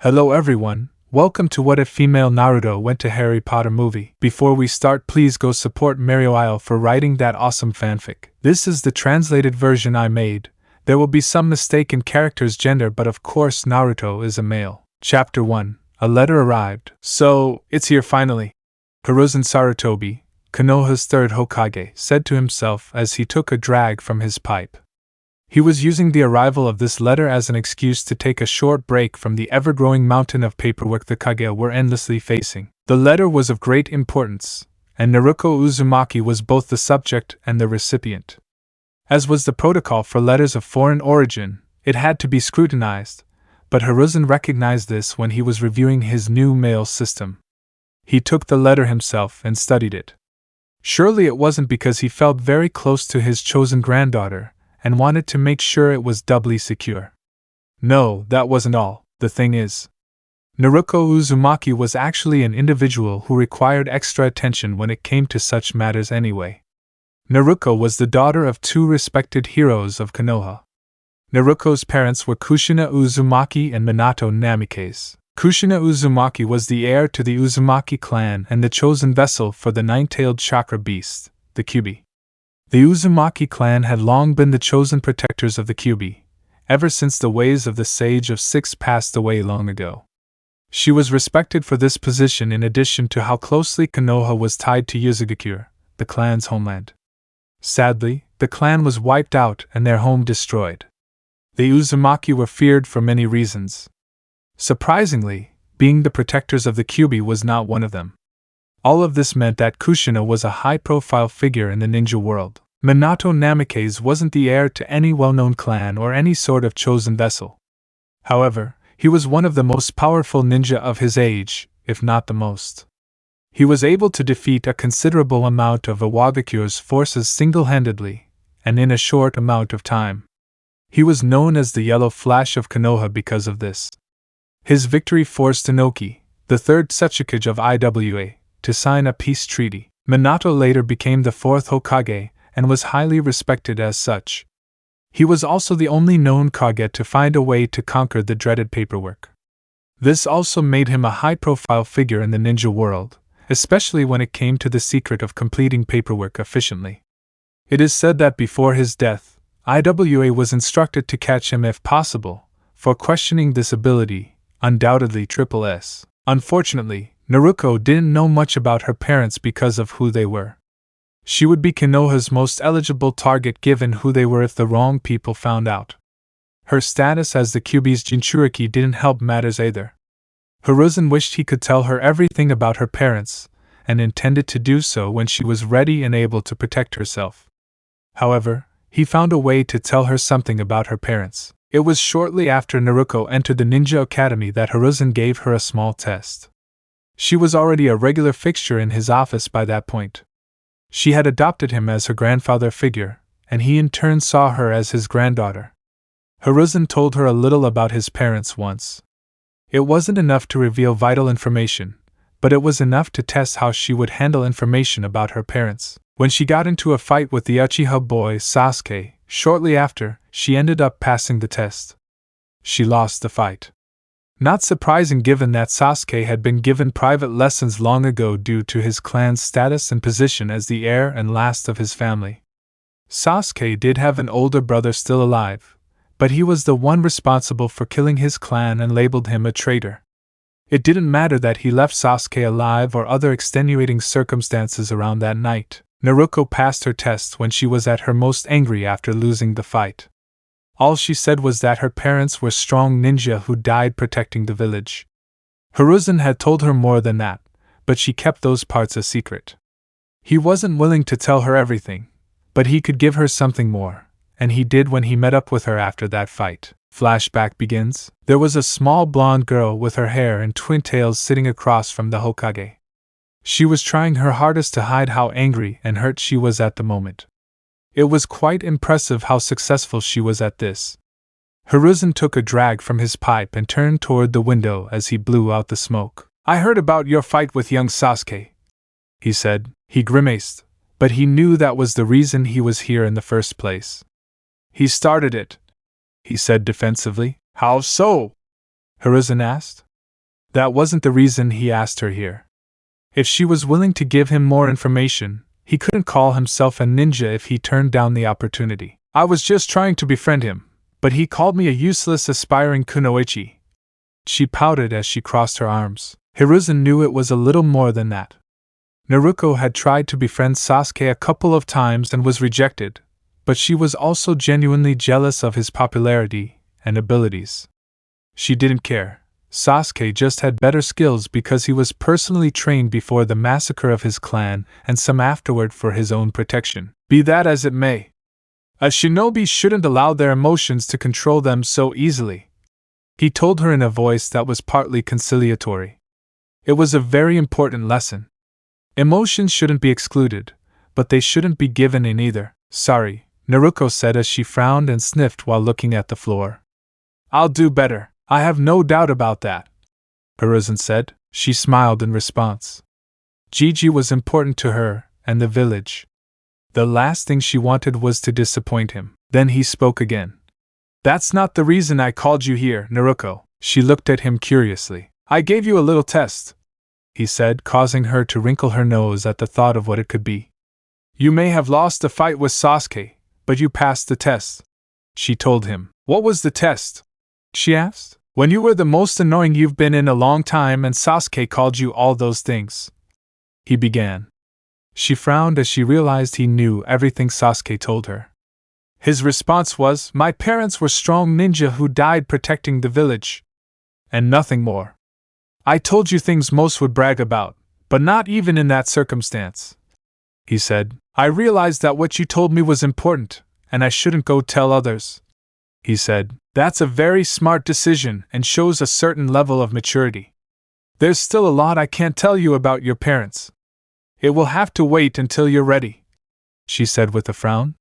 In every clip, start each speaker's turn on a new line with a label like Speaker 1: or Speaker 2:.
Speaker 1: Hello everyone, welcome to What If Female Naruto Went to Harry Potter Movie. Before we start, please go support marioiale for writing that awesome fanfic. This is the translated version I made. There will be some mistake in character's gender, but of course Naruto is a male. Chapter 1. A letter arrived. So, it's here finally. Hiruzen Sarutobi, Konoha's third Hokage, said to himself as he took a drag from his pipe. He was using the arrival of this letter as an excuse to take a short break from the ever-growing mountain of paperwork the Kage were endlessly facing. The letter was of great importance, and Naruko Uzumaki was both the subject and the recipient. As was the protocol for letters of foreign origin, it had to be scrutinized, but Hiruzen recognized this when he was reviewing his new mail system. He took the letter himself and studied it. Surely it wasn't because he felt very close to his chosen granddaughter and wanted to make sure it was doubly secure. No, that wasn't all. The thing is, Naruko Uzumaki was actually an individual who required extra attention when it came to such matters anyway. Naruko was the daughter of two respected heroes of Konoha. Naruko's parents were Kushina Uzumaki and Minato Namikaze. Kushina Uzumaki was the heir to the Uzumaki clan and the chosen vessel for the nine-tailed chakra beast, the Kyuubi. The Uzumaki clan had long been the chosen protectors of the Kyuubi, ever since the ways of the Sage of Six passed away long ago. She was respected for this position in addition to how closely Konoha was tied to Yuzugakure, the clan's homeland. Sadly, the clan was wiped out and their home destroyed. The Uzumaki were feared for many reasons. Surprisingly, being the protectors of the Kyuubi was not one of them. All of this meant that Kushina was a high-profile figure in the ninja world. Minato Namikaze wasn't the heir to any well-known clan or any sort of chosen vessel. However, he was one of the most powerful ninja of his age, if not the most. He was able to defeat a considerable amount of Iwagakure's forces single-handedly, and in a short amount of time. He was known as the Yellow Flash of Konoha because of this. His victory forced Inoki, the third Setsukage of IWA, to sign a peace treaty. Minato later became the fourth Hokage and was highly respected as such. He was also the only known Kage to find a way to conquer the dreaded paperwork. This also made him a high-profile figure in the ninja world, especially when it came to the secret of completing paperwork efficiently. It is said that before his death, IWA was instructed to catch him if possible, for questioning this ability, undoubtedly Triple S. Unfortunately, Naruko didn't know much about her parents because of who they were. She would be Konoha's most eligible target given who they were if the wrong people found out. Her status as the Kyuubi's Jinchuriki didn't help matters either. Hiruzen wished he could tell her everything about her parents, and intended to do so when she was ready and able to protect herself. However, he found a way to tell her something about her parents. It was shortly after Naruko entered the Ninja Academy that Hiruzen gave her a small test. She was already a regular fixture in his office by that point. She had adopted him as her grandfather figure, and he in turn saw her as his granddaughter. Hiruzen told her a little about his parents once. It wasn't enough to reveal vital information, but it was enough to test how she would handle information about her parents. When she got into a fight with the Uchiha boy Sasuke, shortly after, she ended up passing the test. She lost the fight. Not surprising given that Sasuke had been given private lessons long ago due to his clan's status and position as the heir and last of his family. Sasuke did have an older brother still alive, but he was the one responsible for killing his clan and labeled him a traitor. It didn't matter that he left Sasuke alive or other extenuating circumstances around that night. Naruko passed her test when she was at her most angry after losing the fight. All she said was that her parents were strong ninja who died protecting the village. Hiruzen had told her more than that, but she kept those parts a secret. He wasn't willing to tell her everything, but he could give her something more, and he did when he met up with her after that fight. Flashback begins. There was a small blonde girl with her hair in twin tails sitting across from the Hokage. She was trying her hardest to hide how angry and hurt she was at the moment. It was quite impressive how successful she was at this. Hiruzen took a drag from his pipe and turned toward the window as he blew out the smoke. "I heard about your fight with young Sasuke," he said. He grimaced, but he knew that was the reason he was here in the first place. "He started it," he said defensively. "How so?" Hiruzen asked. That wasn't the reason he asked her here. If she was willing to give him more information, he couldn't call himself a ninja if he turned down the opportunity. I was just trying to befriend him, but he called me a useless aspiring kunoichi. She pouted as she crossed her arms. Hiruzen knew it was a little more than that. Naruko had tried to befriend Sasuke a couple of times and was rejected, but she was also genuinely jealous of his popularity and abilities. She didn't care. Sasuke just had better skills because he was personally trained before the massacre of his clan and some afterward for his own protection. Be that as it may, a shinobi shouldn't allow their emotions to control them so easily, he told her in a voice that was partly conciliatory. It was a very important lesson. Emotions shouldn't be excluded, but they shouldn't be given in either. Sorry, Naruko said as she frowned and sniffed while looking at the floor. I'll do better, I have no doubt about that, Hiruzen said. She smiled in response. Gigi was important to her and the village. The last thing she wanted was to disappoint him. Then he spoke again. That's not the reason I called you here, Naruko. She looked at him curiously. I gave you a little test, he said, causing her to wrinkle her nose at the thought of what it could be. You may have lost the fight with Sasuke, but you passed the test, she told him. What was the test? She asked. When you were the most annoying you've been in a long time and Sasuke called you all those things, he began. She frowned as she realized he knew everything Sasuke told her. His response was, my parents were strong ninja who died protecting the village. And nothing more. I told you things most would brag about, but not even in that circumstance, he said. I realized that what you told me was important, and I shouldn't go tell others, he said. That's a very smart decision and shows a certain level of maturity. There's still a lot I can't tell you about your parents. It will have to wait until you're ready, she said with a frown.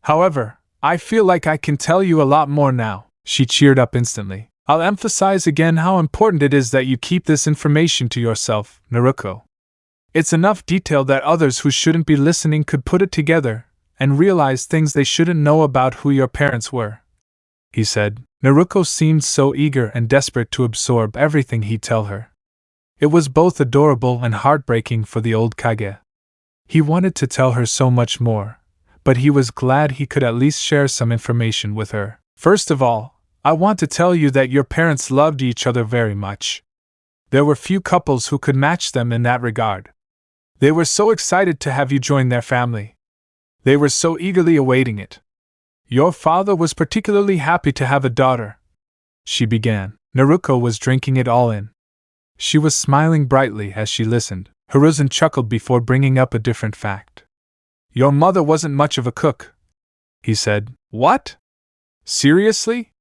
Speaker 1: However, I feel like I can tell you a lot more now. She cheered up instantly. I'll emphasize again how important it is that you keep this information to yourself, Naruko. It's enough detail that others who shouldn't be listening could put it together and realize things they shouldn't know about who your parents were, he said. Naruko seemed so eager and desperate to absorb everything he'd tell her. It was both adorable and heartbreaking for the old Kage. He wanted to tell her so much more, but he was glad he could at least share some information with her. First of all, I want to tell you that your parents loved each other very much. There were few couples who could match them in that regard. They were so excited to have you join their family. They were so eagerly awaiting it. Your father was particularly happy to have a daughter, she began. Naruko was drinking it all in. She was smiling brightly as she listened. Hiruzen chuckled before bringing up a different fact. Your mother wasn't much of a cook, he said. What? Seriously?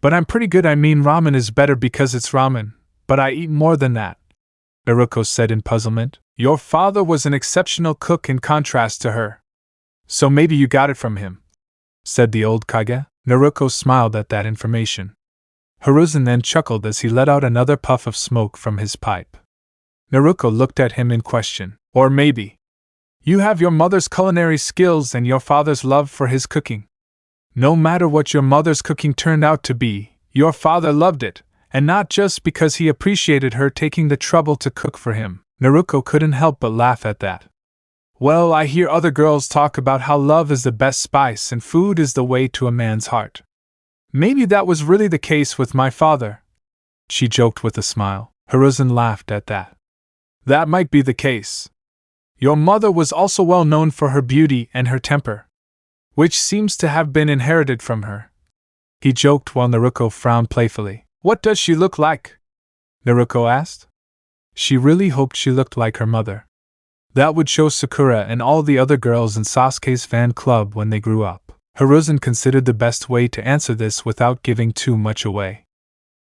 Speaker 1: But I'm pretty good. I mean, ramen is better because it's ramen, but I eat more than that, Naruko said in puzzlement. Your father was an exceptional cook in contrast to her. So maybe you got it from him, said the old Kage. Naruko smiled at that information. Hiruzen then chuckled as he let out another puff of smoke from his pipe. Naruko looked at him in question. Or maybe you have your mother's culinary skills and your father's love for his cooking. No matter what your mother's cooking turned out to be, your father loved it, and not just because he appreciated her taking the trouble to cook for him. Naruko couldn't help but laugh at that. Well, I hear other girls talk about how love is the best spice and food is the way to a man's heart. Maybe that was really the case with my father, she joked with a smile. Hiruzen laughed at that. That might be the case. Your mother was also well known for her beauty and her temper, which seems to have been inherited from her, he joked while Naruko frowned playfully. What does she look like? Naruko asked. She really hoped she looked like her mother. That would show Sakura and all the other girls in Sasuke's fan club when they grew up. Hiruzen considered the best way to answer this without giving too much away.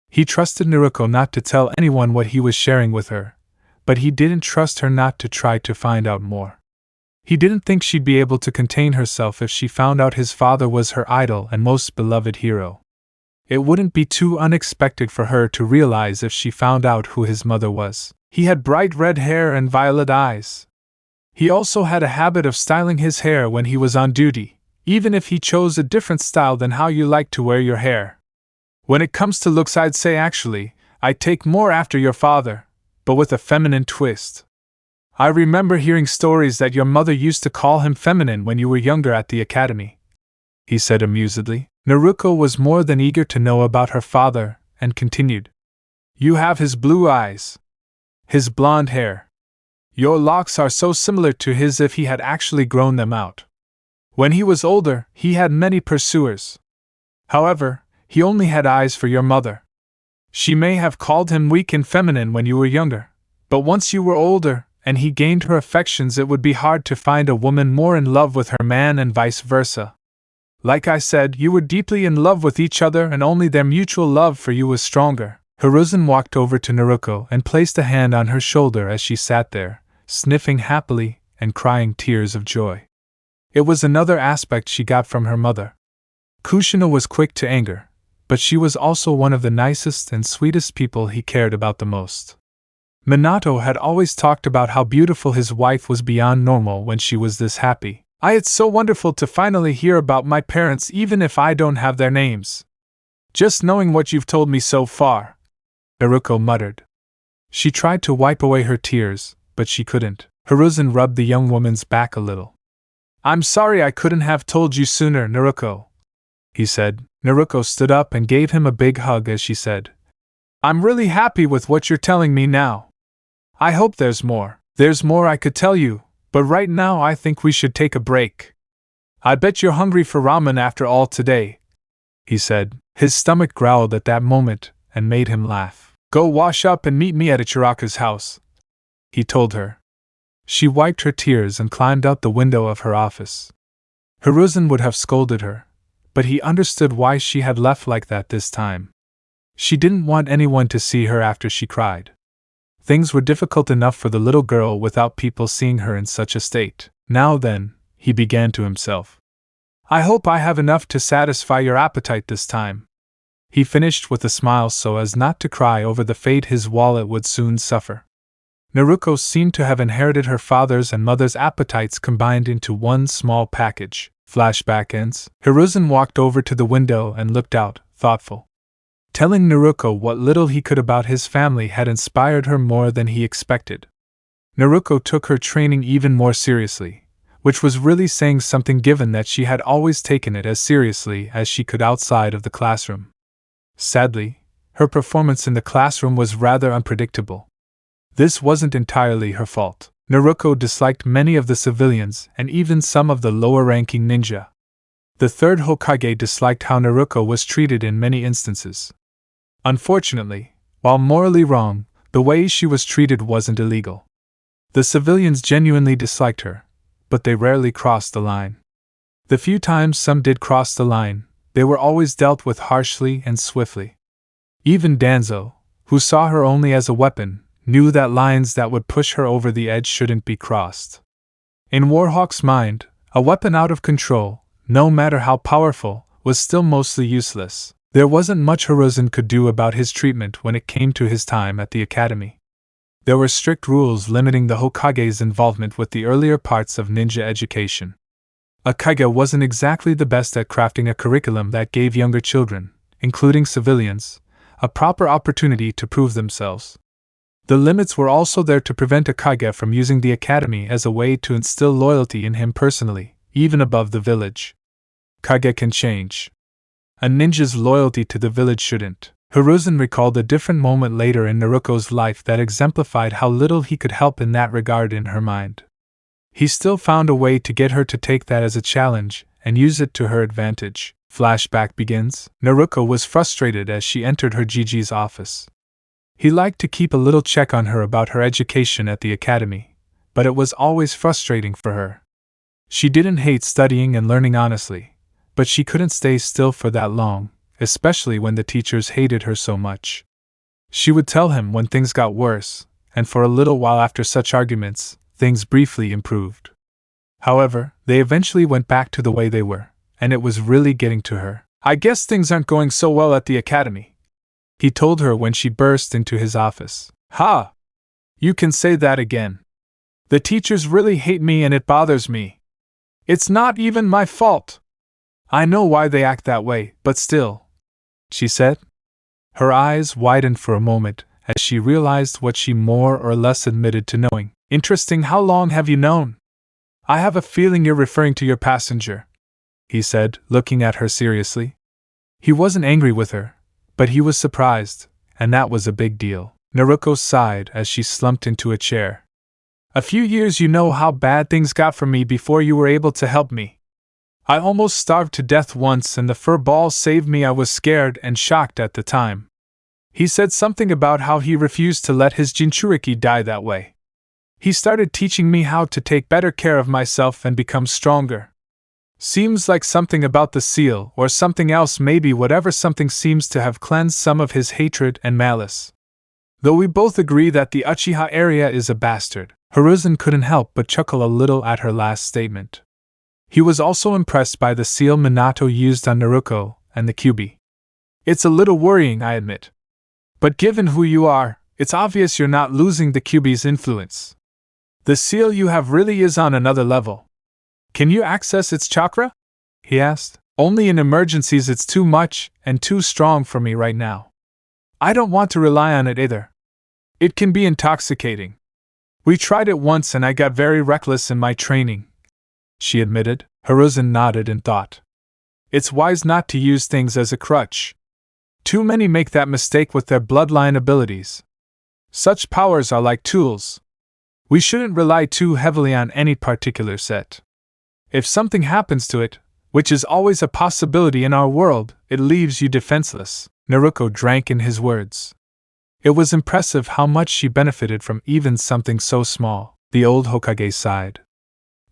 Speaker 1: He trusted Naruko not to tell anyone what he was sharing with her, but he didn't trust her not to try to find out more. He didn't think she'd be able to contain herself if she found out his father was her idol and most beloved hero. It wouldn't be too unexpected for her to realize if she found out who his mother was. He had bright red hair and violet eyes. He also had a habit of styling his hair when he was on duty, even if he chose a different style than how you like to wear your hair. When it comes to looks, I'd say actually, I take more after your father, but with a feminine twist. I remember hearing stories that your mother used to call him feminine when you were younger at the academy," he said amusedly. Naruko was more than eager to know about her father, and continued. "You have his blue eyes. His blonde hair. Your locks are so similar to his if he had actually grown them out. When he was older, he had many pursuers. However, he only had eyes for your mother. She may have called him weak and feminine when you were younger, but once you were older, and he gained her affections, it would be hard to find a woman more in love with her man and vice versa. Like I said, you were deeply in love with each other and only their mutual love for you was stronger." Hiruzen walked over to Naruko and placed a hand on her shoulder as she sat there, sniffing happily and crying tears of joy. It was another aspect she got from her mother. Kushina was quick to anger, but she was also one of the nicest and sweetest people he cared about the most. Minato had always talked about how beautiful his wife was beyond normal when she was this happy. It's so wonderful to finally hear about my parents even if I don't have their names. Just knowing what you've told me so far," Naruko muttered. She tried to wipe away her tears, but she couldn't. Hiruzen rubbed the young woman's back a little. "I'm sorry I couldn't have told you sooner, Naruko," he said. Naruko stood up and gave him a big hug as she said, "I'm really happy with what you're telling me now. I hope there's more. There's more I could tell you, but right now I think we should take a break. I bet you're hungry for ramen after all today," he said. His stomach growled at that moment and made him laugh. "Go wash up and meet me at Ichiraka's house," he told her. She wiped her tears and climbed out the window of her office. Hiruzen would have scolded her, but he understood why she had left like that this time. She didn't want anyone to see her after she cried. Things were difficult enough for the little girl without people seeing her in such a state. "Now then," he began to himself. "I hope I have enough to satisfy your appetite this time," he finished with a smile so as not to cry over the fate his wallet would soon suffer. Naruko seemed to have inherited her father's and mother's appetites combined into one small package. Flashback ends. Hiruzen walked over to the window and looked out, thoughtful. Telling Naruko what little he could about his family had inspired her more than he expected. Naruko took her training even more seriously, which was really saying something given that she had always taken it as seriously as she could outside of the classroom. Sadly, her performance in the classroom was rather unpredictable. This wasn't entirely her fault. Naruko disliked many of the civilians and even some of the lower-ranking ninja. The third Hokage disliked how Naruko was treated in many instances. Unfortunately, while morally wrong, the way she was treated wasn't illegal. The civilians genuinely disliked her, but they rarely crossed the line. The few times some did cross the line, they were always dealt with harshly and swiftly. Even Danzo, who saw her only as a weapon, knew that lines that would push her over the edge shouldn't be crossed. In Warhawk's mind, a weapon out of control, no matter how powerful, was still mostly useless. There wasn't much Hiruzen could do about his treatment when it came to his time at the academy. There were strict rules limiting the Hokage's involvement with the earlier parts of ninja education. A Kage wasn't exactly the best at crafting a curriculum that gave younger children, including civilians, a proper opportunity to prove themselves. The limits were also there to prevent a Kage from using the academy as a way to instill loyalty in him personally, even above the village. Kage can change. A ninja's loyalty to the village shouldn't. Hiruzen recalled a different moment later in Naruko's life that exemplified how little he could help in that regard in her mind. He still found a way to get her to take that as a challenge and use it to her advantage. Flashback begins. Naruko was frustrated as she entered her Gigi's office. He liked to keep a little check on her about her education at the academy, but it was always frustrating for her. She didn't hate studying and learning honestly, but she couldn't stay still for that long, especially when the teachers hated her so much. She would tell him when things got worse, and for a little while after such arguments, things briefly improved. However, they eventually went back to the way they were, and it was really getting to her. "I guess things aren't going so well at the academy," he told her when she burst into his office. "Ha! You can say that again. The teachers really hate me and it bothers me. It's not even my fault. I know why they act that way, but still," she said. Her eyes widened for a moment as she realized what she more or less admitted to knowing. Interesting, how long have you known? I have a feeling you're referring to your passenger, he said, looking at her seriously. He wasn't angry with her, but he was surprised, and that was a big deal. Naruko sighed as she slumped into a chair. A few years. You know how bad things got for me before you were able to help me. I almost starved to death once and the fur ball saved me. I was scared and shocked at the time. He said something about how he refused to let his Jinchuriki die that way. He started teaching me how to take better care of myself and become stronger. Seems like something about the seal or something else, maybe whatever something seems to have cleansed some of his hatred and malice. Though we both agree that the Uchiha area is a bastard, Hiruzen couldn't help but chuckle a little at her last statement. He was also impressed by the seal Minato used on Naruko and the Kyuubi. It's a little worrying, I admit. But given who you are, it's obvious you're not losing the Kyuubi's influence. The seal you have really is on another level. Can you access its chakra? He asked. Only in emergencies. It's too much and too strong for me right now. I don't want to rely on it either. It can be intoxicating. We tried it once and I got very reckless in my training, she admitted. Hiruzen nodded in thought. It's wise not to use things as a crutch. Too many make that mistake with their bloodline abilities. Such powers are like tools. We shouldn't rely too heavily on any particular set. If something happens to it, which is always a possibility in our world, it leaves you defenseless. Naruko drank in his words. It was impressive how much she benefited from even something so small. The old Hokage sighed.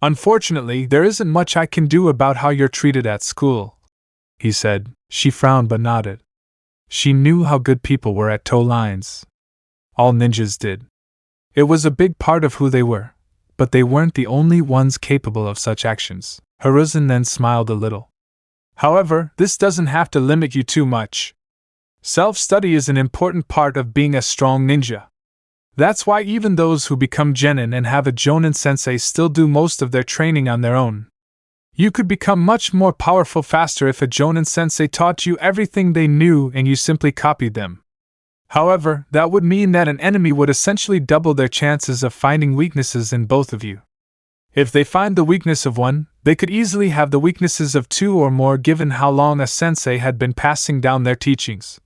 Speaker 1: Unfortunately, there isn't much I can do about how you're treated at school, he said. She frowned but nodded. She knew how good people were at toe lines. All ninjas did. It was a big part of who they were, but they weren't the only ones capable of such actions. Hiruzen then smiled a little. However, this doesn't have to limit you too much. Self-study is an important part of being a strong ninja. That's why even those who become genin and have a jonin sensei still do most of their training on their own. You could become much more powerful faster if a jonin sensei taught you everything they knew and you simply copied them. However, that would mean that an enemy would essentially double their chances of finding weaknesses in both of you. If they find the weakness of one, they could easily have the weaknesses of two or more given how long a sensei had been passing down their teachings.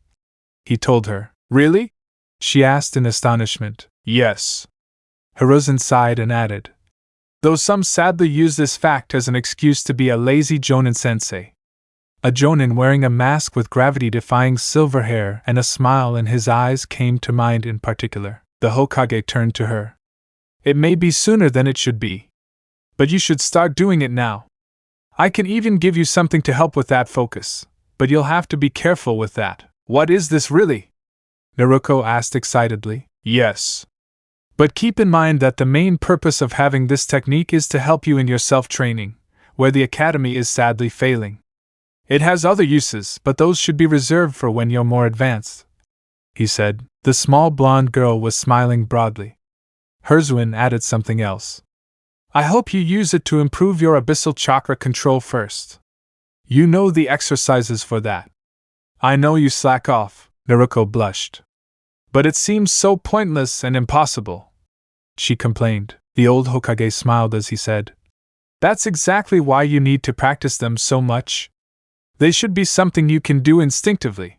Speaker 1: He told her. Really? She asked in astonishment. Yes. Hiruzen sighed and added. Though some sadly use this fact as an excuse to be a lazy jonin sensei. A jonin wearing a mask with gravity-defying silver hair and a smile in his eyes came to mind in particular. The Hokage turned to her. It may be sooner than it should be. But you should start doing it now. I can even give you something to help with that focus, but you'll have to be careful with that. What is this really? Naruko asked excitedly. Yes. But keep in mind that the main purpose of having this technique is to help you in your self-training, where the academy is sadly failing. It has other uses, but those should be reserved for when you're more advanced, he said. The small blonde girl was smiling broadly. Hiruzen added something else. I hope you use it to improve your abyssal chakra control first. You know the exercises for that. I know you slack off, Naruko blushed. But it seems so pointless and impossible, she complained. The old Hokage smiled as he said, That's exactly why you need to practice them so much. They should be something you can do instinctively.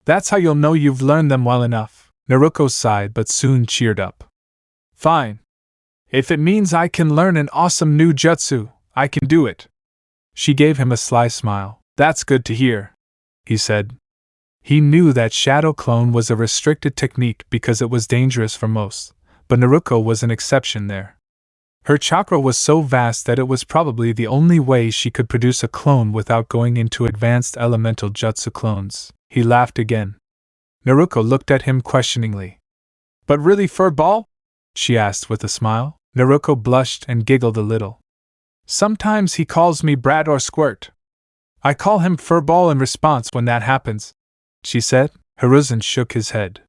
Speaker 1: That's how you'll know you've learned them well enough. Naruko sighed but soon cheered up. Fine. If it means I can learn an awesome new jutsu, I can do it. She gave him a sly smile. That's good to hear, he said. He knew that Shadow Clone was a restricted technique because it was dangerous for most, but Naruko was an exception there. Her chakra was so vast that it was probably the only way she could produce a clone without going into advanced elemental jutsu clones. He laughed again. Naruko looked at him questioningly. But really, furball? She asked with a smile. Naruko blushed and giggled a little. Sometimes he calls me brat or squirt. I call him furball in response when that happens, she said. Hiruzen shook his head.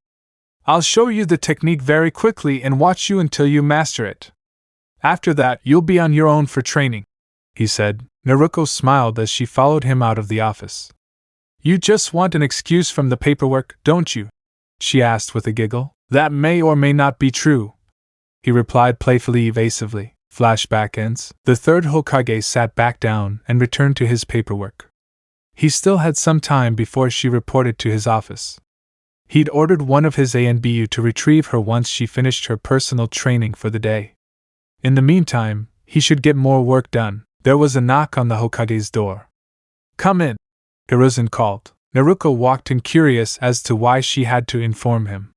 Speaker 1: I'll show you the technique very quickly and watch you until you master it. After that, you'll be on your own for training, he said. Naruko smiled as she followed him out of the office. You just want an excuse from the paperwork, don't you? She asked with a giggle. That may or may not be true, he replied playfully evasively. Flashback ends. The third Hokage sat back down and returned to his paperwork. He still had some time before she reported to his office. He'd ordered one of his ANBU to retrieve her once she finished her personal training for the day. In the meantime, he should get more work done. There was a knock on the Hokage's door. Come in, Hiruzen called. Naruko walked in, curious as to why she had to inform him.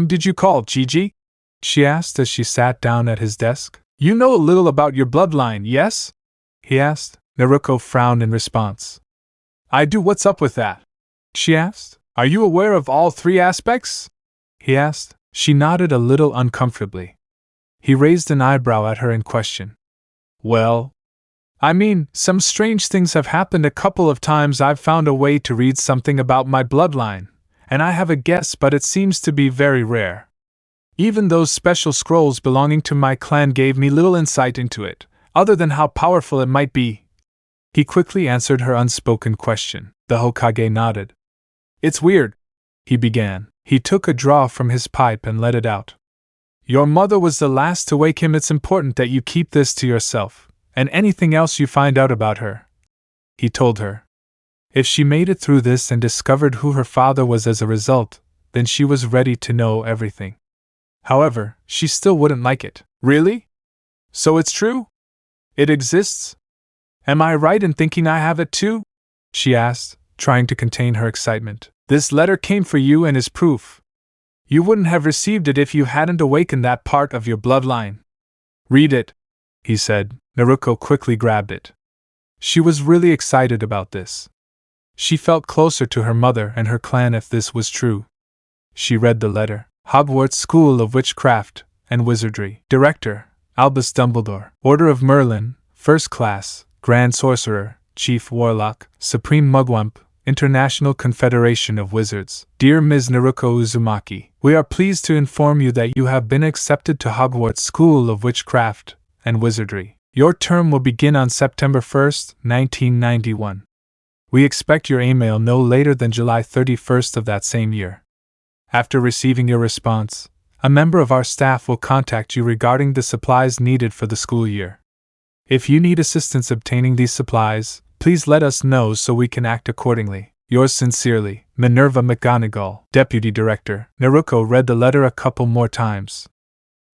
Speaker 1: Did you call, Gigi? She asked as she sat down at his desk. You know a little about your bloodline, yes? He asked. Naruko frowned in response. I do. What's up with that? She asked. Are you aware of all three aspects? He asked. She nodded a little uncomfortably. He raised an eyebrow at her in question. Well, I mean, some strange things have happened a couple of times. I've found a way to read something about my bloodline, and I have a guess, but it seems to be very rare. Even those special scrolls belonging to my clan gave me little insight into it, other than how powerful it might be. He quickly answered her unspoken question. The Hokage nodded. It's weird, he began. He took a draw from his pipe and let it out. Your mother was the last to wake him. It's important that you keep this to yourself, and anything else you find out about her, he told her. If she made it through this and discovered who her father was as a result, then she was ready to know everything. However, she still wouldn't like it. Really? So it's true? It exists? Am I right in thinking I have it too? She asked, trying to contain her excitement. This letter came for you and is proof. You wouldn't have received it if you hadn't awakened that part of your bloodline. Read it, he said. Naruko quickly grabbed it. She was really excited about this. She felt closer to her mother and her clan if this was true. She read the letter. Hogwarts School of Witchcraft and Wizardry. Director, Albus Dumbledore. Order of Merlin, First Class, Grand Sorcerer, Chief Warlock, Supreme Mugwump, International Confederation of Wizards. Dear Ms. Naruko Uzumaki, we are pleased to inform you that you have been accepted to Hogwarts School of Witchcraft and Wizardry. Your term will begin on September 1st, 1991. We expect your email no later than July 31st of that same year. After receiving your response, a member of our staff will contact you regarding the supplies needed for the school year. If you need assistance obtaining these supplies, please let us know so we can act accordingly. Yours sincerely, Minerva McGonagall, Deputy Director. Naruko read the letter a couple more times.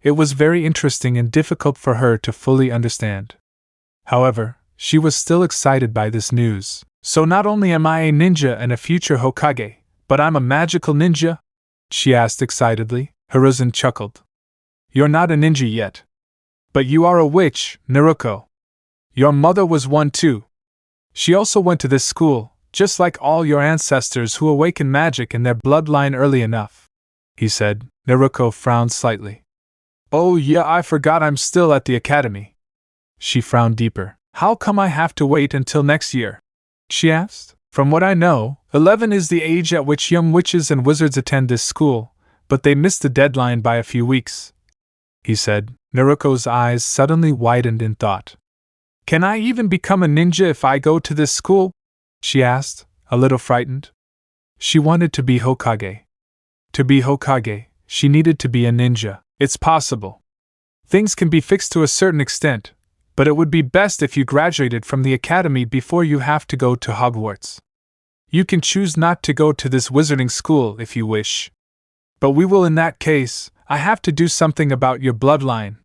Speaker 1: It was very interesting and difficult for her to fully understand. However, she was still excited by this news. So not only am I a ninja and a future Hokage, but I'm a magical ninja? She asked excitedly. Hiruzen chuckled. You're not a ninja yet. But you are a witch, Naruko. Your mother was one too. She also went to this school, just like all your ancestors who awakened magic in their bloodline early enough, he said. Naruko frowned slightly. Oh yeah, I forgot I'm still at the academy. She frowned deeper. How come I have to wait until next year? She asked. From what I know, 11 is the age at which young witches and wizards attend this school, but they missed the deadline by a few weeks, he said. Naruko's eyes suddenly widened in thought. Can I even become a ninja if I go to this school? She asked, a little frightened. She wanted to be Hokage. To be Hokage, she needed to be a ninja. It's possible. Things can be fixed to a certain extent, but it would be best if you graduated from the academy before you have to go to Hogwarts. You can choose not to go to this wizarding school if you wish. But we will in that case. I have to do something about your bloodline.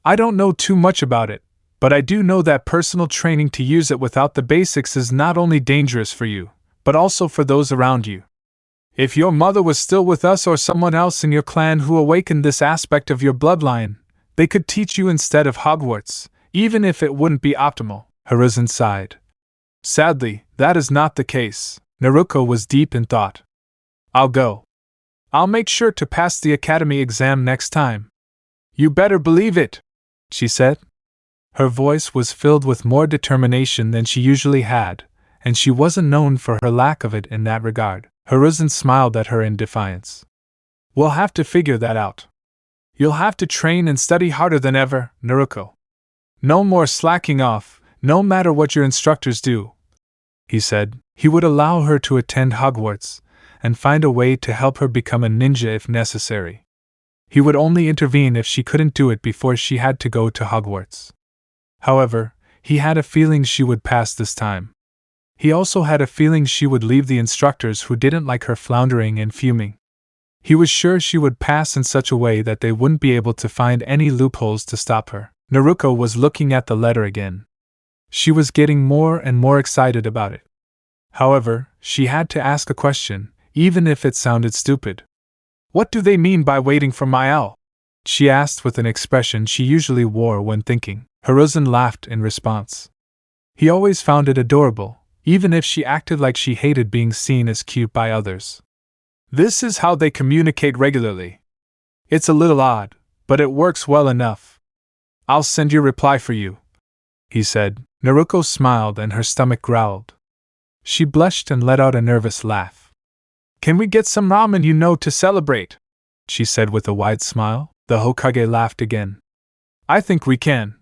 Speaker 1: I don't know too much about it, but I do know that personal training to use it without the basics is not only dangerous for you, but also for those around you. If your mother was still with us or someone else in your clan who awakened this aspect of your bloodline, they could teach you instead of Hogwarts, even if it wouldn't be optimal. Hiruzen sighed. Sadly, that is not the case. Naruko was deep in thought. I'll go. I'll make sure to pass the academy exam next time. You better believe it, she said. Her voice was filled with more determination than she usually had, and she wasn't known for her lack of it in that regard. Hiruzen smiled at her in defiance. We'll have to figure that out. You'll have to train and study harder than ever, Naruko. No more slacking off, no matter what your instructors do, he said. He would allow her to attend Hogwarts, and find a way to help her become a ninja if necessary. He would only intervene if she couldn't do it before she had to go to Hogwarts. However, he had a feeling she would pass this time. He also had a feeling she would leave the instructors who didn't like her floundering and fuming. He was sure she would pass in such a way that they wouldn't be able to find any loopholes to stop her. Naruko was looking at the letter again. She was getting more and more excited about it. However, she had to ask a question, even if it sounded stupid. "What do they mean by waiting for Miel?" she asked with an expression she usually wore when thinking. Hiruzen laughed in response. He always found it adorable, even if she acted like she hated being seen as cute by others. "This is how they communicate regularly. It's a little odd, but it works well enough. I'll send your reply for you," he said. Naruko smiled and her stomach growled. She blushed and let out a nervous laugh. "Can we get some ramen to celebrate?" she said with a wide smile. The Hokage laughed again. "I think we can,"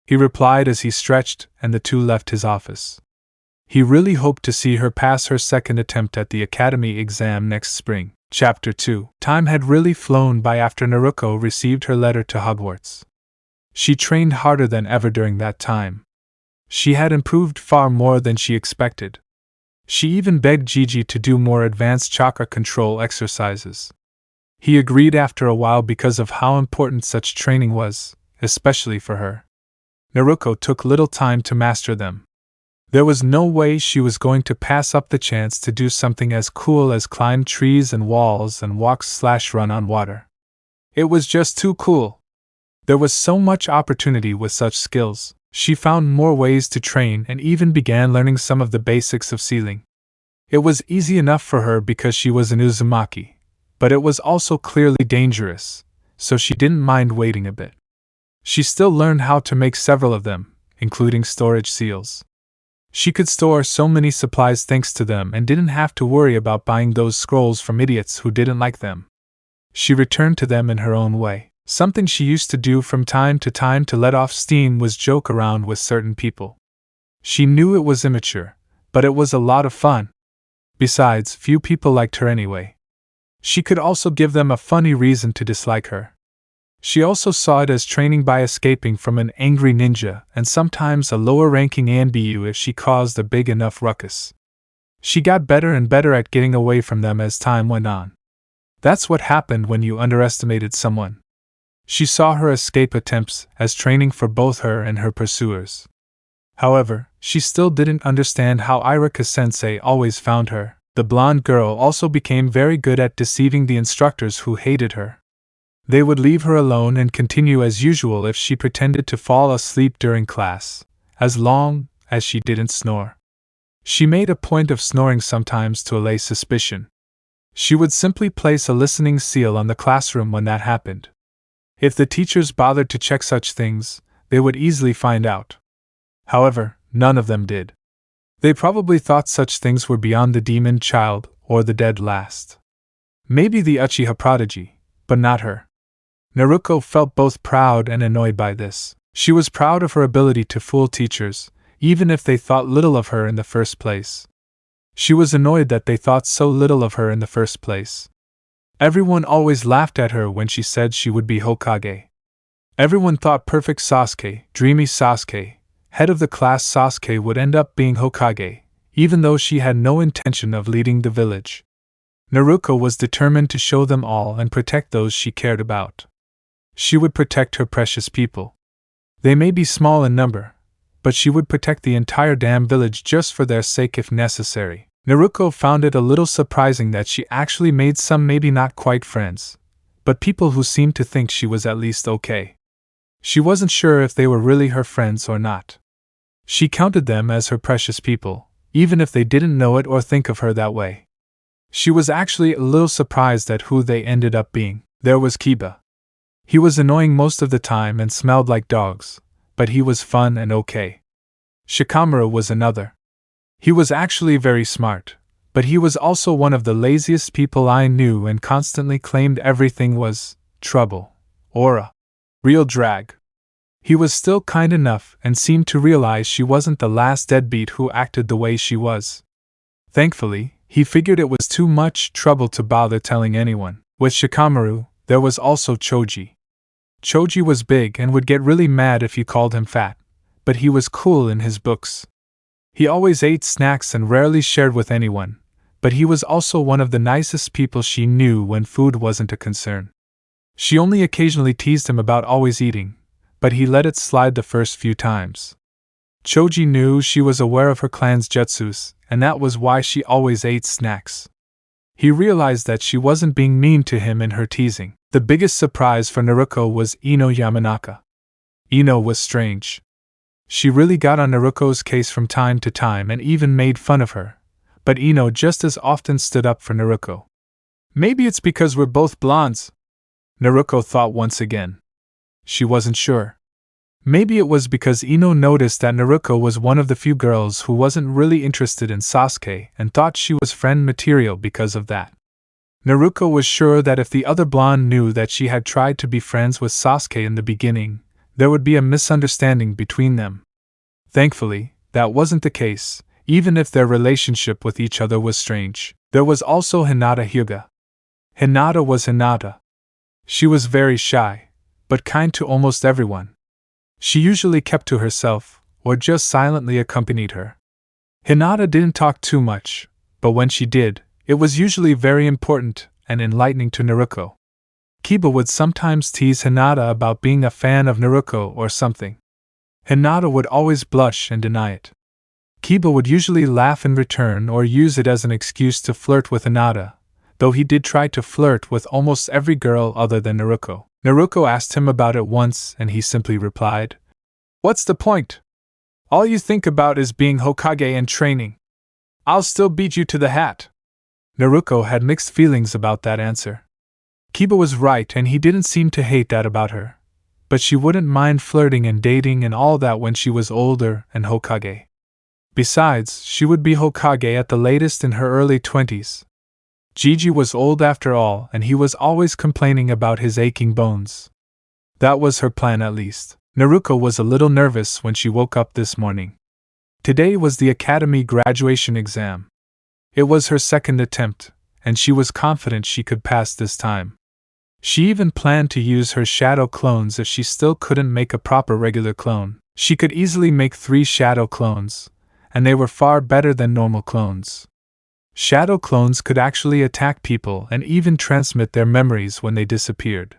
Speaker 1: he replied as he stretched, and the two left his office. He really hoped to see her pass her second attempt at the academy exam next spring. Chapter 2. Time had really flown by after Naruko received her letter to Hogwarts. She trained harder than ever during that time. She had improved far more than she expected. She even begged Gigi to do more advanced chakra control exercises. He agreed after a while because of how important such training was, especially for her. Naruko took little time to master them. There was no way she was going to pass up the chance to do something as cool as climb trees and walls and walk/run on water. It was just too cool. There was so much opportunity with such skills. She found more ways to train and even began learning some of the basics of sealing. It was easy enough for her because she was an Uzumaki, but it was also clearly dangerous, so she didn't mind waiting a bit. She still learned how to make several of them, including storage seals. She could store so many supplies thanks to them and didn't have to worry about buying those scrolls from idiots who didn't like them. She returned to them in her own way. Something she used to do from time to let off steam was joke around with certain people. She knew it was immature, but it was a lot of fun. Besides, few people liked her anyway. She could also give them a funny reason to dislike her. She also saw it as training by escaping from an angry ninja and sometimes a lower-ranking Anbu if she caused a big enough ruckus. She got better and better at getting away from them as time went on. That's what happened when you underestimated someone. She saw her escape attempts as training for both her and her pursuers. However, she still didn't understand how Irika-sensei always found her. The blonde girl also became very good at deceiving the instructors who hated her. They would leave her alone and continue as usual if she pretended to fall asleep during class, as long as she didn't snore. She made a point of snoring sometimes to allay suspicion. She would simply place a listening seal on the classroom when that happened. If the teachers bothered to check such things, they would easily find out. However, none of them did. They probably thought such things were beyond the demon child or the dead last. Maybe the Uchiha prodigy, but not her. Naruko felt both proud and annoyed by this. She was proud of her ability to fool teachers, even if they thought little of her in the first place. She was annoyed that they thought so little of her in the first place. Everyone always laughed at her when she said she would be Hokage. Everyone thought perfect Sasuke, dreamy Sasuke, head of the class Sasuke would end up being Hokage, even though she had no intention of leading the village. Naruko was determined to show them all and protect those she cared about. She would protect her precious people. They may be small in number, but she would protect the entire damn village just for their sake if necessary. Naruko found it a little surprising that she actually made some maybe not quite friends, but people who seemed to think she was at least okay. She wasn't sure if they were really her friends or not. She counted them as her precious people, even if they didn't know it or think of her that way. She was actually a little surprised at who they ended up being. There was Kiba. He was annoying most of the time and smelled like dogs, but he was fun and okay. Shikamaru was another. He was actually very smart, but he was also one of the laziest people I knew and constantly claimed everything was trouble or a real drag. He was still kind enough and seemed to realize she wasn't the last deadbeat who acted the way she was. Thankfully, he figured it was too much trouble to bother telling anyone. With Shikamaru, there was also Choji. Choji was big and would get really mad if you called him fat, but he was cool in his books. He always ate snacks and rarely shared with anyone, but he was also one of the nicest people she knew when food wasn't a concern. She only occasionally teased him about always eating, but he let it slide the first few times. Choji knew she was aware of her clan's jutsus, and that was why she always ate snacks. He realized that she wasn't being mean to him in her teasing. The biggest surprise for Naruko was Ino Yamanaka. Ino was strange. She really got on Naruko's case from time to time and even made fun of her, but Ino just as often stood up for Naruko. Maybe it's because we're both blondes, Naruko thought once again. She wasn't sure. Maybe it was because Ino noticed that Naruko was one of the few girls who wasn't really interested in Sasuke and thought she was friend material because of that. Naruko was sure that if the other blonde knew that she had tried to be friends with Sasuke in the beginning, there would be a misunderstanding between them. Thankfully, that wasn't the case, even if their relationship with each other was strange. There was also Hinata Hyuga. Hinata was Hinata. She was very shy, but kind to almost everyone. She usually kept to herself, or just silently accompanied her. Hinata didn't talk too much, but when she did, it was usually very important and enlightening to Naruko. Kiba would sometimes tease Hinata about being a fan of Naruko or something. Hinata would always blush and deny it. Kiba would usually laugh in return or use it as an excuse to flirt with Hinata, though he did try to flirt with almost every girl other than Naruko. Naruko asked him about it once and he simply replied, "What's the point? All you think about is being Hokage and training. I'll still beat you to the hat." Naruko had mixed feelings about that answer. Kiba was right and he didn't seem to hate that about her, but she wouldn't mind flirting and dating and all that when she was older and Hokage. Besides, she would be Hokage at the latest in her early 20s. Gigi was old after all and he was always complaining about his aching bones. That was her plan at least. Naruko was a little nervous when she woke up this morning. Today was the academy graduation exam. It was her second attempt, and she was confident she could pass this time. She even planned to use her shadow clones if she still couldn't make a proper regular clone. She could easily make 3 shadow clones, and they were far better than normal clones. Shadow clones could actually attack people and even transmit their memories when they disappeared.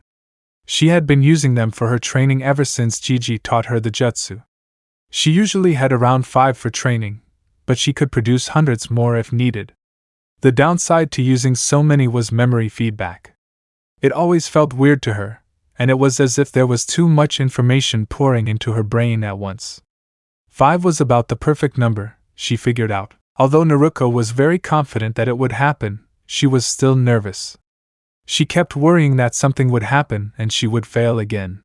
Speaker 1: She had been using them for her training ever since Gigi taught her the jutsu. She usually had around 5 for training, but she could produce hundreds more if needed. The downside to using so many was memory feedback. It always felt weird to her, and it was as if there was too much information pouring into her brain at once. 5 was about the perfect number, she figured out. Although Naruko was very confident that it would happen, she was still nervous. She kept worrying that something would happen and she would fail again.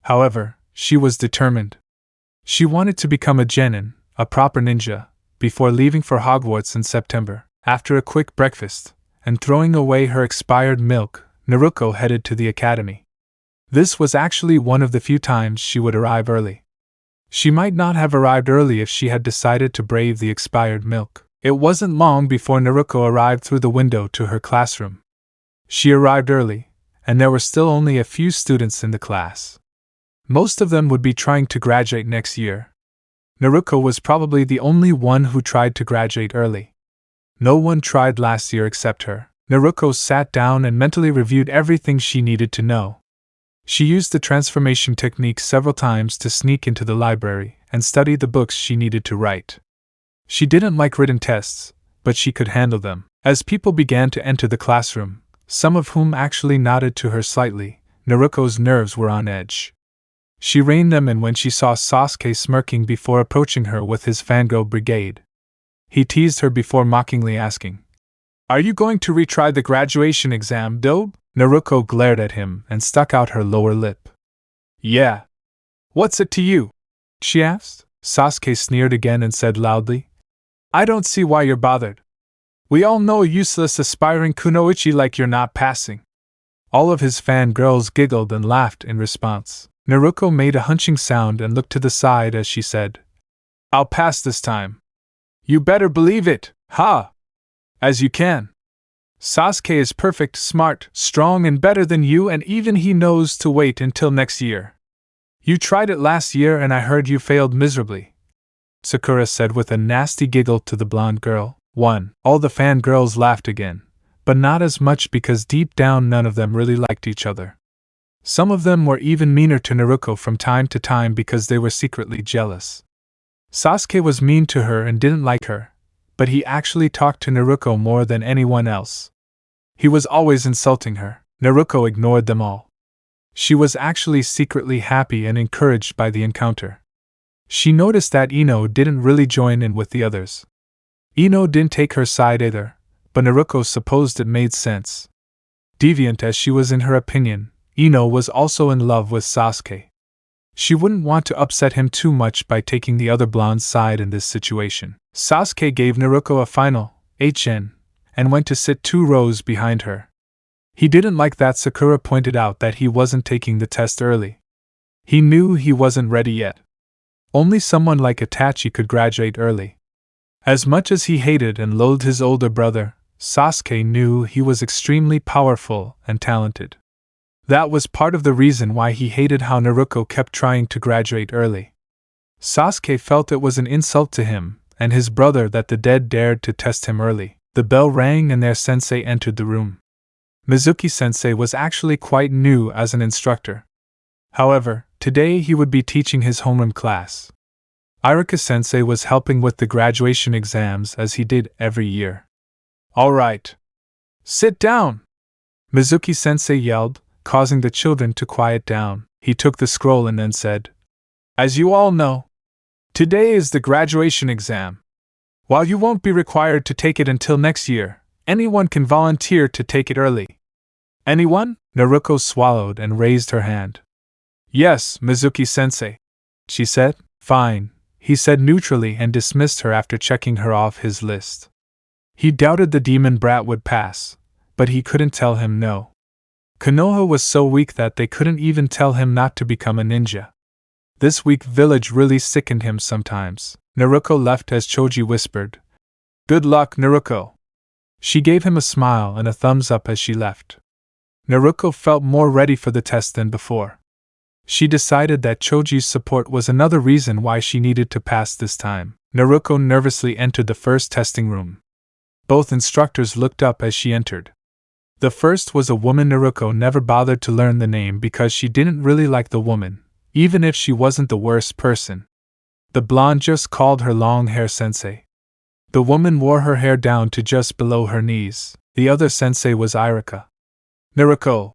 Speaker 1: However, she was determined. She wanted to become a genin, a proper ninja, before leaving for Hogwarts in September. After a quick breakfast, and throwing away her expired milk, Naruko headed to the academy. This was actually one of the few times she would arrive early. She might not have arrived early if she had decided to brave the expired milk. It wasn't long before Naruko arrived through the window to her classroom. She arrived early, and there were still only a few students in the class. Most of them would be trying to graduate next year. Naruko was probably the only one who tried to graduate early. No one tried last year except her. Naruko sat down and mentally reviewed everything she needed to know. She used the transformation technique several times to sneak into the library and study the books she needed to write. She didn't like written tests, but she could handle them. As people began to enter the classroom, some of whom actually nodded to her slightly, Naruko's nerves were on edge. She reined them in when she saw Sasuke smirking before approaching her with his fangirl brigade. He teased her before mockingly asking, "Are you going to retry the graduation exam, dope?" Naruko glared at him and stuck out her lower lip. "Yeah. What's it to you?" she asked. Sasuke sneered again and said loudly, "I don't see why you're bothered. We all know a useless aspiring kunoichi like you're not passing." All of his fangirls giggled and laughed in response. Naruko made a hunching sound and looked to the side as she said, "I'll pass this time." "You better believe it, ha! As you can. Sasuke is perfect, smart, strong, and better than you, and even he knows to wait until next year. You tried it last year and I heard you failed miserably," Sakura said with a nasty giggle to the blonde girl. All the fangirls laughed again, but not as much because deep down none of them really liked each other. Some of them were even meaner to Naruko from time to time because they were secretly jealous. Sasuke was mean to her and didn't like her, but he actually talked to Naruko more than anyone else. He was always insulting her. Naruko ignored them all. She was actually secretly happy and encouraged by the encounter. She noticed that Ino didn't really join in with the others. Ino didn't take her side either, but Naruko supposed it made sense. Deviant as she was in her opinion, Ino was also in love with Sasuke. She wouldn't want to upset him too much by taking the other blonde's side in this situation. Sasuke gave Naruko a final HN and went to sit 2 rows behind her. He didn't like that Sakura pointed out that he wasn't taking the test early. He knew he wasn't ready yet. Only someone like Itachi could graduate early. As much as he hated and loathed his older brother, Sasuke knew he was extremely powerful and talented. That was part of the reason why he hated how Naruko kept trying to graduate early. Sasuke felt it was an insult to him and his brother that the dead dared to test him early. The bell rang and their sensei entered the room. Mizuki-sensei was actually quite new as an instructor. However, today he would be teaching his homeroom class. Iruka-sensei was helping with the graduation exams as he did every year. "All right. Sit down!" Mizuki-sensei yelled, causing the children to quiet down. He took the scroll and then said, "As you all know, today is the graduation exam. While you won't be required to take it until next year, anyone can volunteer to take it early." "Anyone?" Naruko swallowed and raised her hand. "Yes, Mizuki-sensei," she said. "Fine," he said neutrally and dismissed her after checking her off his list. He doubted the demon brat would pass, but he couldn't tell him no. Konoha was so weak that they couldn't even tell him not to become a ninja. This weak village really sickened him sometimes. Naruko left as Choji whispered, "Good luck, Naruko." She gave him a smile and a thumbs up as she left. Naruko felt more ready for the test than before. She decided that Choji's support was another reason why she needed to pass this time. Naruko nervously entered the first testing room. Both instructors looked up as she entered. The first was a woman. Naruko never bothered to learn the name because she didn't really like the woman, even if she wasn't the worst person. The blonde just called her long hair sensei. The woman wore her hair down to just below her knees. The other sensei was Iruka. "Naruko,"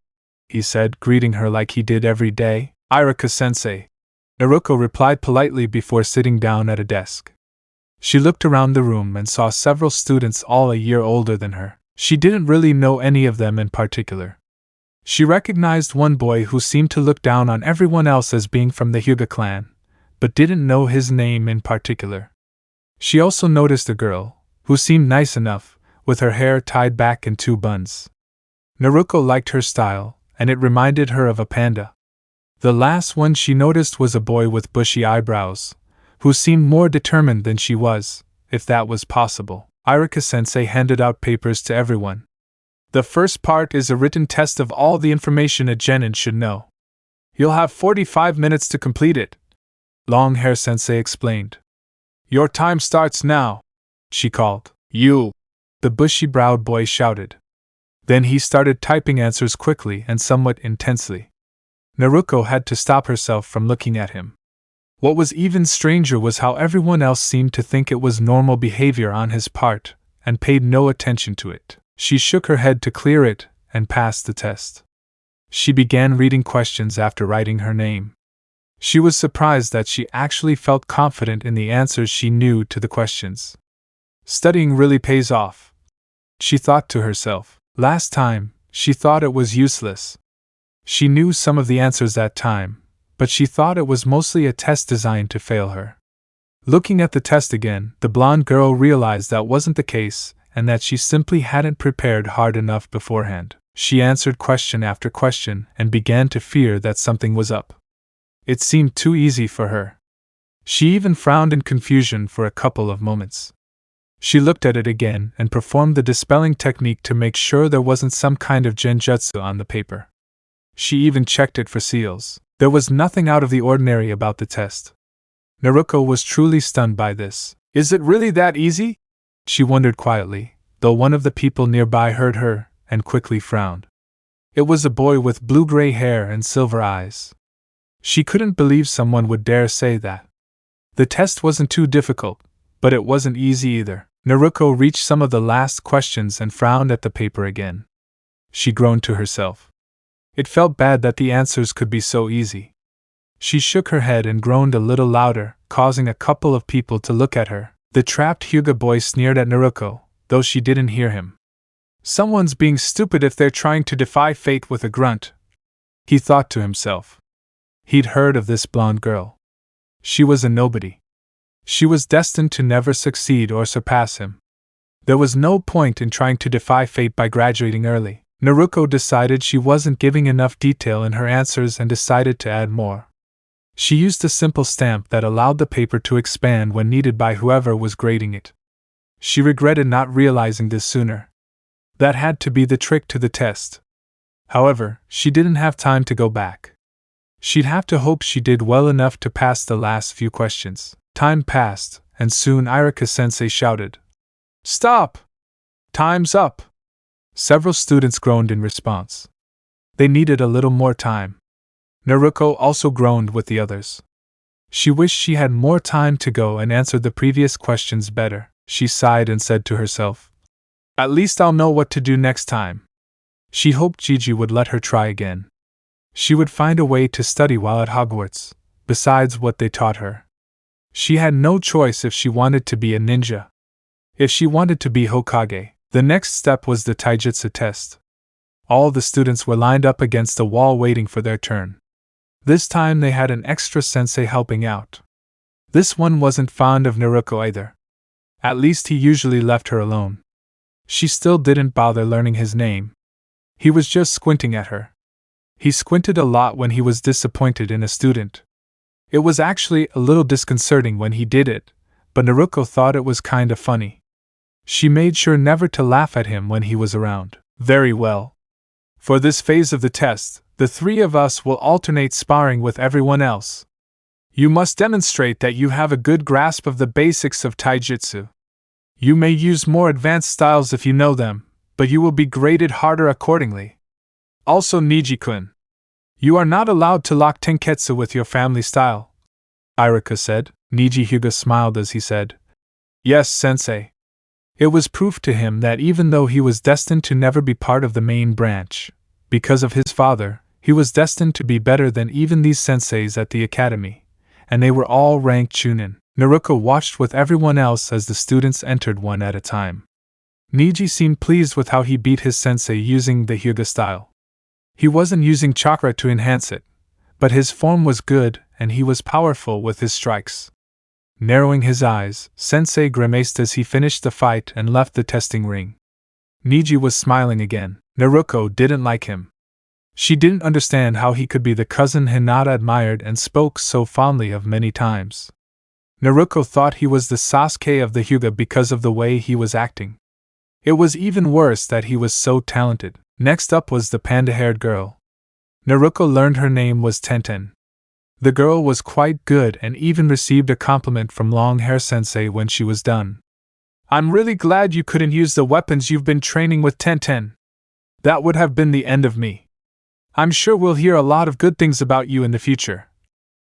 Speaker 1: he said, greeting her like he did every day. "Iruka-sensei." Naruko replied politely before sitting down at a desk. She looked around the room and saw several students all a year older than her. She didn't really know any of them in particular. She recognized one boy who seemed to look down on everyone else as being from the Hyuga clan, but didn't know his name in particular. She also noticed a girl, who seemed nice enough, with her hair tied back in 2 buns. Naruko liked her style, and it reminded her of a panda. The last one she noticed was a boy with bushy eyebrows, who seemed more determined than she was, if that was possible. Iruka-sensei handed out papers to everyone. "The first part is a written test of all the information a genin should know. You'll have 45 minutes to complete it," Long Hair Sensei explained. "Your time starts now," she called. "You!" the bushy-browed boy shouted. Then he started typing answers quickly and somewhat intensely. Naruko had to stop herself from looking at him. What was even stranger was how everyone else seemed to think it was normal behavior on his part, and paid no attention to it. She shook her head to clear it, and passed the test. She began reading questions after writing her name. She was surprised that she actually felt confident in the answers she knew to the questions. Studying really pays off, she thought to herself. Last time, she thought it was useless. She knew some of the answers that time, but she thought it was mostly a test designed to fail her. Looking at the test again, the blonde girl realized that wasn't the case, and that she simply hadn't prepared hard enough beforehand. She answered question after question and began to fear that something was up. It seemed too easy for her. She even frowned in confusion for a couple of moments. She looked at it again and performed the dispelling technique to make sure there wasn't some kind of genjutsu on the paper. She even checked it for seals. There was nothing out of the ordinary about the test. Naruko was truly stunned by this. Is it really that easy? She wondered quietly, though one of the people nearby heard her and quickly frowned. It was a boy with blue-gray hair and silver eyes. She couldn't believe someone would dare say that. The test wasn't too difficult, but it wasn't easy either. Naruko reached some of the last questions and frowned at the paper again. She groaned to herself. It felt bad that the answers could be so easy. She shook her head and groaned a little louder, causing a couple of people to look at her. The trapped Hyuga boy sneered at Naruko, though she didn't hear him. Someone's being stupid if they're trying to defy fate with a grunt, he thought to himself. He'd heard of this blonde girl. She was a nobody. She was destined to never succeed or surpass him. There was no point in trying to defy fate by graduating early. Naruko decided she wasn't giving enough detail in her answers and decided to add more. She used a simple stamp that allowed the paper to expand when needed by whoever was grading it. She regretted not realizing this sooner. That had to be the trick to the test. However, she didn't have time to go back. She'd have to hope she did well enough to pass the last few questions. Time passed, and soon Irika-sensei shouted, "Stop! Time's up!" Several students groaned in response. They needed a little more time. Naruko also groaned with the others. She wished she had more time to go and answer the previous questions better. She sighed and said to herself, "At least I'll know what to do next time." She hoped Gigi would let her try again. She would find a way to study while at Hogwarts, besides what they taught her. She had no choice if she wanted to be a ninja. If she wanted to be Hokage, the next step was the taijutsu test. All the students were lined up against the wall waiting for their turn. This time they had an extra sensei helping out. This one wasn't fond of Naruko either. At least he usually left her alone. She still didn't bother learning his name. He was just squinting at her. He squinted a lot when he was disappointed in a student. It was actually a little disconcerting when he did it, but Naruko thought it was kinda funny. She made sure never to laugh at him when he was around. Very well. For this phase of the test, the three of us will alternate sparring with everyone else. You must demonstrate that you have a good grasp of the basics of taijutsu. You may use more advanced styles if you know them, but you will be graded harder accordingly. Also, Niji-kun, you are not allowed to lock tenketsu with your family style, Irika said. Niji Hyuga smiled as he said, "Yes, sensei." It was proof to him that even though he was destined to never be part of the main branch, because of his father, he was destined to be better than even these senseis at the academy, and they were all ranked chunin. Naruko watched with everyone else as the students entered one at a time. Niji seemed pleased with how he beat his sensei using the Hyuga style. He wasn't using chakra to enhance it, but his form was good and he was powerful with his strikes. Narrowing his eyes, Sensei grimaced as he finished the fight and left the testing ring. Niji was smiling again. Naruko didn't like him. She didn't understand how he could be the cousin Hinata admired and spoke so fondly of many times. Naruko thought he was the Sasuke of the Hyuga because of the way he was acting. It was even worse that he was so talented. Next up was the panda-haired girl. Naruko learned her name was Tenten. The girl was quite good and even received a compliment from Long-Hair Sensei when she was done. "I'm really glad you couldn't use the weapons you've been training with, Tenten. That would have been the end of me. I'm sure we'll hear a lot of good things about you in the future,"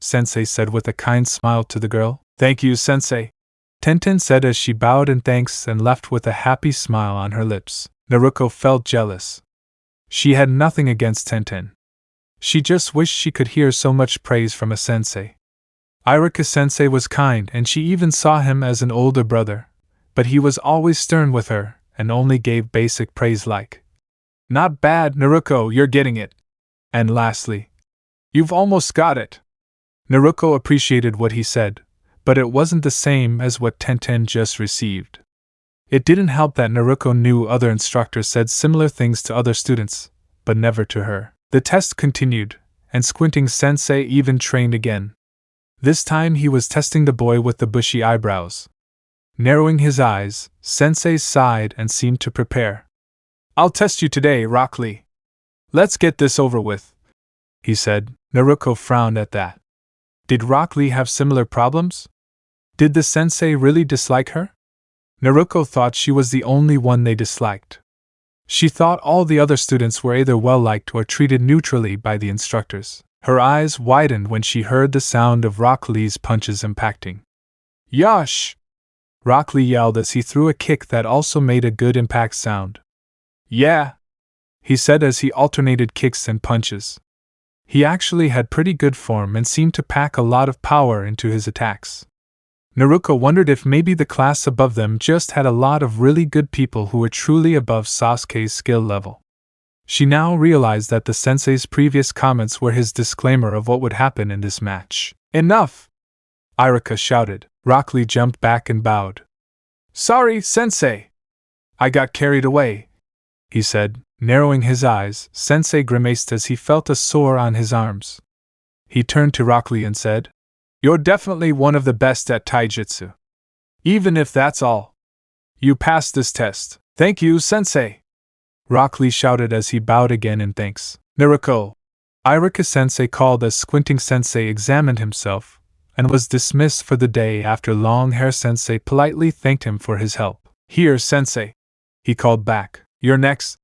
Speaker 1: Sensei said with a kind smile to the girl. "Thank you, Sensei," Tenten said as she bowed in thanks and left with a happy smile on her lips. Naruko felt jealous. She had nothing against Tenten. She just wished she could hear so much praise from a sensei. Irika-sensei was kind and she even saw him as an older brother, but he was always stern with her and only gave basic praise like, "Not bad, Naruko, you're getting it." And lastly, "You've almost got it." Naruko appreciated what he said, but it wasn't the same as what Tenten just received. It didn't help that Naruko knew other instructors said similar things to other students, but never to her. The test continued, and squinting sensei even trained again. This time he was testing the boy with the bushy eyebrows. Narrowing his eyes, sensei sighed and seemed to prepare. I'll test you today, Rock Lee. Let's get this over with, he said. Naruko frowned at that. Did Rock Lee have similar problems? Did the sensei really dislike her? Naruko thought she was the only one they disliked. She thought all the other students were either well-liked or treated neutrally by the instructors. Her eyes widened when she heard the sound of Rock Lee's punches impacting. Yosh! Rock Lee yelled as he threw a kick that also made a good impact sound. Yeah, he said as he alternated kicks and punches. He actually had pretty good form and seemed to pack a lot of power into his attacks. Naruko wondered if maybe the class above them just had a lot of really good people who were truly above Sasuke's skill level. She now realized that the sensei's previous comments were his disclaimer of what would happen in this match. Enough! Iruka shouted. Rock Lee jumped back and bowed. Sorry, sensei! I got carried away, he said. Narrowing his eyes, sensei grimaced as he felt a sore on his arms. He turned to Rock Lee and said, You're definitely one of the best at taijutsu. Even if that's all. You passed this test. Thank you, sensei! Rock Lee shouted as he bowed again in thanks. Naruko! Iruka-sensei called as Squinting Sensei examined himself, and was dismissed for the day after Long Hair Sensei politely thanked him for his help. Here, Sensei! He called back. You're next!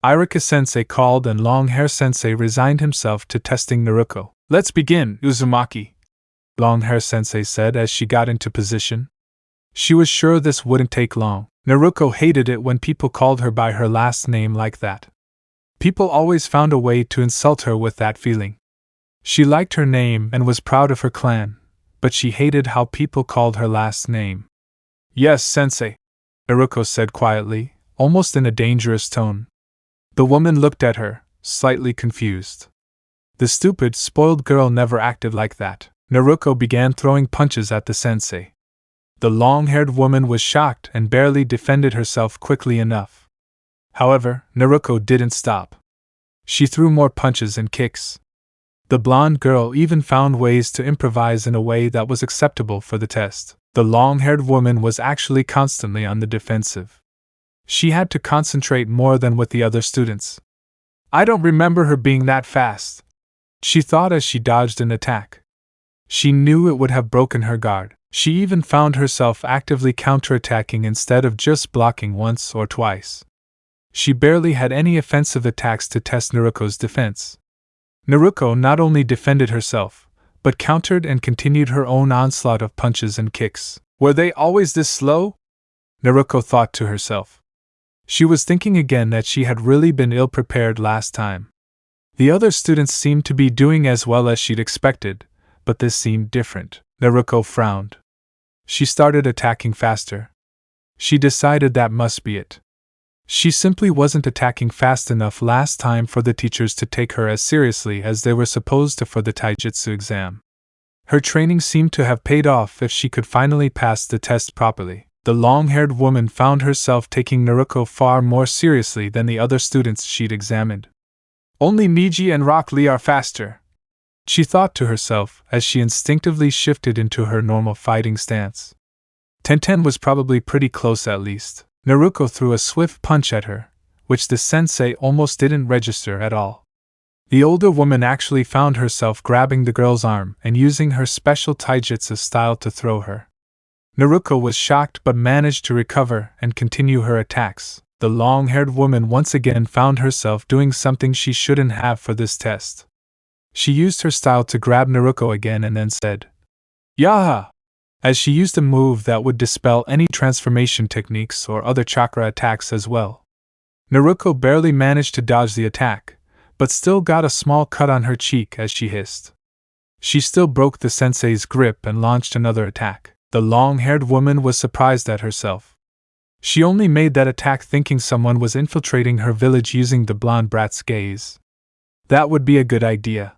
Speaker 1: Iruka-sensei called and Long Hair Sensei resigned himself to testing Naruko. Let's begin, Uzumaki! Long Hair Sensei said as she got into position. She was sure this wouldn't take long. Naruko hated it when people called her by her last name like that. People always found a way to insult her with that feeling. She liked her name and was proud of her clan, but she hated how people called her last name. Yes, Sensei, Naruko said quietly, almost in a dangerous tone. The woman looked at her, slightly confused. The stupid, spoiled girl never acted like that. Naruko began throwing punches at the sensei. The long-haired woman was shocked and barely defended herself quickly enough. However, Naruko didn't stop. She threw more punches and kicks. The blonde girl even found ways to improvise in a way that was acceptable for the test. The long-haired woman was actually constantly on the defensive. She had to concentrate more than with the other students. I don't remember her being that fast, she thought as she dodged an attack. She knew it would have broken her guard. She even found herself actively counterattacking instead of just blocking once or twice. She barely had any offensive attacks to test Naruko's defense. Naruko not only defended herself, but countered and continued her own onslaught of punches and kicks. Were they always this slow? Naruko thought to herself. She was thinking again that she had really been ill-prepared last time. The other students seemed to be doing as well as she'd expected, but this seemed different. Naruko frowned. She started attacking faster. She decided that must be it. She simply wasn't attacking fast enough last time for the teachers to take her as seriously as they were supposed to for the taijutsu exam. Her training seemed to have paid off if she could finally pass the test properly. The long-haired woman found herself taking Naruko far more seriously than the other students she'd examined. Only Miji and Rock Lee are faster, she thought to herself as she instinctively shifted into her normal fighting stance. Tenten was probably pretty close at least. Naruko threw a swift punch at her, which the sensei almost didn't register at all. The older woman actually found herself grabbing the girl's arm and using her special taijutsu style to throw her. Naruko was shocked but managed to recover and continue her attacks. The long-haired woman once again found herself doing something she shouldn't have for this test. She used her style to grab Naruko again and then said, Yaha! As she used a move that would dispel any transformation techniques or other chakra attacks as well. Naruko barely managed to dodge the attack, but still got a small cut on her cheek as she hissed. She still broke the sensei's grip and launched another attack. The long-haired woman was surprised at herself. She only made that attack thinking someone was infiltrating her village using the blonde brat's gaze. That would be a good idea.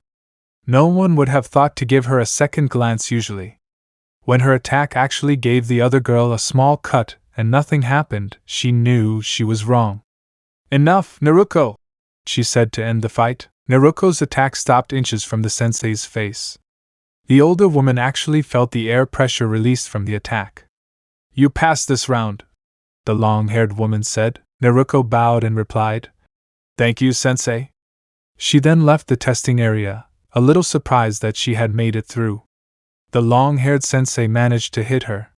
Speaker 1: No one would have thought to give her a second glance usually. When her attack actually gave the other girl a small cut and nothing happened, she knew she was wrong. Enough, Naruko, she said to end the fight. Naruko's attack stopped inches from the sensei's face. The older woman actually felt the air pressure released from the attack. You passed this round, the long-haired woman said. Naruko bowed and replied, Thank you, sensei. She then left the testing area, a little surprised that she had made it through. The long-haired sensei managed to hit her.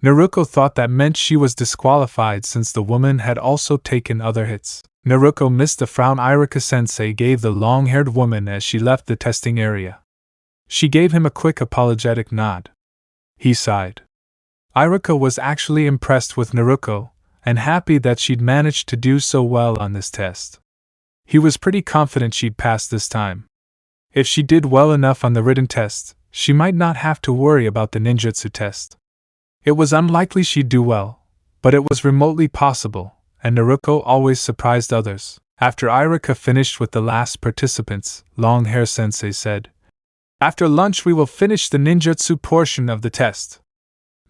Speaker 1: Naruko thought that meant she was disqualified since the woman had also taken other hits. Naruko missed the frown Iruka-sensei gave the long-haired woman as she left the testing area. She gave him a quick apologetic nod. He sighed. Iruka was actually impressed with Naruko, and happy that she'd managed to do so well on this test. He was pretty confident she'd pass this time. If she did well enough on the written test, she might not have to worry about the ninjutsu test. It was unlikely she'd do well, but it was remotely possible, and Naruko always surprised others. After Iruka finished with the last participants, Long-Hair Sensei said, After lunch we will finish the ninjutsu portion of the test.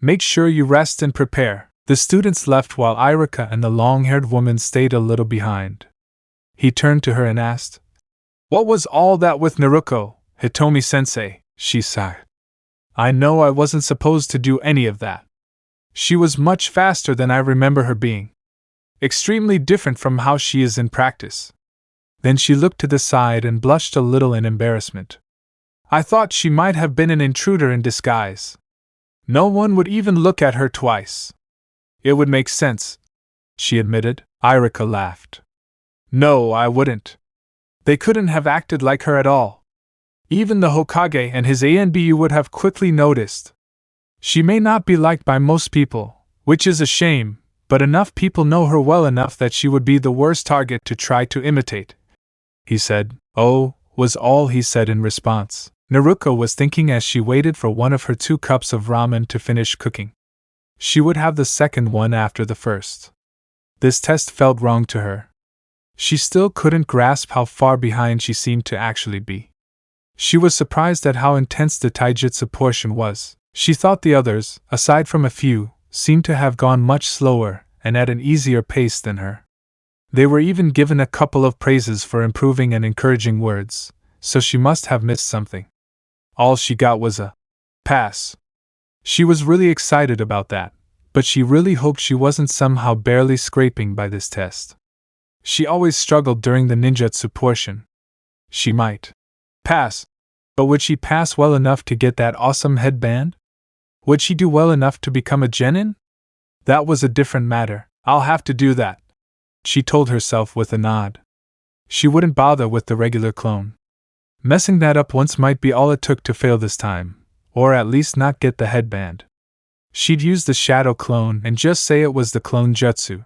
Speaker 1: Make sure you rest and prepare. The students left while Iruka and the long-haired woman stayed a little behind. He turned to her and asked, What was all that with Naruko, Hitomi-sensei? She sighed. I know I wasn't supposed to do any of that. She was much faster than I remember her being. Extremely different from how she is in practice. Then she looked to the side and blushed a little in embarrassment. I thought she might have been an intruder in disguise. No one would even look at her twice. It would make sense, she admitted. Iruka laughed. No, I wouldn't. They couldn't have acted like her at all. Even the Hokage and his Anbu would have quickly noticed. She may not be liked by most people, which is a shame, but enough people know her well enough that she would be the worst target to try to imitate. He said, Oh, was all he said in response. Naruko was thinking as she waited for one of her 2 cups of ramen to finish cooking. She would have the second one after the first. This test felt wrong to her. She still couldn't grasp how far behind she seemed to actually be. She was surprised at how intense the taijutsu portion was. She thought the others, aside from a few, seemed to have gone much slower and at an easier pace than her. They were even given a couple of praises for improving and encouraging words, so she must have missed something. All she got was a pass. She was really excited about that, but she really hoped she wasn't somehow barely scraping by this test. She always struggled during the ninjutsu portion. She might pass, but would she pass well enough to get that awesome headband? Would she do well enough to become a genin? That was a different matter. I'll have to do that, she told herself with a nod. She wouldn't bother with the regular clone. Messing that up once might be all it took to fail this time, or at least not get the headband. She'd use the shadow clone and just say it was the clone jutsu.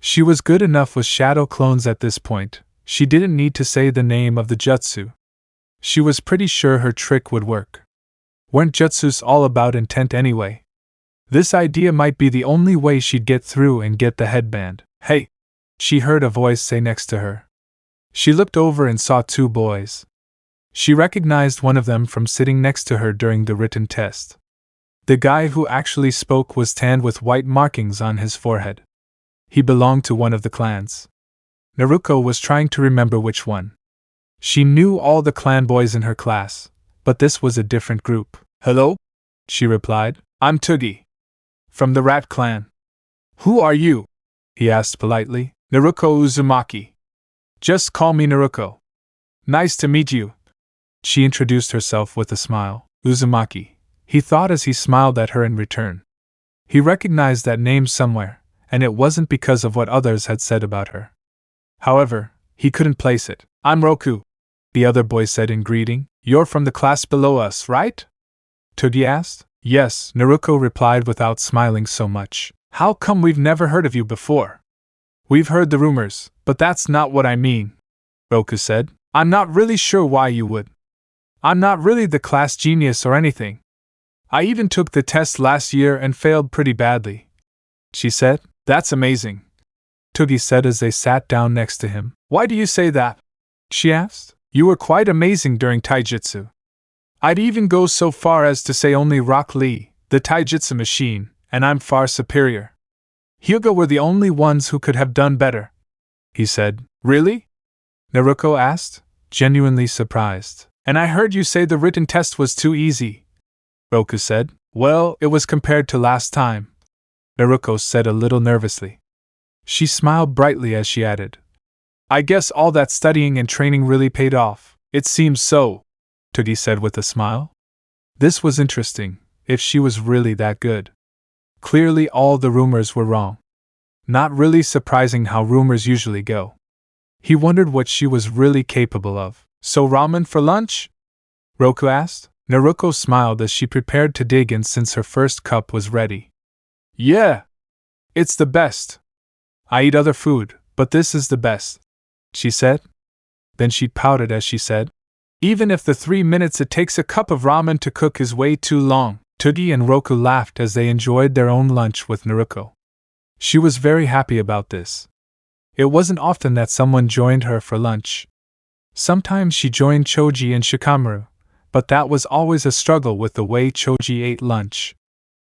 Speaker 1: She was good enough with shadow clones at this point, she didn't need to say the name of the jutsu. She was pretty sure her trick would work. Weren't jutsus all about intent anyway? This idea might be the only way she'd get through and get the headband. Hey! She heard a voice say next to her. She looked over and saw 2 boys. She recognized one of them from sitting next to her during the written test. The guy who actually spoke was tanned with white markings on his forehead. He belonged to one of the clans. Naruko was trying to remember which one. She knew all the clan boys in her class, but this was a different group. Hello? She replied. I'm Tugi. From the Rat Clan. Who are you? He asked politely. Naruko Uzumaki. Just call me Naruko. Nice to meet you. She introduced herself with a smile. Uzumaki, he thought as he smiled at her in return. He recognized that name somewhere, and it wasn't because of what others had said about her. However, he couldn't place it. I'm Roku, the other boy said in greeting. You're from the class below us, right? Tugi asked. Yes, Naruko replied without smiling so much. How come we've never heard of you before? We've heard the rumors, but that's not what I mean, Roku said. I'm not really sure why you would. I'm not really the class genius or anything. I even took the test last year and failed pretty badly, she said. That's amazing, Tugi said as they sat down next to him. Why do you say that? She asked. You were quite amazing during taijutsu. I'd even go so far as to say only Rock Lee, the taijutsu machine, and I'm far superior. Hyuga were the only ones who could have done better, he said. Really? Naruko asked. genuinely surprised. And I heard you say the written test was too easy, Roku said. Well, it was compared to last time, Naruko said a little nervously. She smiled brightly as she added, I guess all that studying and training really paid off. It seems so, Toogie said with a smile. This was interesting, if she was really that good. Clearly all the rumors were wrong. Not really surprising how rumors usually go. He wondered what she was really capable of. So ramen for lunch? Roku asked. Naruko smiled as she prepared to dig in since her first cup was ready. Yeah! It's the best. I eat other food, but this is the best, she said. Then she pouted as she said, even if the 3 minutes it takes a cup of ramen to cook is way too long. Toogie and Roku laughed as they enjoyed their own lunch with Naruko. She was very happy about this. It wasn't often that someone joined her for lunch. Sometimes she joined Choji and Shikamaru, but that was always a struggle with the way Choji ate lunch.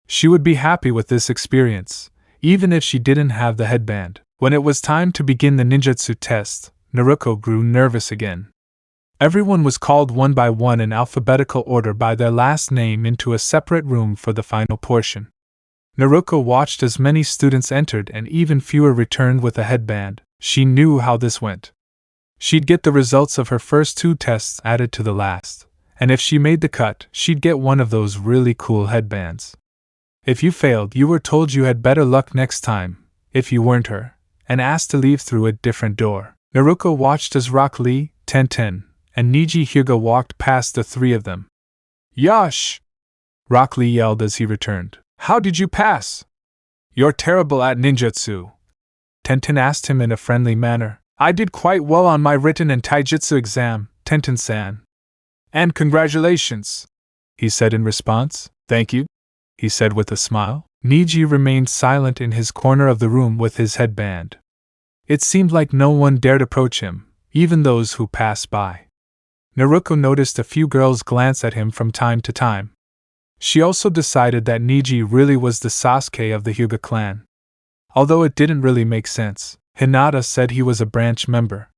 Speaker 1: She would be happy with this experience, even if she didn't have the headband. When it was time to begin the ninjutsu test, Naruko grew nervous again. Everyone was called one by one in alphabetical order by their last name into a separate room for the final portion. Naruko watched as many students entered and even fewer returned with a headband. She knew how this went. She'd get the results of her first 2 tests added to the last, and if she made the cut, she'd get one of those really cool headbands. If you failed, you were told you had better luck next time, if you weren't her, and asked to leave through a different door. Naruko watched as Rock Lee, Tenten, and Niji Hyuga walked past the 3 of them. Yosh! Rock Lee yelled as he returned. How did you pass? You're terrible at ninjutsu, Tenten asked him in a friendly manner. I did quite well on my written and taijutsu exam, Tenten-san. And congratulations, he said in response. Thank you, he said with a smile. Niji remained silent in his corner of the room with his headband. It seemed like no one dared approach him, even those who passed by. Naruko noticed a few girls glance at him from time to time. She also decided that Niji really was the Sasuke of the Hyuga clan. Although it didn't really make sense, Hinata said he was a branch member.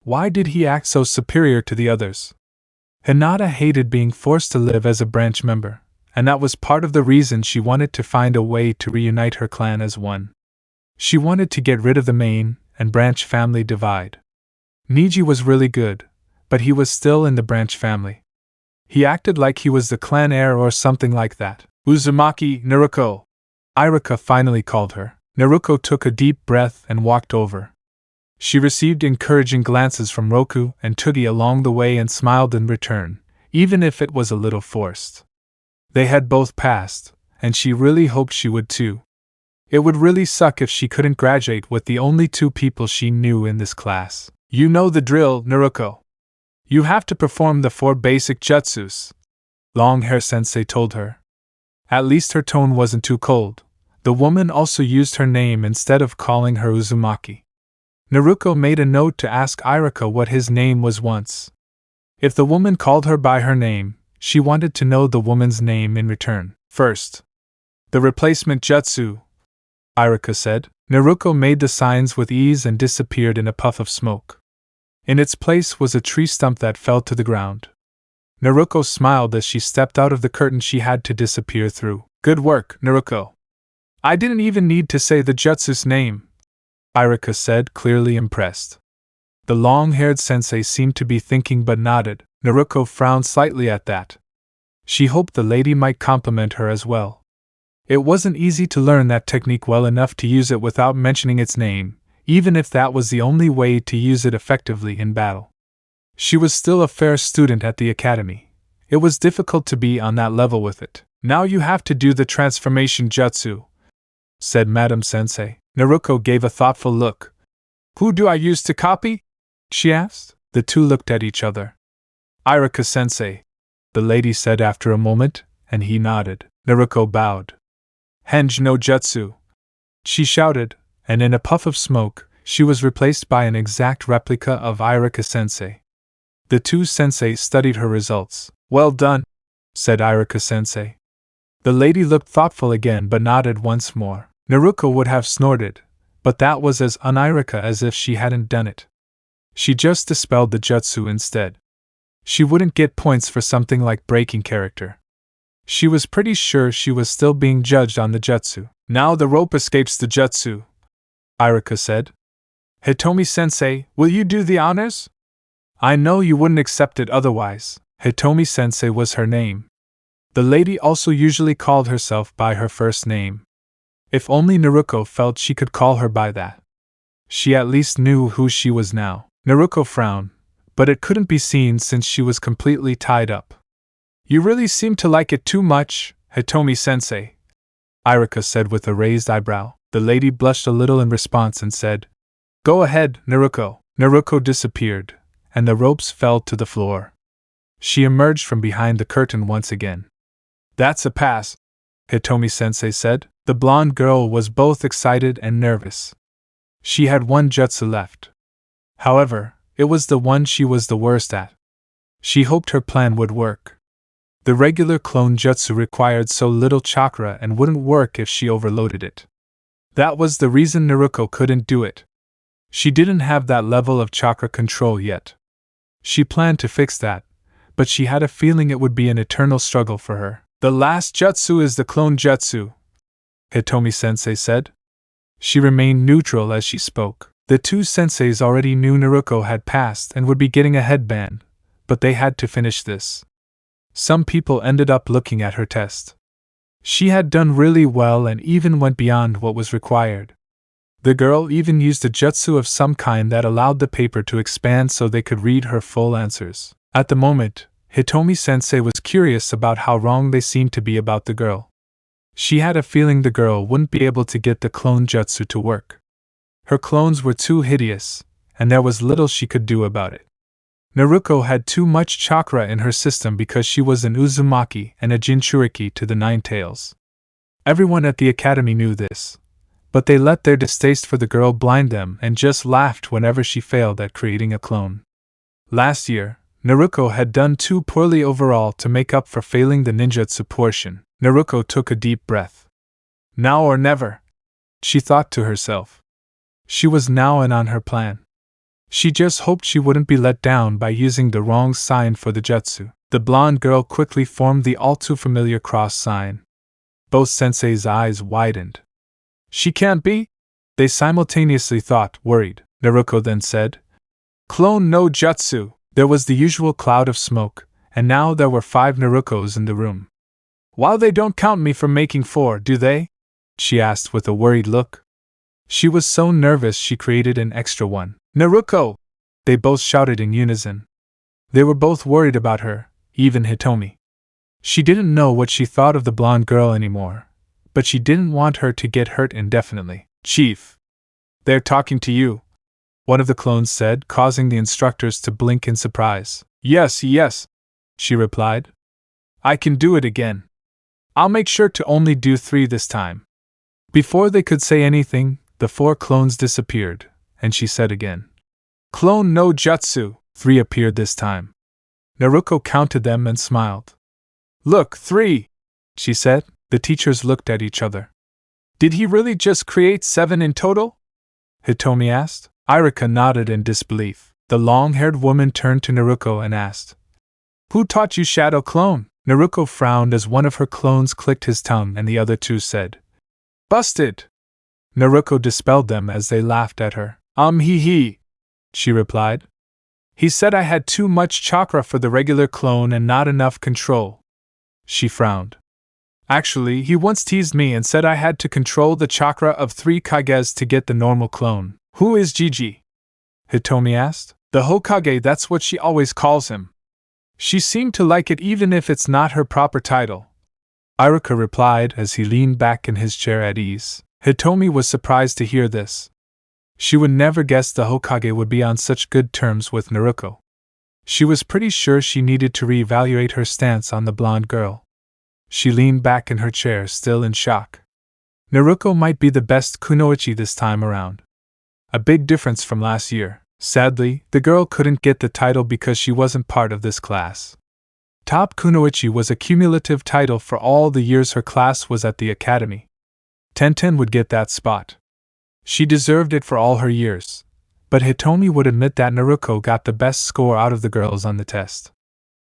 Speaker 1: Why did he act so superior to the others? Hinata hated being forced to live as a branch member, and that was part of the reason she wanted to find a way to reunite her clan as one. She wanted to get rid of the main and branch family divide. Niji was really good, but he was still in the branch family. He acted like he was the clan heir or something like that. Uzumaki, Naruko, Irika finally called her. Naruko took a deep breath and walked over. She received encouraging glances from Roku and Toogie along the way and smiled in return, even if it was a little forced. They had both passed, and she really hoped she would too. It would really suck if she couldn't graduate with the only 2 people she knew in this class. You know the drill, Naruko. You have to perform the 4 basic jutsus, Long-hair sensei told her. At least her tone wasn't too cold. The woman also used her name instead of calling her Uzumaki. Naruko made a note to ask Irika what his name was once. If the woman called her by her name, she wanted to know the woman's name in return. First, the replacement jutsu, Irika said. Naruko made the signs with ease and disappeared in a puff of smoke. In its place was a tree stump that fell to the ground. Naruko smiled as she stepped out of the curtain she had to disappear through. Good work, Naruko. I didn't even need to say the jutsu's name, Irika said, clearly impressed. The long-haired sensei seemed to be thinking but nodded. Naruko frowned slightly at that. She hoped the lady might compliment her as well. It wasn't easy to learn that technique well enough to use it without mentioning its name, even if that was the only way to use it effectively in battle. She was still a fair student at the academy. It was difficult to be on that level with it. Now you have to do the transformation jutsu, said Madam Sensei. Naruko gave a thoughtful look. Who do I use to copy? She asked. The 2 looked at each other. Irika Sensei, the lady said after a moment, and he nodded. Naruko bowed. Henge no jutsu, she shouted, and in a puff of smoke, she was replaced by an exact replica of Irika Sensei. The 2 sensei studied her results. Well done, said Irika Sensei. The lady looked thoughtful again but nodded once more. Naruko would have snorted, but that was as un-Irika as if she hadn't done it. She just dispelled the jutsu instead. She wouldn't get points for something like breaking character. She was pretty sure she was still being judged on the jutsu. Now the rope escapes the jutsu, Irika said. Hitomi-sensei, will you do the honors? I know you wouldn't accept it otherwise. Hitomi-sensei was her name. The lady also usually called herself by her first name. If only Naruko felt she could call her by that. She at least knew who she was now. Naruko frowned, but it couldn't be seen since she was completely tied up. You really seem to like it too much, Hitomi-sensei, Irika said with a raised eyebrow. The lady blushed a little in response and said, Go ahead, Naruko. Naruko disappeared, and the ropes fell to the floor. She emerged from behind the curtain once again. That's a pass, Hitomi-sensei said. The blonde girl was both excited and nervous. She had one jutsu left. However, it was the one she was the worst at. She hoped her plan would work. The regular clone jutsu required so little chakra and wouldn't work if she overloaded it. That was the reason Naruko couldn't do it. She didn't have that level of chakra control yet. She planned to fix that, but she had a feeling it would be an eternal struggle for her. The last jutsu is the clone jutsu, Hitomi-sensei said. She remained neutral as she spoke. The two senseis already knew Naruko had passed and would be getting a headband, but they had to finish this. Some people ended up looking at her test. She had done really well and even went beyond what was required. The girl even used a jutsu of some kind that allowed the paper to expand so they could read her full answers. At the moment, Hitomi-sensei was curious about how wrong they seemed to be about the girl. She had a feeling the girl wouldn't be able to get the clone jutsu to work. Her clones were too hideous, and there was little she could do about it. Naruko had too much chakra in her system because she was an Uzumaki and a Jinchuriki to the Nine Tails. Everyone at the academy knew this, but they let their distaste for the girl blind them and just laughed whenever she failed at creating a clone. Last year, Naruko had done too poorly overall to make up for failing the ninjutsu portion. Naruko took a deep breath. Now or never, she thought to herself. She was now in on her plan. She just hoped she wouldn't be let down by using the wrong sign for the jutsu. The blonde girl quickly formed the all-too-familiar cross sign. Both senseis' eyes widened. She can't be? They simultaneously thought, worried. Naruko then said, Clone no jutsu. There was the usual cloud of smoke, and now there were 5 Narukos in the room. While they don't count me for making 4, do they? She asked with a worried look. She was so nervous she created an extra one. Naruko! They both shouted in unison. They were both worried about her, even Hitomi. She didn't know what she thought of the blonde girl anymore, but she didn't want her to get hurt indefinitely. Chief! They're talking to you, one of the clones said, causing the instructors to blink in surprise. Yes, she replied. I can do it again. I'll make sure to only do 3 this time. Before they could say anything, the 4 clones disappeared, and she said again. Clone no jutsu. 3 appeared this time. Naruko counted them and smiled. Look, 3, she said. The teachers looked at each other. Did he really just create 7 in total? Hitomi asked. Irika nodded in disbelief. The long-haired woman turned to Naruko and asked, Who taught you shadow clone? Naruko frowned as one of her clones clicked his tongue and the other 2 said, Busted! Naruko dispelled them as they laughed at her. He, she replied. He said I had too much chakra for the regular clone and not enough control. She frowned. Actually, he once teased me and said I had to control the chakra of 3 Kages to get the normal clone. Who is Gigi? Hitomi asked. The Hokage, that's what she always calls him. She seemed to like it even if it's not her proper title. Irika replied as he leaned back in his chair at ease. Hitomi was surprised to hear this. She would never guess the Hokage would be on such good terms with Naruko. She was pretty sure she needed to reevaluate her stance on the blonde girl. She leaned back in her chair, still in shock. Naruko might be the best kunoichi this time around. A big difference from last year. Sadly, the girl couldn't get the title because she wasn't part of this class. Top kunoichi was a cumulative title for all the years her class was at the academy. Tenten would get that spot. She deserved it for all her years, But Hitomi would admit that Naruko got the best score out of the girls on the test.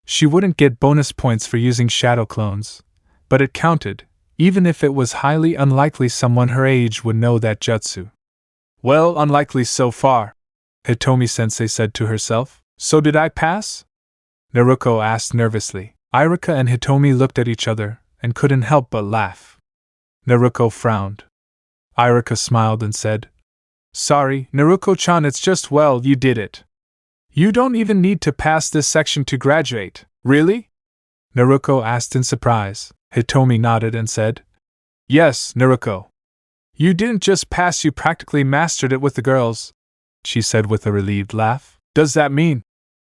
Speaker 1: She wouldn't get bonus points for using shadow clones, but it counted, even if it was highly unlikely someone her age would know that jutsu. Well, unlikely so far, Hitomi-sensei said to herself. So did I pass? Naruko asked nervously. Iruka and Hitomi looked at each other and couldn't help but laugh. Naruko frowned. Iruka smiled and said, Sorry, Naruko-chan, it's just well, you did it. You don't even need to pass this section to graduate, really? Naruko asked in surprise. Hitomi nodded and said, Yes, Naruko. You didn't just pass, you practically mastered it with the girls, she said with a relieved laugh. Does that mean?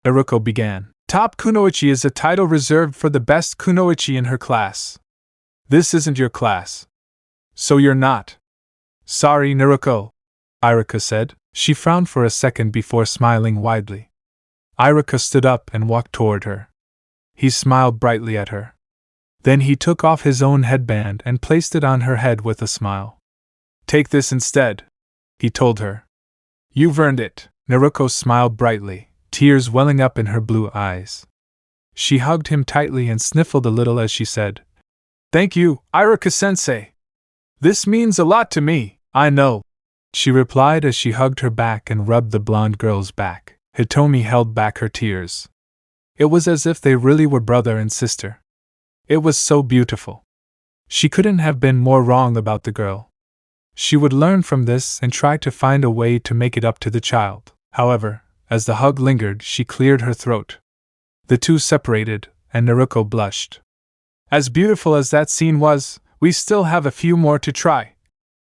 Speaker 1: Naruko began. Top kunoichi is a title reserved for the best kunoichi in her class. This isn't your class. So you're not. Sorry, Naruko, Iruka said. She frowned for a second before smiling widely. Iruka stood up and walked toward her. He smiled brightly at her. Then he took off his own headband and placed it on her head with a smile. Take this instead, he told her. You've earned it. Naruko smiled brightly, tears welling up in her blue eyes. She hugged him tightly and sniffled a little as she said, Thank you, Iruka-sensei. This means a lot to me, I know, she replied as she hugged her back and rubbed the blonde girl's back. Hitomi held back her tears. It was as if they really were brother and sister. It was so beautiful. She couldn't have been more wrong about the girl. She would learn from this and try to find a way to make it up to the child. However, as the hug lingered, she cleared her throat. The two separated, and Naruko blushed. As beautiful as that scene was, we still have a few more to try,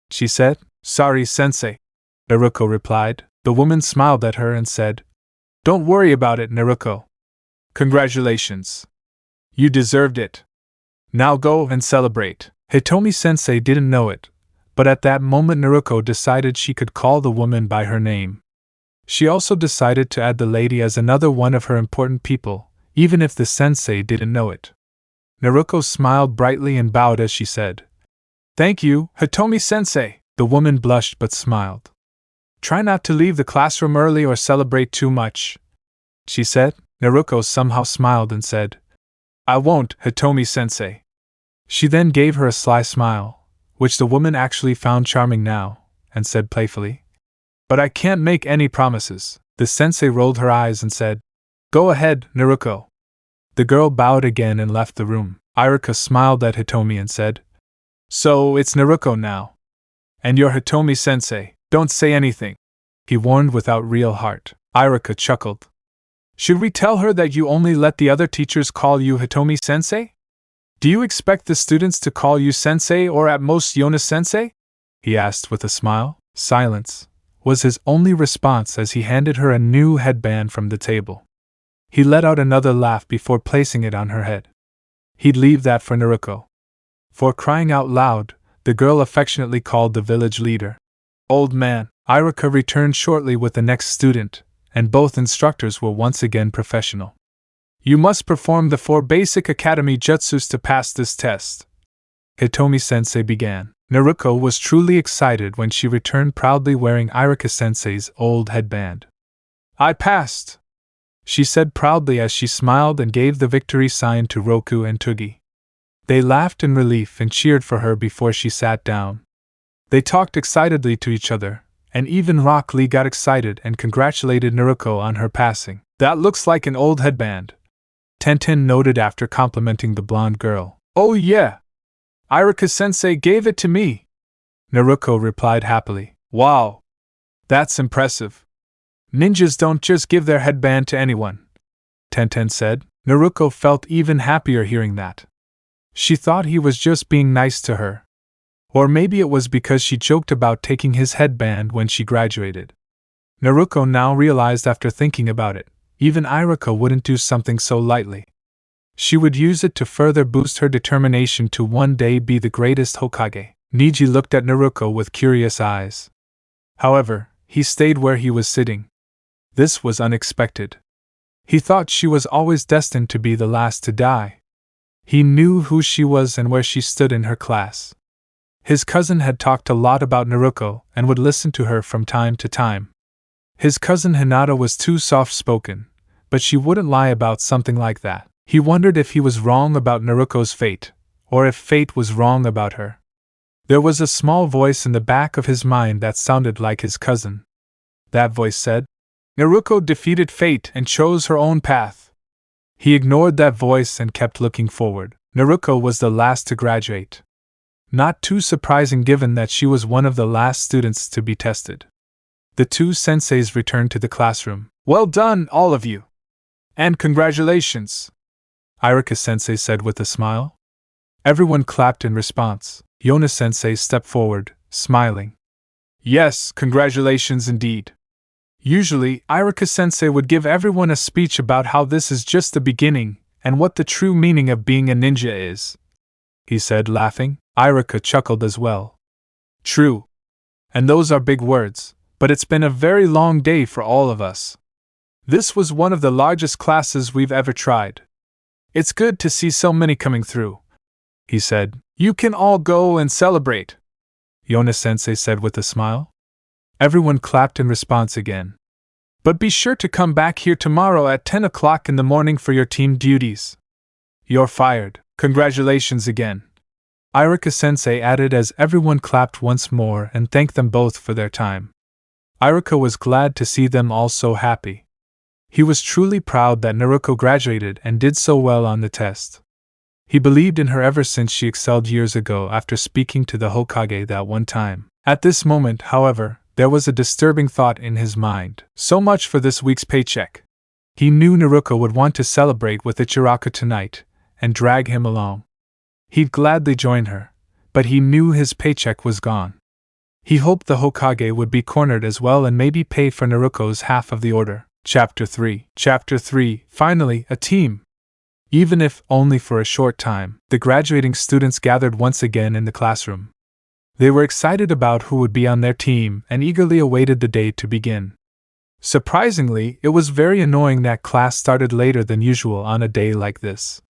Speaker 1: she said. Sorry, sensei, Naruko replied. The woman smiled at her and said, Don't worry about it, Naruko. Congratulations. You deserved it. Now go and celebrate. Hitomi-sensei didn't know it, but at that moment Naruko decided she could call the woman by her name. She also decided to add the lady as another one of her important people, even if the sensei didn't know it. Naruko smiled brightly and bowed as she said, Thank you, Hitomi-sensei. The woman blushed but smiled. Try not to leave the classroom early or celebrate too much, she said. Naruko somehow smiled and said, I won't, Hitomi-sensei. She then gave her a sly smile, which the woman actually found charming now, and said playfully, But I can't make any promises. The sensei rolled her eyes and said, Go ahead, Naruko. The girl bowed again and left the room. Iruka smiled at Hitomi and said, So it's Naruko now. And you're Hitomi-sensei, don't say anything, he warned without real heart. Iruka chuckled. Should we tell her that you only let the other teachers call you Hitomi-sensei? Do you expect the students to call you sensei or at most Yona-sensei? He asked with a smile. Silence was his only response as he handed her a new headband from the table. He let out another laugh before placing it on her head. He'd leave that for Naruko. For crying out loud, the girl affectionately called the village leader Old Man. Iruka returned shortly with the next student, and both instructors were once again professional. You must perform the 4 basic academy jutsus to pass this test, Hitomi-sensei began. Naruko was truly excited when she returned proudly wearing Iruka-sensei's old headband. I passed, she said proudly as she smiled and gave the victory sign to Roku and Tugi. They laughed in relief and cheered for her before she sat down. They talked excitedly to each other, and even Rock Lee got excited and congratulated Naruko on her passing. That looks like an old headband, Tenten noted after complimenting the blonde girl. Oh yeah! Iruka-sensei gave it to me, Naruko replied happily. Wow! That's impressive. Ninjas don't just give their headband to anyone, Tenten said. Naruko felt even happier hearing that. She thought he was just being nice to her. Or maybe it was because she joked about taking his headband when she graduated. Naruko now realized after thinking about it, even Iruka wouldn't do something so lightly. She would use it to further boost her determination to one day be the greatest Hokage. Niji looked at Naruko with curious eyes. However, he stayed where he was sitting. This was unexpected. He thought she was always destined to be the last to die. He knew who she was and where she stood in her class. His cousin had talked a lot about Naruko and would listen to her from time to time. His cousin Hinata was too soft-spoken, but she wouldn't lie about something like that. He wondered if he was wrong about Naruko's fate, or if fate was wrong about her. There was a small voice in the back of his mind that sounded like his cousin. That voice said, "Naruko defeated fate and chose her own path." He ignored that voice and kept looking forward. Naruko was the last to graduate. Not too surprising given that she was one of the last students to be tested. The two senseis returned to the classroom. "Well done, all of you! And congratulations!" Iruka-sensei said with a smile. Everyone clapped in response. Yona-sensei stepped forward, smiling. "Yes, congratulations indeed. Usually, Iruka-sensei would give everyone a speech about how this is just the beginning, and what the true meaning of being a ninja is," he said, laughing. Iruka chuckled as well. "True. And those are big words, but it's been a very long day for all of us. This was one of the largest classes we've ever tried. It's good to see so many coming through," he said. "You can all go and celebrate," Yona-sensei said with a smile. Everyone clapped in response again. "But be sure to come back here tomorrow at 10 o'clock in the morning for your team duties. You're fired. Congratulations again," Iruka-sensei added as everyone clapped once more and thanked them both for their time. Iruka was glad to see them all so happy. He was truly proud that Naruko graduated and did so well on the test. He believed in her ever since she excelled years ago after speaking to the Hokage that one time. At this moment, however, there was a disturbing thought in his mind. So much for this week's paycheck. He knew Naruko would want to celebrate with Ichiraka tonight, and drag him along. He'd gladly join her, but he knew his paycheck was gone. He hoped the Hokage would be cornered as well and maybe pay for Naruko's half of the order. Chapter 3. Chapter 3. Finally, a team. Even if only for a short time, the graduating students gathered once again in the classroom. They were excited about who would be on their team and eagerly awaited the day to begin. Surprisingly, it was very annoying that class started later than usual on a day like this.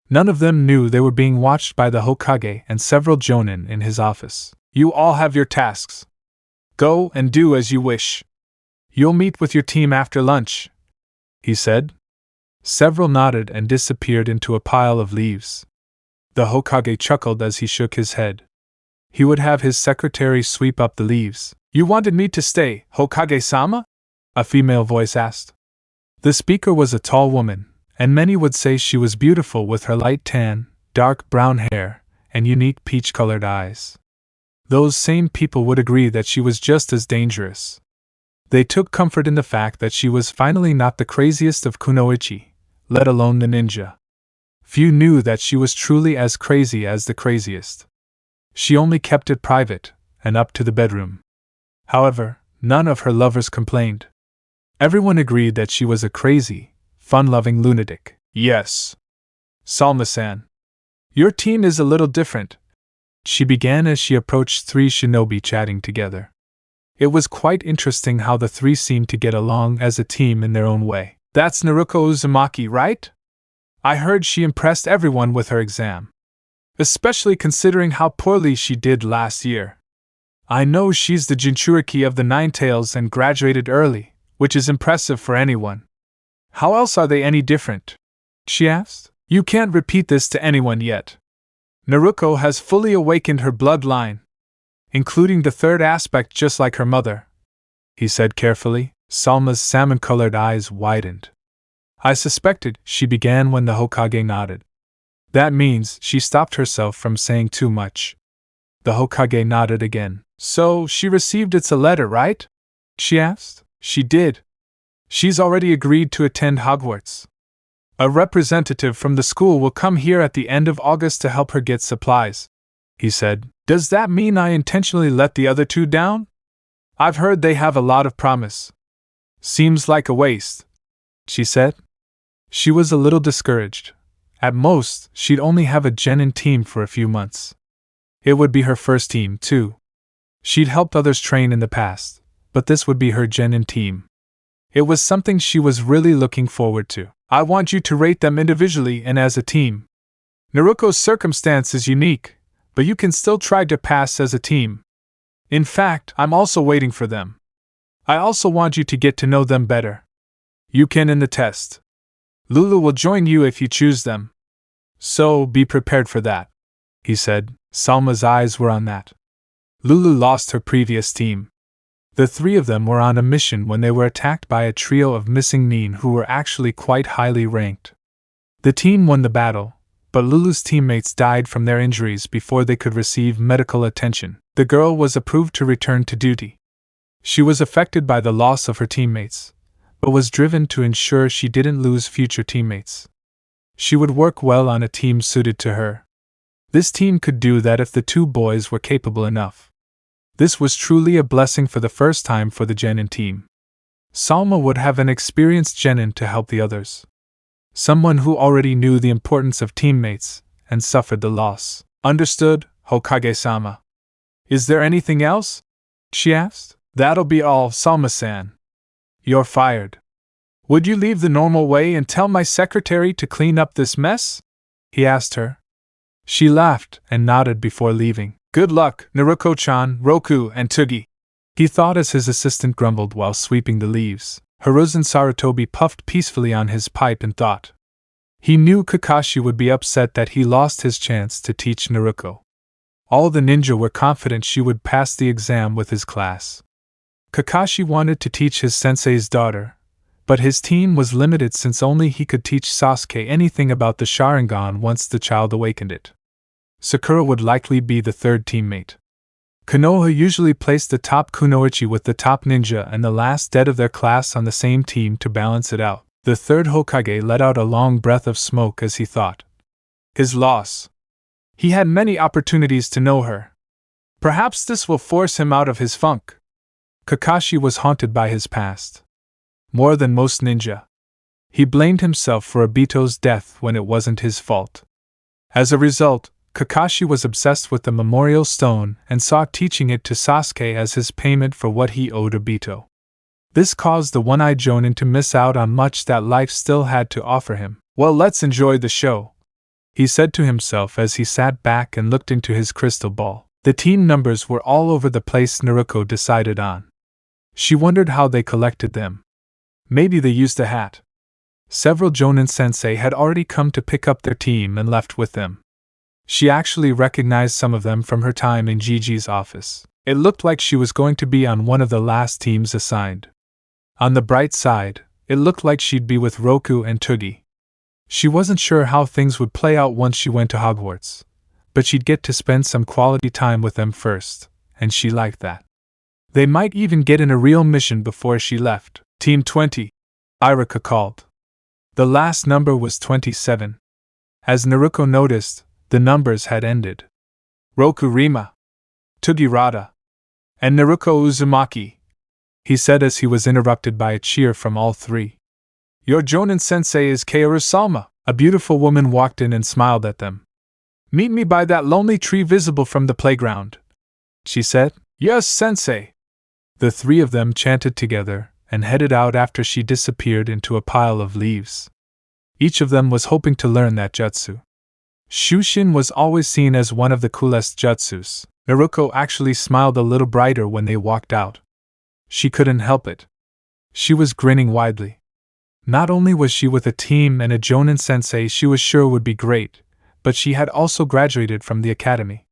Speaker 1: None of them knew they were being watched by the Hokage and several jonin in his office. "You all have your tasks. Go and do as you wish. You'll meet with your team after lunch," he said. Several nodded and disappeared into a pile of leaves. The Hokage chuckled as he shook his head. He would have his secretary sweep up the leaves. "You wanted me to stay, Hokage-sama?" a female voice asked. The speaker was a tall woman, and many would say she was beautiful with her light tan, dark brown hair, and unique peach-colored eyes. Those same people would agree that she was just as dangerous. They took comfort in the fact that she was finally not the craziest of kunoichi, let alone the ninja. Few knew that she was truly as crazy as the craziest. She only kept it private, and up to the bedroom. However, none of her lovers complained. Everyone agreed that she was a crazy, fun-loving lunatic. "Yes, Salma-san. Your team is a little different," she began as she approached three shinobi chatting together. It was quite interesting how the three seemed to get along as a team in their own way. "That's Naruko Uzumaki, right? I heard she impressed everyone with her exam. Especially considering how poorly she did last year. I know she's the Jinchuriki of the Nine Tails and graduated early, which is impressive for anyone. How else are they any different?" she asked. "You can't repeat this to anyone yet. Naruko has fully awakened her bloodline, including the third aspect just like her mother," he said carefully. Salma's salmon-colored eyes widened. "I suspected," she began when the Hokage nodded. "That means she stopped herself from saying too much." The Hokage nodded again. "So, she received it's a letter, right?" she asked. "She did. She's already agreed to attend Hogwarts. A representative from the school will come here at the end of August to help her get supplies," he said. "Does that mean I intentionally let the other two down? I've heard they have a lot of promise. Seems like a waste," she said. She was a little discouraged. At most, she'd only have a genin team for a few months. It would be her first team, too. She'd helped others train in the past, but this would be her genin team. It was something she was really looking forward to. "I want you to rate them individually and as a team. Naruko's circumstance is unique, but you can still try to pass as a team. In fact, I'm also waiting for them. I also want you to get to know them better. You can in the test. Lulu will join you if you choose them. So, be prepared for that, he said. Salma's eyes were on that. Lulu lost her previous team. The three of them were on a mission when they were attacked by a trio of missing nin who were actually quite highly ranked. The team won the battle, but Lulu's teammates died from their injuries before they could receive medical attention. The girl was approved to return to duty. She was affected by the loss of her teammates, but was driven to ensure she didn't lose future teammates. She would work well on a team suited to her. This team could do that if the two boys were capable enough. This was truly a blessing for the first time for the genin team. Salma would have an experienced genin to help the others. Someone who already knew the importance of teammates and suffered the loss. Understood, Hokage-sama. Is there anything else? She asked. That'll be all, Salma-san. You're fired. Would you leave the normal way and tell my secretary to clean up this mess? He asked her. She laughed and nodded before leaving. Good luck, Naruko-chan, Roku, and Tugi, he thought as his assistant grumbled while sweeping the leaves. Hiruzen Sarutobi puffed peacefully on his pipe and thought. He knew Kakashi would be upset that he lost his chance to teach Naruko. All the ninja were confident she would pass the exam with his class. Kakashi wanted to teach his sensei's daughter, but his team was limited since only he could teach Sasuke anything about the Sharingan once the child awakened it. Sakura would likely be the third teammate. Konoha usually placed the top kunoichi with the top ninja and the last dead of their class on the same team to balance it out. The third Hokage let out a long breath of smoke as he thought. His loss. He had many opportunities to know her. Perhaps this will force him out of his funk. Kakashi was haunted by his past. More than most ninja. He blamed himself for Obito's death when it wasn't his fault. As a result, Kakashi was obsessed with the memorial stone and saw teaching it to Sasuke as his payment for what he owed Obito. This caused the one-eyed Jonin to miss out on much that life still had to offer him. Well, let's enjoy the show, he said to himself as he sat back and looked into his crystal ball. The team numbers were all over the place Naruko decided on. She wondered how they collected them. Maybe they used a hat. Several Jonin sensei had already come to pick up their team and left with them. She actually recognized some of them from her time in Gigi's office. It looked like she was going to be on one of the last teams assigned. On the bright side, it looked like she'd be with Roku and Tugi. She wasn't sure how things would play out once she went to Hogwarts, but she'd get to spend some quality time with them first, and she liked that. They might even get in a real mission before she left. Team 20, Irika called. The last number was 27. As Naruko noticed, the numbers had ended. Roku Rima, Tugi Rada, and Naruko Uzumaki, he said as he was interrupted by a cheer from all three. Your Jonin sensei is Kaoru Salma. A beautiful woman walked in and smiled at them. Meet me by that lonely tree visible from the playground, she said. Yes, sensei. The three of them chanted together and headed out after she disappeared into a pile of leaves. Each of them was hoping to learn that jutsu. Shushin was always seen as one of the coolest jutsus. Naruko actually smiled a little brighter when they walked out. She couldn't help it. She was grinning widely. Not only was she with a team and a Jonin sensei she was sure would be great, but she had also graduated from the academy.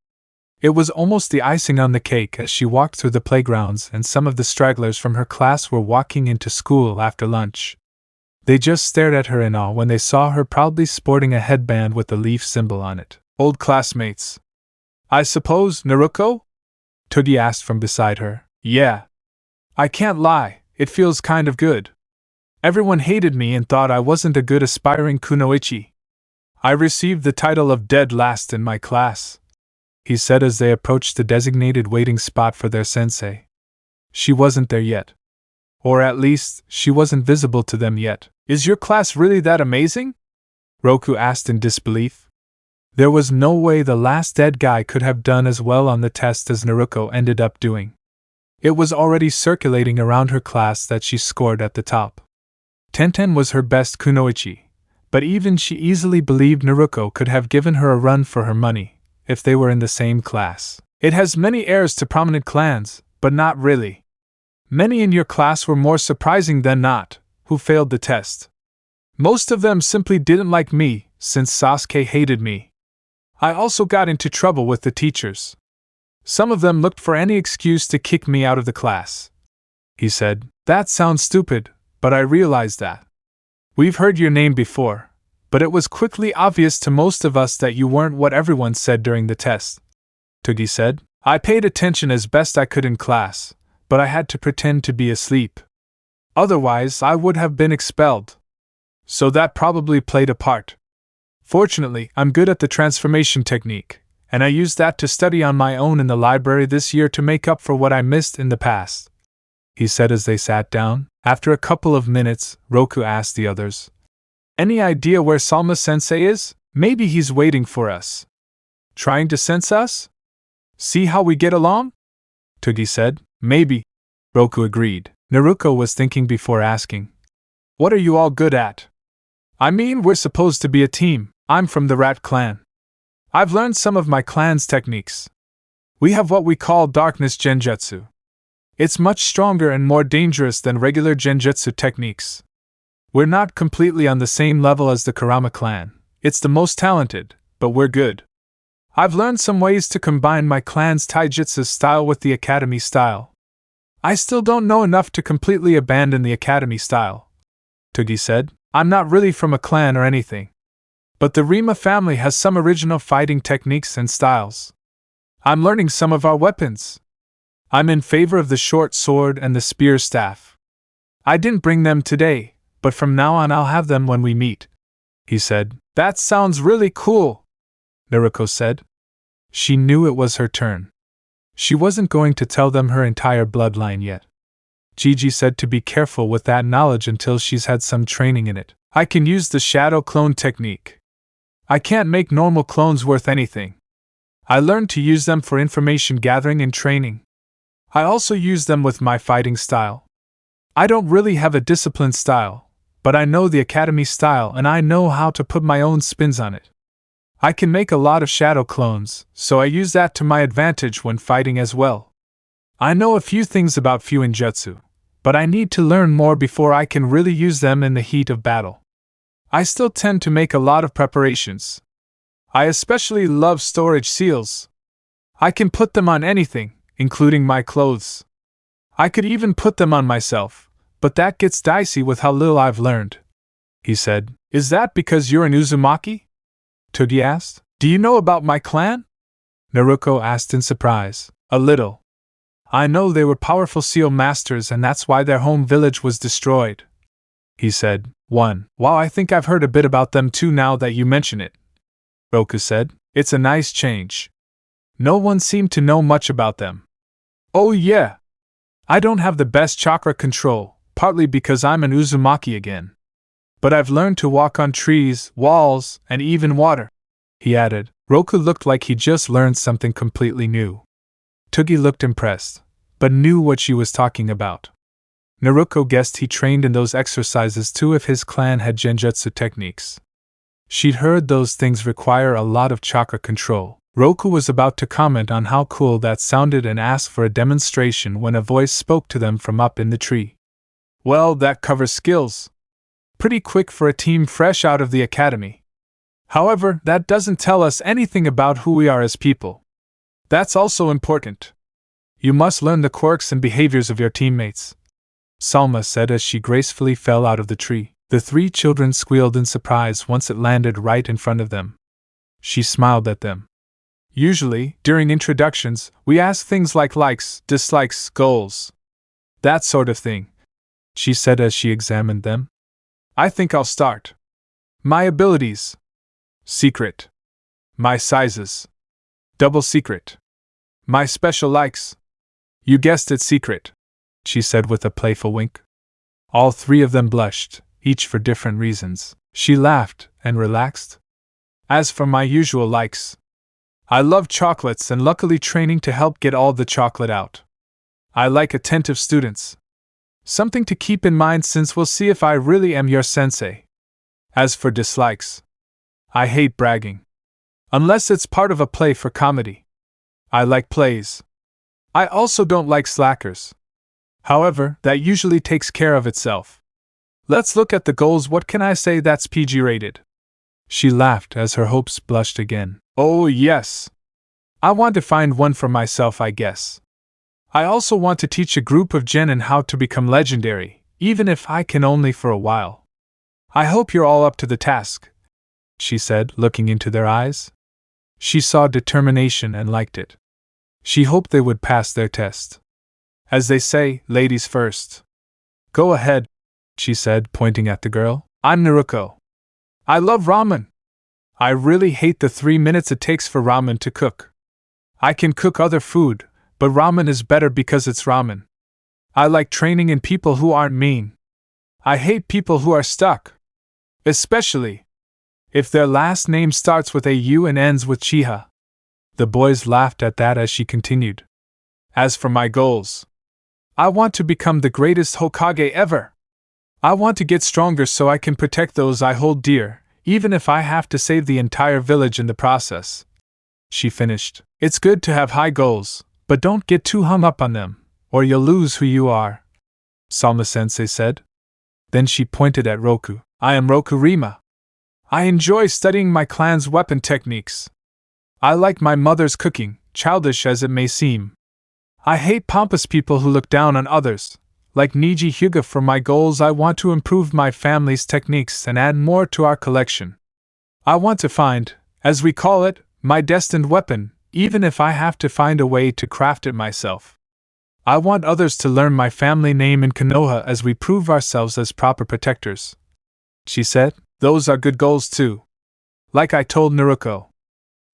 Speaker 1: It was almost the icing on the cake as she walked through the playgrounds and some of the stragglers from her class were walking into school after lunch. They just stared at her in awe when they saw her proudly sporting a headband with the leaf symbol on it. Old classmates, I suppose, Naruko? Tugi asked from beside her. Yeah. I can't lie, it feels kind of good. Everyone hated me and thought I wasn't a good aspiring kunoichi. I received the title of dead last in my class, he said as they approached the designated waiting spot for their sensei. She wasn't there yet. Or at least, she wasn't visible to them yet. Is your class really that amazing? Roku asked in disbelief. There was no way the last dead guy could have done as well on the test as Naruko ended up doing. It was already circulating around her class that she scored at the top. Tenten was her best kunoichi, but even she easily believed Naruko could have given her a run for her money, if they were in the same class. It has many heirs to prominent clans, but not really. Many in your class were more surprising than not, who failed the test. Most of them simply didn't like me, since Sasuke hated me. I also got into trouble with the teachers. Some of them looked for any excuse to kick me out of the class. He said, "That sounds stupid, but I realized that. We've heard your name before, but it was quickly obvious to most of us that you weren't what everyone said during the test." Togi said, "I paid attention as best I could in class, but I had to pretend to be asleep. Otherwise, I would have been expelled. So that probably played a part. Fortunately, I'm good at the transformation technique, and I used that to study on my own in the library this year to make up for what I missed in the past," he said as they sat down. After a couple of minutes, Roku asked the others, "Any idea where Salma-sensei is? Maybe he's waiting for us. Trying to sense us? See how we get along?" Togi said, "Maybe." Roku agreed. Naruko was thinking before asking, "What are you all good at?" "I mean, we're supposed to be a team. I'm from the Rat Clan. I've learned some of my clan's techniques. We have what we call Darkness Genjutsu. It's much stronger and more dangerous than regular Genjutsu techniques. We're not completely on the same level as the Kurama clan. It's the most talented, but we're good. I've learned some ways to combine my clan's taijutsu style with the academy style. I still don't know enough to completely abandon the academy style," Togi said. "I'm not really from a clan or anything. But the Rima family has some original fighting techniques and styles. I'm learning some of our weapons. I'm in favor of the short sword and the spear staff. I didn't bring them today, but from now on I'll have them when we meet," he said. "That sounds really cool," Naruko said. She knew it was her turn. She wasn't going to tell them her entire bloodline yet. Gigi said to be careful with that knowledge until she's had some training in it. "I can use the shadow clone technique. I can't make normal clones worth anything. I learned to use them for information gathering and training. I also use them with my fighting style. I don't really have a disciplined style, but I know the academy style and I know how to put my own spins on it. I can make a lot of shadow clones, so I use that to my advantage when fighting as well. I know a few things about Fuinjutsu, but I need to learn more before I can really use them in the heat of battle. I still tend to make a lot of preparations. I especially love storage seals. I can put them on anything, including my clothes. I could even put them on myself, but that gets dicey with how little I've learned," he said. "Is that because you're an Uzumaki?" Togi asked. "Do you know about my clan?" Naruko asked in surprise. "A little. I know they were powerful seal masters and that's why their home village was destroyed," he said. Wow, I think I've heard a bit about them too now that you mention it," Roku said. "It's a nice change. No one seemed to know much about them." "Oh yeah. I don't have the best chakra control, partly because I'm an Uzumaki again. But I've learned to walk on trees, walls, and even water," he added. Roku looked like he just learned something completely new. Togi looked impressed, but knew what she was talking about. Naruko guessed he trained in those exercises too if his clan had genjutsu techniques. She'd heard those things require a lot of chakra control. Roku was about to comment on how cool that sounded and ask for a demonstration when a voice spoke to them from up in the tree. "Well, that covers skills. Pretty quick for a team fresh out of the academy. However, that doesn't tell us anything about who we are as people. That's also important. You must learn the quirks and behaviors of your teammates," Salma said as she gracefully fell out of the tree. The three children squealed in surprise once it landed right in front of them. She smiled at them. "Usually, during introductions, we ask things like likes, dislikes, goals. That sort of thing," she said as she examined them. "I think I'll start. My abilities. Secret. My sizes. Double secret. My special likes. You guessed it, secret," she said with a playful wink. All three of them blushed, each for different reasons. She laughed and relaxed. "As for my usual likes, I love chocolates and luckily training to help get all the chocolate out. I like attentive students. Something to keep in mind since we'll see if I really am your sensei. As for dislikes, I hate bragging. Unless it's part of a play for comedy. I like plays. I also don't like slackers. However, that usually takes care of itself. Let's look at the goals. What can I say that's PG rated? She laughed as her hopes blushed again. Oh, yes. I want to find one for myself, I guess. I also want to teach a group of genin how to become legendary, even if I can only for a while. I hope you're all up to the task, she said, looking into their eyes. She saw determination and liked it. She hoped they would pass their test. As they say, ladies first. Go ahead, she said, pointing at the girl. I'm Naruko. I love ramen. I really hate the 3 minutes it takes for ramen to cook. I can cook other food, but ramen is better because it's ramen. I like training in people who aren't mean. I hate people who are stuck. Especially if their last name starts with a U and ends with Uchiha. The boys laughed at that as she continued. As for my goals, I want to become the greatest Hokage ever. I want to get stronger so I can protect those I hold dear, even if I have to save the entire village in the process. She finished. It's good to have high goals, but don't get too hung up on them, or you'll lose who you are, Salma-sensei said. Then she pointed at Roku. I am Rokurima. I enjoy studying my clan's weapon techniques. I like my mother's cooking, childish as it may seem. I hate pompous people who look down on others. Like Niji Hyuga. For my goals, I want to improve my family's techniques and add more to our collection. I want to find, as we call it, my destined weapon, even if I have to find a way to craft it myself. I want others to learn my family name in Konoha as we prove ourselves as proper protectors. She said, those are good goals too. Like I told Naruko.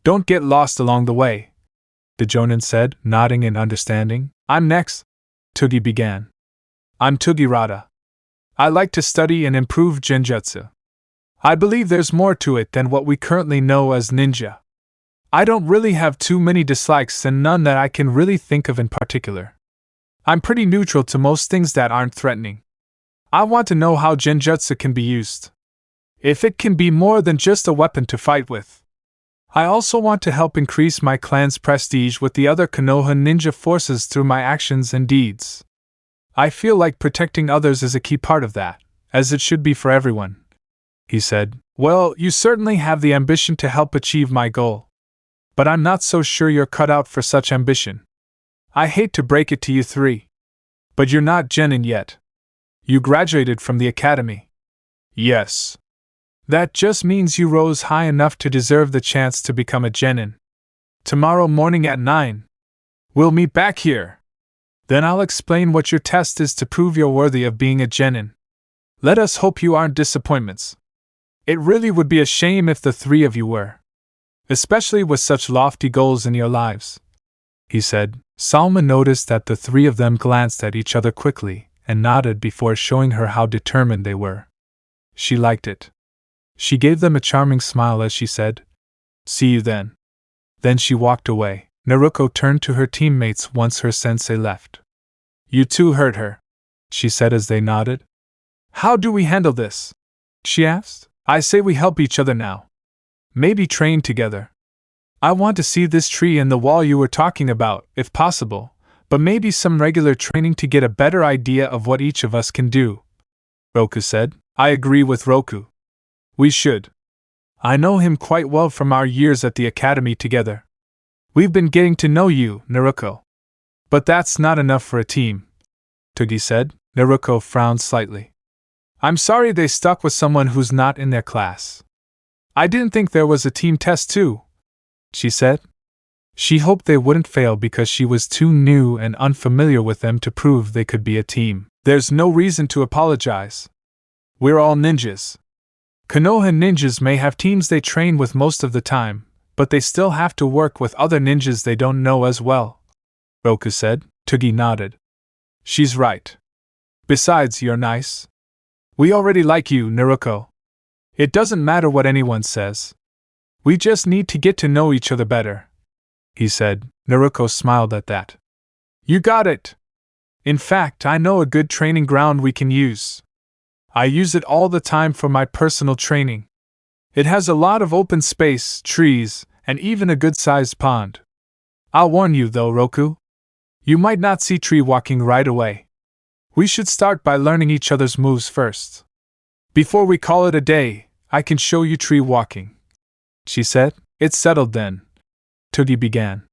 Speaker 1: Don't get lost along the way, the Jonin said, nodding in understanding. I'm next, Tugi began. I'm Tugirada. I like to study and improve genjutsu. I believe there's more to it than what we currently know as ninja. I don't really have too many dislikes and none that I can really think of in particular. I'm pretty neutral to most things that aren't threatening. I want to know how genjutsu can be used. If it can be more than just a weapon to fight with. I also want to help increase my clan's prestige with the other Konoha ninja forces through my actions and deeds. I feel like protecting others is a key part of that, as it should be for everyone, he said. Well, you certainly have the ambition to help achieve my goal. But I'm not so sure you're cut out for such ambition. I hate to break it to you three. But you're not genin yet. You graduated from the academy. Yes. That just means you rose high enough to deserve the chance to become a genin. Tomorrow morning at 9. We'll meet back here. Then I'll explain what your test is to prove you're worthy of being a genin. Let us hope you aren't disappointments. It really would be a shame if the three of you were. Especially with such lofty goals in your lives, he said. Salma noticed that the three of them glanced at each other quickly and nodded before showing her how determined they were. She liked it. She gave them a charming smile as she said, "See you then." Then she walked away. Naruko turned to her teammates once her sensei left. "You two heard her," she said as they nodded. "How do we handle this?" she asked. "I say we help each other now. Maybe train together. I want to see this tree and the wall you were talking about, if possible, but maybe some regular training to get a better idea of what each of us can do," Roku said. "I agree with Roku. We should. I know him quite well from our years at the academy together. We've been getting to know you, Naruko. But that's not enough for a team," Tugi said. Naruko frowned slightly. "I'm sorry they stuck with someone who's not in their class. I didn't think there was a team test too," she said. She hoped they wouldn't fail because she was too new and unfamiliar with them to prove they could be a team. "There's no reason to apologize. We're all ninjas. Konoha ninjas may have teams they train with most of the time, but they still have to work with other ninjas they don't know as well," Roku said. Tugi nodded. "She's right. Besides, you're nice. We already like you, Naruko. It doesn't matter what anyone says. We just need to get to know each other better," he said. Naruko smiled at that. "You got it. In fact, I know a good training ground we can use. I use it all the time for my personal training. It has a lot of open space, trees, and even a good-sized pond. I'll warn you though, Roku. You might not see tree walking right away. We should start by learning each other's moves first. Before we call it a day, I can show you tree walking, she said. It's settled then, Toogie began.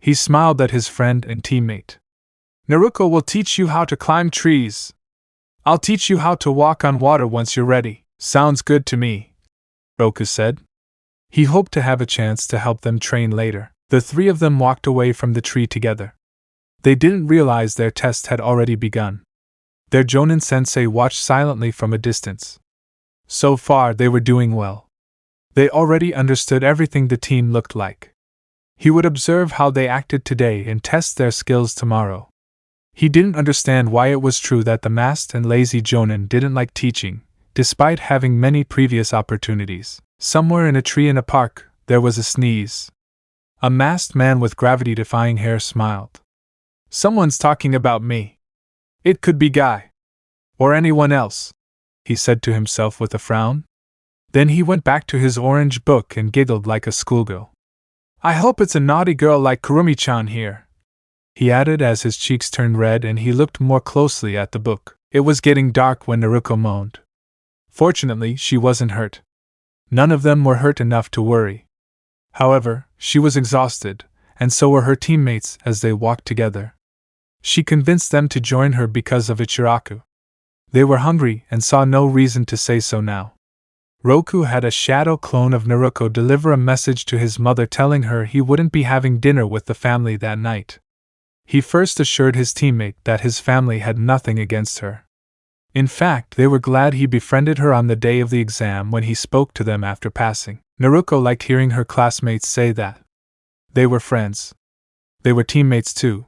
Speaker 1: He smiled at his friend and teammate. Naruko will teach you how to climb trees. I'll teach you how to walk on water once you're ready. Sounds good to me, Roku said. He hoped to have a chance to help them train later. The three of them walked away from the tree together. They didn't realize their test had already begun. Their Jonin sensei watched silently from a distance. So far, they were doing well. They already understood everything the team looked like. He would observe how they acted today and test their skills tomorrow. He didn't understand why it was true that the masked and lazy Jonin didn't like teaching, despite having many previous opportunities. Somewhere in a tree in a park, there was a sneeze. A masked man with gravity-defying hair smiled. Someone's talking about me. It could be Guy. Or anyone else, he said to himself with a frown. Then he went back to his orange book and giggled like a schoolgirl. I hope it's a naughty girl like Kurumi-chan here, he added as his cheeks turned red and he looked more closely at the book. It was getting dark when Naruko moaned. Fortunately, she wasn't hurt. None of them were hurt enough to worry. However, she was exhausted, and so were her teammates as they walked together. She convinced them to join her because of Ichiraku. They were hungry and saw no reason to say so now. Roku had a shadow clone of Naruko deliver a message to his mother telling her he wouldn't be having dinner with the family that night. He first assured his teammate that his family had nothing against her. In fact, they were glad he befriended her on the day of the exam when he spoke to them after passing. Naruko liked hearing her classmates say that. They were friends. They were teammates too.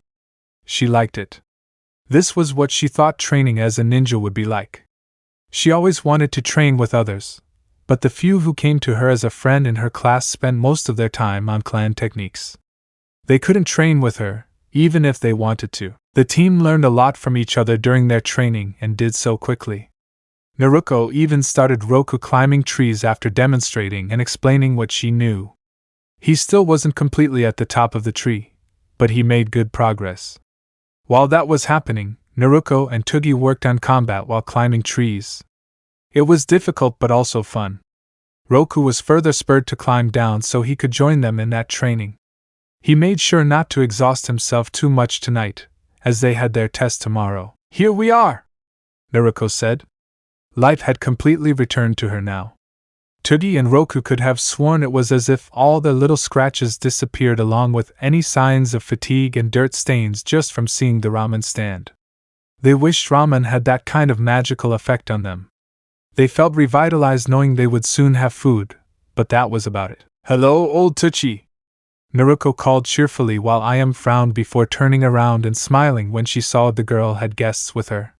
Speaker 1: She liked it. This was what she thought training as a ninja would be like. She always wanted to train with others, but the few who came to her as a friend in her class spent most of their time on clan techniques. They couldn't train with her, even if they wanted to. The team learned a lot from each other during their training and did so quickly. Naruko even started Roku climbing trees after demonstrating and explaining what she knew. He still wasn't completely at the top of the tree, but he made good progress. While that was happening, Naruko and Toogie worked on combat while climbing trees. It was difficult but also fun. Roku was further spurred to climb down so he could join them in that training. He made sure not to exhaust himself too much tonight, as they had their test tomorrow. Here we are, Naruko said. Life had completely returned to her now. Toogie and Roku could have sworn it was as if all the little scratches disappeared along with any signs of fatigue and dirt stains just from seeing the ramen stand. They wished ramen had that kind of magical effect on them. They felt revitalized knowing they would soon have food, but that was about it. Hello, old Toochie, Naruko called cheerfully while Ayam frowned before turning around and smiling when she saw the girl had guests with her.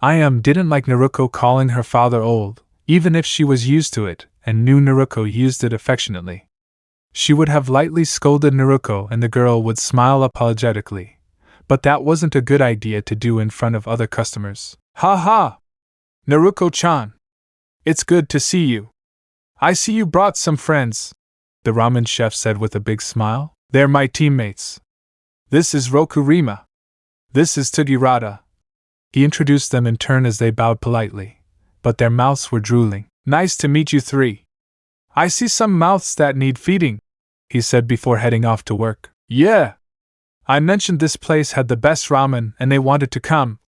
Speaker 1: Ayam didn't like Naruko calling her father old, even if she was used to it, and knew Naruko used it affectionately. She would have lightly scolded Naruko and the girl would smile apologetically, but that wasn't a good idea to do in front of other customers. Ha ha! Naruko-chan! It's good to see you. I see you brought some friends, the ramen chef said with a big smile. They're my teammates. This is Rokurima. This is Tugirada. He introduced them in turn as they bowed politely, but their mouths were drooling. Nice to meet you three. I see some mouths that need feeding, he said before heading off to work. Yeah. I mentioned this place had the best ramen and they wanted to come,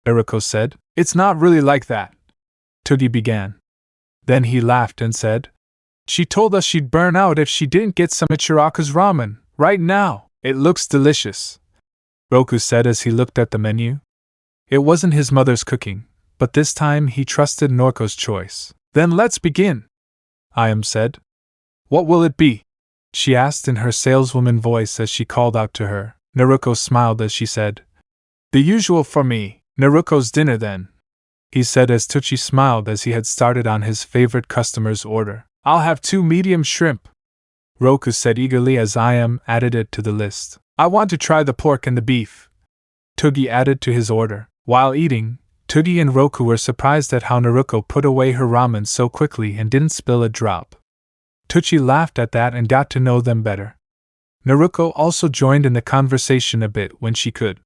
Speaker 1: Naruko said. It's not really like that, Toogie began. Then he laughed and said, she told us she'd burn out if she didn't get some Ichiraku's ramen, right now. It looks delicious, Roku said as he looked at the menu. It wasn't his mother's cooking, but this time he trusted Noriko's choice. Then let's begin, Ayam said. What will it be? She asked in her saleswoman voice as she called out to her. Naruko smiled as she said, the usual for me, Naruko's dinner then, he said as Toochie smiled as he had started on his favorite customer's order. I'll have 2 medium shrimp, Roku said eagerly as Ayam added it to the list. I want to try the pork and the beef, Toogie added to his order. While eating, Toogie and Roku were surprised at how Naruko put away her ramen so quickly and didn't spill a drop. Toochie laughed at that and got to know them better. Naruko also joined in the conversation a bit when she could.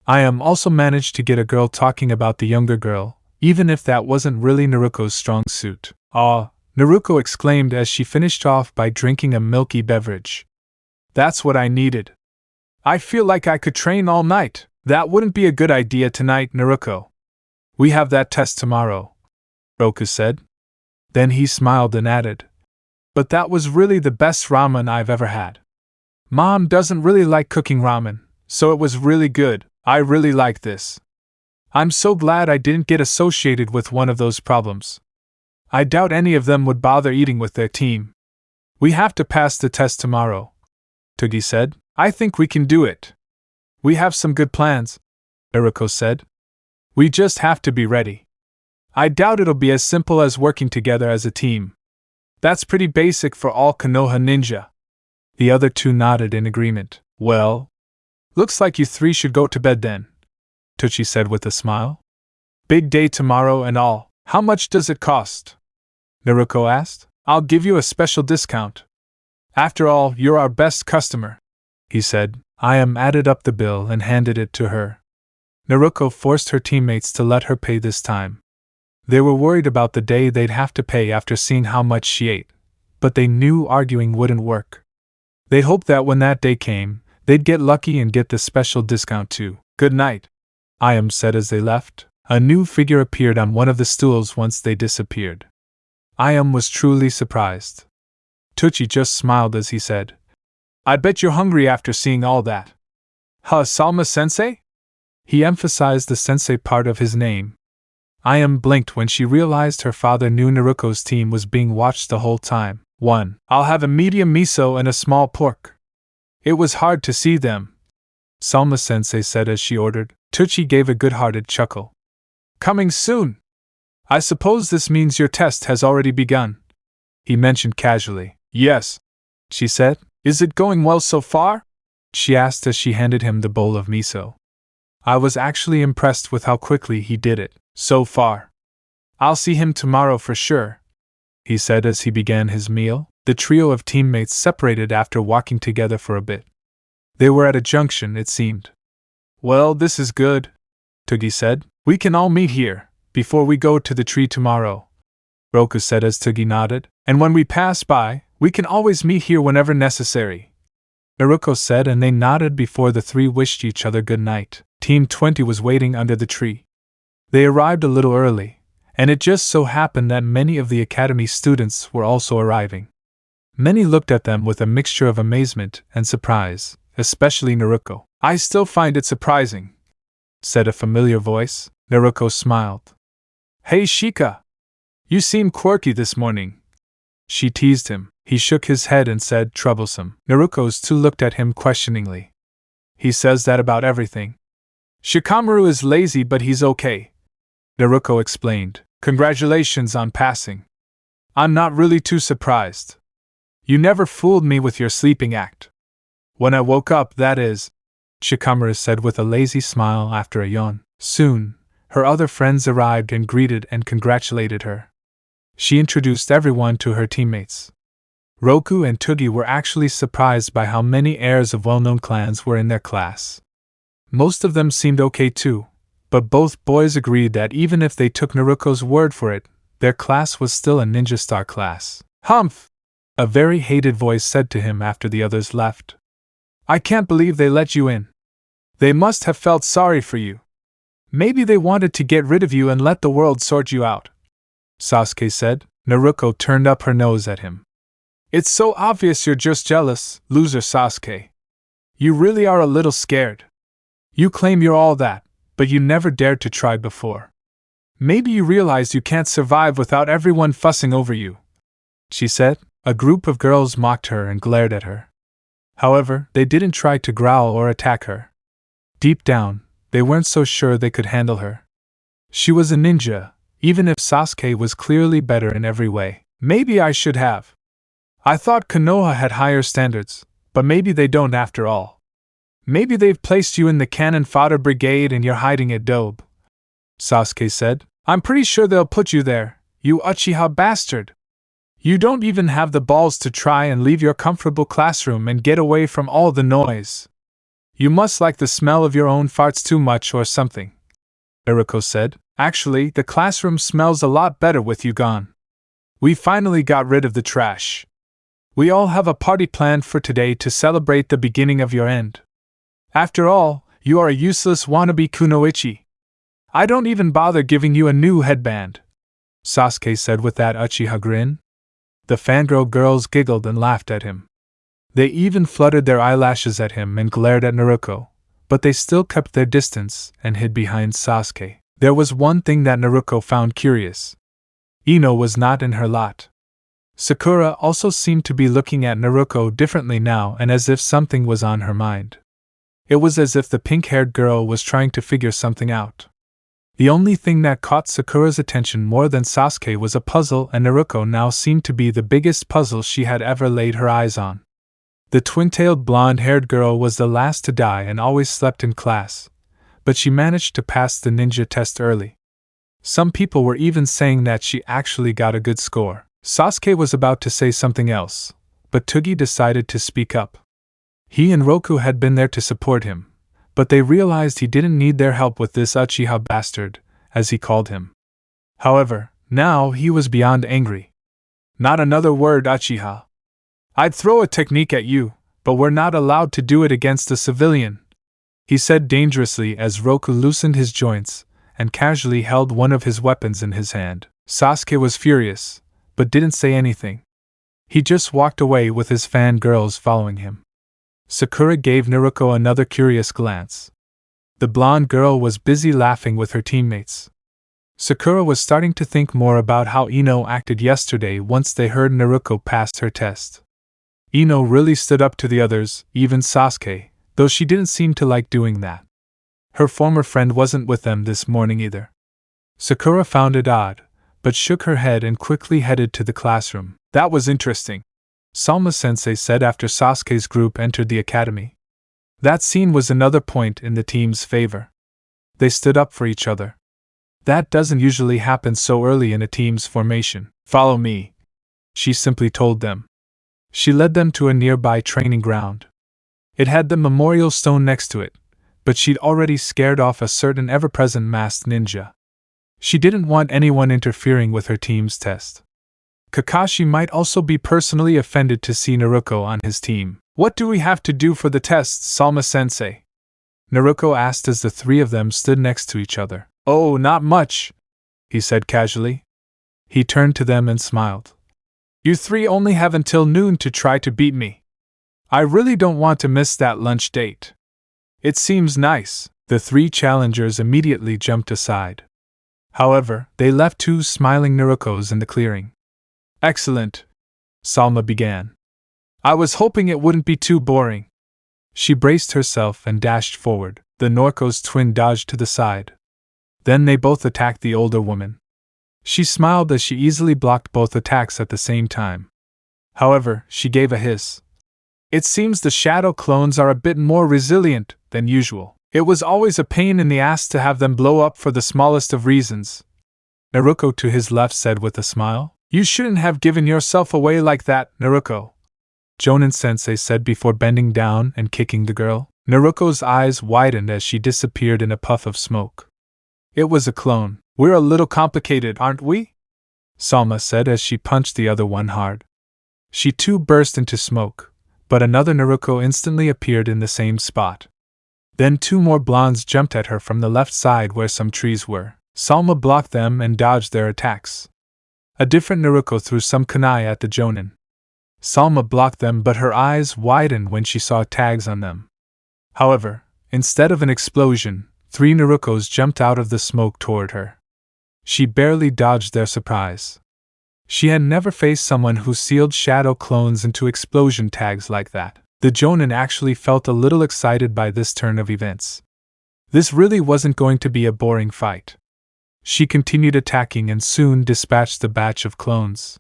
Speaker 1: Also managed to get a girl talking about the younger girl, even if that wasn't really Naruko's strong suit. "Ah!" Naruko exclaimed as she finished off by drinking a milky beverage. "That's what I needed. I feel like I could train all night." "That wouldn't be a good idea tonight, Naruko. We have that test tomorrow," Roku said. Then he smiled and added, "But that was really the best ramen I've ever had. Mom doesn't really like cooking ramen, so it was really good. I really like this. I'm so glad I didn't get associated with one of those problems. I doubt any of them would bother eating with their team. We have to pass the test tomorrow," Tugi said. "I think we can do it. We have some good plans," Naruko said. "We just have to be ready. I doubt it'll be as simple as working together as a team. That's pretty basic for all Konoha ninja." The other two nodded in agreement. "Well, looks like you three should go to bed then," Tuchi said with a smile. "Big day tomorrow and all. How much does it cost?" Naruko asked. "I'll give you a special discount. After all, you're our best customer," he said. Added up the bill and handed it to her. Naruko forced her teammates to let her pay this time. They were worried about the day they'd have to pay after seeing how much she ate, but they knew arguing wouldn't work. They hoped that when that day came, they'd get lucky and get the special discount too. "Good night," said as they left. A new figure appeared on one of the stools once they disappeared. Was truly surprised. Tuchi just smiled as he said, "I bet you're hungry after seeing all that." "Huh, Salma-sensei?" He emphasized the sensei part of his name. Blinked when she realized her father knew Naruko's team was being watched the whole time. "1. I'll have a medium miso and a small pork." It was hard to see them, Salma-sensei said as she ordered. Tuchi gave a good-hearted chuckle. "Coming soon. I suppose this means your test has already begun," he mentioned casually. "Yes," she said. "Is it going well so far?" she asked as she handed him the bowl of miso. "I was actually impressed with how quickly he did it, so far. I'll see him tomorrow for sure," he said as he began his meal. The trio of teammates separated after walking together for a bit. They were at a junction, it seemed. "Well, this is good," Tugi said. "We can all meet here, before we go to the tree tomorrow," Roku said as Tugi nodded. "And when we pass by, we can always meet here whenever necessary," Naruko said, and they nodded before the three wished each other good night. Team 20 was waiting under the tree. They arrived a little early, and it just so happened that many of the academy students were also arriving. Many looked at them with a mixture of amazement and surprise, especially Naruko. "I still find it surprising," said a familiar voice. Naruko smiled. "Hey Shika! You seem quirky this morning," she teased him. He shook his head and said, "Troublesome." Naruko's two looked at him questioningly. "He says that about everything." "Shikamaru is lazy, but he's okay," Naruko explained. "Congratulations on passing. I'm not really too surprised. You never fooled me with your sleeping act." "When I woke up, that is," Shikamaru said with a lazy smile after a yawn. Soon, her other friends arrived and greeted and congratulated her. She introduced everyone to her teammates. Roku and Tugi were actually surprised by how many heirs of well-known clans were in their class. Most of them seemed okay too, but both boys agreed that even if they took Naruko's word for it, their class was still a ninja star class. "Humph!" a very hated voice said to him after the others left. "I can't believe they let you in. They must have felt sorry for you. Maybe they wanted to get rid of you and let the world sort you out," Sasuke said. Naruko turned up her nose at him. "It's so obvious you're just jealous, loser Sasuke. You really are a little scared. You claim you're all that, but you never dared to try before. Maybe you realize you can't survive without everyone fussing over you," she said. A group of girls mocked her and glared at her. However, they didn't try to growl or attack her. Deep down, they weren't so sure they could handle her. She was a ninja, even if Sasuke was clearly better in every way. "Maybe I should have. I thought Konoha had higher standards, but maybe they don't after all. Maybe they've placed you in the cannon fodder brigade and you're hiding at Dobe," Sasuke said. "I'm pretty sure they'll put you there, you Uchiha bastard. You don't even have the balls to try and leave your comfortable classroom and get away from all the noise." You must like the smell of your own farts too much or something, Naruko said. Actually, the classroom smells a lot better with you gone. We finally got rid of the trash. We all have a party planned for today to celebrate the beginning of your end. After all, you are a useless wannabe kunoichi. I don't even bother giving you a new headband, Sasuke said with that Uchiha grin. The fangirl girls giggled and laughed at him. They even fluttered their eyelashes at him and glared at Naruko, but they still kept their distance and hid behind Sasuke. There was one thing that Naruko found curious. Ino was not in her lot. Sakura also seemed to be looking at Naruko differently now and as if something was on her mind. It was as if the pink-haired girl was trying to figure something out. The only thing that caught Sakura's attention more than Sasuke was a puzzle, and Naruko now seemed to be the biggest puzzle she had ever laid her eyes on. The twin-tailed blonde-haired girl was the last to die and always slept in class, but she managed to pass the ninja test early. Some people were even saying that she actually got a good score. Sasuke was about to say something else, but Tugi decided to speak up. He and Roku had been there to support him, but they realized he didn't need their help with this Uchiha bastard, as he called him. However, now he was beyond angry. Not another word, Uchiha. I'd throw a technique at you, but we're not allowed to do it against a civilian, he said dangerously as Roku loosened his joints and casually held one of his weapons in his hand. Sasuke was furious, but didn't say anything. He just walked away with his fangirls following him. Sakura gave Naruko another curious glance. The blonde girl was busy laughing with her teammates. Sakura was starting to think more about how Ino acted yesterday once they heard Naruko passed her test. Ino really stood up to the others, even Sasuke, though she didn't seem to like doing that. Her former friend wasn't with them this morning either. Sakura found it odd, but shook her head and quickly headed to the classroom. That was interesting, Salma-sensei said after Sasuke's group entered the academy. That scene was another point in the team's favor. They stood up for each other. That doesn't usually happen so early in a team's formation. Follow me, she simply told them. She led them to a nearby training ground. It had the memorial stone next to it, but she'd already scared off a certain ever-present masked ninja. She didn't want anyone interfering with her team's test. Kakashi might also be personally offended to see Naruko on his team. What do we have to do for the test, Salma-sensei? Naruko asked as the three of them stood next to each other. Oh, not much, he said casually. He turned to them and smiled. You three only have until noon to try to beat me. I really don't want to miss that lunch date. It seems nice. The three challengers immediately jumped aside. However, they left two smiling Narukos in the clearing. Excellent, Salma began. I was hoping it wouldn't be too boring. She braced herself and dashed forward. The Norko's twin dodged to the side. Then they both attacked the older woman. She smiled as she easily blocked both attacks at the same time. However, she gave a hiss. It seems the shadow clones are a bit more resilient than usual. It was always a pain in the ass to have them blow up for the smallest of reasons, Naruko to his left said with a smile. You shouldn't have given yourself away like that, Naruko, Jonin-sensei said before bending down and kicking the girl. Naruko's eyes widened as she disappeared in a puff of smoke. It was a clone. We're a little complicated, aren't we? Salma said as she punched the other one hard. She too burst into smoke, but another Naruko instantly appeared in the same spot. Then two more blondes jumped at her from the left side where some trees were. Salma blocked them and dodged their attacks. A different Naruko threw some kunai at the Jonin. Salma blocked them, but her eyes widened when she saw tags on them. However, instead of an explosion, three Narukos jumped out of the smoke toward her. She barely dodged their surprise. She had never faced someone who sealed shadow clones into explosion tags like that. The Jonin actually felt a little excited by this turn of events. This really wasn't going to be a boring fight. She continued attacking and soon dispatched the batch of clones.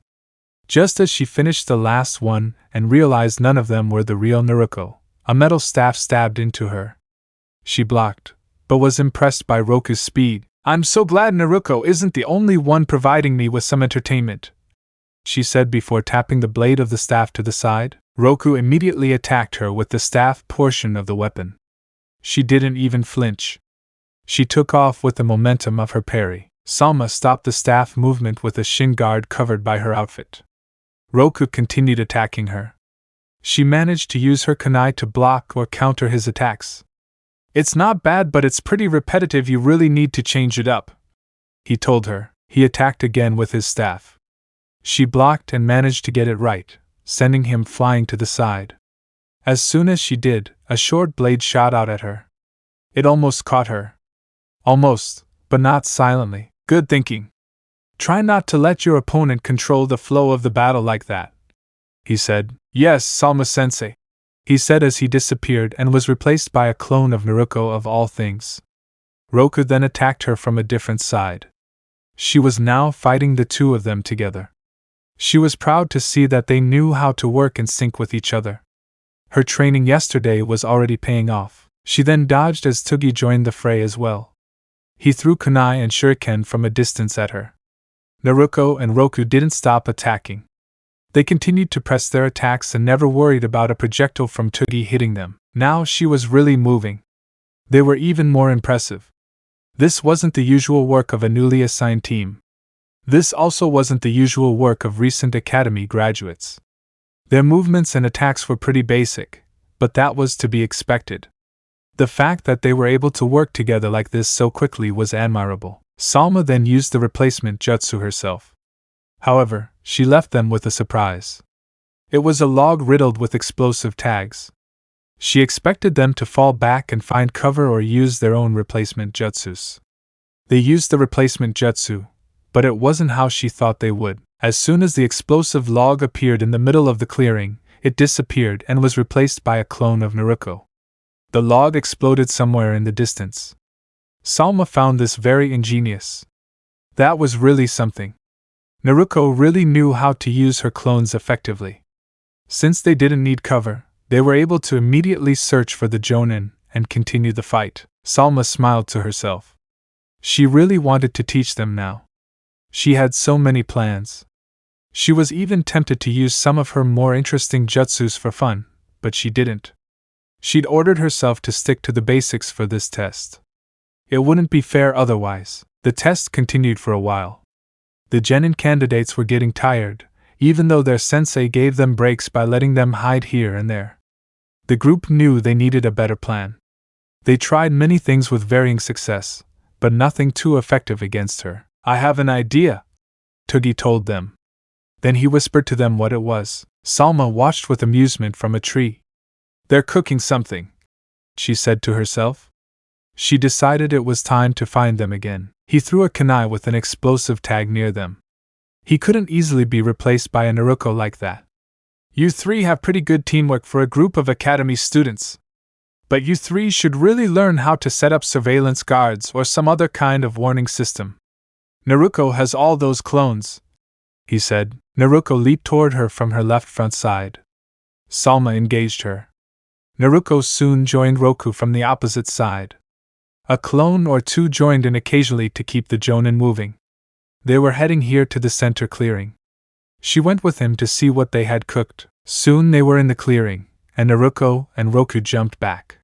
Speaker 1: Just as she finished the last one and realized none of them were the real Naruko, a metal staff stabbed into her. She blocked, but was impressed by Roku's speed. I'm so glad Naruko isn't the only one providing me with some entertainment, she said before tapping the blade of the staff to the side. Roku immediately attacked her with the staff portion of the weapon. She didn't even flinch. She took off with the momentum of her parry. Salma stopped the staff movement with a shin guard covered by her outfit. Roku continued attacking her. She managed to use her kunai to block or counter his attacks. "It's not bad, but it's pretty repetitive. You really need to change it up," he told her. He attacked again with his staff. She blocked and managed to get it right, sending him flying to the side. As soon as she did, a short blade shot out at her. It almost caught her. Almost, but not silently. "Good thinking. Try not to let your opponent control the flow of the battle like that," he said. "Yes, Salma-sensei," he said as he disappeared and was replaced by a clone of Naruko of all things. Roku then attacked her from a different side. She was now fighting the two of them together. She was proud to see that they knew how to work in sync with each other. Her training yesterday was already paying off. She then dodged as Tugi joined the fray as well. He threw kunai and shuriken from a distance at her. Naruko and Roku didn't stop attacking. They continued to press their attacks and never worried about a projectile from Tugi hitting them. Now she was really moving. They were even more impressive. This wasn't the usual work of a newly assigned team. This also wasn't the usual work of recent academy graduates. Their movements and attacks were pretty basic, but that was to be expected. The fact that they were able to work together like this so quickly was admirable. Salma then used the replacement jutsu herself. However, she left them with a surprise. It was a log riddled with explosive tags. She expected them to fall back and find cover or use their own replacement jutsus. They used the replacement jutsu, but it wasn't how she thought they would. As soon as the explosive log appeared in the middle of the clearing, it disappeared and was replaced by a clone of Naruko. The log exploded somewhere in the distance. Salma found this very ingenious. That was really something. Naruko really knew how to use her clones effectively. Since they didn't need cover, they were able to immediately search for the Jonin and continue the fight. Salma smiled to herself. She really wanted to teach them now. She had so many plans. She was even tempted to use some of her more interesting jutsus for fun, but she didn't. She'd ordered herself to stick to the basics for this test. It wouldn't be fair otherwise. The test continued for a while. The genin candidates were getting tired, even though their sensei gave them breaks by letting them hide here and there. The group knew they needed a better plan. They tried many things with varying success, but nothing too effective against her. "I have an idea," Tugi told them. Then he whispered to them what it was. Salma watched with amusement from a tree. "They're cooking something," she said to herself. She decided it was time to find them again. He threw a kunai with an explosive tag near them. He couldn't easily be replaced by a Naruko like that. "You three have pretty good teamwork for a group of academy students. But you three should really learn how to set up surveillance guards or some other kind of warning system. Naruko has all those clones," he said. Naruko leaped toward her from her left front side. Salma engaged her. Naruko soon joined Roku from the opposite side. A clone or two joined in occasionally to keep the Jonin moving. They were heading here to the center clearing. She went with him to see what they had cooked. Soon they were in the clearing, and Naruko and Roku jumped back.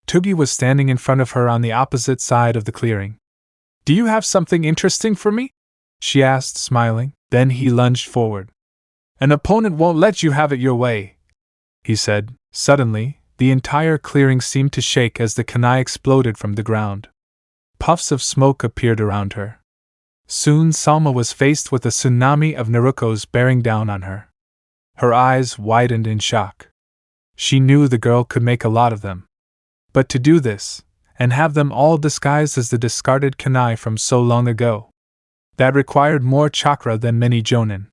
Speaker 1: Tugi was standing in front of her on the opposite side of the clearing. "Do you have something interesting for me?" she asked, smiling. Then he lunged forward. "An opponent won't let you have it your way," he said. Suddenly, the entire clearing seemed to shake as the kunai exploded from the ground. Puffs of smoke appeared around her. Soon Salma was faced with a tsunami of Narukos bearing down on her. Her eyes widened in shock. She knew the girl could make a lot of them. But to do this, and have them all disguised as the discarded kunai from so long ago, that required more chakra than many jonin.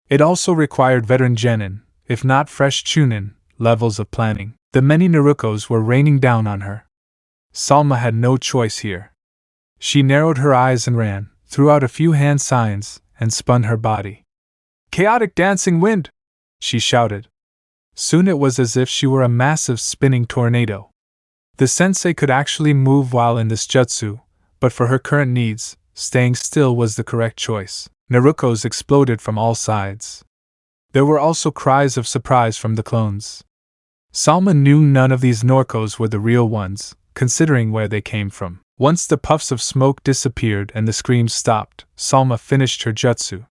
Speaker 1: It also required veteran genin, if not fresh chunin, levels of planning. The many Narukos were raining down on her. Salma had no choice here. She narrowed her eyes and ran, threw out a few hand signs, and spun her body. "Chaotic dancing wind!" she shouted. Soon it was as if she were a massive spinning tornado. The sensei could actually move while in this jutsu, but for her current needs, staying still was the correct choice. Narukos exploded from all sides. There were also cries of surprise from the clones. Salma knew none of these Norcos were the real ones, considering where they came from. Once the puffs of smoke disappeared and the screams stopped, Salma finished her jutsu.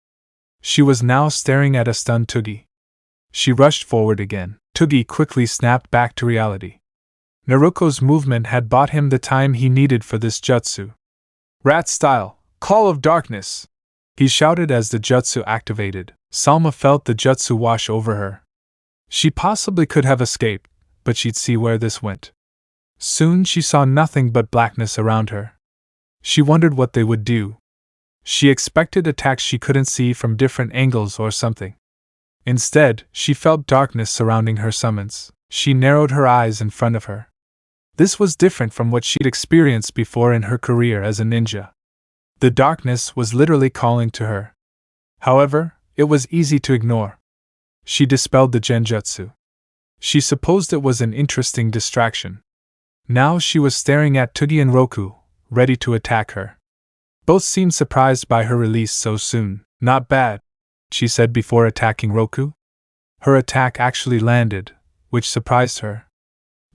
Speaker 1: She was now staring at a stunned Tuggy. She rushed forward again. Tuggy quickly snapped back to reality. Naruko's movement had bought him the time he needed for this jutsu. Rat style, Call of Darkness! He shouted as the jutsu activated. Salma felt the jutsu wash over her. She possibly could have escaped, but she'd see where this went. Soon she saw nothing but blackness around her. She wondered what they would do. She expected attacks she couldn't see from different angles or something. Instead, she felt darkness surrounding her summons. She narrowed her eyes in front of her. This was different from what she'd experienced before in her career as a ninja. The darkness was literally calling to her. However, it was easy to ignore. She dispelled the genjutsu. She supposed it was an interesting distraction. Now she was staring at Tuggy and Roku, ready to attack her. Both seemed surprised by her release so soon. Not bad, she said before attacking Roku. Her attack actually landed, which surprised her.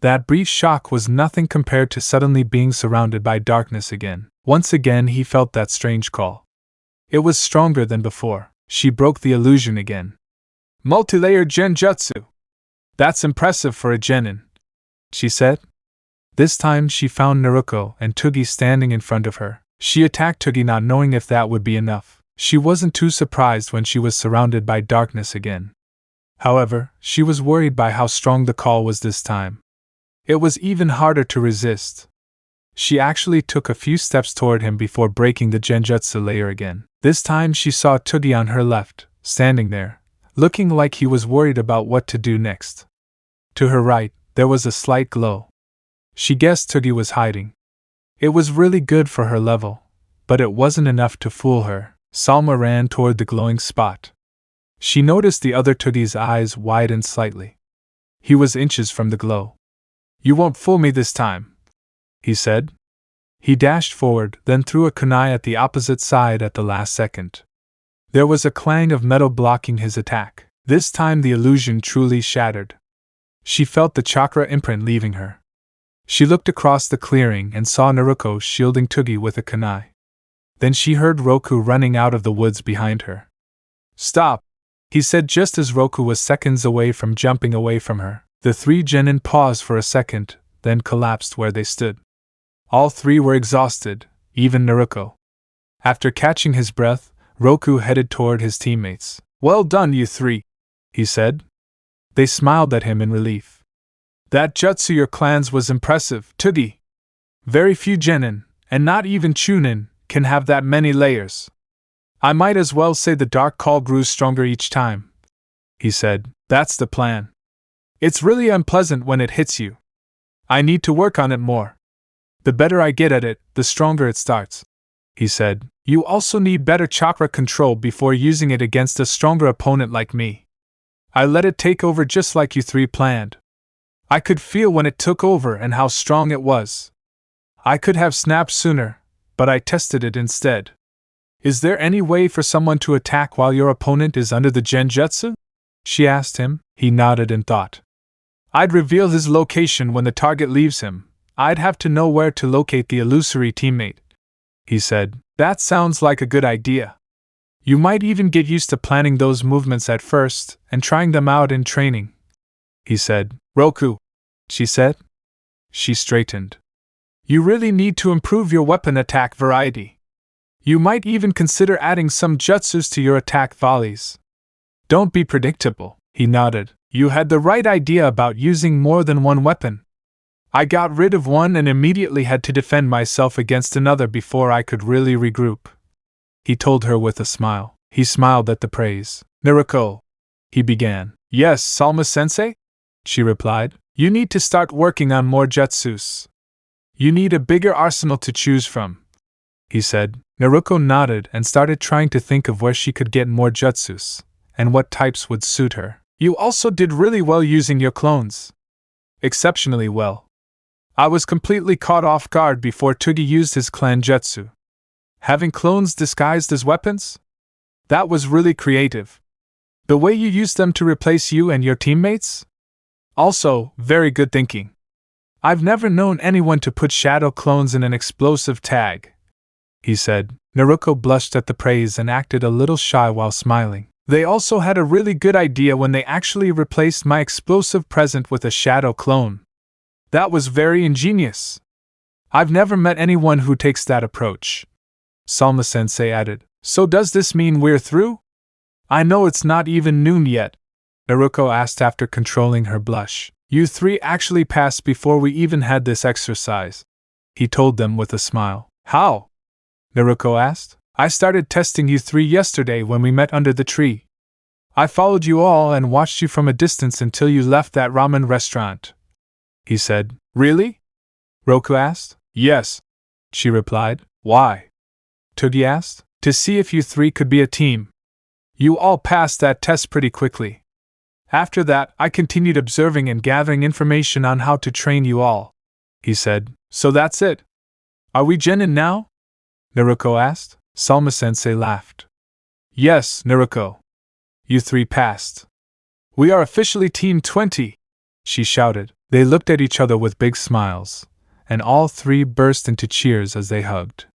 Speaker 1: That brief shock was nothing compared to suddenly being surrounded by darkness again. Once again he felt that strange call. It was stronger than before. She broke the illusion again. Multi-layered genjutsu! That's impressive for a genin, she said. This time she found Naruko and Tuggy standing in front of her. She attacked Tuggy not knowing if that would be enough. She wasn't too surprised when she was surrounded by darkness again. However, she was worried by how strong the call was this time. It was even harder to resist. She actually took a few steps toward him before breaking the genjutsu layer again. This time she saw Tuggy on her left, standing there, looking like he was worried about what to do next. To her right, there was a slight glow. She guessed Tuggy was hiding. It was really good for her level, but it wasn't enough to fool her. Salma ran toward the glowing spot. She noticed the other Tuggy's eyes widened slightly. He was inches from the glow. You won't fool me this time, he said. He dashed forward, then threw a kunai at the opposite side at the last second. There was a clang of metal blocking his attack. This time the illusion truly shattered. She felt the chakra imprint leaving her. She looked across the clearing and saw Naruko shielding Tuggy with a kunai. Then she heard Roku running out of the woods behind her. Stop, he said just as Roku was seconds away from jumping away from her. The three genin paused for a second, then collapsed where they stood. All three were exhausted, even Naruko. After catching his breath, Roku headed toward his teammates. Well done, you three, he said. They smiled at him in relief. That jutsu your clan's was impressive, Tuggy. Very few genin, and not even chunin, can have that many layers. I might as well say the dark call grew stronger each time, he said. That's the plan. It's really unpleasant when it hits you. I need to work on it more. The better I get at it, the stronger it starts, he said. You also need better chakra control before using it against a stronger opponent like me. I let it take over just like you three planned. I could feel when it took over and how strong it was. I could have snapped sooner, but I tested it instead. Is there any way for someone to attack while your opponent is under the genjutsu? She asked him. He nodded and thought. I'd reveal his location when the target leaves him. I'd have to know where to locate the illusory teammate, he said. That sounds like a good idea. You might even get used to planning those movements at first and trying them out in training, he said. Roku, she said. She straightened. You really need to improve your weapon attack variety. You might even consider adding some jutsus to your attack volleys. Don't be predictable, he nodded. You had the right idea about using more than one weapon. I got rid of one and immediately had to defend myself against another before I could really regroup, he told her with a smile. He smiled at the praise. Naruko, he began. Yes, Salma-sensei? She replied. You need to start working on more jutsus. You need a bigger arsenal to choose from, he said. Naruko nodded and started trying to think of where she could get more jutsus, and what types would suit her. You also did really well using your clones. Exceptionally well. I was completely caught off guard before Tuggy used his clan jutsu. Having clones disguised as weapons? That was really creative. The way you used them to replace you and your teammates? Also, very good thinking. I've never known anyone to put shadow clones in an explosive tag, he said. Naruko blushed at the praise and acted a little shy while smiling. They also had a really good idea when they actually replaced my explosive present with a shadow clone. That was very ingenious. I've never met anyone who takes that approach. Salma-sensei added. So does this mean we're through? I know it's not even noon yet, Naruko asked after controlling her blush. You three actually passed before we even had this exercise, he told them with a smile. How? Naruko asked. I started testing you three yesterday when we met under the tree. I followed you all and watched you from a distance until you left that ramen restaurant, he said. Really? Roku asked. Yes, she replied. Why? Togi asked. To see if you three could be a team. You all passed that test pretty quickly. After that, I continued observing and gathering information on how to train you all, he said. So that's it. Are we genin now? Naruko asked. Salma-sensei laughed. Yes, Naruko. You three passed. We are officially Team 20, she shouted. They looked at each other with big smiles, and all three burst into cheers as they hugged.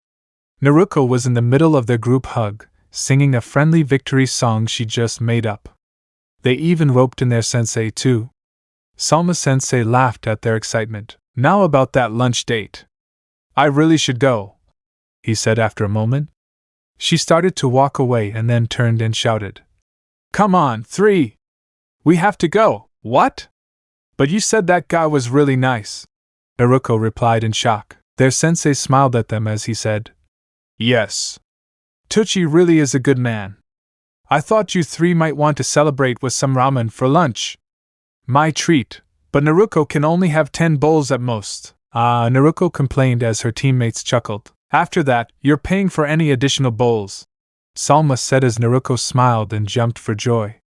Speaker 1: Naruko was in the middle of their group hug, singing a friendly victory song she just made up. They even roped in their sensei too. Salma-sensei laughed at their excitement. Now about that lunch date. I really should go, he said after a moment. She started to walk away and then turned and shouted. Come on, three! We have to go! What? But you said that guy was really nice, Naruko replied in shock. Their sensei smiled at them as he said, Yes. Tucci really is a good man. I thought you three might want to celebrate with some ramen for lunch. My treat, but Naruko can only have 10 bowls at most. Naruko complained as her teammates chuckled. After that, you're paying for any additional bowls, Salma said as Naruko smiled and jumped for joy.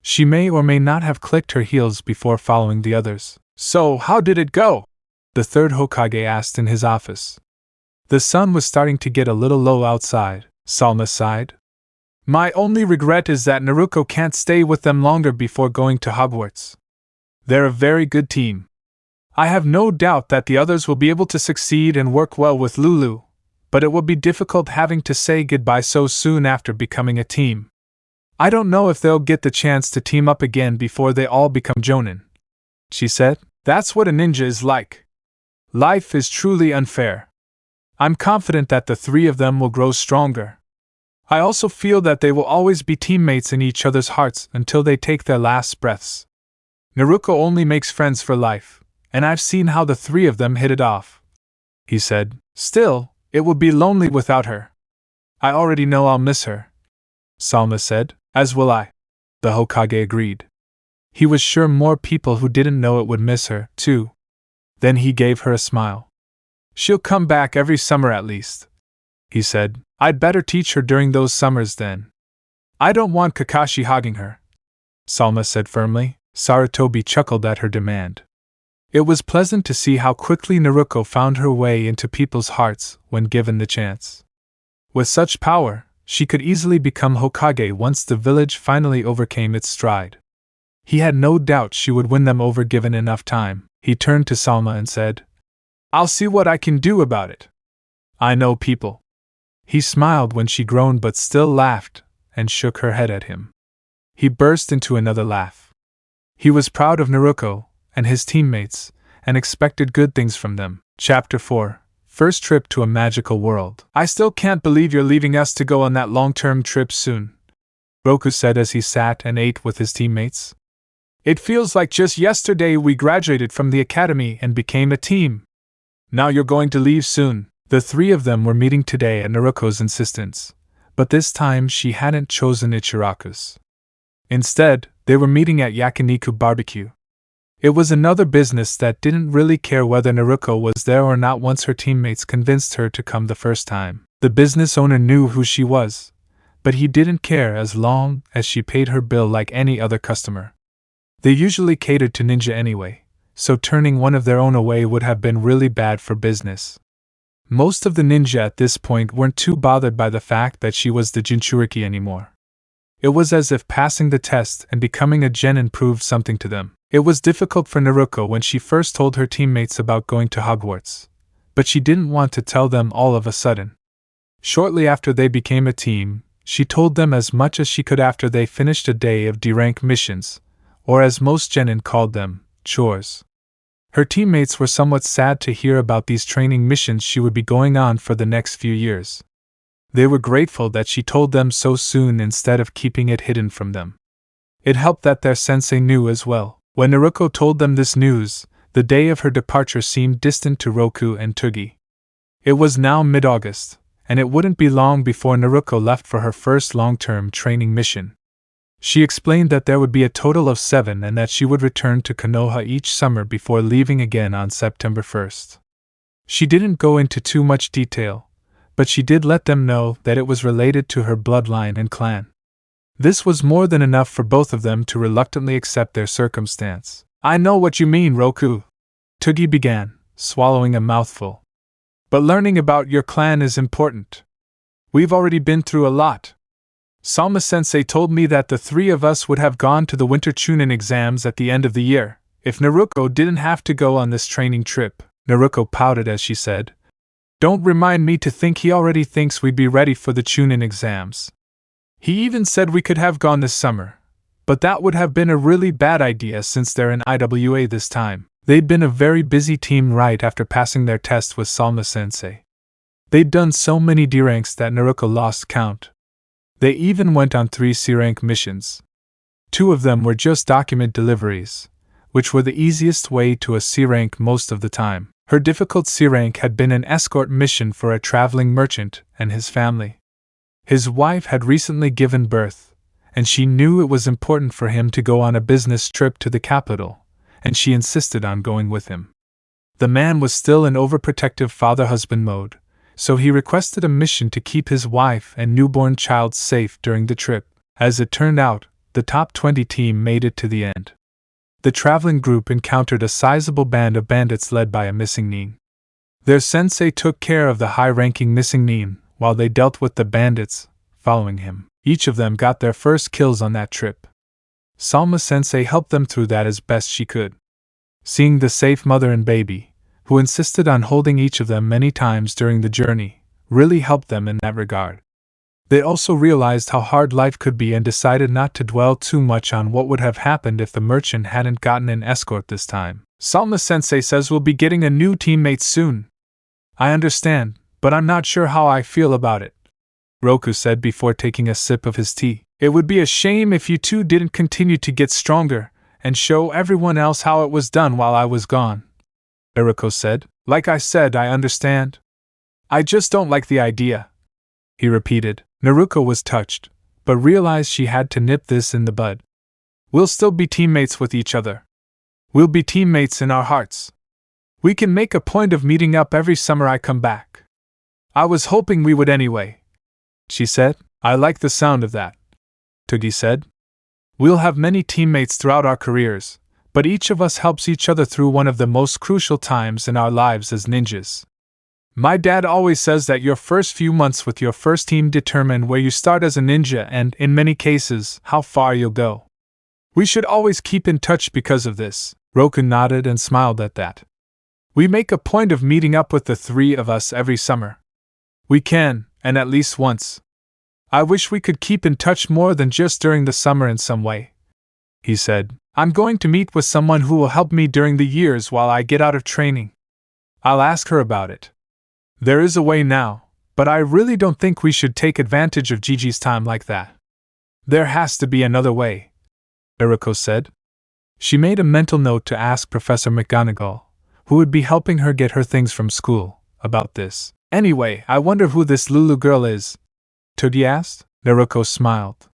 Speaker 1: She may or may not have clicked her heels before following the others. So, how did it go? The third Hokage asked in his office. The sun was starting to get a little low outside, Salma sighed. My only regret is that Naruko can't stay with them longer before going to Hogwarts. They're a very good team. I have no doubt that the others will be able to succeed and work well with Lulu, but it will be difficult having to say goodbye so soon after becoming a team. I don't know if they'll get the chance to team up again before they all become jonin, she said. That's what a ninja is like. Life is truly unfair. I'm confident that the three of them will grow stronger. I also feel that they will always be teammates in each other's hearts until they take their last breaths. Naruko only makes friends for life, and I've seen how the three of them hit it off, he said. Still, it will be lonely without her. I already know I'll miss her, Salma said. As will I, the Hokage agreed. He was sure more people who didn't know it would miss her, too. Then he gave her a smile. She'll come back every summer at least, he said. I'd better teach her during those summers then. I don't want Kakashi hogging her, Salma said firmly. Sarutobi chuckled at her demand. It was pleasant to see how quickly Naruko found her way into people's hearts when given the chance. With such power, she could easily become Hokage once the village finally overcame its stride. He had no doubt she would win them over given enough time. He turned to Salma and said, I'll see what I can do about it. I know people. He smiled when she groaned but still laughed and shook her head at him. He burst into another laugh. He was proud of Naruko and his teammates and expected good things from them. Chapter 4. First trip to a magical world. I still can't believe you're leaving us to go on that long-term trip soon, Roku said as he sat and ate with his teammates. It feels like just yesterday we graduated from the academy and became a team. Now you're going to leave soon. The three of them were meeting today at Naruko's insistence, but this time she hadn't chosen Ichiraku's. Instead, they were meeting at Yakiniku Barbecue. It was another business that didn't really care whether Naruko was there or not once her teammates convinced her to come the first time. The business owner knew who she was, but he didn't care as long as she paid her bill like any other customer. They usually catered to ninja anyway, so turning one of their own away would have been really bad for business. Most of the ninja at this point weren't too bothered by the fact that she was the Jinchuriki anymore. It was as if passing the test and becoming a genin proved something to them. It was difficult for Naruko when she first told her teammates about going to Hogwarts, but she didn't want to tell them all of a sudden. Shortly after they became a team, she told them as much as she could after they finished a day of D-rank missions, or as most genin called them, chores. Her teammates were somewhat sad to hear about these training missions she would be going on for the next few years. They were grateful that she told them so soon instead of keeping it hidden from them. It helped that their sensei knew as well. When Naruko told them this news, the day of her departure seemed distant to Roku and Tugi. It was now mid-August, and it wouldn't be long before Naruko left for her first long-term training mission. She explained that there would be a total of 7 and that she would return to Konoha each summer before leaving again on September 1st. She didn't go into too much detail, but she did let them know that it was related to her bloodline and clan. This was more than enough for both of them to reluctantly accept their circumstance. "I know what you mean, Roku," Tugi began, swallowing a mouthful. "But learning about your clan is important. We've already been through a lot. Salma-sensei told me that the 3 of us would have gone to the winter Chunin exams at the end of the year, if Naruko didn't have to go on this training trip." Naruko pouted as she said, "Don't remind me to think he already thinks we'd be ready for the Chunin exams. He even said we could have gone this summer, but that would have been a really bad idea since they're in IWA this time." They'd been a very busy team right after passing their test with Salma-sensei. They'd done so many D-ranks that Naruko lost count. They even went on 3 C-rank missions. 2 of them were just document deliveries, which were the easiest way to a C-rank most of the time. Her difficult C-rank had been an escort mission for a traveling merchant and his family. His wife had recently given birth, and she knew it was important for him to go on a business trip to the capital, and she insisted on going with him. The man was still in overprotective father-husband mode, so he requested a mission to keep his wife and newborn child safe during the trip. As it turned out, the top 20 team made it to the end. The traveling group encountered a sizable band of bandits led by a missing nin. Their sensei took care of the high-ranking missing nin, while they dealt with the bandits following him. Each of them got their first kills on that trip. Salma-sensei helped them through that as best she could. Seeing the safe mother and baby, who insisted on holding each of them many times during the journey, really helped them in that regard. They also realized how hard life could be and decided not to dwell too much on what would have happened if the merchant hadn't gotten an escort this time. "Salma-sensei says we'll be getting a new teammate soon. I understand, but I'm not sure how I feel about it," Roku said before taking a sip of his tea. "It would be a shame if you two didn't continue to get stronger and show everyone else how it was done while I was gone," Naruko said. "Like I said, I understand. I just don't like the idea," he repeated. Naruko was touched, but realized she had to nip this in the bud. "We'll still be teammates with each other. We'll be teammates in our hearts. We can make a point of meeting up every summer I come back. I was hoping we would anyway," she said. "I like the sound of that," Tugi said. "We'll have many teammates throughout our careers, but each of us helps each other through one of the most crucial times in our lives as ninjas. My dad always says that your first few months with your first team determine where you start as a ninja and, in many cases, how far you'll go. We should always keep in touch because of this." Roku nodded and smiled at that. "We make a point of meeting up with the 3 of us every summer. We can, and at least once. I wish we could keep in touch more than just during the summer in some way," he said. "I'm going to meet with someone who will help me during the years while I get out of training. I'll ask her about it. There is a way now, but I really don't think we should take advantage of Gigi's time like that. There has to be another way," Naruko said. She made a mental note to ask Professor McGonagall, who would be helping her get her things from school, about this. "Anyway, I wonder who this Lulu girl is," Tugi asked. Naruko smiled.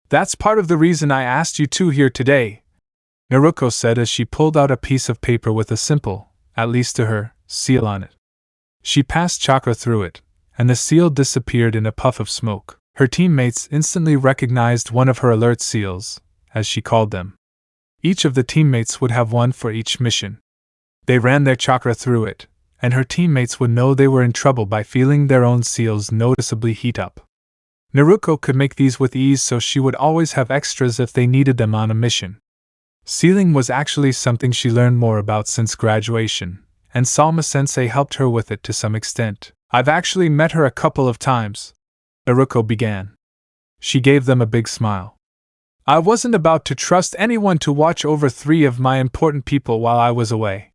Speaker 1: "That's part of the reason I asked you two here today," Naruko said as she pulled out a piece of paper with a simple, at least to her, seal on it. She passed chakra through it, and the seal disappeared in a puff of smoke. Her teammates instantly recognized one of her alert seals, as she called them. Each of the teammates would have one for each mission. They ran their chakra through it, and her teammates would know they were in trouble by feeling their own seals noticeably heat up. Naruko could make these with ease, so she would always have extras if they needed them on a mission. Sealing was actually something she learned more about since graduation, and Salma-sensei helped her with it to some extent. I've actually met her a couple of times, Naruko began. She gave them a big smile. I wasn't about to trust anyone to watch over 3 of my important people while I was away.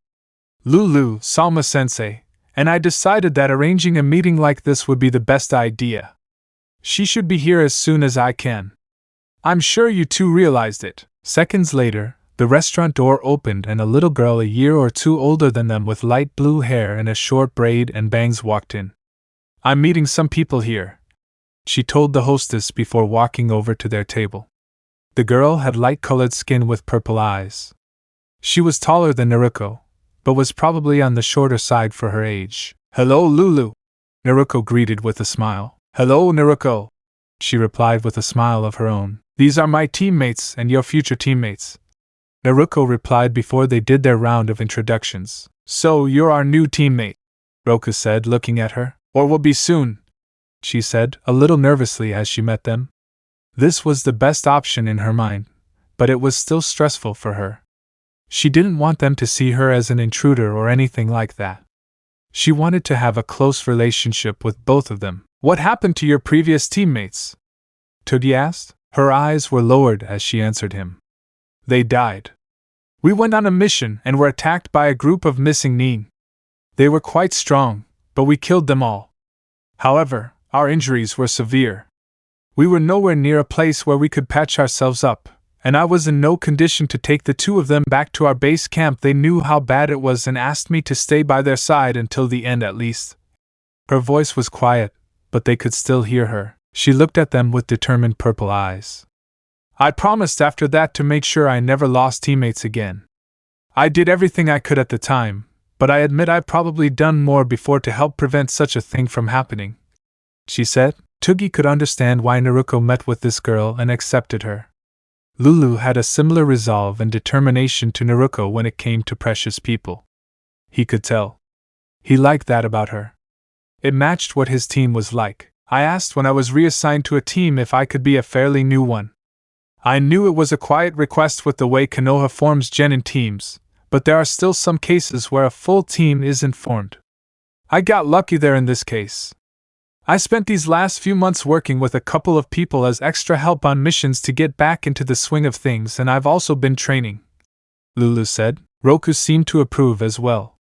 Speaker 1: Lulu, Salma-sensei, and I decided that arranging a meeting like this would be the best idea. She should be here as soon as I can. I'm sure you two realized it. Seconds later, the restaurant door opened and a little girl a year or 2 older than them with light blue hair and a short braid and bangs walked in. I'm meeting some people here, she told the hostess before walking over to their table. The girl had light-colored skin with purple eyes. She was taller than Naruko, but was probably on the shorter side for her age. Hello, Lulu, Naruko greeted with a smile. Hello, Naruko, she replied with a smile of her own. These are my teammates and your future teammates, Naruko replied before they did their round of introductions. So you're our new teammate, Roku said, looking at her. Or will be soon, she said, a little nervously as she met them. This was the best option in her mind, but it was still stressful for her. She didn't want them to see her as an intruder or anything like that. She wanted to have a close relationship with both of them. What happened to your previous teammates? Togi asked. Her eyes were lowered as she answered him. They died. We went on a mission and were attacked by a group of missing nin. They were quite strong, but we killed them all. However, our injuries were severe. We were nowhere near a place where we could patch ourselves up, and I was in no condition to take the 2 of them back to our base camp. They knew how bad it was and asked me to stay by their side until the end at least. Her voice was quiet, but they could still hear her. She looked at them with determined purple eyes. I promised after that to make sure I never lost teammates again. I did everything I could at the time, but I admit I've probably done more before to help prevent such a thing from happening, she said. Togi could understand why Naruko met with this girl and accepted her. Lulu had a similar resolve and determination to Naruko when it came to precious people. He could tell. He liked that about her. It matched what his team was like. I asked when I was reassigned to a team if I could be a fairly new one. I knew it was a quiet request with the way Konoha forms genin teams, but there are still some cases where a full team isn't formed. I got lucky there in this case. I spent these last few months working with a couple of people as extra help on missions to get back into the swing of things, and I've also been training, Lulu said. Roku seemed to approve as well.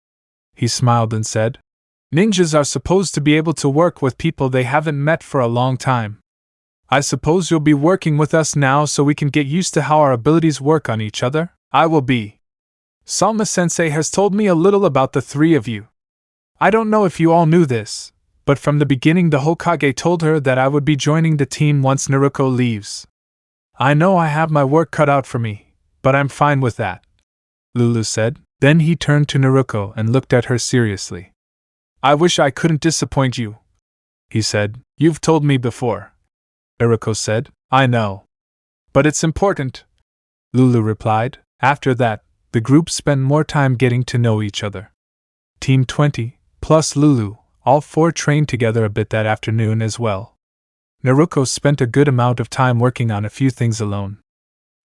Speaker 1: He smiled and said, Ninjas are supposed to be able to work with people they haven't met for a long time. I suppose you'll be working with us now so we can get used to how our abilities work on each other? I will be. Salma-sensei has told me a little about the 3 of you. I don't know if you all knew this, but from the beginning the Hokage told her that I would be joining the team once Naruko leaves. I know I have my work cut out for me, but I'm fine with that, Lulu said. Then he turned to Naruko and looked at her seriously. I wish I couldn't disappoint you, he said. You've told me before, Naruko said. I know. But it's important, Lulu replied. After that, the group spent more time getting to know each other. Team 20, plus Lulu, all 4 trained together a bit that afternoon as well. Naruko spent a good amount of time working on a few things alone.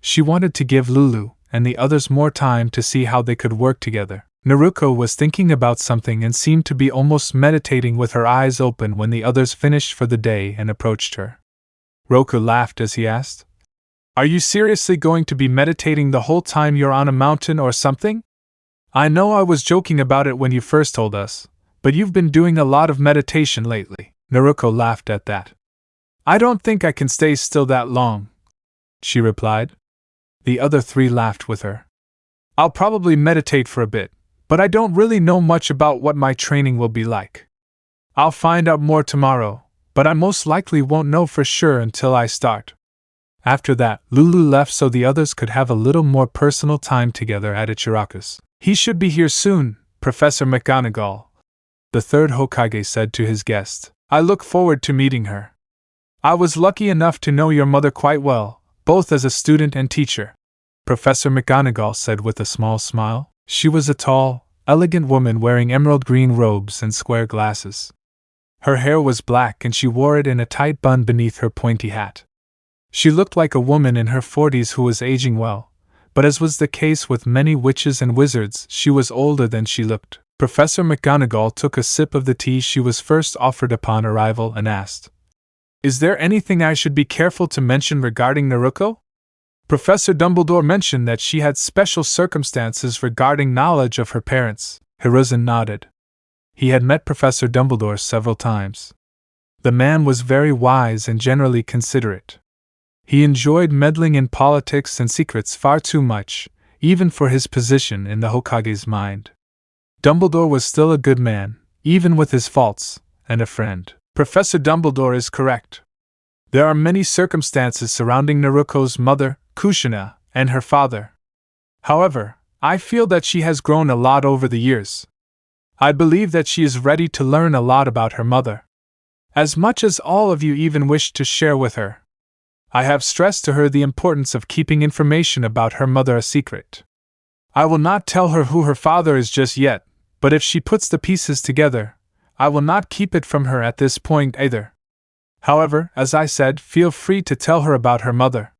Speaker 1: She wanted to give Lulu and the others more time to see how they could work together. Naruko was thinking about something and seemed to be almost meditating with her eyes open when the others finished for the day and approached her. Roku laughed as he asked, Are you seriously going to be meditating the whole time you're on a mountain or something? I know I was joking about it when you first told us, but you've been doing a lot of meditation lately. Naruko laughed at that. I don't think I can stay still that long, she replied. The other 3 laughed with her. I'll probably meditate for a bit, but I don't really know much about what my training will be like. I'll find out more tomorrow, but I most likely won't know for sure until I start. After that, Lulu left so the others could have a little more personal time together at Ichiraku's. He should be here soon, Professor McGonagall, the 3rd Hokage said to his guest. I look forward to meeting her. I was lucky enough to know your mother quite well, both as a student and teacher, Professor McGonagall said with a small smile. She was a tall, elegant woman wearing emerald green robes and square glasses. Her hair was black and she wore it in a tight bun beneath her pointy hat. She looked like a woman in her 40s who was aging well, but as was the case with many witches and wizards, she was older than she looked. Professor McGonagall took a sip of the tea she was first offered upon arrival and asked, "Is there anything I should be careful to mention regarding Naruko?" Professor Dumbledore mentioned that she had special circumstances regarding knowledge of her parents. Hiruzen nodded. He had met Professor Dumbledore several times. The man was very wise and generally considerate. He enjoyed meddling in politics and secrets far too much, even for his position in the Hokage's mind. Dumbledore was still a good man, even with his faults, and a friend. Professor Dumbledore is correct. There are many circumstances surrounding Naruko's mother, Kushina, and her father. However, I feel that she has grown a lot over the years. I believe that she is ready to learn a lot about her mother. As much as all of you even wish to share with her. I have stressed to her the importance of keeping information about her mother a secret. I will not tell her who her father is just yet, but if she puts the pieces together, I will not keep it from her at this point either. However, as I said, feel free to tell her about her mother.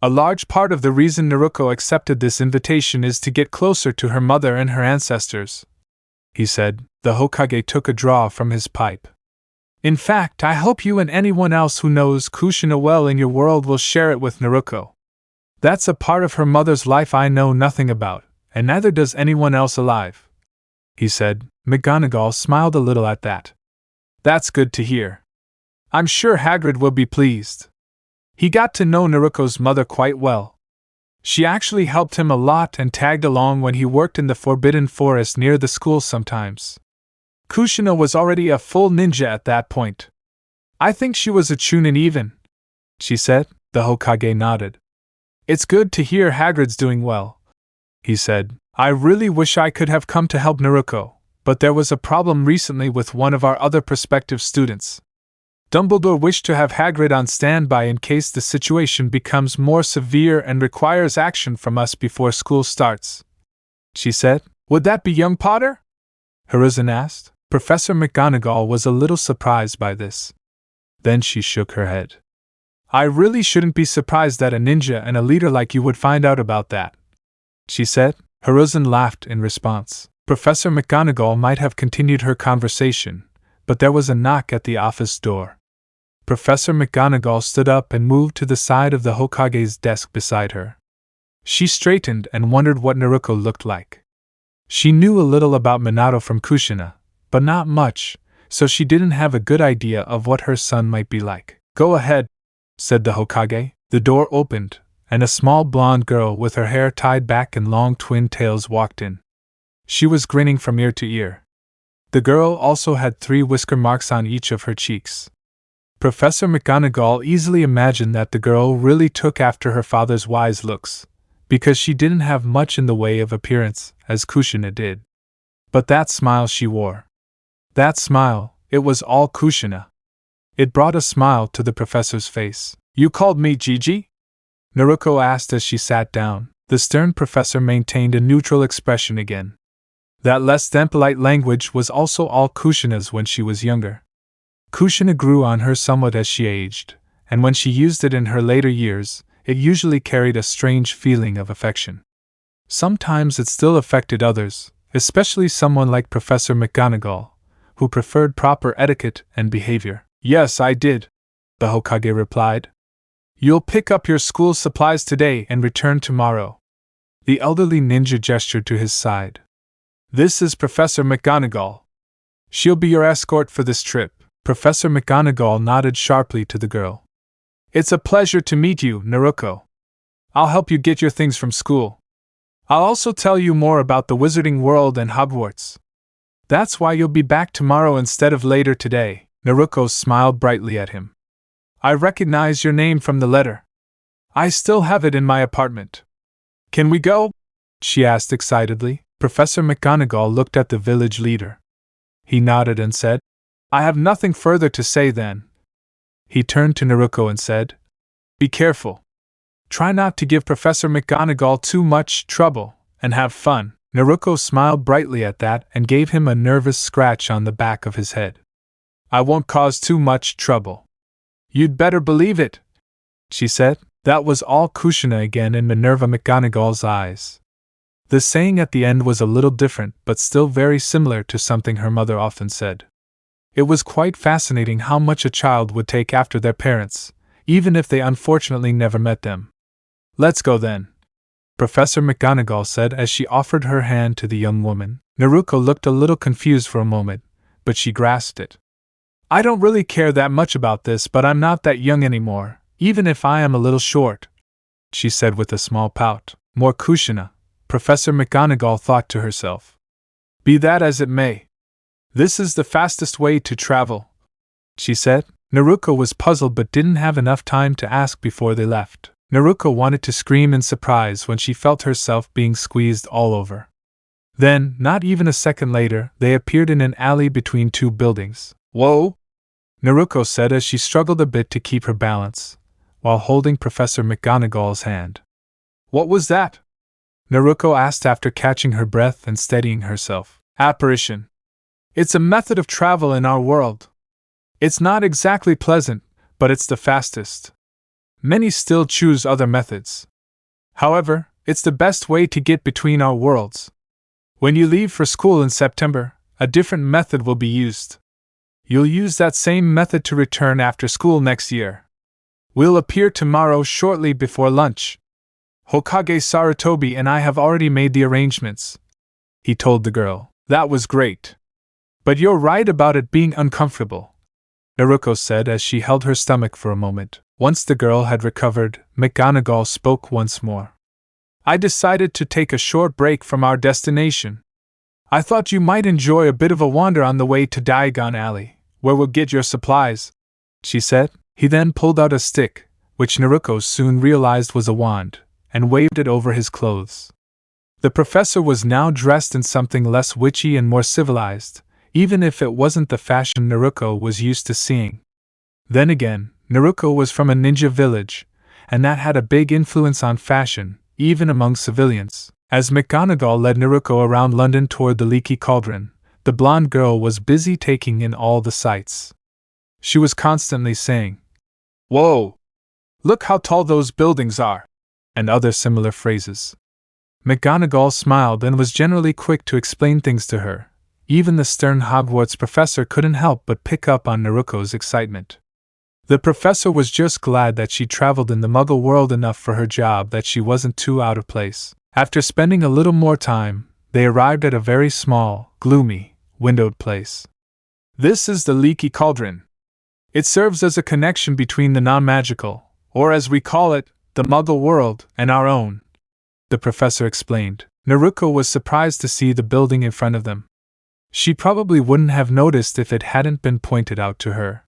Speaker 1: A large part of the reason Naruko accepted this invitation is to get closer to her mother and her ancestors, he said. The Hokage took a draw from his pipe. In fact, I hope you and anyone else who knows Kushina well in your world will share it with Naruko. That's a part of her mother's life I know nothing about, and neither does anyone else alive, he said. McGonagall smiled a little at that. That's good to hear. I'm sure Hagrid will be pleased. He got to know Naruko's mother quite well. She actually helped him a lot and tagged along when he worked in the Forbidden Forest near the school sometimes. Kushina was already a full ninja at that point. I think she was a chunin even, she said. The Hokage nodded. It's good to hear Hagrid's doing well, he said. I really wish I could have come to help Naruko, but there was a problem recently with one of our other prospective students. Dumbledore wished to have Hagrid on standby in case the situation becomes more severe and requires action from us before school starts, she said. Would that be young Potter? Hiruzen asked. Professor McGonagall was a little surprised by this. Then she shook her head. I really shouldn't be surprised that a ninja and a leader like you would find out about that, she said. Hiruzen laughed in response. Professor McGonagall might have continued her conversation, but there was a knock at the office door. Professor McGonagall stood up and moved to the side of the Hokage's desk beside her. She straightened and wondered what Naruko looked like. She knew a little about Minato from Kushina, but not much, so she didn't have a good idea of what her son might be like. Go ahead, said the Hokage. The door opened, and a small blonde girl with her hair tied back in long twin tails walked in. She was grinning from ear to ear. The girl also had 3 whisker marks on each of her cheeks. Professor McGonagall easily imagined that the girl really took after her father's wise looks, because she didn't have much in the way of appearance, as Kushina did. But that smile she wore. That smile, it was all Kushina. It brought a smile to the professor's face. You called me Gigi? Naruko asked as she sat down. The stern professor maintained a neutral expression again. That less than polite language was also all Kushina's when she was younger. Kushina grew on her somewhat as she aged, and when she used it in her later years, it usually carried a strange feeling of affection. Sometimes it still affected others, especially someone like Professor McGonagall, who preferred proper etiquette and behavior. Yes, I did, the Hokage replied. You'll pick up your school supplies today and return tomorrow. The elderly ninja gestured to his side. This is Professor McGonagall. She'll be your escort for this trip. Professor McGonagall nodded sharply to the girl. It's a pleasure to meet you, Naruko. I'll help you get your things from school. I'll also tell you more about the wizarding world and Hogwarts. That's why you'll be back tomorrow instead of later today. Naruko smiled brightly at him. I recognize your name from the letter. I still have it in my apartment. Can we go? She asked excitedly. Professor McGonagall looked at the village leader. He nodded and said, I have nothing further to say then. He turned to Naruko and said, Be careful. Try not to give Professor McGonagall too much trouble, and have fun. Naruko smiled brightly at that and gave him a nervous scratch on the back of his head. I won't cause too much trouble. You'd better believe it, she said. That was all Kushina again in Minerva McGonagall's eyes. The saying at the end was a little different, but still very similar to something her mother often said. It was quite fascinating how much a child would take after their parents, even if they unfortunately never met them. Let's go then, Professor McGonagall said as she offered her hand to the young woman. Naruko looked a little confused for a moment, but she grasped it. I don't really care that much about this, but I'm not that young anymore, even if I am a little short, she said with a small pout. More Kushina, Professor McGonagall thought to herself. Be that as it may. This is the fastest way to travel, she said. Naruko was puzzled but didn't have enough time to ask before they left. Naruko wanted to scream in surprise when she felt herself being squeezed all over. Then, not even a second later, they appeared in an alley between two buildings. Whoa! Naruko said as she struggled a bit to keep her balance, while holding Professor McGonagall's hand. What was that? Naruko asked after catching her breath and steadying herself. Apparition. It's a method of travel in our world. It's not exactly pleasant, but it's the fastest. Many still choose other methods. However, it's the best way to get between our worlds. When you leave for school in September, a different method will be used. You'll use that same method to return after school next year. We'll appear tomorrow shortly before lunch. Hokage Sarutobi and I have already made the arrangements, he told the girl. That was great. But you're right about it being uncomfortable, Naruko said as she held her stomach for a moment. Once the girl had recovered, McGonagall spoke once more. I decided to take a short break from our destination. I thought you might enjoy a bit of a wander on the way to Diagon Alley, where we'll get your supplies, she said. He then pulled out a stick, which Naruko soon realized was a wand, and waved it over his clothes. The professor was now dressed in something less witchy and more civilized, even if it wasn't the fashion Naruko was used to seeing. Then again, Naruko was from a ninja village, and that had a big influence on fashion, even among civilians. As McGonagall led Naruko around London toward the Leaky Cauldron, the blonde girl was busy taking in all the sights. She was constantly saying, "Whoa! Look how tall those buildings are!" and other similar phrases. McGonagall smiled and was generally quick to explain things to her. Even the stern Hogwarts professor couldn't help but pick up on Naruko's excitement. The professor was just glad that she traveled in the Muggle world enough for her job that she wasn't too out of place. After spending a little more time, they arrived at a very small, gloomy, windowed place. This is the Leaky Cauldron. It serves as a connection between the non-magical, or as we call it, the Muggle world, and our own, the professor explained. Naruko was surprised to see the building in front of them. She probably wouldn't have noticed if it hadn't been pointed out to her.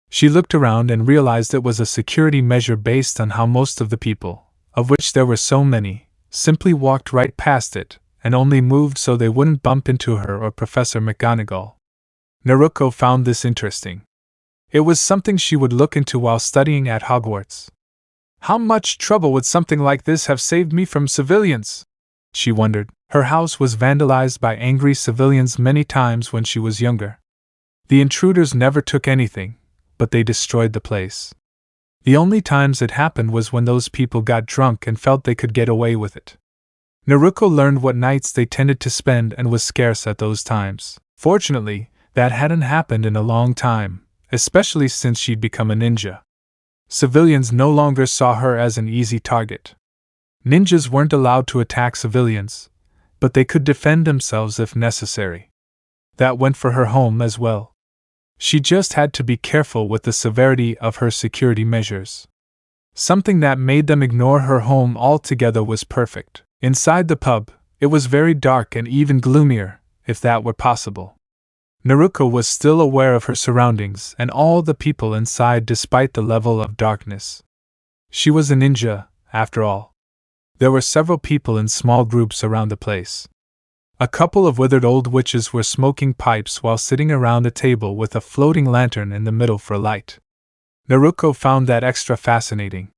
Speaker 1: She looked around and realized it was a security measure based on how most of the people, of which there were so many, simply walked right past it, and only moved so they wouldn't bump into her or Professor McGonagall. Naruko found this interesting. It was something she would look into while studying at Hogwarts. How much trouble would something like this have saved me from civilians? She wondered. Her house was vandalized by angry civilians many times when she was younger. The intruders never took anything, but they destroyed the place. The only times it happened was when those people got drunk and felt they could get away with it. Naruko learned what nights they tended to spend and was scarce at those times. Fortunately, that hadn't happened in a long time, especially since she'd become a ninja. Civilians no longer saw her as an easy target. Ninjas weren't allowed to attack civilians, but they could defend themselves if necessary. That went for her home as well. She just had to be careful with the severity of her security measures. Something that made them ignore her home altogether was perfect. Inside the pub, it was very dark and even gloomier, if that were possible. Naruko was still aware of her surroundings and all the people inside despite the level of darkness. She was a ninja, after all. There were several people in small groups around the place. A couple of withered old witches were smoking pipes while sitting around a table with a floating lantern in the middle for light. Naruko found that extra fascinating.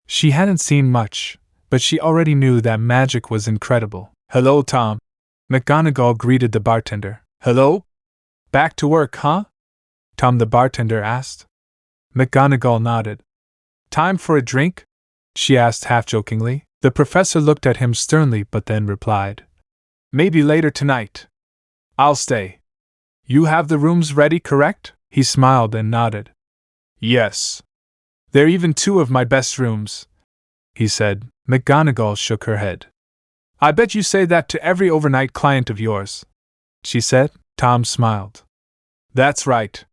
Speaker 1: She hadn't seen much, but she already knew that magic was incredible. "Hello, Tom," McGonagall greeted the bartender. "Hello? Back to work, huh?" Tom the bartender asked. McGonagall nodded. "Time for a drink?" she asked half-jokingly. The professor looked at him sternly but then replied, "Maybe later tonight. I'll stay. You have the rooms ready, correct?" He smiled and nodded. "Yes. They're even two of my best rooms," he said. McGonagall shook her head. "I bet you say that to every overnight client of yours," she said. Tom smiled. "That's right.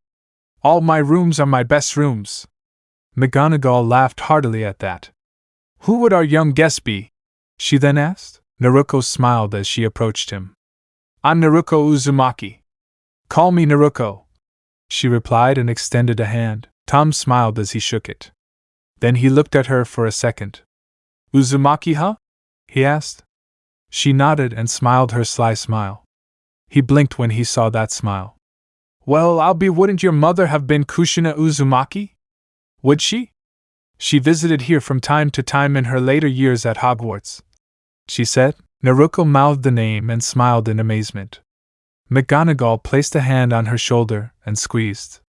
Speaker 1: All my rooms are my best rooms." McGonagall laughed heartily at that. "Who would our young guest be?" she then asked. Naruko smiled as she approached him. "I'm Naruko Uzumaki. Call me Naruko," she replied and extended a hand. Tom smiled as he shook it. Then he looked at her for a second. "Uzumaki, huh?" he asked. She nodded and smiled her sly smile. He blinked when he saw that smile. "Well, I'll be, wouldn't your mother have been Kushina Uzumaki? Would she? She visited here from time to time in her later years at Hogwarts," she said. Naruko mouthed the name and smiled in amazement. McGonagall placed a hand on her shoulder and squeezed.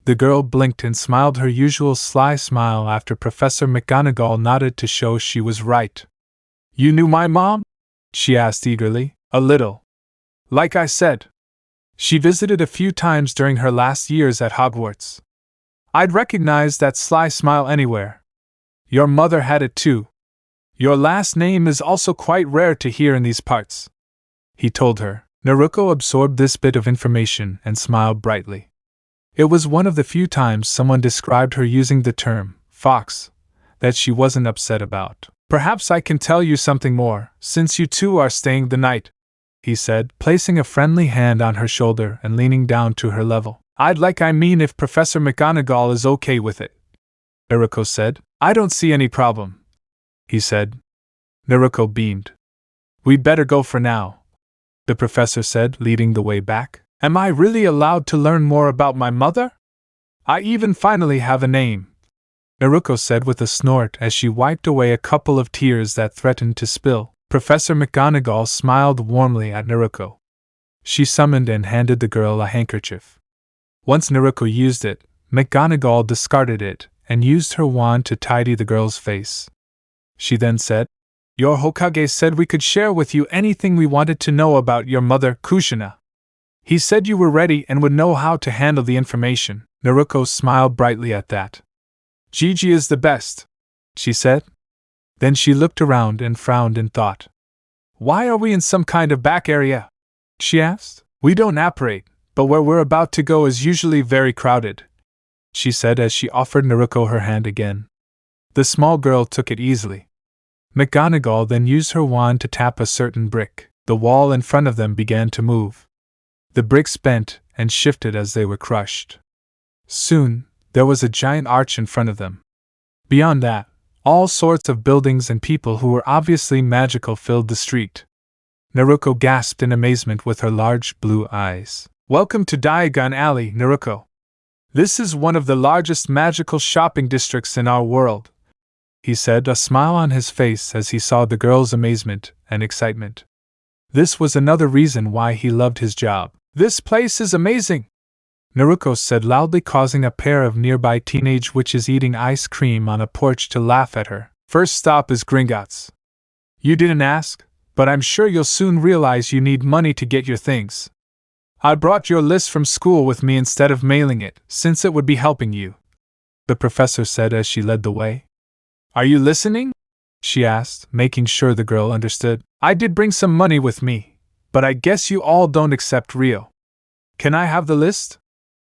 Speaker 1: The girl blinked and smiled her usual sly smile after Professor McGonagall nodded to show she was right. "You knew my mom?" she asked eagerly. "A little. Like I said, she visited a few times during her last years at Hogwarts. I'd recognize that sly smile anywhere. Your mother had it too. Your last name is also quite rare to hear in these parts," he told her. Naruko absorbed this bit of information and smiled brightly. It was one of the few times someone described her using the term fox that she wasn't upset about. "Perhaps I can tell you something more, since you two are staying the night," he said, placing a friendly hand on her shoulder and leaning down to her level. If Professor McGonagall is okay with it," Naruko said. "I don't see any problem," he said. Naruko beamed. "We'd better go for now," the professor said, leading the way back. "Am I really allowed to learn more about my mother? I even finally have a name," Naruko said with a snort as she wiped away a couple of tears that threatened to spill. Professor McGonagall smiled warmly at Naruko. She summoned and handed the girl a handkerchief. Once Naruko used it, McGonagall discarded it and used her wand to tidy the girl's face. She then said, "Your Hokage said we could share with you anything we wanted to know about your mother, Kushina. He said you were ready and would know how to handle the information." Naruko smiled brightly at that. "Gigi is the best," she said. Then she looked around and frowned in thought. "Why are we in some kind of back area?" she asked. "We don't apparate, but where we're about to go is usually very crowded," she said as she offered Naruko her hand again. The small girl took it easily. McGonagall then used her wand to tap a certain brick. The wall in front of them began to move. The bricks bent and shifted as they were crushed. Soon, there was a giant arch in front of them. Beyond that, all sorts of buildings and people who were obviously magical filled the street. Naruko gasped in amazement with her large blue eyes. "Welcome to Diagon Alley, Naruko. This is one of the largest magical shopping districts in our world," he said, a smile on his face as he saw the girl's amazement and excitement. This was another reason why he loved his job. "This place is amazing," Naruko said loudly, causing a pair of nearby teenage witches eating ice cream on a porch to laugh at her. "First stop is Gringotts. You didn't ask, but I'm sure you'll soon realize you need money to get your things. I brought your list from school with me instead of mailing it, since it would be helping you," the professor said as she led the way. "Are you listening?" she asked, making sure the girl understood. "I did bring some money with me, but I guess you all don't accept real. Can I have the list?"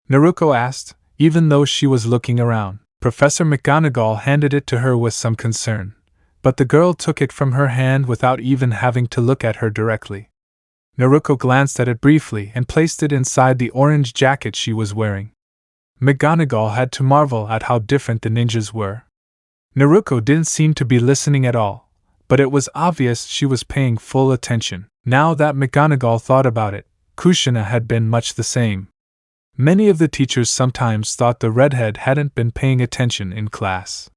Speaker 1: Naruko asked, even though she was looking around. Professor McGonagall handed it to her with some concern, but the girl took it from her hand without even having to look at her directly. Naruko glanced at it briefly and placed it inside the orange jacket she was wearing. McGonagall had to marvel at how different the ninjas were. Naruko didn't seem to be listening at all, but it was obvious she was paying full attention. Now that McGonagall thought about it, Kushina had been much the same. Many of the teachers sometimes thought the redhead hadn't been paying attention in class.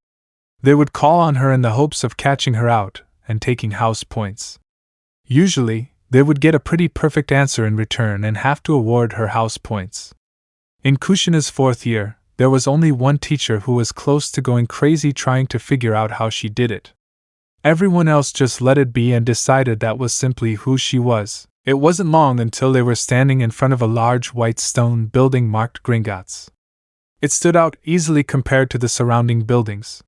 Speaker 1: They would call on her in the hopes of catching her out and taking house points. Usually, they would get a pretty perfect answer in return and have to award her house points. In Kushina's 4th year, There was only one teacher who was close to going crazy trying to figure out how she did it. Everyone else just let it be and decided that was simply who she was. It wasn't long until they were standing in front of a large white stone building marked Gringotts. It stood out easily compared to the surrounding buildings.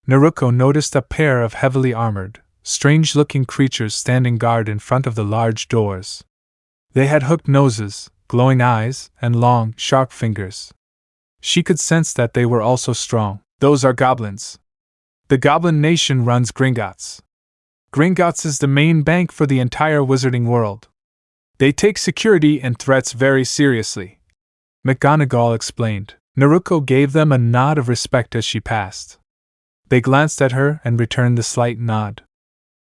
Speaker 1: Naruko noticed a pair of heavily armored, strange-looking creatures standing guard in front of the large doors. They had hooked noses, glowing eyes, and long, sharp fingers. She could sense that they were also strong. Those are goblins. The Goblin Nation runs Gringotts. Gringotts is the main bank for the entire wizarding world. They take security and threats very seriously, McGonagall explained. Naruko gave them a nod of respect as she passed. They glanced at her and returned the slight nod.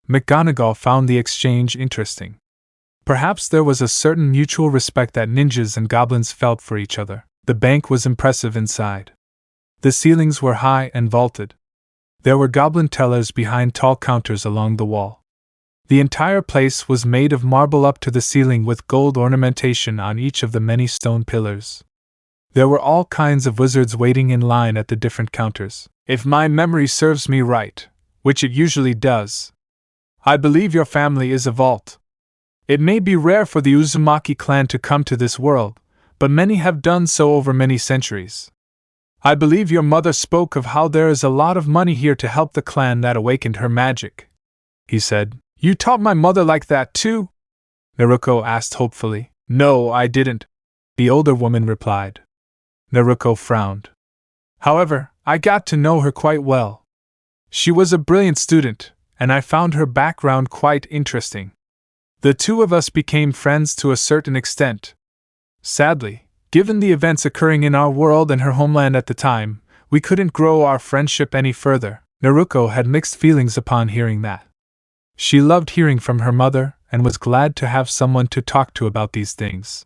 Speaker 1: McGonagall found the exchange interesting. Perhaps there was a certain mutual respect that ninjas and goblins felt for each other. The bank was impressive inside. The ceilings were high and vaulted. There were goblin tellers behind tall counters along the wall. The entire place was made of marble up to the ceiling with gold ornamentation on each of the many stone pillars. There were all kinds of wizards waiting in line at the different counters. If my memory serves me right, which it usually does, I believe your family is a vault. It may be rare for the Uzumaki clan to come to this world, but many have done so over many centuries. I believe your mother spoke of how there is a lot of money here to help the clan that awakened her magic, he said. You taught my mother like that too? Naruko asked hopefully. No, I didn't, the older woman replied. Naruko frowned. However, I got to know her quite well. She was a brilliant student, and I found her background quite interesting. The two of us became friends to a certain extent. Sadly, given the events occurring in our world and her homeland at the time, we couldn't grow our friendship any further. Naruko had mixed feelings upon hearing that. She loved hearing from her mother and was glad to have someone to talk to about these things.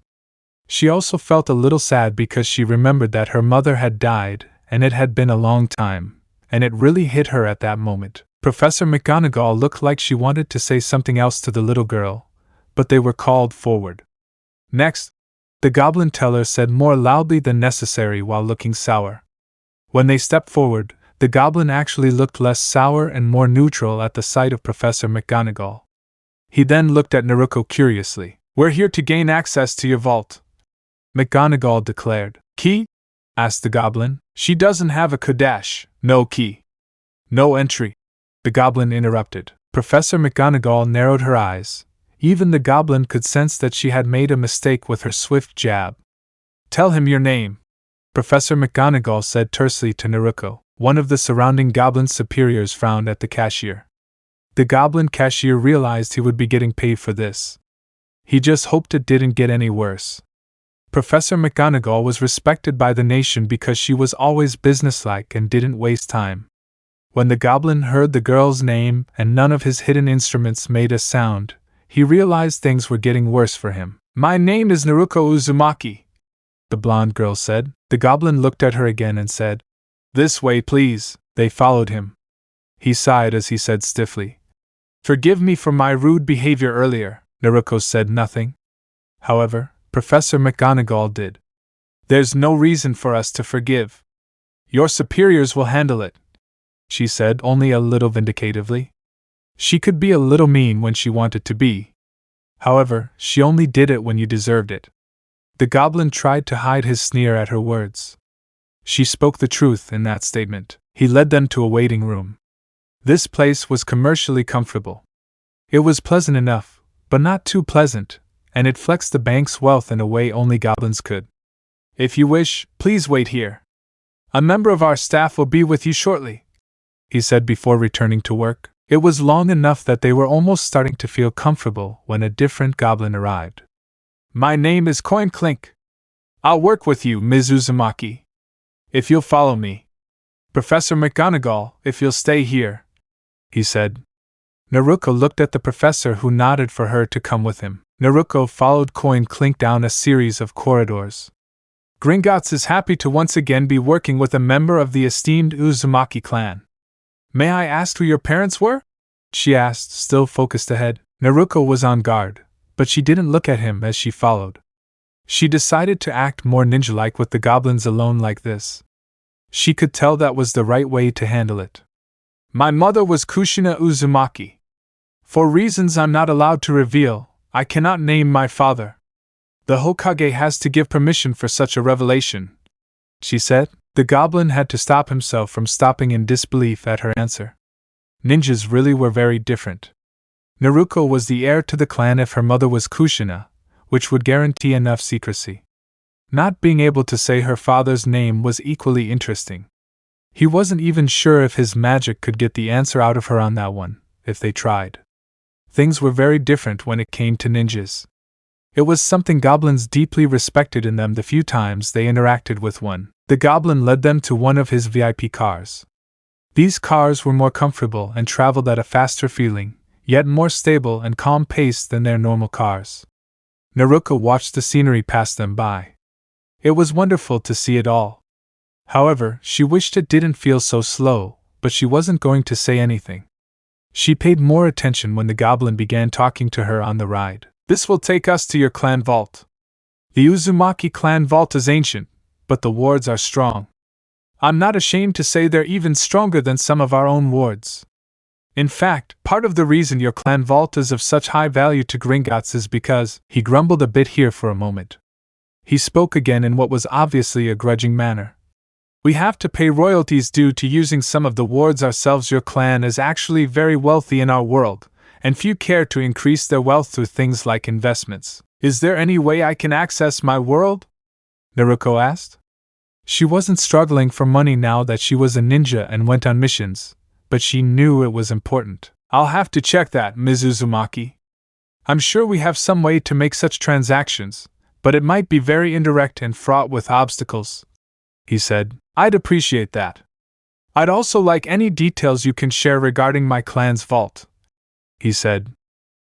Speaker 1: She also felt a little sad because she remembered that her mother had died, and it had been a long time, and it really hit her at that moment. Professor McGonagall looked like she wanted to say something else to the little girl, but they were called forward. Next, the goblin teller said more loudly than necessary while looking sour. When they stepped forward, the goblin actually looked less sour and more neutral at the sight of Professor McGonagall. He then looked at Naruko curiously. We're here to gain access to your vault, McGonagall declared. Key? Asked the goblin. She doesn't have a kodash. No key. No entry, the goblin interrupted. Professor McGonagall narrowed her eyes. Even the goblin could sense that she had made a mistake with her swift jab. Tell him your name, Professor McGonagall said tersely to Naruko. One of the surrounding goblin superiors frowned at the cashier. The goblin cashier realized he would be getting paid for this. He just hoped it didn't get any worse. Professor McGonagall was respected by the nation because she was always businesslike and didn't waste time. When the goblin heard the girl's name and none of his hidden instruments made a sound, he realized things were getting worse for him. My name is Naruko Uzumaki, the blonde girl said. The goblin looked at her again and said, This way, please. They followed him. He sighed as he said stiffly, Forgive me for my rude behavior earlier. Naruko said nothing. However, Professor McGonagall did. There's no reason for us to forgive. Your superiors will handle it, she said only a little vindicatively. She could be a little mean when she wanted to be. However, she only did it when you deserved it. The goblin tried to hide his sneer at her words. She spoke the truth in that statement. He led them to a waiting room. This place was commercially comfortable. It was pleasant enough, but not too pleasant, and it flexed the bank's wealth in a way only goblins could. If you wish, please wait here. A member of our staff will be with you shortly, he said before returning to work. It was long enough that they were almost starting to feel comfortable when a different goblin arrived. My name is Coin Clink. I'll work with you, Ms. Uzumaki, if you'll follow me. Professor McGonagall, if you'll stay here, he said. Naruko looked at the professor, who nodded for her to come with him. Naruko followed Coin Clink down a series of corridors. Gringotts is happy to once again be working with a member of the esteemed Uzumaki clan. May I ask who your parents were? She asked, still focused ahead. Naruko was on guard, but she didn't look at him as she followed. She decided to act more ninja-like with the goblins alone like this. She could tell that was the right way to handle it. My mother was Kushina Uzumaki. For reasons I'm not allowed to reveal, I cannot name my father. The Hokage has to give permission for such a revelation, she said. The goblin had to stop himself from stopping in disbelief at her answer. Ninjas really were very different. Naruko was the heir to the clan if her mother was Kushina, which would guarantee enough secrecy. Not being able to say her father's name was equally interesting. He wasn't even sure if his magic could get the answer out of her on that one, if they tried. Things were very different when it came to ninjas. It was something goblins deeply respected in them the few times they interacted with one. The goblin led them to one of his VIP cars. These cars were more comfortable and traveled at a faster feeling, yet more stable and calm pace than their normal cars. Naruko watched the scenery pass them by. It was wonderful to see it all. However, she wished it didn't feel so slow, but she wasn't going to say anything. She paid more attention when the goblin began talking to her on the ride. This will take us to your clan vault. The Uzumaki clan vault is ancient, but the wards are strong. I'm not ashamed to say they're even stronger than some of our own wards. In fact, part of the reason your clan vault is of such high value to Gringotts is because, he grumbled a bit here for a moment. He spoke again in what was obviously a grudging manner. We have to pay royalties due to using some of the wards ourselves. Your clan is actually very wealthy in our world, and few care to increase their wealth through things like investments. Is there any way I can access my world? Naruko asked. She wasn't struggling for money now that she was a ninja and went on missions, but she knew it was important. I'll have to check that, Ms. Uzumaki. I'm sure we have some way to make such transactions, but it might be very indirect and fraught with obstacles, he said. I'd appreciate that. I'd also like any details you can share regarding my clan's vault, he said.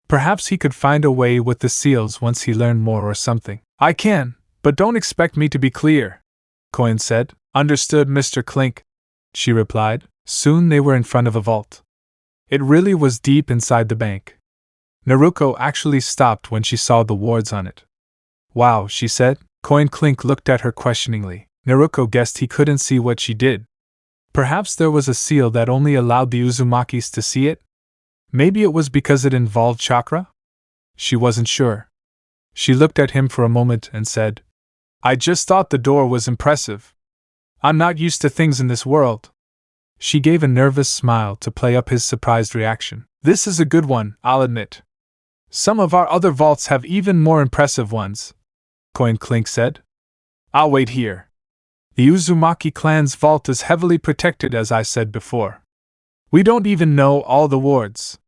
Speaker 1: Perhaps he could find a way with the seals once he learned more or something. I can, but don't expect me to be clear, Coin said. Understood, Mr. Clink, she replied. Soon they were in front of a vault. It really was deep inside the bank. Naruko actually stopped when she saw the wards on it. Wow, she said. Coin Clink looked at her questioningly. Naruko guessed he couldn't see what she did. Perhaps there was a seal that only allowed the Uzumakis to see it? Maybe it was because it involved chakra? She wasn't sure. She looked at him for a moment and said, I just thought the door was impressive. I'm not used to things in this world. She gave a nervous smile to play up his surprised reaction. This is a good one, I'll admit. Some of our other vaults have even more impressive ones, Coin Clink said. I'll wait here. The Uzumaki clan's vault is heavily protected, as I said before. We don't even know all the wards.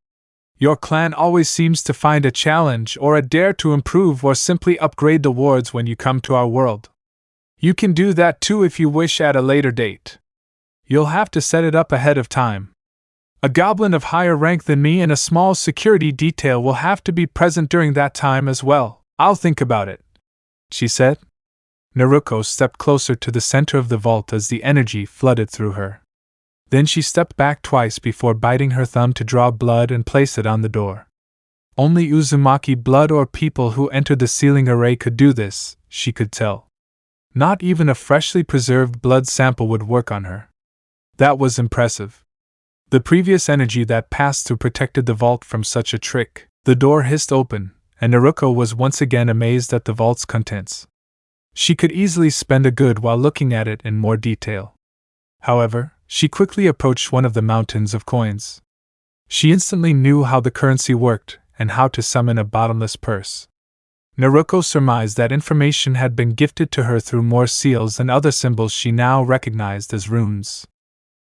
Speaker 1: Your clan always seems to find a challenge or a dare to improve or simply upgrade the wards when you come to our world. You can do that too if you wish at a later date. You'll have to set it up ahead of time. A goblin of higher rank than me and a small security detail will have to be present during that time as well. I'll think about it, she said. Naruko stepped closer to the center of the vault as the energy flooded through her. Then she stepped back twice before biting her thumb to draw blood and place it on the door. Only Uzumaki blood or people who entered the sealing array could do this, she could tell. Not even a freshly preserved blood sample would work on her. That was impressive. The previous energy that passed through protected the vault from such a trick. The door hissed open, and Naruko was once again amazed at the vault's contents. She could easily spend a good while looking at it in more detail. However, she quickly approached one of the mountains of coins. She instantly knew how the currency worked and how to summon a bottomless purse. Naruko surmised that information had been gifted to her through more seals and other symbols she now recognized as runes.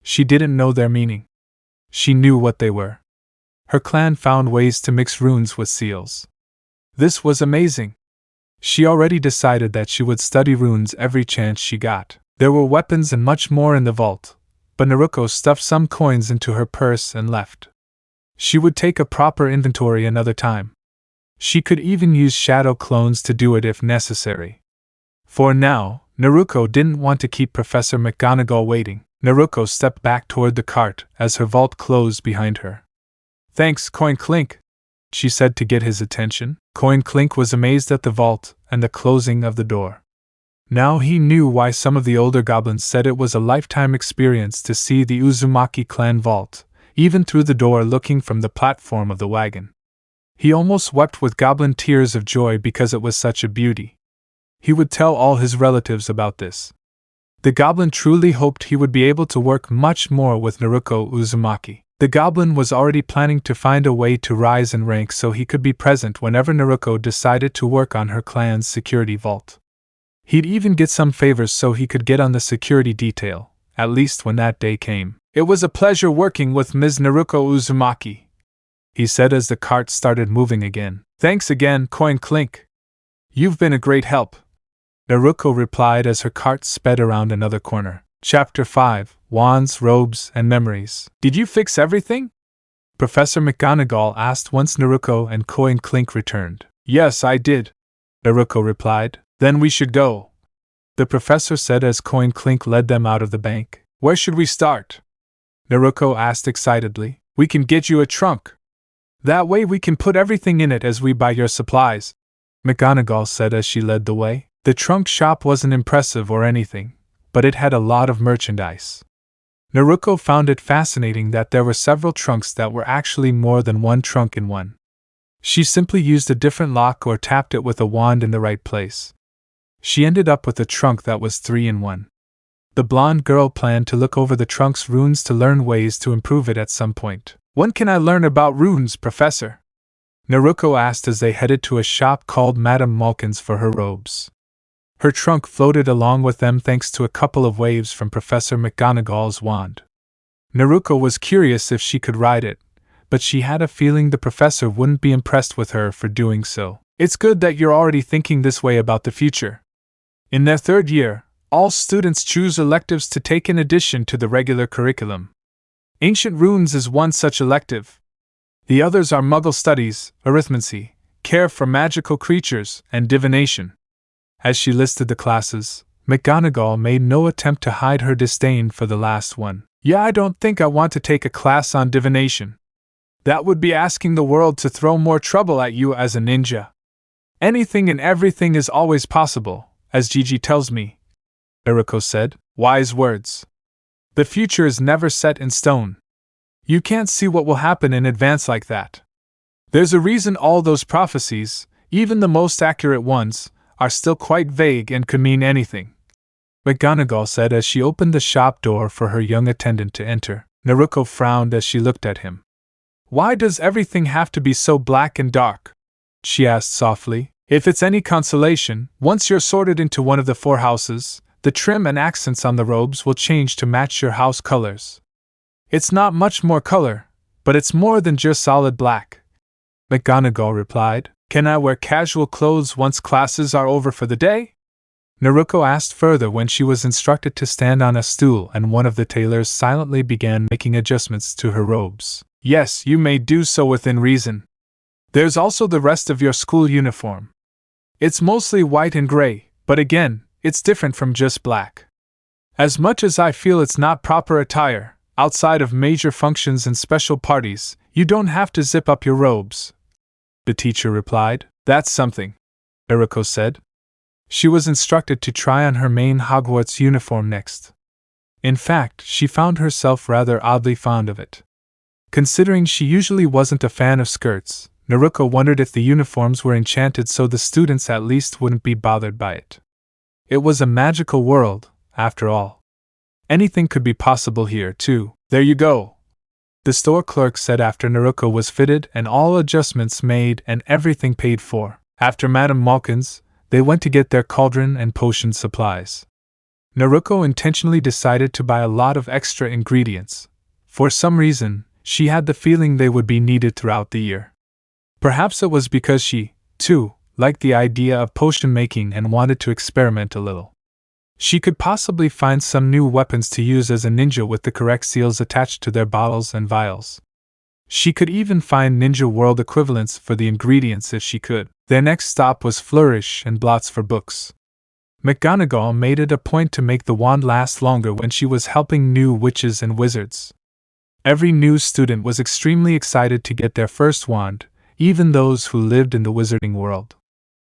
Speaker 1: She didn't know their meaning. She knew what they were. Her clan found ways to mix runes with seals. This was amazing. She already decided that she would study runes every chance she got. There were weapons and much more in the vault, but Naruko stuffed some coins into her purse and left. She would take a proper inventory another time. She could even use shadow clones to do it if necessary. For now, Naruko didn't want to keep Professor McGonagall waiting. Naruko stepped back toward the cart as her vault closed behind her. Thanks, Coin Clink, she said to get his attention. Coin Clink was amazed at the vault and the closing of the door. Now he knew why some of the older goblins said it was a lifetime experience to see the Uzumaki clan vault, even through the door looking from the platform of the wagon. He almost wept with goblin tears of joy because it was such a beauty. He would tell all his relatives about this. The goblin truly hoped he would be able to work much more with Naruko Uzumaki. The goblin was already planning to find a way to rise in rank so he could be present whenever Naruko decided to work on her clan's security vault. He'd even get some favors so he could get on the security detail, at least when that day came. "It was a pleasure working with Ms. Naruko Uzumaki," he said as the cart started moving again. "Thanks again, Coin Clink. You've been a great help," Naruko replied as her cart sped around another corner. Chapter 5: Wands, Robes, and Memories. "Did you fix everything?" Professor McGonagall asked once Naruko and Coin Clink returned. "Yes, I did," Naruko replied. "Then we should go," the professor said as Coin Clink led them out of the bank. "Where should we start?" Naruko asked excitedly. "We can get you a trunk. That way we can put everything in it as we buy your supplies," McGonagall said as she led the way. The trunk shop wasn't impressive or anything, but it had a lot of merchandise. Naruko found it fascinating that there were several trunks that were actually more than one trunk in one. She simply used a different lock or tapped it with a wand in the right place. She ended up with a trunk that was 3 in 1. The blonde girl planned to look over the trunk's runes to learn ways to improve it at some point. "When can I learn about runes, Professor?" Naruko asked as they headed to a shop called Madame Malkin's for her robes. Her trunk floated along with them thanks to a couple of waves from Professor McGonagall's wand. Naruko was curious if she could ride it, but she had a feeling the professor wouldn't be impressed with her for doing so. "It's good that you're already thinking this way about the future." In their 3rd year, all students choose electives to take in addition to the regular curriculum. Ancient Runes is one such elective. The others are Muggle Studies, Arithmancy, Care for Magical Creatures, and Divination. As she listed the classes, McGonagall made no attempt to hide her disdain for the last one. "Yeah, I don't think I want to take a class on divination. That would be asking the world to throw more trouble at you as a ninja. Anything and everything is always possible, as Gigi tells me," Naruko said. "Wise words. The future is never set in stone. You can't see what will happen in advance like that. There's a reason all those prophecies, even the most accurate ones, are still quite vague and could mean anything," McGonagall said as she opened the shop door for her young attendant to enter. Naruko frowned as she looked at him. "Why does everything have to be so black and dark?" she asked softly. "If it's any consolation, once you're sorted into one of the 4 houses, the trim and accents on the robes will change to match your house colors. It's not much more color, but it's more than just solid black," McGonagall replied. "Can I wear casual clothes once classes are over for the day?" Naruko asked further when she was instructed to stand on a stool and one of the tailors silently began making adjustments to her robes. "Yes, you may do so within reason. There's also the rest of your school uniform. It's mostly white and gray, but again, it's different from just black. As much as I feel it's not proper attire, outside of major functions and special parties, you don't have to zip up your robes," the teacher replied. "That's something," Naruko said. She was instructed to try on her main Hogwarts uniform next. In fact, she found herself rather oddly fond of it. Considering she usually wasn't a fan of skirts, Naruko wondered if the uniforms were enchanted so the students at least wouldn't be bothered by it. It was a magical world, after all. Anything could be possible here, too. "There you go," the store clerk said after Naruko was fitted and all adjustments made and everything paid for. After Madame Malkin's, they went to get their cauldron and potion supplies. Naruko intentionally decided to buy a lot of extra ingredients. For some reason, she had the feeling they would be needed throughout the year. Perhaps it was because she, too, liked the idea of potion making and wanted to experiment a little. She could possibly find some new weapons to use as a ninja with the correct seals attached to their bottles and vials. She could even find Ninja World equivalents for the ingredients if she could. Their next stop was Flourish and Blots for books. McGonagall made it a point to make the wand last longer when she was helping new witches and wizards. Every new student was extremely excited to get their first wand, even those who lived in the wizarding world.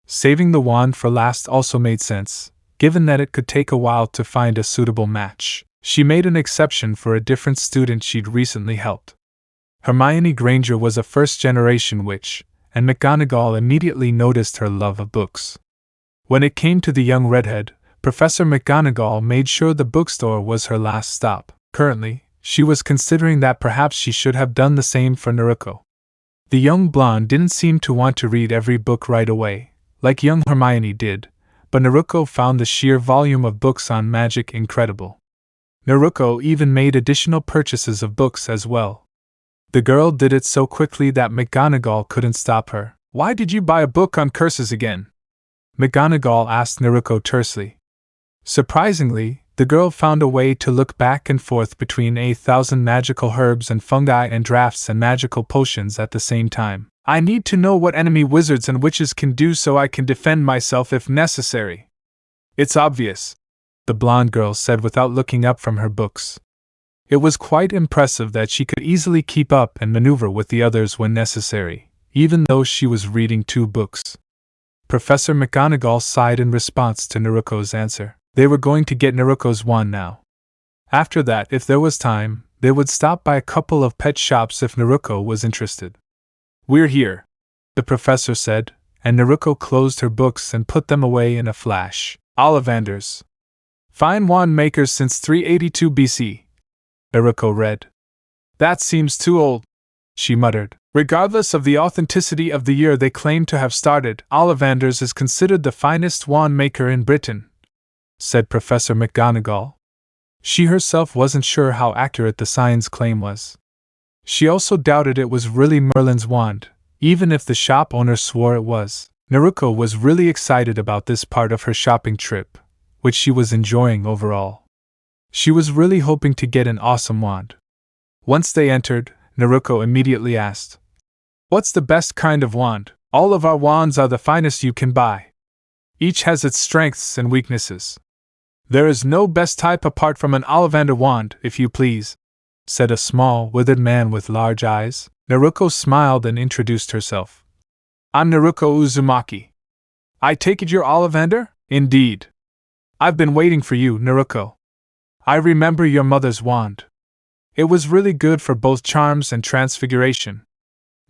Speaker 1: Saving the wand for last also made sense, given that it could take a while to find a suitable match. She made an exception for a different student she'd recently helped. Hermione Granger was a first-generation witch, and McGonagall immediately noticed her love of books. When it came to the young redhead, Professor McGonagall made sure the bookstore was her last stop. Currently, she was considering that perhaps she should have done the same for Naruko. The young blonde didn't seem to want to read every book right away, like young Hermione did, but Naruko found the sheer volume of books on magic incredible. Naruko even made additional purchases of books as well. The girl did it so quickly that McGonagall couldn't stop her. "Why did you buy a book on curses again?" McGonagall asked Naruko tersely. Surprisingly, the girl found a way to look back and forth between 1,000 magical herbs and fungi and drafts and magical potions at the same time. "I need to know what enemy wizards and witches can do so I can defend myself if necessary." "It's obvious," the blonde girl said without looking up from her books. It was quite impressive that she could easily keep up and maneuver with the others when necessary, even though she was reading 2 books. Professor McGonagall sighed in response to Naruko's answer. They were going to get Naruko's wand now. After that, if there was time, they would stop by a couple of pet shops if Naruko was interested. "We're here," the professor said, and Naruko closed her books and put them away in a flash. "Ollivanders. Fine wand makers since 382 BC. Naruko read. "That seems too old," she muttered. "Regardless of the authenticity of the year they claim to have started, Ollivanders is considered the finest wand maker in Britain," said Professor McGonagall. She herself wasn't sure how accurate the sign's claim was. She also doubted it was really Merlin's wand, even if the shop owner swore it was. Naruko was really excited about this part of her shopping trip, which she was enjoying overall. She was really hoping to get an awesome wand. Once they entered, Naruko immediately asked, "What's the best kind of wand?" "All of our wands are the finest you can buy. Each has its strengths and weaknesses. There is no best type apart from an Ollivander wand, if you please," said a small, withered man with large eyes. Naruko smiled and introduced herself. "I'm Naruko Uzumaki. I take it you're Ollivander?" "Indeed. I've been waiting for you, Naruko. I remember your mother's wand. It was really good for both charms and transfiguration.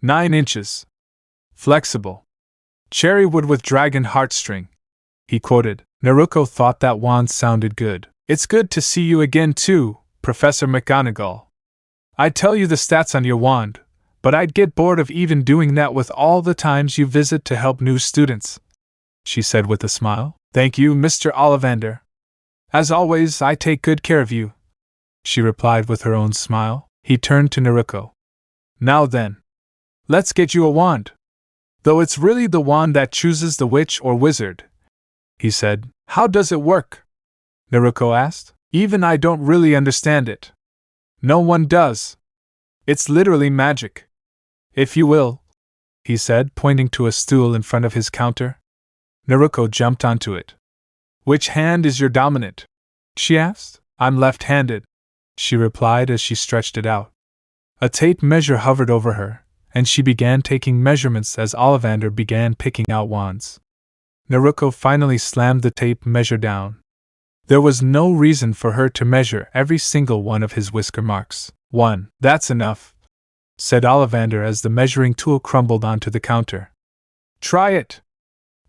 Speaker 1: 9 inches. Flexible. Cherry wood with dragon heartstring," he quoted. Naruko thought that wand sounded good. "It's good to see you again too, Professor McGonagall. I'd tell you the stats on your wand, but I'd get bored of even doing that with all the times you visit to help new students," she said with a smile. "Thank you, Mr. Ollivander. As always, I take good care of you," she replied with her own smile. He turned to Naruko. "Now then, let's get you a wand. Though it's really the wand that chooses the witch or wizard," he said. "How does it work?" Naruko asked. "Even I don't really understand it." "No one does. It's literally magic. If you will," he said, pointing to a stool in front of his counter. Naruko jumped onto it. "Which hand is your dominant?" she asked. "I'm left-handed," she replied as she stretched it out. A tape measure hovered over her, and she began taking measurements as Ollivander began picking out wands. Naruko finally slammed the tape measure down. There was no reason for her to measure every single one of his whisker marks. "1. That's enough," said Ollivander as the measuring tool crumbled onto the counter. "Try it.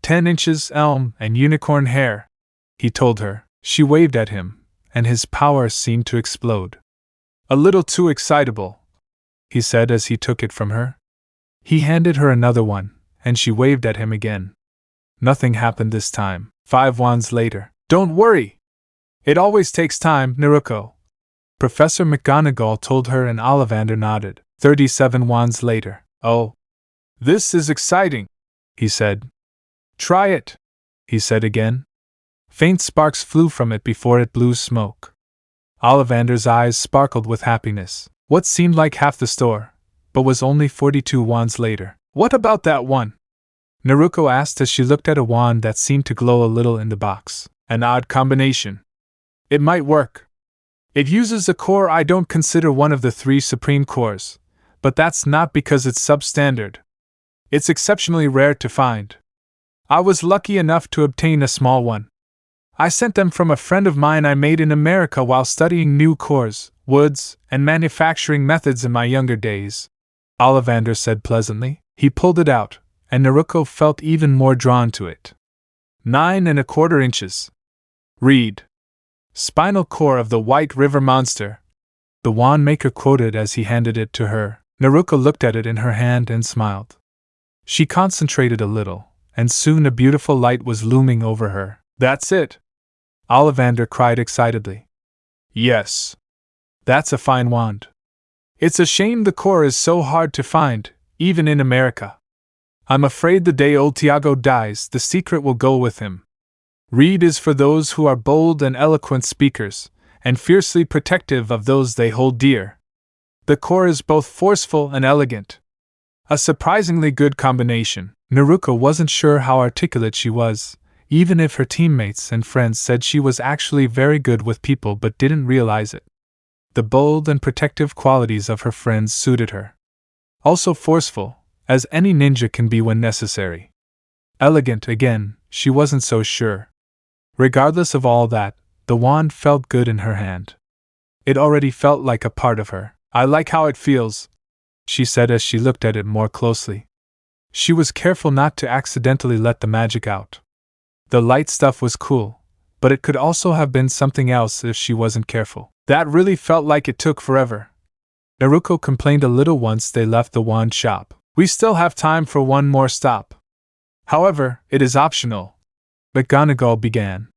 Speaker 1: 10 inches elm and unicorn hair," he told her. She waved at him, and his power seemed to explode. "A little too excitable," he said as he took it from her. He handed her another one, and she waved at him again. Nothing happened this time. 5 wands later. "Don't worry. It always takes time, Naruko," Professor McGonagall told her, and Ollivander nodded. 37 wands later. "Oh, this is exciting," he said. "Try it," he said again. Faint sparks flew from it before it blew smoke. Ollivander's eyes sparkled with happiness. What seemed like half the store, but was only 42 wands later. "What about that one?" Naruko asked as she looked at a wand that seemed to glow a little in the box. "An odd combination. It might work. It uses a core I don't consider one of the 3 supreme cores, but that's not because it's substandard. It's exceptionally rare to find. I was lucky enough to obtain a small one. I sent them from a friend of mine I made in America while studying new cores, woods, and manufacturing methods in my younger days. Ollivander said pleasantly. He pulled it out, and Naruko felt even more drawn to it. 9¼ inches. Read. Spinal core of the White River Monster. The wand maker quoted as he handed it to her. Naruko looked at it in her hand and smiled. She concentrated a little, and soon a beautiful light was looming over her. That's it! Ollivander cried excitedly. Yes. That's a fine wand. It's a shame the core is so hard to find, even in America. I'm afraid the day old Tiago dies, the secret will go with him. Reed is for those who are bold and eloquent speakers, and fiercely protective of those they hold dear. The core is both forceful and elegant. A surprisingly good combination. Naruko wasn't sure how articulate she was, even if her teammates and friends said she was actually very good with people but didn't realize it. The bold and protective qualities of her friends suited her. Also forceful, as any ninja can be when necessary. Elegant, again, she wasn't so sure. Regardless of all that, the wand felt good in her hand. It already felt like a part of her. I like how it feels, she said as she looked at it more closely. She was careful not to accidentally let the magic out. The light stuff was cool, but it could also have been something else if she wasn't careful. That really felt like it took forever. Naruko complained a little once they left the wand shop. We still have time for one more stop. However, it is optional. McGonagall began.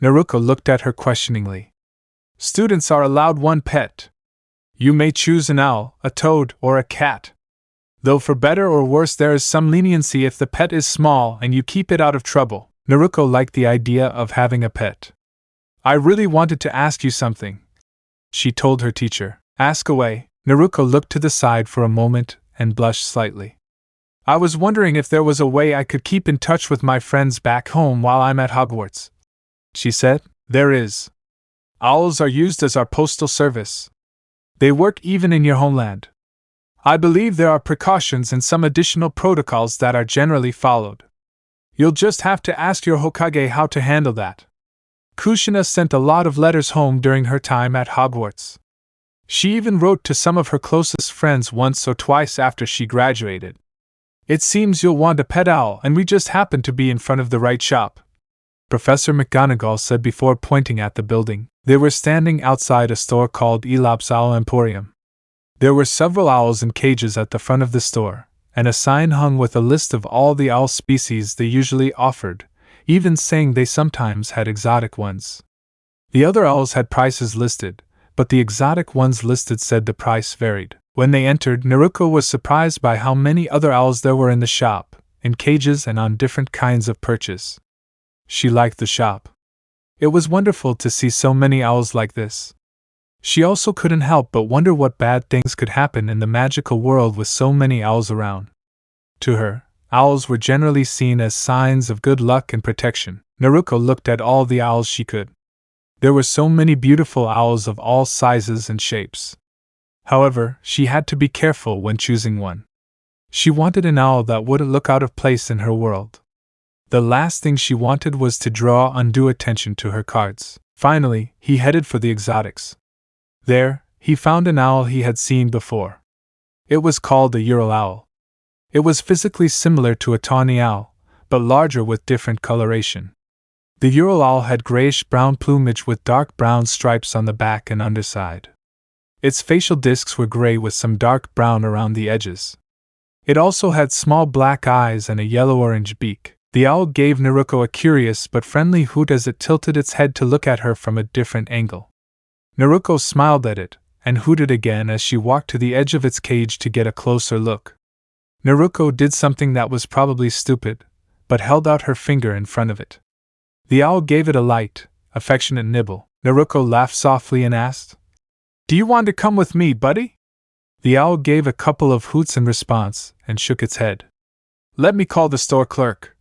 Speaker 1: Naruko looked at her questioningly. Students are allowed one pet. You may choose an owl, a toad, or a cat. Though for better or worse there is some leniency if the pet is small and you keep it out of trouble. Naruko liked the idea of having a pet. I really wanted to ask you something, she told her teacher. Ask away. Naruko looked to the side for a moment and blushed slightly. I was wondering if there was a way I could keep in touch with my friends back home while I'm at Hogwarts, she said. There is. Owls are used as our postal service. They work even in your homeland. I believe there are precautions and some additional protocols that are generally followed. You'll just have to ask your Hokage how to handle that. Kushina sent a lot of letters home during her time at Hogwarts. She even wrote to some of her closest friends once or twice after she graduated. It seems you'll want a pet owl, and we just happen to be in front of the right shop, Professor McGonagall said before pointing at the building. They were standing outside a store called Elop's Owl Emporium. There were several owls in cages at the front of the store, and a sign hung with a list of all the owl species they usually offered, even saying they sometimes had exotic ones. The other owls had prices listed, but the exotic ones listed said the price varied. When they entered, Naruko was surprised by how many other owls there were in the shop, in cages and on different kinds of perches. She liked the shop. It was wonderful to see so many owls like this. She also couldn't help but wonder what bad things could happen in the magical world with so many owls around. To her, owls were generally seen as signs of good luck and protection. Naruko looked at all the owls she could. There were so many beautiful owls of all sizes and shapes. However, she had to be careful when choosing one. She wanted an owl that wouldn't look out of place in her world. The last thing she wanted was to draw undue attention to her cards. Finally, he headed for the exotics. There, he found an owl he had seen before. It was called a Ural owl. It was physically similar to a tawny owl, but larger with different coloration. The Ural owl had grayish-brown plumage with dark brown stripes on the back and underside. Its facial discs were gray with some dark brown around the edges. It also had small black eyes and a yellow-orange beak. The owl gave Naruko a curious but friendly hoot as it tilted its head to look at her from a different angle. Naruko smiled at it, and hooted again as she walked to the edge of its cage to get a closer look. Naruko did something that was probably stupid, but held out her finger in front of it. The owl gave it a light, affectionate nibble. Naruko laughed softly and asked, "Do you want to come with me, buddy?" The owl gave a couple of hoots in response, and shook its head. "Let me call the store clerk,"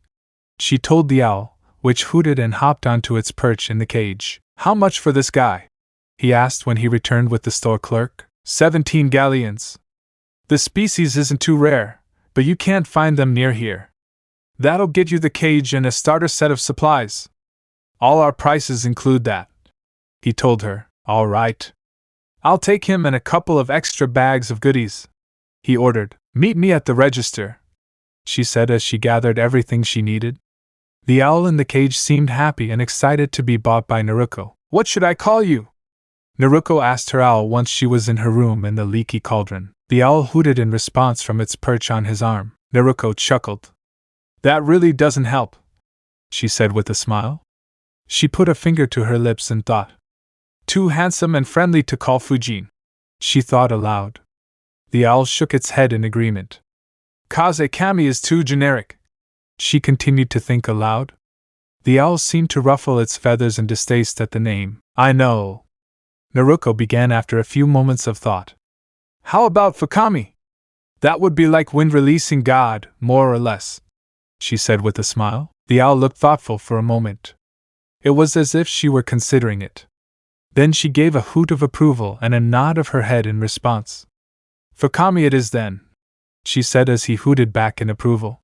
Speaker 1: she told the owl, which hooted and hopped onto its perch in the cage. "How much for this guy?" he asked when he returned with the store clerk. 17 galleons. The species isn't too rare, but you can't find them near here. That'll get you the cage and a starter set of supplies. All our prices include that. He told her. All right. I'll take him and a couple of extra bags of goodies. He ordered. Meet me at the register, she said as she gathered everything she needed. The owl in the cage seemed happy and excited to be bought by Naruko. What should I call you? Naruko asked her owl once she was in her room in the leaky cauldron. The owl hooted in response from its perch on his arm. Naruko chuckled. That really doesn't help, she said with a smile. She put a finger to her lips and thought. Too handsome and friendly to call Fujin, she thought aloud. The owl shook its head in agreement. Kaze Kami is too generic, she continued to think aloud. The owl seemed to ruffle its feathers in distaste at the name. I know, Naruko began after a few moments of thought. How about Fukami? That would be like wind-releasing God, more or less, she said with a smile. The owl looked thoughtful for a moment. It was as if she were considering it. Then she gave a hoot of approval and a nod of her head in response. Fukami it is then, she said as he hooted back in approval.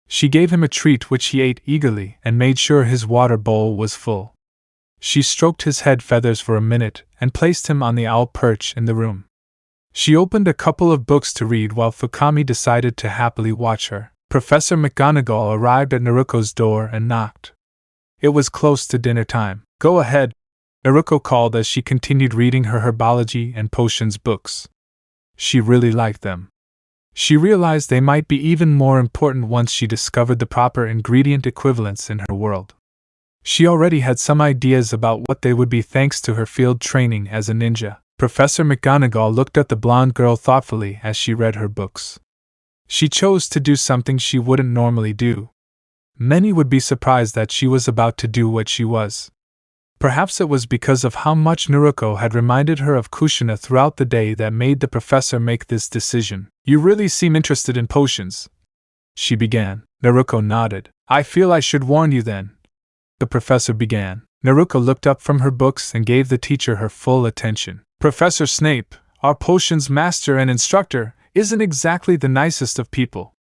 Speaker 1: She gave him a treat which he ate eagerly and made sure his water bowl was full. She stroked his head feathers for a minute and placed him on the owl perch in the room. She opened a couple of books to read while Fukami decided to happily watch her. Professor McGonagall arrived at Naruko's door and knocked. It was close to dinner time. Go ahead, Naruko called as she continued reading her herbology and potions books. She really liked them. She realized they might be even more important once she discovered the proper ingredient equivalents in her world. She already had some ideas about what they would be thanks to her field training as a ninja. Professor McGonagall looked at the blonde girl thoughtfully as she read her books. She chose to do something she wouldn't normally do. Many would be surprised that she was about to do what she was. Perhaps it was because of how much Naruko had reminded her of Kushina throughout the day that made the professor make this decision. You really seem interested in potions, she began. Naruko nodded. I feel I should warn you then, the professor began. Naruko looked up from her books and gave the teacher her full attention. Professor Snape, our potions master and instructor, isn't exactly the nicest of people.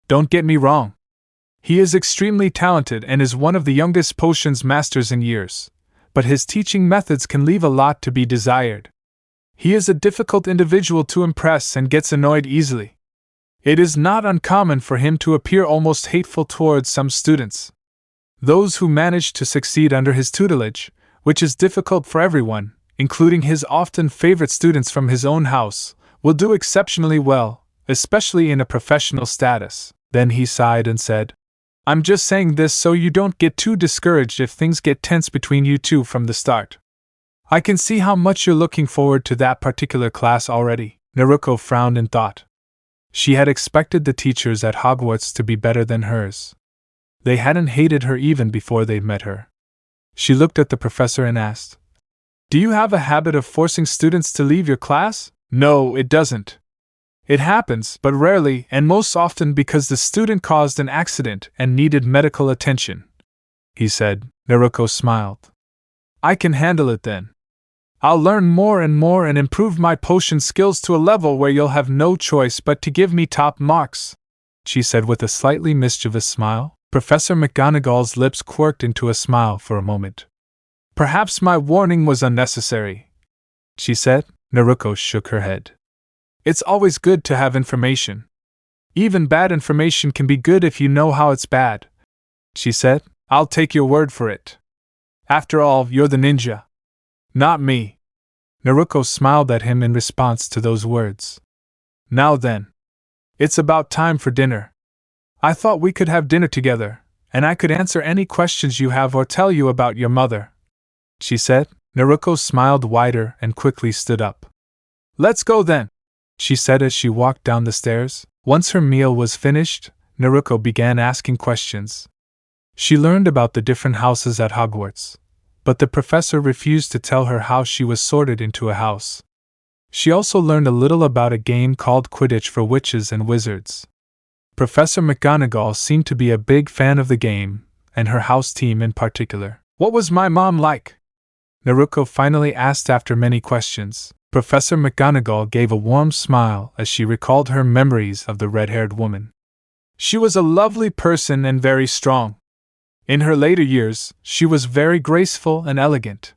Speaker 1: Don't get me wrong. He is extremely talented and is one of the youngest potions masters in years, but his teaching methods can leave a lot to be desired. He is a difficult individual to impress and gets annoyed easily. It is not uncommon for him to appear almost hateful towards some students. Those who manage to succeed under his tutelage, which is difficult for everyone, including his often favorite students from his own house, will do exceptionally well, especially in a professional status. Then he sighed and said, I'm just saying this so you don't get too discouraged if things get tense between you two from the start. I can see how much you're looking forward to that particular class already. Naruko frowned in thought. She had expected the teachers at Hogwarts to be better than hers. They hadn't hated her even before they met her. She looked at the professor and asked, Do you have a habit of forcing students to leave your class? No, it doesn't. It happens, but rarely, and most often because the student caused an accident and needed medical attention, he said. Naruko smiled. I can handle it then. I'll learn more and improve my potion skills to a level where you'll have no choice but to give me top marks, she said with a slightly mischievous smile. Professor McGonagall's lips quirked into a smile for a moment. Perhaps my warning was unnecessary, she said. Naruko shook her head. It's always good to have information. Even bad information can be good if you know how it's bad, she said. I'll take your word for it. After all, you're the ninja. Not me. Naruko smiled at him in response to those words. Now then. It's about time for dinner. I thought we could have dinner together, and I could answer any questions you have or tell you about your mother, she said. Naruko smiled wider and quickly stood up. Let's go then, she said as she walked down the stairs. Once her meal was finished, Naruko began asking questions. She learned about the different houses at Hogwarts, but the professor refused to tell her how she was sorted into a house. She also learned a little about a game called Quidditch for witches and wizards. Professor McGonagall seemed to be a big fan of the game, and her house team in particular. What was my mom like? Naruko finally asked after many questions. Professor McGonagall gave a warm smile as she recalled her memories of the red-haired woman. She was a lovely person and very strong. In her later years, she was very graceful and elegant.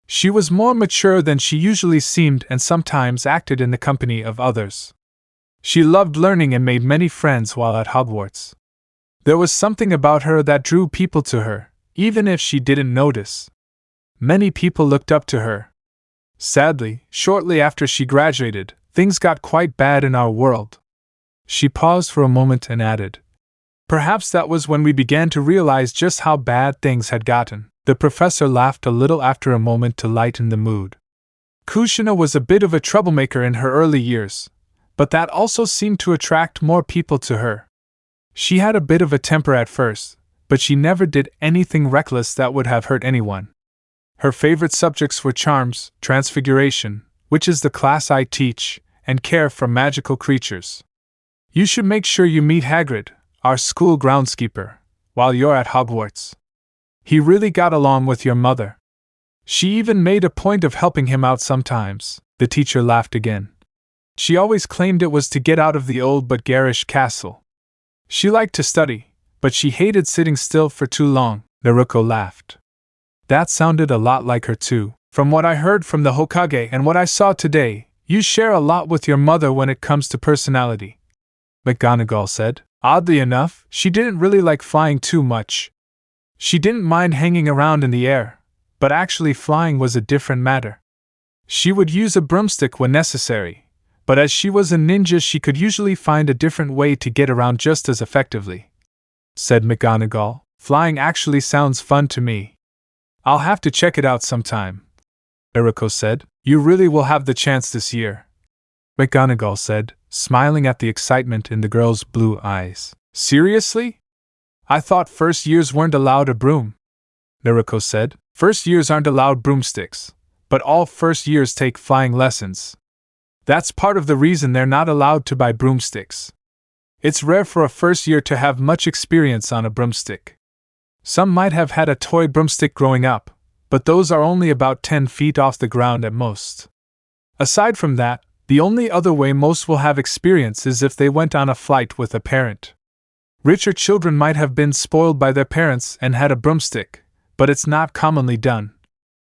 Speaker 1: She was more mature than she usually seemed and sometimes acted in the company of others. She loved learning and made many friends while at Hogwarts. There was something about her that drew people to her, even if she didn't notice. Many people looked up to her. Sadly, shortly after she graduated, things got quite bad in our world. She paused for a moment and added, "Perhaps that was when we began to realize just how bad things had gotten." The professor laughed a little after a moment to lighten the mood. Kushina was a bit of a troublemaker in her early years, but that also seemed to attract more people to her. She had a bit of a temper at first, but she never did anything reckless that would have hurt anyone. Her favorite subjects were charms, transfiguration, which is the class I teach, and care for magical creatures. You should make sure you meet Hagrid, our school groundskeeper, while you're at Hogwarts. He really got along with your mother. She even made a point of helping him out sometimes." The teacher laughed again. "She always claimed it was to get out of the old but garish castle. She liked to study, but she hated sitting still for too long." Naruko laughed. "That sounded a lot like her too. From what I heard from the Hokage and what I saw today, you share a lot with your mother when it comes to personality," McGonagall said. Oddly enough, she didn't really like flying too much. She didn't mind hanging around in the air, but actually flying was a different matter. She would use a broomstick when necessary, but as she was a ninja she could usually find a different way to get around just as effectively," said McGonagall. "Flying actually sounds fun to me. I'll have to check it out sometime," Naruko said. "You really will have the chance this year," McGonagall said, smiling at the excitement in the girl's blue eyes. "Seriously? I thought first years weren't allowed a broom," Naruko said. "First years aren't allowed broomsticks, but all first years take flying lessons. That's part of the reason they're not allowed to buy broomsticks. It's rare for a first year to have much experience on a broomstick. Some might have had a toy broomstick growing up, but those are only about 10 feet off the ground at most. Aside from that, the only other way most will have experience is if they went on a flight with a parent. Richer children might have been spoiled by their parents and had a broomstick, but it's not commonly done,"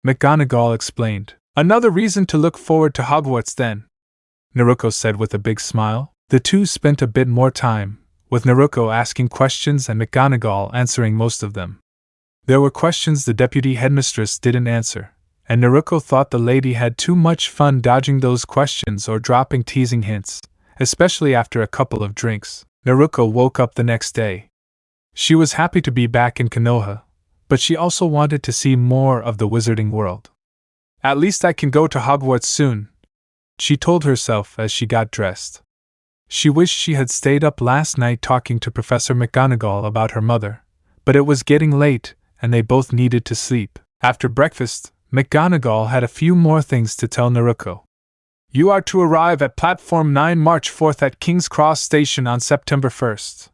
Speaker 1: McGonagall explained. "Another reason to look forward to Hogwarts then," Naruko said with a big smile. The two spent a bit more time, with Naruko asking questions and McGonagall answering most of them. There were questions the deputy headmistress didn't answer, and Naruko thought the lady had too much fun dodging those questions or dropping teasing hints, especially after a couple of drinks. Naruko woke up the next day. She was happy to be back in Konoha, but she also wanted to see more of the wizarding world. "At least I can go to Hogwarts soon," she told herself as she got dressed. She wished she had stayed up last night talking to Professor McGonagall about her mother, but it was getting late and they both needed to sleep. After breakfast, McGonagall had a few more things to tell Naruko. "You are to arrive at Platform 9 March 4th at King's Cross Station on September 1st.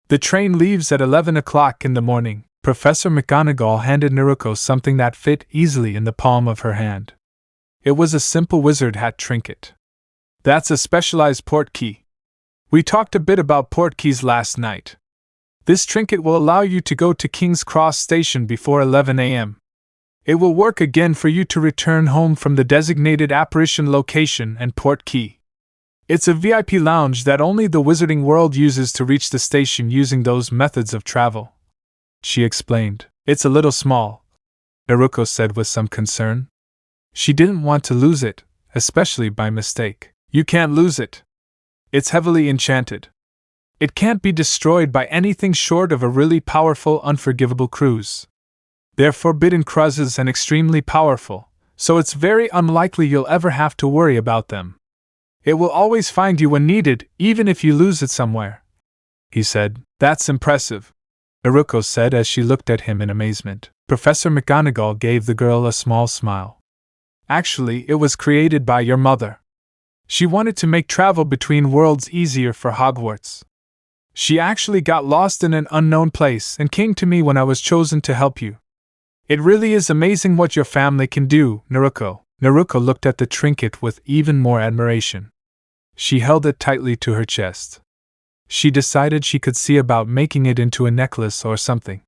Speaker 1: The train leaves at 11 o'clock in the morning." Professor McGonagall handed Naruko something that fit easily in the palm of her hand. It was a simple wizard hat trinket. "That's a specialized port key. We talked a bit about port keys last night. This trinket will allow you to go to King's Cross Station before 11 a.m. It will work again for you to return home from the designated apparition location and port key. It's a VIP lounge that only the wizarding world uses to reach the station using those methods of travel," she explained. "It's a little small," Naruko said with some concern. She didn't want to lose it, especially by mistake. "You can't lose it. It's heavily enchanted. It can't be destroyed by anything short of a really powerful, unforgivable cruise. They're forbidden cruises and extremely powerful, so it's very unlikely you'll ever have to worry about them. It will always find you when needed, even if you lose it somewhere," he said. "That's impressive," Naruko said as she looked at him in amazement. Professor McGonagall gave the girl a small smile. "Actually, it was created by your mother. She wanted to make travel between worlds easier for Hogwarts. She actually got lost in an unknown place and came to me when I was chosen to help you. It really is amazing what your family can do, Naruko." Naruko looked at the trinket with even more admiration. She held it tightly to her chest. She decided she could see about making it into a necklace or something.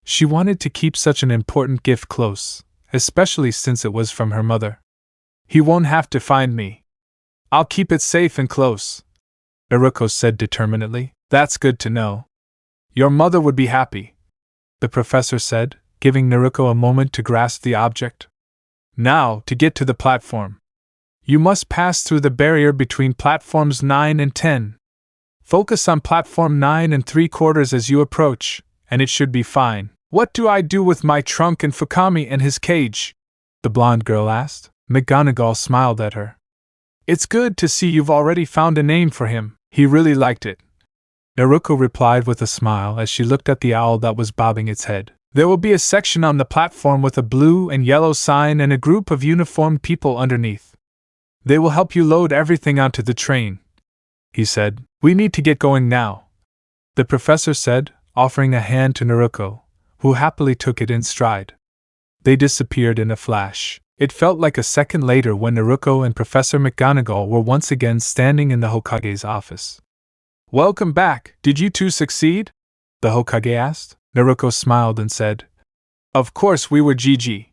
Speaker 1: She wanted to keep such an important gift close, especially since it was from her mother. He won't have to find me. I'll keep it safe and close, Naruko said determinedly. That's good to know. Your mother would be happy, the professor said, giving Naruko a moment to grasp the object. Now, to get to the platform. You must pass through the barrier between platforms 9 and 10. Focus on platform 9 3/4 as you approach, and it should be fine. What do I do with my trunk and Fukami and his cage? The blonde girl asked. McGonagall smiled at her. It's good to see you've already found a name for him. He really liked it. Naruko replied with a smile as she looked at the owl that was bobbing its head. There will be a section on the platform with a blue and yellow sign and a group of uniformed people underneath. They will help you load everything onto the train, he said. We need to get going now, the professor said, offering a hand to Naruko, who happily took it in stride. They disappeared in a flash. It felt like a second later when Naruko and Professor McGonagall were once again standing in the Hokage's office. Welcome back. Did you two succeed? The Hokage asked. Naruko smiled and said, Of course we were GG.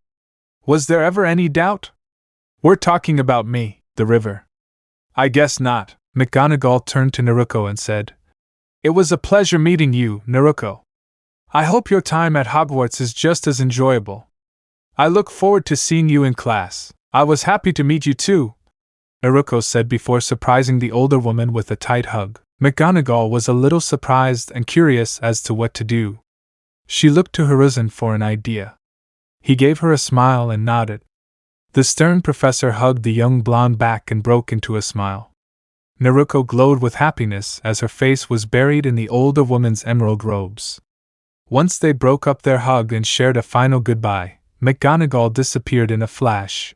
Speaker 1: Was there ever any doubt? We're talking about me, the river. I guess not. McGonagall turned to Naruko and said, It was a pleasure meeting you, Naruko. I hope your time at Hogwarts is just as enjoyable. I look forward to seeing you in class. I was happy to meet you too, Naruko said before surprising the older woman with a tight hug. McGonagall was a little surprised and curious as to what to do. She looked to Hiruzen for an idea. He gave her a smile and nodded. The stern professor hugged the young blonde back and broke into a smile. Naruko glowed with happiness as her face was buried in the older woman's emerald robes. Once they broke up their hug and shared a final goodbye, McGonagall disappeared in a flash,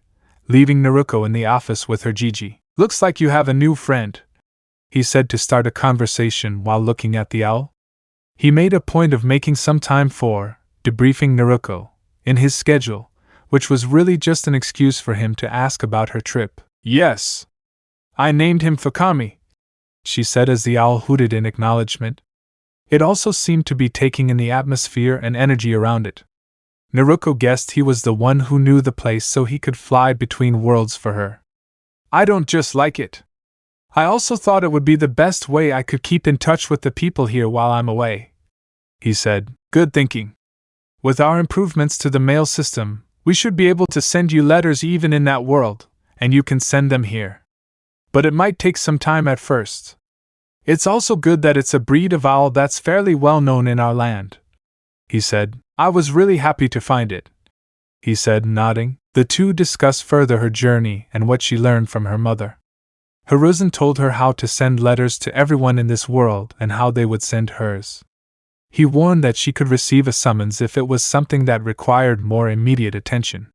Speaker 1: leaving Naruko in the office with her Gigi. Looks like you have a new friend, he said to start a conversation while looking at the owl. He made a point of making some time for debriefing Naruko in his schedule, which was really just an excuse for him to ask about her trip. Yes. I named him Fukami, she said as the owl hooted in acknowledgement. It also seemed to be taking in the atmosphere and energy around it. Naruko guessed he was the one who knew the place so he could fly between worlds for her. I don't just like it. I also thought it would be the best way I could keep in touch with the people here while I'm away, he said. Good thinking. With our improvements to the mail system, we should be able to send you letters even in that world, and you can send them here. But it might take some time at first. It's also good that it's a breed of owl that's fairly well known in our land, he said. I was really happy to find it, he said, nodding. The two discussed further her journey and what she learned from her mother. Hiruzen told her how to send letters to everyone in this world and how they would send hers. He warned that she could receive a summons if it was something that required more immediate attention.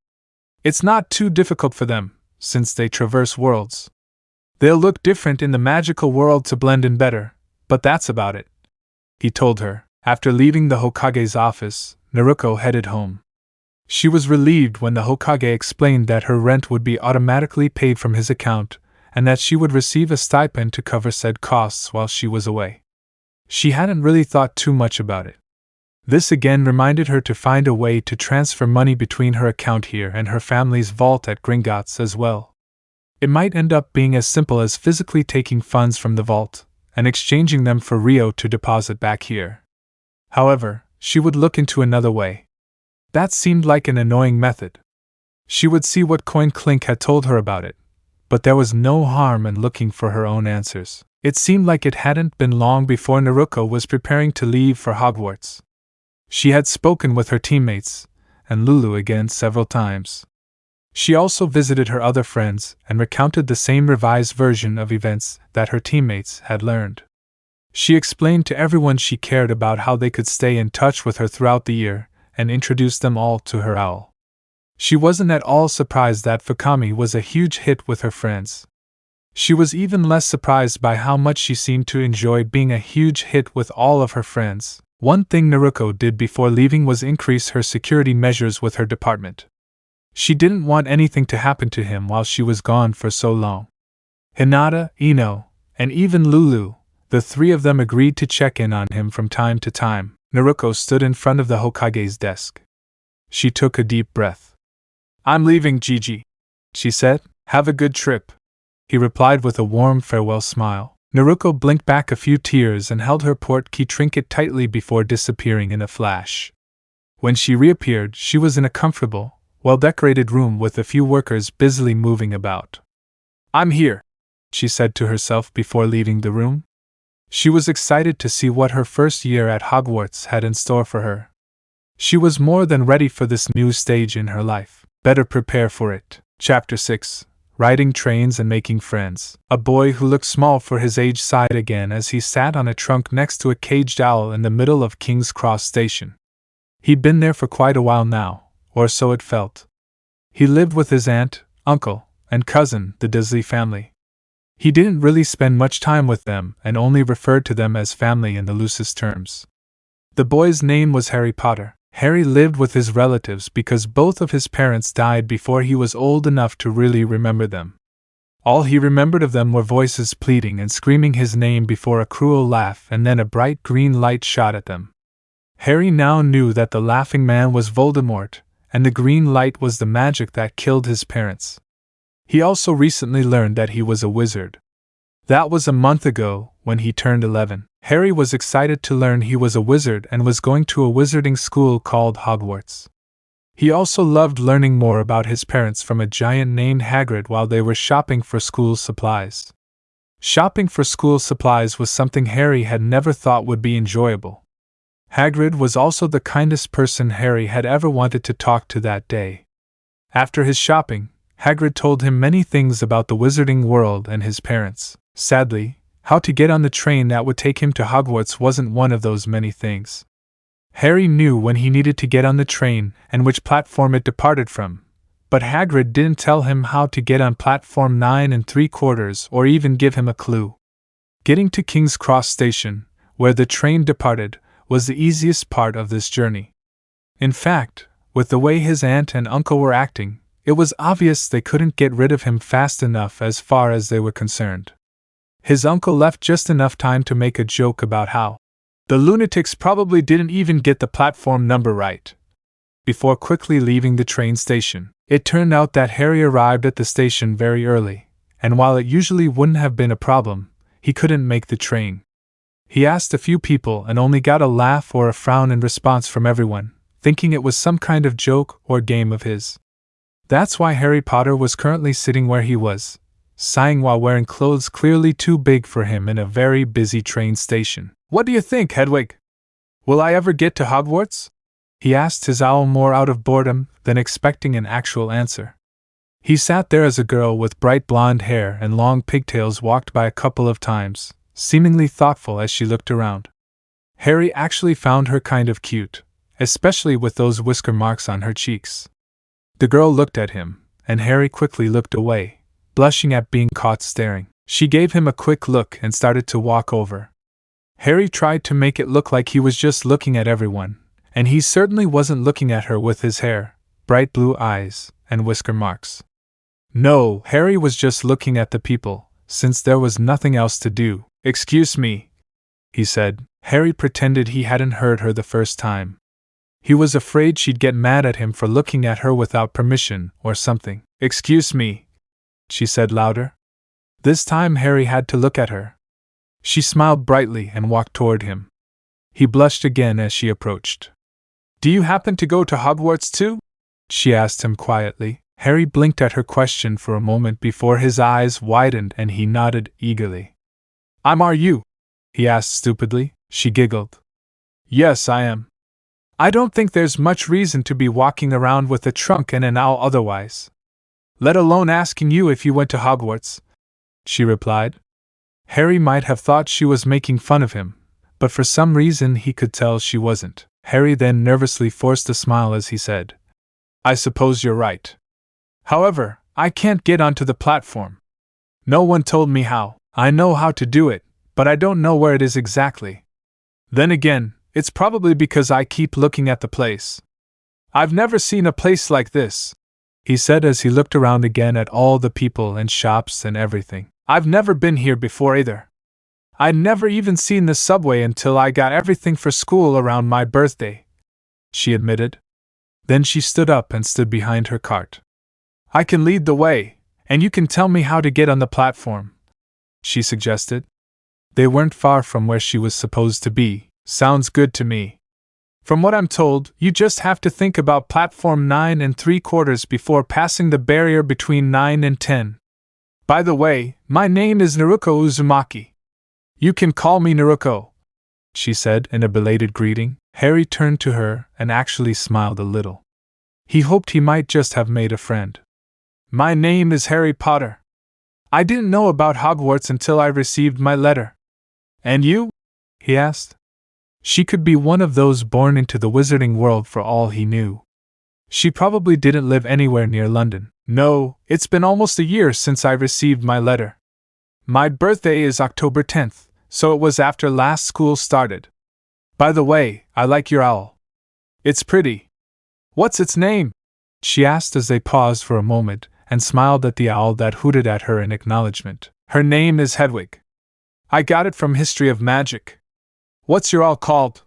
Speaker 1: It's not too difficult for them, since they traverse worlds. They'll look different in the magical world to blend in better, but that's about it, he told her. After leaving the Hokage's office, Naruko headed home. She was relieved when the Hokage explained that her rent would be automatically paid from his account, and that she would receive a stipend to cover said costs while she was away. She hadn't really thought too much about it. This again reminded her to find a way to transfer money between her account here and her family's vault at Gringotts as well. It might end up being as simple as physically taking funds from the vault and exchanging them for Rio to deposit back here. However, she would look into another way. That seemed like an annoying method. She would see what Coin Clink had told her about it, but there was no harm in looking for her own answers. It seemed like it hadn't been long before Naruko was preparing to leave for Hogwarts. She had spoken with her teammates, and Lulu again several times. She also visited her other friends and recounted the same revised version of events that her teammates had learned. She explained to everyone she cared about how they could stay in touch with her throughout the year, and introduced them all to her owl. She wasn't at all surprised that Fukami was a huge hit with her friends. She was even less surprised by how much she seemed to enjoy being a huge hit with all of her friends. One thing Naruko did before leaving was increase her security measures with her department. She didn't want anything to happen to him while she was gone for so long. Hinata, Ino, and even Lulu, the three of them agreed to check in on him from time to time. Naruko stood in front of the Hokage's desk. She took a deep breath. I'm leaving, Gigi, she said. Have a good trip. He replied with a warm farewell smile. Naruko blinked back a few tears and held her portkey trinket tightly before disappearing in a flash. When she reappeared, she was in a comfortable, well-decorated room with a few workers busily moving about. I'm here, she said to herself before leaving the room. She was excited to see what her first year at Hogwarts had in store for her. She was more than ready for this new stage in her life. Better prepare for it. Chapter 6. Riding trains and making friends. A boy who looked small for his age sighed again as he sat on a trunk next to a caged owl in the middle of King's Cross Station. He'd been there for quite a while now, or so it felt. He lived with his aunt, uncle, and cousin, the Dursley family. He didn't really spend much time with them and only referred to them as family in the loosest terms. The boy's name was Harry Potter. Harry lived with his relatives because both of his parents died before he was old enough to really remember them. All he remembered of them were voices pleading and screaming his name before a cruel laugh and then a bright green light shot at them. Harry now knew that the laughing man was Voldemort, and the green light was the magic that killed his parents. He also recently learned that he was a wizard. That was a month ago, when he turned 11. Harry was excited to learn he was a wizard and was going to a wizarding school called Hogwarts. He also loved learning more about his parents from a giant named Hagrid while they were shopping for school supplies. Shopping for school supplies was something Harry had never thought would be enjoyable. Hagrid was also the kindest person Harry had ever wanted to talk to that day. After his shopping, Hagrid told him many things about the wizarding world and his parents. Sadly, how to get on the train that would take him to Hogwarts wasn't one of those many things. Harry knew when he needed to get on the train and which platform it departed from, but Hagrid didn't tell him how to get on platform 9 3/4 or even give him a clue. Getting to King's Cross Station, where the train departed, was the easiest part of this journey. In fact, with the way his aunt and uncle were acting, it was obvious they couldn't get rid of him fast enough as far as they were concerned. His uncle left just enough time to make a joke about how the lunatics probably didn't even get the platform number right, before quickly leaving the train station. It turned out that Harry arrived at the station very early, and while it usually wouldn't have been a problem, he couldn't make the train. He asked a few people and only got a laugh or a frown in response from everyone, thinking it was some kind of joke or game of his. That's why Harry Potter was currently sitting where he was, sighing while wearing clothes clearly too big for him in a very busy train station. What do you think, Hedwig? Will I ever get to Hogwarts? He asked his owl more out of boredom than expecting an actual answer. He sat there as a girl with bright blonde hair and long pigtails walked by a couple of times, seemingly thoughtful as she looked around. Harry actually found her kind of cute, especially with those whisker marks on her cheeks. The girl looked at him, and Harry quickly looked away, blushing at being caught staring. She gave him a quick look and started to walk over. Harry tried to make it look like he was just looking at everyone, and he certainly wasn't looking at her with his hair, bright blue eyes, and whisker marks. No, Harry was just looking at the people, since there was nothing else to do. Excuse me, he said. Harry pretended he hadn't heard her the first time. He was afraid she'd get mad at him for looking at her without permission or something. Excuse me, she said louder. This time Harry had to look at her. She smiled brightly and walked toward him. He blushed again as she approached. Do you happen to go to Hogwarts too? She asked him quietly. Harry blinked at her question for a moment before his eyes widened and he nodded eagerly. Are you? He asked stupidly. She giggled. Yes, I am. I don't think there's much reason to be walking around with a trunk and an owl otherwise. Let alone asking you if you went to Hogwarts, she replied. Harry might have thought she was making fun of him, but for some reason he could tell she wasn't. Harry then nervously forced a smile as he said, I suppose you're right. However, I can't get onto the platform. No one told me how. I know how to do it, but I don't know where it is exactly. Then again, it's probably because I keep looking at the place. I've never seen a place like this, he said as he looked around again at all the people and shops and everything. I've never been here before either. I'd never even seen the subway until I got everything for school around my birthday, she admitted. Then she stood up and stood behind her cart. I can lead the way, and you can tell me how to get on the platform, she suggested. They weren't far from where she was supposed to be. Sounds good to me. From what I'm told, you just have to think about platform 9 3/4 before passing the barrier between 9 and 10. By the way, my name is Naruko Uzumaki. You can call me Naruko, she said in a belated greeting. Harry turned to her and actually smiled a little. He hoped he might just have made a friend. My name is Harry Potter. I didn't know about Hogwarts until I received my letter. And you? He asked. She could be one of those born into the wizarding world for all he knew. She probably didn't live anywhere near London. No, it's been almost a year since I received my letter. My birthday is October 10th, so it was after last school started. By the way, I like your owl. It's pretty. What's its name? She asked as they paused for a moment and smiled at the owl that hooted at her in acknowledgement. Her name is Hedwig. I got it from History of Magic. What's your owl called?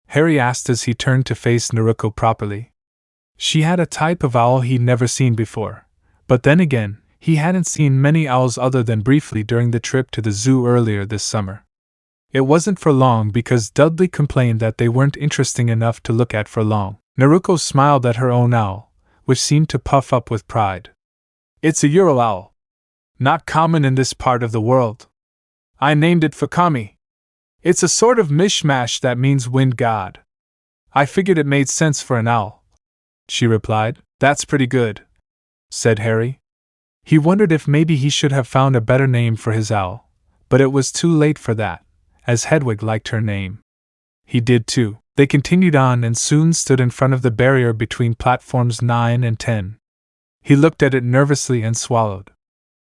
Speaker 1: Harry asked as he turned to face Naruko properly. She had a type of owl he'd never seen before, but then again, he hadn't seen many owls other than briefly during the trip to the zoo earlier this summer. It wasn't for long because Dudley complained that they weren't interesting enough to look at for long. Naruko smiled at her own owl, which seemed to puff up with pride. It's a Ural owl. Not common in this part of the world. I named it Fukami. It's a sort of mishmash that means wind god. I figured it made sense for an owl, she replied. That's pretty good, said Harry. He wondered if maybe he should have found a better name for his owl, but it was too late for that, as Hedwig liked her name. He did too. They continued on and soon stood in front of the barrier between platforms 9 and 10. He looked at it nervously and swallowed.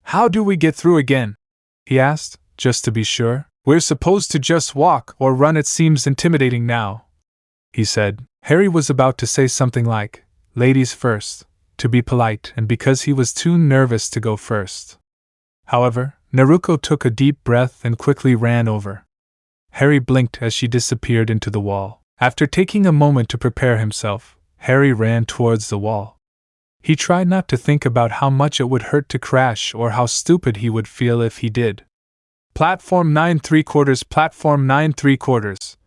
Speaker 1: How do we get through again? He asked, just to be sure. We're supposed to just walk or run. It seems intimidating now, he said. Harry was about to say something like, ladies first, to be polite, and because he was too nervous to go first. However, Naruko took a deep breath and quickly ran over. Harry blinked as she disappeared into the wall. After taking a moment to prepare himself, Harry ran towards the wall. He tried not to think about how much it would hurt to crash or how stupid he would feel if he did. Platform 9 3/4, platform 9 3/4.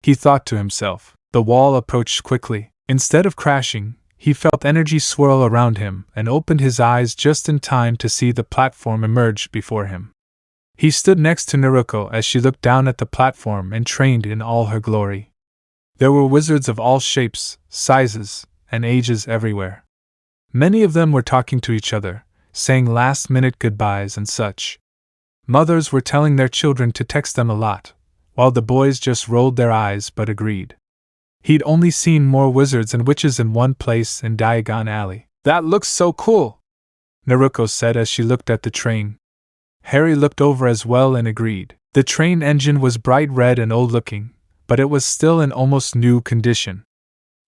Speaker 1: He thought to himself. The wall approached quickly. Instead of crashing, he felt energy swirl around him and opened his eyes just in time to see the platform emerge before him. He stood next to Naruko as she looked down at the platform and trained in all her glory. There were wizards of all shapes, sizes, and ages everywhere. Many of them were talking to each other, saying last-minute goodbyes and such. Mothers were telling their children to text them a lot, while the boys just rolled their eyes but agreed. He'd only seen more wizards and witches in one place in Diagon Alley. That looks so cool, Naruko said as she looked at the train. Harry looked over as well and agreed. The train engine was bright red and old-looking, but it was still in almost new condition.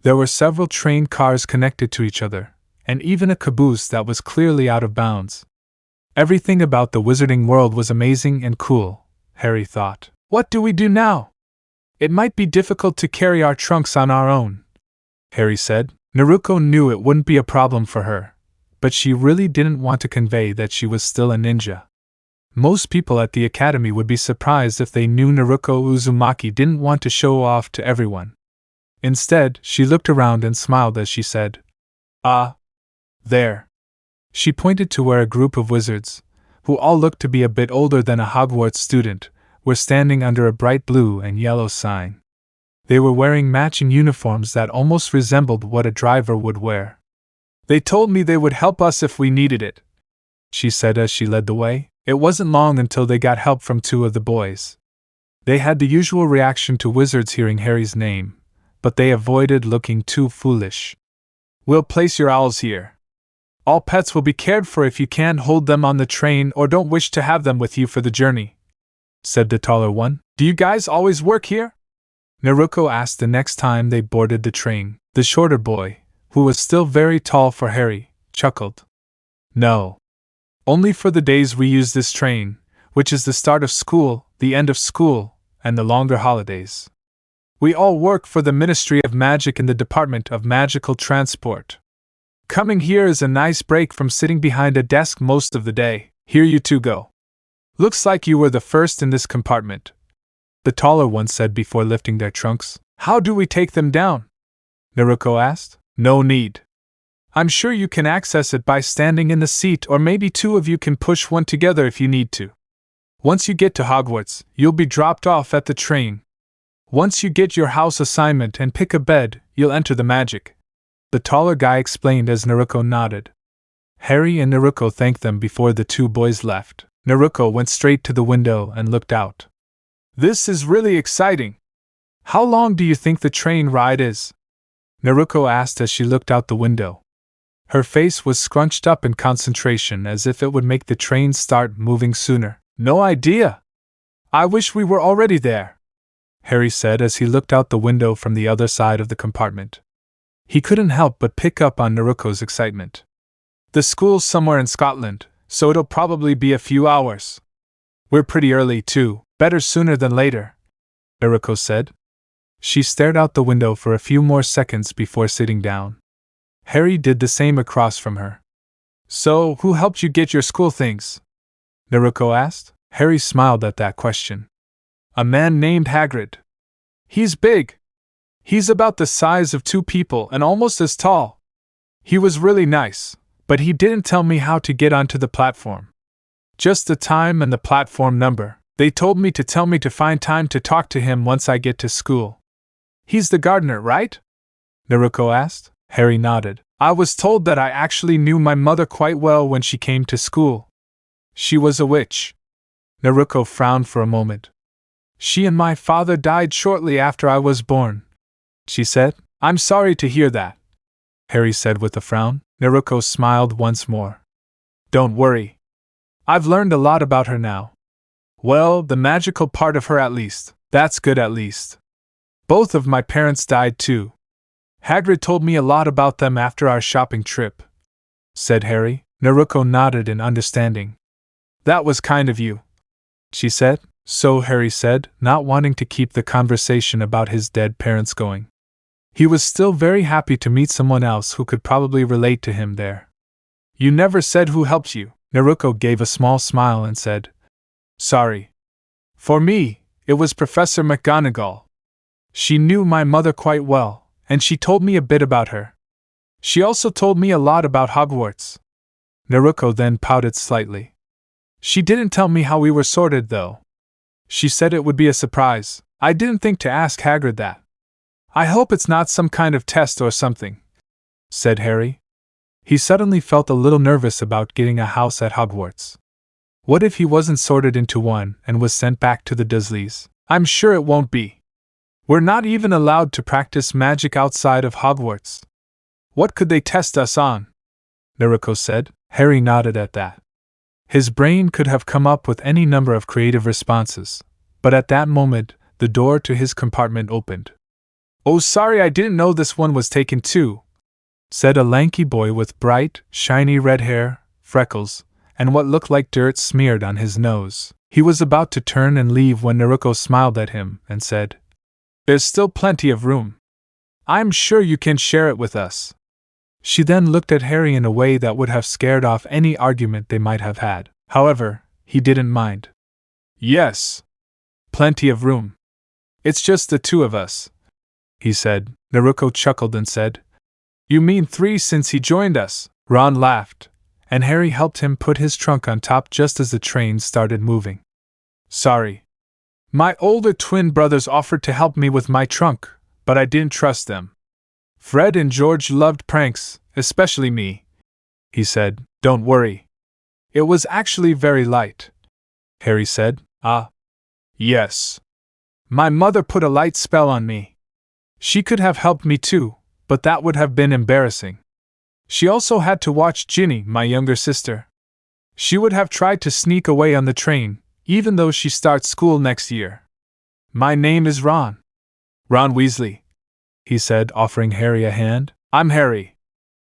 Speaker 1: There were several train cars connected to each other, and even a caboose that was clearly out of bounds. Everything about the wizarding world was amazing and cool, Harry thought. What do we do now? It might be difficult to carry our trunks on our own, Harry said. Naruko knew it wouldn't be a problem for her, but she really didn't want to convey that she was still a ninja. Most people at the academy would be surprised if they knew Naruko Uzumaki didn't want to show off to everyone. Instead, she looked around and smiled as she said, there. She pointed to where a group of wizards, who all looked to be a bit older than a Hogwarts student, were standing under a bright blue and yellow sign. They were wearing matching uniforms that almost resembled what a driver would wear. They told me they would help us if we needed it, she said as she led the way. It wasn't long until they got help from two of the boys. They had the usual reaction to wizards hearing Harry's name, but they avoided looking too foolish. We'll place your owls here. All pets will be cared for if you can't hold them on the train or don't wish to have them with you for the journey, said the taller one. Do you guys always work here? Naruko asked the next time they boarded the train. The shorter boy, who was still very tall for Harry, chuckled. No. Only for the days we use this train, which is the start of school, the end of school, and the longer holidays. We all work for the Ministry of Magic in the Department of Magical Transport. Coming here is a nice break from sitting behind a desk most of the day. Here you two go. Looks like you were the first in this compartment, the taller one said before lifting their trunks. How do we take them down? Naruko asked. No need. I'm sure you can access it by standing in the seat, or maybe two of you can push one together if you need to. Once you get to Hogwarts, you'll be dropped off at the train. Once you get your house assignment and pick a bed, you'll enter the magic, the taller guy explained as Naruko nodded. Harry and Naruko thanked them before the two boys left. Naruko went straight to the window and looked out. This is really exciting. How long do you think the train ride is? Naruko asked as she looked out the window. Her face was scrunched up in concentration as if it would make the train start moving sooner. No idea. I wish we were already there, Harry said as he looked out the window from the other side of the compartment. He couldn't help but pick up on Naruko's excitement. The school's somewhere in Scotland, so it'll probably be a few hours. We're pretty early too, better sooner than later, Naruko said. She stared out the window for a few more seconds before sitting down. Harry did the same across from her. So, who helped you get your school things? Naruko asked. Harry smiled at that question. A man named Hagrid. He's big. He's about the size of two people and almost as tall. He was really nice, but he didn't tell me how to get onto the platform. Just the time and the platform number. They told me to find time to talk to him once I get to school. He's the gardener, right? Naruko asked. Harry nodded. I was told that I actually knew my mother quite well when she came to school. She was a witch. Naruko frowned for a moment. She and my father died shortly after I was born, she said. I'm sorry to hear that, Harry said with a frown. Naruko smiled once more. Don't worry. I've learned a lot about her now. Well, the magical part of her at least. That's good at least. Both of my parents died too. Hagrid told me a lot about them after our shopping trip, said Harry. Naruko nodded in understanding. That was kind of you, she said. So Harry said, not wanting to keep the conversation about his dead parents going. He was still very happy to meet someone else who could probably relate to him there. You never said who helped you. Naruko gave a small smile and said, Sorry. For me, it was Professor McGonagall. She knew my mother quite well, and she told me a bit about her. She also told me a lot about Hogwarts. Naruko then pouted slightly. She didn't tell me how we were sorted, though. She said it would be a surprise. I didn't think to ask Hagrid that. I hope it's not some kind of test or something, said Harry. He suddenly felt a little nervous about getting a house at Hogwarts. What if he wasn't sorted into one and was sent back to the Dursleys? I'm sure it won't be. We're not even allowed to practice magic outside of Hogwarts. What could they test us on? Naruko said. Harry nodded at that. His brain could have come up with any number of creative responses, but at that moment, the door to his compartment opened. Oh, sorry, I didn't know this one was taken too, said a lanky boy with bright, shiny red hair, freckles, and what looked like dirt smeared on his nose. He was about to turn and leave when Naruko smiled at him and said, There's still plenty of room. I'm sure you can share it with us. She then looked at Harry in a way that would have scared off any argument they might have had. However, he didn't mind. Yes. Plenty of room. It's just the two of us, he said. Naruko chuckled and said, You mean 3 since he joined us? Ron laughed, and Harry helped him put his trunk on top just as the train started moving. Sorry. My older twin brothers offered to help me with my trunk, but I didn't trust them. Fred and George loved pranks, especially me, he said. Don't worry. It was actually very light, Harry said. Ah. Yes. My mother put a light spell on me. She could have helped me too, but that would have been embarrassing. She also had to watch Ginny, my younger sister. She would have tried to sneak away on the train, even though she starts school next year. My name is Ron. Ron Weasley, he said, offering Harry a hand. I'm Harry.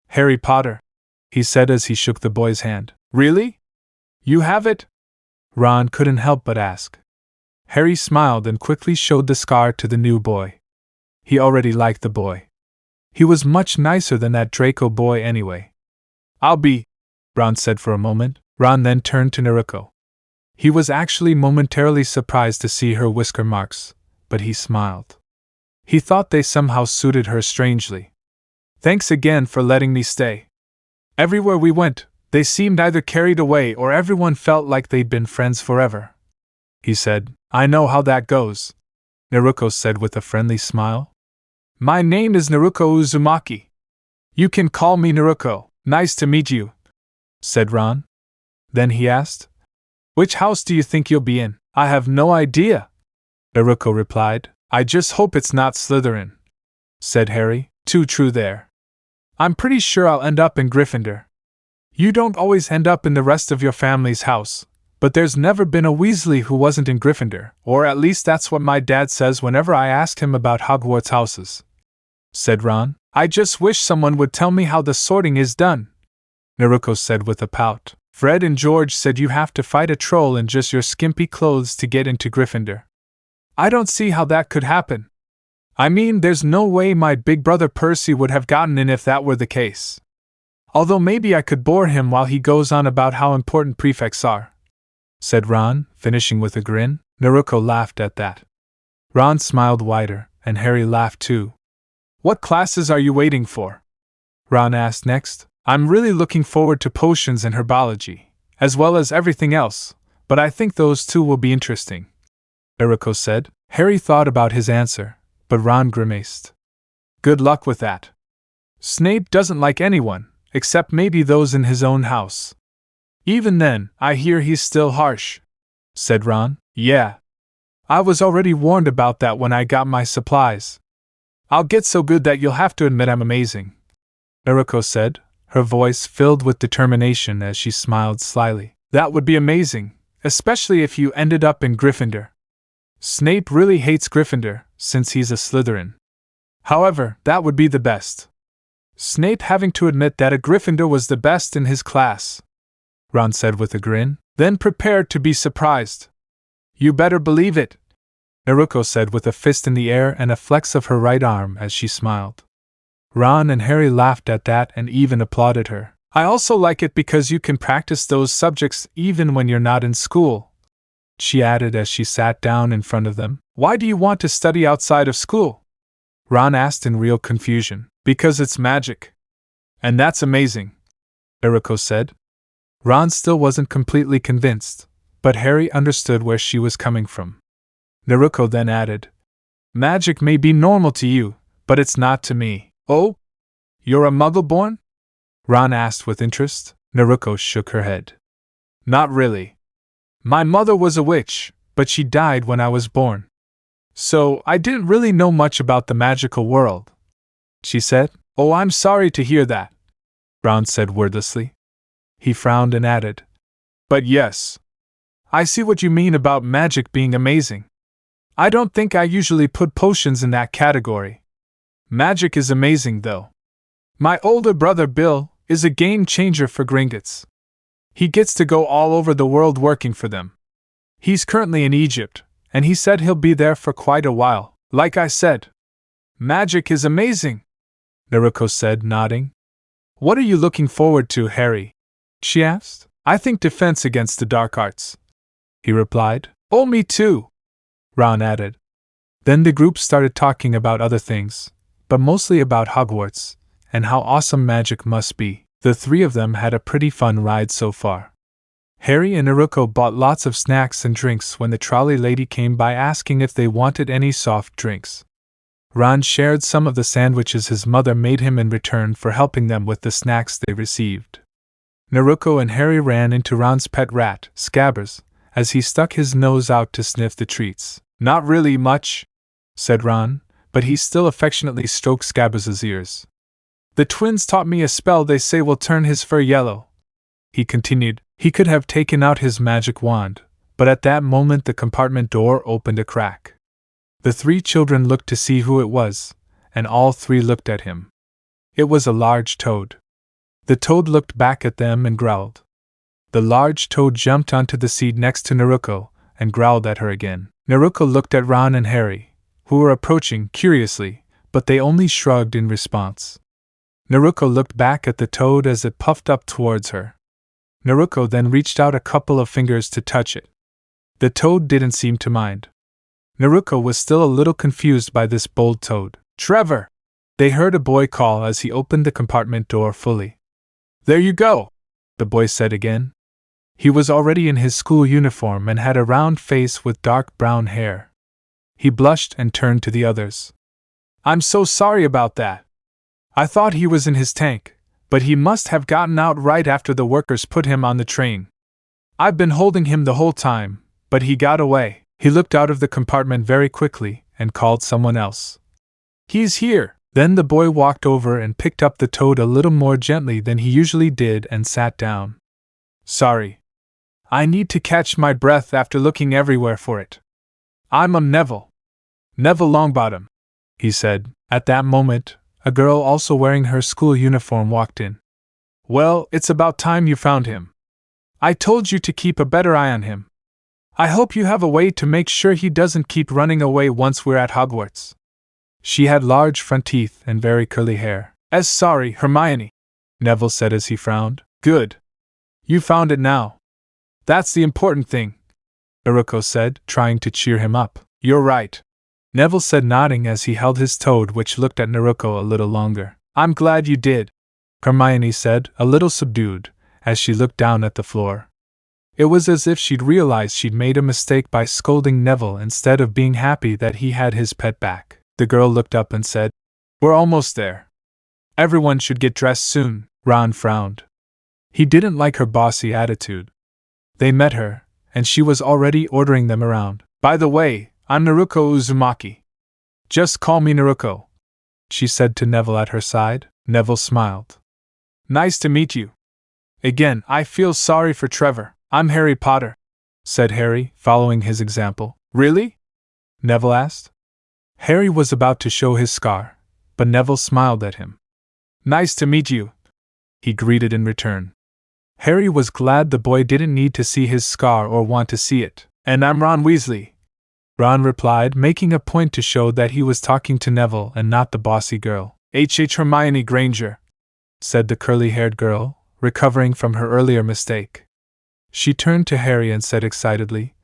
Speaker 1: Harry Potter, he said as he shook the boy's hand. Really? You have it? Ron couldn't help but ask. Harry smiled and quickly showed the scar to the new boy. He already liked the boy. He was much nicer than that Draco boy anyway. I'll be, Ron said for a moment. Ron then turned to Naruko. He was actually momentarily surprised to see her whisker marks, but he smiled. He thought they somehow suited her strangely. Thanks again for letting me stay. Everywhere we went, they seemed either carried away or everyone felt like they'd been friends forever. He said, I know how that goes, Naruko said with a friendly smile. My name is Naruko Uzumaki. You can call me Naruko. Nice to meet you, said Ron. Then he asked, Which house do you think you'll be in? I have no idea, Naruko replied. I just hope it's not Slytherin, said Harry. Too true there. I'm pretty sure I'll end up in Gryffindor. You don't always end up in the rest of your family's house, but there's never been a Weasley who wasn't in Gryffindor, or at least that's what my dad says whenever I ask him about Hogwarts houses, said Ron. I just wish someone would tell me how the sorting is done, Naruko said with a pout. Fred and George said you have to fight a troll in just your skimpy clothes to get into Gryffindor. I don't see how that could happen. I mean, there's no way my big brother Percy would have gotten in if that were the case. Although maybe I could bore him while he goes on about how important prefects are, said Ron, finishing with a grin. Naruko laughed at that. Ron smiled wider, and Harry laughed too. What classes are you waiting for? Ron asked next. I'm really looking forward to potions and herbology, as well as everything else, but I think those two will be interesting, Naruko said. Harry thought about his answer, but Ron grimaced. Good luck with that. Snape doesn't like anyone, except maybe those in his own house. Even then, I hear he's still harsh, said Ron. Yeah. I was already warned about that when I got my supplies. I'll get so good that you'll have to admit I'm amazing, Naruko said, her voice filled with determination as she smiled slyly. That would be amazing, especially if you ended up in Gryffindor. Snape really hates Gryffindor, since he's a Slytherin. However, that would be the best. Snape having to admit that a Gryffindor was the best in his class, Ron said with a grin, then prepared to be surprised. You better believe it, Naruko said with a fist in the air and a flex of her right arm as she smiled. Ron and Harry laughed at that and even applauded her. I also like it because you can practice those subjects even when you're not in school, she added as she sat down in front of them. Why do you want to study outside of school? Ron asked in real confusion. Because it's magic. And that's amazing, Naruko said. Ron still wasn't completely convinced, but Harry understood where she was coming from. Naruko then added, Magic may be normal to you, but it's not to me. Oh? You're a Muggle-born? Ron asked with interest. Naruko shook her head. Not really. My mother was a witch, but she died when I was born. So, I didn't really know much about the magical world, she said. Oh, I'm sorry to hear that, Ron said wordlessly. He frowned and added, But yes. I see what you mean about magic being amazing. I don't think I usually put potions in that category. Magic is amazing, though. My older brother Bill is a game changer for Gringotts. He gets to go all over the world working for them. He's currently in Egypt, and he said he'll be there for quite a while. Like I said, magic is amazing, Naruko said, nodding. What are you looking forward to, Harry? She asked. I think defense against the dark arts, he replied. Oh, me too, Ron added. Then the group started talking about other things, but mostly about Hogwarts, and how awesome magic must be. The three of them had a pretty fun ride so far. Harry and Naruko bought lots of snacks and drinks when the trolley lady came by asking if they wanted any soft drinks. Ron shared some of the sandwiches his mother made him in return for helping them with the snacks they received. Naruko and Harry ran into Ron's pet rat, Scabbers, as he stuck his nose out to sniff the treats. Not really much, said Ron, but he still affectionately stroked Scabbers' ears. The twins taught me a spell they say will turn his fur yellow, he continued. He could have taken out his magic wand, but at that moment the compartment door opened a crack. The three children looked to see who it was, and all three looked at him. It was a large toad. The toad looked back at them and growled. The large toad jumped onto the seat next to Naruko and growled at her again. Naruko looked at Ron and Harry, who were approaching curiously, but they only shrugged in response. Naruko looked back at the toad as it puffed up towards her. Naruko then reached out a couple of fingers to touch it. The toad didn't seem to mind. Naruko was still a little confused by this bold toad. "Trevor!" They heard a boy call as he opened the compartment door fully. "There you go!" the boy said again. He was already in his school uniform and had a round face with dark brown hair. He blushed and turned to the others. "I'm so sorry about that. I thought he was in his tank, but he must have gotten out right after the workers put him on the train. I've been holding him the whole time, but he got away." He looked out of the compartment very quickly and called someone else. "He's here!" Then the boy walked over and picked up the toad a little more gently than he usually did and sat down. "Sorry. I need to catch my breath after looking everywhere for it. I'm Neville Longbottom," he said. At that moment, a girl also wearing her school uniform walked in. "Well, it's about time you found him. I told you to keep a better eye on him. I hope you have a way to make sure he doesn't keep running away once we're at Hogwarts." She had large front teeth and very curly hair. "Sorry, Hermione," Neville said as he frowned. "Good. You found it now. That's the important thing," Naruko said, trying to cheer him up. "You're right," Neville said, nodding as he held his toad, which looked at Naruko a little longer. "I'm glad you did," Hermione said, a little subdued, as she looked down at the floor. It was as if she'd realized she'd made a mistake by scolding Neville instead of being happy that he had his pet back. The girl looked up and said, "We're almost there. Everyone should get dressed soon." Ron frowned. He didn't like her bossy attitude. They met her, and she was already ordering them around. "By the way, I'm Naruko Uzumaki. Just call me Naruko," she said to Neville at her side. Neville smiled. "Nice to meet you. Again, I feel sorry for Trevor." "I'm Harry Potter," said Harry, following his example. "Really?" Neville asked. Harry was about to show his scar, but Neville smiled at him. "Nice to meet you," he greeted in return. Harry was glad the boy didn't need to see his scar or want to see it. "And I'm Ron Weasley," Ron replied, making a point to show that he was talking to Neville and not the bossy girl. Hermione Granger," said the curly-haired girl, recovering from her earlier mistake. She turned to Harry and said excitedly,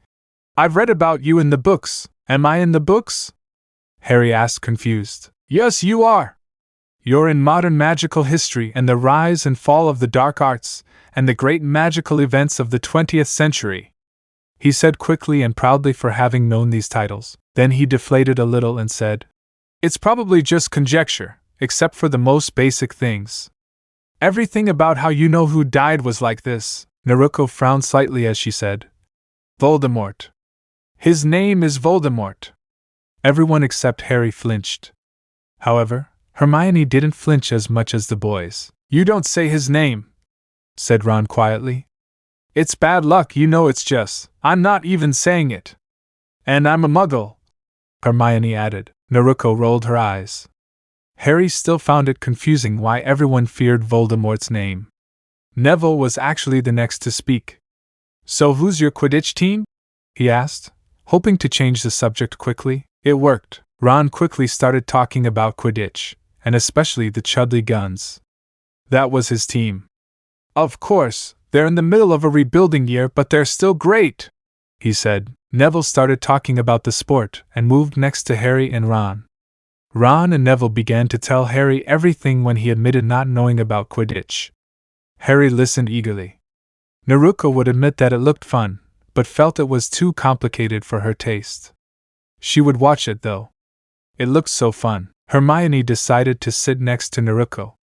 Speaker 1: "I've read about you in the books. Am I in the books?" Harry asked, confused. "Yes, you are. You're in modern magical history and the rise and fall of the dark arts, and the great magical events of the 20th century," he said quickly and proudly for having known these titles. Then he deflated a little and said, "It's probably just conjecture, except for the most basic things. Everything about how you know who died was like this." Naruko frowned slightly as she said, "Voldemort. His name is Voldemort." Everyone except Harry flinched. However, Hermione didn't flinch as much as the boys. "You don't say his name," said Ron quietly. "It's bad luck, you know. It's just, I'm not even saying it. And I'm a muggle," Hermione added. Naruko rolled her eyes. Harry still found it confusing why everyone feared Voldemort's name. Neville was actually the next to speak. "So who's your Quidditch team?" he asked, hoping to change the subject quickly. It worked. Ron quickly started talking about Quidditch, and especially the Chudley Guns. That was his team. "Of course, they're in the middle of a rebuilding year, but they're still great," he said. Neville started talking about the sport and moved next to Harry and Ron. Ron and Neville began to tell Harry everything when he admitted not knowing about Quidditch. Harry listened eagerly. Naruko would admit that it looked fun, but felt it was too complicated for her taste. She would watch it though. It looked so fun. Hermione decided to sit next to Naruko.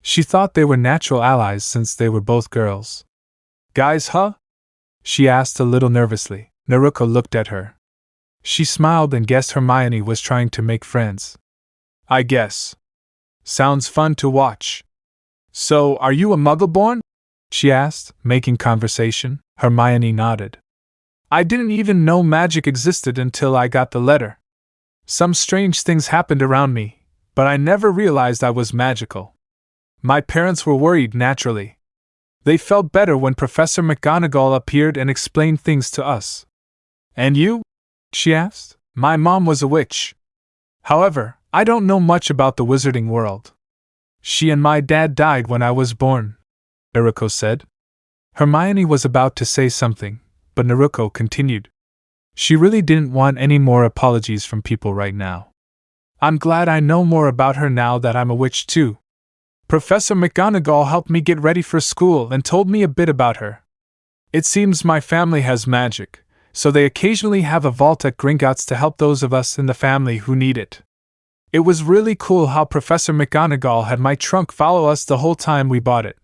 Speaker 1: She thought they were natural allies since they were both girls. "Guys, huh?" she asked a little nervously. Naruko looked at her. She smiled and guessed Hermione was trying to make friends. "I guess. Sounds fun to watch. So, are you a Muggle-born?" she asked, making conversation. Hermione nodded. "I didn't even know magic existed until I got the letter. Some strange things happened around me, but I never realized I was magical. My parents were worried naturally. They felt better when Professor McGonagall appeared and explained things to us." "And you?" she asked. My mom was a witch. However, I don't know much about the wizarding world. She and my dad died when I was born, Naruko said. Hermione was about to say something, but Naruko continued. She really didn't want any more apologies from people right now. I'm glad I know more about her now that I'm a witch too. Professor McGonagall helped me get ready for school and told me a bit about her. It seems my family has magic, so they occasionally have a vault at Gringotts to help those of us in the family who need it. It was really cool how Professor McGonagall had my trunk follow us the whole time we bought it.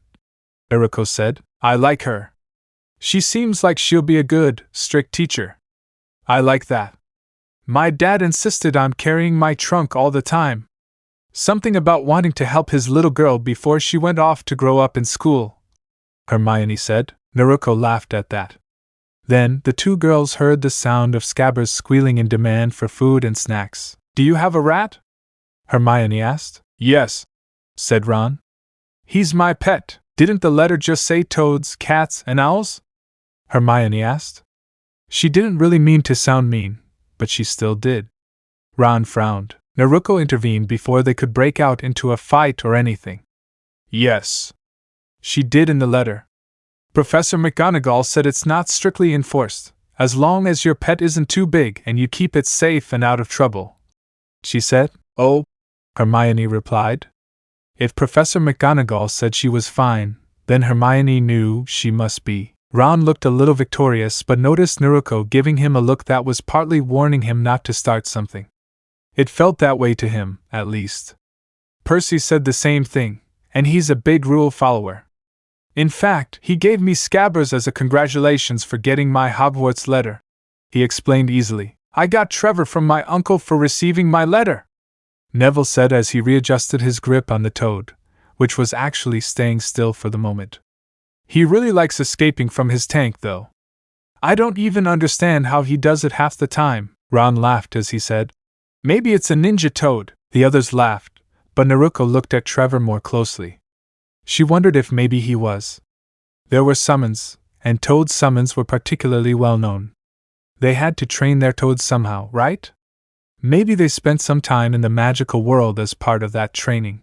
Speaker 1: Naruko said, I like her. She seems like she'll be a good, strict teacher. I like that. My dad insisted on carrying my trunk all the time. Something about wanting to help his little girl before she went off to grow up in school, Hermione said. Naruko laughed at that. Then the two girls heard the sound of Scabbers squealing in demand for food and snacks. Do you have a rat? Hermione asked. Yes, said Ron. He's my pet. Didn't the letter just say toads, cats, and owls? Hermione asked. She didn't really mean to sound mean, but she still did. Ron frowned. Naruko intervened before they could break out into a fight or anything. Yes, she did in the letter. Professor McGonagall said it's not strictly enforced, as long as your pet isn't too big and you keep it safe and out of trouble, she said. Oh, Hermione replied. If Professor McGonagall said she was fine, then Hermione knew she must be. Ron looked a little victorious but noticed Naruko giving him a look that was partly warning him not to start something. It felt that way to him, at least. Percy said the same thing, and he's a big rule follower. In fact, he gave me Scabbers as a congratulations for getting my Hogwarts letter. He explained easily. I got Trevor from my uncle for receiving my letter, Neville said as he readjusted his grip on the toad, which was actually staying still for the moment. He really likes escaping from his tank, though. I don't even understand how he does it half the time, Ron laughed as he said. Maybe it's a ninja toad. The others laughed, but Naruko looked at Trevor more closely. She wondered if maybe he was. There were summons, and toad summons were particularly well known. They had to train their toads somehow, right? Maybe they spent some time in the magical world as part of that training.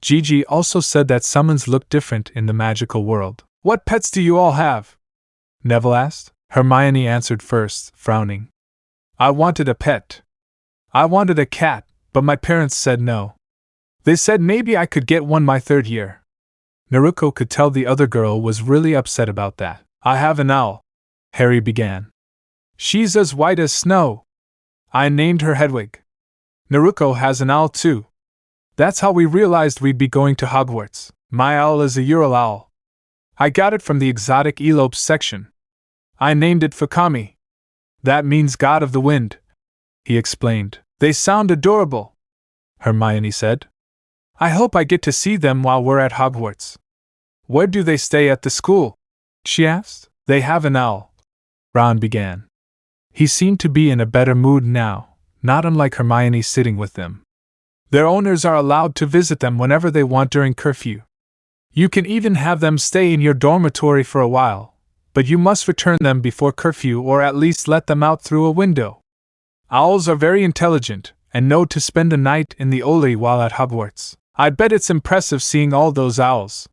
Speaker 1: Gigi also said that summons looked different in the magical world. What pets do you all have? Neville asked. Hermione answered first, frowning. I wanted a pet. I wanted a cat, but my parents said no. They said maybe I could get one my third year. Naruko could tell the other girl was really upset about that. I have an owl, Harry began. She's as white as snow. I named her Hedwig. Naruko has an owl too. That's how we realized we'd be going to Hogwarts. My owl is a Ural owl. I got it from the exotic elopes section. I named it Fukami. That means God of the Wind, he explained. They sound adorable, Hermione said. I hope I get to see them while we're at Hogwarts. Where do they stay at the school? She asked. They have an owl, Ron began. He seemed to be in a better mood now, not unlike Hermione sitting with them. Their owners are allowed to visit them whenever they want during curfew. You can even have them stay in your dormitory for a while, but you must return them before curfew or at least let them out through a window. Owls are very intelligent and know to spend a night in the Oli while at Hogwarts. I bet it's impressive seeing all those owls.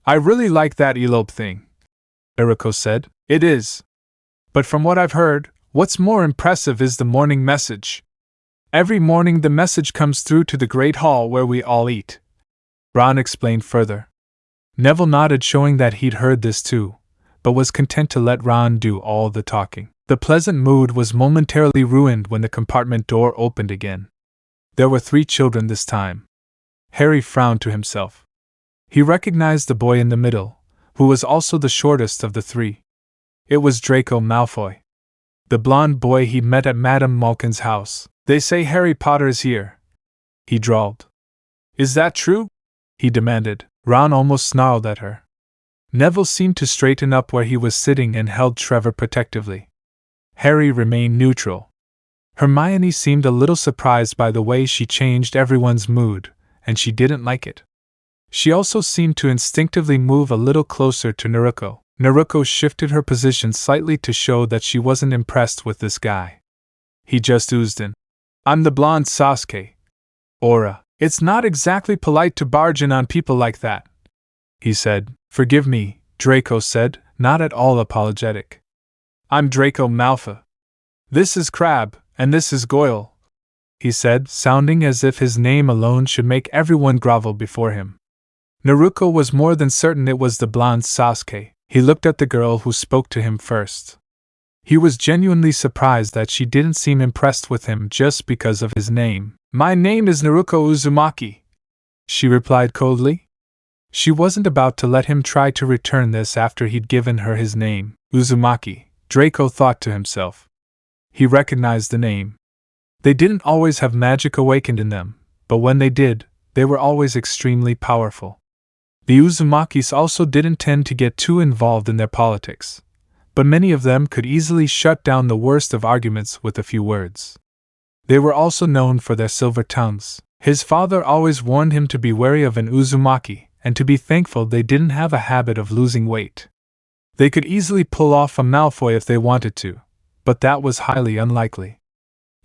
Speaker 1: I really like that elope thing, Naruko said. It is. But from what I've heard, what's more impressive is the morning message. Every morning the message comes through to the Great Hall where we all eat. Ron explained further. Neville nodded, showing that he'd heard this too, but was content to let Ron do all the talking. The pleasant mood was momentarily ruined when the compartment door opened again. There were 3 children this time. Harry frowned to himself. He recognized the boy in the middle, who was also the shortest of the 3. It was Draco Malfoy, the blonde boy he'd met at Madame Malkin's house. They say Harry Potter is here, he drawled. Is that true? He demanded. Ron almost snarled at her. Neville seemed to straighten up where he was sitting and held Trevor protectively. Harry remained neutral. Hermione seemed a little surprised by the way she changed everyone's mood, and she didn't like it. She also seemed to instinctively move a little closer to Naruko. Naruko shifted her position slightly to show that she wasn't impressed with this guy. He just oozed in. I'm the blonde Sasuke. Aura. It's not exactly polite to barge in on people like that, he said. Forgive me, Draco said, not at all apologetic. I'm Draco Malfa. This is Crab, and this is Goyle, he said, sounding as if his name alone should make everyone grovel before him. Naruko was more than certain it was the blonde Sasuke. He looked at the girl who spoke to him first. He was genuinely surprised that she didn't seem impressed with him just because of his name. My name is Naruko Uzumaki, she replied coldly. She wasn't about to let him try to return this after he'd given her his name. Uzumaki, Draco thought to himself. He recognized the name. They didn't always have magic awakened in them, but when they did, they were always extremely powerful. The Uzumakis also didn't tend to get too involved in their politics, but many of them could easily shut down the worst of arguments with a few words. They were also known for their silver tongues. His father always warned him to be wary of an Uzumaki, and to be thankful they didn't have a habit of losing weight. They could easily pull off a Malfoy if they wanted to, but that was highly unlikely.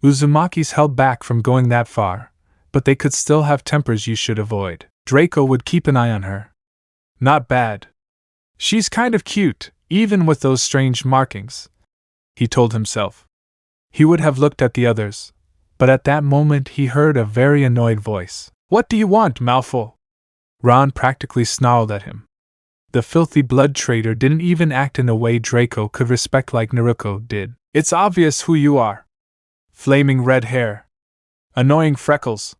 Speaker 1: Uzumakis held back from going that far, but they could still have tempers you should avoid. Draco would keep an eye on her. Not bad. She's kind of cute, even with those strange markings, he told himself. He would have looked at the others, but at that moment he heard a very annoyed voice. What do you want, Malfoy? Ron practically snarled at him. The filthy blood traitor didn't even act in a way Draco could respect like Naruko did. It's obvious who you are. Flaming red hair. Annoying freckles.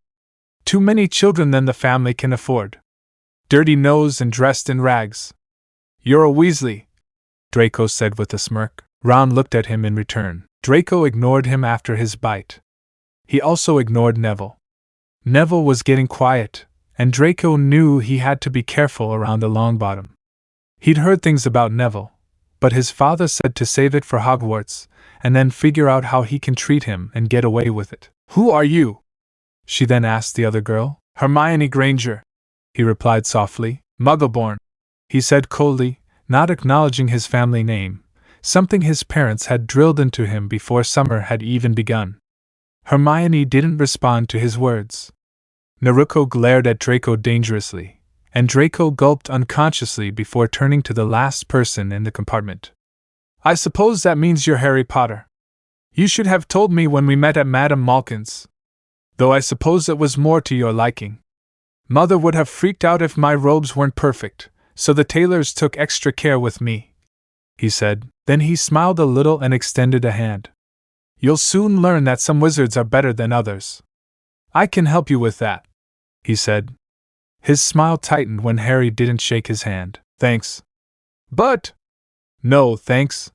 Speaker 1: Too many children than the family can afford. Dirty nose and dressed in rags. You're a Weasley, Draco said with a smirk. Ron looked at him in return. Draco ignored him after his bite. He also ignored Neville. Neville was getting quiet, and Draco knew he had to be careful around the Longbottom. He'd heard things about Neville, but his father said to save it for Hogwarts, and then figure out how he can treat him and get away with it. Who are you? She then asked the other girl. Hermione Granger, he replied softly. Muggleborn, he said coldly, not acknowledging his family name, something his parents had drilled into him before summer had even begun. Hermione didn't respond to his words. Naruko glared at Draco dangerously, and Draco gulped unconsciously before turning to the last person in the compartment. I suppose that means you're Harry Potter. You should have told me when we met at Madame Malkin's. Though I suppose it was more to your liking. Mother would have freaked out if my robes weren't perfect, so the tailors took extra care with me, he said. Then he smiled a little and extended a hand. You'll soon learn that some wizards are better than others. I can help you with that, he said. His smile tightened when Harry didn't shake his hand. Thanks. But… No, thanks.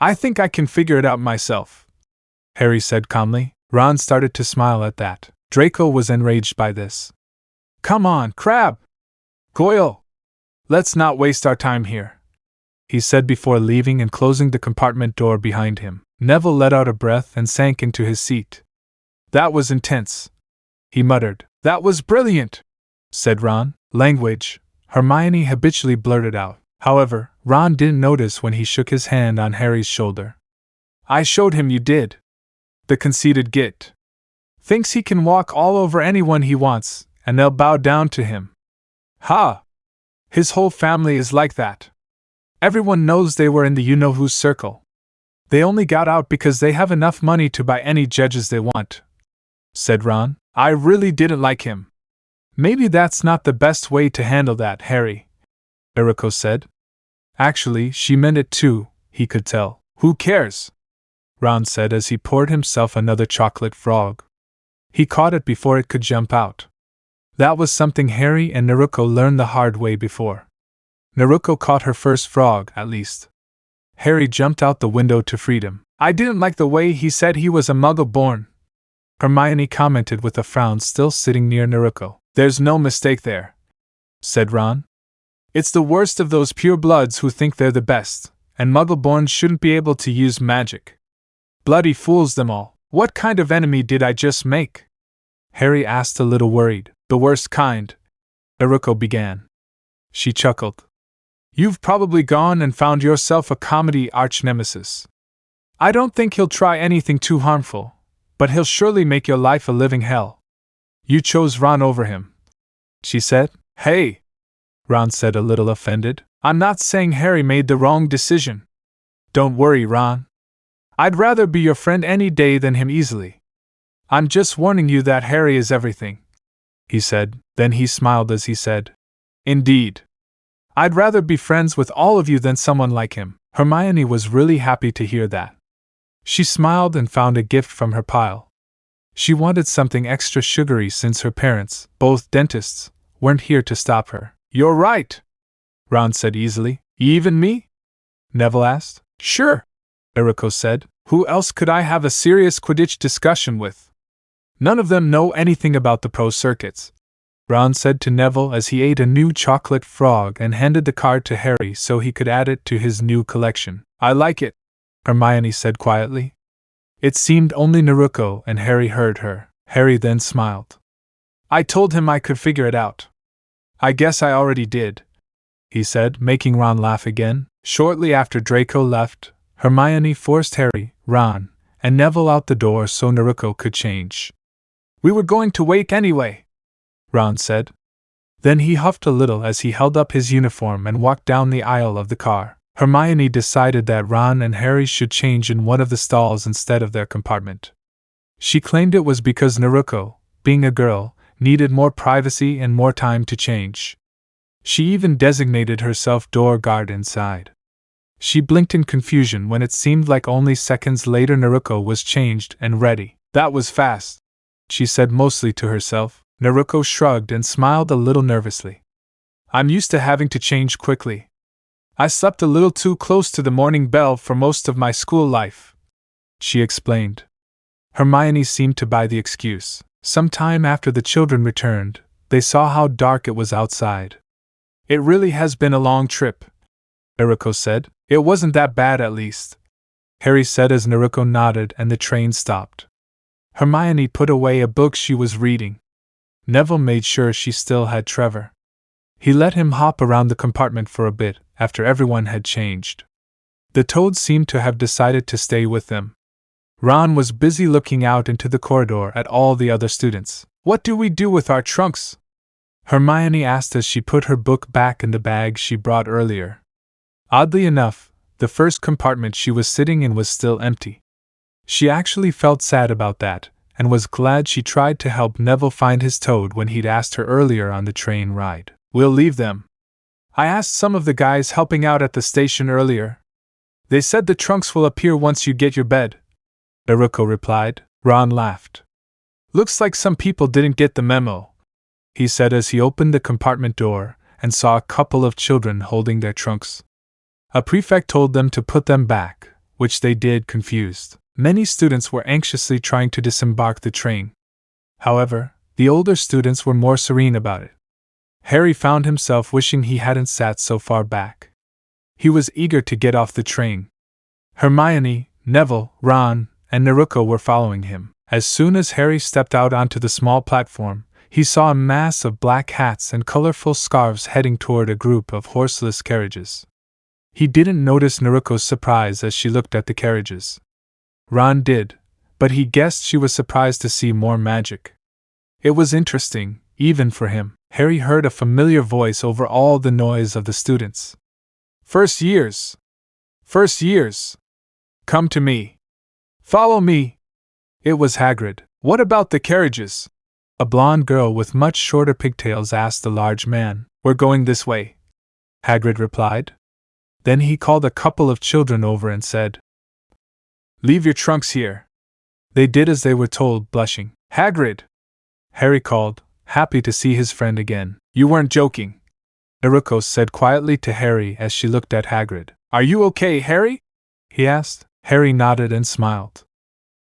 Speaker 1: I think I can figure it out myself, Harry said calmly. Ron started to smile at that. Draco was enraged by this. Come on, Crab! Goyle! Let's not waste our time here, he said before leaving and closing the compartment door behind him. Neville let out a breath and sank into his seat. That was intense, he muttered. That was brilliant, said Ron. Language, Hermione habitually blurted out. However, Ron didn't notice when he shook his hand on Harry's shoulder. I showed him you did. The conceited git. Thinks he can walk all over anyone he wants, and they'll bow down to him. Ha! His whole family is like that. Everyone knows they were in the you-know-who circle. They only got out because they have enough money to buy any judges they want, said Ron. I really didn't like him. Maybe that's not the best way to handle that, Harry, Naruko said. Actually, she meant it too, he could tell. Who cares? Ron said as he poured himself another chocolate frog. He caught it before it could jump out. That was something Harry and Naruko learned the hard way before. Naruko caught her first frog, at least. Harry jumped out the window to freedom. I didn't like the way he said he was a Muggle-born, Hermione commented with a frown, still sitting near Naruko. There's no mistake there, said Ron. It's the worst of those pure-bloods who think they're the best, and Muggle-born shouldn't be able to use magic. Bloody fools them all. What kind of enemy did I just make? Harry asked a little worried. The worst kind, Naruko began. She chuckled. You've probably gone and found yourself a comedy arch-nemesis. I don't think he'll try anything too harmful, but he'll surely make your life a living hell. You chose Ron over him, she said. Hey, Ron said, a little offended. I'm not saying Harry made the wrong decision. Don't worry, Ron. I'd rather be your friend any day than him easily. I'm just warning you that Harry is everything, he said. Then he smiled as he said, Indeed. I'd rather be friends with all of you than someone like him. Hermione was really happy to hear that. She smiled and found a gift from her pile. She wanted something extra sugary since her parents, both dentists, weren't here to stop her. You're right, Ron said easily. Even me? Neville asked. Sure, Eriko said. Who else could I have a serious Quidditch discussion with? None of them know anything about the pro circuits, Ron said to Neville as he ate a new chocolate frog and handed the card to Harry so he could add it to his new collection. I like it, Hermione said quietly. It seemed only Naruko and Harry heard her. Harry then smiled. I told him I could figure it out. I guess I already did, he said, making Ron laugh again. Shortly after Draco left, Hermione forced Harry, Ron, and Neville out the door so Naruko could change. We were going to wake anyway, Ron said. Then he huffed a little as he held up his uniform and walked down the aisle of the car. Hermione decided that Ron and Harry should change in one of the stalls instead of their compartment. She claimed it was because Naruko, being a girl, needed more privacy and more time to change. She even designated herself door guard inside. She blinked in confusion when it seemed like only seconds later Naruko was changed and ready. That was fast, she said mostly to herself. Naruko shrugged and smiled a little nervously. I'm used to having to change quickly. I slept a little too close to the morning bell for most of my school life, she explained. Hermione seemed to buy the excuse. Some time after the children returned, they saw how dark it was outside. It really has been a long trip, Eriko said. It wasn't that bad at least, Harry said as Naruko nodded and the train stopped. Hermione put away a book she was reading. Neville made sure she still had Trevor. He let him hop around the compartment for a bit after everyone had changed. The Toads seemed to have decided to stay with them. Ron was busy looking out into the corridor at all the other students. What do we do with our trunks? Hermione asked as she put her book back in the bag she brought earlier. Oddly enough, the first compartment she was sitting in was still empty. She actually felt sad about that, and was glad she tried to help Neville find his toad when he'd asked her earlier on the train ride. We'll leave them. I asked some of the guys helping out at the station earlier. They said the trunks will appear once you get your bed, Naruko replied. Ron laughed. Looks like some people didn't get the memo, he said as he opened the compartment door and saw a couple of children holding their trunks. A prefect told them to put them back, which they did, confused. Many students were anxiously trying to disembark the train. However, the older students were more serene about it. Harry found himself wishing he hadn't sat so far back. He was eager to get off the train. Hermione, Neville, Ron, and Naruko were following him. As soon as Harry stepped out onto the small platform, he saw a mass of black hats and colorful scarves heading toward a group of horseless carriages. He didn't notice Naruko's surprise as she looked at the carriages. Ron did, but he guessed she was surprised to see more magic. It was interesting, even for him. Harry heard a familiar voice over all the noise of the students. First years! First years! Come to me! Follow me! It was Hagrid. What about the carriages? A blonde girl with much shorter pigtails asked the large man. We're going this way, Hagrid replied. Then he called a couple of children over and said, Leave your trunks here. They did as they were told, blushing. Hagrid! Harry called, happy to see his friend again. You weren't joking, Naruko said quietly to Harry as she looked at Hagrid. Are you okay, Harry? He asked. Harry nodded and smiled.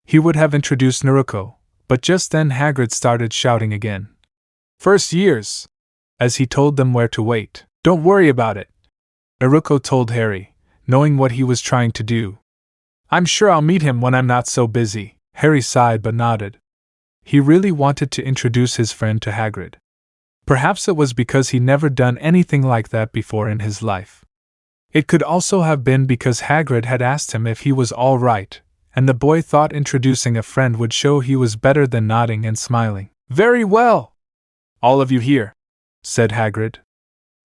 Speaker 1: He would have introduced Naruko, but just then Hagrid started shouting again. First years! As he told them where to wait. Don't worry about it, Naruko told Harry, knowing what he was trying to do. I'm sure I'll meet him when I'm not so busy. Harry sighed but nodded. He really wanted to introduce his friend to Hagrid. Perhaps it was because he'd never done anything like that before in his life. It could also have been because Hagrid had asked him if he was all right, and the boy thought introducing a friend would show he was better than nodding and smiling. "Very well! All of you here," said Hagrid.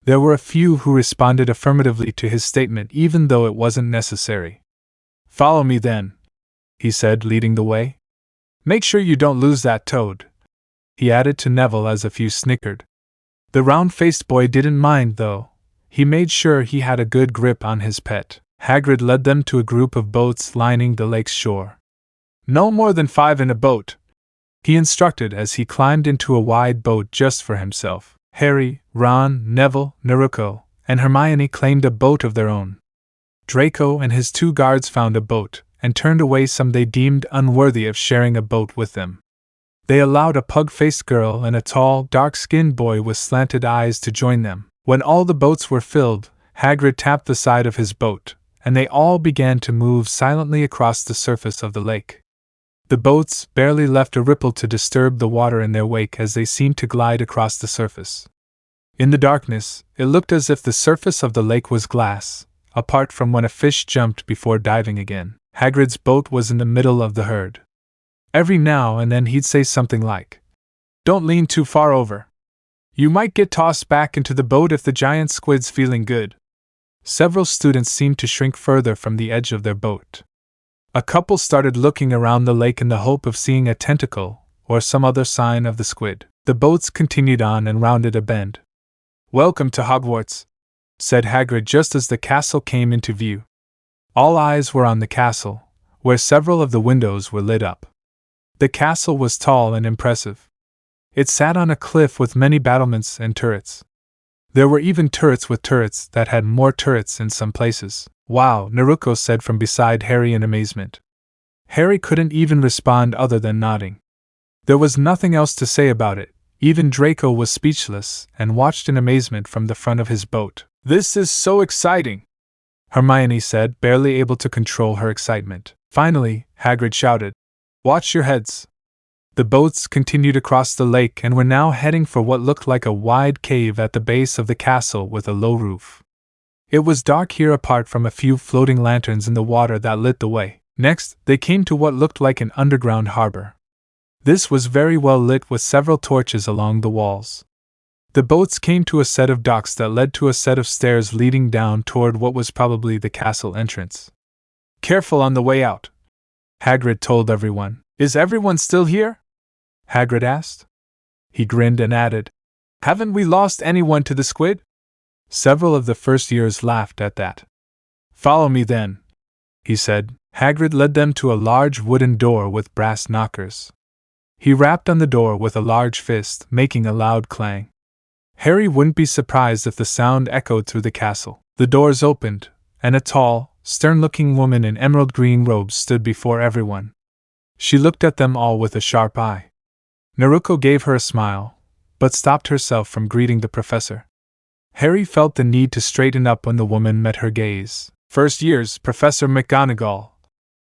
Speaker 1: There were a few who responded affirmatively to his statement even though it wasn't necessary. "Follow me then," he said, leading the way. "Make sure you don't lose that toad," he added to Neville as a few snickered. The round-faced boy didn't mind, though. He made sure he had a good grip on his pet. Hagrid led them to a group of boats lining the lake's shore. "No more than 5 in a boat," he instructed as he climbed into a wide boat just for himself. Harry, Ron, Neville, Naruko, and Hermione claimed a boat of their own. Draco and his 2 guards found a boat, and turned away some they deemed unworthy of sharing a boat with them. They allowed a pug-faced girl and a tall, dark-skinned boy with slanted eyes to join them. When all the boats were filled, Hagrid tapped the side of his boat, and they all began to move silently across the surface of the lake. The boats barely left a ripple to disturb the water in their wake as they seemed to glide across the surface. In the darkness, it looked as if the surface of the lake was glass, apart from when a fish jumped before diving again. Hagrid's boat was in the middle of the herd. Every now and then he'd say something like, "Don't lean too far over. You might get tossed back into the boat if the giant squid's feeling good." Several students seemed to shrink further from the edge of their boat. A couple started looking around the lake in the hope of seeing a tentacle or some other sign of the squid. The boats continued on and rounded a bend. "Welcome to Hogwarts," said Hagrid just as the castle came into view. All eyes were on the castle, where several of the windows were lit up. The castle was tall and impressive. It sat on a cliff with many battlements and turrets. There were even turrets with turrets that had more turrets in some places. "Wow," Naruko said from beside Harry in amazement. Harry couldn't even respond other than nodding. There was nothing else to say about it. Even Draco was speechless and watched in amazement from the front of his boat. "This is so exciting," Hermione said, barely able to control her excitement. Finally, Hagrid shouted, "Watch your heads." The boats continued across the lake and were now heading for what looked like a wide cave at the base of the castle with a low roof. It was dark here apart from a few floating lanterns in the water that lit the way. Next, they came to what looked like an underground harbor. This was very well lit with several torches along the walls. The boats came to a set of docks that led to a set of stairs leading down toward what was probably the castle entrance. "Careful on the way out," Hagrid told everyone. "Is everyone still here?" Hagrid asked. He grinned and added, "Haven't we lost anyone to the squid?" Several of the first years laughed at that. "Follow me then," he said. Hagrid led them to a large wooden door with brass knockers. He rapped on the door with a large fist, making a loud clang. Harry wouldn't be surprised if the sound echoed through the castle. The doors opened, and a tall, stern-looking woman in emerald green robes stood before everyone. She looked at them all with a sharp eye. Naruko gave her a smile, but stopped herself from greeting the professor. Harry felt the need to straighten up when the woman met her gaze. "First years, Professor McGonagall,"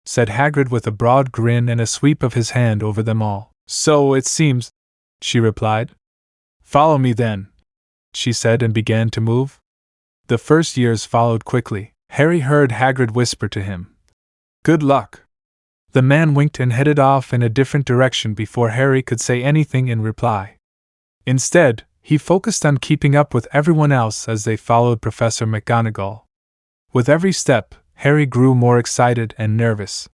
Speaker 1: said Hagrid with a broad grin and a sweep of his hand over them all. "So it seems," she replied. "Follow me then," she said and began to move. The first years followed quickly. Harry heard Hagrid whisper to him, "Good luck." The man winked and headed off in a different direction before Harry could say anything in reply. Instead, he focused on keeping up with everyone else as they followed Professor McGonagall. With every step, Harry grew more excited and nervous.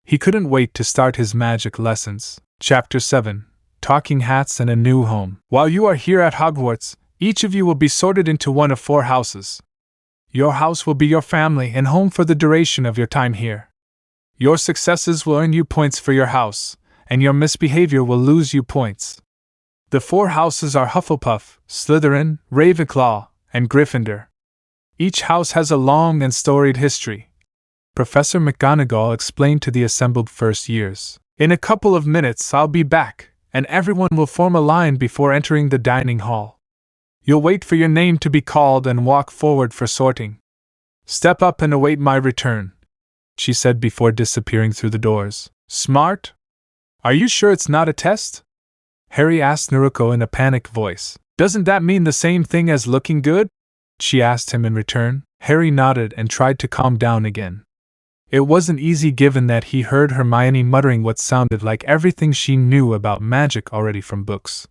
Speaker 1: He couldn't wait to start his magic lessons. Chapter 7: Talking Hats and a New Home. While you are here at Hogwarts, each of you will be sorted into one of 4 houses. Your house will be your family and home for the duration of your time here. Your successes will earn you points for your house, and your misbehavior will lose you points. The 4 houses are Hufflepuff, Slytherin, Ravenclaw, and Gryffindor. Each house has a long and storied history, Professor McGonagall explained to the assembled first years. "In a couple of minutes I'll be back, and everyone will form a line before entering the dining hall. You'll wait for your name to be called and walk forward for sorting. Step up and await my return," she said before disappearing through the doors. "Smart? Are you sure it's not a test?" Harry asked Naruko in a panicked voice. "Doesn't that mean the same thing as looking good?" she asked him in return. Harry nodded and tried to calm down again. It wasn't easy given that he heard Hermione muttering what sounded like everything she knew about magic already from books.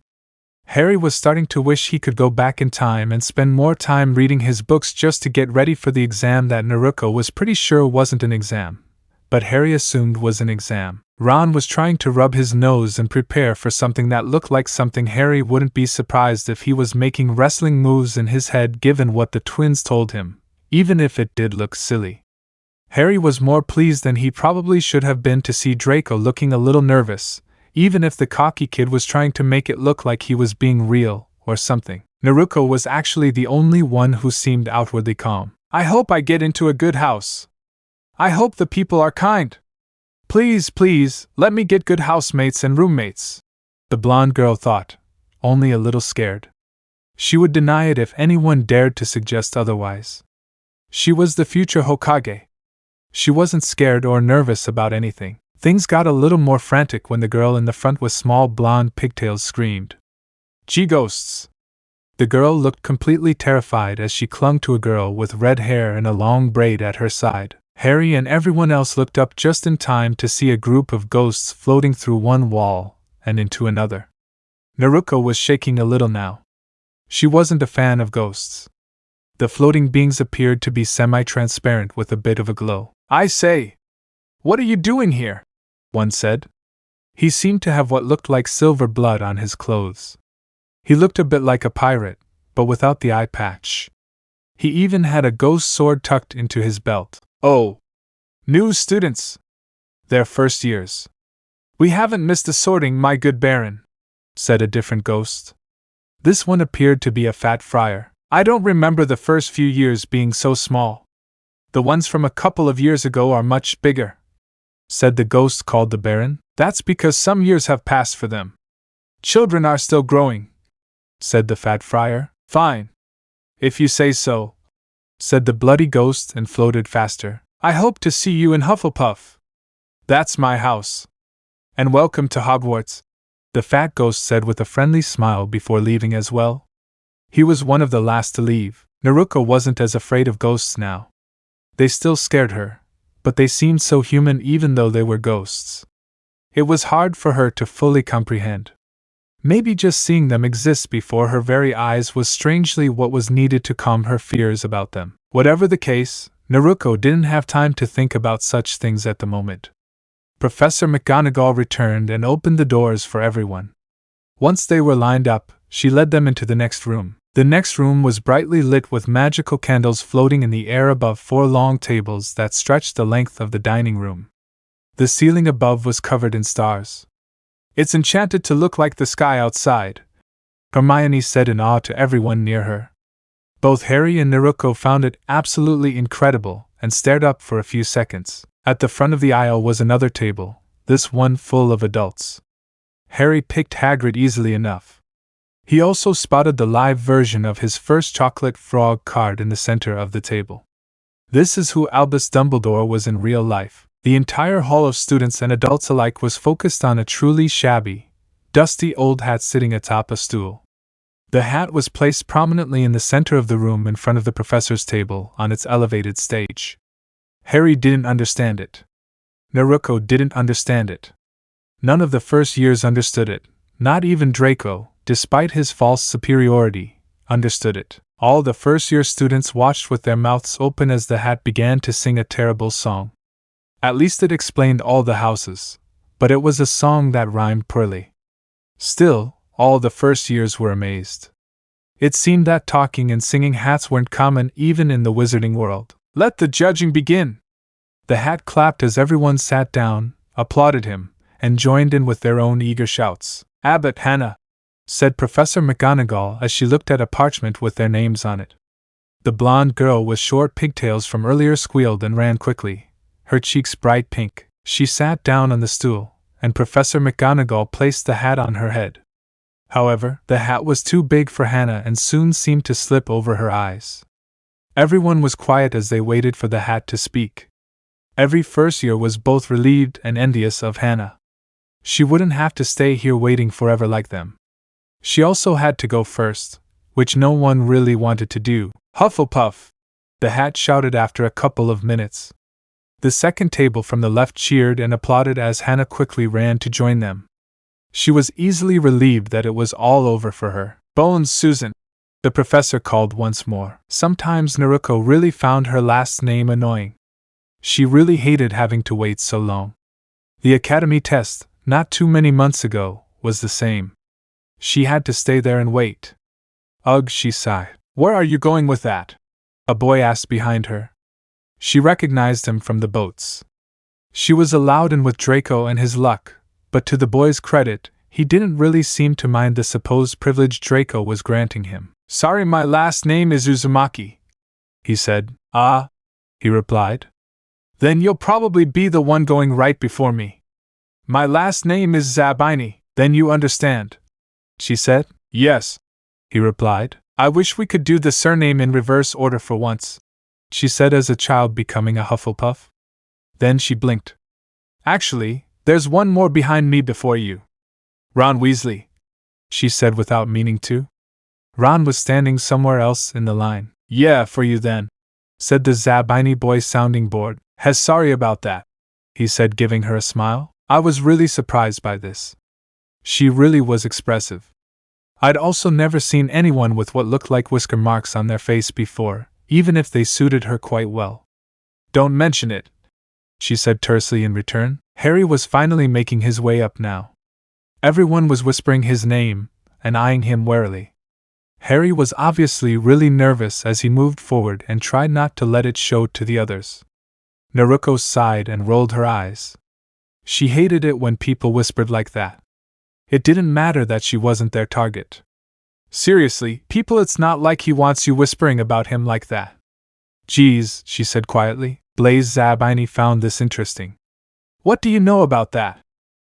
Speaker 1: Harry was starting to wish he could go back in time and spend more time reading his books just to get ready for the exam that Naruko was pretty sure wasn't an exam, but Harry assumed was an exam. Ron was trying to rub his nose and prepare for something that looked like something Harry wouldn't be surprised if he was making wrestling moves in his head given what the twins told him, even if it did look silly. Harry was more pleased than he probably should have been to see Draco looking a little nervous, even if the cocky kid was trying to make it look like he was being real, or something. Naruko was actually the only one who seemed outwardly calm. I hope I get into a good house. I hope the people are kind. Please, let me get good housemates and roommates. The blonde girl thought, only a little scared. She would deny it if anyone dared to suggest otherwise. She was the future Hokage. She wasn't scared or nervous about anything. Things got a little more frantic when the girl in the front with small blonde pigtails screamed, "Gee, ghosts!" The girl looked completely terrified as she clung to a girl with red hair and a long braid at her side. Harry and everyone else looked up just in time to see a group of ghosts floating through one wall and into another. Naruko was shaking a little now. She wasn't a fan of ghosts. The floating beings appeared to be semi-transparent with a bit of a glow. I say! What are you doing here? One said. He seemed to have what looked like silver blood on his clothes. He looked a bit like a pirate, but without the eye patch. He even had a ghost sword tucked into his belt. Oh! New students! Their first years. We haven't missed a sorting, my good Baron, said a different ghost. This one appeared to be a fat friar. I don't remember the first few years being so small. The ones from a couple of years ago are much bigger, said the ghost called the Baron. That's because some years have passed for them. Children are still growing, said the fat friar. Fine. If you say so, said the bloody ghost and floated faster. I hope to see you in Hufflepuff. That's my house. And welcome to Hogwarts, the fat ghost said with a friendly smile before leaving as well. He was one of the last to leave. Naruko wasn't as afraid of ghosts now. They still scared her, but they seemed so human even though they were ghosts. It was hard for her to fully comprehend. Maybe just seeing them exist before her very eyes was strangely what was needed to calm her fears about them. Whatever the case, Naruko didn't have time to think about such things at the moment. Professor McGonagall returned and opened the doors for everyone. Once they were lined up, she led them into the next room. The next room was brightly lit with magical candles floating in the air above 4 long tables that stretched the length of the dining room. The ceiling above was covered in stars. It's enchanted to look like the sky outside, Hermione said in awe to everyone near her. Both Harry and Naruko found it absolutely incredible and stared up for a few seconds. At the front of the aisle was another table, this one full of adults. Harry picked Hagrid easily enough. He also spotted the live version of his first chocolate frog card in the center of the table. This is who Albus Dumbledore was in real life. The entire hall of students and adults alike was focused on a truly shabby, dusty old hat sitting atop a stool. The hat was placed prominently in the center of the room in front of the professor's table on its elevated stage. Harry didn't understand it. Naruko didn't understand it. None of the first years understood it, not even Draco, despite his false superiority, understood it. All the first-year students watched with their mouths open as the hat began to sing a terrible song. At least it explained all the houses, but it was a song that rhymed poorly. Still, all the first years were amazed. It seemed that talking and singing hats weren't common even in the wizarding world. Let the judging begin! The hat clapped as everyone sat down, applauded him, and joined in with their own eager shouts. Abbot Hannah, said Professor McGonagall as she looked at a parchment with their names on it. The blonde girl with short pigtails from earlier squealed and ran quickly, her cheeks bright pink. She sat down on the stool, and Professor McGonagall placed the hat on her head. However, the hat was too big for Hannah and soon seemed to slip over her eyes. Everyone was quiet as they waited for the hat to speak. Every first year was both relieved and envious of Hannah. She wouldn't have to stay here waiting forever like them. She also had to go first, which no one really wanted to do. Hufflepuff! The hat shouted after a couple of minutes. The second table from the left cheered and applauded as Hannah quickly ran to join them. She was easily relieved that it was all over for her. Bones, Susan! The professor called once more. Sometimes Naruko really found her last name annoying. She really hated having to wait so long. The academy test, not too many months ago, was the same. She had to stay there and wait. Ugh, she sighed. Where are you going with that? A boy asked behind her. She recognized him from the boats. She was allowed in with Draco and his luck, but to the boy's credit, he didn't really seem to mind the supposed privilege Draco was granting him. Sorry, my last name is Uzumaki, he said. Ah, he replied. Then you'll probably be the one going right before me. My last name is Zabini, then you understand, she said. Yes, he replied. I wish we could do the surname in reverse order for once, she said as a child becoming a Hufflepuff. Then she blinked. Actually, there's one more behind me before you. Ron Weasley, she said without meaning to. Ron was standing somewhere else in the line. Yeah, for you then, said the Zabini boy sounding bored. Sorry about that, he said, giving her a smile. I was really surprised by this. She really was expressive. I'd also never seen anyone with what looked like whisker marks on their face before, even if they suited her quite well. Don't mention it, she said tersely in return. Harry was finally making his way up now. Everyone was whispering his name and eyeing him warily. Harry was obviously really nervous as he moved forward and tried not to let it show to the others. Naruko sighed and rolled her eyes. She hated it when people whispered like that. It didn't matter that she wasn't their target. Seriously, people, it's not like he wants you whispering about him like that. Geez, she said quietly. Blaze Zabini found this interesting. What do you know about that?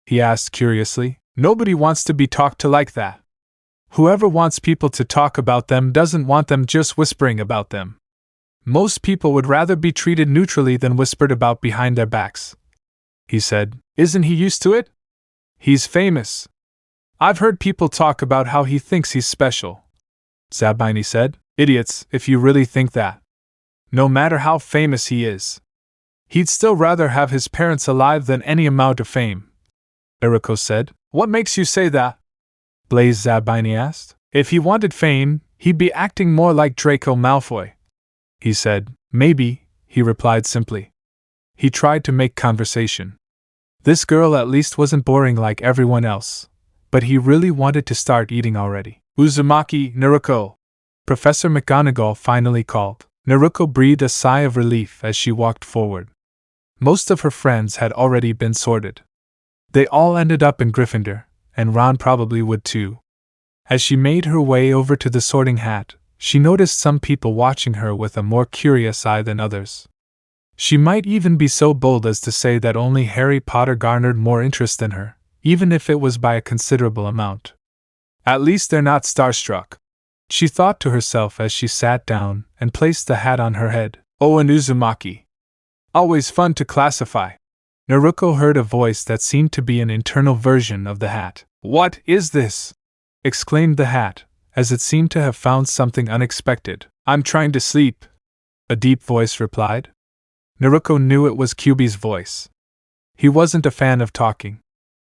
Speaker 1: He asked curiously. Nobody wants to be talked to like that. Whoever wants people to talk about them doesn't want them just whispering about them. Most people would rather be treated neutrally than whispered about behind their backs, he said. Isn't he used to it? He's famous. I've heard people talk about how he thinks he's special, Zabini said. Idiots, if you really think that. No matter how famous he is, he'd still rather have his parents alive than any amount of fame, Naruko said. What makes you say that? Blaze Zabini asked. If he wanted fame, he'd be acting more like Draco Malfoy, he said. Maybe, he replied simply. He tried to make conversation. This girl at least wasn't boring like everyone else, but he really wanted to start eating already. Uzumaki, Naruko, Professor McGonagall finally called. Naruko breathed a sigh of relief as she walked forward. Most of her friends had already been sorted. They all ended up in Gryffindor, and Ron probably would too. As she made her way over to the sorting hat, she noticed some people watching her with a more curious eye than others. She might even be so bold as to say that only Harry Potter garnered more interest than her, even if it was by a considerable amount. At least they're not starstruck, she thought to herself as she sat down and placed the hat on her head. Oh, and Uzumaki. Always fun to classify. Naruko heard a voice that seemed to be an internal version of the hat. What is this? Exclaimed the hat, as it seemed to have found something unexpected. I'm trying to sleep, a deep voice replied. Naruko knew it was Kyuubi's voice. He wasn't a fan of talking.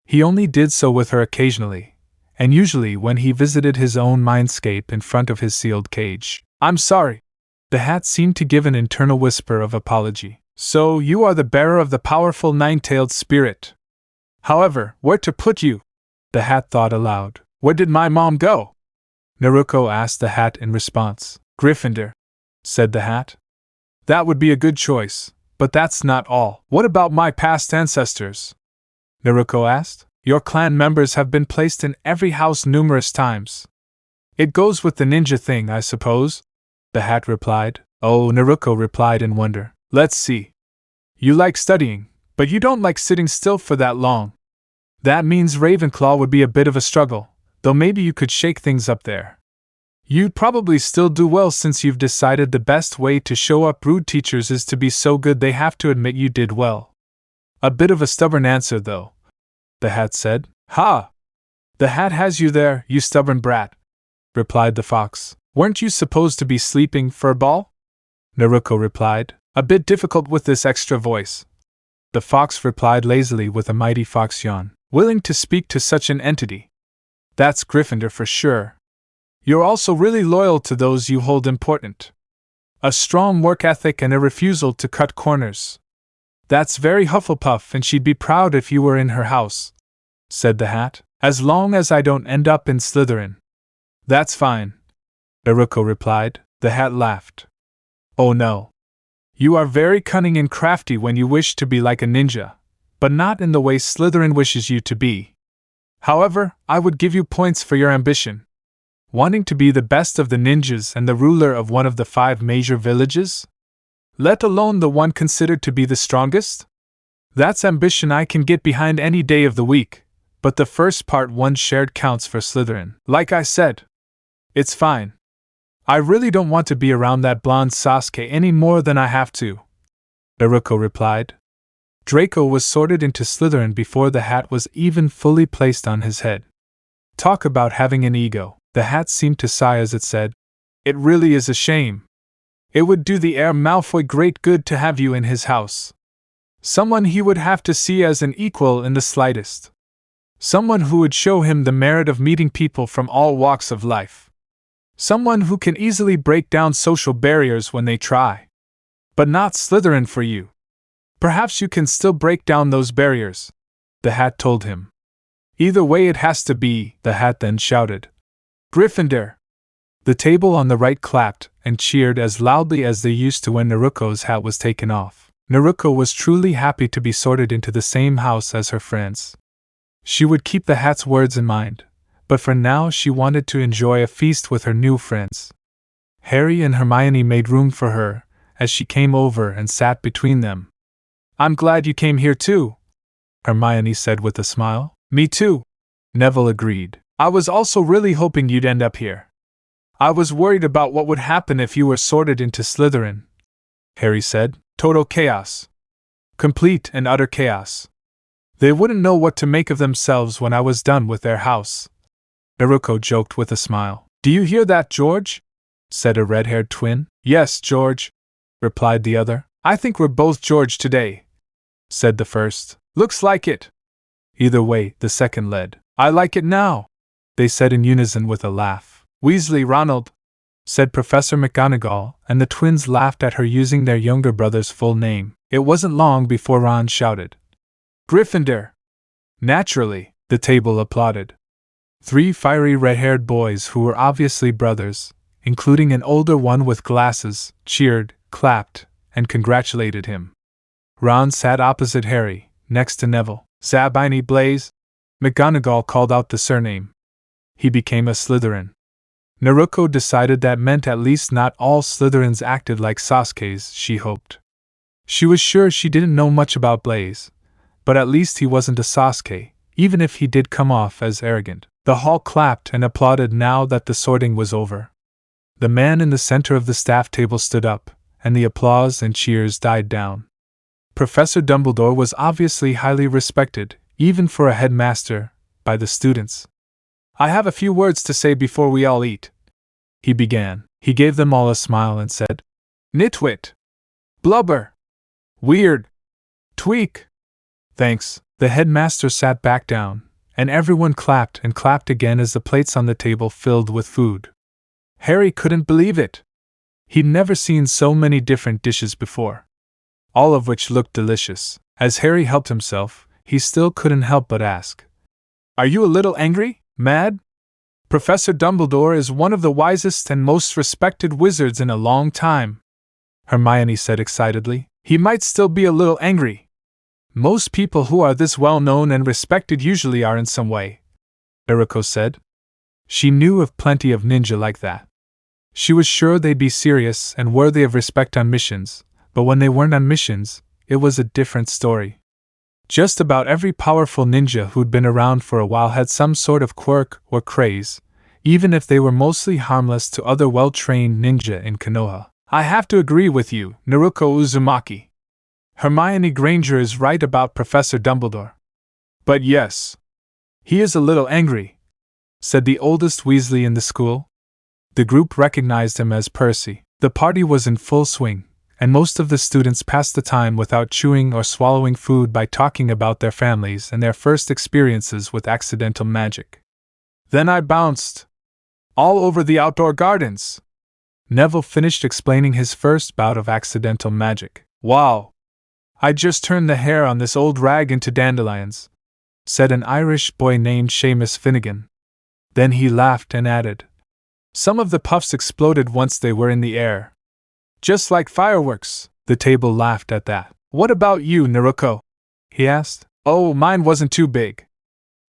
Speaker 1: He only did so with her occasionally, and usually when he visited his own mindscape in front of his sealed cage. I'm sorry. The hat seemed to give an internal whisper of apology. So you are the bearer of the powerful nine-tailed spirit. However, where to put you? The hat thought aloud. Where did my mom go? Naruko asked the hat in response. Gryffindor, said the hat. That would be a good choice, but that's not all. What about my past ancestors? Naruko asked. Your clan members have been placed in every house numerous times. It goes with the ninja thing, I suppose, the hat replied. Oh, Naruko replied in wonder. Let's see. You like studying, but you don't like sitting still for that long. That means Ravenclaw would be a bit of a struggle, though maybe you could shake things up there. You'd probably still do well since you've decided the best way to show up rude teachers is to be so good they have to admit you did well. A bit of a stubborn answer, though, the hat said. Ha! The hat has you there, you stubborn brat, replied the fox. Weren't you supposed to be sleeping, furball? Naruko replied, a bit difficult with this extra voice. The fox replied lazily with a mighty fox yawn. Willing to speak to such an entity. That's Gryffindor for sure. You're also really loyal to those you hold important. A strong work ethic and a refusal to cut corners. That's very Hufflepuff, and she'd be proud if you were in her house, said the hat, as long as I don't end up in Slytherin. That's fine, Naruko replied. The hat laughed. Oh no. You are very cunning and crafty when you wish to be like a ninja, but not in the way Slytherin wishes you to be. However, I would give you points for your ambition. Wanting to be the best of the ninjas and the ruler of one of the 5 major villages? Let alone the one considered to be the strongest? That's ambition I can get behind any day of the week, but the first part one shared counts for Slytherin. Like I said, it's fine. I really don't want to be around that blonde Sasuke any more than I have to, Naruko replied. Draco was sorted into Slytherin before the hat was even fully placed on his head. Talk about having an ego. The hat seemed to sigh as it said, It really is a shame. It would do the heir Malfoy great good to have you in his house. Someone he would have to see as an equal in the slightest. Someone who would show him the merit of meeting people from all walks of life. Someone who can easily break down social barriers when they try. But not Slytherin for you. Perhaps you can still break down those barriers, the hat told him. Either way it has to be, the hat then shouted. Gryffindor! The table on the right clapped and cheered as loudly as they used to when Naruko's hat was taken off. Naruko was truly happy to be sorted into the same house as her friends. She would keep the hat's words in mind, but for now she wanted to enjoy a feast with her new friends. Harry and Hermione made room for her as she came over and sat between them. I'm glad you came here too, Hermione said with a smile. Me too, Neville agreed. I was also really hoping you'd end up here. I was worried about what would happen if you were sorted into Slytherin, Harry said. Total chaos. Complete and utter chaos. They wouldn't know what to make of themselves when I was done with their house. Naruko joked with a smile. Do you hear that, George? Said a red-haired twin. Yes, George, replied the other. I think we're both George today, said the first. Looks like it. Either way, the second led. I like it now, they said in unison with a laugh. Weasley Ronald, said Professor McGonagall, and the twins laughed at her using their younger brother's full name. It wasn't long before Ron shouted. Gryffindor! Naturally, the table applauded. 3 fiery red-haired boys who were obviously brothers, including an older one with glasses, cheered, clapped, and congratulated him. Ron sat opposite Harry, next to Neville. Zabini Blaze! McGonagall called out the surname. He became a Slytherin. Naruko decided that meant at least not all Slytherins acted like Sasuke's, she hoped. She was sure she didn't know much about Blaze, but at least he wasn't a Sasuke, even if he did come off as arrogant. The hall clapped and applauded now that the sorting was over. The man in the center of the staff table stood up, and the applause and cheers died down. Professor Dumbledore was obviously highly respected, even for a headmaster, by the students. I have a few words to say before we all eat, he began. He gave them all a smile and said, Nitwit! Blubber! Weird! Tweak! Thanks. The headmaster sat back down, and everyone clapped and clapped again as the plates on the table filled with food. Harry couldn't believe it. He'd never seen so many different dishes before, all of which looked delicious. As Harry helped himself, he still couldn't help but ask, Are you a little angry? Mad? Professor Dumbledore is one of the wisest and most respected wizards in a long time, Hermione said excitedly. He might still be a little angry. Most people who are this well known and respected usually are in some way, Naruko said. She knew of plenty of ninja like that. She was sure they'd be serious and worthy of respect on missions, but when they weren't on missions, it was a different story. Just about every powerful ninja who'd been around for a while had some sort of quirk or craze, even if they were mostly harmless to other well-trained ninja in Konoha. I have to agree with you, Naruko Uzumaki. Hermione Granger is right about Professor Dumbledore. But yes, he is a little angry, said the oldest Weasley in the school. The group recognized him as Percy. The party was in full swing, and most of the students passed the time without chewing or swallowing food by talking about their families and their first experiences with accidental magic. Then I bounced all over the outdoor gardens. Neville finished explaining his first bout of accidental magic. Wow! I just turned the hair on this old rag into dandelions, said an Irish boy named Seamus Finnegan. Then he laughed and added, some of the puffs exploded once they were in the air. Just like fireworks. The table laughed at that. What about you, Naruko? He asked. Oh, mine wasn't too big.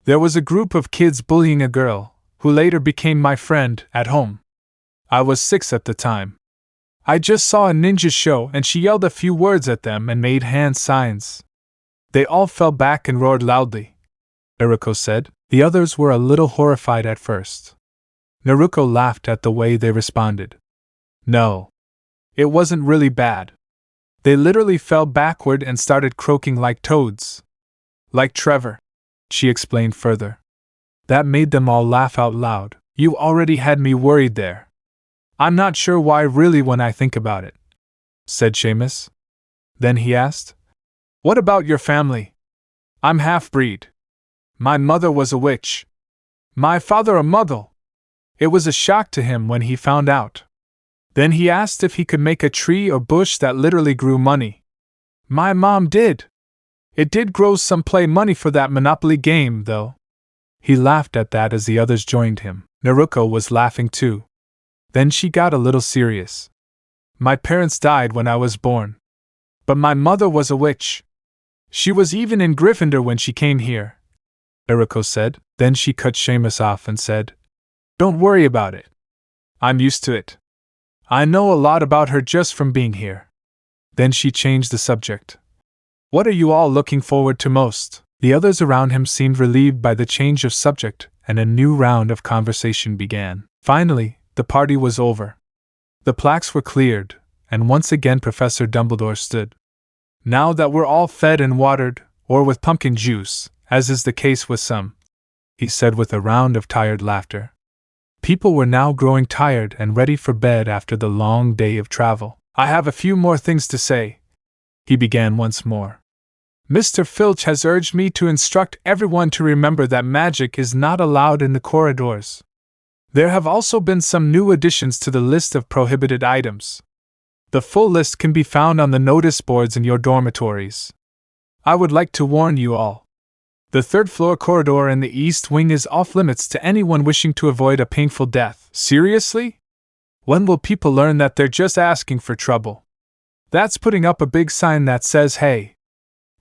Speaker 1: There was a group of kids bullying a girl, who later became my friend, at home. I was 6 at the time. I just saw a ninja show and she yelled a few words at them and made hand signs. They all fell back and roared loudly, Naruko said. The others were a little horrified at first. Naruko laughed at the way they responded. No. It wasn't really bad. They literally fell backward and started croaking like toads. Like Trevor, she explained further. That made them all laugh out loud. You already had me worried there. I'm not sure why really when I think about it, said Seamus. Then he asked, what about your family? I'm half-breed. My mother was a witch. My father a muggle. It was a shock to him when he found out. Then he asked if he could make a tree or bush that literally grew money. My mom did. It did grow some play money for that Monopoly game, though. He laughed at that as the others joined him. Naruko was laughing too. Then she got a little serious. My parents died when I was born. But my mother was a witch. She was even in Gryffindor when she came here, Naruko said. Then she cut Seamus off and said, don't worry about it. I'm used to it. I know a lot about her just from being here. Then she changed the subject. What are you all looking forward to most? The others around him seemed relieved by the change of subject, and a new round of conversation began. Finally, the party was over. The plaques were cleared, and once again Professor Dumbledore stood. Now that we're all fed and watered, or with pumpkin juice, as is the case with some, he said with a round of tired laughter. People were now growing tired and ready for bed after the long day of travel. I have a few more things to say, he began once more. Mr. Filch has urged me to instruct everyone to remember that magic is not allowed in the corridors. There have also been some new additions to the list of prohibited items. The full list can be found on the notice boards in your dormitories. I would like to warn you all. The third-floor corridor in the East Wing is off-limits to anyone wishing to avoid a painful death. Seriously? When will people learn that they're just asking for trouble? That's putting up a big sign that says, hey.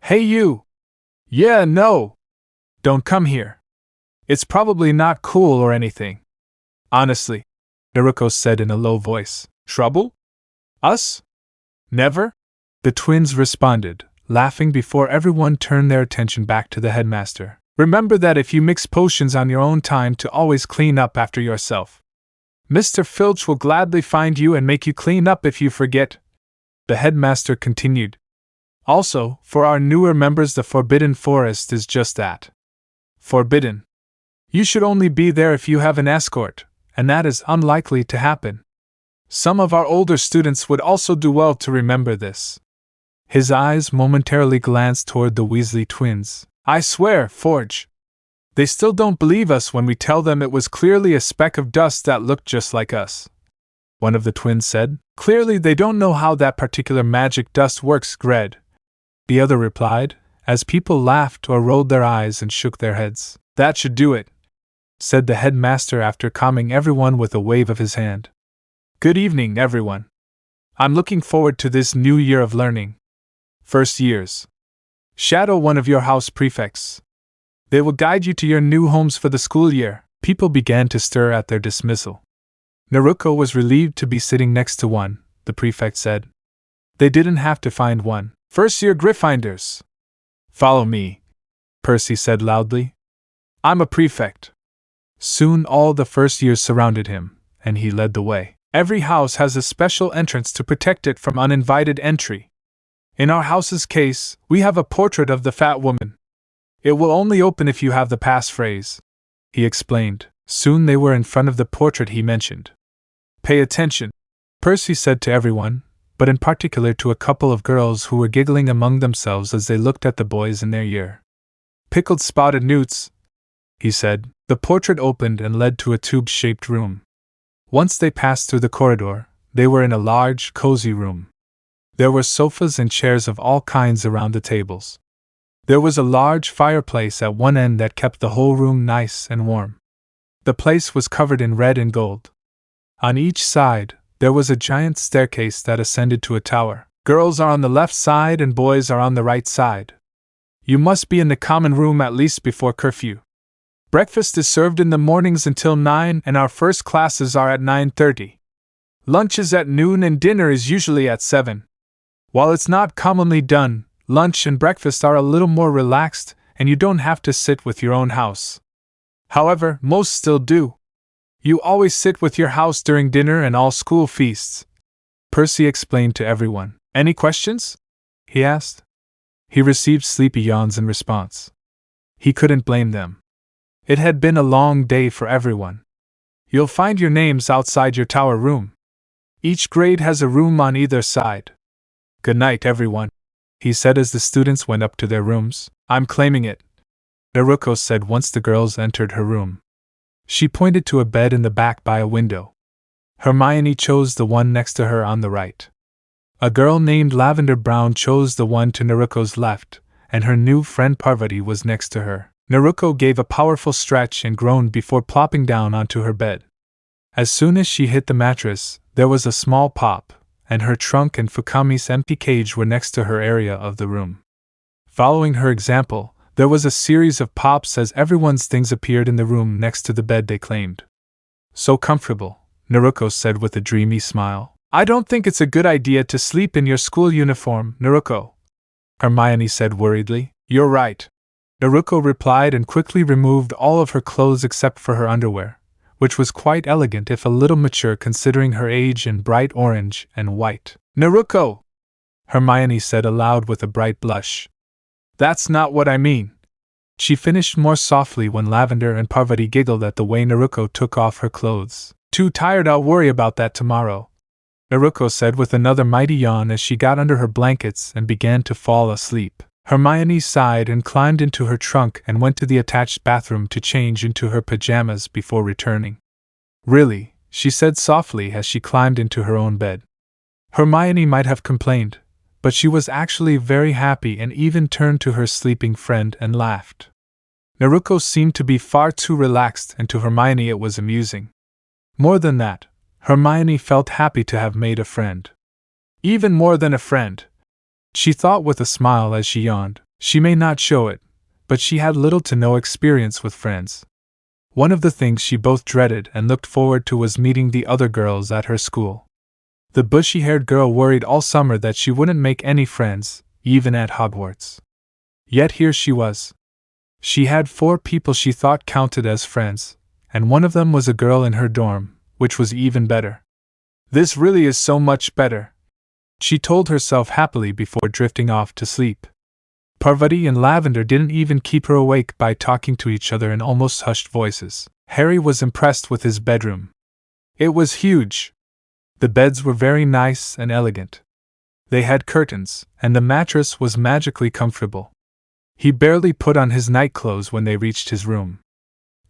Speaker 1: Hey you! Yeah, no! Don't come here. It's probably not cool or anything. Honestly, Naruko said in a low voice. Trouble? Us? Never? The twins responded, laughing before everyone turned their attention back to the headmaster. Remember that if you mix potions on your own time to always clean up after yourself. Mr. Filch will gladly find you and make you clean up if you forget. The headmaster continued. Also, for our newer members, the Forbidden Forest is just that. Forbidden. You should only be there if you have an escort, and that is unlikely to happen. Some of our older students would also do well to remember this. His eyes momentarily glanced toward the Weasley twins. I swear, Forge. They still don't believe us when we tell them it was clearly a speck of dust that looked just like us. One of the twins said. Clearly they don't know how that particular magic dust works, Gred. The other replied, as people laughed or rolled their eyes and shook their heads. That should do it, said the headmaster after calming everyone with a wave of his hand. Good evening, everyone. I'm looking forward to this new year of learning. First years. Shadow one of your house prefects. They will guide you to your new homes for the school year. People began to stir at their dismissal. Naruko was relieved to be sitting next to one, the prefect said. They didn't have to find one. First-year Gryffindors. Follow me, Percy said loudly. I'm a prefect. Soon all the first years surrounded him, and he led the way. Every house has a special entrance to protect it from uninvited entry. In our house's case, we have a portrait of the fat woman. It will only open if you have the passphrase, he explained. Soon they were in front of the portrait he mentioned. Pay attention, Percy said to everyone, but in particular to a couple of girls who were giggling among themselves as they looked at the boys in their year. Pickled spotted newts, he said. The portrait opened and led to a tube-shaped room. Once they passed through the corridor, they were in a large, cozy room. There were sofas and chairs of all kinds around the tables. There was a large fireplace at one end that kept the whole room nice and warm. The place was covered in red and gold. On each side, there was a giant staircase that ascended to a tower. Girls are on the left side and boys are on the right side. You must be in the common room at least before curfew. Breakfast is served in the mornings until 9 and our first classes are at 9:30. Lunch is at noon and dinner is usually at 7. While it's not commonly done, lunch and breakfast are a little more relaxed and you don't have to sit with your own house. However, most still do. You always sit with your house during dinner and all school feasts. Percy explained to everyone. Any questions? He asked. He received sleepy yawns in response. He couldn't blame them. It had been a long day for everyone. You'll find your names outside your tower room. Each grade has a room on either side. Good night, everyone, he said as the students went up to their rooms. I'm claiming it, Naruko said once the girls entered her room. She pointed to a bed in the back by a window. Hermione chose the one next to her on the right. A girl named Lavender Brown chose the one to Naruko's left, and her new friend Parvati was next to her. Naruko gave a powerful stretch and groaned before plopping down onto her bed. As soon as she hit the mattress, there was a small pop, and her trunk and Fukami's empty cage were next to her area of the room. Following her example, there was a series of pops as everyone's things appeared in the room next to the bed they claimed. So comfortable, Naruko said with a dreamy smile. I don't think it's a good idea to sleep in your school uniform, Naruko, Hermione said worriedly. You're right, Naruko replied and quickly removed all of her clothes except for her underwear, which was quite elegant if a little mature considering her age in bright orange and white. Naruko! Hermione said aloud with a bright blush. That's not what I mean. She finished more softly when Lavender and Parvati giggled at the way Naruko took off her clothes. Too tired, I'll worry about that tomorrow, Naruko said with another mighty yawn as she got under her blankets and began to fall asleep. Hermione sighed and climbed into her trunk and went to the attached bathroom to change into her pajamas before returning. Really, she said softly as she climbed into her own bed. Hermione might have complained, but she was actually very happy and even turned to her sleeping friend and laughed. Naruko seemed to be far too relaxed, and to Hermione it was amusing. More than that, Hermione felt happy to have made a friend. Even more than a friend, she thought with a smile as she yawned. She may not show it, but she had little to no experience with friends. One of the things she both dreaded and looked forward to was meeting the other girls at her school. The bushy-haired girl worried all summer that she wouldn't make any friends, even at Hogwarts. Yet here she was. She had 4 people she thought counted as friends, and one of them was a girl in her dorm, which was even better. This really is so much better, she told herself happily before drifting off to sleep. Parvati and Lavender didn't even keep her awake by talking to each other in almost hushed voices. Harry was impressed with his bedroom. It was huge. The beds were very nice and elegant. They had curtains, and the mattress was magically comfortable. He barely put on his nightclothes when they reached his room.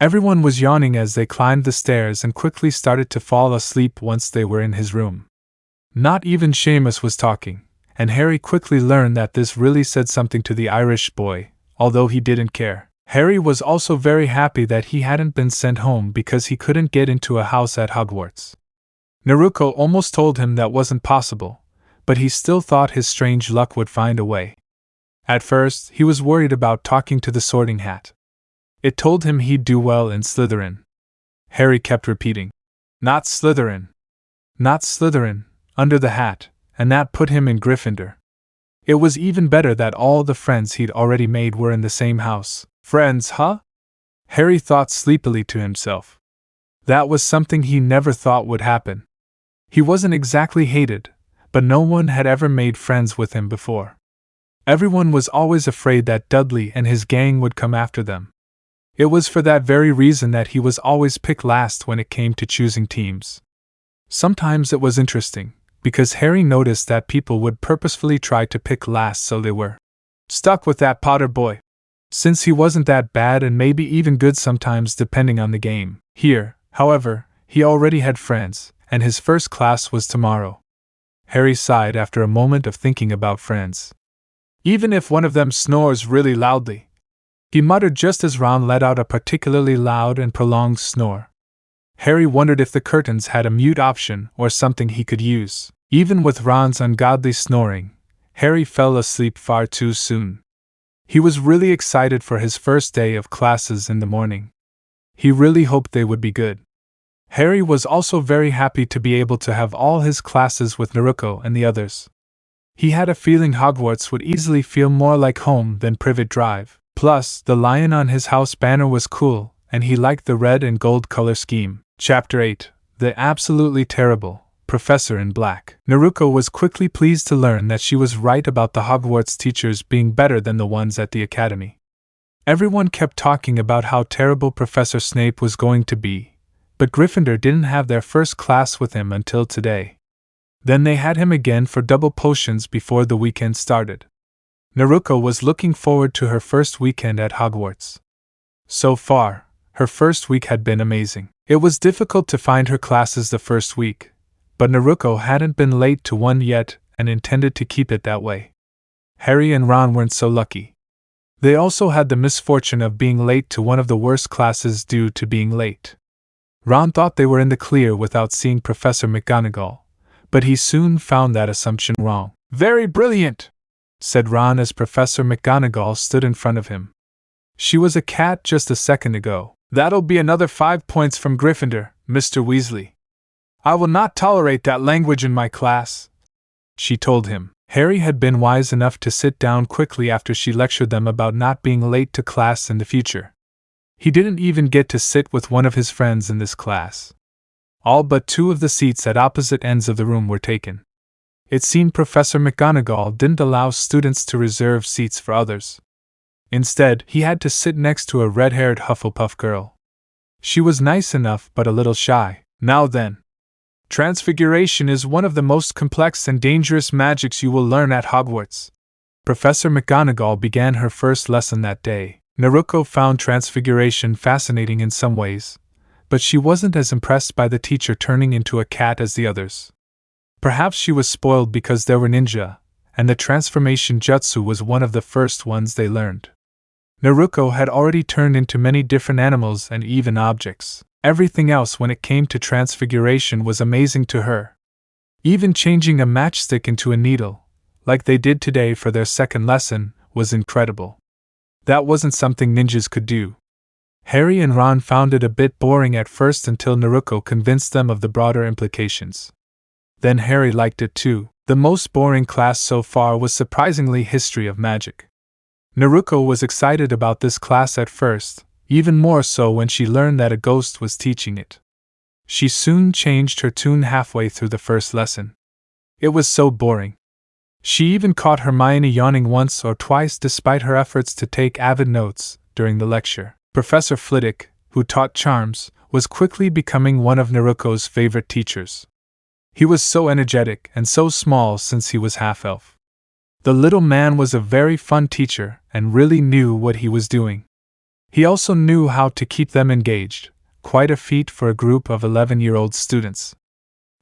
Speaker 1: Everyone was yawning as they climbed the stairs and quickly started to fall asleep once they were in his room. Not even Seamus was talking, and Harry quickly learned that this really said something to the Irish boy, although he didn't care. Harry was also very happy that he hadn't been sent home because he couldn't get into a house at Hogwarts. Naruko almost told him that wasn't possible, but he still thought his strange luck would find a way. At first, he was worried about talking to the Sorting Hat. It told him he'd do well in Slytherin. Harry kept repeating, "Not Slytherin. Not Slytherin," under the hat, and that put him in Gryffindor. It was even better that all the friends he'd already made were in the same house. Friends, huh? Harry thought sleepily to himself. That was something he never thought would happen. He wasn't exactly hated, but no one had ever made friends with him before. Everyone was always afraid that Dudley and his gang would come after them. It was for that very reason that he was always picked last when it came to choosing teams. Sometimes it was interesting, because Harry noticed that people would purposefully try to pick last so they were stuck with that Potter boy. Since he wasn't that bad and maybe even good sometimes depending on the game. Here, however, he already had friends, and his first class was tomorrow. Harry sighed after a moment of thinking about friends. Even if one of them snores really loudly, he muttered just as Ron let out a particularly loud and prolonged snore. Harry wondered if the curtains had a mute option or something he could use. Even with Ron's ungodly snoring, Harry fell asleep far too soon. He was really excited for his first day of classes in the morning. He really hoped they would be good. Harry was also very happy to be able to have all his classes with Naruko and the others. He had a feeling Hogwarts would easily feel more like home than Privet Drive. Plus, the lion on his house banner was cool, and he liked the red and gold color scheme. Chapter 8: The Absolutely Terrible Professor in Black. Naruko was quickly pleased to learn that she was right about the Hogwarts teachers being better than the ones at the academy. Everyone kept talking about how terrible Professor Snape was going to be, but Gryffindor didn't have their first class with him until today. Then they had him again for double potions before the weekend started. Naruko was looking forward to her first weekend at Hogwarts. So far, her first week had been amazing. It was difficult to find her classes the first week, but Naruko hadn't been late to one yet and intended to keep it that way. Harry and Ron weren't so lucky. They also had the misfortune of being late to one of the worst classes due to being late. Ron thought they were in the clear without seeing Professor McGonagall, but he soon found that assumption wrong. "Very brilliant," said Ron as Professor McGonagall stood in front of him. "She was a cat just a second ago." "That'll be another 5 points from Gryffindor, Mr. Weasley. I will not tolerate that language in my class," she told him. Harry had been wise enough to sit down quickly after she lectured them about not being late to class in the future. He didn't even get to sit with one of his friends in this class. All but 2 of the seats at opposite ends of the room were taken. It seemed Professor McGonagall didn't allow students to reserve seats for others. Instead, he had to sit next to a red-haired Hufflepuff girl. She was nice enough but a little shy. "Now then. Transfiguration is one of the most complex and dangerous magics you will learn at Hogwarts." Professor McGonagall began her first lesson that day. Naruko found transfiguration fascinating in some ways, but she wasn't as impressed by the teacher turning into a cat as the others. Perhaps she was spoiled because there were ninja, and the transformation jutsu was one of the first ones they learned. Naruko had already turned into many different animals and even objects. Everything else when it came to transfiguration was amazing to her. Even changing a matchstick into a needle, like they did today for their second lesson, was incredible. That wasn't something ninjas could do. Harry and Ron found it a bit boring at first until Naruko convinced them of the broader implications. Then Harry liked it too. The most boring class so far was surprisingly History of Magic. Naruko was excited about this class at first, even more so when she learned that a ghost was teaching it. She soon changed her tune halfway through the first lesson. It was so boring. She even caught Hermione yawning once or twice despite her efforts to take avid notes during the lecture. Professor Flitwick, who taught charms, was quickly becoming one of Naruko's favorite teachers. He was so energetic and so small since he was half-elf. The little man was a very fun teacher and really knew what he was doing. He also knew how to keep them engaged, quite a feat for a group of 11-year-old students.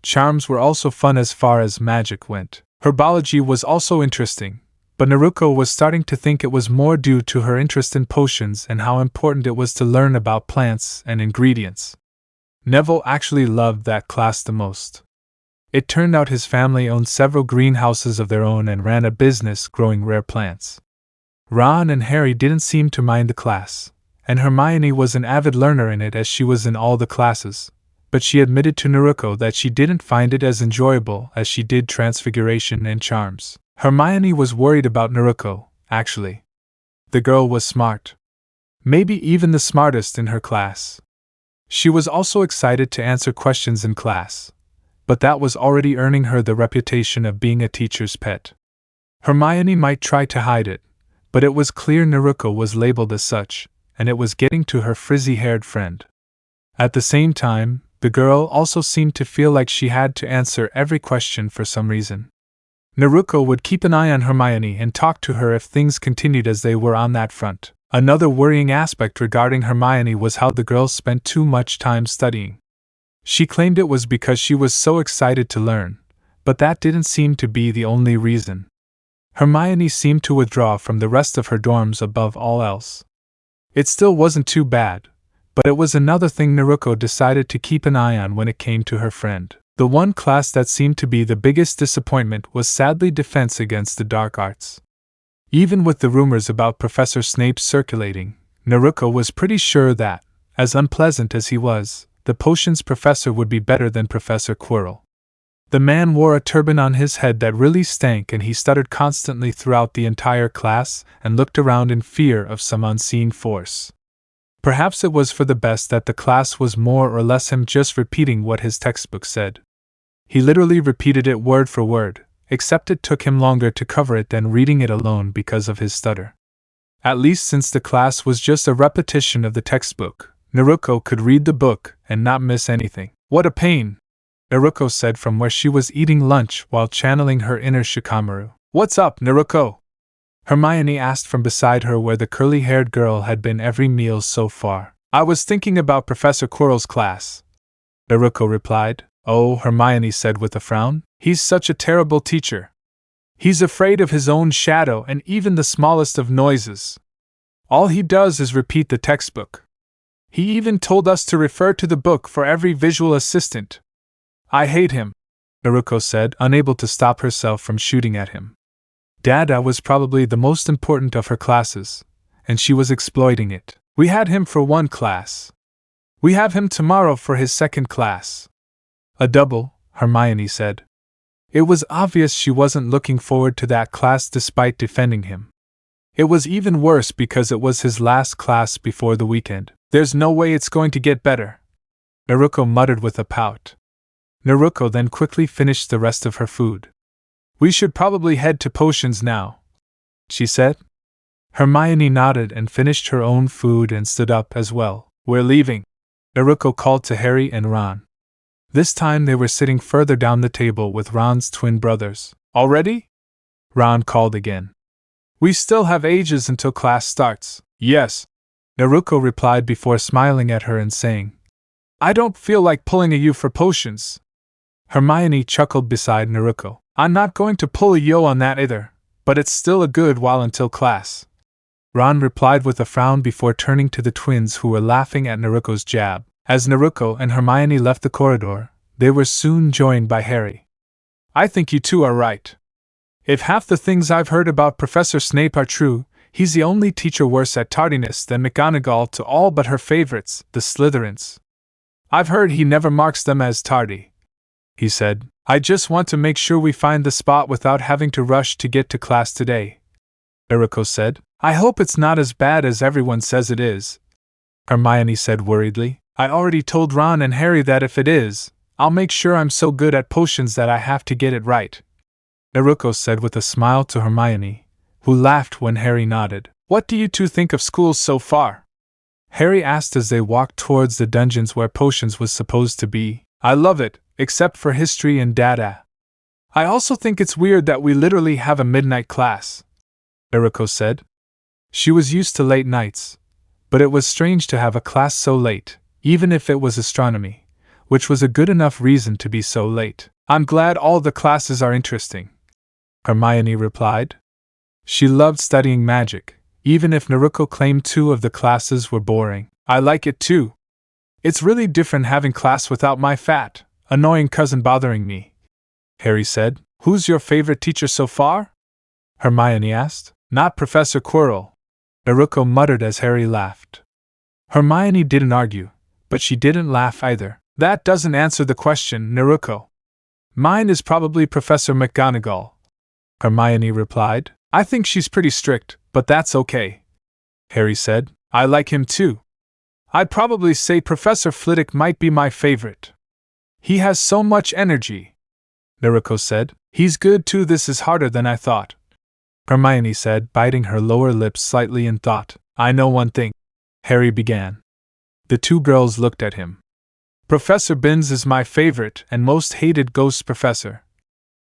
Speaker 1: Charms were also fun as far as magic went. Herbology was also interesting, but Naruko was starting to think it was more due to her interest in potions and how important it was to learn about plants and ingredients. Neville actually loved that class the most. It turned out his family owned several greenhouses of their own and ran a business growing rare plants. Ron and Harry didn't seem to mind the class, and Hermione was an avid learner in it as she was in all the classes, but she admitted to Naruko that she didn't find it as enjoyable as she did Transfiguration and Charms. Hermione was worried about Naruko, actually. The girl was smart. Maybe even the smartest in her class. She was also excited to answer questions in class, but that was already earning her the reputation of being a teacher's pet. Hermione might try to hide it, but it was clear Naruko was labeled as such, and it was getting to her frizzy-haired friend. At the same time, The girl also seemed to feel like she had to answer every question for some reason. Naruko would keep an eye on Hermione and talk to her if things continued as they were on that front. Another worrying aspect regarding Hermione was how the girl spent too much time studying. She claimed it was because she was so excited to learn, but that didn't seem to be the only reason. Hermione seemed to withdraw from the rest of her dorms above all else. It still wasn't too bad, but it was another thing Naruko decided to keep an eye on when it came to her friend. The one class that seemed to be the biggest disappointment was sadly Defense Against the Dark Arts. Even with the rumors about Professor Snape circulating, Naruko was pretty sure that, as unpleasant as he was, the potions professor would be better than Professor Quirrell. The man wore a turban on his head that really stank, and he stuttered constantly throughout the entire class and looked around in fear of some unseen force. Perhaps it was for the best that the class was more or less him just repeating what his textbook said. He literally repeated it word for word, except it took him longer to cover it than reading it alone because of his stutter. At least since the class was just a repetition of the textbook, Naruko could read the book and not miss anything. What a pain! Naruko said from where she was eating lunch while channeling her inner Shikamaru. What's up, Naruko? Hermione asked from beside her where the curly-haired girl had been every meal so far. I was thinking about Professor Quirrell's class, Naruko replied. Oh, Hermione said with a frown. He's such a terrible teacher. He's afraid of his own shadow and even the smallest of noises. All he does is repeat the textbook. He even told us to refer to the book for every visual assistant. I hate him, Naruko said, unable to stop herself from shooting at him. Dada was probably the most important of her classes, and she was exploiting it. We had him for one class. We have him tomorrow for his second class. A double, Hermione said. It was obvious she wasn't looking forward to that class despite defending him. It was even worse because it was his last class before the weekend. There's no way it's going to get better, Naruko muttered with a pout. Naruko then quickly finished the rest of her food. We should probably head to potions now, she said. Hermione nodded and finished her own food and stood up as well. We're leaving, Naruko called to Harry and Ron. This time they were sitting further down the table with Ron's twin brothers. Already? Ron called again. We still have ages until class starts. Yes, Naruko replied before smiling at her and saying, I don't feel like pulling a you for potions. Hermione chuckled beside Naruko. I'm not going to pull a yo on that either, but it's still a good while until class. Ron replied with a frown before turning to the twins who were laughing at Naruko's jab. As Naruko and Hermione left the corridor, they were soon joined by Harry. I think you two are right. If half the things I've heard about Professor Snape are true, he's the only teacher worse at tardiness than McGonagall to all but her favorites, the Slytherins. I've heard he never marks them as tardy, he said. I just want to make sure we find the spot without having to rush to get to class today, Naruko said. I hope it's not as bad as everyone says it is, Hermione said worriedly. I already told Ron and Harry that if it is, I'll make sure I'm so good at potions that I have to get it right, Naruko said with a smile to Hermione, who laughed when Harry nodded. What do you two think of school so far? Harry asked as they walked towards the dungeons where potions was supposed to be. I love it, except for history and data. I also think it's weird that we literally have a midnight class, Naruko said. She was used to late nights, but it was strange to have a class so late, even if it was astronomy, which was a good enough reason to be so late. I'm glad all the classes are interesting, Hermione replied. She loved studying magic, even if Naruko claimed 2 of the classes were boring. I like it too. It's really different having class without my fat, annoying cousin bothering me, Harry said. Who's your favorite teacher so far? Hermione asked. Not Professor Quirrell, Naruko muttered as Harry laughed. Hermione didn't argue, but she didn't laugh either. That doesn't answer the question, Naruko. Mine is probably Professor McGonagall, Hermione replied. I think she's pretty strict, but that's okay, Harry said. I like him too. I'd probably say Professor Flitwick might be my favorite. He has so much energy, Naruko said. He's good too. This is harder than I thought, Hermione said, biting her lower lip slightly in thought. I know one thing, Harry began. The 2 girls looked at him. Professor Binns is my favorite and most hated ghost professor.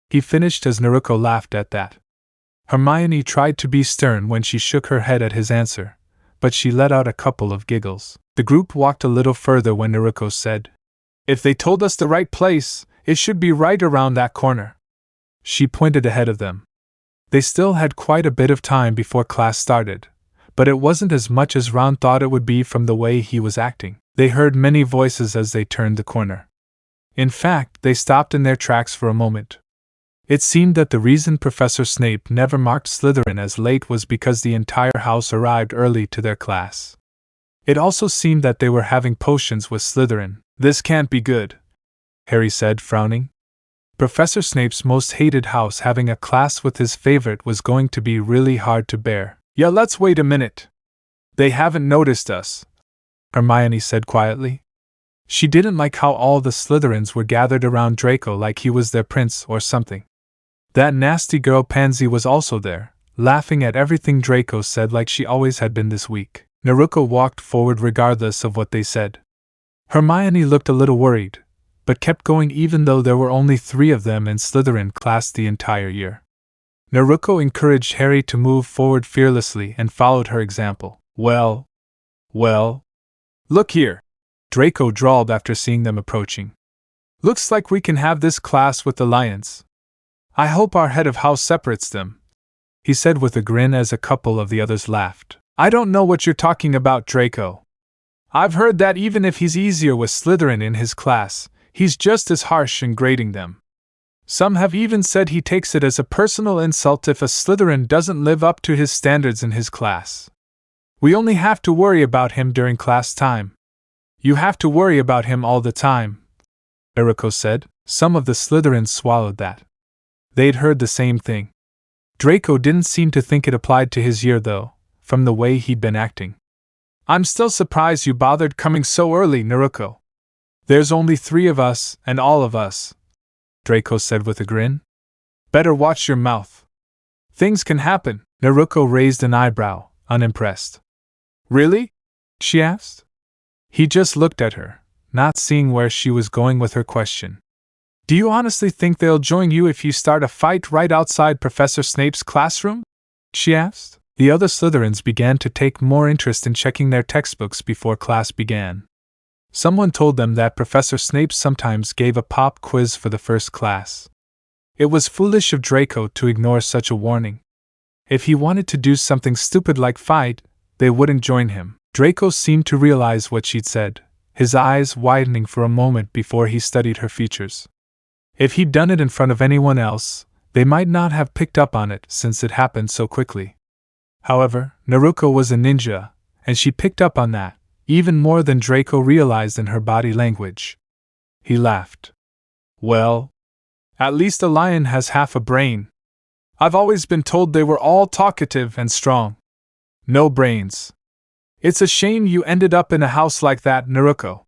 Speaker 1: He finished as Naruko laughed at that. Hermione tried to be stern when she shook her head at his answer, but she let out a couple of giggles. The group walked a little further when Naruko said, "If they told us the right place, it should be right around that corner." She pointed ahead of them. They still had quite a bit of time before class started, but it wasn't as much as Ron thought it would be from the way he was acting. They heard many voices as they turned the corner. In fact, they stopped in their tracks for a moment. It seemed that the reason Professor Snape never marked Slytherin as late was because the entire house arrived early to their class. It also seemed that they were having potions with Slytherin. "This can't be good," Harry said, frowning. Professor Snape's most hated house having a class with his favorite was going to be really hard to bear. "Yeah, let's wait a minute. They haven't noticed us," Hermione said quietly. She didn't like how all the Slytherins were gathered around Draco like he was their prince or something. That nasty girl Pansy was also there, laughing at everything Draco said like she always had been this week. Naruko walked forward regardless of what they said. Hermione looked a little worried, but kept going even though there were only 3 of them in Slytherin class the entire year. Naruko encouraged Harry to move forward fearlessly and followed her example. Well, look here," Draco drawled after seeing them approaching. "Looks like we can have this class with the lions. I hope our head of house separates them," he said with a grin as a couple of the others laughed. "I don't know what you're talking about, Draco. I've heard that even if he's easier with Slytherin in his class, he's just as harsh in grading them. Some have even said he takes it as a personal insult if a Slytherin doesn't live up to his standards in his class. We only have to worry about him during class time." "You have to worry about him all the time," Naruko said. Some of the Slytherins swallowed that. They'd heard the same thing. Draco didn't seem to think it applied to his year though, from the way he'd been acting. "I'm still surprised you bothered coming so early, Naruko. There's only 3 of us, and all of us," Draco said with a grin. "Better watch your mouth. Things can happen." Naruko raised an eyebrow, unimpressed. "Really?" she asked. He just looked at her, not seeing where she was going with her question. "Do you honestly think they'll join you if you start a fight right outside Professor Snape's classroom?" she asked. The other Slytherins began to take more interest in checking their textbooks before class began. Someone told them that Professor Snape sometimes gave a pop quiz for the first class. It was foolish of Draco to ignore such a warning. If he wanted to do something stupid like fight, they wouldn't join him. Draco seemed to realize what she'd said, his eyes widening for a moment before he studied her features. If he'd done it in front of anyone else, they might not have picked up on it since it happened so quickly. However, Naruko was a ninja, and she picked up on that, even more than Draco realized in her body language. He laughed. "Well, at least a lion has half a brain. I've always been told they were all talkative and strong. No brains. It's a shame you ended up in a house like that, Naruko.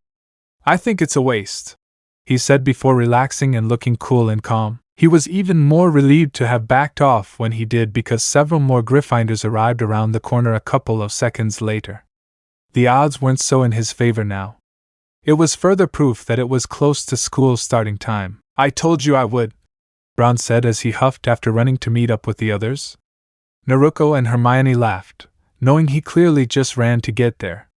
Speaker 1: I think it's a waste," he said before relaxing and looking cool and calm. He was even more relieved to have backed off when he did because several more Gryffindors arrived around the corner a couple of seconds later. The odds weren't so in his favor now. It was further proof that it was close to school starting time. "I told you I would," Ron said as he huffed after running to meet up with the others. Naruko and Hermione laughed, knowing he clearly just ran to get there.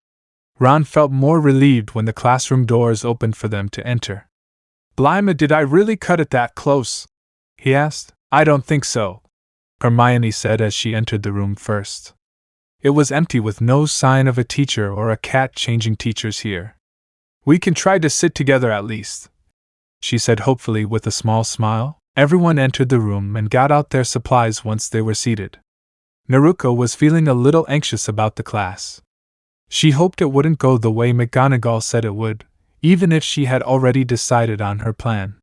Speaker 1: Ron felt more relieved when the classroom doors opened for them to enter. "Blimey, did I really cut it that close?" he asked. "I don't think so," Hermione said as she entered the room first. It was empty with no sign of a teacher or a cat changing teachers here. "We can try to sit together at least," she said hopefully with a small smile. Everyone entered the room and got out their supplies once they were seated. Naruko was feeling a little anxious about the class. She hoped it wouldn't go the way McGonagall said it would, even if she had already decided on her plan.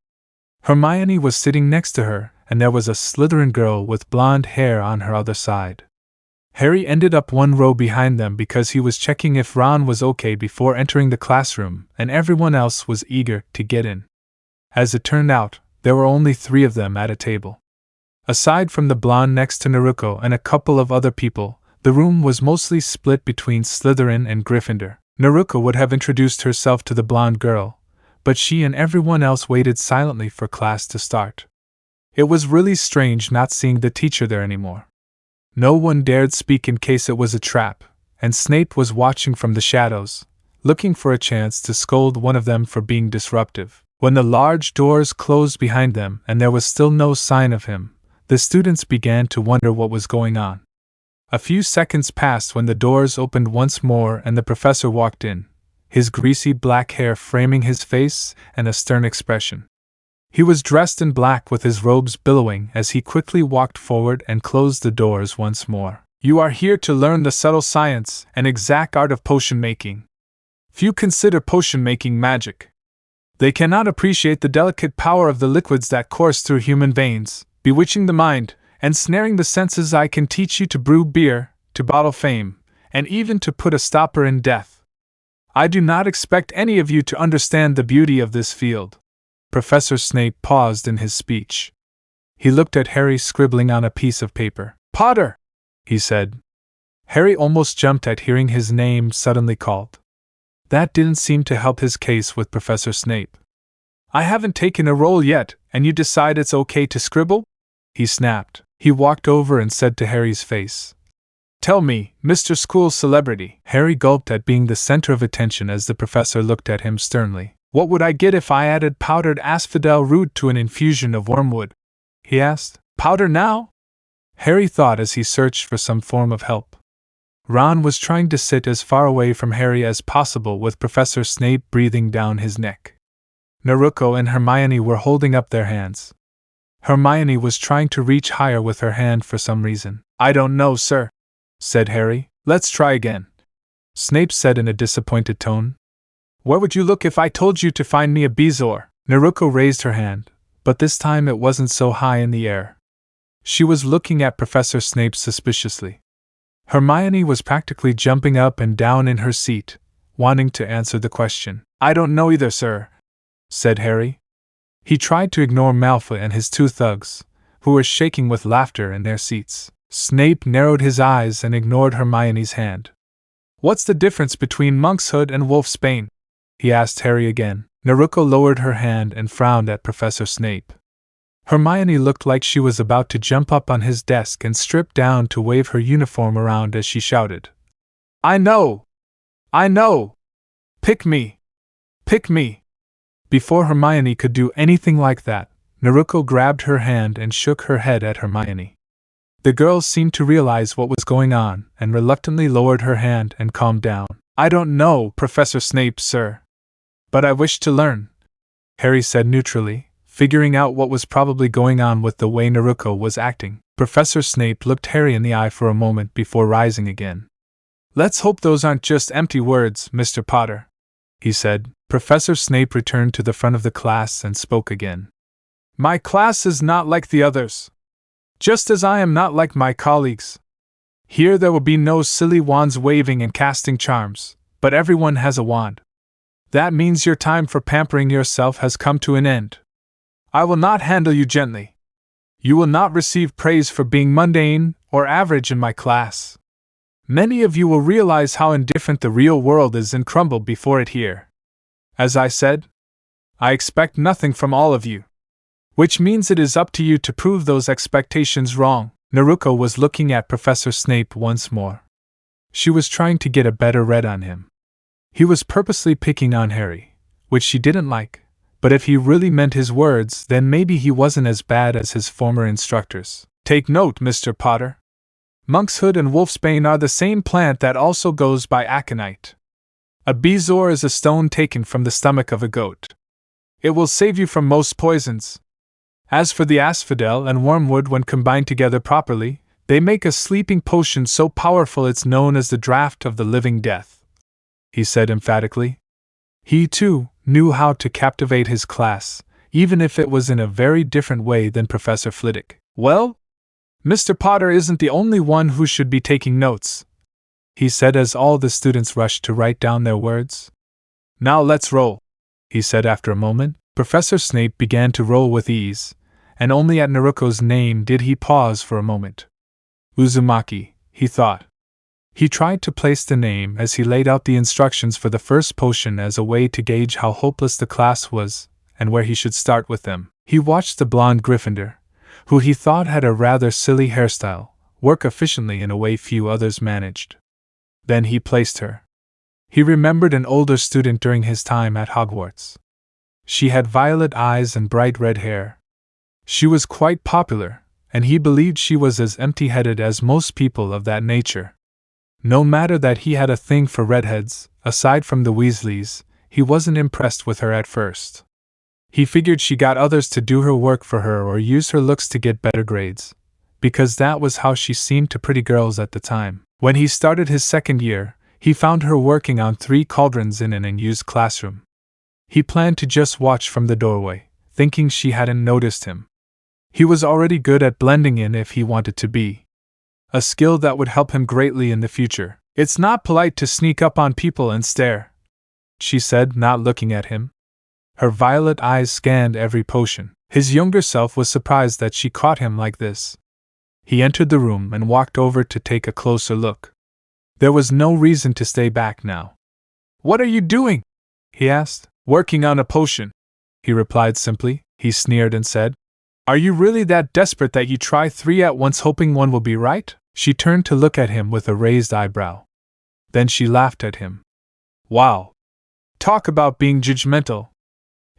Speaker 1: Hermione was sitting next to her, and there was a Slytherin girl with blonde hair on her other side. Harry ended up one row behind them because he was checking if Ron was okay before entering the classroom, and everyone else was eager to get in. As it turned out, there were only 3 of them at a table. Aside from the blonde next to Naruko and a couple of other people, the room was mostly split between Slytherin and Gryffindor. Naruko would have introduced herself to the blonde girl, but she and everyone else waited silently for class to start. It was really strange not seeing the teacher there anymore. No one dared speak in case it was a trap, and Snape was watching from the shadows, looking for a chance to scold one of them for being disruptive. When the large doors closed behind them and there was still no sign of him, the students began to wonder what was going on. A few seconds passed when the doors opened once more and the professor walked in, his greasy black hair framing his face and a stern expression. He was dressed in black with his robes billowing as he quickly walked forward and closed the doors once more. "You are here to learn the subtle science and exact art of potion making. Few consider potion making magic. They cannot appreciate the delicate power of the liquids that course through human veins, bewitching the mind, and snaring the senses. I can teach you to brew beer, to bottle fame, and even to put a stopper in death. I do not expect any of you to understand the beauty of this field." Professor Snape paused in his speech. He looked at Harry scribbling on a piece of paper. "Potter!" he said. Harry almost jumped at hearing his name suddenly called. That didn't seem to help his case with Professor Snape. "I haven't taken a roll yet, and you decide it's okay to scribble?" he snapped. He walked over and said to Harry's face, "Tell me, Mr. School Celebrity." Harry gulped at being the center of attention as the professor looked at him sternly. "What would I get if I added powdered asphodel root to an infusion of wormwood?" he asked. "Powder now?" Harry thought as he searched for some form of help. Ron was trying to sit as far away from Harry as possible with Professor Snape breathing down his neck. Naruko and Hermione were holding up their hands. Hermione was trying to reach higher with her hand for some reason. "I don't know, sir," said Harry. "Let's try again," Snape said in a disappointed tone. "Where would you look if I told you to find me a bezoar?" Naruko raised her hand, but this time it wasn't so high in the air. She was looking at Professor Snape suspiciously. Hermione was practically jumping up and down in her seat, wanting to answer the question. "I don't know either, sir," said Harry. He tried to ignore Malfoy and his two thugs, who were shaking with laughter in their seats. Snape narrowed his eyes and ignored Hermione's hand. "What's the difference between monkshood and wolfsbane?" he asked Harry again. Naruko lowered her hand and frowned at Professor Snape. Hermione looked like she was about to jump up on his desk and strip down to wave her uniform around as she shouted, "I know! I know! Pick me! Pick me!" Before Hermione could do anything like that, Naruko grabbed her hand and shook her head at Hermione. The girl seemed to realize what was going on and reluctantly lowered her hand and calmed down. "I don't know, Professor Snape, sir. But I wish to learn," Harry said neutrally, figuring out what was probably going on with the way Naruko was acting. Professor Snape looked Harry in the eye for a moment before rising again. "Let's hope those aren't just empty words, Mr. Potter," he said. Professor Snape returned to the front of the class and spoke again. "My class is not like the others. Just as I am not like my colleagues. Here there will be no silly wands waving and casting charms, but everyone has a wand. That means your time for pampering yourself has come to an end. I will not handle you gently. You will not receive praise for being mundane or average in my class. Many of you will realize how indifferent the real world is and crumble before it here. As I said, I expect nothing from all of you. Which means it is up to you to prove those expectations wrong." Naruko was looking at Professor Snape once more. She was trying to get a better read on him. He was purposely picking on Harry, which she didn't like, but if he really meant his words, then maybe he wasn't as bad as his former instructors. "Take note, Mr. Potter. Monkshood and wolfsbane are the same plant that also goes by aconite. A bezoar is a stone taken from the stomach of a goat. It will save you from most poisons. As for the asphodel and wormwood, when combined together properly, they make a sleeping potion so powerful it's known as the draught of the living death," he said emphatically. He, too, knew how to captivate his class, even if it was in a very different way than Professor Flitwick. "Well, Mr. Potter isn't the only one who should be taking notes," he said as all the students rushed to write down their words. "Now let's roll," he said after a moment. Professor Snape began to roll with ease, and only at Naruko's name did he pause for a moment. "Uzumaki," he thought. He tried to place the name as he laid out the instructions for the first potion as a way to gauge how hopeless the class was and where he should start with them. He watched the blonde Gryffindor, who he thought had a rather silly hairstyle, work efficiently in a way few others managed. Then he placed her. He remembered an older student during his time at Hogwarts. She had violet eyes and bright red hair. She was quite popular, and he believed she was as empty-headed as most people of that nature. No matter that he had a thing for redheads, aside from the Weasleys, he wasn't impressed with her at first. He figured she got others to do her work for her or use her looks to get better grades, because that was how she seemed to pretty girls at the time. When he started his second year, he found her working on 3 cauldrons in an unused classroom. He planned to just watch from the doorway, thinking she hadn't noticed him. He was already good at blending in if he wanted to be. A skill that would help him greatly in the future. "It's not polite to sneak up on people and stare," she said, not looking at him. Her violet eyes scanned every potion. His younger self was surprised that she caught him like this. He entered the room and walked over to take a closer look. There was no reason to stay back now. "What are you doing?" he asked. "Working on a potion," he replied simply. He sneered and said, "Are you really that desperate that you try 3 at once hoping one will be right?" She turned to look at him with a raised eyebrow. Then she laughed at him. "Wow. Talk about being judgmental.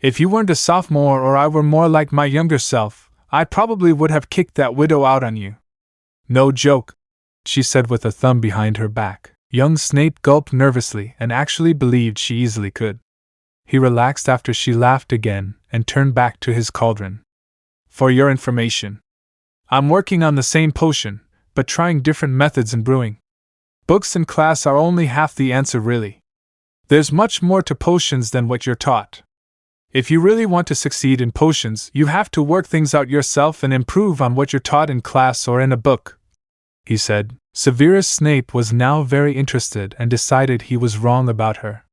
Speaker 1: If you weren't a sophomore or I were more like my younger self, I probably would have kicked that widow out on you." "No joke," she said with a thumb behind her back. Young Snape gulped nervously and actually believed she easily could. He relaxed after she laughed again and turned back to his cauldron. "For your information, I'm working on the same potion, but trying different methods in brewing. Books in class are only half the answer, really. There's much more to potions than what you're taught. If you really want to succeed in potions, you have to work things out yourself and improve on what you're taught in class or in a book," he said. Severus Snape was now very interested and decided he was wrong about her.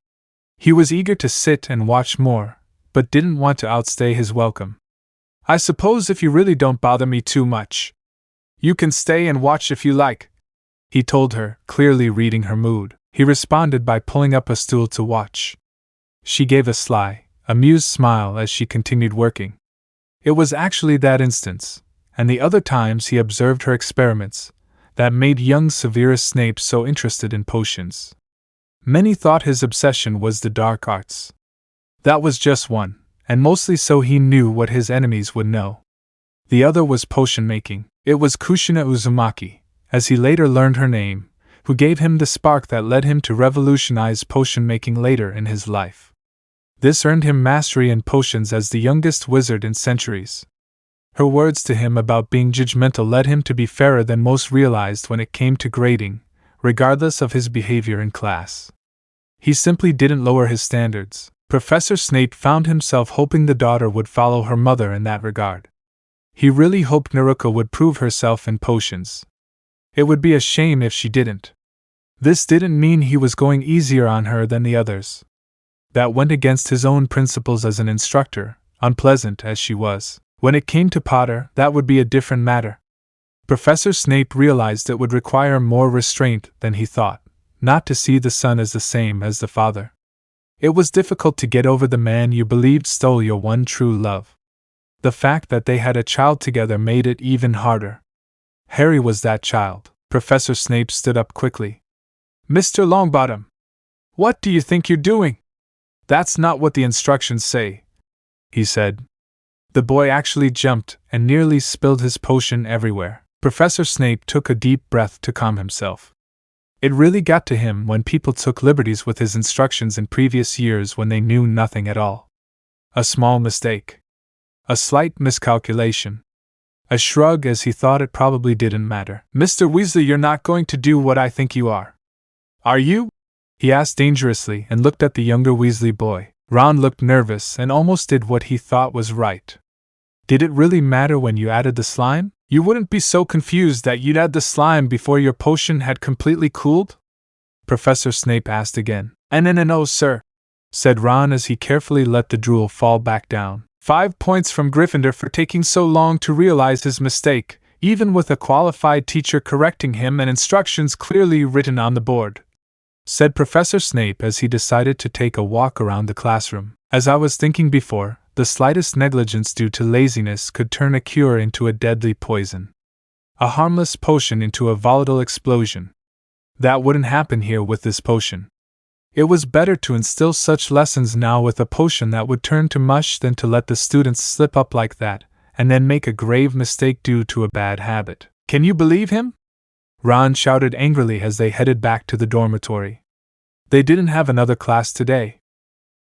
Speaker 1: He was eager to sit and watch more, but didn't want to outstay his welcome. "I suppose if you really don't bother me too much, you can stay and watch if you like," he told her, clearly reading her mood. He responded by pulling up a stool to watch. She gave a sly, amused smile as she continued working. It was actually that instance, and the other times he observed her experiments, that made young Severus Snape so interested in potions. Many thought his obsession was the dark arts. That was just one, and mostly so he knew what his enemies would know. The other was potion making. It was Kushina Uzumaki, as he later learned her name, who gave him the spark that led him to revolutionize potion making later in his life. This earned him mastery in potions as the youngest wizard in centuries. Her words to him about being judgmental led him to be fairer than most realized when it came to grading, regardless of his behavior in class. He simply didn't lower his standards. Professor Snape found himself hoping the daughter would follow her mother in that regard. He really hoped Naruko would prove herself in potions. It would be a shame if she didn't. This didn't mean he was going easier on her than the others. That went against his own principles as an instructor, unpleasant as she was. When it came to Potter, that would be a different matter. Professor Snape realized it would require more restraint than he thought, not to see the son as the same as the father. It was difficult to get over the man you believed stole your one true love. The fact that they had a child together made it even harder. Harry was that child. Professor Snape stood up quickly. "Mr. Longbottom, what do you think you're doing? That's not what the instructions say," he said. The boy actually jumped and nearly spilled his potion everywhere. Professor Snape took a deep breath to calm himself. It really got to him when people took liberties with his instructions in previous years when they knew nothing at all. A small mistake. A slight miscalculation. A shrug as he thought it probably didn't matter. "Mr. Weasley, you're not going to do what I think you are. Are you?" he asked dangerously and looked at the younger Weasley boy. Ron looked nervous and almost did what he thought was right. "Did it really matter when you added the slime? You wouldn't be so confused that you'd add the slime before your potion had completely cooled?" Professor Snape asked again. No, sir," said Ron as he carefully let the drool fall back down. 5 points from Gryffindor for taking so long to realize his mistake," even with a qualified teacher correcting him and instructions clearly written on the board," said Professor Snape as he decided to take a walk around the classroom. "As I was thinking before, the slightest negligence due to laziness could turn a cure into a deadly poison. A harmless potion into a volatile explosion. That wouldn't happen here with this potion. It was better to instill such lessons now with a potion that would turn to mush than to let the students slip up like that, and then make a grave mistake due to a bad habit." "Can you believe him?" Ron shouted angrily as they headed back to the dormitory. They didn't have another class today.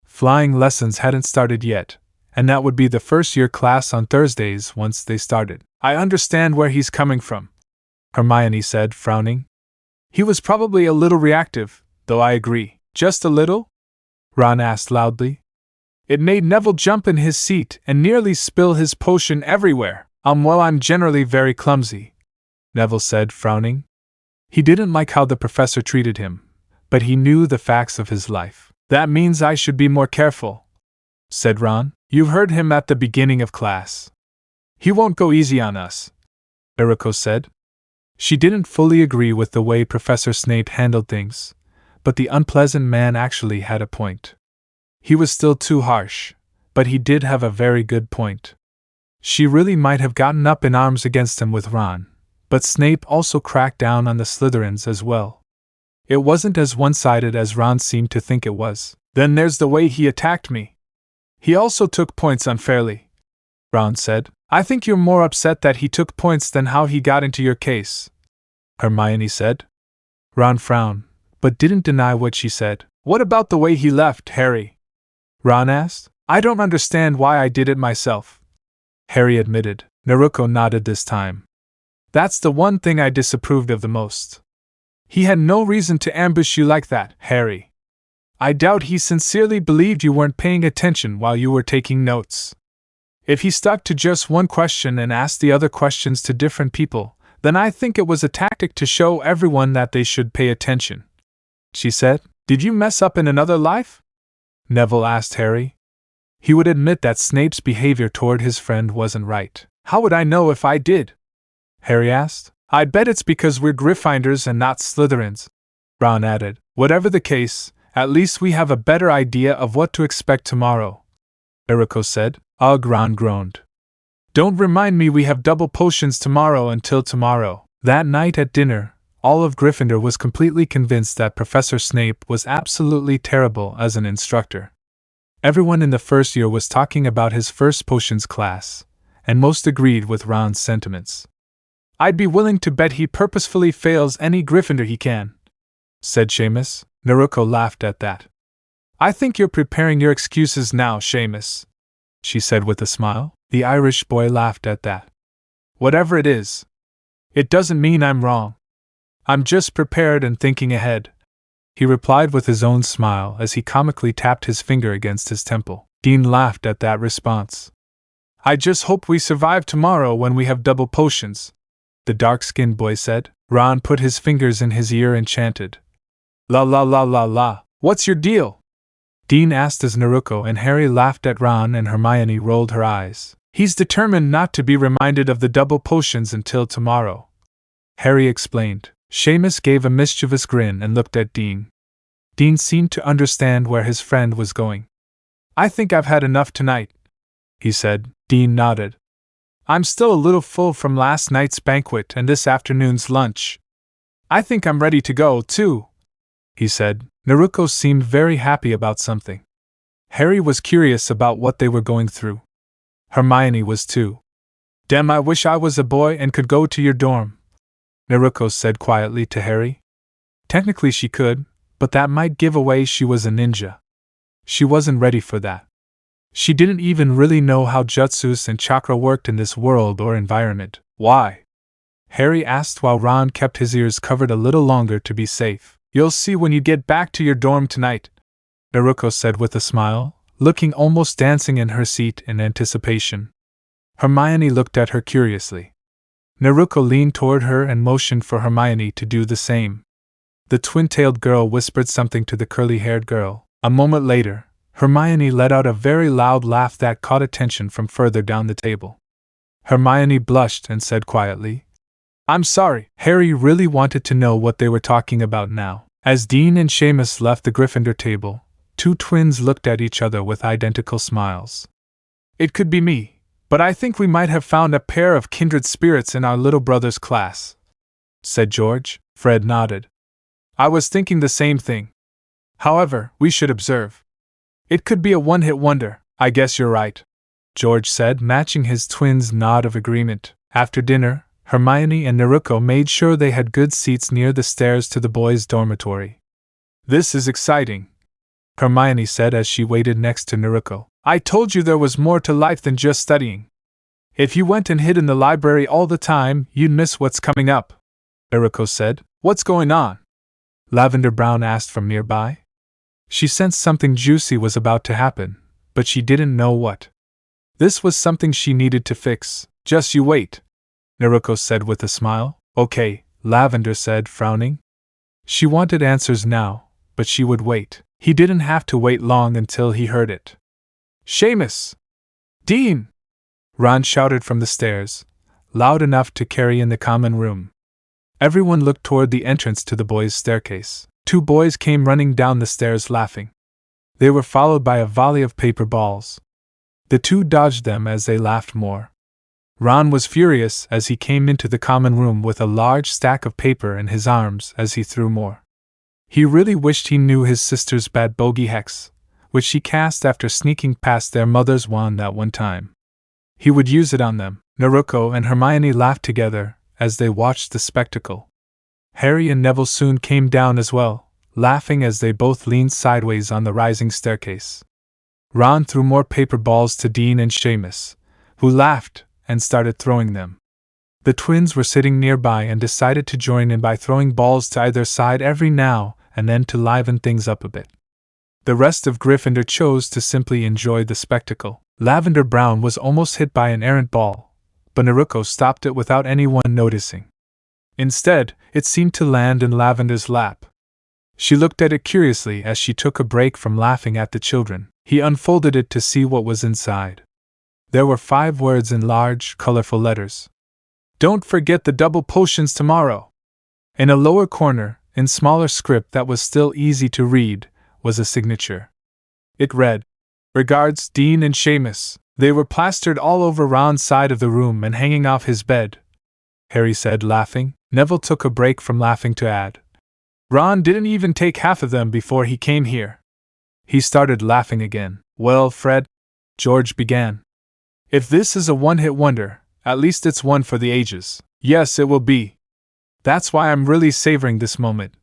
Speaker 1: Flying lessons hadn't started yet, and that would be the first-year class on Thursdays once they started. "I understand where he's coming from," Hermione said, frowning. "He was probably a little reactive, though I agree." "Just a little?" Ron asked loudly. "It made Neville jump in his seat and nearly spill his potion everywhere." Well, I'm generally very clumsy," Neville said, frowning. He didn't like how the professor treated him, but he knew the facts of his life. "That means I should be more careful," said Ron. "You heard him at the beginning of class. He won't go easy on us," Naruko said. She didn't fully agree with the way Professor Snape handled things, but the unpleasant man actually had a point. He was still too harsh, but he did have a very good point. She really might have gotten up in arms against him with Ron, but Snape also cracked down on the Slytherins as well. It wasn't as one-sided as Ron seemed to think it was. "Then there's the way he attacked me. He also took points unfairly," Ron said. "I think you're more upset that he took points than how he got into your case," Hermione said. Ron frowned, but didn't deny what she said. "What about the way he left, Harry?" Ron asked. "I don't understand why I did it myself," Harry admitted. Naruko nodded this time. "That's the one thing I disapproved of the most. He had no reason to ambush you like that, Harry. I doubt he sincerely believed you weren't paying attention while you were taking notes. If he stuck to just one question and asked the other questions to different people, then I think it was a tactic to show everyone that they should pay attention," she said. "Did you mess up in another life?" Neville asked Harry. He would admit that Snape's behavior toward his friend wasn't right. "How would I know if I did?" Harry asked. "I bet it's because we're Gryffindors and not Slytherins," Ron added. "Whatever the case, at least we have a better idea of what to expect tomorrow," Naruko said. Ugh, Ron groaned. "Don't remind me we have double potions tomorrow until tomorrow." That night at dinner, all of Gryffindor was completely convinced that Professor Snape was absolutely terrible as an instructor. Everyone in the first year was talking about his first potions class, and most agreed with Ron's sentiments. "I'd be willing to bet he purposefully fails any Gryffindor he can," said Seamus. Naruko laughed at that. "I think you're preparing your excuses now, Seamus," she said with a smile. The Irish boy laughed at that. "Whatever it is, it doesn't mean I'm wrong. I'm just prepared and thinking ahead," he replied with his own smile as he comically tapped his finger against his temple. Dean laughed at that response. "I just hope we survive tomorrow when we have double potions," the dark-skinned boy said. Ron put his fingers in his ear and chanted, "La la la la la, what's your deal?" Dean asked as Naruko and Harry laughed at Ron and Hermione rolled her eyes. "He's determined not to be reminded of the double potions until tomorrow," Harry explained. Seamus gave a mischievous grin and looked at Dean. Dean seemed to understand where his friend was going. "I think I've had enough tonight," he said. Dean nodded. "I'm still a little full from last night's banquet and this afternoon's lunch. I think I'm ready to go, too," he said. Naruko seemed very happy about something. Harry was curious about what they were going through. Hermione was too. "Dem, I wish I was a boy and could go to your dorm," Naruko said quietly to Harry. Technically she could, but that might give away she was a ninja. She wasn't ready for that. She didn't even really know how jutsus and chakra worked in this world or environment. "Why?" Harry asked while Ron kept his ears covered a little longer to be safe. "You'll see when you get back to your dorm tonight," Naruko said with a smile, looking almost dancing in her seat in anticipation. Hermione looked at her curiously. Naruko leaned toward her and motioned for Hermione to do the same. The twin-tailed girl whispered something to the curly-haired girl. A moment later, Hermione let out a very loud laugh that caught attention from further down the table. Hermione blushed and said quietly, I'm sorry. Harry really wanted to know what they were talking about now. As Dean and Seamus left the Gryffindor table, two twins looked at each other with identical smiles. It could be me, but I think we might have found a pair of kindred spirits in our little brother's class, said George. Fred nodded. I was thinking the same thing. However, we should observe. It could be a one-hit wonder. I guess you're right, George said, matching his twins' nod of agreement. After dinner, Hermione and Naruko made sure they had good seats near the stairs to the boys' dormitory. This is exciting, Hermione said as she waited next to Naruko. I told you there was more to life than just studying. If you went and hid in the library all the time, you'd miss what's coming up, Naruko said. What's going on? Lavender Brown asked from nearby. She sensed something juicy was about to happen, but she didn't know what. This was something she needed to fix. Just you wait, Naruko said with a smile. Okay, Lavender said, frowning. She wanted answers now, but she would wait. He didn't have to wait long until he heard it. Seamus! Dean! Ron shouted from the stairs, loud enough to carry in the common room. Everyone looked toward the entrance to the boys' staircase. Two boys came running down the stairs laughing. They were followed by a volley of paper balls. The two dodged them as they laughed more. Ron was furious as he came into the common room with a large stack of paper in his arms as he threw more. He really wished he knew his sister's bad bogey hex, which she cast after sneaking past their mother's wand that one time. He would use it on them. Naruko and Hermione laughed together as they watched the spectacle. Harry and Neville soon came down as well, laughing as they both leaned sideways on the rising staircase. Ron threw more paper balls to Dean and Seamus, who laughed and started throwing them. The twins were sitting nearby and decided to join in by throwing balls to either side every now and then to liven things up a bit. The rest of Gryffindor chose to simply enjoy the spectacle. Lavender Brown was almost hit by an errant ball, but Naruko stopped it without anyone noticing. Instead, it seemed to land in Lavender's lap. She looked at it curiously as she took a break from laughing at the children. He unfolded it to see what was inside. There were 5 words in large, colorful letters. Don't forget the double potions tomorrow. In a lower corner, in smaller script that was still easy to read, was a signature. It read, Regards, Dean and Seamus. They were plastered all over Ron's side of the room and hanging off his bed, Harry said, laughing. Neville took a break from laughing to add, Ron didn't even take half of them before he came here. He started laughing again. Well, Fred, George began. If this is a one-hit wonder, at least it's one for the ages. Yes, it will be. That's why I'm really savoring this moment,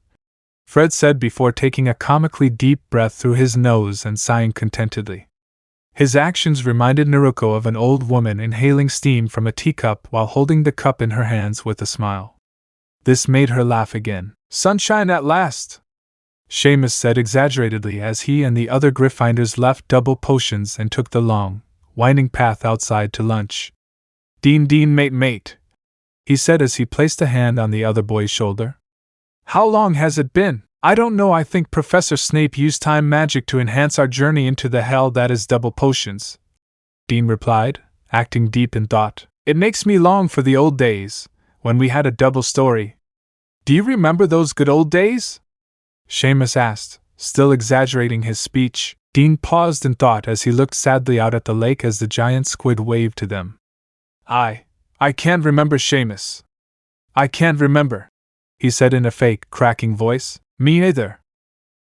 Speaker 1: Fred said before taking a comically deep breath through his nose and sighing contentedly. His actions reminded Naruko of an old woman inhaling steam from a teacup while holding the cup in her hands with a smile. This made her laugh again. Sunshine at last, Seamus said exaggeratedly as he and the other Gryffindors left double potions and took the long, winding path outside to lunch. Dean, mate, he said as he placed a hand on the other boy's shoulder. How long has it been? I don't know. I think Professor Snape used time magic to enhance our journey into the hell that is double potions, Dean replied, acting deep in thought. It makes me long for the old days, when we had a double story. Do you remember those good old days? Seamus asked, still exaggerating his speech. Dean paused in thought as he looked sadly out at the lake as the giant squid waved to them. I can't remember, Seamus. I can't remember, he said in a fake, cracking voice. Me either.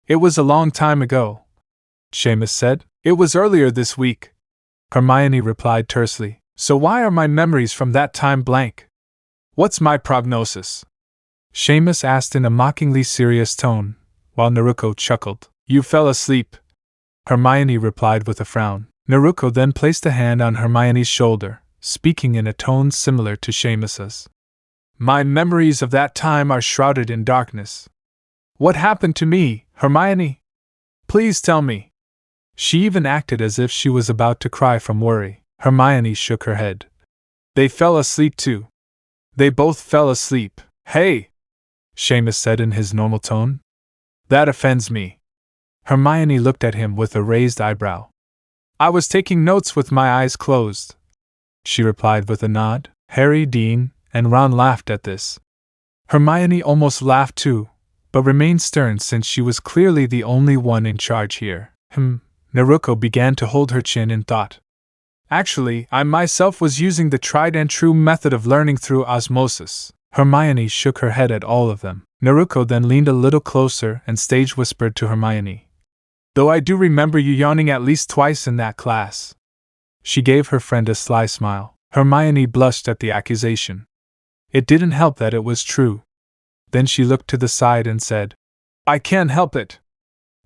Speaker 1: It was a long time ago, Seamus said. It was earlier this week, Hermione replied tersely. So why are my memories from that time blank? What's my prognosis? Seamus asked in a mockingly serious tone, while Naruko chuckled. You fell asleep, Hermione replied with a frown. Naruko then placed a hand on Hermione's shoulder, speaking in a tone similar to Seamus's. My memories of that time are shrouded in darkness. What happened to me, Hermione? Please tell me. She even acted as if she was about to cry from worry. Hermione shook her head. They fell asleep too. They both fell asleep. Hey! Seamus said in his normal tone. That offends me. Hermione looked at him with a raised eyebrow. I was taking notes with my eyes closed, she replied with a nod. Harry, Dean, and Ron laughed at this. Hermione almost laughed too, but remained stern since she was clearly the only one in charge here. Naruko began to hold her chin in thought. Actually, I myself was using the tried and true method of learning through osmosis. Hermione shook her head at all of them. Naruko then leaned a little closer and stage whispered to Hermione. Though I do remember you yawning at least twice in that class. She gave her friend a sly smile. Hermione blushed at the accusation. It didn't help that it was true. Then she looked to the side and said, I can't help it.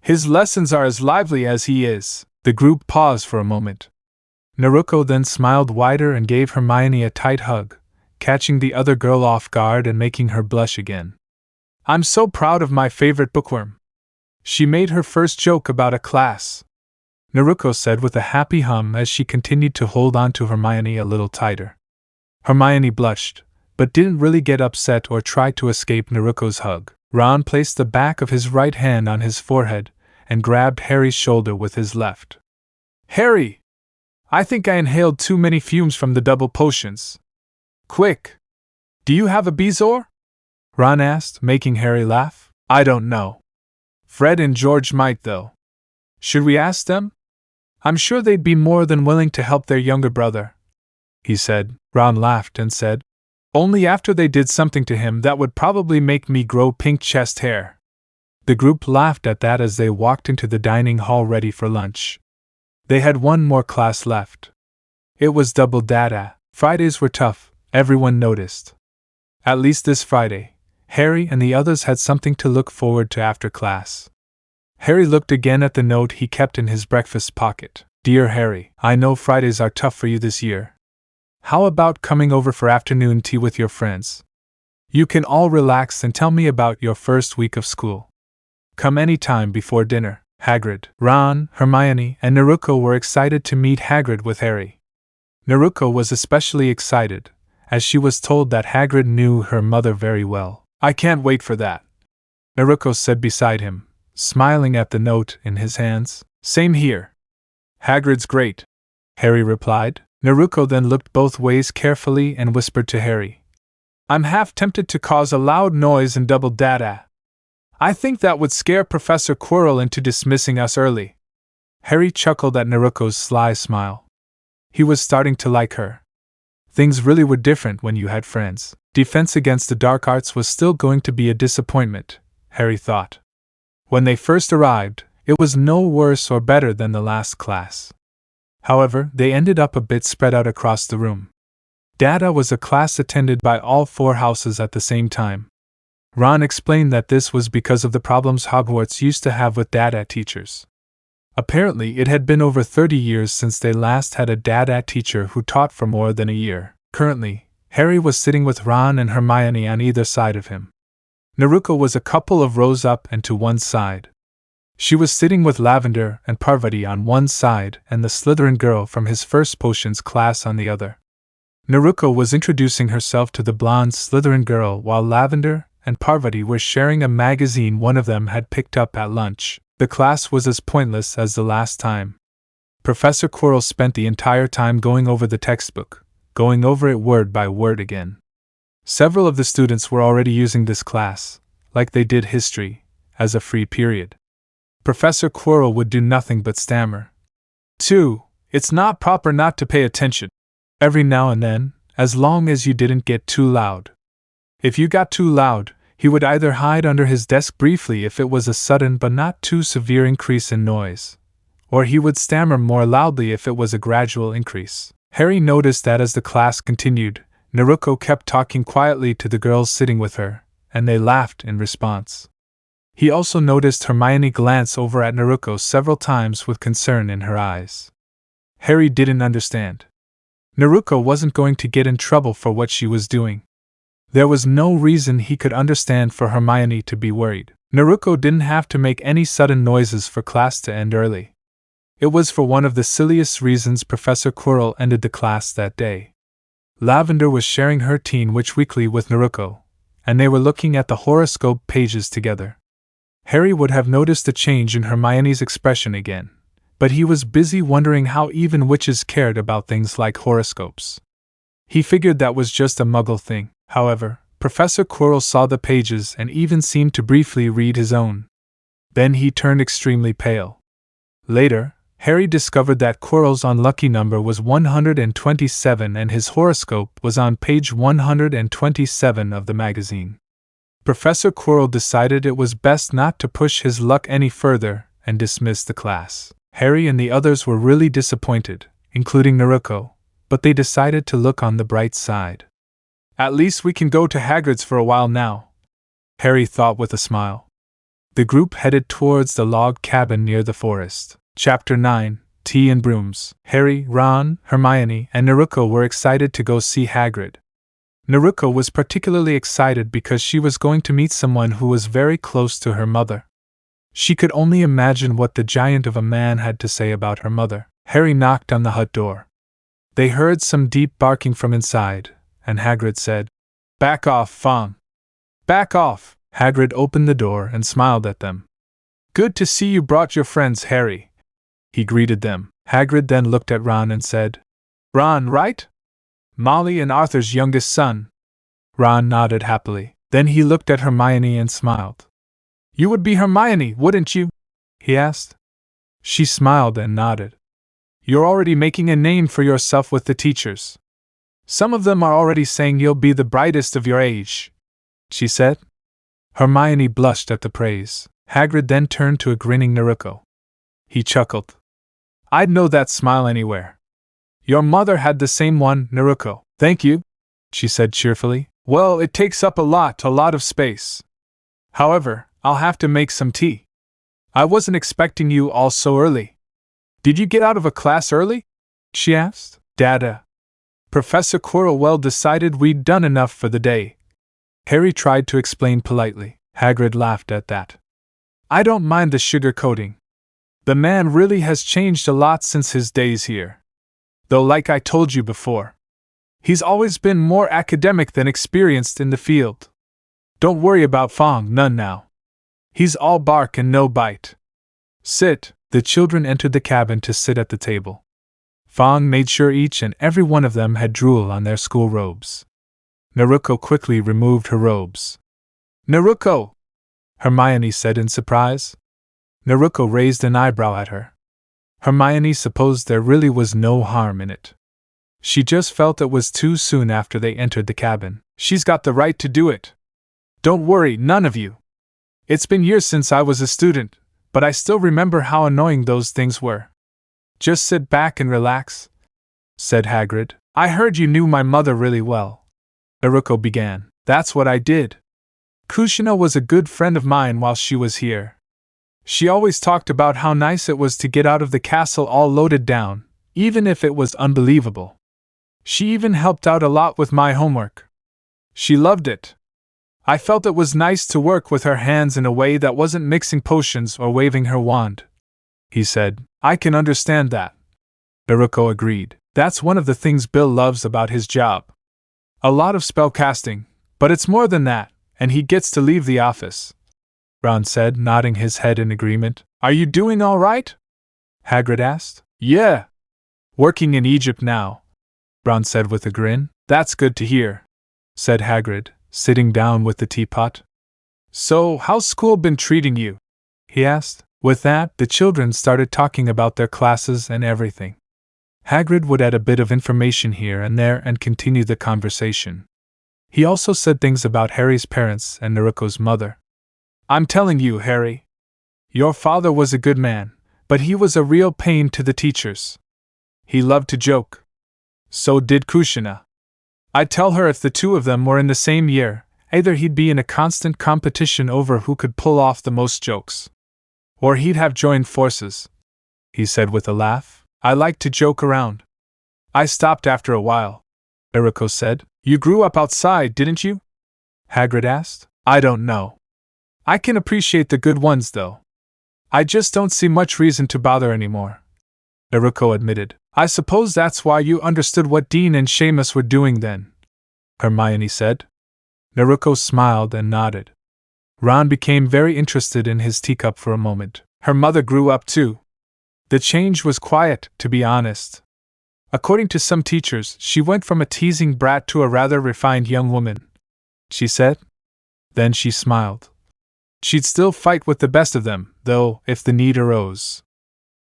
Speaker 1: His lessons are as lively as he is. The group paused for a moment. Naruko then smiled wider and gave Hermione a tight hug, catching the other girl off guard and making her blush again. I'm so proud of my favorite bookworm. She made her first joke about a class, Naruko said with a happy hum as she continued to hold on to Hermione a little tighter. Hermione blushed, but didn't really get upset or try to escape Naruko's hug. Ron placed the back of his right hand on his forehead and grabbed Harry's shoulder with his left. Harry! I think I inhaled too many fumes from the double potions. Quick! Do you have a bezoar? Ron asked, making Harry laugh. I don't know. Fred and George might, though. Should we ask them? I'm sure they'd be more than willing to help their younger brother, he said. Ron laughed and said, only after they did something to him that would probably make me grow pink chest hair. The group laughed at that as they walked into the dining hall ready for lunch. They had one more class left. It was double data. Fridays were tough, everyone noticed. At least this Friday, Harry and the others had something to look forward to after class. Harry looked again at the note he kept in his breakfast pocket. Dear Harry, I know Fridays are tough for you this year. How about coming over for afternoon tea with your friends? You can all relax and tell me about your first week of school. Come any time before dinner. Hagrid, Ron, Hermione, and Naruko were excited to meet Hagrid with Harry. Naruko was especially excited, as she was told that Hagrid knew her mother very well. I can't wait for that, Naruko said beside him, smiling at the note in his hands. Same here. Hagrid's great, Harry replied. Naruko then looked both ways carefully and whispered to Harry. I'm half tempted to cause a loud noise and double data. I think that would scare Professor Quirrell into dismissing us early. Harry chuckled at Naruko's sly smile. He was starting to like her. Things really were different when you had friends. Defense against the dark arts was still going to be a disappointment, Harry thought. When they first arrived, it was no worse or better than the last class. However, they ended up a bit spread out across the room. Data was a class attended by all 4 houses at the same time. Ron explained that this was because of the problems Hogwarts used to have with data teachers. Apparently, it had been over 30 years since they last had a data teacher who taught for more than a year. Currently, Harry was sitting with Ron and Hermione on either side of him. Naruko was a couple of rows up and to one side. She was sitting with Lavender and Parvati on one side and the Slytherin girl from his first potions class on the other. Naruko was introducing herself to the blonde Slytherin girl while Lavender and Parvati were sharing a magazine one of them had picked up at lunch. The class was as pointless as the last time. Professor Quirrell spent the entire time going over the textbook, going over it word by word again. Several of the students were already using this class, like they did history, as a free period. Professor Quirrell would do nothing but stammer. 2. It's not proper not to pay attention. Every now and then, as long as you didn't get too loud. If you got too loud, he would either hide under his desk briefly if it was a sudden but not too severe increase in noise, or he would stammer more loudly if it was a gradual increase. Harry noticed that as the class continued, Naruko kept talking quietly to the girls sitting with her, and they laughed in response. He also noticed Hermione glance over at Naruko several times with concern in her eyes. Harry didn't understand. Naruko wasn't going to get in trouble for what she was doing. There was no reason he could understand for Hermione to be worried. Naruko didn't have to make any sudden noises for class to end early. It was for one of the silliest reasons Professor Quirrell ended the class that day. Lavender was sharing her Teen Witch Weekly with Naruko, and they were looking at the horoscope pages together. Harry would have noticed the change in Hermione's expression again, but he was busy wondering how even witches cared about things like horoscopes. He figured that was just a muggle thing. However, Professor Quirrell saw the pages and even seemed to briefly read his own. Then he turned extremely pale. Later, Harry discovered that Quirrell's unlucky number was 127 and his horoscope was on page 127 of the magazine. Professor Quirrell decided it was best not to push his luck any further and dismissed the class. Harry and the others were really disappointed, including Naruko, but they decided to look on the bright side. At least we can go to Hagrid's for a while now, Harry thought with a smile. The group headed towards the log cabin near the forest. Chapter 9, Tea and Brooms. Harry, Ron, Hermione, and Naruko were excited to go see Hagrid. Naruko was particularly excited because she was going to meet someone who was very close to her mother. She could only imagine what the giant of a man had to say about her mother. Harry knocked on the hut door. They heard some deep barking from inside, and Hagrid said, "Back off, Fong. Back off." Hagrid opened the door and smiled at them. "Good to see you brought your friends, Harry," he greeted them. Hagrid then looked at Ron and said, "Ron, right? Molly and Arthur's youngest son." Ron nodded happily. Then he looked at Hermione and smiled. "You would be Hermione, wouldn't you?" he asked. She smiled and nodded. "You're already making a name for yourself with the teachers. Some of them are already saying you'll be the brightest of your age," she said. Hermione blushed at the praise. Hagrid then turned to a grinning Naruko. He chuckled. "I'd know that smile anywhere. Your mother had the same one, Naruko." "Thank you," she said cheerfully. "Well, it takes up a lot of space. However, I'll have to make some tea. I wasn't expecting you all so early." "Did you get out of a class early?" she asked. "Dada. Professor Quirrell decided we'd done enough for the day." Harry tried to explain politely. Hagrid laughed at that. "I don't mind the sugar coating. The man really has changed a lot since his days here. Though like I told you before, he's always been more academic than experienced in the field. Don't worry about Fong none now. He's all bark and no bite. Sit." The children entered the cabin to sit at the table. Fong made sure each and every one of them had drool on their school robes. Naruko quickly removed her robes. "Naruko!" Hermione said in surprise. Naruko raised an eyebrow at her. Hermione supposed there really was no harm in it. She just felt it was too soon after they entered the cabin. "She's got the right to do it. Don't worry, none of you. It's been years since I was a student, but I still remember how annoying those things were. Just sit back and relax," said Hagrid. "I heard you knew my mother really well," Naruko began. "That's what I did. Kushina was a good friend of mine while she was here. She always talked about how nice it was to get out of the castle all loaded down, even if it was unbelievable. She even helped out a lot with my homework. She loved it. I felt it was nice to work with her hands in a way that wasn't mixing potions or waving her wand," he said. "I can understand that," Naruko agreed. "That's one of the things Bill loves about his job. A lot of spellcasting, but it's more than that, and he gets to leave the office," Ron said, nodding his head in agreement. "Are you doing all right?" Hagrid asked. "Yeah. Working in Egypt now," Ron said with a grin. "That's good to hear," said Hagrid, sitting down with the teapot. "So, how's school been treating you?" he asked. With that, the children started talking about their classes and everything. Hagrid would add a bit of information here and there and continue the conversation. He also said things about Harry's parents and Naruko's mother. "I'm telling you, Harry, your father was a good man, but he was a real pain to the teachers. He loved to joke. So did Kushina. I'd tell her if the two of them were in the same year, either he'd be in a constant competition over who could pull off the most jokes, or he'd have joined forces," he said with a laugh. "I like to joke around." "I stopped after a while," Naruko said. "You grew up outside, didn't you?" Hagrid asked. "I don't know. I can appreciate the good ones, though. I just don't see much reason to bother anymore," Naruko admitted. "I suppose that's why you understood what Dean and Seamus were doing then," Hermione said. Naruko smiled and nodded. Ron became very interested in his teacup for a moment. Her mother grew up too. The change was quiet, to be honest. According to some teachers, she went from a teasing brat to a rather refined young woman, she said. Then she smiled. She'd still fight with the best of them, though, if the need arose.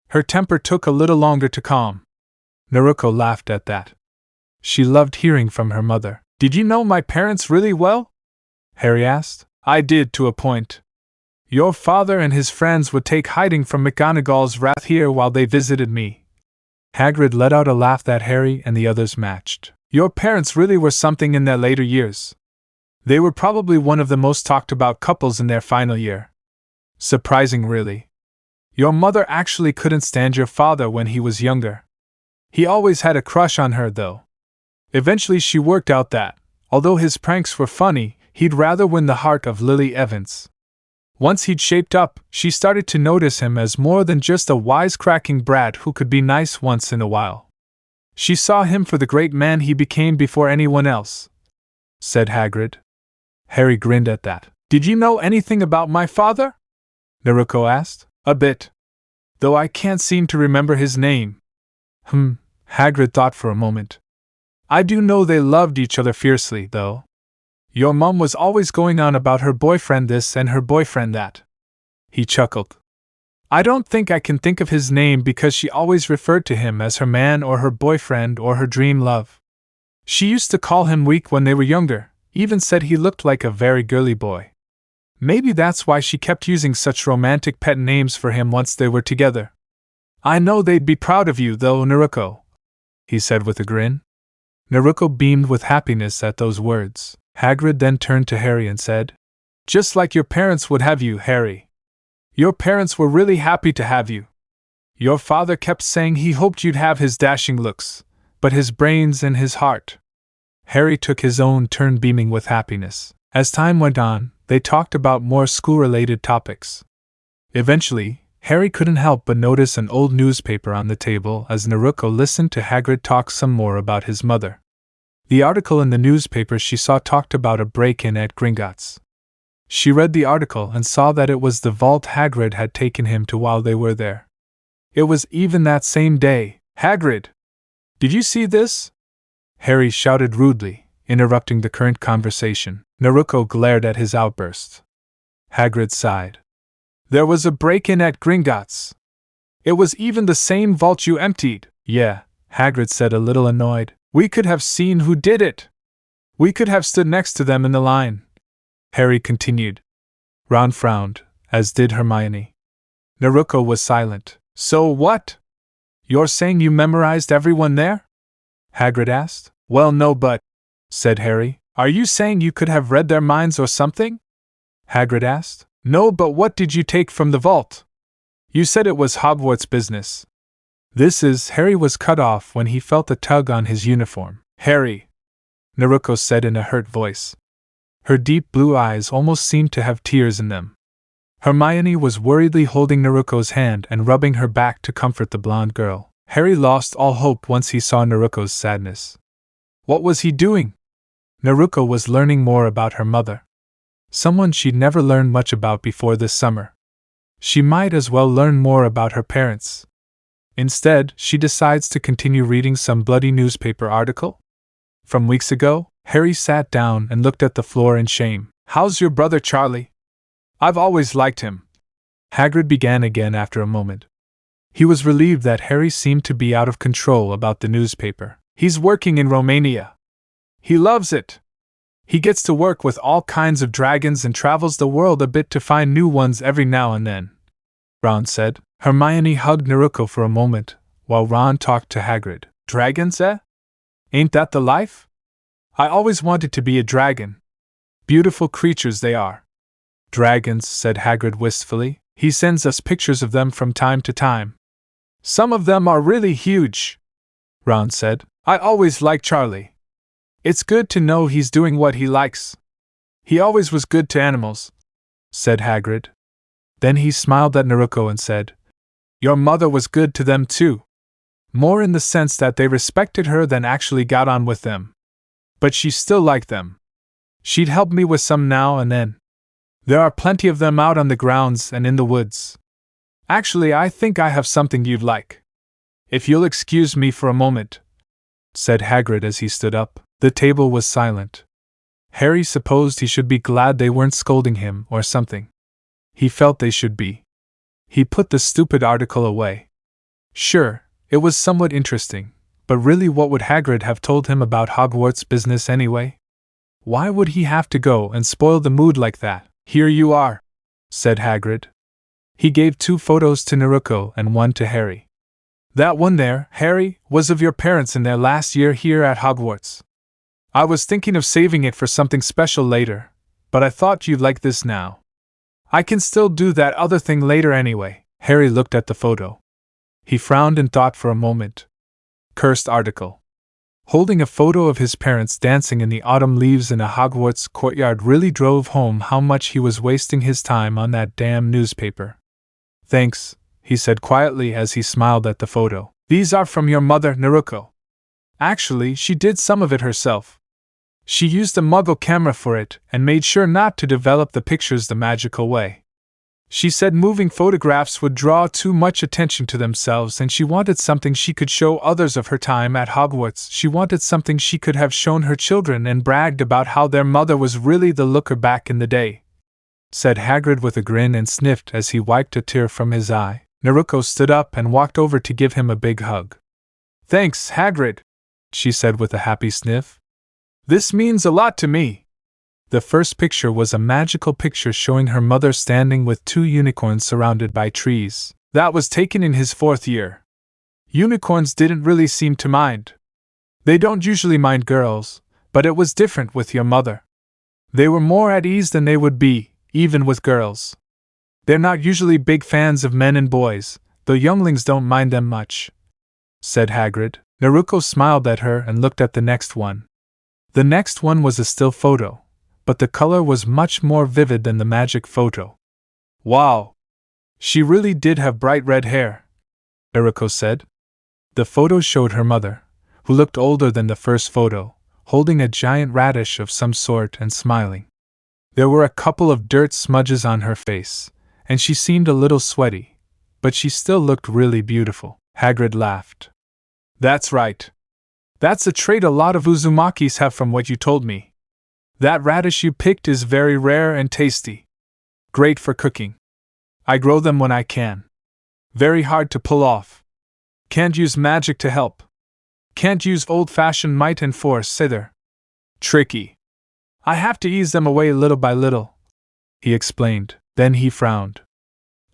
Speaker 1: Her temper took a little longer to calm. Naruko laughed at that. She loved hearing from her mother. Did you know my parents really well? Harry asked. I did, to a point. Your father and his friends would take hiding from McGonagall's wrath here while they visited me. Hagrid let out a laugh that Harry and the others matched. Your parents really were something in their later years. They were probably one of the most talked about couples in their final year. Surprising, really. Your mother actually couldn't stand your father when he was younger. He always had a crush on her, though. Eventually she worked out that, although his pranks were funny, he'd rather win the heart of Lily Evans. Once he'd shaped up, she started to notice him as more than just a wisecracking brat who could be nice once in a while. She saw him for the great man he became before anyone else, said Hagrid. Harry grinned at that. Did you know anything about my father? Naruko asked. A bit. Though I can't seem to remember his name. Hagrid thought for a moment. I do know they loved each other fiercely, though. Your mum was always going on about her boyfriend this and her boyfriend that. He chuckled. I don't think I can think of his name because she always referred to him as her man or her boyfriend or her dream love. She used to call him weak when they were younger, even said he looked like a very girly boy. Maybe that's why she kept using such romantic pet names for him once they were together. I know they'd be proud of you, though, Naruko, he said with a grin. Naruko beamed with happiness at those words. Hagrid then turned to Harry and said, Just like your parents would have you, Harry. Your parents were really happy to have you. Your father kept saying he hoped you'd have his dashing looks, but his brains and his heart. Harry took his own turn beaming with happiness. As time went on, they talked about more school-related topics. Eventually, Harry couldn't help but notice an old newspaper on the table as Naruko listened to Hagrid talk some more about his mother. The article in the newspaper she saw talked about a break-in at Gringotts. She read the article and saw that it was the vault Hagrid had taken him to while they were there. It was even that same day. Hagrid! Did you see this? Harry shouted rudely, interrupting the current conversation. Naruko glared at his outburst. Hagrid sighed. There was a break-in at Gringotts. It was even the same vault you emptied. Yeah, Hagrid said, a little annoyed. We could have seen who did it. We could have stood next to them in the line. Harry continued. Ron frowned, as did Hermione. Naruko was silent. So what? You're saying you memorized everyone there? Hagrid asked. Well, no, but, said Harry. Are you saying you could have read their minds or something? Hagrid asked. No, but what did you take from the vault? You said it was Hogwarts business. Harry was cut off when he felt a tug on his uniform. Harry, Naruko said in a hurt voice. Her deep blue eyes almost seemed to have tears in them. Hermione was worriedly holding Naruko's hand and rubbing her back to comfort the blonde girl. Harry lost all hope once he saw Naruko's sadness. What was he doing? Naruko was learning more about her mother. Someone she'd never learned much about before this summer. She might as well learn more about her parents. Instead, she decides to continue reading some bloody newspaper article. From weeks ago, Harry sat down and looked at the floor in shame. How's your brother Charlie? I've always liked him. Hagrid began again after a moment. He was relieved that Harry seemed to be out of control about the newspaper. He's working in Romania. He loves it. He gets to work with all kinds of dragons and travels the world a bit to find new ones every now and then, Ron said. Hermione hugged Naruko for a moment, while Ron talked to Hagrid. Dragons, eh? Ain't that the life? I always wanted to be a dragon. Beautiful creatures they are. Dragons, said Hagrid wistfully. He sends us pictures of them from time to time. Some of them are really huge, Ron said. I always liked Charlie. It's good to know he's doing what he likes. He always was good to animals, said Hagrid. Then he smiled at Naruko and said, Your mother was good to them too. More in the sense that they respected her than actually got on with them. But she still liked them. She'd help me with some now and then. There are plenty of them out on the grounds and in the woods. Actually, I think I have something you'd like. If you'll excuse me for a moment, said Hagrid as he stood up. The table was silent. Harry supposed he should be glad they weren't scolding him or something. He felt they should be. He put the stupid article away. Sure, it was somewhat interesting, but really what would Hagrid have told him about Hogwarts business anyway? Why would he have to go and spoil the mood like that? Here you are, said Hagrid. He gave 2 photos to Naruko and 1 to Harry. That one there, Harry, was of your parents in their last year here at Hogwarts. I was thinking of saving it for something special later, but I thought you'd like this now. I can still do that other thing later anyway. Harry looked at the photo. He frowned and thought for a moment. Cursed article. Holding a photo of his parents dancing in the autumn leaves in a Hogwarts courtyard really drove home how much he was wasting his time on that damn newspaper. Thanks, he said quietly as he smiled at the photo. These are from your mother, Naruko. Actually, she did some of it herself. She used a Muggle camera for it and made sure not to develop the pictures the magical way. She said moving photographs would draw too much attention to themselves and she wanted something she could show others of her time at Hogwarts. She wanted something she could have shown her children and bragged about how their mother was really the looker back in the day, said Hagrid with a grin and sniffed as he wiped a tear from his eye. Naruko stood up and walked over to give him a big hug. Thanks, Hagrid, she said with a happy sniff. This means a lot to me. The first picture was a magical picture showing her mother standing with 2 unicorns surrounded by trees. That was taken in his 4th year. Unicorns didn't really seem to mind. They don't usually mind girls, but it was different with your mother. They were more at ease than they would be, even with girls. They're not usually big fans of men and boys, though younglings don't mind them much, said Hagrid. Naruko smiled at her and looked at the next one. The next one was a still photo, but the color was much more vivid than the magic photo. Wow! She really did have bright red hair, Naruko said. The photo showed her mother, who looked older than the first photo, holding a giant radish of some sort and smiling. There were a couple of dirt smudges on her face, and she seemed a little sweaty, but she still looked really beautiful. Hagrid laughed. That's right. That's a trait a lot of Uzumakis have from what you told me. That radish you picked is very rare and tasty. Great for cooking. I grow them when I can. Very hard to pull off. Can't use magic to help. Can't use old-fashioned might and force either. Tricky. I have to ease them away little by little, he explained. Then he frowned.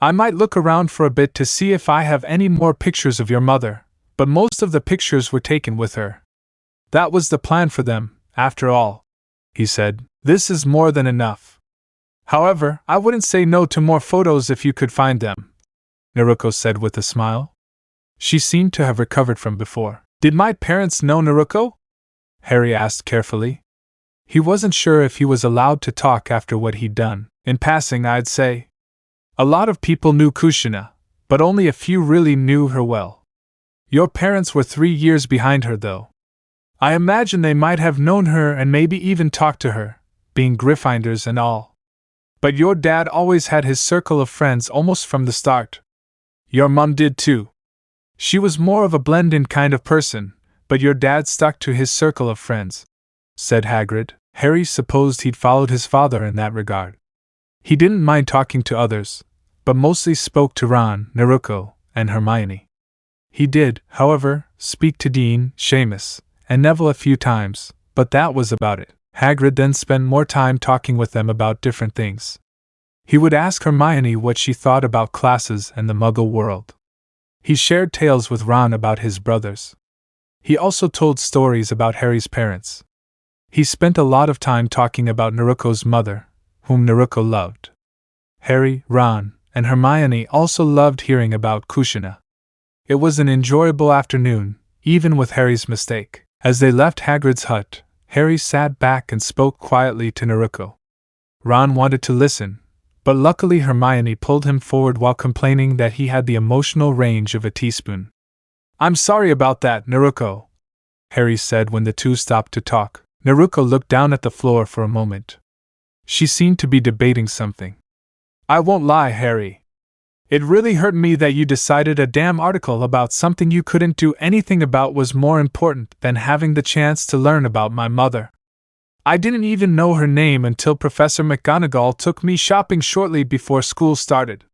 Speaker 1: I might look around for a bit to see if I have any more pictures of your mother, but most of the pictures were taken with her. That was the plan for them, after all, he said. This is more than enough. However, I wouldn't say no to more photos if you could find them, Naruko said with a smile. She seemed to have recovered from before. Did my parents know Naruko? Harry asked carefully. He wasn't sure if he was allowed to talk after what he'd done. In passing, I'd say. A lot of people knew Kushina, but only a few really knew her well. Your parents were 3 years behind her, though. I imagine they might have known her and maybe even talked to her, being Gryffindors and all. But your dad always had his circle of friends almost from the start. Your mum did too. She was more of a blend-in kind of person, but your dad stuck to his circle of friends, said Hagrid. Harry supposed he'd followed his father in that regard. He didn't mind talking to others, but mostly spoke to Ron, Naruko, and Hermione. He did, however, speak to Dean, Seamus, and Neville a few times, but that was about it. Hagrid then spent more time talking with them about different things. He would ask Hermione what she thought about classes and the Muggle world. He shared tales with Ron about his brothers. He also told stories about Harry's parents. He spent a lot of time talking about Naruko's mother, whom Naruko loved. Harry, Ron, and Hermione also loved hearing about Kushina. It was an enjoyable afternoon, even with Harry's mistake. As they left Hagrid's hut, Harry sat back and spoke quietly to Naruko. Ron wanted to listen, but luckily Hermione pulled him forward while complaining that he had the emotional range of a teaspoon. I'm sorry about that, Naruko, Harry said when the two stopped to talk. Naruko looked down at the floor for a moment. She seemed to be debating something. I won't lie, Harry. It really hurt me that you decided a damn article about something you couldn't do anything about was more important than having the chance to learn about my mother. I didn't even know her name until Professor McGonagall took me shopping shortly before school started.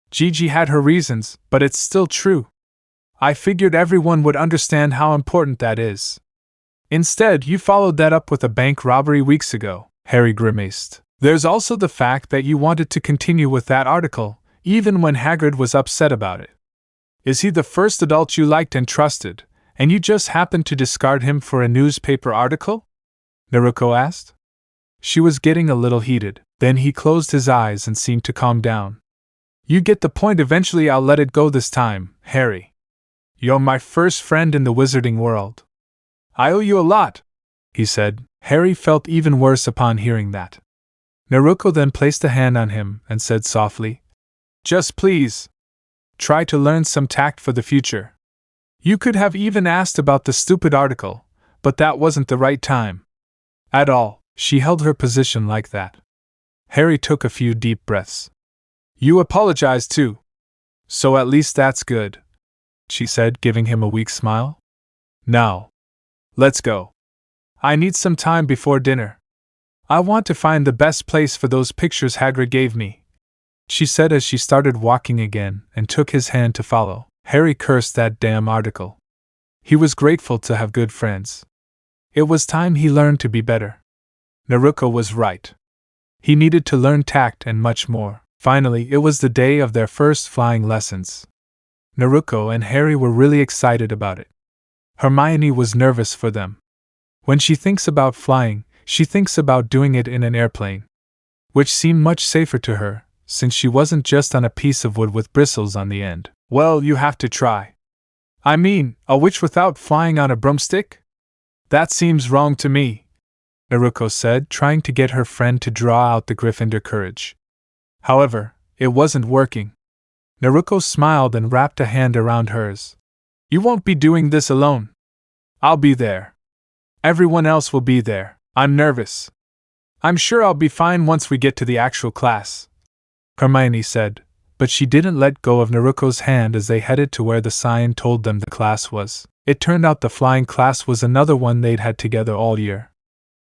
Speaker 1: Gigi had her reasons, but it's still true. I figured everyone would understand how important that is. Instead, you followed that up with a bank robbery weeks ago, Harry grimaced. There's also the fact that you wanted to continue with that article, even when Hagrid was upset about it. Is he the first adult you liked and trusted, and you just happened to discard him for a newspaper article? Naruko asked. She was getting a little heated. Then he closed his eyes and seemed to calm down. You get the point. Eventually I'll let it go this time, Harry. You're my first friend in the wizarding world. I owe you a lot, he said. Harry felt even worse upon hearing that. Naruko then placed a hand on him and said softly, just please. Try to learn some tact for the future. You could have even asked about the stupid article, but that wasn't the right time. At all. She held her position like that. Harry took a few deep breaths. You apologized too. So at least that's good, she said, giving him a weak smile. Now, let's go. I need some time before dinner. I want to find the best place for those pictures Hagrid gave me, she said as she started walking again and took his hand to follow. Harry cursed that damn article. He was grateful to have good friends. It was time he learned to be better. Naruko was right. He needed to learn tact and much more. Finally, it was the day of their first flying lessons. Naruko and Harry were really excited about it. Hermione was nervous for them. When she thinks about flying, she thinks about doing it in an airplane, which seemed much safer to her, since she wasn't just on a piece of wood with bristles on the end. Well, you have to try. I mean, a witch without flying on a broomstick? That seems wrong to me, Naruko said, trying to get her friend to draw out the Gryffindor courage. However, it wasn't working. Naruko smiled and wrapped a hand around hers. You won't be doing this alone. I'll be there. Everyone else will be there. I'm nervous. I'm sure I'll be fine once we get to the actual class, Hermione said, but she didn't let go of Naruko's hand as they headed to where the sign told them the class was. It turned out the flying class was another one they'd had together all year.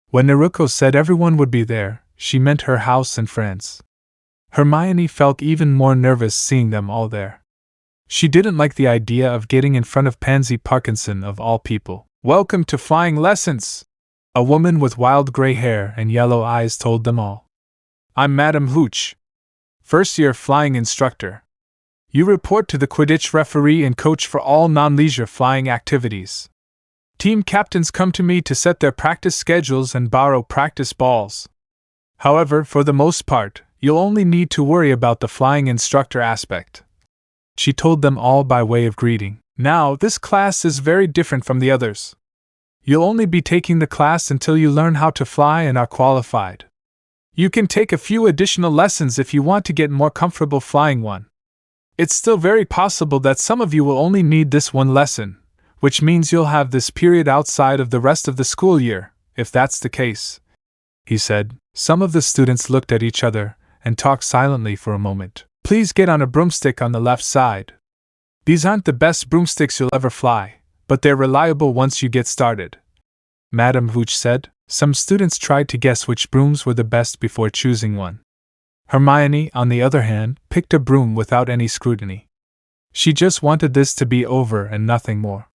Speaker 1: When Naruko said everyone would be there, she meant her house and friends. Hermione felt even more nervous seeing them all there. She didn't like the idea of getting in front of Pansy Parkinson of all people. Welcome to flying lessons, a woman with wild gray hair and yellow eyes told them all. I'm Madam Hooch, first-year flying instructor. You report to the Quidditch referee and coach for all non-leisure flying activities. Team captains come to me to set their practice schedules and borrow practice balls. However, for the most part, you'll only need to worry about the flying instructor aspect. She told them all by way of greeting. Now, this class is very different from the others. You'll only be taking the class until you learn how to fly and are qualified. You can take a few additional lessons if you want to get more comfortable flying one. It's still very possible that some of you will only need this one lesson, which means you'll have this period outside of the rest of the school year, if that's the case, he said. Some of the students looked at each other and talked silently for a moment. Please get on a broomstick on the left side. These aren't the best broomsticks you'll ever fly, but they're reliable once you get started, Madam Hooch said. Some students tried to guess which brooms were the best before choosing one. Hermione, on the other hand, picked a broom without any scrutiny. She just wanted this to be over and nothing more.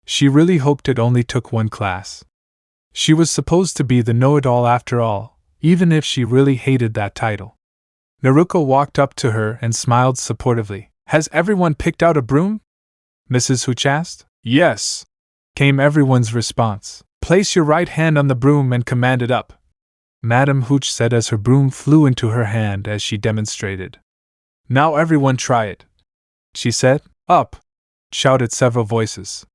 Speaker 1: She really hoped it only took one class. She was supposed to be the know-it-all after all, even if she really hated that title. Naruko walked up to her and smiled supportively. Has everyone picked out a broom? Mrs. Hooch asked. Yes, came everyone's response. Place your right hand on the broom and command it up, Madam Hooch said as her broom flew into her hand as she demonstrated. Now everyone try it, she said. Up, shouted several voices.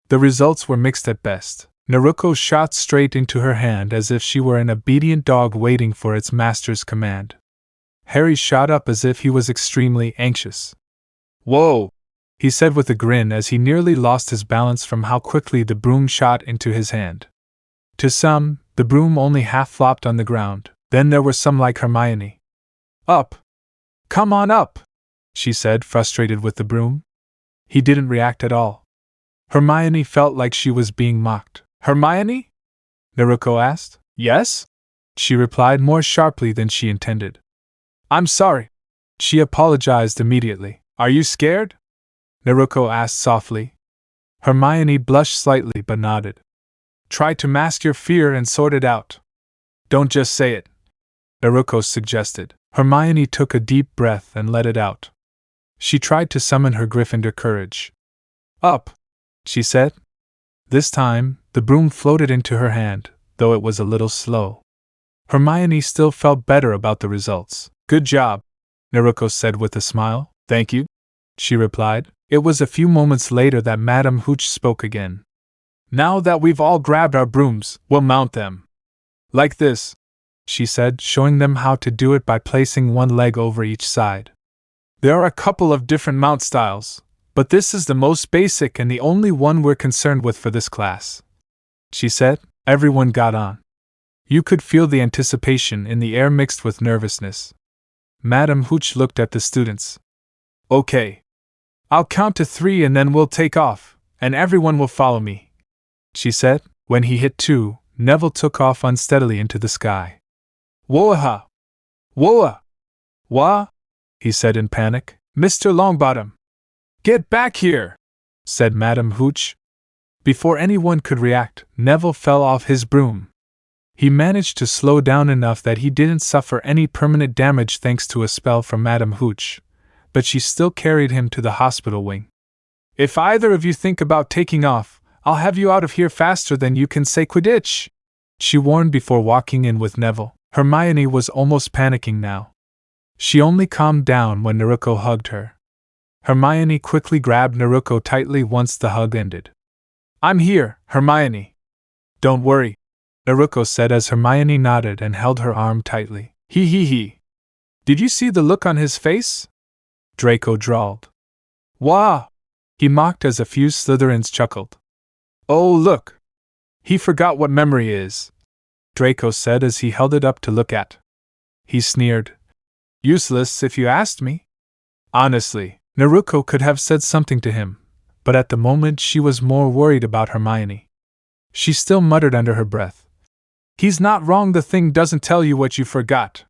Speaker 1: The results were mixed at best. Naruko shot straight into her hand as if she were an obedient dog waiting for its master's command. Harry shot up as if he was extremely anxious. Whoa, he said with a grin as he nearly lost his balance from how quickly the broom shot into his hand. To some, the broom only half flopped on the ground. Then there were some like Hermione. Up! Come on up! She said, frustrated with the broom. He didn't react at all. Hermione felt like she was being mocked. Hermione? Naruko asked. Yes? She replied more sharply than she intended. I'm sorry. She apologized immediately. Are you scared? Naruko asked softly. Hermione blushed slightly but nodded. Try to mask your fear and sort it out. Don't just say it, Naruko suggested. Hermione took a deep breath and let it out. She tried to summon her Gryffindor courage. Up, she said. This time, the broom floated into her hand, though it was a little slow. Hermione still felt better about the results. Good job, Naruko said with a smile. Thank you, she replied. It was a few moments later that Madame Hooch spoke again. Now that we've all grabbed our brooms, we'll mount them. Like this, she said, showing them how to do it by placing one leg over each side. There are a couple of different mount styles, but this is the most basic and the only one we're concerned with for this class, she said. Everyone got on. You could feel the anticipation in the air mixed with nervousness. Madame Hooch looked at the students. Okay. I'll count to 3 and then we'll take off, and everyone will follow me, she said. When he hit 2, Neville took off unsteadily into the sky. Whoa-ha! Whoa-a! Wah! He said in panic. Mr. Longbottom! Get back here! Said Madame Hooch. Before anyone could react, Neville fell off his broom. He managed to slow down enough that he didn't suffer any permanent damage thanks to a spell from Madame Hooch, but she still carried him to the hospital wing. If either of you think about taking off, I'll have you out of here faster than you can say Quidditch, she warned before walking in with Neville. Hermione was almost panicking now. She only calmed down when Naruko hugged her. Hermione quickly grabbed Naruko tightly once the hug ended. I'm here, Hermione. Don't worry, Naruko said as Hermione nodded and held her arm tightly. He. Did you see the look on his face? Draco drawled. Wah! He mocked as a few Slytherins chuckled. Oh, look! He forgot what memory is, Draco said as he held it up to look at. He sneered. Useless if you asked me. Honestly, Naruko could have said something to him, but at the moment she was more worried about Hermione. She still muttered under her breath. He's not wrong, the thing doesn't tell you what you forgot.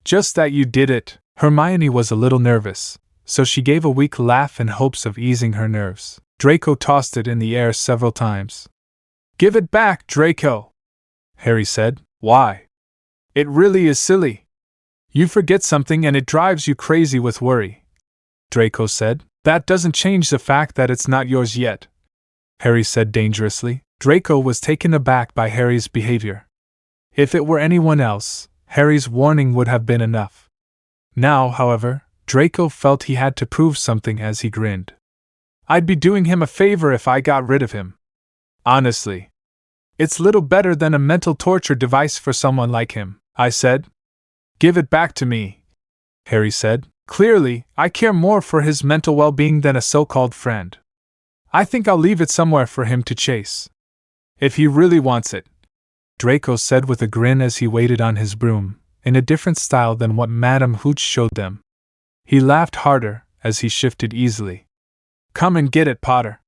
Speaker 1: Just that you did it. Hermione was a little nervous, so she gave a weak laugh in hopes of easing her nerves. Draco tossed it in the air several times. Give it back, Draco, Harry said. Why? It really is silly. You forget something and it drives you crazy with worry, Draco said. That doesn't change the fact that it's not yours yet, Harry said dangerously. Draco was taken aback by Harry's behavior. If it were anyone else, Harry's warning would have been enough. Now, however, Draco felt he had to prove something as he grinned. I'd be doing him a favor if I got rid of him. Honestly. It's little better than a mental torture device for someone like him, I said. Give it back to me, Harry said. Clearly, I care more for his mental well-being than a so-called friend. I think I'll leave it somewhere for him to chase. If he really wants it, Draco said with a grin as he waited on his broom, in a different style than what Madame Hooch showed them. He laughed harder as he shifted easily. Come and get it, Potter.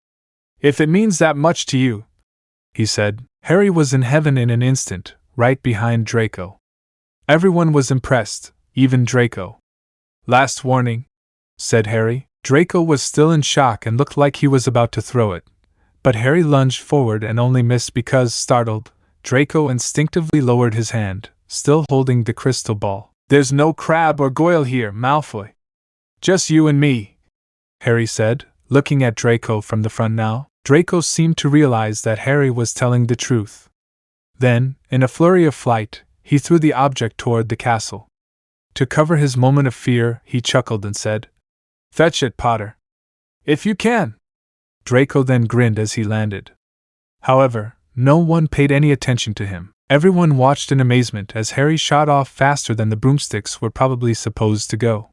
Speaker 1: If it means that much to you, he said. Harry was in heaven in an instant, right behind Draco. Everyone was impressed, even Draco. Last warning, said Harry. Draco was still in shock and looked like he was about to throw it, but Harry lunged forward and only missed because, startled, Draco instinctively lowered his hand, still holding the crystal ball. There's no Crabbe or Goyle here, Malfoy. Just you and me, Harry said, looking at Draco from the front now. Draco seemed to realize that Harry was telling the truth. Then, in a flurry of flight, he threw the object toward the castle. To cover his moment of fear, he chuckled and said, Fetch it, Potter. If you can. Draco then grinned as he landed. However, no one paid any attention to him. Everyone watched in amazement as Harry shot off faster than the broomsticks were probably supposed to go.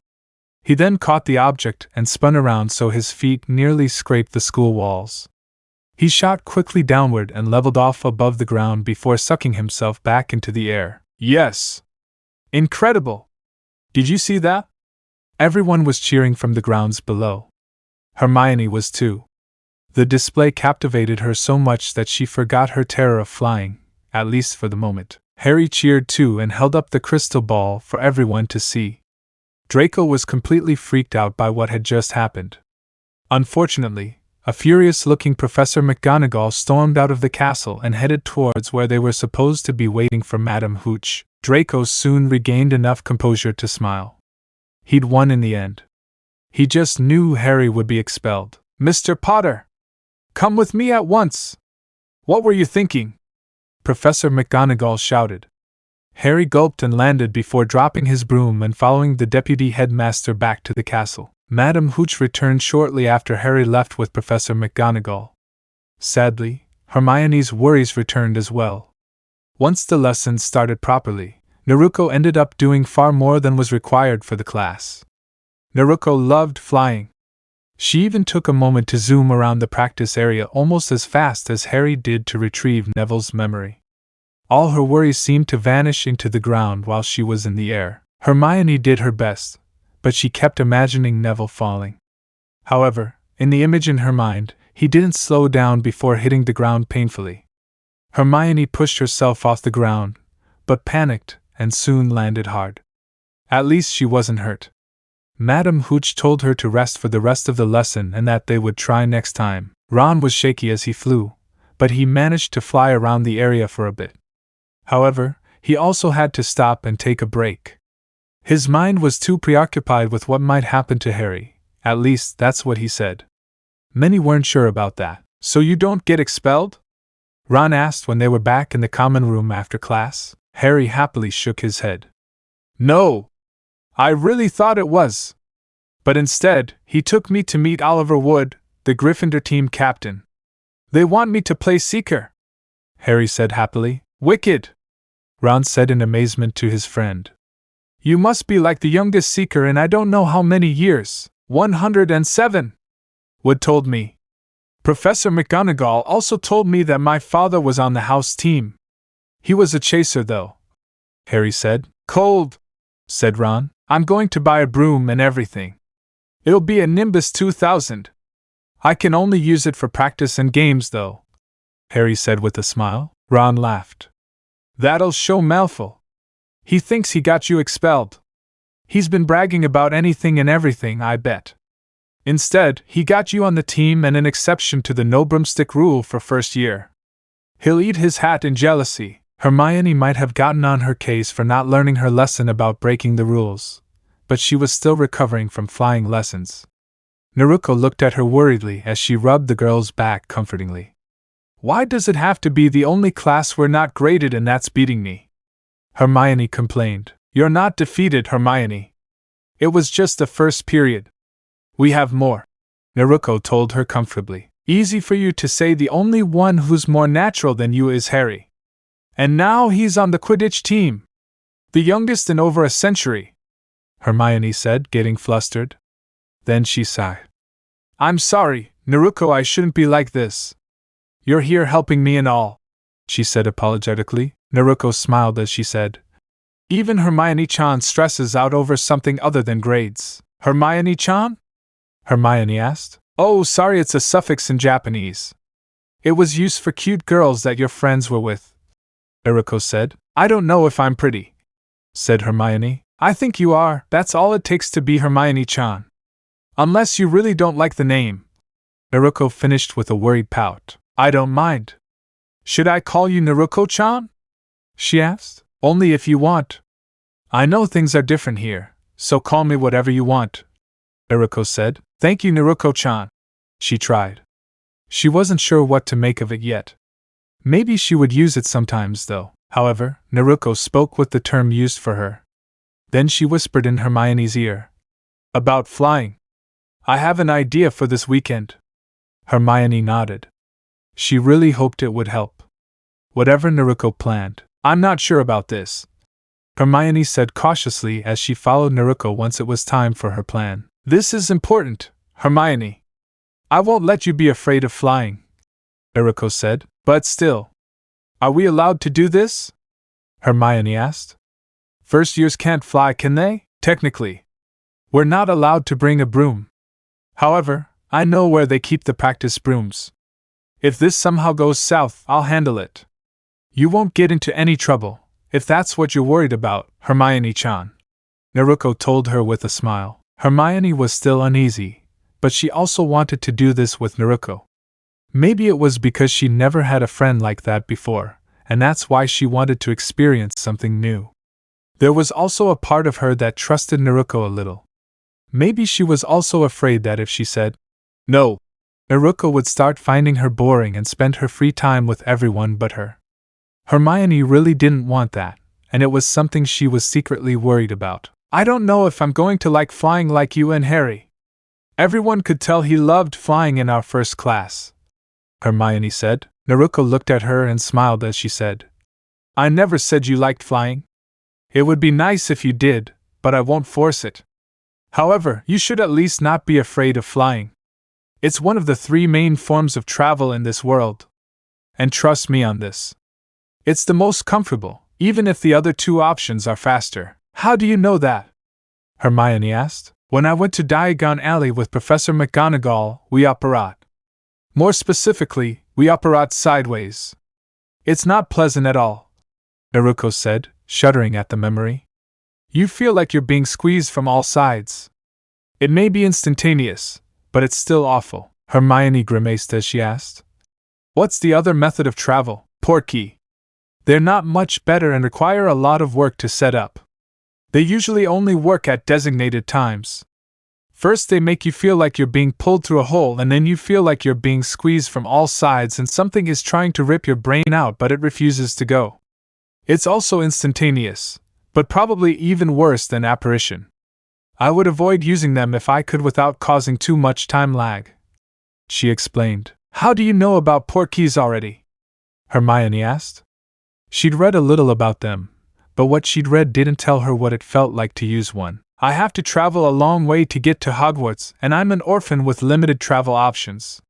Speaker 1: He then caught the object and spun around so his feet nearly scraped the school walls. He shot quickly downward and leveled off above the ground before sucking himself back into the air. Yes! Incredible! Did you see that? Everyone was cheering from the grounds below. Hermione was too. The display captivated her so much that she forgot her terror of flying, at least for the moment. Harry cheered too and held up the crystal ball for everyone to see. Draco was completely freaked out by what had just happened. Unfortunately, a furious-looking Professor McGonagall stormed out of the castle and headed towards where they were supposed to be waiting for Madame Hooch. Draco soon regained enough composure to smile. He'd won in the end. He just knew Harry would be expelled. "Mr. Potter! Come with me at once! What were you thinking?" Professor McGonagall shouted. Harry gulped and landed before dropping his broom and following the deputy headmaster back to the castle. Madame Hooch returned shortly after Harry left with Professor McGonagall. Sadly, Hermione's worries returned as well. Once the lessons started properly, Naruko ended up doing far more than was required for the class. Naruko loved flying. She even took a moment to zoom around the practice area almost as fast as Harry did to retrieve Neville's memory. All her worries seemed to vanish into the ground while she was in the air. Hermione did her best, but she kept imagining Neville falling. However, in the image in her mind, he didn't slow down before hitting the ground painfully. Hermione pushed herself off the ground, but panicked and soon landed hard. At least she wasn't hurt. Madame Hooch told her to rest for the rest of the lesson and that they would try next time. Ron was shaky as he flew, but he managed to fly around the area for a bit. However, he also had to stop and take a break. His mind was too preoccupied with what might happen to Harry, at least that's what he said. Many weren't sure about that. "So you don't get expelled?" Ron asked when they were back in the common room after class. Harry happily shook his head. "No! I really thought it was. But instead, he took me to meet Oliver Wood, the Gryffindor team captain. They want me to play Seeker," Harry said happily. "Wicked!" Ron said in amazement to his friend. "You must be like the youngest Seeker in I don't know how many years. 107. Wood told me. Professor McGonagall also told me that my father was on the house team. He was a chaser though," Harry said. "Cold," said Ron. "I'm going to buy a broom and everything. It'll be a Nimbus 2000. I can only use it for practice and games though," Harry said with a smile. Ron laughed. "That'll show Malfoy. He thinks he got you expelled. He's been bragging about anything and everything, I bet. Instead, he got you on the team and an exception to the no broomstick rule for first year. He'll eat his hat in jealousy." Hermione might have gotten on her case for not learning her lesson about breaking the rules, but she was still recovering from flying lessons. Naruko looked at her worriedly as she rubbed the girl's back comfortingly. "Why does it have to be the only class we're not graded and that's beating me?" Hermione complained. "You're not defeated, Hermione. It was just the first period. We have more," Naruko told her comfortably. "Easy for you to say the only one who's more natural than you is Harry. And now he's on the Quidditch team. The youngest in over a century," Hermione said, getting flustered. Then she sighed. "I'm sorry, Naruko, I shouldn't be like this. You're here helping me and all," she said apologetically. Naruko smiled as she said, "Even Hermione-chan stresses out over something other than grades." "Hermione-chan?" Hermione asked. "Oh, sorry, it's a suffix in Japanese. It was used for cute girls that your friends were with," Naruko said. "I don't know if I'm pretty," said Hermione. "I think you are. That's all it takes to be Hermione-chan. Unless you really don't like the name." Naruko finished with a worried pout. "I don't mind. Should I call you Naruko-chan?" she asked. "Only if you want. I know things are different here, so call me whatever you want," Naruko said. "Thank you, Naruko-chan." She tried. She wasn't sure what to make of it yet. Maybe she would use it sometimes, though. However, Naruko spoke with the term used for her. Then she whispered in Hermione's ear. "About flying. I have an idea for this weekend." Hermione nodded. She really hoped it would help. Whatever Naruko planned, "I'm not sure about this," Hermione said cautiously as she followed Naruko once it was time for her plan. "This is important, Hermione. I won't let you be afraid of flying," Naruko said. "But still, are we allowed to do this?" Hermione asked. "First years can't fly, can they?" "Technically. We're not allowed to bring a broom. However, I know where they keep the practice brooms. If this somehow goes south, I'll handle it. You won't get into any trouble. If that's what you're worried about, Hermione-chan, Naruko told her with a smile. Hermione was still uneasy, but she also wanted to do this with Naruko. Maybe it was because she never had a friend like that before, and that's why she wanted to experience something new. There was also a part of her that trusted Naruko a little. Maybe she was also afraid that if she said no, Naruko would start finding her boring and spend her free time with everyone but her. Hermione really didn't want that, and it was something she was secretly worried about. I don't know if I'm going to like flying like you and Harry. Everyone could tell he loved flying in our first class, Hermione said. Naruko looked at her and smiled as she said, I never said you liked flying. It would be nice if you did, but I won't force it. However, you should at least not be afraid of flying. It's one of the 3 main forms of travel in this world. And trust me on this. It's the most comfortable, even if the other 2 options are faster. How do you know that? Hermione asked. When I went to Diagon Alley with Professor McGonagall, we operate. More specifically, we operate sideways. It's not pleasant at all, Naruko said, shuddering at the memory. You feel like you're being squeezed from all sides. It may be instantaneous, but it's still awful. Hermione grimaced as she asked. What's the other method of travel, Porky? They're not much better and require a lot of work to set up. They usually only work at designated times. First they make you feel like you're being pulled through a hole, and then you feel like you're being squeezed from all sides and something is trying to rip your brain out but it refuses to go. It's also instantaneous, but probably even worse than apparition. I would avoid using them if I could without causing too much time lag, she explained. How do you know about porkies already? Hermione asked. She'd read a little about them, but what she'd read didn't tell her what it felt like to use one. I have to travel a long way to get to Hogwarts, and I'm an orphan with limited travel options.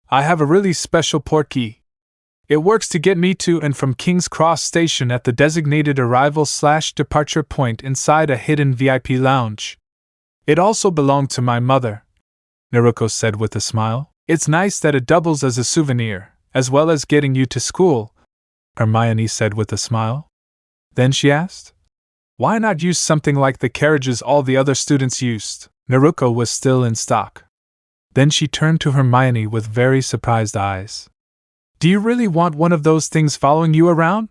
Speaker 1: I have a really special portkey. It works to get me to and from King's Cross Station at the designated arrival/departure point inside a hidden VIP lounge. It also belonged to my mother, Naruko said with a smile. It's nice that it doubles as a souvenir, as well as getting you to school, Hermione said with a smile. Then she asked, why not use something like the carriages all the other students used? Naruko was still in shock. Then she turned to Hermione with very surprised eyes. Do you really want one of those things following you around?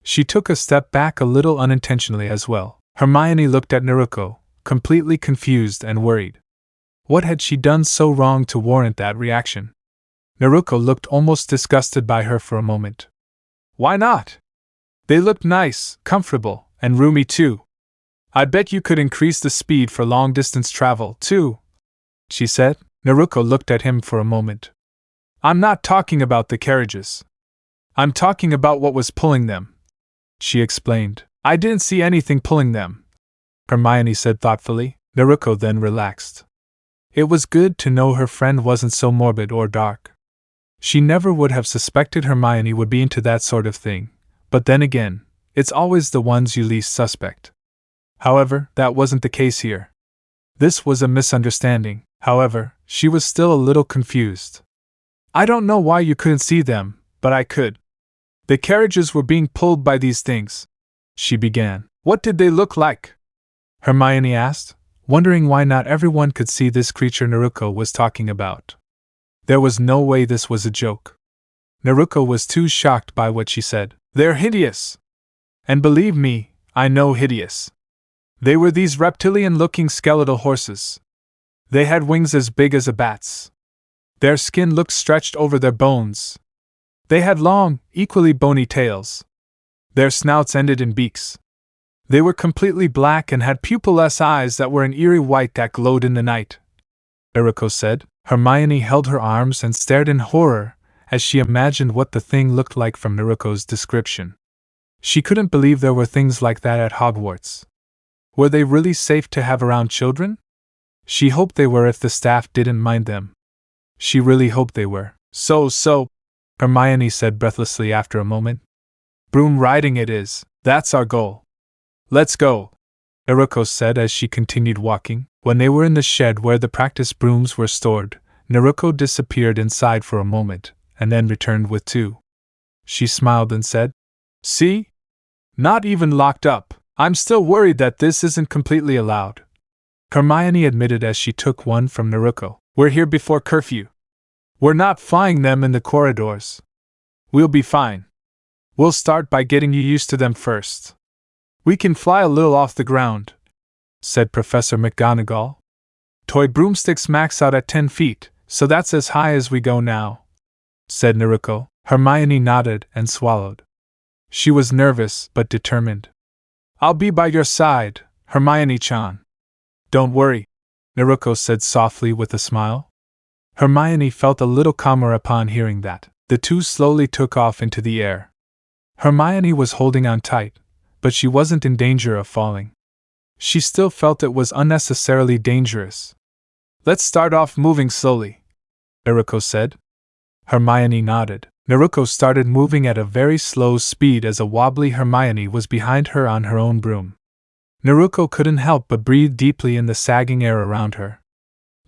Speaker 1: She took a step back a little unintentionally as well. Hermione looked at Naruko, completely confused and worried. What had she done so wrong to warrant that reaction? Naruko looked almost disgusted by her for a moment. Why not? They looked nice, comfortable, and roomy too. I bet you could increase the speed for long-distance travel, too, she said. Naruko looked at him for a moment. I'm not talking about the carriages. I'm talking about what was pulling them, she explained. I didn't see anything pulling them, Hermione said thoughtfully. Naruko then relaxed. It was good to know her friend wasn't so morbid or dark. She never would have suspected Hermione would be into that sort of thing, but then again, it's always the ones you least suspect. However, that wasn't the case here. This was a misunderstanding. However, she was still a little confused. I don't know why you couldn't see them, but I could. The carriages were being pulled by these things, she began. What did they look like? Hermione asked, wondering why not everyone could see this creature Naruko was talking about. There was no way this was a joke. Naruko was too shocked by what she said. They're hideous. And believe me, I know hideous. They were these reptilian-looking skeletal horses. They had wings as big as a bat's. Their skin looked stretched over their bones. They had long, equally bony tails. Their snouts ended in beaks. They were completely black and had pupilless eyes that were an eerie white that glowed in the night, Naruko said. Hermione held her arms and stared in horror as she imagined what the thing looked like from Naruko's description. She couldn't believe there were things like that at Hogwarts. Were they really safe to have around children? She hoped they were if the staff didn't mind them. She really hoped they were. So, Hermione said breathlessly after a moment. Broom riding it is, that's our goal. Let's go, Naruko said as she continued walking. When they were in the shed where the practice brooms were stored, Naruko disappeared inside for a moment, and then returned with 2. She smiled and said, See? Not even locked up. I'm still worried that this isn't completely allowed. Hermione admitted as she took one from Naruko. We're here before curfew. We're not flying them in the corridors. We'll be fine. We'll start by getting you used to them first. We can fly a little off the ground, said Professor McGonagall. Toy broomsticks max out at 10 feet, so that's as high as we go now, said Naruko. Hermione nodded and swallowed. She was nervous but determined. I'll be by your side, Hermione-chan. Don't worry, Naruko said softly with a smile. Hermione felt a little calmer upon hearing that. The two slowly took off into the air. Hermione was holding on tight, but she wasn't in danger of falling. She still felt it was unnecessarily dangerous. Let's start off moving slowly, Naruko said. Hermione nodded. Naruko started moving at a very slow speed as a wobbly Hermione was behind her on her own broom. Naruko couldn't help but breathe deeply in the sagging air around her.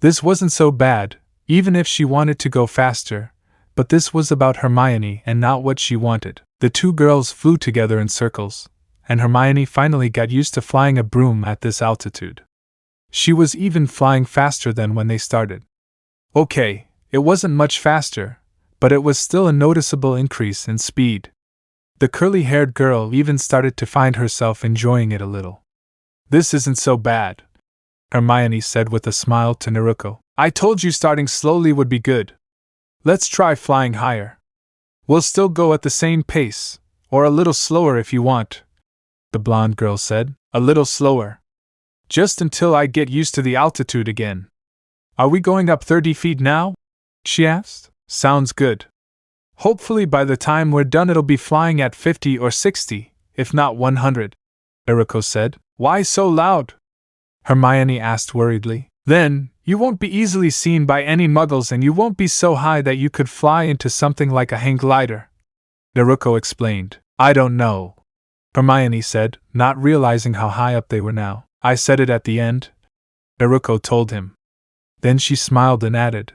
Speaker 1: This wasn't so bad, even if she wanted to go faster, but this was about Hermione and not what she wanted. The two girls flew together in circles, and Hermione finally got used to flying a broom at this altitude. She was even flying faster than when they started. Okay, it wasn't much faster, but it was still a noticeable increase in speed. The curly-haired girl even started to find herself enjoying it a little. This isn't so bad, Hermione said with a smile to Naruko. I told you starting slowly would be good. Let's try flying higher. We'll still go at the same pace, or a little slower if you want, the blonde girl said. A little slower. Just until I get used to the altitude again. Are we going up 30 feet now? She asked. Sounds good. Hopefully by the time we're done it'll be flying at 50 or 60, if not 100, Naruko said. Why so loud? Hermione asked worriedly. Then, you won't be easily seen by any muggles and you won't be so high that you could fly into something like a hang glider, Naruko explained. I don't know, Hermione said, not realizing how high up they were now. I said it at the end, Naruko told him. Then she smiled and added,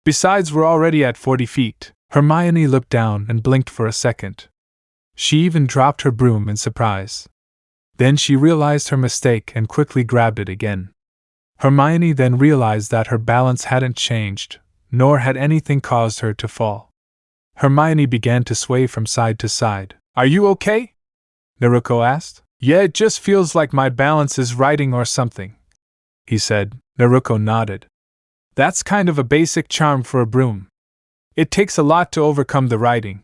Speaker 1: besides, we're already at 40 feet. Hermione looked down and blinked for a second. She even dropped her broom in surprise. Then she realized her mistake and quickly grabbed it again. Hermione then realized that her balance hadn't changed, nor had anything caused her to fall. Hermione began to sway from side to side. Are you okay? Naruko asked. Yeah, it just feels like my balance is riding or something, he said. Naruko nodded. That's kind of a basic charm for a broom. It takes a lot to overcome the riding.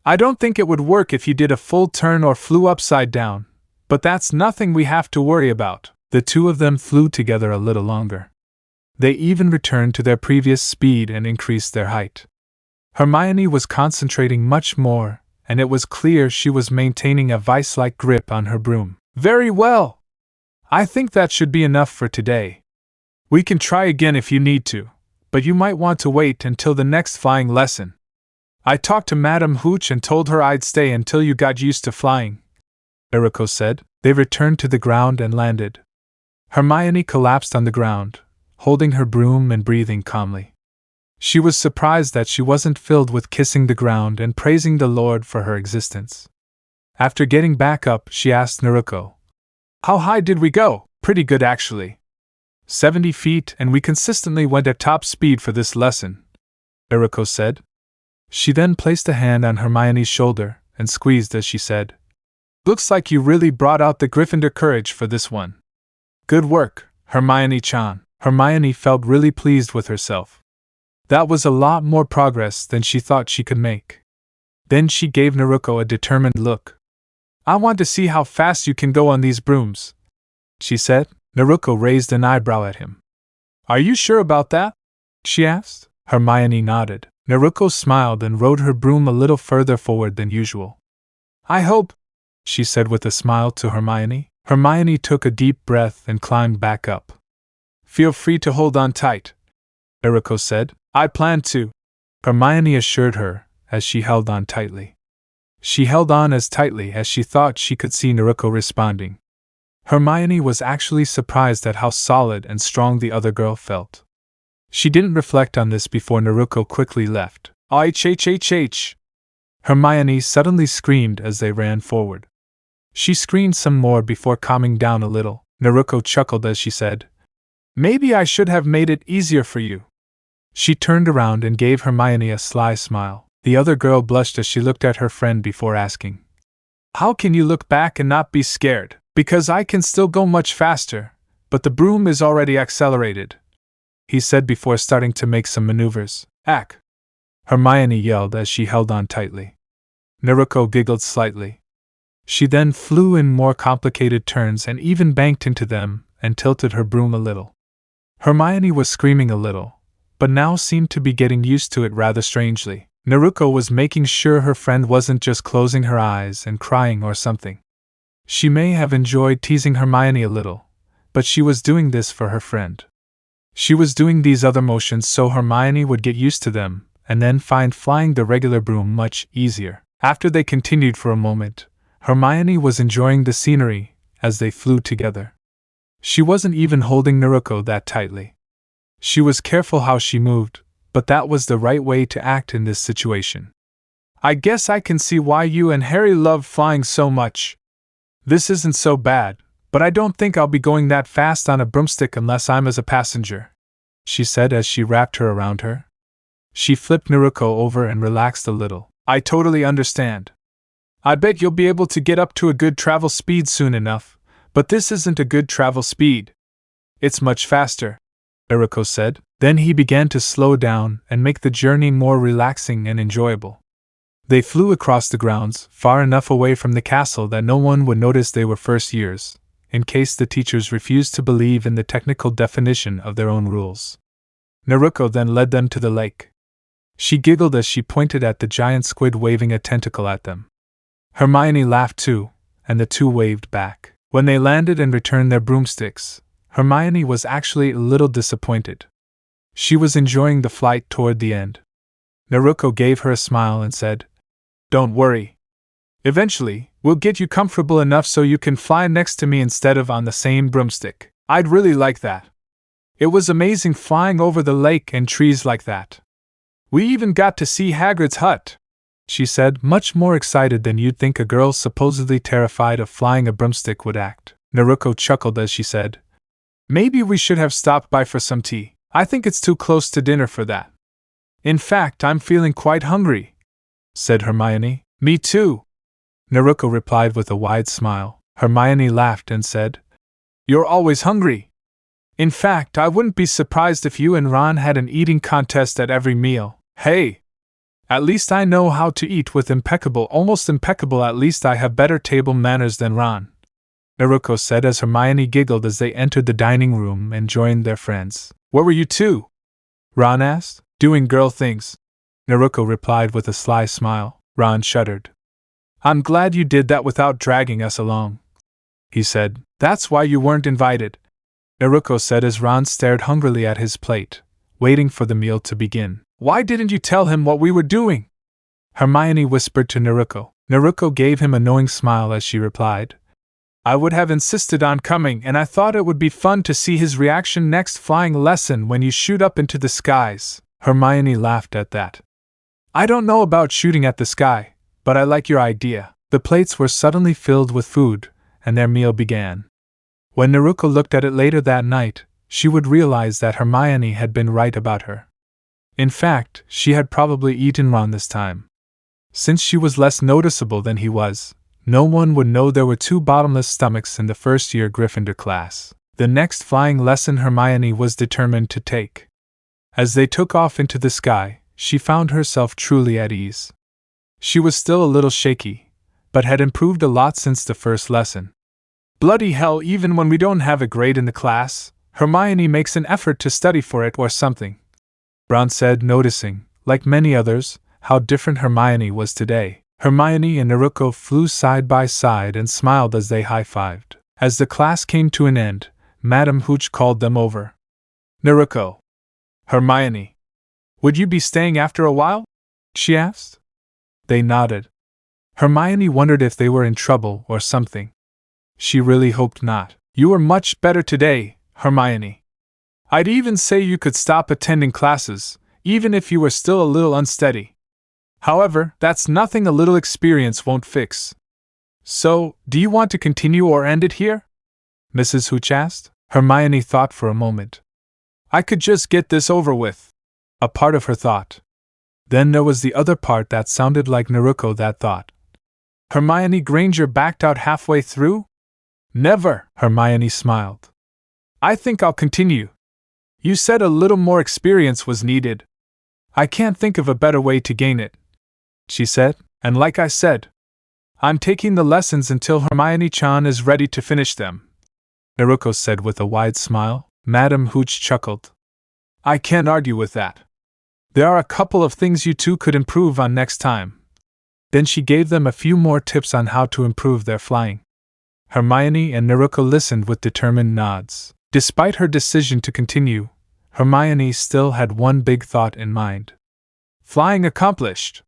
Speaker 1: I don't think it would work if you did a full turn or flew upside down, but that's nothing we have to worry about. The two of them flew together a little longer. They even returned to their previous speed and increased their height. Hermione was concentrating much more, and it was clear she was maintaining a vice-like grip on her broom. Very well! I think that should be enough for today. We can try again if you need to, but you might want to wait until the next flying lesson. I talked to Madame Hooch and told her I'd stay until you got used to flying, Naruko said. They returned to the ground and landed. Hermione collapsed on the ground, holding her broom and breathing calmly. She was surprised that she wasn't filled with kissing the ground and praising the Lord for her existence. After getting back up, she asked Naruko, how high did we go? Pretty good actually. 70 feet, and we consistently went at top speed for this lesson, Naruko said. She then placed a hand on Hermione's shoulder and squeezed as she said, looks like you really brought out the Gryffindor courage for this one. Good work, Hermione-chan. Hermione felt really pleased with herself. That was a lot more progress than she thought she could make. Then she gave Naruko a determined look. I want to see how fast you can go on these brooms, she said. Naruko raised an eyebrow at him. Are you sure about that? She asked. Hermione nodded. Naruko smiled and rode her broom a little further forward than usual. I hope, she said with a smile to Hermione. Hermione took a deep breath and climbed back up. Feel free to hold on tight, Naruko said. I plan to, Hermione assured her, as she held on tightly. She held on as tightly as she thought she could see Naruko responding. Hermione was actually surprised at how solid and strong the other girl felt. She didn't reflect on this before Naruko quickly left. H! Hermione suddenly screamed as they ran forward. She screamed some more before calming down a little. Naruko chuckled as she said, "Maybe I should have made it easier for you." She turned around and gave Hermione a sly smile. The other girl blushed as she looked at her friend before asking, "How can you look back and not be scared?" "Because I can still go much faster, but the broom is already accelerated," he said before starting to make some maneuvers. "Ack!" Hermione yelled as she held on tightly. Naruko giggled slightly. She then flew in more complicated turns and even banked into them and tilted her broom a little. Hermione was screaming a little, but now seemed to be getting used to it rather strangely. Naruko was making sure her friend wasn't just closing her eyes and crying or something. She may have enjoyed teasing Hermione a little, but she was doing this for her friend. She was doing these other motions so Hermione would get used to them, and then find flying the regular broom much easier. After they continued for a moment, Hermione was enjoying the scenery as they flew together. She wasn't even holding Naruko that tightly. She was careful how she moved, but that was the right way to act in this situation. "I guess I can see why you and Harry love flying so much. This isn't so bad, but I don't think I'll be going that fast on a broomstick unless I'm as a passenger," she said as she wrapped her around her. She flipped Naruko over and relaxed a little. "I totally understand. I bet you'll be able to get up to a good travel speed soon enough, but this isn't a good travel speed. It's much faster," Naruko said. Then he began to slow down and make the journey more relaxing and enjoyable. They flew across the grounds, far enough away from the castle that no one would notice they were first years, in case the teachers refused to believe in the technical definition of their own rules. Naruko then led them to the lake. She giggled as she pointed at the giant squid waving a tentacle at them. Hermione laughed too, and the two waved back. When they landed and returned their broomsticks, Hermione was actually a little disappointed. She was enjoying the flight toward the end. Naruko gave her a smile and said, "Don't worry. Eventually, we'll get you comfortable enough so you can fly next to me instead of on the same broomstick. I'd really like that. It was amazing flying over the lake and trees like that. We even got to see Hagrid's hut," she said, much more excited than you'd think a girl supposedly terrified of flying a broomstick would act. Naruko chuckled as she said, "Maybe we should have stopped by for some tea. I think it's too close to dinner for that." "In fact, I'm feeling quite hungry," said Hermione. "Me too," Naruko replied with a wide smile. Hermione laughed and said, "You're always hungry. In fact, I wouldn't be surprised if you and Ron had an eating contest at every meal. Hey! At least I know how to eat with almost impeccable, at least I have better table manners than Ron," Naruko said as Hermione giggled as they entered the dining room and joined their friends. "What were you two?" Ron asked. "Doing girl things," Naruko replied with a sly smile. Ron shuddered. "I'm glad you did that without dragging us along," he said. "That's why you weren't invited," Naruko said as Ron stared hungrily at his plate, waiting for the meal to begin. "Why didn't you tell him what we were doing?" Hermione whispered to Naruko. Naruko gave him a knowing smile as she replied, "I would have insisted on coming, and I thought it would be fun to see his reaction next flying lesson when you shoot up into the skies." Hermione laughed at that. "I don't know about shooting at the sky, but I like your idea." The plates were suddenly filled with food, and their meal began. When Naruko looked at it later that night, she would realize that Hermione had been right about her. In fact, she had probably eaten Ron this time. Since she was less noticeable than he was, no one would know there were two bottomless stomachs in the first-year Gryffindor class. The next flying lesson Hermione was determined to take. As they took off into the sky, she found herself truly at ease. She was still a little shaky, but had improved a lot since the first lesson. "Bloody hell, even when we don't have a grade in the class, Hermione makes an effort to study for it or something," Ron said, noticing, like many others, how different Hermione was today. Hermione and Naruko flew side by side and smiled as they high-fived. As the class came to an end, Madame Hooch called them over. "Naruko. Hermione. Would you be staying after a while?" she asked. They nodded. Hermione wondered if they were in trouble or something. She really hoped not. "You were much better today, Hermione. I'd even say you could stop attending classes, even if you were still a little unsteady. However, that's nothing a little experience won't fix," So, do you want to continue or end it here? Mrs. Hooch asked. Hermione thought for a moment. I could just get this over with. A part of her thought. Then there was the other part that sounded like Naruko that thought. Hermione Granger backed out halfway through? Never, Hermione smiled. I think I'll continue. You said a little more experience was needed. I can't think of a better way to gain it, she said, and like I said, I'm taking the lessons until Hermione-chan is ready to finish them. Naruko said with a wide smile. Madame Hooch chuckled. I can't argue with that. There are a couple of things you two could improve on next time. Then she gave them a few more tips on how to improve their flying. Hermione and Naruko listened with determined nods. Despite her decision to continue, Hermione still had one big thought in mind. Flying accomplished!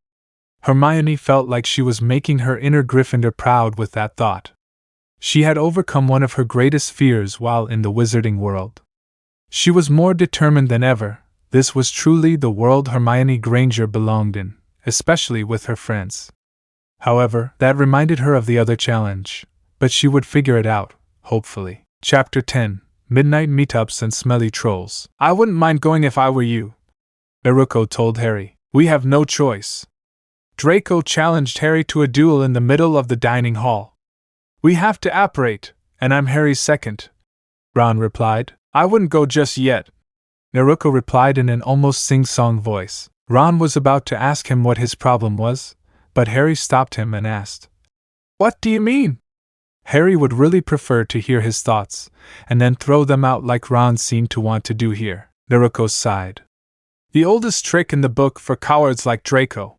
Speaker 1: Hermione felt like she was making her inner Gryffindor proud with that thought. She had overcome one of her greatest fears while in the wizarding world. She was more determined than ever. This was truly the world Hermione Granger belonged in, especially with her friends. However, that reminded her of the other challenge, but she would figure it out, hopefully. Chapter 10. Midnight Meetups and Smelly Trolls. I wouldn't mind going if I were you, Naruko told Harry. We have no choice. Draco challenged Harry to a duel in the middle of the dining hall. We have to apparate, and I'm Harry's second, Ron replied. I wouldn't go just yet, Naruko replied in an almost sing-song voice. Ron was about to ask him what his problem was, but Harry stopped him and asked, What do you mean? Harry would really prefer to hear his thoughts, and then throw them out like Ron seemed to want to do here. Naruko sighed. The oldest trick in the book for cowards like Draco.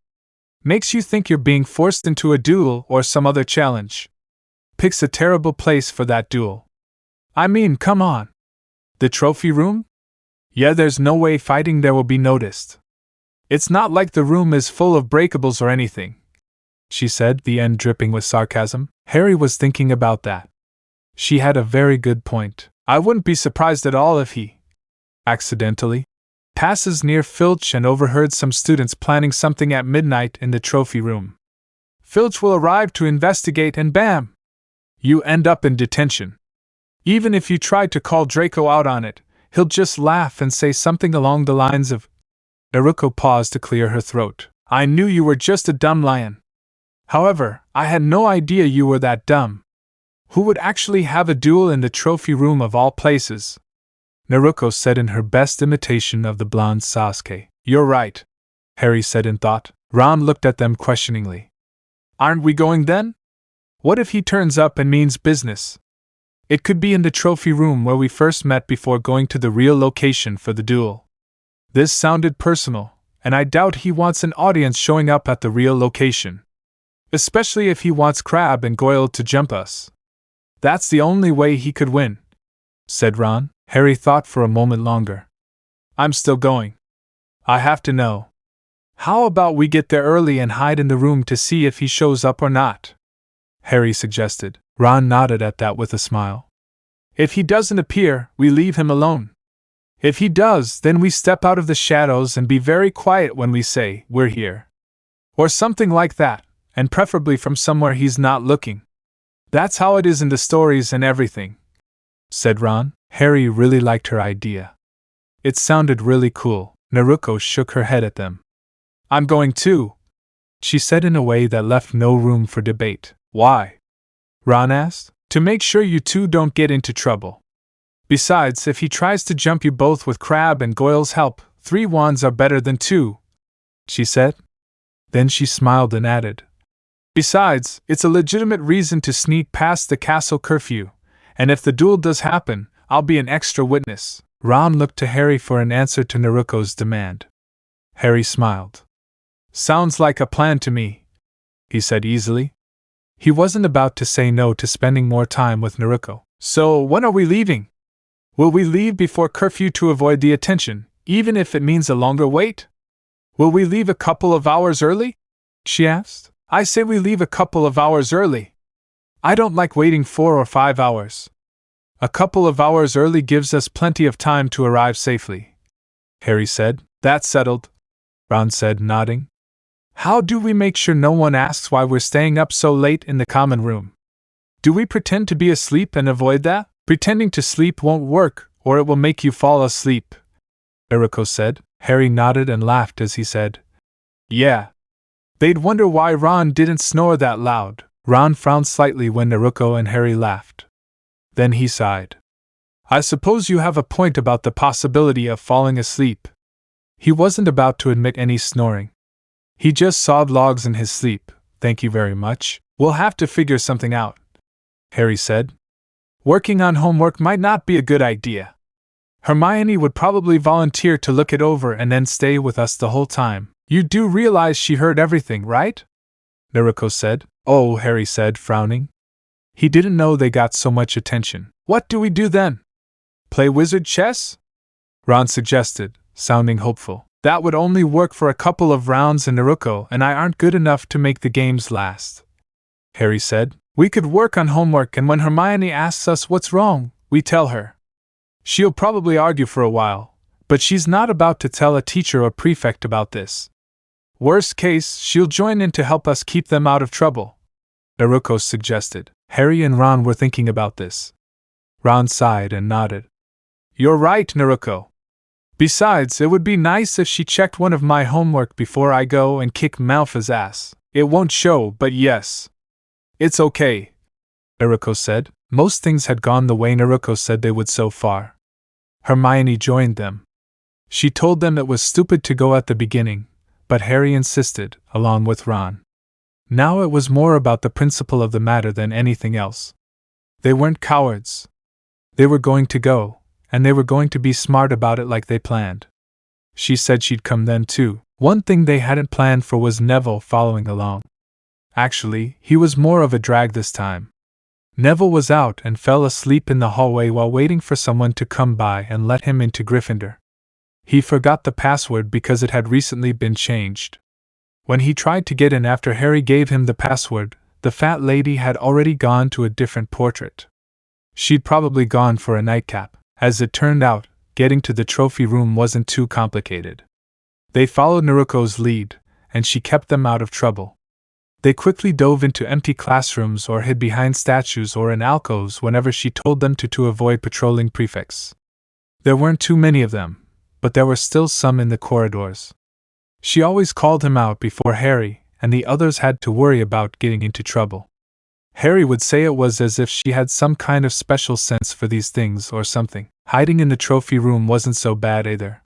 Speaker 1: Makes you think you're being forced into a duel or some other challenge. Picks a terrible place for that duel. I mean, come on. The trophy room? Yeah, there's no way fighting there will be noticed. It's not like the room is full of breakables or anything, she said, the end dripping with sarcasm. Harry was thinking about that. She had a very good point. I wouldn't be surprised at all if he accidentally passes near Filch and overheard some students planning something at midnight in the trophy room. Filch will arrive to investigate and bam! You end up in detention. Even if you tried to call Draco out on it, he'll just laugh and say something along the lines of… Naruko paused to clear her throat. I knew you were just a dumb lion. However, I had no idea you were that dumb. Who would actually have a duel in the trophy room of all places? Naruko said in her best imitation of the blonde Sasuke. You're right, Harry said in thought. Ron looked at them questioningly. Aren't we going then? What if he turns up and means business? It could be in the trophy room where we first met before going to the real location for the duel. This sounded personal, and I doubt he wants an audience showing up at the real location. Especially if he wants Crabbe and Goyle to jump us. That's the only way he could win, said Ron. Harry thought for a moment longer. I'm still going. I have to know. How about we get there early and hide in the room to see if he shows up or not? Harry suggested. Ron nodded at that with a smile. If he doesn't appear, we leave him alone. If he does, then we step out of the shadows and be very quiet when we say, we're here. Or something like that, and preferably from somewhere he's not looking. That's how it is in the stories and everything, said Ron. Harry really liked her idea. It sounded really cool. Naruko shook her head at them. I'm going too, she said in a way that left no room for debate. Why? Ron asked. To make sure you two don't get into trouble. Besides, if he tries to jump you both with Crabbe and Goyle's help, 3 wands are better than 2, she said. Then she smiled and added, Besides, it's a legitimate reason to sneak past the castle curfew, and if the duel does happen, I'll be an extra witness. Ron looked to Harry for an answer to Naruko's demand. Harry smiled. Sounds like a plan to me, he said easily. He wasn't about to say no to spending more time with Naruko. So, when are we leaving? Will we leave before curfew to avoid the attention, even if it means a longer wait? Will we leave a couple of hours early? She asked. I say we leave a couple of hours early. I don't like waiting 4 or 5 hours. A couple of hours early gives us plenty of time to arrive safely, Harry said. That's settled, Ron said, nodding. How do we make sure no one asks why we're staying up so late in the common room? Do we pretend to be asleep and avoid that? Pretending to sleep won't work, or it will make you fall asleep, Naruko said. Harry nodded and laughed as he said, Yeah. They'd wonder why Ron didn't snore that loud. Ron frowned slightly when Naruko and Harry laughed. Then he sighed. I suppose you have a point about the possibility of falling asleep. He wasn't about to admit any snoring. He just sawed logs in his sleep. Thank you very much. We'll have to figure something out, Harry said. Working on homework might not be a good idea. Hermione would probably volunteer to look it over and then stay with us the whole time. You do realize she heard everything, right? Naruko said. Oh, Harry said, frowning. He didn't know they got so much attention. What do we do then? Play wizard chess? Ron suggested, sounding hopeful. That would only work for a couple of rounds and Naruko and I aren't good enough to make the games last, Harry said. We could work on homework and when Hermione asks us what's wrong, we tell her. She'll probably argue for a while, but she's not about to tell a teacher or prefect about this. Worst case, she'll join in to help us keep them out of trouble, Naruko suggested. Harry and Ron were thinking about this. Ron sighed and nodded. You're right, Naruko. Besides, it would be nice if she checked one of my homework before I go and kick Malfoy's ass. It won't show, but yes. It's okay, Naruko said. Most things had gone the way Naruko said they would so far. Hermione joined them. She told them it was stupid to go at the beginning, but Harry insisted, along with Ron. Now it was more about the principle of the matter than anything else. They weren't cowards. They were going to go, and they were going to be smart about it like they planned. She said she'd come then too. One thing they hadn't planned for was Neville following along. Actually, he was more of a drag this time. Neville was out and fell asleep in the hallway while waiting for someone to come by and let him into Gryffindor. He forgot the password because it had recently been changed. When he tried to get in after Harry gave him the password, the fat lady had already gone to a different portrait. She'd probably gone for a nightcap. As it turned out, getting to the trophy room wasn't too complicated. They followed Naruko's lead, and she kept them out of trouble. They quickly dove into empty classrooms or hid behind statues or in alcoves whenever she told them to avoid patrolling prefects. There weren't too many of them, but there were still some in the corridors. She always called him out before Harry, and the others had to worry about getting into trouble. Harry would say it was as if she had some kind of special sense for these things or something. Hiding in the trophy room wasn't so bad either.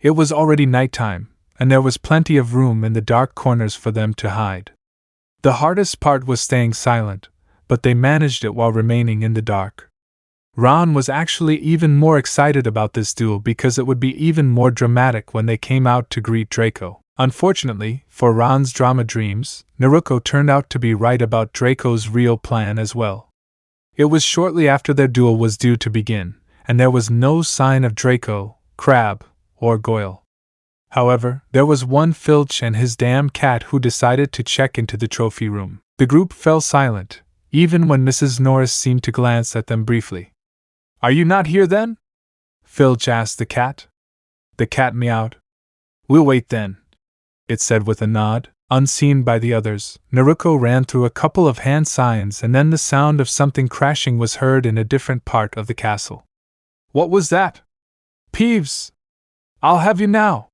Speaker 1: It was already nighttime, and there was plenty of room in the dark corners for them to hide. The hardest part was staying silent, but they managed it while remaining in the dark. Ron was actually even more excited about this duel because it would be even more dramatic when they came out to greet Draco. Unfortunately, for Ron's drama dreams, Naruko turned out to be right about Draco's real plan as well. It was shortly after their duel was due to begin, and there was no sign of Draco, Crabbe, or Goyle. However, there was one Filch and his damn cat who decided to check into the trophy room. The group fell silent, even when Mrs. Norris seemed to glance at them briefly. Are you not here then? Filch asked the cat. The cat meowed. We'll wait then, it said with a nod. Unseen by the others, Naruko ran through a couple of hand signs and then the sound of something crashing was heard in a different part of the castle. What was that? Peeves! I'll have you now,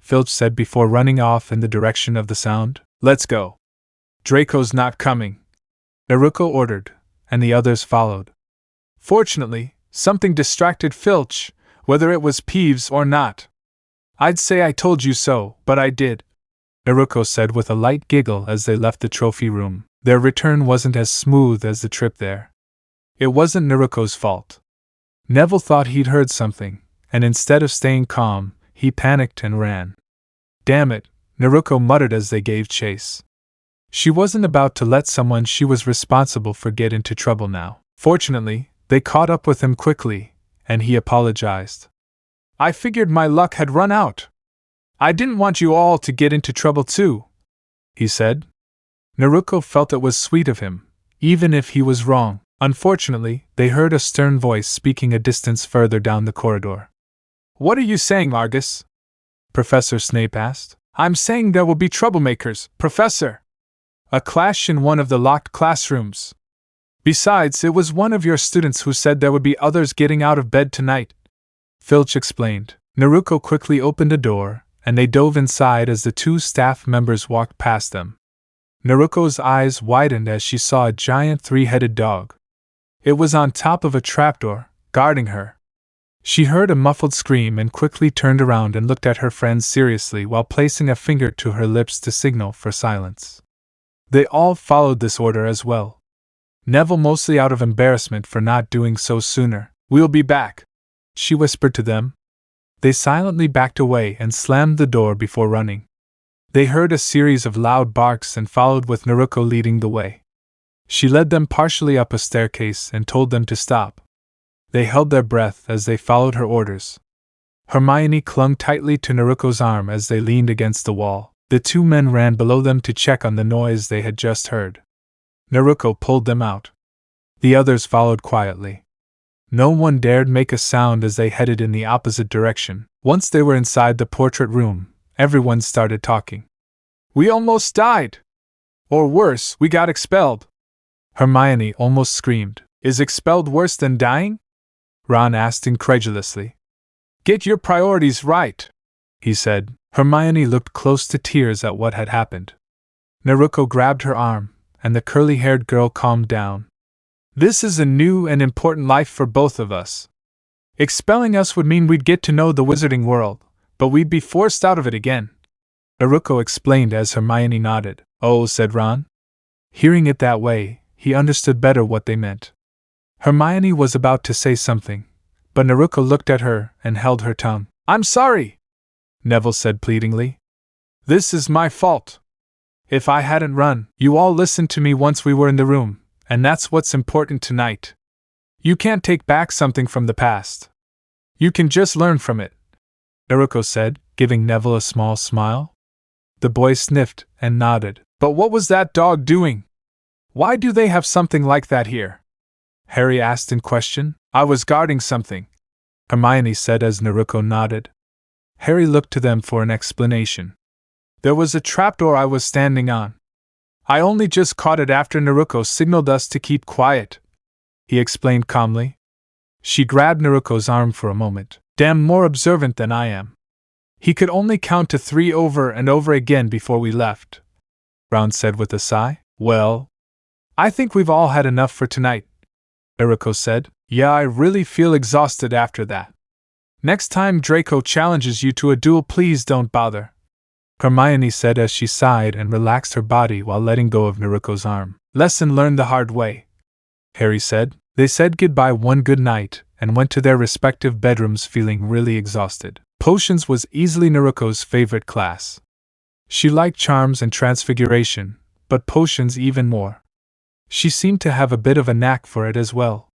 Speaker 1: Filch said before running off in the direction of the sound. Let's go. Draco's not coming, Naruko ordered, and the others followed. Fortunately, something distracted Filch, whether it was Peeves or not. I'd say I told you so, but I did, Naruko said with a light giggle as they left the trophy room. Their return wasn't as smooth as the trip there. It wasn't Naruko's fault. Neville thought he'd heard something, and instead of staying calm, he panicked and ran. Damn it, Naruko muttered as they gave chase. She wasn't about to let someone she was responsible for get into trouble now. Fortunately, they caught up with him quickly, and he apologized. I figured my luck had run out. I didn't want you all to get into trouble too, he said. Naruko felt it was sweet of him, even if he was wrong. Unfortunately, they heard a stern voice speaking a distance further down the corridor. What are you saying, Argus? Professor Snape asked. I'm saying there will be troublemakers, Professor. A clash in one of the locked classrooms. Besides, it was one of your students who said there would be others getting out of bed tonight, Filch explained. Naruko quickly opened a door, and they dove inside as the two staff members walked past them. Naruko's eyes widened as she saw a giant three-headed dog. It was on top of a trapdoor, guarding her. She heard a muffled scream and quickly turned around and looked at her friends seriously while placing a finger to her lips to signal for silence. They all followed this order as well. Neville mostly out of embarrassment for not doing so sooner. "We'll be back," she whispered to them. They silently backed away and slammed the door before running. They heard a series of loud barks and followed with Naruko leading the way. She led them partially up a staircase and told them to stop. They held their breath as they followed her orders. Hermione clung tightly to Naruko's arm as they leaned against the wall. The two men ran below them to check on the noise they had just heard. Naruko pulled them out. The others followed quietly. No one dared make a sound as they headed in the opposite direction. Once they were inside the portrait room, everyone started talking. "We almost died! Or worse, we got expelled!" Hermione almost screamed. "Is expelled worse than dying?" Ron asked incredulously. "Get your priorities right," he said. Hermione looked close to tears at what had happened. Naruko grabbed her arm, and the curly-haired girl calmed down. "This is a new and important life for both of us. Expelling us would mean we'd get to know the wizarding world, but we'd be forced out of it again," Naruko explained as Hermione nodded. "Oh," said Ron. Hearing it that way, he understood better what they meant. Hermione was about to say something, but Naruko looked at her and held her tongue. "I'm sorry," Neville said pleadingly. "This is my fault. If I hadn't run, you all listened to me once we were in the room, and that's what's important tonight. You can't take back something from the past. You can just learn from it," Naruko said, giving Neville a small smile. The boy sniffed and nodded. "But what was that dog doing? Why do they have something like that here?" Harry asked in question. "I was guarding something," Hermione said as Naruko nodded. Harry looked to them for an explanation. "There was a trapdoor I was standing on. I only just caught it after Naruko signaled us to keep quiet," he explained calmly. She grabbed Naruko's arm for a moment. "Damn, more observant than I am. He could only count to 3 over and over again before we left," Ron said with a sigh. "Well, I think we've all had enough for tonight," Naruko said. "Yeah, I really feel exhausted after that. Next time Draco challenges you to a duel, please don't bother," Hermione said as she sighed and relaxed her body while letting go of Naruko's arm. "Lesson learned the hard way," Harry said. They said goodbye one good night and went to their respective bedrooms feeling really exhausted. Potions was easily Naruko's favorite class. She liked charms and transfiguration, but potions even more. She seemed to have a bit of a knack for it as well.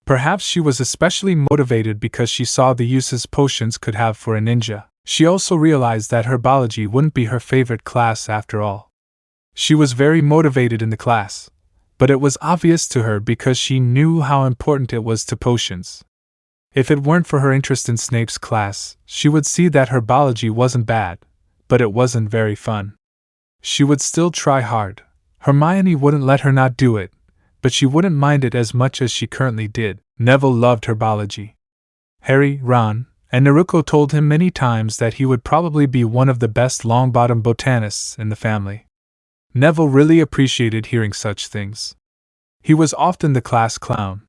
Speaker 1: Perhaps she was especially motivated because she saw the uses potions could have for a ninja. She also realized that herbology wouldn't be her favorite class after all. She was very motivated in the class, but it was obvious to her because she knew how important it was to potions. If it weren't for her interest in Snape's class, she would see that herbology wasn't bad, but it wasn't very fun. She would still try hard. Hermione wouldn't let her not do it, but she wouldn't mind it as much as she currently did. Neville loved herbology. Harry, Ron, and Naruko told him many times that he would probably be one of the best Longbottom botanists in the family. Neville really appreciated hearing such things. He was often the class clown.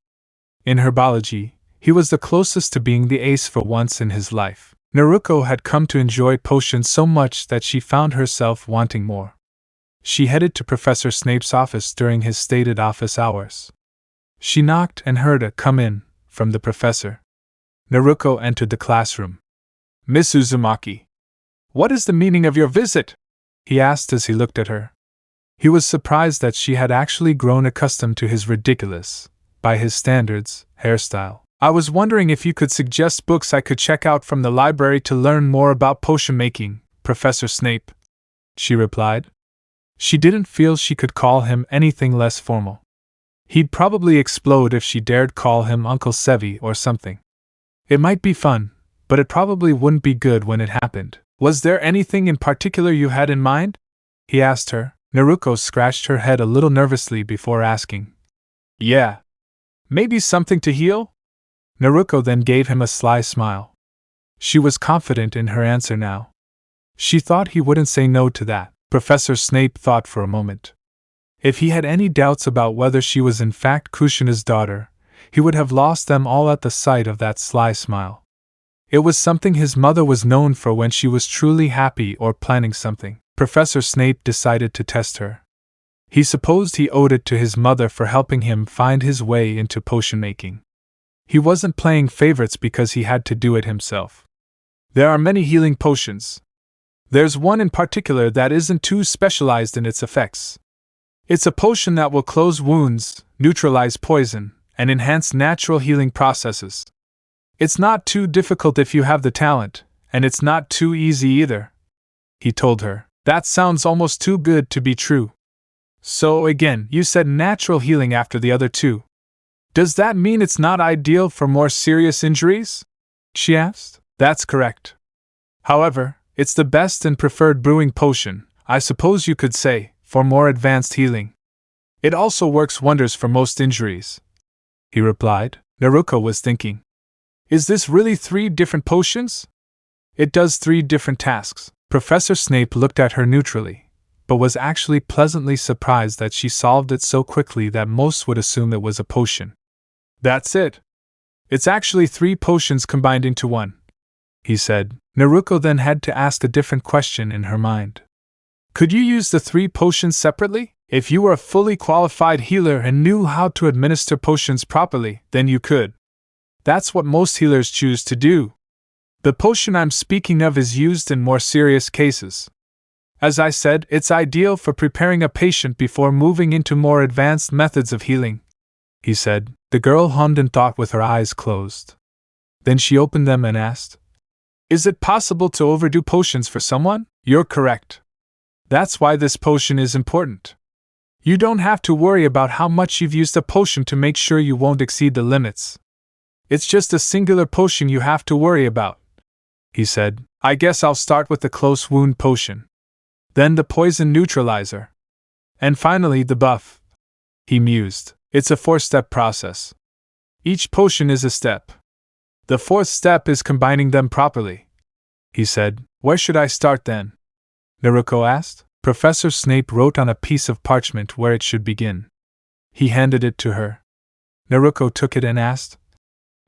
Speaker 1: In herbology, he was the closest to being the ace for once in his life. Naruko had come to enjoy potions so much that she found herself wanting more. She headed to Professor Snape's office during his stated office hours. She knocked and heard a "come in" from the professor. Naruko entered the classroom. "Miss Uzumaki, what is the meaning of your visit?" he asked as he looked at her. He was surprised that she had actually grown accustomed to his ridiculous, by his standards, hairstyle. "I was wondering if you could suggest books I could check out from the library to learn more about potion making, Professor Snape," she replied. She didn't feel she could call him anything less formal. He'd probably explode if she dared call him Uncle Sevi or something. It might be fun, but it probably wouldn't be good when it happened. Was there anything in particular you had in mind? He asked her. Naruko scratched her head a little nervously before asking. Yeah. Maybe something to heal? Naruko then gave him a sly smile. She was confident in her answer now. She thought he wouldn't say no to that. Professor Snape thought for a moment. If he had any doubts about whether she was in fact Kushina's daughter, he would have lost them all at the sight of that sly smile. It was something his mother was known for when she was truly happy or planning something. Professor Snape decided to test her. He supposed he owed it to his mother for helping him find his way into potion making. He wasn't playing favorites because he had to do it himself. There are many healing potions. There's one in particular that isn't too specialized in its effects. It's a potion that will close wounds, neutralize poison, and enhance natural healing processes. It's not too difficult if you have the talent, and it's not too easy either, he told her. That sounds almost too good to be true. So again, you said natural healing after the other two. Does that mean it's not ideal for more serious injuries? She asked. That's correct. However, it's the best and preferred brewing potion, I suppose you could say, for more advanced healing. It also works wonders for most injuries, he replied. Naruko was thinking. Is this really 3 different potions? It does 3 different tasks. Professor Snape looked at her neutrally, but was actually pleasantly surprised that she solved it so quickly that most would assume it was a potion. That's it. It's actually 3 potions combined into one, he said. Naruko then had to ask a different question in her mind. Could you use the 3 potions separately? If you were a fully qualified healer and knew how to administer potions properly, then you could. That's what most healers choose to do. The potion I'm speaking of is used in more serious cases. As I said, it's ideal for preparing a patient before moving into more advanced methods of healing, he said. The girl hummed and thought with her eyes closed. Then she opened them and asked, Is it possible to overdo potions for someone? You're correct. That's why this potion is important. You don't have to worry about how much you've used a potion to make sure you won't exceed the limits. It's just a singular potion you have to worry about, he said. I guess I'll start with the close wound potion. Then the poison neutralizer. And finally the buff. He mused. It's a 4-step process. Each potion is a step. The 4th step is combining them properly, he said. Where should I start then? Naruko asked. Professor Snape wrote on a piece of parchment where it should begin. He handed it to her. Naruko took it and asked,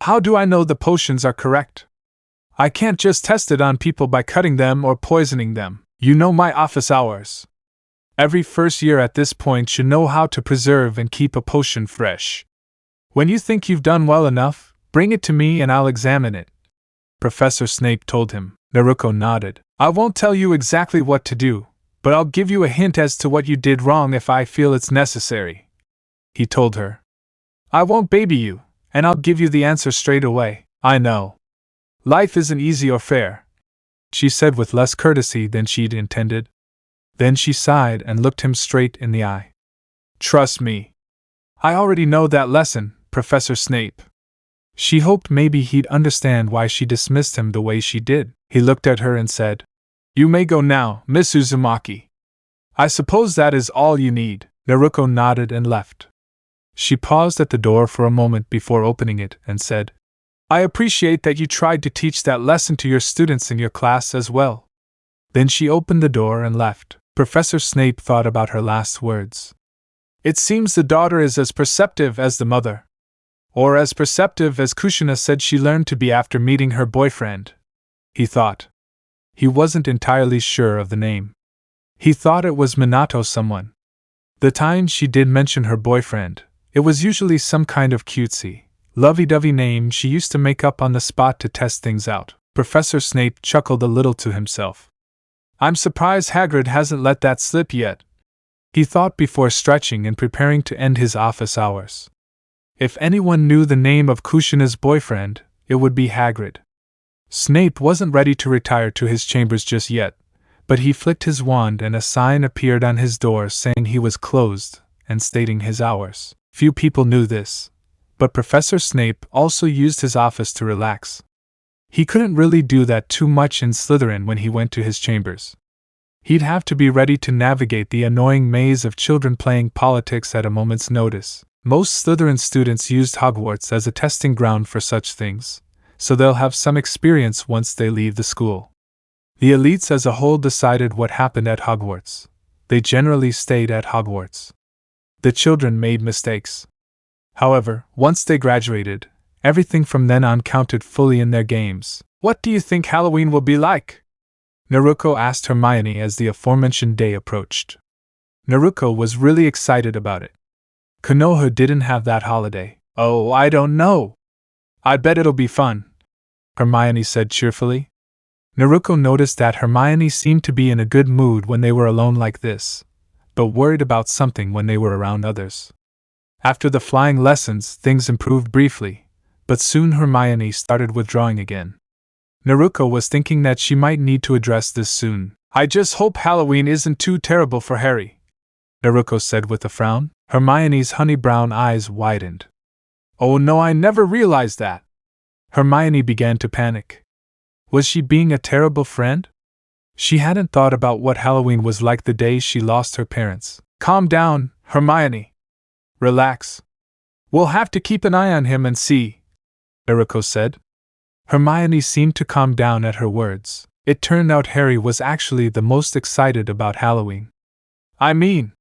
Speaker 1: How do I know the potions are correct? I can't just test it on people by cutting them or poisoning them. You know my office hours. Every first year at this point should know how to preserve and keep a potion fresh. When you think you've done well enough, bring it to me and I'll examine it, Professor Snape told him. Naruko nodded. I won't tell you exactly what to do, but I'll give you a hint as to what you did wrong if I feel it's necessary, he told her. I won't baby you, and I'll give you the answer straight away. I know. Life isn't easy or fair, she said with less courtesy than she'd intended. Then she sighed and looked him straight in the eye. Trust me. I already know that lesson, Professor Snape. She hoped maybe he'd understand why she dismissed him the way she did. He looked at her and said, You may go now, Miss Uzumaki. I suppose that is all you need. Naruko nodded and left. She paused at the door for a moment before opening it and said, I appreciate that you tried to teach that lesson to your students in your class as well. Then she opened the door and left. Professor Snape thought about her last words. It seems the daughter is as perceptive as the mother. Or as perceptive as Kushina said she learned to be after meeting her boyfriend, he thought. He wasn't entirely sure of the name. He thought it was Minato someone. The time she did mention her boyfriend, it was usually some kind of cutesy, lovey-dovey name she used to make up on the spot to test things out. Professor Snape chuckled a little to himself. I'm surprised Hagrid hasn't let that slip yet, he thought before stretching and preparing to end his office hours. If anyone knew the name of Kushina's boyfriend, it would be Hagrid. Snape wasn't ready to retire to his chambers just yet, but he flicked his wand and a sign appeared on his door saying he was closed and stating his hours. Few people knew this, but Professor Snape also used his office to relax. He couldn't really do that too much in Slytherin when he went to his chambers. He'd have to be ready to navigate the annoying maze of children playing politics at a moment's notice. Most Slytherin students used Hogwarts as a testing ground for such things, so they'll have some experience once they leave the school. The elites as a whole decided what happened at Hogwarts. They generally stayed at Hogwarts. The children made mistakes. However, once they graduated, everything from then on counted fully in their games. What do you think Halloween will be like? Naruko asked Hermione as the aforementioned day approached. Naruko was really excited about it. Konoha didn't have that holiday. Oh, I don't know. I bet it'll be fun, Hermione said cheerfully. Naruko noticed that Hermione seemed to be in a good mood when they were alone like this, but worried about something when they were around others. After the flying lessons, things improved briefly, but soon Hermione started withdrawing again. Naruko was thinking that she might need to address this soon. I just hope Halloween isn't too terrible for Harry, Naruko said with a frown. Hermione's honey-brown eyes widened. Oh no, I never realized that. Hermione began to panic. Was she being a terrible friend? She hadn't thought about what Halloween was like the day she lost her parents. Calm down, Hermione. Relax. We'll have to keep an eye on him and see, Naruko said. Hermione seemed to calm down at her words. It turned out Harry was actually the most excited about Halloween. I mean,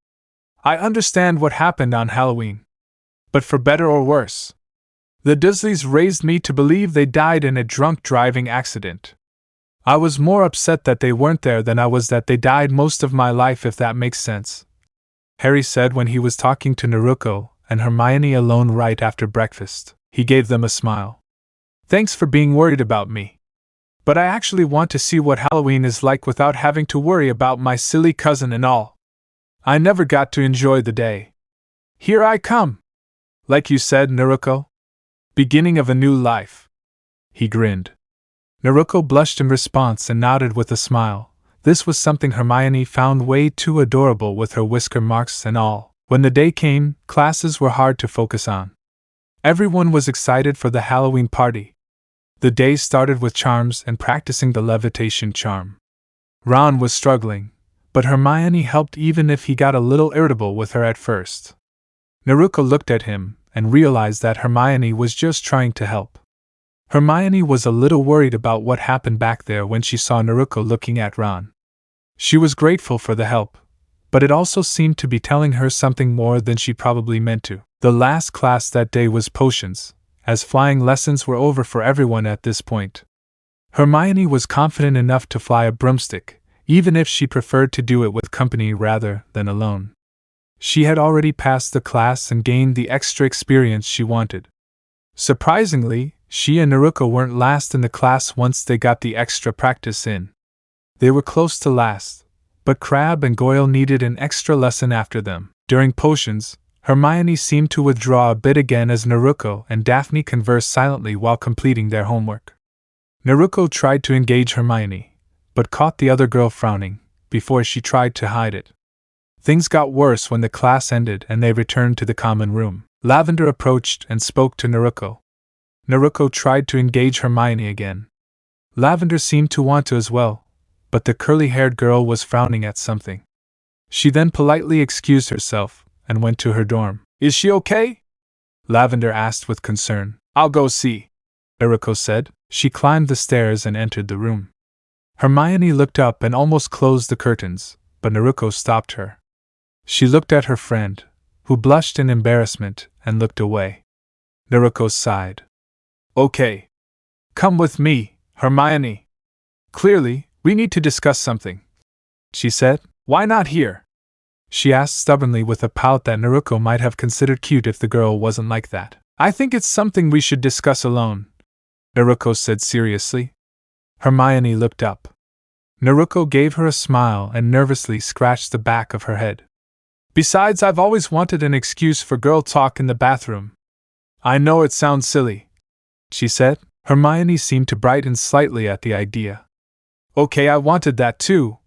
Speaker 1: I understand what happened on Halloween. But for better or worse, the Dursleys raised me to believe they died in a drunk driving accident. I was more upset that they weren't there than I was that they died most of my life, if that makes sense, Harry said when he was talking to Naruko and Hermione alone right after breakfast. He gave them a smile. Thanks for being worried about me. But I actually want to see what Halloween is like without having to worry about my silly cousin and all. I never got to enjoy the day. Here I come. Like you said, Naruko. Beginning of a new life. He grinned. Naruko blushed in response and nodded with a smile. This was something Hermione found way too adorable with her whisker marks and all. When the day came, classes were hard to focus on. Everyone was excited for the Halloween party. The day started with charms and practicing the levitation charm. Ron was struggling, but Hermione helped even if he got a little irritable with her at first. Naruko looked at him and realized that Hermione was just trying to help. Hermione was a little worried about what happened back there when she saw Naruko looking at Ron. She was grateful for the help, but it also seemed to be telling her something more than she probably meant to. The last class that day was potions, as flying lessons were over for everyone at this point. Hermione was confident enough to fly a broomstick, even if she preferred to do it with company rather than alone. She had already passed the class and gained the extra experience she wanted. Surprisingly, she and Naruko weren't last in the class once they got the extra practice in. They were close to last, but Crabbe and Goyle needed an extra lesson after them. During potions, Hermione seemed to withdraw a bit again as Naruko and Daphne conversed silently while completing their homework. Naruko tried to engage Hermione, but caught the other girl frowning, before she tried to hide it. Things got worse when the class ended and they returned to the common room. Lavender approached and spoke to Naruko. Naruko tried to engage Hermione again. Lavender seemed to want to as well, but the curly-haired girl was frowning at something. She then politely excused herself and went to her dorm. Is she okay? Lavender asked with concern. I'll go see, Naruko said. She climbed the stairs and entered the room. Hermione looked up and almost closed the curtains, but Naruko stopped her. She looked at her friend, who blushed in embarrassment and looked away. Naruko sighed. Okay. Come with me, Hermione. Clearly, we need to discuss something, she said. Why not here? She asked stubbornly with a pout that Naruko might have considered cute if the girl wasn't like that. I think it's something we should discuss alone, Naruko said seriously. Hermione looked up. Naruko gave her a smile and nervously scratched the back of her head. Besides, I've always wanted an excuse for girl talk in the bathroom. I know it sounds silly, she said. Hermione seemed to brighten slightly at the idea. Okay, I wanted that too,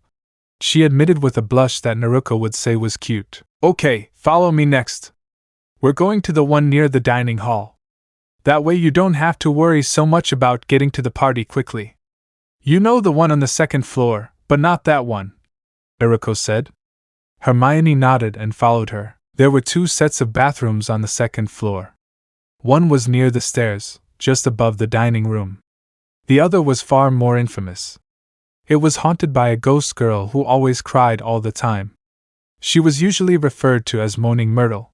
Speaker 1: she admitted with a blush that Naruko would say was cute. Okay, follow me next. We're going to the one near the dining hall. That way you don't have to worry so much about getting to the party quickly. You know the one on the second floor, but not that one, Naruko said. Hermione nodded and followed her. There were 2 sets of bathrooms on the second floor. One was near the stairs, just above the dining room. The other was far more infamous. It was haunted by a ghost girl who always cried all the time. She was usually referred to as Moaning Myrtle.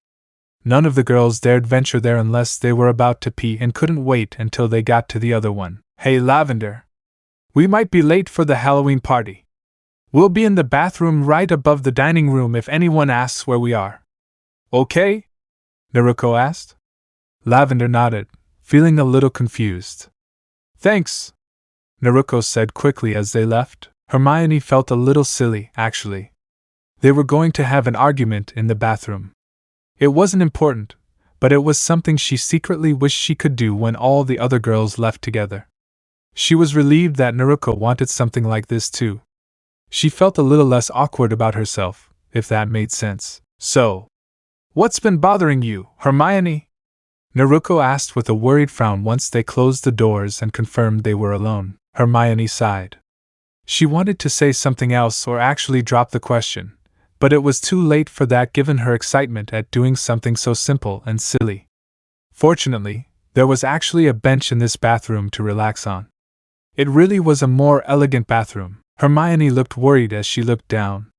Speaker 1: None of the girls dared venture there unless they were about to pee and couldn't wait until they got to the other one. Hey Lavender! We might be late for the Halloween party. We'll be in the bathroom right above the dining room if anyone asks where we are. Okay? Naruko asked. Lavender nodded, feeling a little confused. Thanks, Naruko said quickly as they left. Hermione felt a little silly, actually. They were going to have an argument in the bathroom. It wasn't important, but it was something she secretly wished she could do when all the other girls left together. She was relieved that Naruko wanted something like this too. She felt a little less awkward about herself, if that made sense. So, what's been bothering you, Hermione? Naruko asked with a worried frown once they closed the doors and confirmed they were alone. Hermione sighed. She wanted to say something else or actually drop the question, but it was too late for that given her excitement at doing something so simple and silly. Fortunately, there was actually a bench in this bathroom to relax on. It really was a more elegant bathroom. Hermione looked worried as she looked down.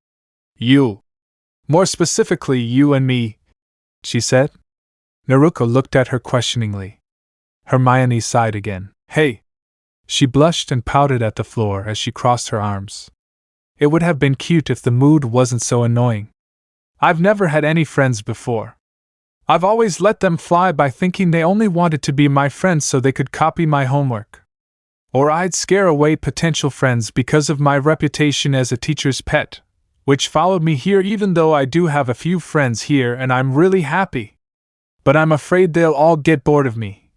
Speaker 1: You. More specifically, you and me, she said. Naruko looked at her questioningly. Hermione sighed again. Hey! She blushed and pouted at the floor as she crossed her arms. It would have been cute if the mood wasn't so annoying. I've never had any friends before. I've always let them fly by thinking they only wanted to be my friends so they could copy my homework. Or I'd scare away potential friends because of my reputation as a teacher's pet, which followed me here even though I do have a few friends here and I'm really happy. But I'm afraid they'll all get bored of me.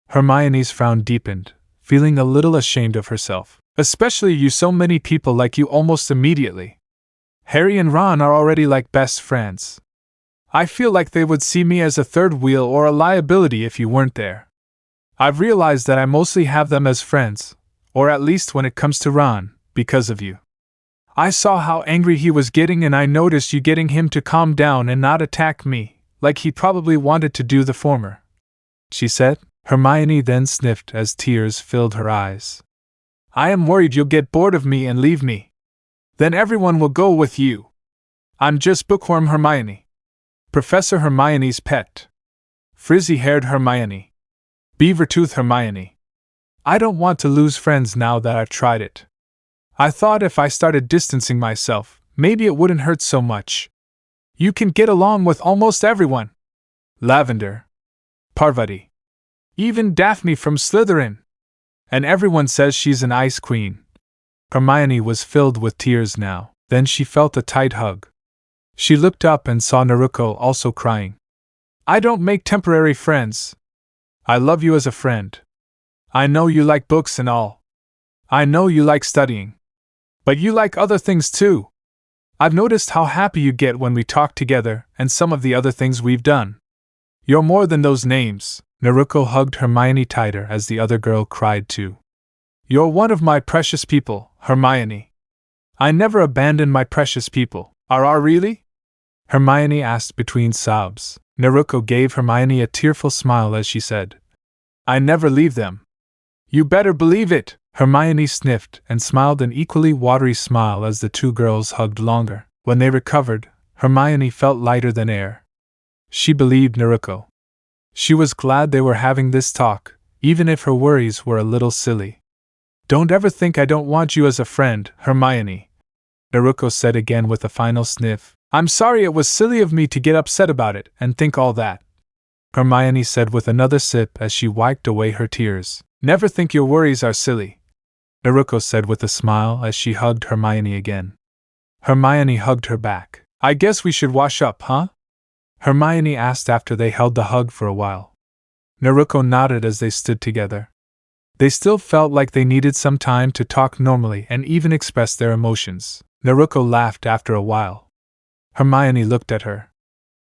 Speaker 1: Hermione's frown deepened, feeling a little ashamed of herself. Especially you, so many people like you almost immediately. Harry and Ron are already like best friends. I feel like they would see me as a third wheel or a liability if you weren't there. I've realized that I mostly have them as friends, or at least when it comes to Ron, because of you. I saw how angry he was getting and I noticed you getting him to calm down and not attack me, like he probably wanted to do the former, she said. Hermione then sniffed as tears filled her eyes. I am worried you'll get bored of me and leave me. Then everyone will go with you. I'm just Bookworm Hermione. Professor Hermione's pet. Frizzy-haired Hermione. Beavertooth Hermione. I don't want to lose friends now that I've tried it. I thought if I started distancing myself, maybe it wouldn't hurt so much. You can get along with almost everyone. Lavender. Parvati. Even Daphne from Slytherin. And everyone says she's an ice queen. Hermione was filled with tears now. Then she felt a tight hug. She looked up and saw Naruko also crying. I don't make temporary friends. I love you as a friend. I know you like books and all. I know you like studying. But you like other things too. I've noticed how happy you get when we talk together and some of the other things we've done. You're more than those names. Naruko hugged Hermione tighter as the other girl cried too. You're one of my precious people, Hermione. I never abandon my precious people. Are really? Hermione asked between sobs. Naruko gave Hermione a tearful smile as she said, I never leave them. You better believe it. Hermione sniffed and smiled an equally watery smile as the two girls hugged longer. When they recovered, Hermione felt lighter than air. She believed Naruko. She was glad they were having this talk, even if her worries were a little silly. Don't ever think I don't want you as a friend, Hermione, Naruko said again with a final sniff. I'm sorry it was silly of me to get upset about it and think all that, Hermione said with another sip as she wiped away her tears. Never think your worries are silly, Naruko said with a smile as she hugged Hermione again. Hermione hugged her back. I guess we should wash up, huh? Hermione asked after they held the hug for a while. Naruko nodded as they stood together. They still felt like they needed some time to talk normally and even express their emotions. Naruko laughed after a while. Hermione looked at her.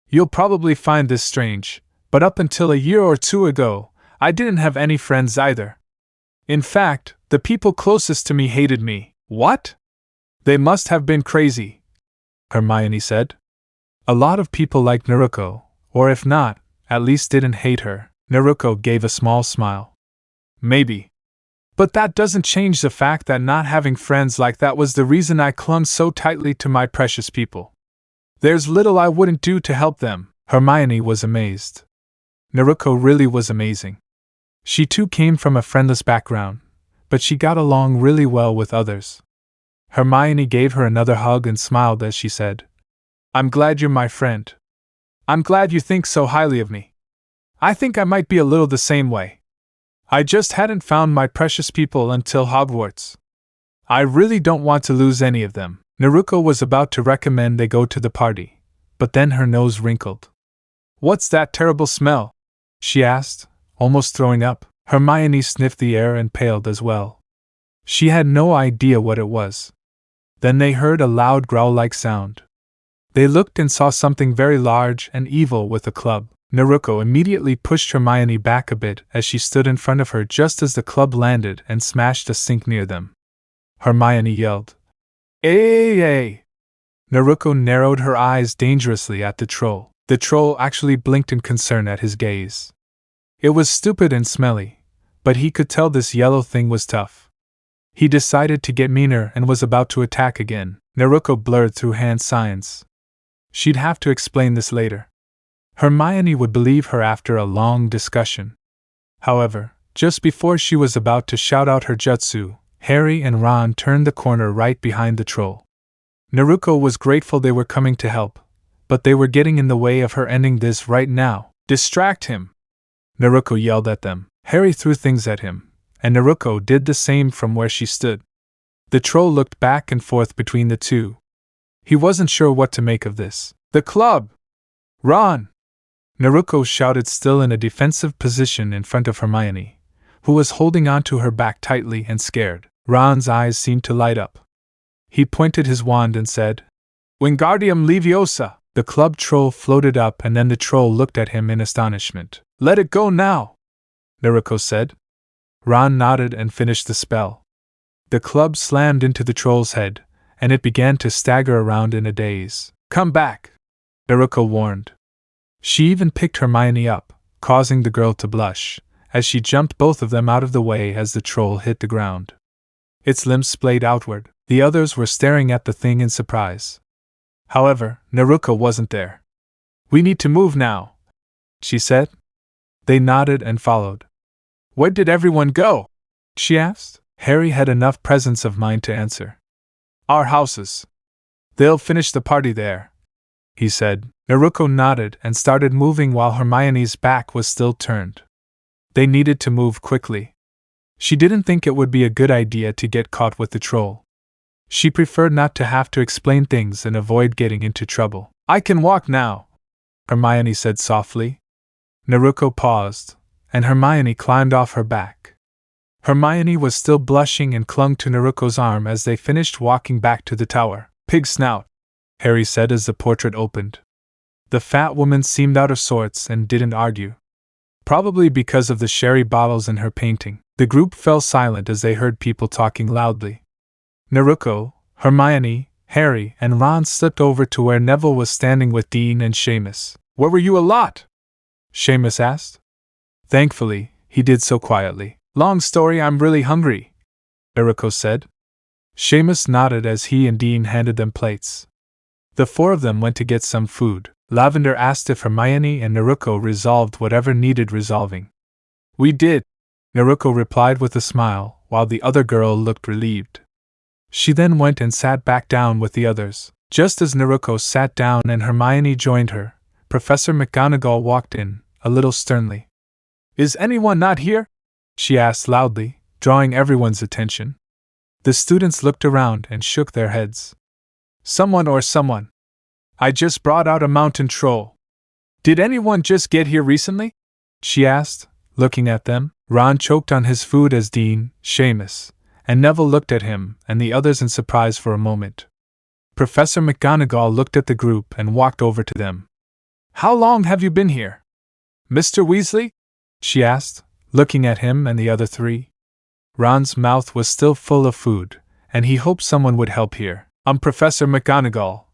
Speaker 1: You'll probably find this strange, but up until a year or two ago, I didn't have any friends either. In fact, the people closest to me hated me. What? They must have been crazy, Hermione said. A lot of people liked Naruko, or if not, at least didn't hate her. Naruko gave a small smile. Maybe. But that doesn't change the fact that not having friends like that was the reason I clung so tightly to my precious people. There's little I wouldn't do to help them. Hermione was amazed. Naruko really was amazing. She too came from a friendless background, but she got along really well with others. Hermione gave her another hug and smiled as she said, I'm glad you're my friend. I'm glad you think so highly of me. I think I might be a little the same way. I just hadn't found my precious people until Hogwarts. I really don't want to lose any of them. Naruko was about to recommend they go to the party, but then her nose wrinkled. What's that terrible smell? She asked, almost throwing up. Hermione sniffed the air and paled as well. She had no idea what it was. Then they heard a loud growl-like sound. They looked and saw something very large and evil with a club. Naruko immediately pushed Hermione back a bit as she stood in front of her just as the club landed and smashed a sink near them. Hermione yelled, "Ay!" Naruko narrowed her eyes dangerously at the troll. The troll actually blinked in concern at his gaze. It was stupid and smelly, but he could tell this yellow thing was tough. He decided to get meaner and was about to attack again. Naruko blurred through hand signs. She'd have to explain this later. Hermione would believe her after a long discussion. However, just before she was about to shout out her jutsu, Harry and Ron turned the corner right behind the troll. Naruko was grateful they were coming to help, but they were getting in the way of her ending this right now. Distract him! Naruko yelled at them. Harry threw things at him, and Naruko did the same from where she stood. The troll looked back and forth between the two. He wasn't sure what to make of this. The club! Ron! Naruko shouted, still in a defensive position in front of Hermione, who was holding onto her back tightly and scared. Ron's eyes seemed to light up. He pointed his wand and said, Wingardium Leviosa! The club troll floated up and then the troll looked at him in astonishment. Let it go now! Naruko said. Ron nodded and finished the spell. The club slammed into the troll's head, and it began to stagger around in a daze. Come back! Naruko warned. She even picked Hermione up, causing the girl to blush, as she jumped both of them out of the way as the troll hit the ground. Its limbs splayed outward. The others were staring at the thing in surprise. However, Naruko wasn't there. We need to move now, she said. They nodded and followed. Where did everyone go? She asked. Harry had enough presence of mind to answer. Our houses. They'll finish the party there, he said. Naruko nodded and started moving while Hermione's back was still turned. They needed to move quickly. She didn't think it would be a good idea to get caught with the troll. She preferred not to have to explain things and avoid getting into trouble. I can walk now, Hermione said softly. Naruko paused, and Hermione climbed off her back. Hermione was still blushing and clung to Naruko's arm as they finished walking back to the tower. Pig snout, Harry said as the portrait opened. The fat woman seemed out of sorts and didn't argue. Probably because of the sherry bottles in her painting. The group fell silent as they heard people talking loudly. Naruko, Hermione, Harry, and Ron slipped over to where Neville was standing with Dean and Seamus. Where were you a lot? Seamus asked. Thankfully, he did so quietly. Long story, I'm really hungry, Naruko said. Seamus nodded as he and Dean handed them plates. The four of them went to get some food. Lavender asked if Hermione and Naruko resolved whatever needed resolving. We did, Naruko replied with a smile, while the other girl looked relieved. She then went and sat back down with the others. Just as Naruko sat down and Hermione joined her, Professor McGonagall walked in, a little sternly. Is anyone not here? She asked loudly, drawing everyone's attention. The students looked around and shook their heads. Someone or someone. I just brought out a mountain troll. Did anyone just get here recently? She asked, looking at them. Ron choked on his food as Dean, Seamus, and Neville looked at him and the others in surprise for a moment. Professor McGonagall looked at the group and walked over to them. How long have you been here? Mr. Weasley? She asked, looking at him and the other three. Ron's mouth was still full of food, and he hoped someone would help here. Professor McGonagall,"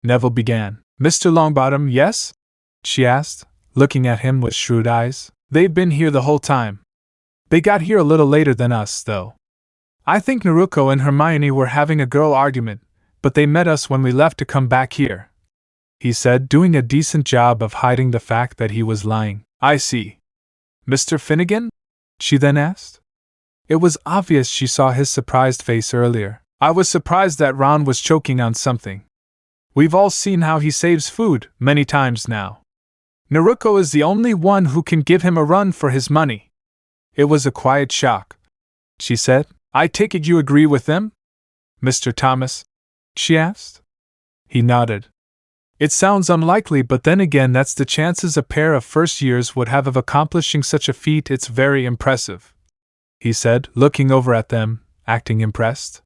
Speaker 1: Neville began. "Mr. Longbottom, yes?" she asked, looking at him with shrewd eyes. "They've been here the whole time. They got here a little later than us, though. I think Naruko and Hermione were having a girl argument, but they met us when we left to come back here," he said, doing a decent job of hiding the fact that he was lying. "I see. Mr. Finnegan?" she then asked. It was obvious she saw his surprised face earlier. "I was surprised that Ron was choking on something. We've all seen how he saves food, many times now. Naruko is the only one who can give him a run for his money." It was a quiet shock. She said, "I take it you agree with them, Mr. Thomas?" she asked. He nodded. "It sounds unlikely, but then again that's the chances a pair of first years would have of accomplishing such a feat. It's very impressive," he said, looking over at them, acting impressed.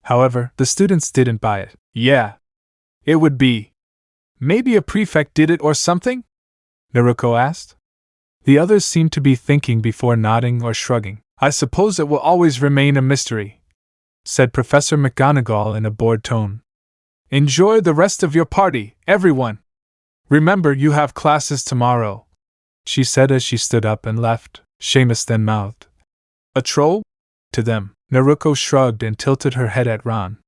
Speaker 1: However, the students didn't buy it. "Yeah. It would be. Maybe a prefect did it or something?" Naruko asked. The others seemed to be thinking before nodding or shrugging. "I suppose it will always remain a mystery," said Professor McGonagall in a bored tone. "Enjoy the rest of your party, everyone. Remember you have classes tomorrow," she said as she stood up and left. Seamus then mouthed, "A troll?" to them. Naruko shrugged and tilted her head at Ron.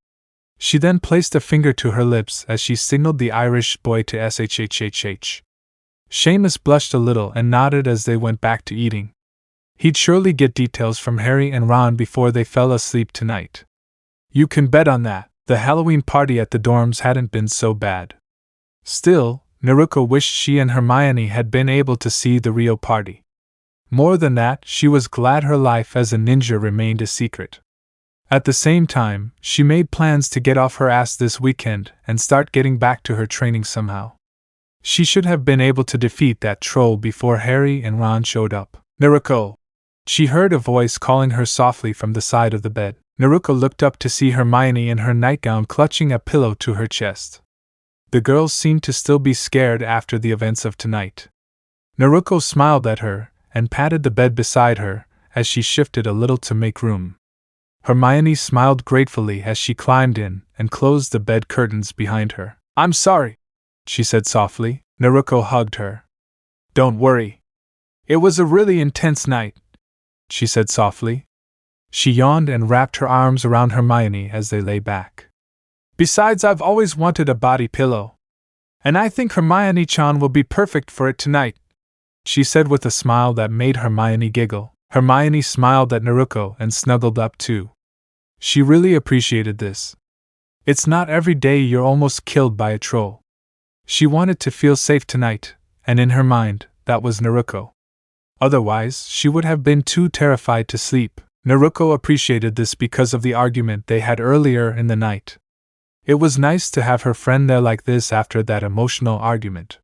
Speaker 1: She then placed a finger to her lips as she signaled the Irish boy to shhhh. Seamus blushed a little and nodded as they went back to eating. He'd surely get details from Harry and Ron before they fell asleep tonight. You can bet on that. The Halloween party at the dorms hadn't been so bad. Still, Naruko wished she and Hermione had been able to see the real party. More than that, she was glad her life as a ninja remained a secret. At the same time, she made plans to get off her ass this weekend and start getting back to her training somehow. She should have been able to defeat that troll before Harry and Ron showed up. "Naruko!" She heard a voice calling her softly from the side of the bed. Naruko looked up to see Hermione in her nightgown clutching a pillow to her chest. The girls seemed to still be scared after the events of tonight. Naruko smiled at her and patted the bed beside her as she shifted a little to make room. Hermione smiled gratefully as she climbed in and closed the bed curtains behind her. "I'm sorry," she said softly. Naruko hugged her. "Don't worry. It was a really intense night," she said softly. She yawned and wrapped her arms around Hermione as they lay back. "Besides, I've always wanted a body pillow. And I think Hermione-chan will be perfect for it tonight," she said with a smile that made Hermione giggle. Hermione smiled at Naruko and snuggled up too. She really appreciated this. It's not every day you're almost killed by a troll. She wanted to feel safe tonight, and in her mind, that was Naruko. Otherwise, she would have been too terrified to sleep. Naruko appreciated this because of the argument they had earlier in the night. It was nice to have her friend there like this after that emotional argument.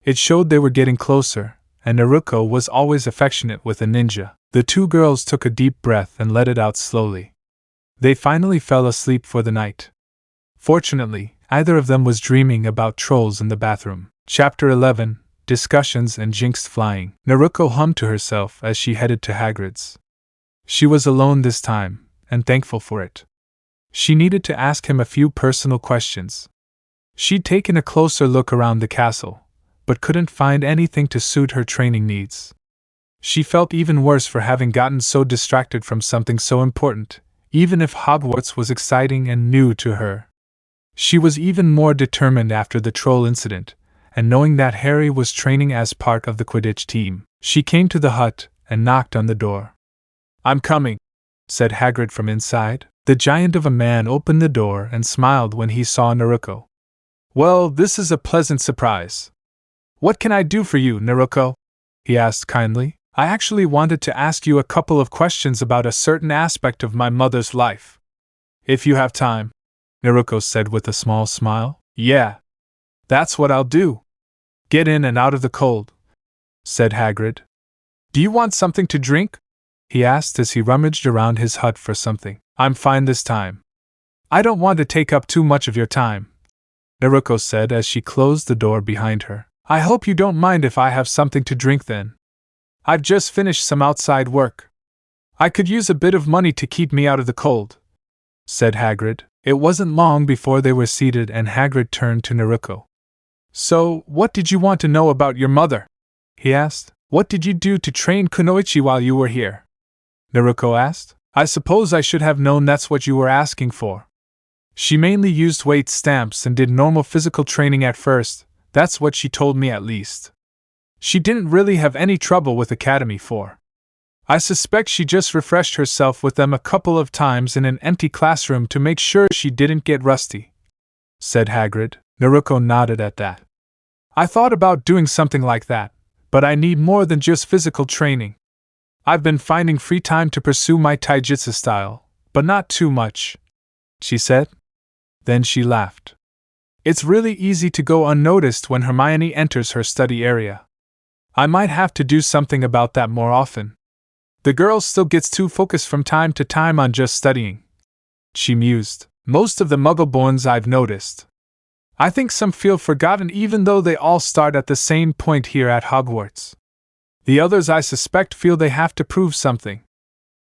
Speaker 1: It showed they were getting closer, and Naruko was always affectionate with a ninja. The two girls took a deep breath and let it out slowly. They finally fell asleep for the night. Fortunately, either of them was dreaming about trolls in the bathroom. Chapter 11, Discussions and Jinxed Flying. Naruko hummed to herself as she headed to Hagrid's. She was alone this time, and thankful for it. She needed to ask him a few personal questions. She'd taken a closer look around the castle, but couldn't find anything to suit her training needs. She felt even worse for having gotten so distracted from something so important, even if Hogwarts was exciting and new to her. She was even more determined after the troll incident, and knowing that Harry was training as part of the Quidditch team. She came to the hut and knocked on the door. "I'm coming," said Hagrid from inside. The giant of a man opened the door and smiled when he saw Naruko. "Well, this is a pleasant surprise. What can I do for you, Naruko?" he asked kindly. "I actually wanted to ask you a couple of questions about a certain aspect of my mother's life. If you have time," Naruko said with a small smile. "Yeah. That's what I'll do. Get in and out of the cold," said Hagrid. "Do you want something to drink?" he asked as he rummaged around his hut for something. "I'm fine this time. I don't want to take up too much of your time," Naruko said as she closed the door behind her. "I hope you don't mind if I have something to drink then." I've just finished some outside work. I could use a bit of money to keep me out of the cold," said Hagrid. It wasn't long before they were seated and Hagrid turned to Naruko. "So, what did you want to know about your mother?" he asked. "What did you do to train kunoichi while you were here?" Naruko asked. "I suppose I should have known that's what you were asking for. She mainly used weight stamps and did normal physical training at first, that's what she told me at least. She didn't really have any trouble with Academy 4. I suspect she just refreshed herself with them a couple of times in an empty classroom to make sure she didn't get rusty," said Hagrid. Naruko nodded at that. "I thought about doing something like that, but I need more than just physical training. I've been finding free time to pursue my taijutsu style, but not too much," she said. Then she laughed. "It's really easy to go unnoticed when Hermione enters her study area. I might have to do something about that more often. The girl still gets too focused from time to time on just studying," she mused. "Most of the Muggleborns I've noticed. I think some feel forgotten even though they all start at the same point here at Hogwarts. The others I suspect feel they have to prove something.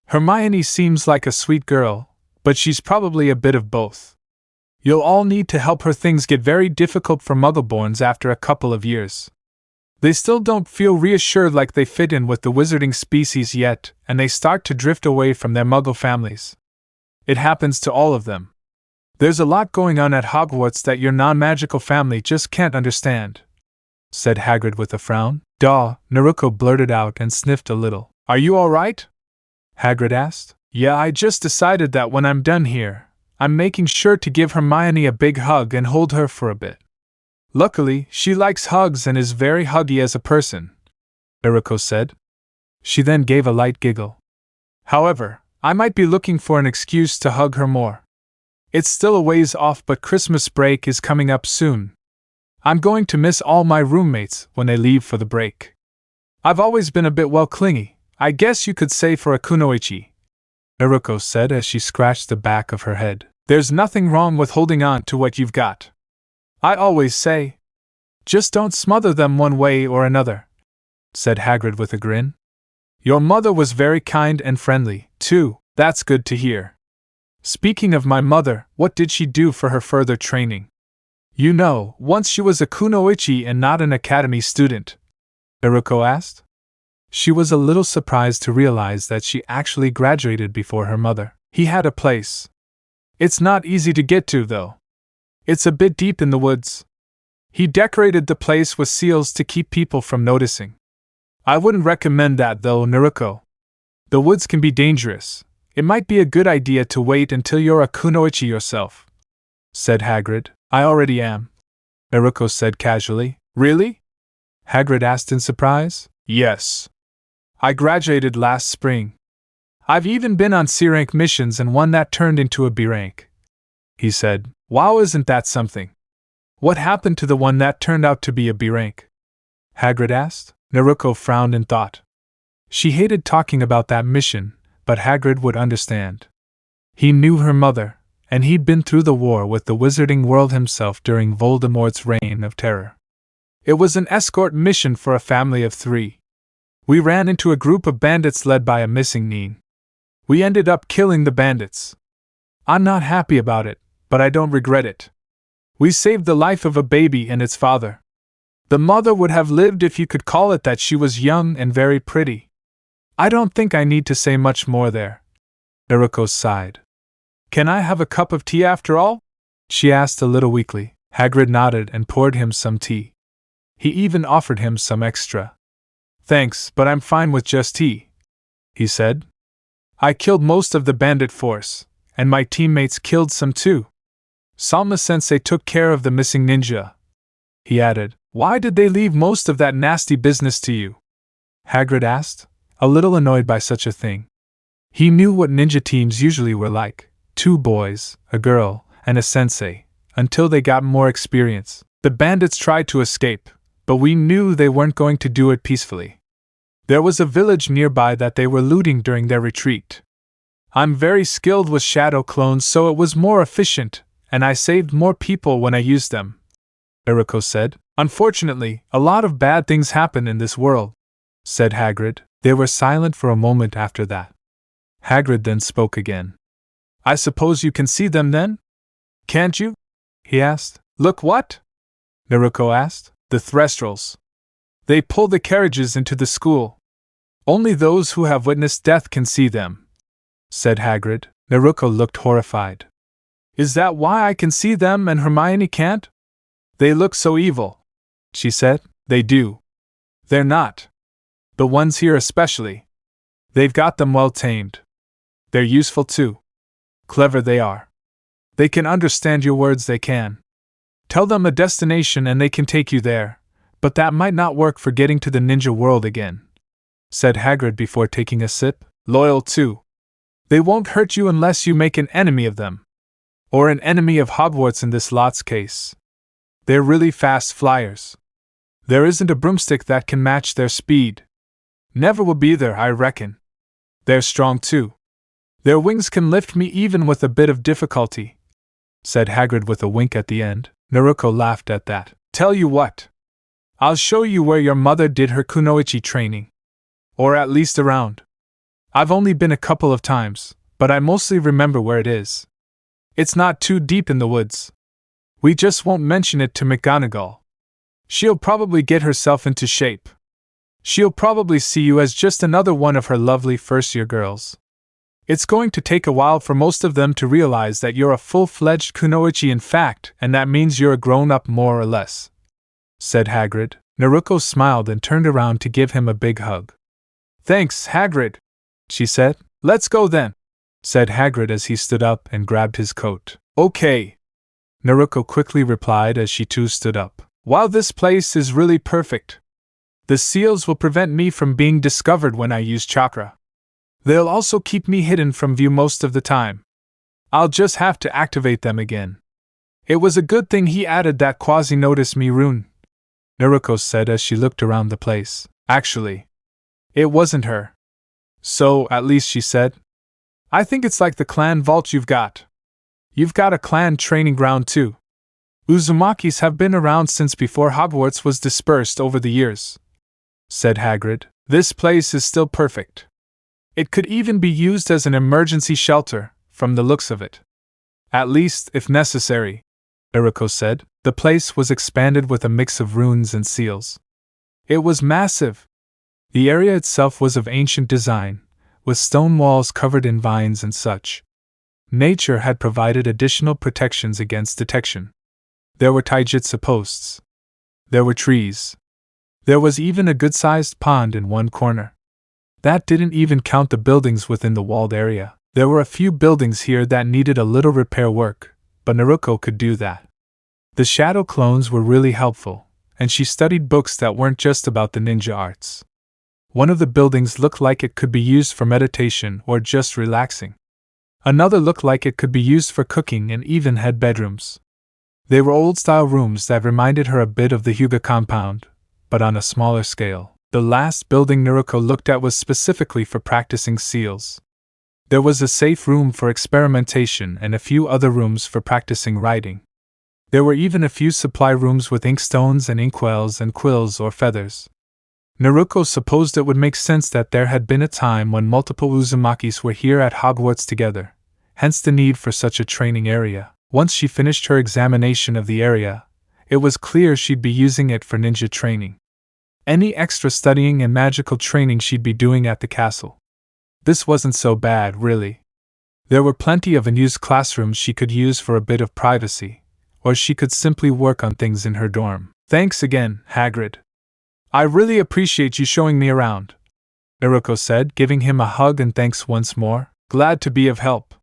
Speaker 1: Hermione seems like a sweet girl, but she's probably a bit of both. You'll all need to help her. Things get very difficult for Muggleborns after a couple of years. They still don't feel reassured like they fit in with the wizarding species yet, and they start to drift away from their Muggle families. It happens to all of them. There's a lot going on at Hogwarts that your non-magical family just can't understand," said Hagrid with a frown. "Duh," Naruko blurted out and sniffed a little. "Are you all right?" Hagrid asked. "Yeah, I just decided that when I'm done here, I'm making sure to give Hermione a big hug and hold her for a bit. Luckily, she likes hugs and is very huggy as a person," Naruko said. She then gave a light giggle. "However, I might be looking for an excuse to hug her more. It's still a ways off, but Christmas break is coming up soon. I'm going to miss all my roommates when they leave for the break. I've always been a bit clingy, I guess you could say, for a kunoichi," Naruko said as she scratched the back of her head. "There's nothing wrong with holding on to what you've got. I always say, just don't smother them one way or another," said Hagrid with a grin. "Your mother was very kind and friendly, too, that's good to hear. Speaking of my mother, what did she do for her further training? You know, once she was a kunoichi and not an academy student," Naruko asked. She was a little surprised to realize that she actually graduated before her mother. "He had a place. It's not easy to get to, though. It's a bit deep in the woods. He decorated the place with seals to keep people from noticing. I wouldn't recommend that, though, Naruko. The woods can be dangerous. It might be a good idea to wait until you're a kunoichi yourself," said Hagrid. "I already am," Naruko said casually. "Really?" Hagrid asked in surprise. "Yes. I graduated last spring. I've even been on C rank missions and one that turned into a B rank," he said. "Wow, isn't that something? What happened to the one that turned out to be a B rank?" Hagrid asked. Naruko frowned in thought. She hated talking about that mission, but Hagrid would understand. He knew her mother, and he'd been through the war with the wizarding world himself during Voldemort's reign of terror. It was an escort mission for a family of 3. We ran into a group of bandits led by a missing Nin. We ended up killing the bandits. I'm not happy about it, but I don't regret it. We saved the life of a baby and its father. The mother would have lived if you could call it that. She was young and very pretty. I don't think I need to say much more there." Naruko sighed. "Can I have a cup of tea after all?" she asked a little weakly. Hagrid nodded and poured him some tea. He even offered him some extra. "Thanks, but I'm fine with just tea," he said. "I killed most of the bandit force, and my teammates killed some too. Salma-sensei took care of the missing ninja," he added. "Why did they leave most of that nasty business to you?" Hagrid asked, a little annoyed by such a thing. He knew what ninja teams usually were like: 2 boys, a girl, and a sensei, until they got more experience. The bandits tried to escape, but we knew they weren't going to do it peacefully. There was a village nearby that they were looting during their retreat. I'm very skilled with shadow clones, so it was more efficient, and I saved more people when I used them," Naruko said. "Unfortunately, a lot of bad things happen in this world," said Hagrid. They were silent for a moment after that. Hagrid then spoke again. I suppose you can see them then? Can't you? He asked. Look what? Naruko asked. The Thestrals. They pull the carriages into the school. Only those who have witnessed death can see them, said Hagrid. Naruko looked horrified. Is that why I can see them and Hermione can't? They look so evil, she said. They do. They're not. The ones here especially. They've got them well tamed. They're useful too. Clever they are. They can understand your words, they can. Tell them a destination and they can take you there, but that might not work for getting to the ninja world again, said Hagrid before taking a sip. Loyal too. They won't hurt you unless you make an enemy of them. Or an enemy of Hogwarts in this lot's case. They're really fast flyers. There isn't a broomstick that can match their speed. Never will be there, I reckon. They're strong too. Their wings can lift me even with a bit of difficulty, said Hagrid with a wink at the end. Naruko laughed at that. Tell you what. I'll show you where your mother did her kunoichi training. Or at least around. I've only been a couple of times, but I mostly remember where it is. It's not too deep in the woods. We just won't mention it to McGonagall. She'll probably get herself into shape. She'll probably see you as just another one of her lovely first-year girls. It's going to take a while for most of them to realize that you're a full-fledged kunoichi in fact, and that means you're a grown-up more or less, said Hagrid. Naruko smiled and turned around to give him a big hug. Thanks, Hagrid, she said. Let's go then, said Hagrid as he stood up and grabbed his coat. Okay, Naruko quickly replied as she too stood up. Wow, this place is really perfect. The seals will prevent me from being discovered when I use chakra. They'll also keep me hidden from view most of the time. I'll just have to activate them again. It was a good thing he added that quasi-notice me rune, Naruko said as she looked around the place. Actually, it wasn't her. So, at least she said. I think it's like the clan vault you've got. You've got a clan training ground too. Uzumakis have been around since before Hogwarts was dispersed over the years, said Hagrid. This place is still perfect. It could even be used as an emergency shelter, from the looks of it. At least, if necessary, Naruko said. The place was expanded with a mix of runes and seals. It was massive. The area itself was of ancient design, with stone walls covered in vines and such. Nature had provided additional protections against detection. There were taijutsu posts. There were trees. There was even a good-sized pond in one corner. That didn't even count the buildings within the walled area. There were a few buildings here that needed a little repair work, but Naruko could do that. The shadow clones were really helpful, and she studied books that weren't just about the ninja arts. One of the buildings looked like it could be used for meditation or just relaxing. Another looked like it could be used for cooking and even had bedrooms. They were old-style rooms that reminded her a bit of the Hyuga compound, but on a smaller scale. The last building Naruko looked at was specifically for practicing seals. There was a safe room for experimentation and a few other rooms for practicing writing. There were even a few supply rooms with inkstones and inkwells and quills or feathers. Naruko supposed it would make sense that there had been a time when multiple Uzumakis were here at Hogwarts together, hence the need for such a training area. Once she finished her examination of the area, it was clear she'd be using it for ninja training. Any extra studying and magical training she'd be doing at the castle. This wasn't so bad, really. There were plenty of unused classrooms she could use for a bit of privacy, or she could simply work on things in her dorm. Thanks again, Hagrid. I really appreciate you showing me around, Naruko said, giving him a hug and thanks once more. Glad to be of help.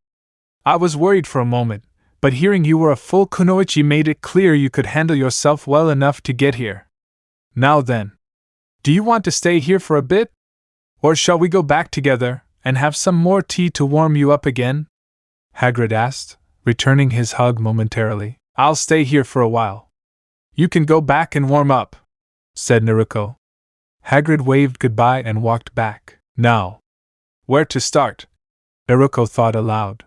Speaker 1: I was worried for a moment, but hearing you were a full kunoichi made it clear you could handle yourself well enough to get here. Now then. Do you want to stay here for a bit? Or shall we go back together, and have some more tea to warm you up again? Hagrid asked, returning his hug momentarily. I'll stay here for a while. You can go back and warm up, said Naruko. Hagrid waved goodbye and walked back. Now, where to start? Naruko thought aloud.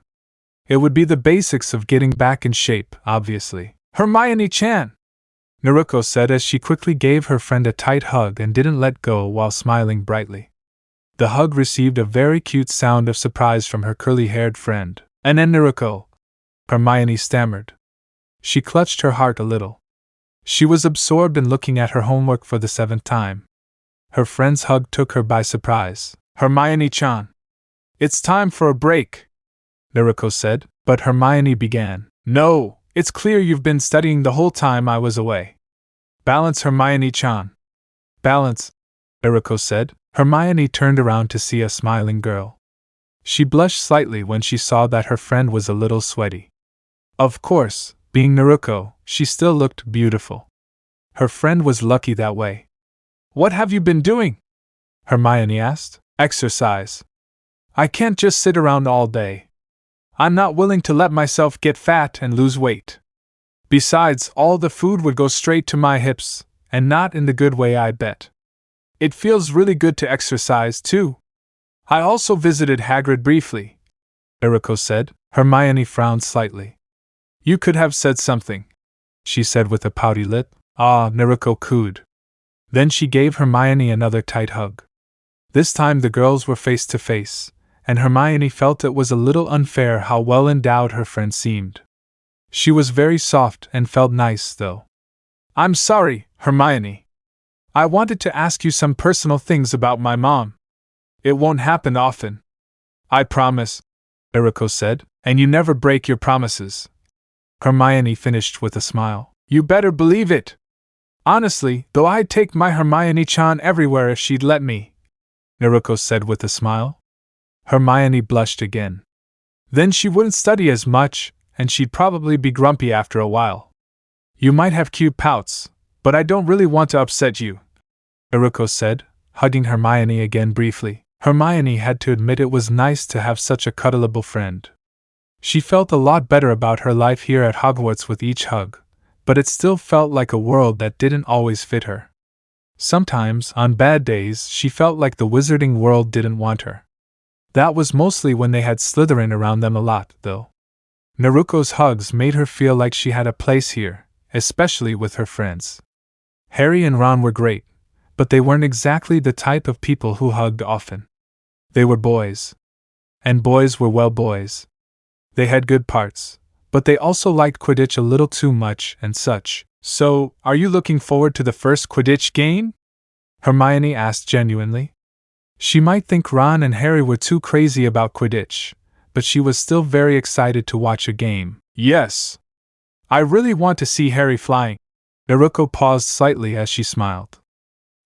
Speaker 1: It would be the basics of getting back in shape, obviously. Hermione-chan! Naruko said as she quickly gave her friend a tight hug and didn't let go while smiling brightly. The hug received a very cute sound of surprise from her curly-haired friend. And then Naruko, Hermione stammered. She clutched her heart a little. She was absorbed in looking at her homework for the 7th time. Her friend's hug took her by surprise. Hermione-chan, it's time for a break, Naruko said, but Hermione began. No, it's clear you've been studying the whole time I was away. Balance, Hermione-chan. Balance, Naruko said. Hermione turned around to see a smiling girl. She blushed slightly when she saw that her friend was a little sweaty. Of course, being Naruko, she still looked beautiful. Her friend was lucky that way. What have you been doing? Hermione asked. Exercise. I can't just sit around all day. I'm not willing to let myself get fat and lose weight. Besides, all the food would go straight to my hips, and not in the good way, I bet. It feels really good to exercise, too. I also visited Hagrid briefly, Naruko said. Hermione frowned slightly. You could have said something, she said with a pouty lip. Ah, Naruko cooed. Then she gave Hermione another tight hug. This time the girls were face to face, and Hermione felt it was a little unfair how well endowed her friend seemed. She was very soft and felt nice, though. I'm sorry, Hermione. I wanted to ask you some personal things about my mom. It won't happen often. I promise, Naruko said, and you never break your promises. Hermione finished with a smile. You better believe it. Honestly, though, I'd take my Hermione-chan everywhere if she'd let me, Naruko said with a smile. Hermione blushed again. Then she wouldn't study as much, and she'd probably be grumpy after a while. You might have cute pouts, but I don't really want to upset you, Naruko said, hugging Hermione again briefly. Hermione had to admit it was nice to have such a cuddleable friend. She felt a lot better about her life here at Hogwarts with each hug, but it still felt like a world that didn't always fit her. Sometimes, on bad days, she felt like the wizarding world didn't want her. That was mostly when they had Slytherin around them a lot, though. Naruko's hugs made her feel like she had a place here, especially with her friends. Harry and Ron were great, but they weren't exactly the type of people who hugged often. They were boys. And boys were, well, boys. They had good parts, but they also liked Quidditch a little too much and such. So, are you looking forward to the first Quidditch game? Hermione asked genuinely. She might think Ron and Harry were too crazy about Quidditch, but she was still very excited to watch a game. Yes. I really want to see Harry flying. Naruko paused slightly as she smiled.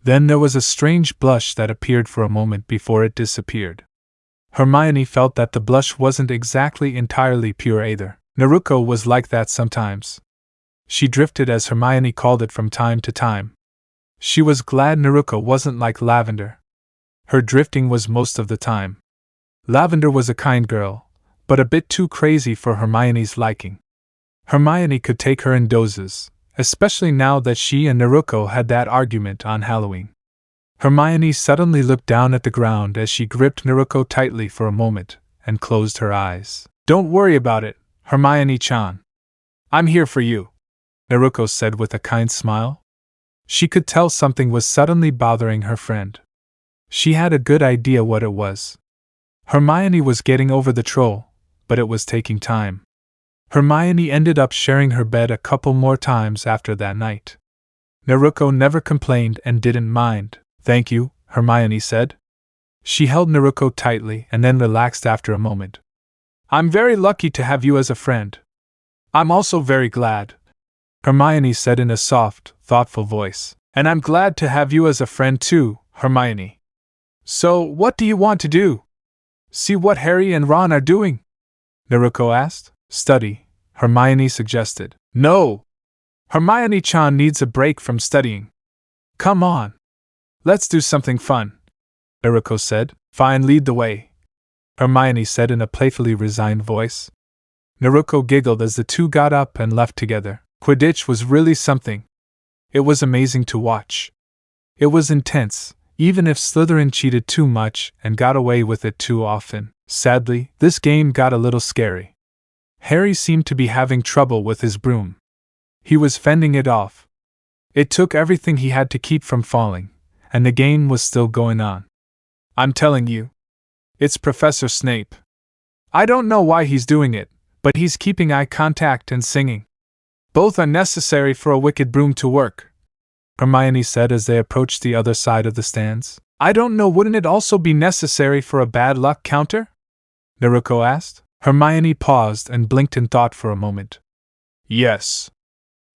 Speaker 1: Then there was a strange blush that appeared for a moment before it disappeared. Hermione felt that the blush wasn't exactly entirely pure either. Naruko was like that sometimes. She drifted, as Hermione called it, from time to time. She was glad Naruko wasn't like Lavender. Her drifting was most of the time. Lavender was a kind girl, but a bit too crazy for Hermione's liking. Hermione could take her in doses, especially now that she and Naruko had that argument on Halloween. Hermione suddenly looked down at the ground as she gripped Naruko tightly for a moment and closed her eyes. Don't worry about it, Hermione-chan. I'm here for you, Naruko said with a kind smile. She could tell something was suddenly bothering her friend. She had a good idea what it was. Hermione was getting over the troll, but it was taking time. Hermione ended up sharing her bed a couple more times after that night. Naruko never complained and didn't mind. Thank you, Hermione said. She held Naruko tightly and then relaxed after a moment. I'm very lucky to have you as a friend. I'm also very glad, Hermione said in a soft, thoughtful voice. And I'm glad to have you as a friend too, Hermione. So, what do you want to do? See what Harry and Ron are doing? Naruko asked. Study, Hermione suggested. No! Hermione-chan needs a break from studying. Come on. Let's do something fun, Naruko said. Fine, lead the way, Hermione said in a playfully resigned voice. Naruko giggled as the two got up and left together. Quidditch was really something. It was amazing to watch. It was intense, even if Slytherin cheated too much and got away with it too often. Sadly, this game got a little scary. Harry seemed to be having trouble with his broom. He was fending it off. It took everything he had to keep from falling, and the game was still going on. I'm telling you. It's Professor Snape. I don't know why he's doing it, but he's keeping eye contact and singing. Both are necessary for a wicked broom to work, Hermione said as they approached the other side of the stands. I don't know, wouldn't it also be necessary for a bad luck counter? Naruko asked. Hermione paused and blinked in thought for a moment. Yes.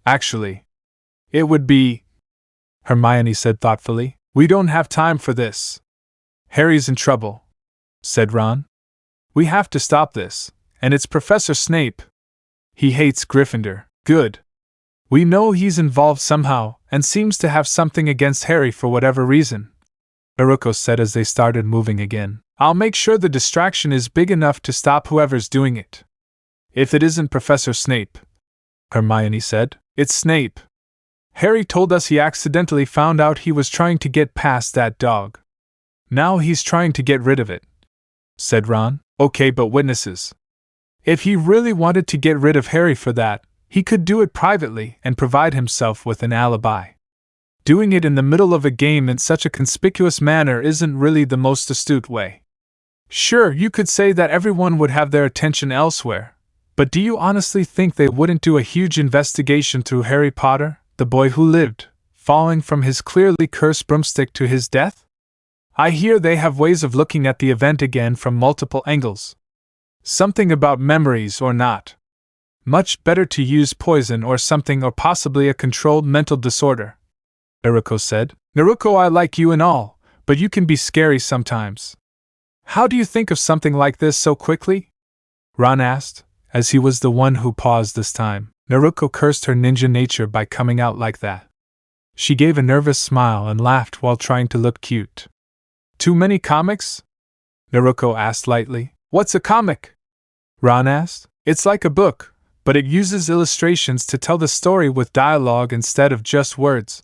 Speaker 1: Actually, it would be, Hermione said thoughtfully. We don't have time for this. Harry's in trouble, said Ron. We have to stop this, and it's Professor Snape. He hates Gryffindor. Good. We know he's involved somehow, and seems to have something against Harry for whatever reason, Naruko said as they started moving again. I'll make sure the distraction is big enough to stop whoever's doing it. If it isn't Professor Snape, Hermione said. It's Snape. Harry told us he accidentally found out he was trying to get past that dog. Now he's trying to get rid of it, said Ron. Okay, but witnesses. If he really wanted to get rid of Harry for that, he could do it privately and provide himself with an alibi. Doing it in the middle of a game in such a conspicuous manner isn't really the most astute way. Sure, you could say that everyone would have their attention elsewhere, but do you honestly think they wouldn't do a huge investigation through Harry Potter, the boy who lived, falling from his clearly cursed broomstick to his death? I hear they have ways of looking at the event again from multiple angles. Something about memories or not. Much better to use poison or something, or possibly a controlled mental disorder, Naruko said. Naruko, I like you and all, but you can be scary sometimes. How do you think of something like this so quickly? Ron asked, as he was the one who paused this time. Naruko cursed her ninja nature by coming out like that. She gave a nervous smile and laughed while trying to look cute. Too many comics? Naruko asked lightly. What's a comic? Ron asked. It's like a book, but it uses illustrations to tell the story with dialogue instead of just words,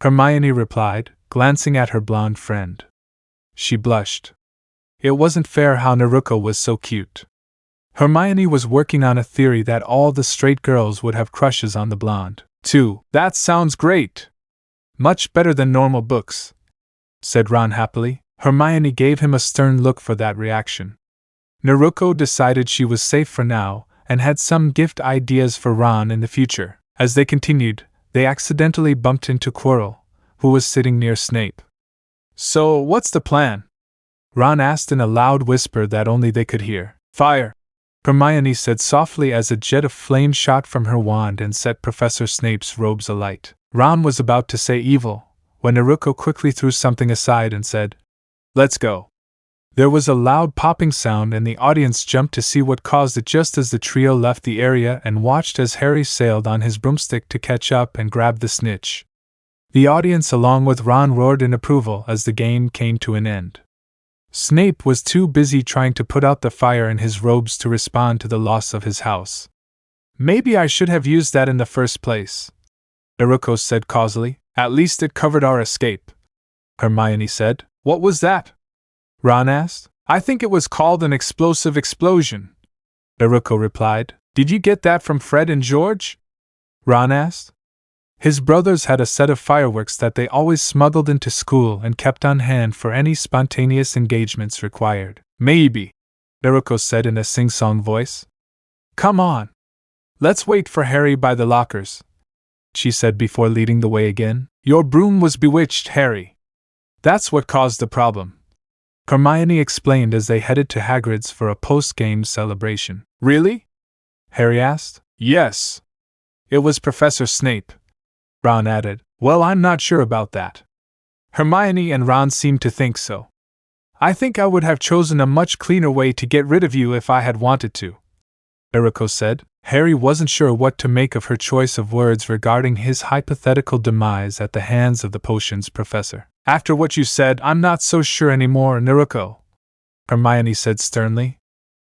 Speaker 1: Hermione replied, glancing at her blonde friend. She blushed. It wasn't fair how Naruko was so cute. Hermione was working on a theory that all the straight girls would have crushes on the blonde, too. That sounds great. Much better than normal books, said Ron happily. Hermione gave him a stern look for that reaction. Naruko decided she was safe for now, and had some gift ideas for Ron in the future. As they continued, they accidentally bumped into Quirrell, who was sitting near Snape. So, what's the plan? Ron asked in a loud whisper that only they could hear. Fire! Hermione said softly as a jet of flame shot from her wand and set Professor Snape's robes alight. Ron was about to say evil, when Naruko quickly threw something aside and said, Let's go. There was a loud popping sound and the audience jumped to see what caused it just as the trio left the area and watched as Harry sailed on his broomstick to catch up and grab the snitch. The audience along with Ron roared in approval as the game came to an end. Snape was too busy trying to put out the fire in his robes to respond to the loss of his house. Maybe I should have used that in the first place, Naruko said causally. At least it covered our escape, Hermione said. What was that? Ron asked. I think it was called an explosive explosion, Naruko replied. Did you get that from Fred and George? Ron asked. His brothers had a set of fireworks that they always smuggled into school and kept on hand for any spontaneous engagements required. Maybe, Naruko said in a sing-song voice. Come on. Let's wait for Harry by the lockers, she said before leading the way again. Your broom was bewitched, Harry. That's what caused the problem, Hermione explained as they headed to Hagrid's for a post-game celebration. Really? Harry asked. Yes. It was Professor Snape, Ron added. Well, I'm not sure about that. Hermione and Ron seemed to think so. I think I would have chosen a much cleaner way to get rid of you if I had wanted to, Naruko said. Harry wasn't sure what to make of her choice of words regarding his hypothetical demise at the hands of the potions professor. After what you said, I'm not so sure anymore, Naruko, Hermione said sternly.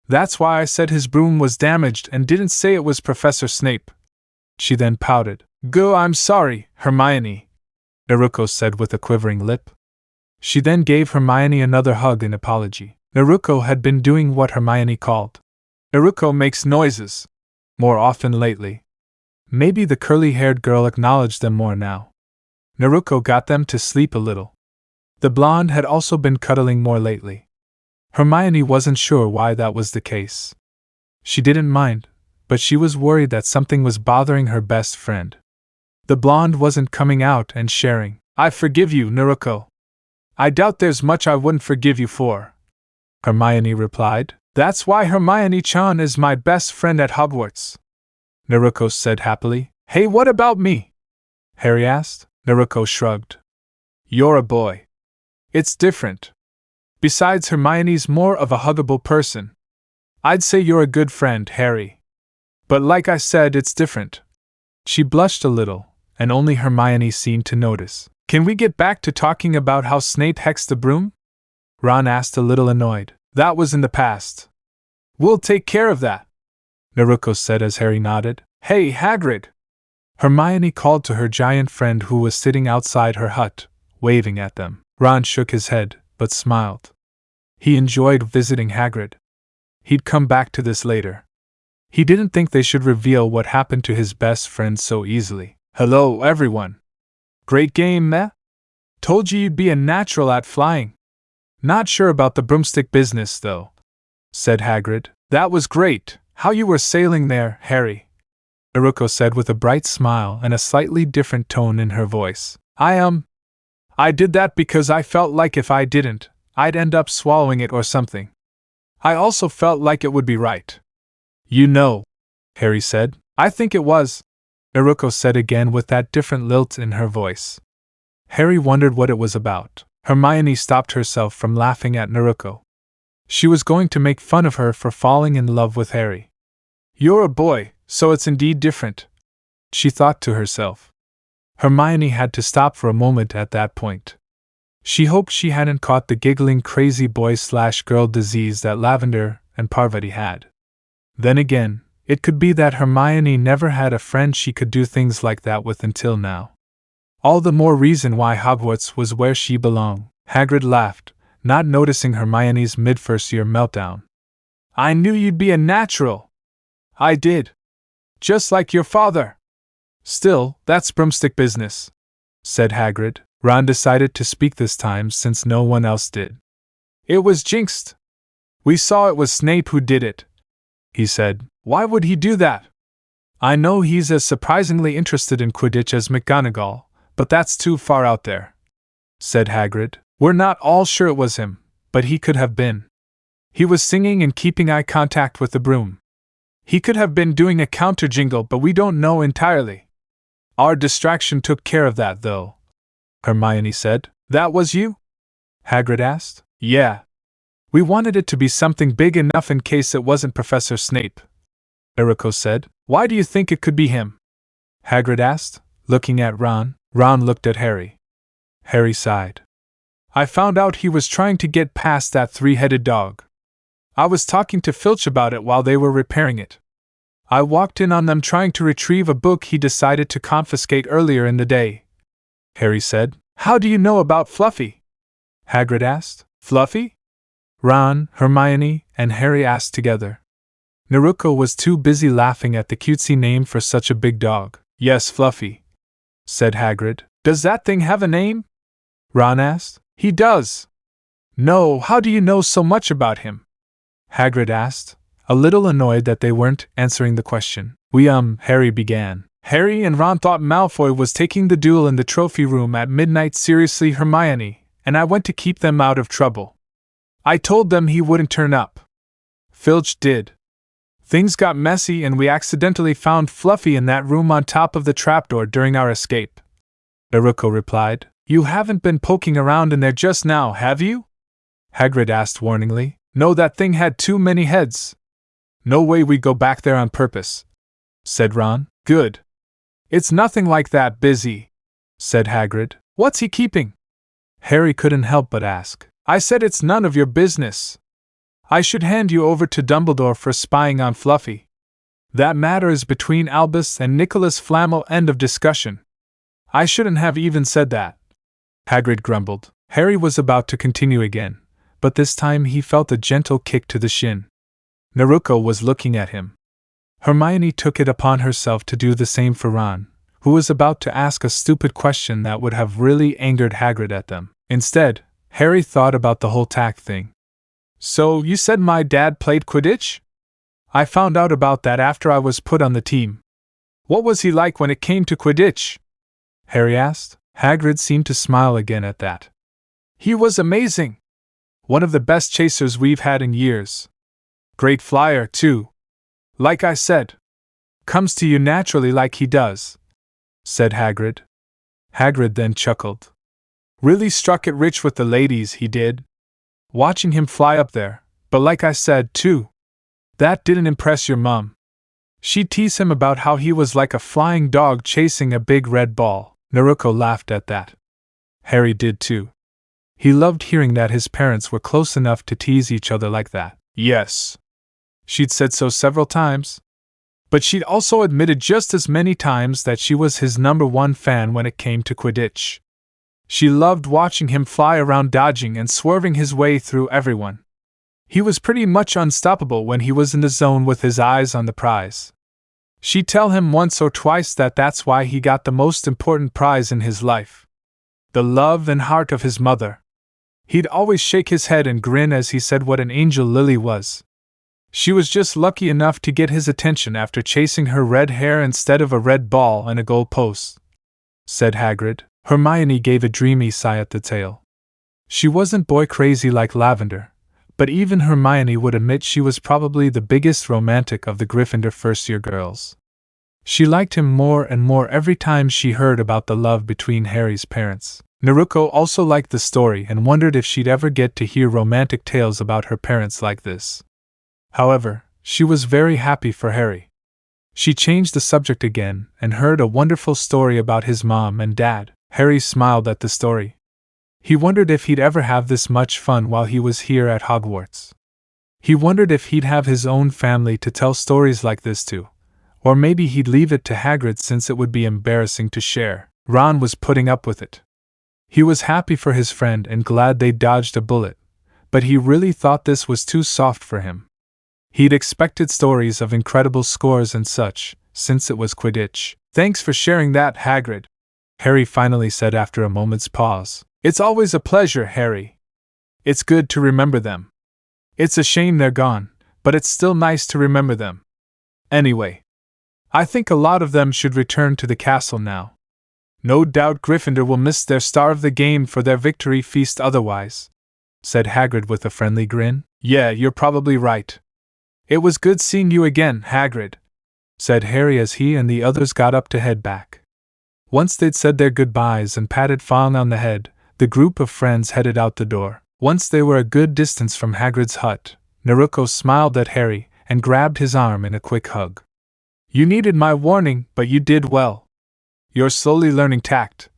Speaker 1: That's why I said his broom was damaged and didn't say it was Professor Snape. She then pouted. Go, I'm sorry, Hermione, Naruko said with a quivering lip. She then gave Hermione another hug in apology. Naruko had been doing what Hermione called. Naruko makes noises more often lately. Maybe the curly-haired girl acknowledged them more now. Naruko got them to sleep a little. The blonde had also been cuddling more lately. Hermione wasn't sure why that was the case. She didn't mind, but she was worried that something was bothering her best friend. The blonde wasn't coming out and sharing. I forgive you, Naruko. I doubt there's much I wouldn't forgive you for, Hermione replied. That's why Hermione-chan is my best friend at Hogwarts, Naruko said happily. Hey, what about me? Harry asked. Naruko shrugged. You're a boy. It's different. Besides, Hermione's more of a huggable person. I'd say you're a good friend, Harry. But like I said, it's different. She blushed a little, and only Hermione seemed to notice. Can we get back to talking about how Snape hexed the broom? Ron asked, a little annoyed. That was in the past. We'll take care of that, Naruko said as Harry nodded. Hey, Hagrid! Hermione called to her giant friend who was sitting outside her hut, waving at them. Ron shook his head, but smiled. He enjoyed visiting Hagrid. He'd come back to this later. He didn't think they should reveal what happened to his best friend so easily. Hello, everyone. Great game, meh? Told you you'd be a natural at flying. Not sure about the broomstick business, though, said Hagrid. That was great, how you were sailing there, Harry, Naruko said with a bright smile and a slightly different tone in her voice. I did that because I felt like if I didn't, I'd end up swallowing it or something. I also felt like it would be right. You know, Harry said. I think it was, Naruko said again with that different lilt in her voice. Harry wondered what it was about. Hermione stopped herself from laughing at Naruko. She was going to make fun of her for falling in love with Harry. You're a boy, so it's indeed different, she thought to herself. Hermione had to stop for a moment at that point. She hoped she hadn't caught the giggling crazy boy/girl disease that Lavender and Parvati had. Then again, it could be that Hermione never had a friend she could do things like that with until now. All the more reason why Hogwarts was where she belonged. Hagrid laughed, not noticing Hermione's mid-first-year meltdown. I knew you'd be a natural. I did. Just like your father. Still, that's broomstick business, said Hagrid. Ron decided to speak this time since no one else did. It was jinxed. We saw it was Snape who did it, he said. Why would he do that? I know he's as surprisingly interested in Quidditch as McGonagall, but that's too far out there, said Hagrid. We're not all sure it was him, but he could have been. He was singing and keeping eye contact with the broom. He could have been doing a counter jingle, but we don't know entirely. Our distraction took care of that, though, Hermione said. That was you? Hagrid asked. Yeah. We wanted it to be something big enough in case it wasn't Professor Snape, Naruko said. Why do you think it could be him? Hagrid asked, looking at Ron. Ron looked at Harry. Harry sighed. I found out he was trying to get past that three-headed dog. I was talking to Filch about it while they were repairing it. I walked in on them trying to retrieve a book he decided to confiscate earlier in the day, Harry said. How do you know about Fluffy? Hagrid asked. Fluffy? Ron, Hermione, and Harry asked together. Naruko was too busy laughing at the cutesy name for such a big dog. Yes, Fluffy, said Hagrid. Does that thing have a name? Ron asked. He does. No, how do you know so much about him? Hagrid asked, a little annoyed that they weren't answering the question. Harry began. Harry and Ron thought Malfoy was taking the duel in the trophy room at midnight seriously, Hermione, and I went to keep them out of trouble. I told them he wouldn't turn up. Filch did. Things got messy and we accidentally found Fluffy in that room on top of the trapdoor during our escape, Naruko replied. You haven't been poking around in there just now, have you? Hagrid asked warningly. No, that thing had too many heads. No way we'd go back there on purpose, said Ron. Good. It's nothing like that, Busy, said Hagrid. What's he keeping? Harry couldn't help but ask. I said it's none of your business. I should hand you over to Dumbledore for spying on Fluffy. That matter is between Albus and Nicholas Flamel. End of discussion. I shouldn't have even said that, Hagrid grumbled. Harry was about to continue again, but this time he felt a gentle kick to the shin. Naruko was looking at him. Hermione took it upon herself to do the same for Ron, who was about to ask a stupid question that would have really angered Hagrid at them. Instead, Harry thought about the whole tack thing. So, you said my dad played Quidditch? I found out about that after I was put on the team. What was he like when it came to Quidditch? Harry asked. Hagrid seemed to smile again at that. He was amazing. One of the best chasers we've had in years. Great flyer, too. Like I said. Comes to you naturally like he does, said Hagrid. Hagrid then chuckled. Really struck it rich with the ladies, he did. Watching him fly up there, but like I said, too. That didn't impress your mum. She'd tease him about how he was like a flying dog chasing a big red ball. Naruko laughed at that. Harry did too. He loved hearing that his parents were close enough to tease each other like that. Yes. She'd said so several times. But she'd also admitted just as many times that she was his #1 fan when it came to Quidditch. She loved watching him fly around dodging and swerving his way through everyone. He was pretty much unstoppable when he was in the zone with his eyes on the prize. She'd tell him once or twice that that's why he got the most important prize in his life. The love and heart of his mother. He'd always shake his head and grin as he said what an angel Lily was. She was just lucky enough to get his attention after chasing her red hair instead of a red ball and a goal post, said Hagrid. Hermione gave a dreamy sigh at the tale. She wasn't boy crazy like Lavender, but even Hermione would admit she was probably the biggest romantic of the Gryffindor first-year girls. She liked him more and more every time she heard about the love between Harry's parents. Naruko also liked the story and wondered if she'd ever get to hear romantic tales about her parents like this. However, she was very happy for Harry. She changed the subject again and heard a wonderful story about his mom and dad. Harry smiled at the story. He wondered if he'd ever have this much fun while he was here at Hogwarts. He wondered if he'd have his own family to tell stories like this to, or maybe he'd leave it to Hagrid since it would be embarrassing to share. Ron was putting up with it. He was happy for his friend and glad they'd dodged a bullet, but he really thought this was too soft for him. He'd expected stories of incredible scores and such, since it was Quidditch. Thanks for sharing that, Hagrid, Harry finally said after a moment's pause. It's always a pleasure, Harry. It's good to remember them. It's a shame they're gone, but it's still nice to remember them. Anyway, I think a lot of them should return to the castle now. No doubt Gryffindor will miss their star of the game for their victory feast otherwise, said Hagrid with a friendly grin. Yeah, you're probably right. It was good seeing you again, Hagrid, said Harry as he and the others got up to head back. Once they'd said their goodbyes and patted Fawn on the head, the group of friends headed out the door. Once they were a good distance from Hagrid's hut, Naruko smiled at Harry and grabbed his arm in a quick hug. You needed my warning, but you did well. You're slowly learning tact,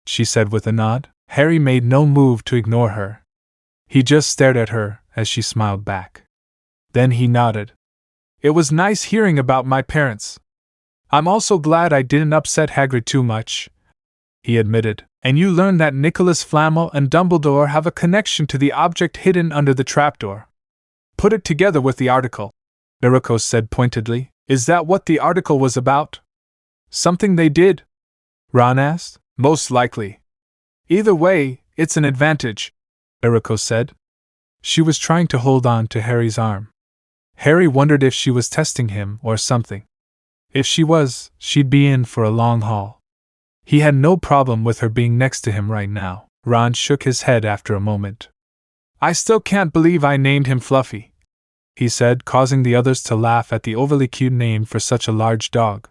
Speaker 1: she said with a nod. Harry made no move to ignore her. He just stared at her as she smiled back. Then he nodded. It was nice hearing about my parents. I'm also glad I didn't upset Hagrid too much, he admitted. And you learned that Nicholas Flamel and Dumbledore have a connection to the object hidden under the trapdoor. Put it together with the article, Naruko said pointedly. Is that what the article was about? Something they did? Ron asked. Most likely. Either way, it's an advantage, Naruko said. She was trying to hold on to Harry's arm. Harry wondered if she was testing him or something. If she was, she'd be in for a long haul. He had no problem with her being next to him right now. Ron shook his head after a moment. I still can't believe I named him Fluffy, he said, causing the others to laugh at the overly cute name for such a large dog.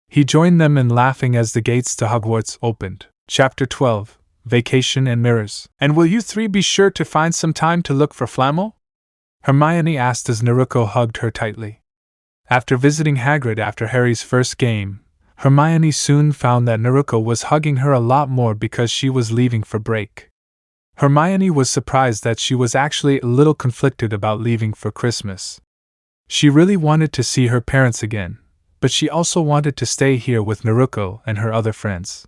Speaker 1: He joined them in laughing as the gates to Hogwarts opened. Chapter 12, Vacation and Mirrors. And will you three be sure to find some time to look for Flamel? Hermione asked as Naruko hugged her tightly. After visiting Hagrid after Harry's first game, Hermione soon found that Naruko was hugging her a lot more because she was leaving for break. Hermione was surprised that she was actually a little conflicted about leaving for Christmas. She really wanted to see her parents again, but she also wanted to stay here with Naruko and her other friends.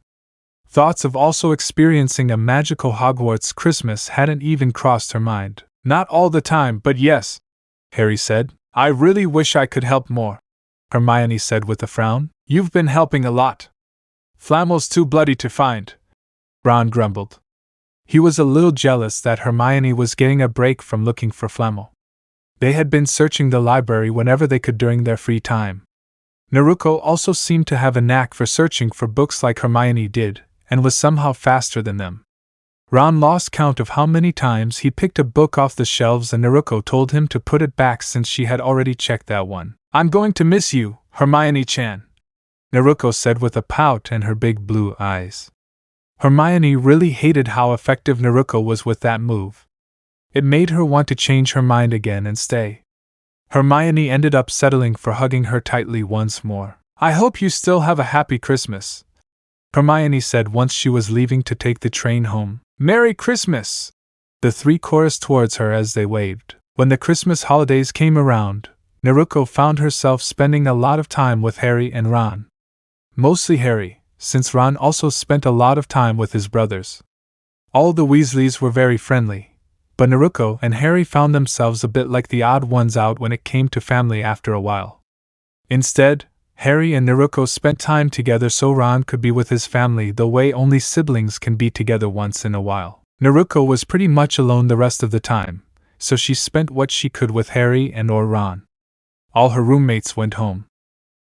Speaker 1: Thoughts of also experiencing a magical Hogwarts Christmas hadn't even crossed her mind. Not all the time, but yes, Harry said. I really wish I could help more, Hermione said with a frown. You've been helping a lot. Flamel's too bloody to find, Ron grumbled. He was a little jealous that Hermione was getting a break from looking for Flamel. They had been searching the library whenever they could during their free time. Naruko also seemed to have a knack for searching for books like Hermione did, and was somehow faster than them. Ron lost count of how many times he picked a book off the shelves and Naruko told him to put it back since she had already checked that one. "I'm going to miss you, Hermione-chan," Naruko said with a pout and her big blue eyes. Hermione really hated how effective Naruko was with that move. It made her want to change her mind again and stay. Hermione ended up settling for hugging her tightly once more. "I hope you still have a happy Christmas," Hermione said once she was leaving to take the train home. "Merry Christmas!" The three chorused towards her as they waved. When the Christmas holidays came around, Naruko found herself spending a lot of time with Harry and Ron. Mostly Harry, since Ron also spent a lot of time with his brothers. All the Weasleys were very friendly, but Naruko and Harry found themselves a bit like the odd ones out when it came to family after a while. Instead, Harry and Naruko spent time together so Ron could be with his family the way only siblings can be together once in a while. Naruko was pretty much alone the rest of the time, so she spent what she could with Harry and or Ron. All her roommates went home.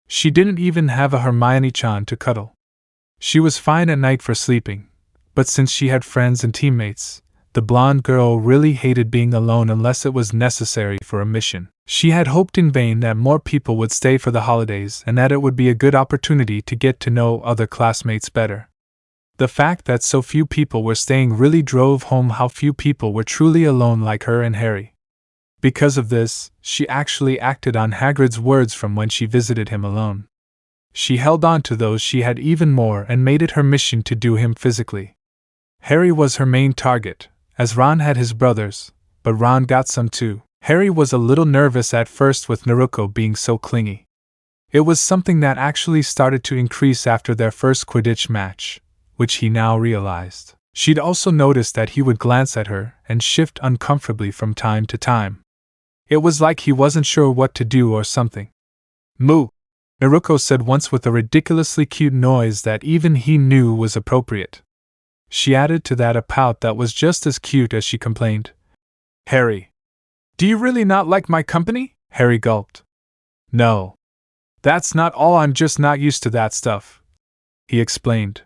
Speaker 1: She didn't even have a Hermione-chan to cuddle. She was fine at night for sleeping, but since she had friends and teammates, the blonde girl really hated being alone unless it was necessary for a mission. She had hoped in vain that more people would stay for the holidays and that it would be a good opportunity to get to know other classmates better. The fact that so few people were staying really drove home how few people were truly alone like her and Harry. Because of this, she actually acted on Hagrid's words from when she visited him alone. She held on to those she had even more and made it her mission to do him physically. Harry was her main target, as Ron had his brothers, but Ron got some too. Harry was a little nervous at first with Naruko being so clingy. It was something that actually started to increase after their first Quidditch match, which he now realized. She'd also noticed that he would glance at her and shift uncomfortably from time to time. It was like he wasn't sure what to do or something. "Moo," Naruko said once with a ridiculously cute noise that even he knew was appropriate. She added to that a pout that was just as cute as she complained. "Harry, do you really not like my company?" Harry gulped. "No. That's not all, I'm just not used to that stuff," he explained.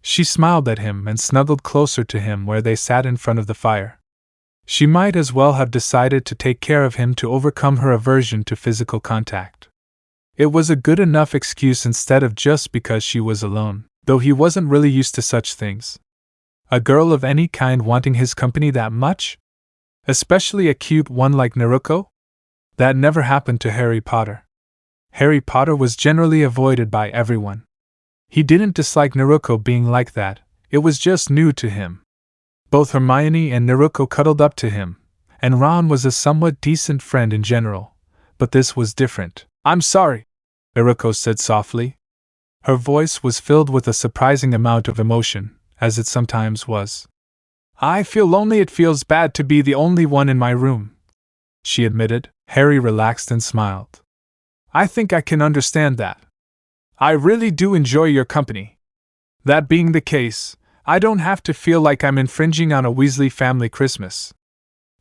Speaker 1: She smiled at him and snuggled closer to him where they sat in front of the fire. She might as well have decided to take care of him to overcome her aversion to physical contact. It was a good enough excuse instead of just because she was alone, though he wasn't really used to such things. A girl of any kind wanting his company that much? Especially a cute one like Naruko? That never happened to Harry Potter. Harry Potter was generally avoided by everyone. He didn't dislike Naruko being like that, it was just new to him. Both Hermione and Naruko cuddled up to him, and Ron was a somewhat decent friend in general, but this was different. "I'm sorry," Naruko said softly. Her voice was filled with a surprising amount of emotion, as it sometimes was. "I feel lonely, it feels bad to be the only one in my room," she admitted. Harry relaxed and smiled. "I think I can understand that. I really do enjoy your company. That being the case, I don't have to feel like I'm infringing on a Weasley family Christmas.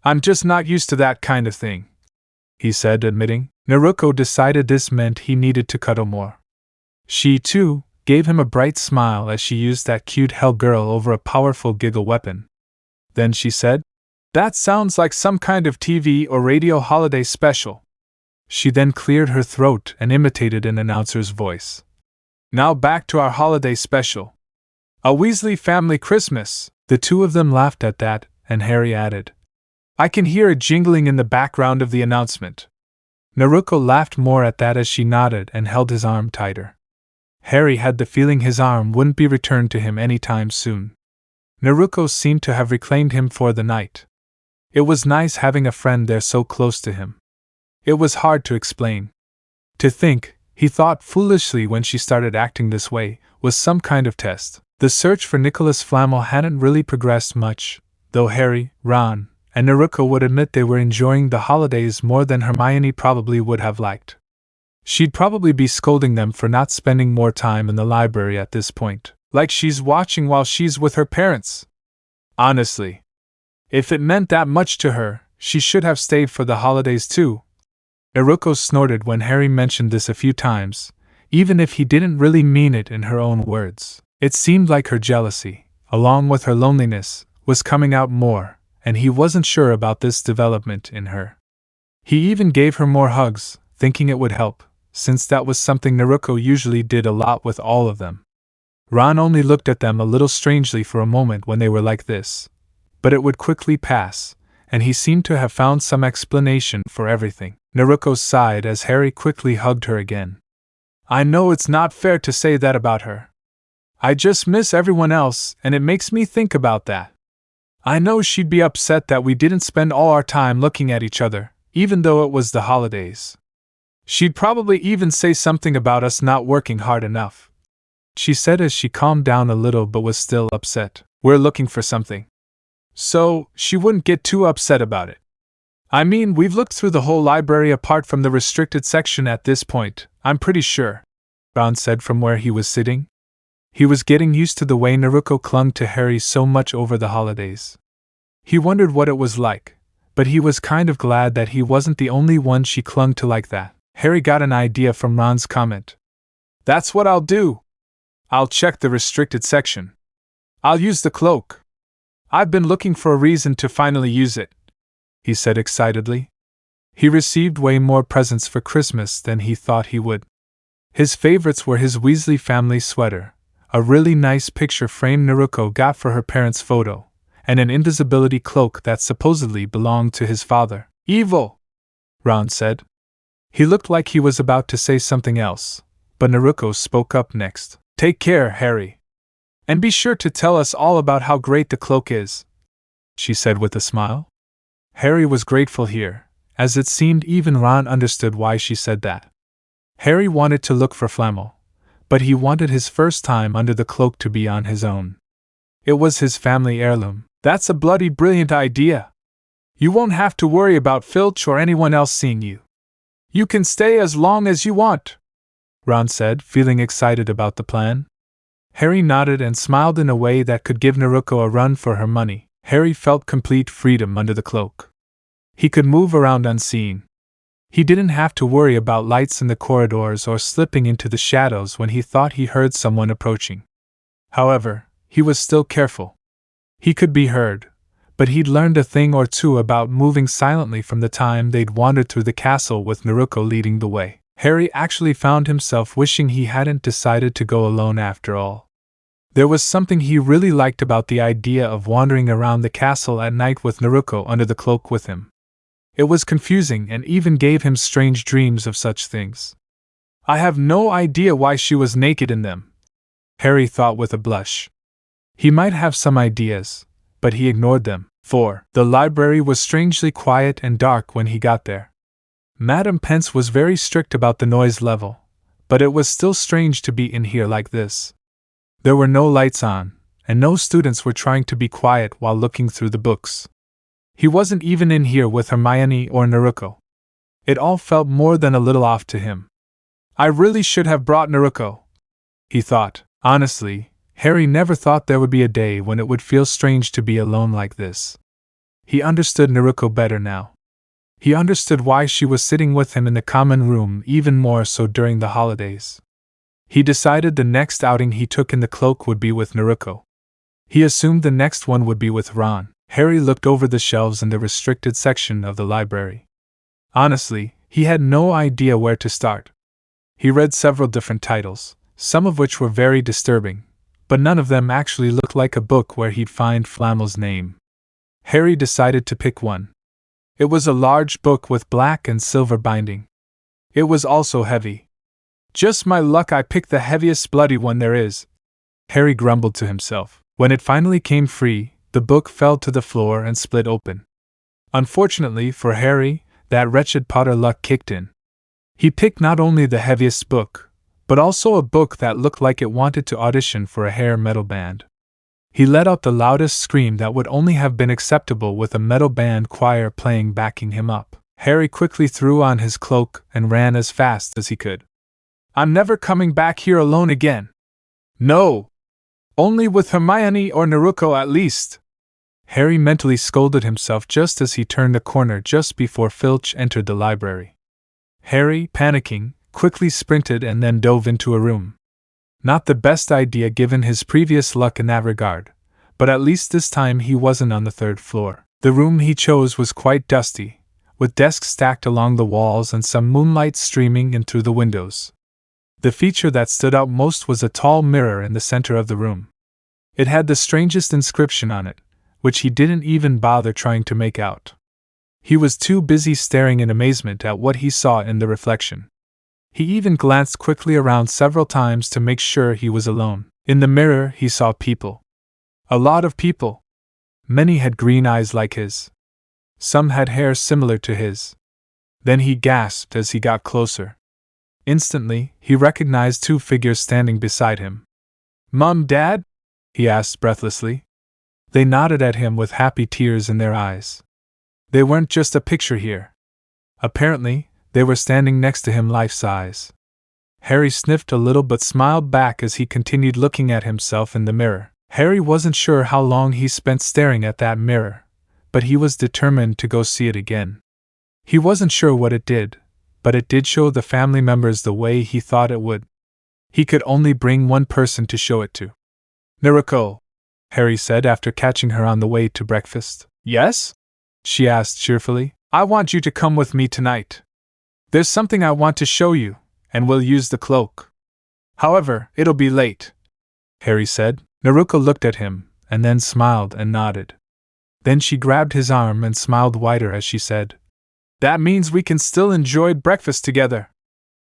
Speaker 1: I'm just not used to that kind of thing," he said, admitting. Naruko decided this meant he needed to cuddle more. She, too, gave him a bright smile as she used that cute hell girl over a powerful giggle weapon. Then she said, "That sounds like some kind of TV or radio holiday special." She then cleared her throat and imitated an announcer's voice. "Now back to our holiday special. A Weasley family Christmas." The two of them laughed at that, and Harry added, "I can hear it jingling in the background of the announcement." Naruko laughed more at that as she nodded and held his arm tighter. Harry had the feeling his arm wouldn't be returned to him anytime soon. Naruko seemed to have reclaimed him for the night. It was nice having a friend there so close to him. It was hard to explain. To think, he thought foolishly when she started acting this way, was some kind of test. The search for Nicholas Flamel hadn't really progressed much, though Harry, Ron, and Naruko would admit they were enjoying the holidays more than Hermione probably would have liked. She'd probably be scolding them for not spending more time in the library at this point, like she's watching while she's with her parents. Honestly, if it meant that much to her, she should have stayed for the holidays too. Naruko snorted when Harry mentioned this a few times, even if he didn't really mean it in her own words. It seemed like her jealousy, along with her loneliness, was coming out more, and he wasn't sure about this development in her. He even gave her more hugs, thinking it would help, since that was something Naruko usually did a lot with all of them. Ron only looked at them a little strangely for a moment when they were like this, but it would quickly pass, and he seemed to have found some explanation for everything. Naruko sighed as Harry quickly hugged her again. I know it's not fair to say that about her. I just miss everyone else, and it makes me think about that. I know she'd be upset that we didn't spend all our time looking at each other, even though it was the holidays. She'd probably even say something about us not working hard enough. She said as she calmed down a little but was still upset. We're looking for something. So, she wouldn't get too upset about it. I mean, we've looked through the whole library apart from the restricted section at this point, I'm pretty sure, Ron said from where he was sitting. He was getting used to the way Naruko clung to Harry so much over the holidays. He wondered what it was like, but he was kind of glad that he wasn't the only one she clung to like that. Harry got an idea from Ron's comment. That's what I'll do. I'll check the restricted section. I'll use the cloak. I've been looking for a reason to finally use it, he said excitedly. He received way more presents for Christmas than he thought he would. His favorites were his Weasley family sweater, a really nice picture frame Naruko got for her parents' photo, and an invisibility cloak that supposedly belonged to his father. Evil, Ron said. He looked like he was about to say something else, but Naruko spoke up next. Take care, Harry. And be sure to tell us all about how great the cloak is, she said with a smile. Harry was grateful here, as it seemed even Ron understood why she said that. Harry wanted to look for Flamel, but he wanted his first time under the cloak to be on his own. It was his family heirloom. That's a bloody brilliant idea. You won't have to worry about Filch or anyone else seeing you. You can stay as long as you want, Ron said, feeling excited about the plan. Harry nodded and smiled in a way that could give Naruko a run for her money. Harry felt complete freedom under the cloak. He could move around unseen. He didn't have to worry about lights in the corridors or slipping into the shadows when he thought he heard someone approaching. However, he was still careful. He could be heard, but he'd learned a thing or two about moving silently from the time they'd wandered through the castle with Naruko leading the way. Harry actually found himself wishing he hadn't decided to go alone after all. There was something he really liked about the idea of wandering around the castle at night with Naruko under the cloak with him. It was confusing and even gave him strange dreams of such things. I have no idea why she was naked in them, Harry thought with a blush. He might have some ideas, but he ignored them, for the library was strangely quiet and dark when he got there. Madame Pence was very strict about the noise level, but it was still strange to be in here like this. There were no lights on, and no students were trying to be quiet while looking through the books. He wasn't even in here with Hermione or Naruko. It all felt more than a little off to him. I really should have brought Naruko, he thought. Honestly, Harry never thought there would be a day when it would feel strange to be alone like this. He understood Naruko better now. He understood why she was sitting with him in the common room even more so during the holidays. He decided the next outing he took in the cloak would be with Naruko. He assumed the next one would be with Ron. Harry looked over the shelves in the restricted section of the library. Honestly, he had no idea where to start. He read several different titles, some of which were very disturbing, but none of them actually looked like a book where he'd find Flamel's name. Harry decided to pick one. It was a large book with black and silver binding. It was also heavy. Just my luck I picked the heaviest bloody one there is, Harry grumbled to himself. When it finally came free, the book fell to the floor and split open. Unfortunately for Harry, that wretched Potter luck kicked in. He picked not only the heaviest book, but also a book that looked like it wanted to audition for a hair metal band. He let out the loudest scream that would only have been acceptable with a metal band choir playing backing him up. Harry quickly threw on his cloak and ran as fast as he could. I'm never coming back here alone again. No! Only with Hermione or Naruko at least. Harry mentally scolded himself just as he turned the corner just before Filch entered the library. Harry, panicking, quickly sprinted and then dove into a room. Not the best idea given his previous luck in that regard, but at least this time he wasn't on the third floor. The room he chose was quite dusty, with desks stacked along the walls and some moonlight streaming in through the windows. The feature that stood out most was a tall mirror in the center of the room. It had the strangest inscription on it, which he didn't even bother trying to make out. He was too busy staring in amazement at what he saw in the reflection. He even glanced quickly around several times to make sure he was alone. In the mirror, he saw people. A lot of people. Many had green eyes like his. Some had hair similar to his. Then he gasped as he got closer. Instantly, he recognized two figures standing beside him. "Mom, Dad?" he asked breathlessly. They nodded at him with happy tears in their eyes. They weren't just a picture here. Apparently, they were standing next to him life-size. Harry sniffed a little but smiled back as he continued looking at himself in the mirror. Harry wasn't sure how long he spent staring at that mirror, but he was determined to go see it again. He wasn't sure what it did, but it did show the family members the way he thought it would. He could only bring one person to show it to. "Naruko," Harry said after catching her on the way to breakfast. "Yes?" she asked cheerfully. "I want you to come with me tonight. There's something I want to show you, and we'll use the cloak. However, it'll be late," Harry said. Naruko looked at him, and then smiled and nodded. Then she grabbed his arm and smiled wider as she said, "That means we can still enjoy breakfast together."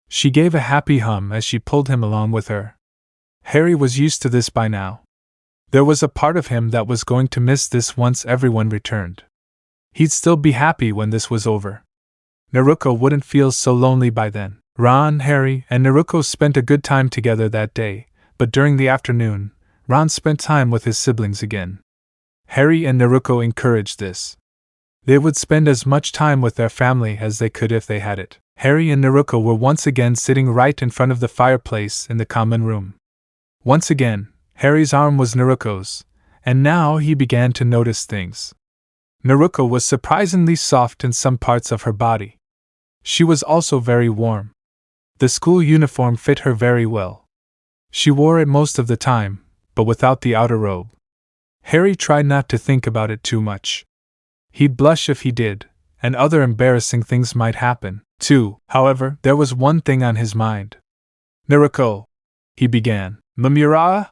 Speaker 1: She gave a happy hum as she pulled him along with her. Harry was used to this by now. There was a part of him that was going to miss this once everyone returned. He'd still be happy when this was over. Naruko wouldn't feel so lonely by then. Ron, Harry, and Naruko spent a good time together that day, but during the afternoon, Ron spent time with his siblings again. Harry and Naruko encouraged this. They would spend as much time with their family as they could if they had it. Harry and Naruko were once again sitting right in front of the fireplace in the common room. Once again, Harry's arm was Naruko's, and now he began to notice things. Naruko was surprisingly soft in some parts of her body. She was also very warm. The school uniform fit her very well. She wore it most of the time, but without the outer robe. Harry tried not to think about it too much. He'd blush if he did, and other embarrassing things might happen, too. However, there was one thing on his mind. "Naruko," he began. "Mamura?"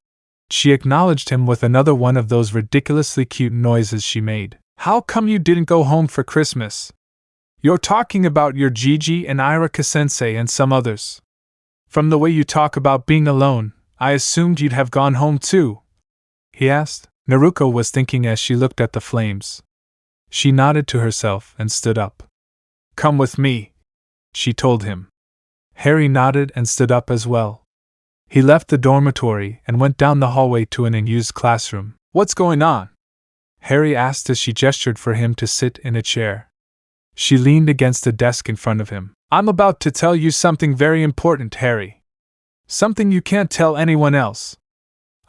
Speaker 1: She acknowledged him with another one of those ridiculously cute noises she made. "How come you didn't go home for Christmas? You're talking about your Gigi and Iraka-sensei and some others. From the way you talk about being alone, I assumed you'd have gone home too," he asked. Naruko was thinking as she looked at the flames. She nodded to herself and stood up. "Come with me," she told him. Harry nodded and stood up as well. He left the dormitory and went down the hallway to an unused classroom. "What's going on?" Harry asked as she gestured for him to sit in a chair. She leaned against a desk in front of him. "I'm about to tell you something very important, Harry. Something you can't tell anyone else.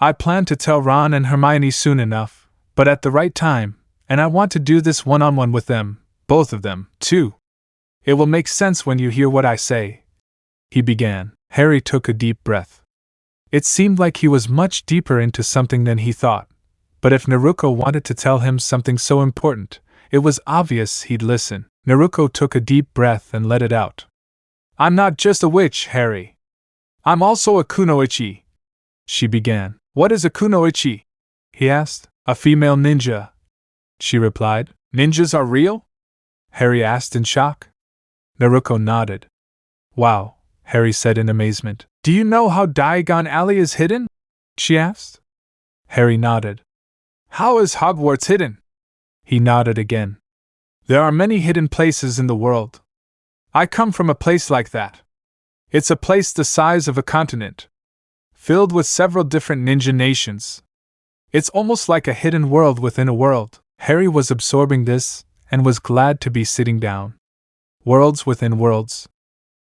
Speaker 1: I plan to tell Ron and Hermione soon enough, but at the right time, and I want to do this one-on-one with them, both of them, too. It will make sense when you hear what I say," he began. Harry took a deep breath. It seemed like he was much deeper into something than he thought, but if Naruko wanted to tell him something so important, it was obvious he'd listen. Naruko took a deep breath and let it out. "I'm not just a witch, Harry. I'm also a kunoichi," she began. "What is a kunoichi?" he asked. "A female ninja," she replied. "Ninjas are real?" Harry asked in shock. Naruko nodded. "Wow," Harry said in amazement. "Do you know how Diagon Alley is hidden?" she asked. Harry nodded. "How is Hogwarts hidden?" He nodded again. "There are many hidden places in the world. I come from a place like that. It's a place the size of a continent, filled with several different ninja nations. It's almost like a hidden world within a world." Harry was absorbing this, and was glad to be sitting down. Worlds within worlds.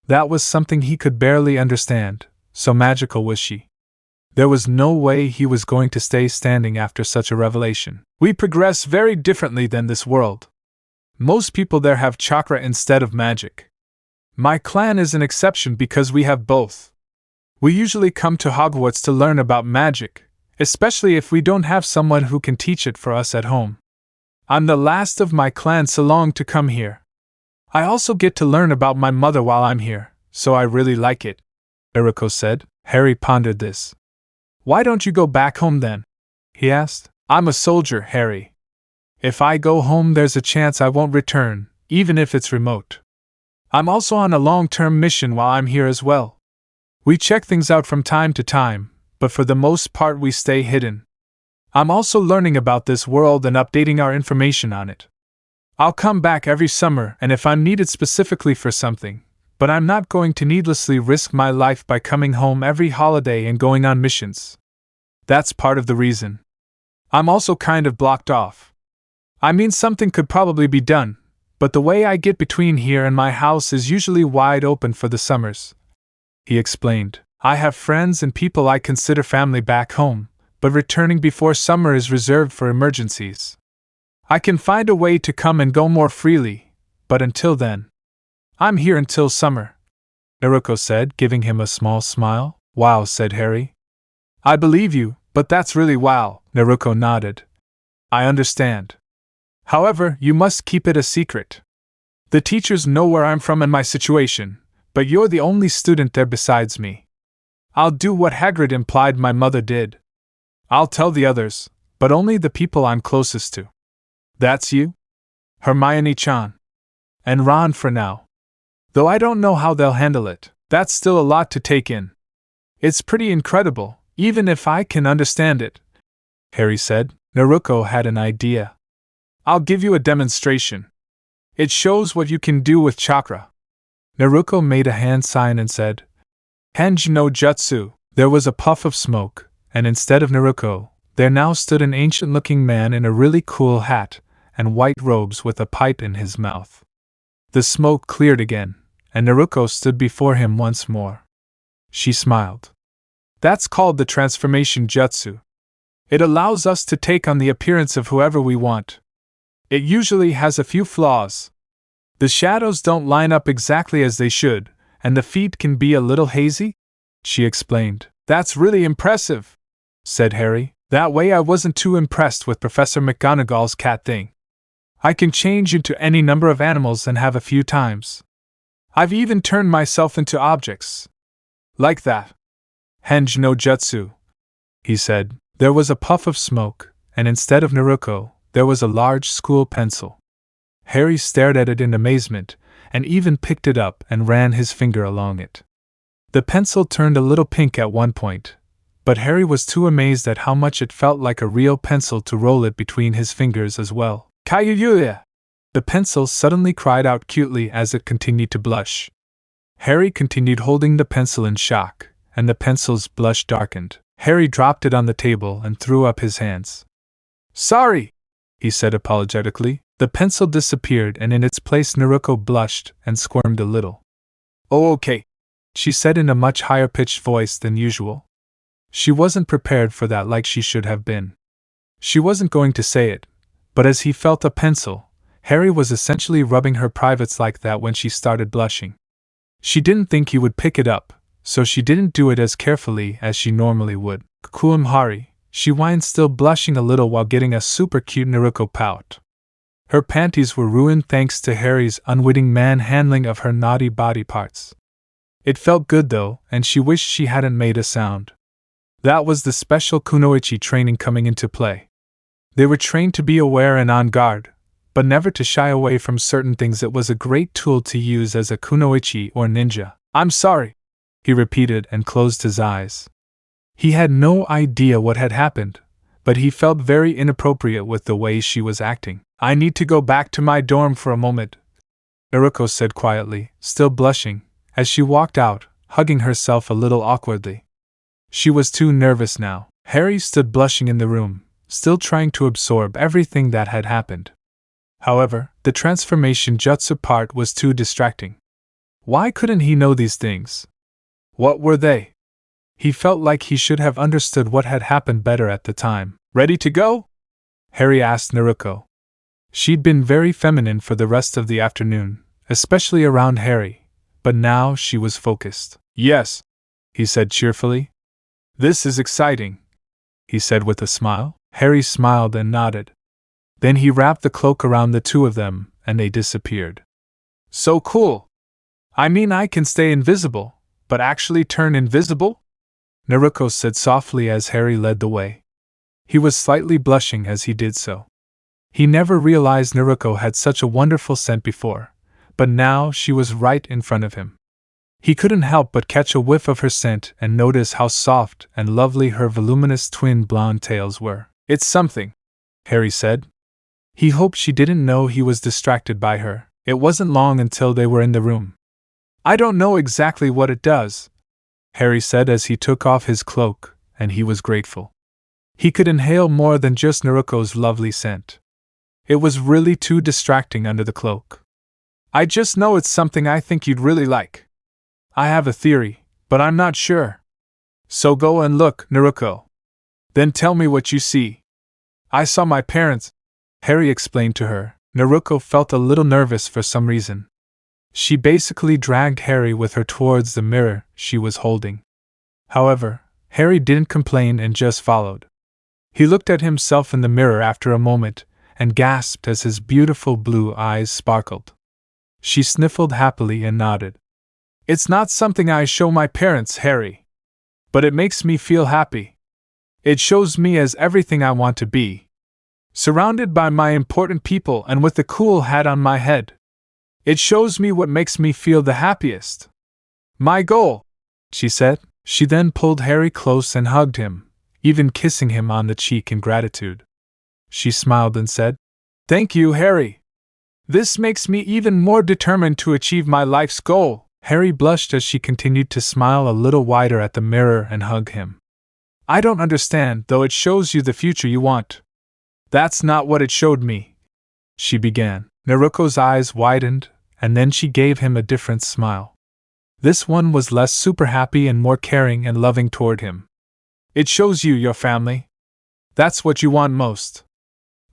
Speaker 1: That was something he could barely understand, so magical was she. There was no way he was going to stay standing after such a revelation. We progress very differently than this world. Most people there have chakra instead of magic. My clan is an exception because we have both. We usually come to Hogwarts to learn about magic, especially if we don't have someone who can teach it for us at home. I'm the last of my clan so long to come here. I also get to learn about my mother while I'm here, so I really like it, Naruko said. Harry pondered this. Why don't you go back home then? He asked. I'm a soldier, Harry. If I go home, there's a chance I won't return, even if it's remote. I'm also on a long-term mission while I'm here as well. We check things out from time to time, but for the most part we stay hidden. I'm also learning about this world and updating our information on it. I'll come back every summer and if I'm needed specifically for something, but I'm not going to needlessly risk my life by coming home every holiday and going on missions. That's part of the reason. I'm also kind of blocked off. I mean, something could probably be done, but the way I get between here and my house is usually wide open for the summers. He explained. I have friends and people I consider family back home, but returning before summer is reserved for emergencies. I can find a way to come and go more freely, but until then, I'm here until summer, Naruko said, giving him a small smile. Wow, said Harry. I believe you, but that's really wow, Naruko nodded. I understand. However, you must keep it a secret. The teachers know where I'm from and my situation, but you're the only student there besides me. I'll do what Hagrid implied my mother did. I'll tell the others, but only the people I'm closest to. That's you? Hermione-chan. And Ron for now. Though I don't know how they'll handle it, that's still a lot to take in. It's pretty incredible, even if I can understand it, Harry said. Naruko had an idea. I'll give you a demonstration. It shows what you can do with chakra. Naruko made a hand sign and said, Henji no Jutsu. There was a puff of smoke, and instead of Naruko, there now stood an ancient-looking man in a really cool hat and white robes with a pipe in his mouth. The smoke cleared again, and Naruko stood before him once more. She smiled. That's called the transformation jutsu. It allows us to take on the appearance of whoever we want. It usually has a few flaws. The shadows don't line up exactly as they should, and the feet can be a little hazy, she explained. That's really impressive, said Harry. That way I wasn't too impressed with Professor McGonagall's cat thing. I can change into any number of animals and have a few times. I've even turned myself into objects. Like that. Henji no Jutsu, he said. There was a puff of smoke, and instead of Naruko, there was a large school pencil. Harry stared at it in amazement, and even picked it up and ran his finger along it. The pencil turned a little pink at one point, but Harry was too amazed at how much it felt like a real pencil to roll it between his fingers as well. Kayuya! The pencil suddenly cried out cutely as it continued to blush. Harry continued holding the pencil in shock, and the pencil's blush darkened. Harry dropped it on the table and threw up his hands. Sorry, he said apologetically. The pencil disappeared and in its place Naruko blushed and squirmed a little. Oh, okay, she said in a much higher-pitched voice than usual. She wasn't prepared for that like she should have been. She wasn't going to say it, but as he felt a pencil, Harry was essentially rubbing her privates like that when she started blushing. She didn't think he would pick it up, so she didn't do it as carefully as she normally would. Kuumhari, she whined, still blushing a little while getting a super cute Naruko pout. Her panties were ruined thanks to Harry's unwitting manhandling of her naughty body parts. It felt good though, and she wished she hadn't made a sound. That was the special kunoichi training coming into play. They were trained to be aware and on guard, but never to shy away from certain things. It was a great tool to use as a kunoichi or ninja. I'm sorry, he repeated and closed his eyes. He had no idea what had happened, but he felt very inappropriate with the way she was acting. I need to go back to my dorm for a moment, Naruko said quietly, still blushing, as she walked out, hugging herself a little awkwardly. She was too nervous now. Harry stood blushing in the room, still trying to absorb everything that had happened. However, the transformation jutsu part was too distracting. Why couldn't he know these things? What were they? He felt like he should have understood what had happened better at the time. Ready to go? Harry asked Naruko. She'd been very feminine for the rest of the afternoon, especially around Harry, but now she was focused. Yes, he said cheerfully. This is exciting, he said with a smile. Harry smiled and nodded. Then he wrapped the cloak around the two of them, and they disappeared. So cool! I mean, I can stay invisible, but actually turn invisible? Naruko said softly as Harry led the way. He was slightly blushing as he did so. He never realized Naruko had such a wonderful scent before, but now she was right in front of him. He couldn't help but catch a whiff of her scent and notice how soft and lovely her voluminous twin blonde tails were. It's something, Harry said. He hoped she didn't know he was distracted by her. It wasn't long until they were in the room. I don't know exactly what it does, Harry said as he took off his cloak, and he was grateful. He could inhale more than just Naruko's lovely scent. It was really too distracting under the cloak. I just know it's something I think you'd really like. I have a theory, but I'm not sure. So go and look, Naruko. Then tell me what you see. I saw my parents, Harry explained to her. Naruko felt a little nervous for some reason. She basically dragged Harry with her towards the mirror she was holding. However, Harry didn't complain and just followed. He looked at himself in the mirror after a moment, and gasped as his beautiful blue eyes sparkled. She sniffled happily and nodded. It's not something I show my parents, Harry. But it makes me feel happy. It shows me as everything I want to be. Surrounded by my important people and with the cool hat on my head. It shows me what makes me feel the happiest. My goal, she said. She then pulled Harry close and hugged him, even kissing him on the cheek in gratitude. She smiled and said, Thank you, Harry. This makes me even more determined to achieve my life's goal. Harry blushed as she continued to smile a little wider at the mirror and hug him. I don't understand, though it shows you the future you want. That's not what it showed me, she began. Naruko's eyes widened, and then she gave him a different smile. This one was less super happy and more caring and loving toward him. It shows you your family. That's what you want most.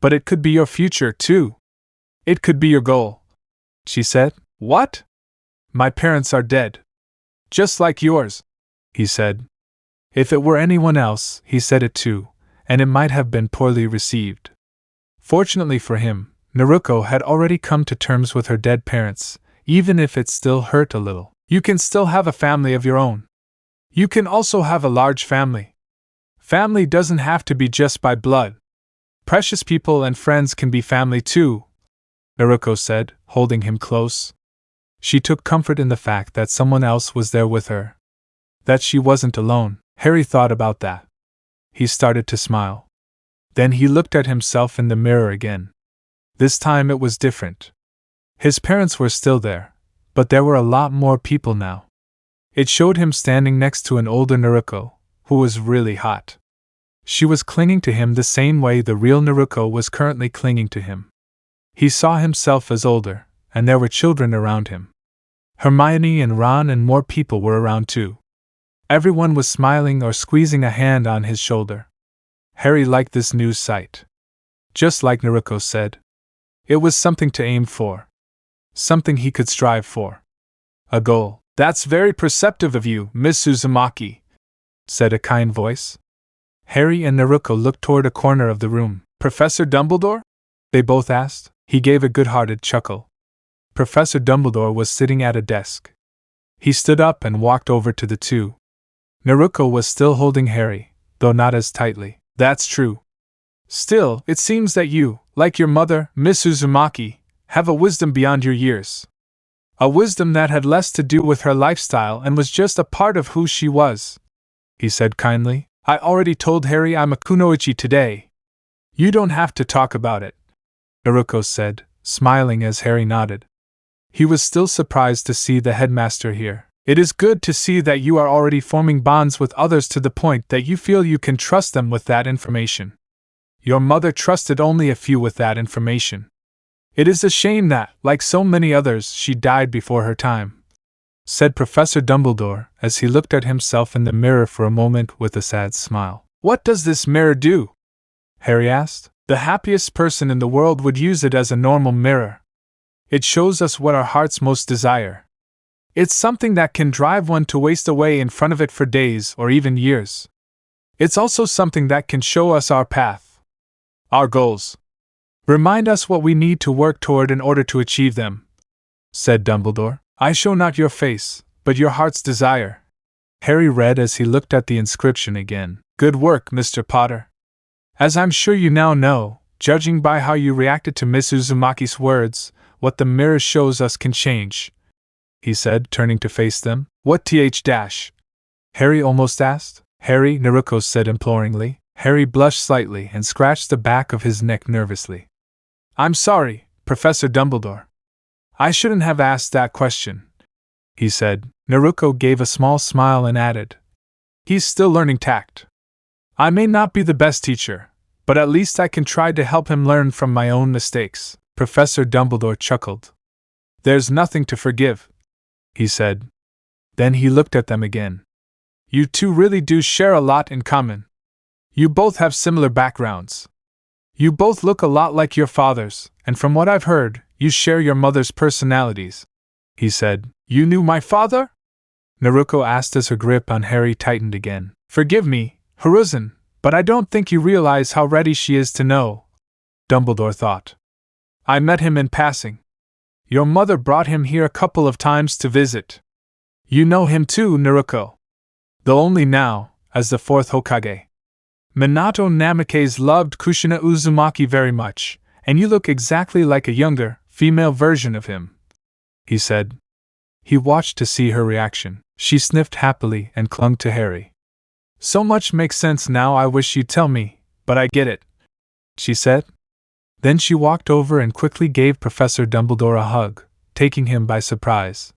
Speaker 1: But it could be your future, too. It could be your goal, she said. What? My parents are dead. Just like yours, he said. If it were anyone else, he said it too, and it might have been poorly received. Fortunately for him, Naruko had already come to terms with her dead parents, even if it still hurt a little. You can still have a family of your own. You can also have a large family. Family doesn't have to be just by blood. Precious people and friends can be family too, Naruko said, holding him close. She took comfort in the fact that someone else was there with her. That she wasn't alone. Harry thought about that. He started to smile. Then he looked at himself in the mirror again. This time it was different. His parents were still there, but there were a lot more people now. It showed him standing next to an older Naruko, who was really hot. She was clinging to him the same way the real Naruko was currently clinging to him. He saw himself as older, and there were children around him. Hermione and Ron and more people were around too. Everyone was smiling or squeezing a hand on his shoulder. Harry liked this new sight. Just like Naruko said. It was something to aim for. Something he could strive for. A goal. That's very perceptive of you, Miss Uzumaki, said a kind voice. Harry and Naruko looked toward a corner of the room. Professor Dumbledore? They both asked. He gave a good-hearted chuckle. Professor Dumbledore was sitting at a desk. He stood up and walked over to the two. Naruko was still holding Harry, though not as tightly. That's true. Still, it seems that you, like your mother, Miss Uzumaki, have a wisdom beyond your years. A wisdom that had less to do with her lifestyle and was just a part of who she was, he said kindly. I already told Harry I'm a kunoichi today. You don't have to talk about it, Naruko said, smiling as Harry nodded. He was still surprised to see the headmaster here. It is good to see that you are already forming bonds with others to the point that you feel you can trust them with that information. Your mother trusted only a few with that information. It is a shame that, like so many others, she died before her time. said Professor Dumbledore as he looked at himself in the mirror for a moment with a sad smile. What does this mirror do? Harry asked. The happiest person in the world would use it as a normal mirror. It shows us what our hearts most desire. It's something that can drive one to waste away in front of it for days or even years. It's also something that can show us our path, our goals. Remind us what we need to work toward in order to achieve them, said Dumbledore. I show not your face, but your heart's desire. Harry read as he looked at the inscription again. Good work, Mr. Potter. As I'm sure you now know, judging by how you reacted to Miss Uzumaki's words, what the mirror shows us can change, he said, turning to face them. What th-? Harry almost asked. Harry, Naruko said imploringly. Harry blushed slightly and scratched the back of his neck nervously. I'm sorry, Professor Dumbledore. I shouldn't have asked that question, he said. Naruko gave a small smile and added, he's still learning tact. I may not be the best teacher, but at least I can try to help him learn from my own mistakes. Professor Dumbledore chuckled. There's nothing to forgive, he said. Then he looked at them again. You two really do share a lot in common. You both have similar backgrounds. You both look a lot like your fathers, and from what I've heard, you share your mother's personalities, he said. You knew my father? Naruko asked as her grip on Harry tightened again. Forgive me, Hiruzen, but I don't think you realize how ready she is to know, Dumbledore thought. I met him in passing. Your mother brought him here a couple of times to visit. You know him too, Naruko. Though only now, as the fourth Hokage. Minato Namikaze loved Kushina Uzumaki very much, and you look exactly like a younger, female version of him, he said. He watched to see her reaction. She sniffed happily and clung to Harry. So much makes sense now, I wish you'd tell me, but I get it, she said. Then she walked over and quickly gave Professor Dumbledore a hug, taking him by surprise.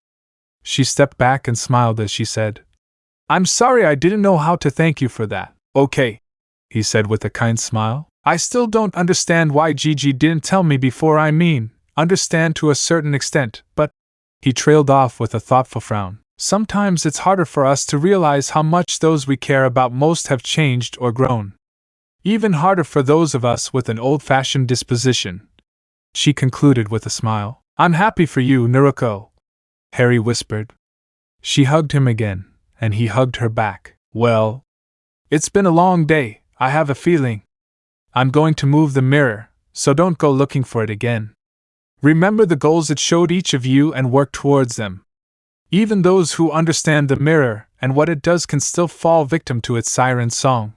Speaker 1: She stepped back and smiled as she said, I'm sorry I didn't know how to thank you for that. Okay, he said with a kind smile. I still don't understand why Gigi didn't tell me before. Understand to a certain extent, but... He trailed off with a thoughtful frown. Sometimes it's harder for us to realize how much those we care about most have changed or grown. Even harder for those of us with an old-fashioned disposition. She concluded with a smile. I'm happy for you, Naruko, Harry whispered. She hugged him again, and he hugged her back. Well, it's been a long day, I have a feeling. I'm going to move the mirror, so don't go looking for it again. Remember the goals it showed each of you and work towards them. Even those who understand the mirror and what it does can still fall victim to its siren song,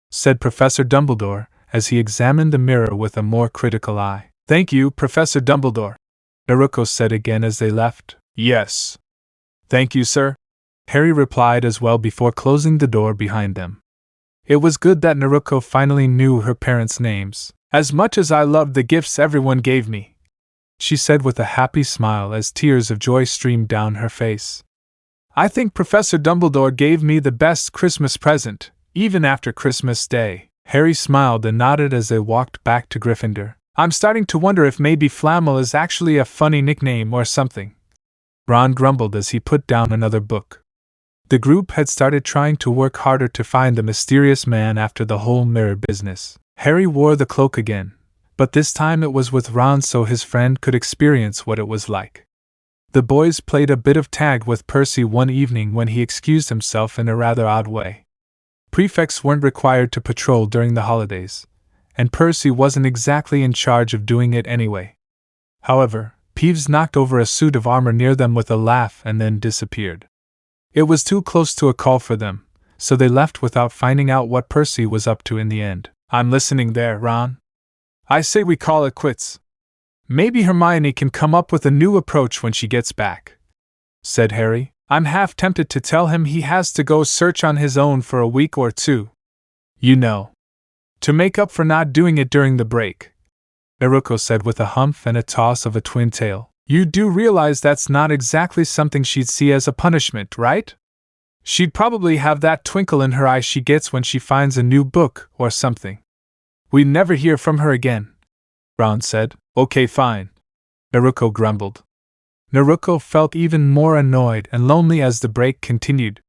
Speaker 1: said Professor Dumbledore as he examined the mirror with a more critical eye. Thank you, Professor Dumbledore, Naruko said again as they left. Yes. Thank you, sir, Harry replied as well before closing the door behind them. It was good that Naruko finally knew her parents' names. As much as I loved the gifts everyone gave me, she said with a happy smile as tears of joy streamed down her face. I think Professor Dumbledore gave me the best Christmas present, even after Christmas Day. Harry smiled and nodded as they walked back to Gryffindor. I'm starting to wonder if maybe Flammel is actually a funny nickname or something, Ron grumbled as he put down another book. The group had started trying to work harder to find the mysterious man after the whole mirror business. Harry wore the cloak again, but this time it was with Ron so his friend could experience what it was like. The boys played a bit of tag with Percy one evening when he excused himself in a rather odd way. Prefects weren't required to patrol during the holidays, and Percy wasn't exactly in charge of doing it anyway. However, Peeves knocked over a suit of armor near them with a laugh and then disappeared. It was too close to a call for them, so they left without finding out what Percy was up to in the end. I'm listening there, Ron. I say we call it quits. Maybe Hermione can come up with a new approach when she gets back, said Harry. I'm half tempted to tell him he has to go search on his own for a week or two. You know. To make up for not doing it during the break, Naruko said with a humph and a toss of a twin tail. You do realize that's not exactly something she'd see as a punishment, right? She'd probably have that twinkle in her eye she gets when she finds a new book or something. We'd never hear from her again, Ron said. Okay, fine, Naruko grumbled. Naruko felt even more annoyed and lonely as the break continued.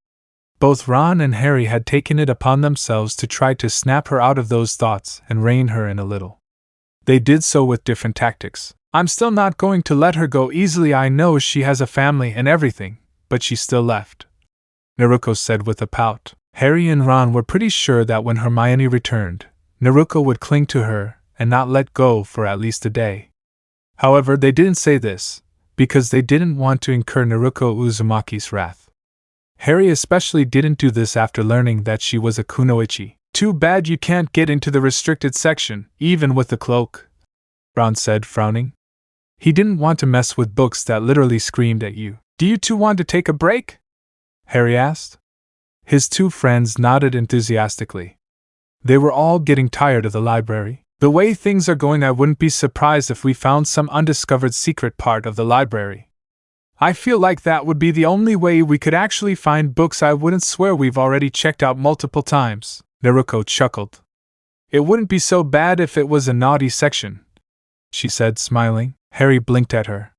Speaker 1: Both Ron and Harry had taken it upon themselves to try to snap her out of those thoughts and rein her in a little. They did so with different tactics. I'm still not going to let her go easily. I know she has a family and everything, but she still left, Naruko said with a pout. Harry and Ron were pretty sure that when Hermione returned, Naruko would cling to her and not let go for at least a day. However, they didn't say this, because they didn't want to incur Naruko Uzumaki's wrath. Harry especially didn't do this after learning that she was a kunoichi. Too bad you can't get into the restricted section, even with the cloak, Ron said, frowning. He didn't want to mess with books that literally screamed at you. Do you two want to take a break? Harry asked. His two friends nodded enthusiastically. They were all getting tired of the library. The way things are going, I wouldn't be surprised if we found some undiscovered secret part of the library. I feel like that would be the only way we could actually find books I wouldn't swear we've already checked out multiple times, Naruko chuckled. It wouldn't be so bad if it was a naughty section, she said, smiling. Harry blinked at her.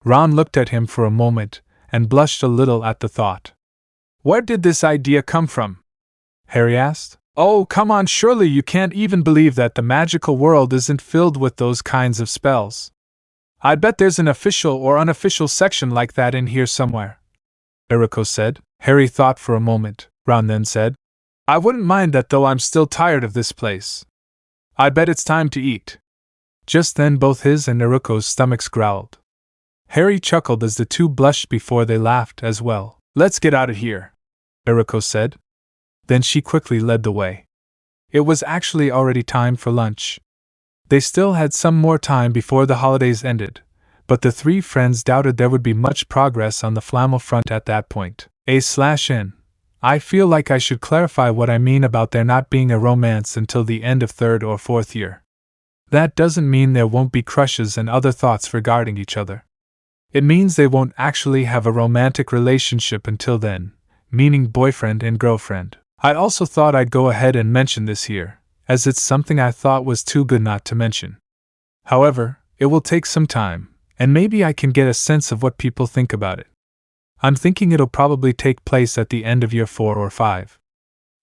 Speaker 1: Ron looked at him for a moment and blushed a little at the thought. Where did this idea come from? Harry asked. Oh, come on, surely you can't even believe that the magical world isn't filled with those kinds of spells. I'd bet there's an official or unofficial section like that in here somewhere, Naruko said. Harry thought for a moment. Ron then said, I wouldn't mind that, though I'm still tired of this place. I bet it's time to eat. Just then both his and Naruko's stomachs growled. Harry chuckled as the two blushed before they laughed as well. Let's get out of here, Naruko said. Then she quickly led the way. It was actually already time for lunch. They still had some more time before the holidays ended, but the three friends doubted there would be much progress on the flannel front at that point. A/N. I feel like I should clarify what I mean about there not being a romance until the end of third or fourth year. That doesn't mean there won't be crushes and other thoughts regarding each other. It means they won't actually have a romantic relationship until then, meaning boyfriend and girlfriend. I also thought I'd go ahead and mention this here, as it's something I thought was too good not to mention. However, it will take some time, and maybe I can get a sense of what people think about it. I'm thinking it'll probably take place at the end of year 4 or 5.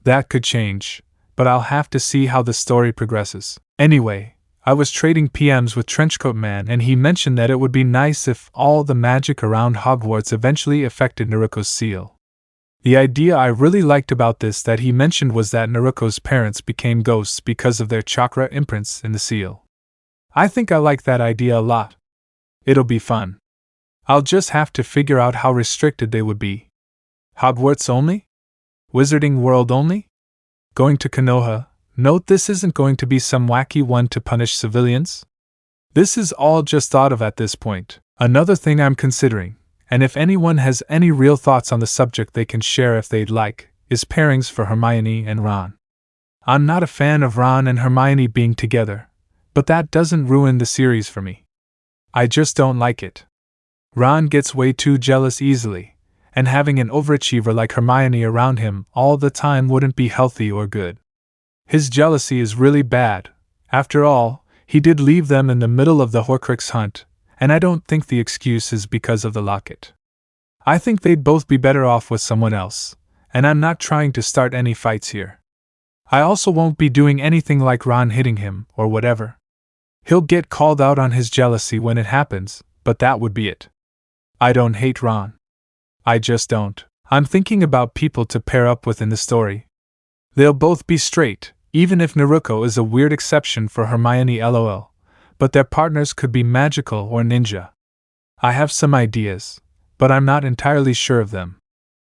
Speaker 1: That could change, but I'll have to see how the story progresses. Anyway, I was trading PMs with Trenchcoat Man, and he mentioned that it would be nice if all the magic around Hogwarts eventually affected Naruko's seal. The idea I really liked about this that he mentioned was that Naruko's parents became ghosts because of their chakra imprints in the seal. I think I like that idea a lot. It'll be fun. I'll just have to figure out how restricted they would be. Hogwarts only? Wizarding World only? Going to Konoha? Note this isn't going to be some wacky one to punish civilians. This is all just thought of at this point. Another thing I'm considering, and if anyone has any real thoughts on the subject they can share if they'd like, is pairings for Hermione and Ron. I'm not a fan of Ron and Hermione being together, but that doesn't ruin the series for me. I just don't like it. Ron gets way too jealous easily, and having an overachiever like Hermione around him all the time wouldn't be healthy or good. His jealousy is really bad. After all, he did leave them in the middle of the Horcrux hunt, and I don't think the excuse is because of the locket. I think they'd both be better off with someone else, and I'm not trying to start any fights here. I also won't be doing anything like Ron hitting him, or whatever. He'll get called out on his jealousy when it happens, but that would be it. I don't hate Ron. I just don't. I'm thinking about people to pair up with in the story. They'll both be straight, even if Naruko is a weird exception for Hermione LOL, but their partners could be magical or ninja. I have some ideas, but I'm not entirely sure of them.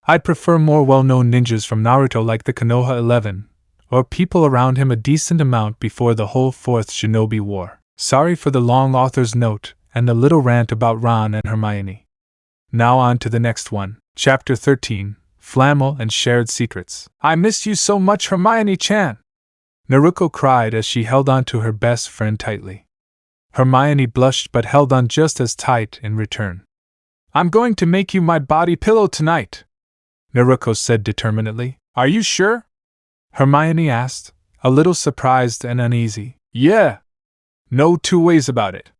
Speaker 1: I'd prefer more well-known ninjas from Naruto like the Konoha 11, or people around him a decent amount before the whole 4th Shinobi War. Sorry for the long author's note and the little rant about Ron and Hermione. Now on to the next one. Chapter 13, Flammel and Shared Secrets. I missed you so much, Hermione-chan! Naruko cried as she held on to her best friend tightly. Hermione blushed but held on just as tight in return. I'm going to make you my body pillow tonight, Naruko said determinedly. Are you sure? Hermione asked, a little surprised and uneasy. Yeah. No two ways about it.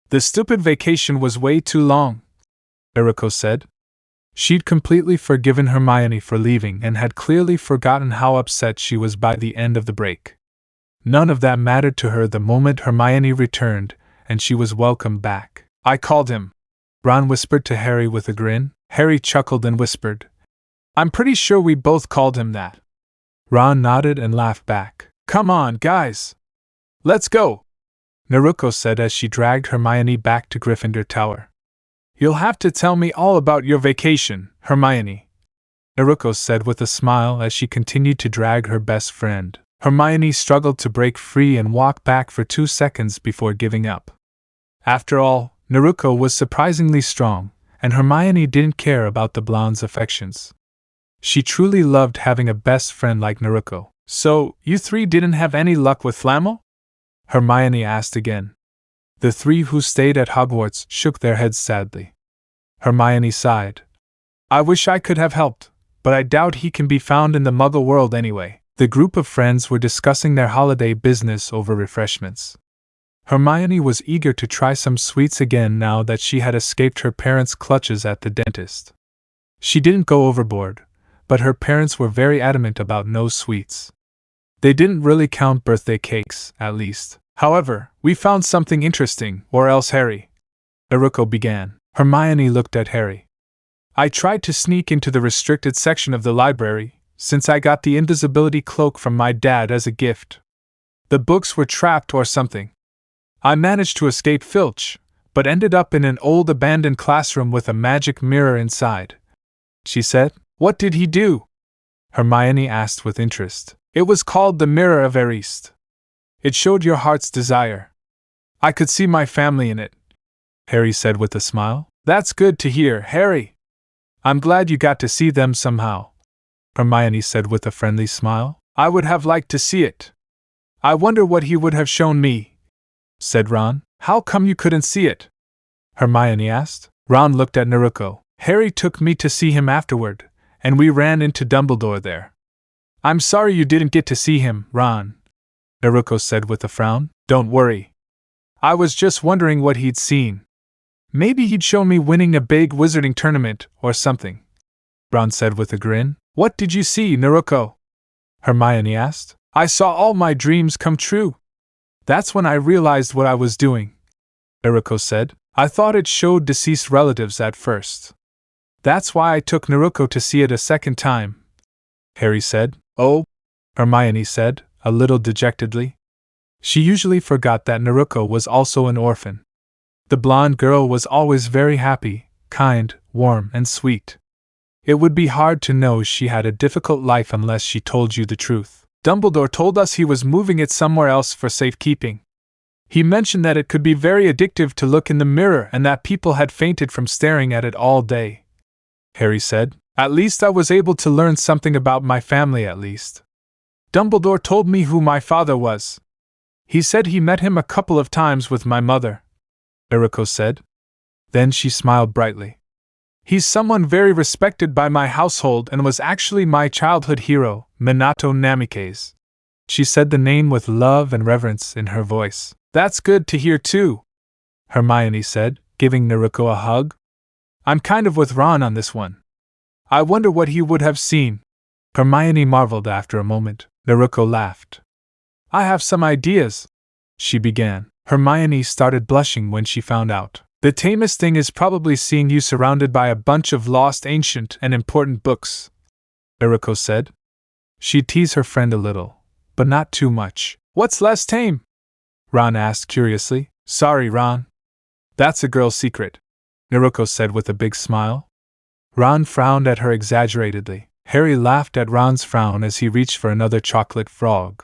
Speaker 1: The stupid vacation was way too long, Naruko said. She'd completely forgiven Hermione for leaving and had clearly forgotten how upset she was by the end of the break. None of that mattered to her the moment Hermione returned, and she was welcomed back. I called him, Ron whispered to Harry with a grin. Harry chuckled and whispered, I'm pretty sure we both called him that. Ron nodded and laughed back. Come on, guys! Let's go! Naruko said as she dragged Hermione back to Gryffindor Tower. You'll have to tell me all about your vacation, Hermione, Naruko said with a smile as she continued to drag her best friend. Hermione struggled to break free and walk back for 2 seconds before giving up. After all, Naruko was surprisingly strong, and Hermione didn't care about the blonde's affections. She truly loved having a best friend like Naruko. So, you three didn't have any luck with Flamel? Hermione asked again. The three who stayed at Hogwarts shook their heads sadly. Hermione sighed. I wish I could have helped, but I doubt he can be found in the Muggle world anyway. The group of friends were discussing their holiday business over refreshments. Hermione was eager to try some sweets again now that she had escaped her parents' clutches at the dentist. She didn't go overboard, but her parents were very adamant about no sweets. They didn't really count birthday cakes, at least. However, we found something interesting, or else Harry, Naruko began. Hermione looked at Harry. I tried to sneak into the restricted section of the library, since I got the invisibility cloak from my dad as a gift. The books were trapped or something. I managed to escape Filch, but ended up in an old abandoned classroom with a magic mirror inside. She said. What did he do? Hermione asked with interest. It was called the Mirror of Erised. It showed your heart's desire. I could see my family in it, Harry said with a smile. That's good to hear, Harry. I'm glad you got to see them somehow, Hermione said with a friendly smile. I would have liked to see it. I wonder what he would have shown me, said Ron. How come you couldn't see it? Hermione asked. Ron looked at Naruko. Harry took me to see him afterward, and we ran into Dumbledore there. I'm sorry you didn't get to see him, Ron, Naruko said with a frown. Don't worry. I was just wondering what he'd seen. Maybe he'd show me winning a big wizarding tournament or something, Ron said with a grin. What did you see, Naruko? Hermione asked. I saw all my dreams come true. That's when I realized what I was doing, Naruko said. I thought it showed deceased relatives at first. That's why I took Naruko to see it a second time, Harry said. Oh, Hermione said, a little dejectedly. She usually forgot that Naruko was also an orphan. The blonde girl was always very happy, kind, warm, and sweet. It would be hard to know she had a difficult life unless she told you the truth. Dumbledore told us he was moving it somewhere else for safekeeping. He mentioned that it could be very addictive to look in the mirror and that people had fainted from staring at it all day, Harry said. At least I was able to learn something about my family at least. Dumbledore told me who my father was. He said he met him a couple of times with my mother, Naruko said. Then she smiled brightly. He's someone very respected by my household and was actually my childhood hero, Minato Namikaze. She said the name with love and reverence in her voice. That's good to hear too, Hermione said, giving Naruko a hug. I'm kind of with Ron on this one. I wonder what he would have seen. Hermione marveled after a moment. Naruko laughed. I have some ideas, she began. Hermione started blushing when she found out. The tamest thing is probably seeing you surrounded by a bunch of lost ancient and important books, Naruko said. She'd tease her friend a little, but not too much. What's less tame? Ron asked curiously. Sorry, Ron. That's a girl's secret, Naruko said with a big smile. Ron frowned at her exaggeratedly. Harry laughed at Ron's frown as he reached for another chocolate frog.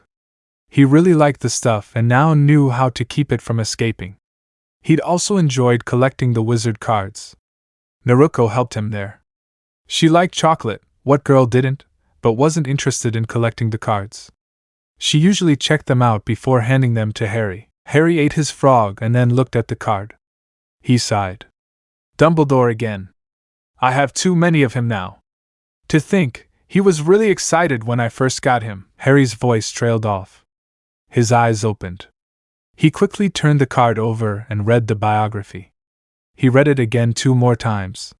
Speaker 1: He really liked the stuff and now knew how to keep it from escaping. He'd also enjoyed collecting the wizard cards. Naruko helped him there. She liked chocolate, what girl didn't, but wasn't interested in collecting the cards. She usually checked them out before handing them to Harry. Harry ate his frog and then looked at the card. He sighed. Dumbledore again. I have too many of him now. To think, he was really excited when I first got him. Harry's voice trailed off. His eyes opened. He quickly turned the card over and read the biography. He read it again 2 more times.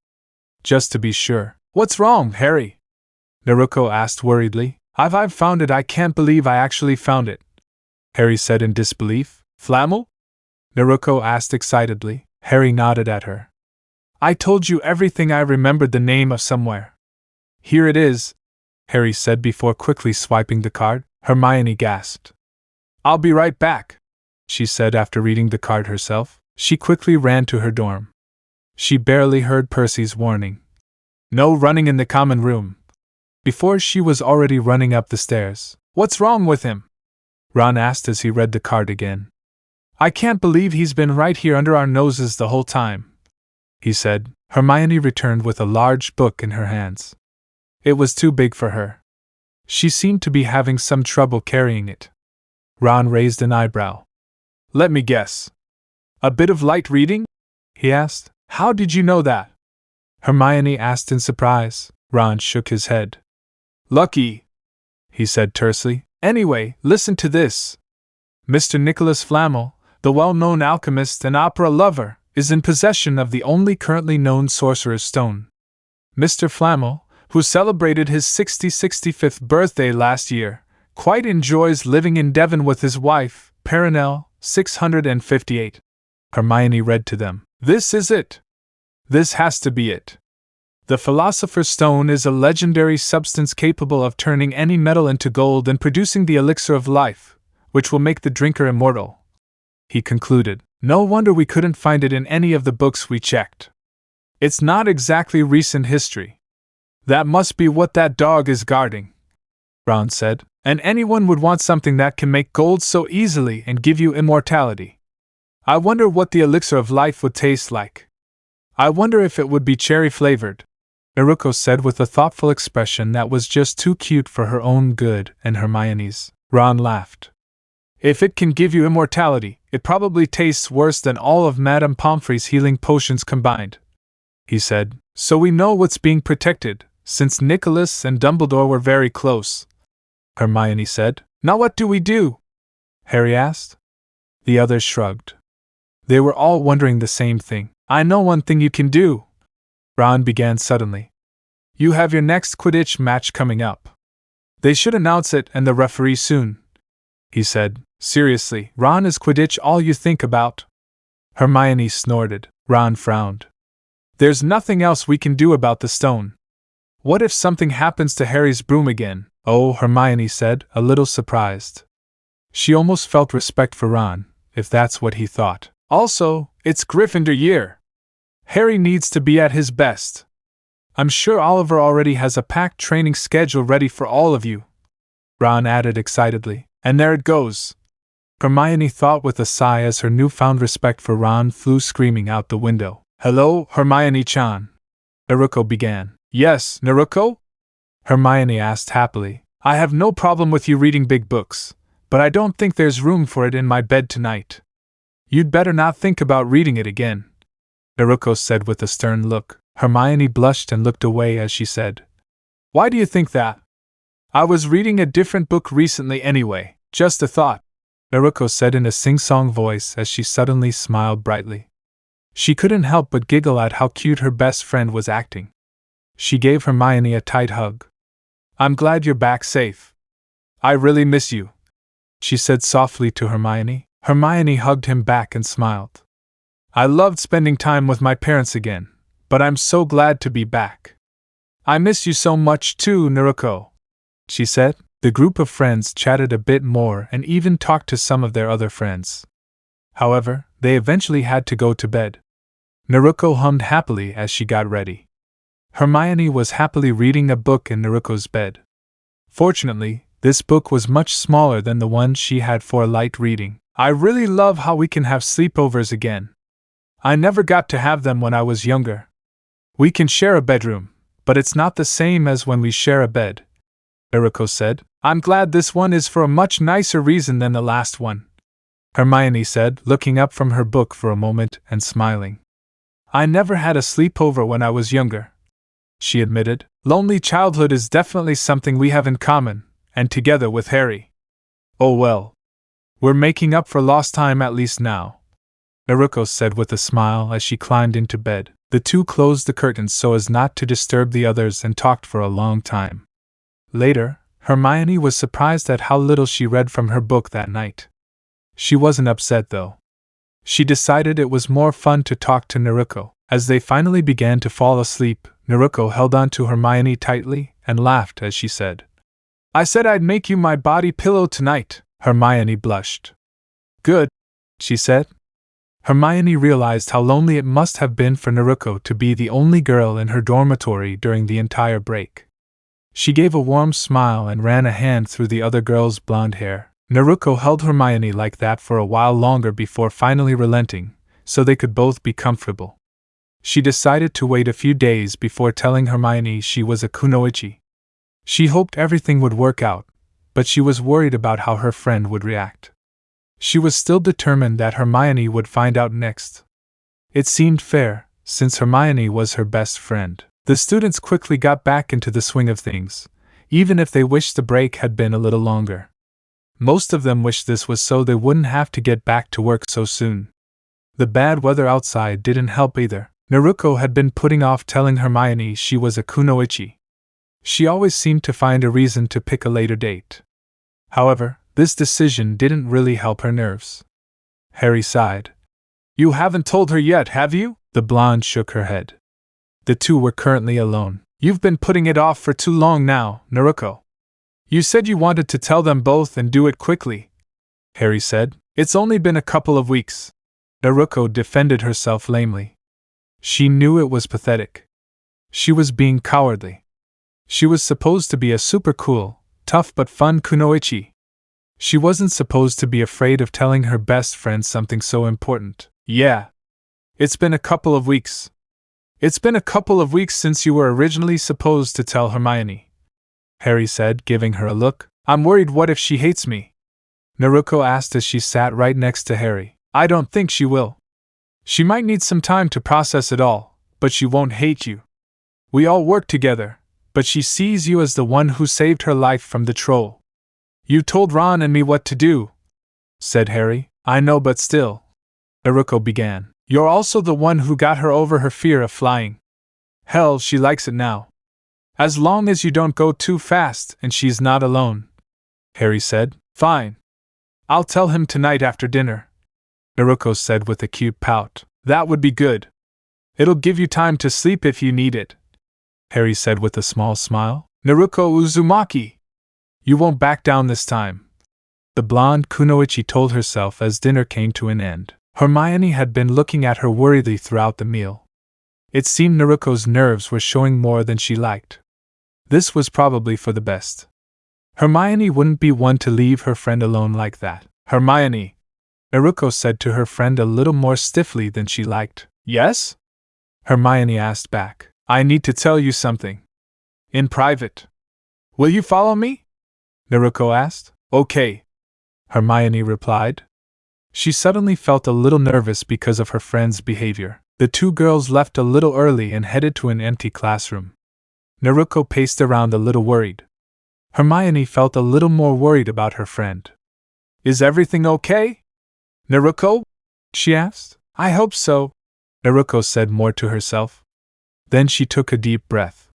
Speaker 1: just to be sure. What's wrong, Harry? Naruko asked worriedly. I've found it. I can't believe I actually found it, Harry said in disbelief. Flammel? Naruko asked excitedly. Harry nodded at her. I told you everything. I remembered the name of somewhere. Here it is, Harry said before quickly swiping the card. Hermione gasped. I'll be right back, she said after reading the card herself. She quickly ran to her dorm. She barely heard Percy's warning. No running in the common room. Before she was already running up the stairs. What's wrong with him? Ron asked as he read the card again. I can't believe he's been right here under our noses the whole time, he said. Hermione returned with a large book in her hands. It was too big for her. She seemed to be having some trouble carrying it. Ron raised an eyebrow. Let me guess. A bit of light reading? He asked. How did you know that? Hermione asked in surprise. Ron shook his head. Lucky, he said tersely. Anyway, listen to this. Mr. Nicholas Flamel, the well-known alchemist and opera lover, is in possession of the only currently known sorcerer's stone. Mr. Flamel, who celebrated his 65th birthday last year, quite enjoys living in Devon with his wife, Perenelle, 658. Hermione read to them. This is it. This has to be it. The Philosopher's Stone is a legendary substance capable of turning any metal into gold and producing the elixir of life, which will make the drinker immortal. He concluded. No wonder we couldn't find it in any of the books we checked. It's not exactly recent history. That must be what that dog is guarding, Ron said. And anyone would want something that can make gold so easily and give you immortality. I wonder what the elixir of life would taste like. I wonder if it would be cherry-flavored, Naruko said with a thoughtful expression that was just too cute for her own good and Hermione's. Ron laughed. If it can give you immortality, it probably tastes worse than all of Madame Pomfrey's healing potions combined, he said. So we know what's being protected, since Nicholas and Dumbledore were very close, Hermione said. Now what do we do? Harry asked. The others shrugged. They were all wondering the same thing. I know one thing you can do, Ron began suddenly. You have your next Quidditch match coming up. They should announce it and the referee soon, he said. Seriously, Ron, is Quidditch all you think about? Hermione snorted. Ron frowned. There's nothing else we can do about the stone. What if something happens to Harry's broom again? Oh, Hermione said, a little surprised. She almost felt respect for Ron, if that's what he thought. Also, it's Gryffindor year. Harry needs to be at his best. I'm sure Oliver already has a packed training schedule ready for all of you, Ron added excitedly. And there it goes, Hermione thought with a sigh as her newfound respect for Ron flew screaming out the window. Hello, Hermione-chan, Naruko began. Yes, Naruko? Hermione asked happily. I have no problem with you reading big books, but I don't think there's room for it in my bed tonight. You'd better not think about reading it again, Naruko said with a stern look. Hermione blushed and looked away as she said, Why do you think that? I was reading a different book recently anyway, just a thought, Naruko said in a sing-song voice as she suddenly smiled brightly. She couldn't help but giggle at how cute her best friend was acting. She gave Hermione a tight hug. I'm glad you're back safe. I really miss you, she said softly to Hermione. Hermione hugged him back and smiled. I loved spending time with my parents again, but I'm so glad to be back. I miss you so much too, Naruko, she said. The group of friends chatted a bit more and even talked to some of their other friends. However, they eventually had to go to bed. Naruko hummed happily as she got ready. Hermione was happily reading a book in Naruko's bed. Fortunately, this book was much smaller than the one she had for light reading. I really love how we can have sleepovers again. I never got to have them when I was younger. We can share a bedroom, but it's not the same as when we share a bed, Naruko said. I'm glad this one is for a much nicer reason than the last one, Hermione said, looking up from her book for a moment and smiling. I never had a sleepover when I was younger, she admitted. Lonely childhood is definitely something we have in common, and together with Harry. Oh well. We're making up for lost time at least now, Naruko said with a smile as she climbed into bed. The two closed the curtains so as not to disturb the others and talked for a long time. Later, Hermione was surprised at how little she read from her book that night. She wasn't upset though. She decided it was more fun to talk to Naruko. As they finally began to fall asleep, Naruko held on to Hermione tightly and laughed as she said, "I said I'd make you my body pillow tonight." Hermione blushed. "Good," she said. Hermione realized how lonely it must have been for Naruko to be the only girl in her dormitory during the entire break. She gave a warm smile and ran a hand through the other girl's blonde hair. Naruko held Hermione like that for a while longer before finally relenting, so they could both be comfortable. She decided to wait a few days before telling Hermione she was a kunoichi. She hoped everything would work out, but she was worried about how her friend would react. She was still determined that Hermione would find out next. It seemed fair, since Hermione was her best friend. The students quickly got back into the swing of things, even if they wished the break had been a little longer. Most of them wished this was so they wouldn't have to get back to work so soon. The bad weather outside didn't help either. Naruko had been putting off telling Hermione she was a kunoichi. She always seemed to find a reason to pick a later date. However, this decision didn't really help her nerves. Harry sighed. "You haven't told her yet, have you?" The blonde shook her head. The two were currently alone. "You've been putting it off for too long now, Naruko. You said you wanted to tell them both and do it quickly," Harry said. "It's only been a couple of weeks." Naruko defended herself lamely. She knew it was pathetic. She was being cowardly. She was supposed to be a super cool, tough but fun kunoichi. She wasn't supposed to be afraid of telling her best friend something so important. "Yeah. It's been a couple of weeks. It's been a couple of weeks since you were originally supposed to tell Hermione," Harry said, giving her a look. "I'm worried what if she hates me?" Naruko asked as she sat right next to Harry. "I don't think she will. She might need some time to process it all, but she won't hate you. We all work together, but she sees you as the one who saved her life from the troll." "You told Ron and me what to do," said Harry. "I know, but still," Naruko began. "You're also the one who got her over her fear of flying. Hell, she likes it now. As long as you don't go too fast and she's not alone," Harry said. "Fine. I'll tell him tonight after dinner," Naruko said with a cute pout. "That would be good. It'll give you time to sleep if you need it," Harry said with a small smile. "Naruko Uzumaki! You won't back down this time," the blonde kunoichi told herself as dinner came to an end. Hermione had been looking at her worriedly throughout the meal. It seemed Naruko's nerves were showing more than she liked. This was probably for the best. Hermione wouldn't be one to leave her friend alone like that. "Hermione," Naruko said to her friend a little more stiffly than she liked. "Yes?" Hermione asked back. "I need to tell you something. In private. Will you follow me?" Naruko asked. "Okay," Hermione replied. She suddenly felt a little nervous because of her friend's behavior. The two girls left a little early and headed to an empty classroom. Naruko paced around a little worried. Hermione felt a little more worried about her friend. "Is everything okay, Naruko?" she asked. "I hope so," Naruko said more to herself. Then she took a deep breath.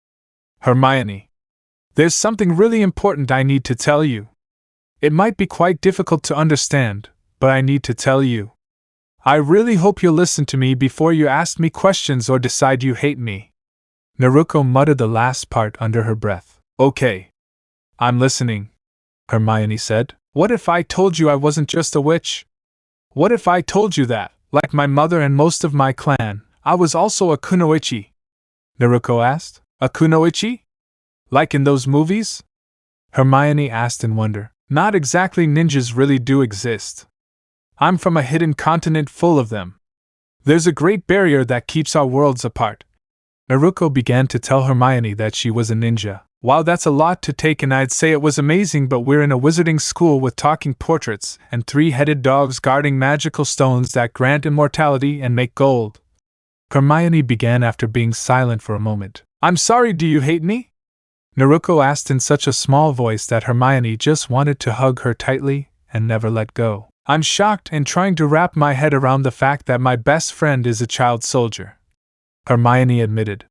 Speaker 1: "Hermione, there's something really important I need to tell you. It might be quite difficult to understand, but I need to tell you. I really hope you'll listen to me before you ask me questions or decide you hate me." Naruko muttered the last part under her breath. "Okay. I'm listening," Hermione said. "What if I told you I wasn't just a witch? What if I told you that, like my mother and most of my clan, I was also a kunoichi?" Naruko asked. "A kunoichi? Like in those movies?" Hermione asked in wonder. "Not exactly, ninjas really do exist. I'm from a hidden continent full of them. There's a great barrier that keeps our worlds apart." Naruko began to tell Hermione that she was a ninja. "Wow, that's a lot to take, and I'd say it was amazing, but we're in a wizarding school with talking portraits and three-headed dogs guarding magical stones that grant immortality and make gold." Hermione began after being silent for a moment. "I'm sorry, do you hate me?" Naruko asked in such a small voice that Hermione just wanted to hug her tightly and never let go. "I'm shocked and trying to wrap my head around the fact that my best friend is a child soldier." Hermione admitted.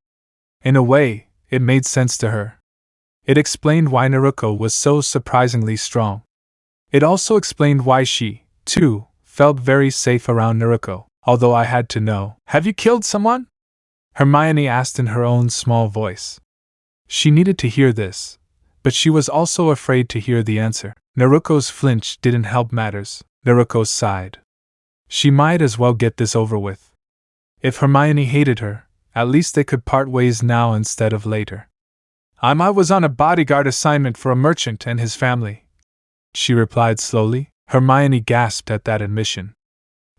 Speaker 1: In a way, it made sense to her. It explained why Naruko was so surprisingly strong. It also explained why she, too, felt very safe around Naruko, although I had to know. Have you killed someone? Hermione asked in her own small voice. She needed to hear this, but she was also afraid to hear the answer. Naruko's flinch didn't help matters. Naruko sighed. She might as well get this over with. If Hermione hated her, at least they could part ways now instead of later. I was on a bodyguard assignment for a merchant and his family, she replied slowly. Hermione gasped at that admission.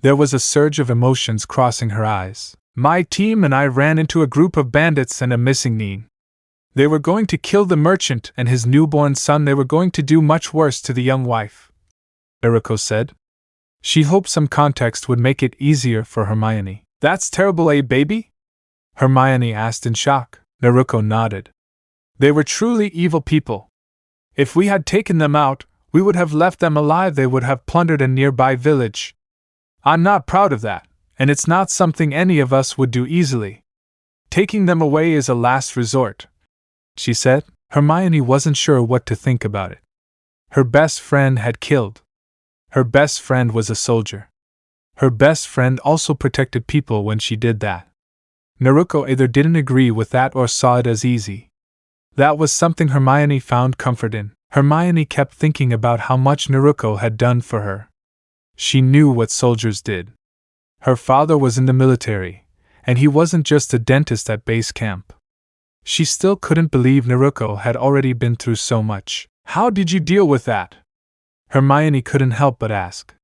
Speaker 1: There was a surge of emotions crossing her eyes. My team and I ran into a group of bandits and a missing teen. They were going to kill the merchant and his newborn son. They were going to do much worse to the young wife, Naruko said. She hoped some context would make it easier for Hermione. That's terrible, eh, baby? Hermione asked in shock. Naruko nodded. They were truly evil people. If we had taken them out, we would have left them alive. They would have plundered a nearby village. I'm not proud of that, and it's not something any of us would do easily. Taking them away is a last resort, she said. Hermione wasn't sure what to think about it. Her best friend had killed. Her best friend was a soldier. Her best friend also protected people when she did that. Naruko either didn't agree with that or saw it as easy. That was something Hermione found comfort in. Hermione kept thinking about how much Naruko had done for her. She knew what soldiers did. Her father was in the military, and he wasn't just a dentist at base camp. She still couldn't believe Naruko had already been through so much. How did you deal with that? Hermione couldn't help but ask.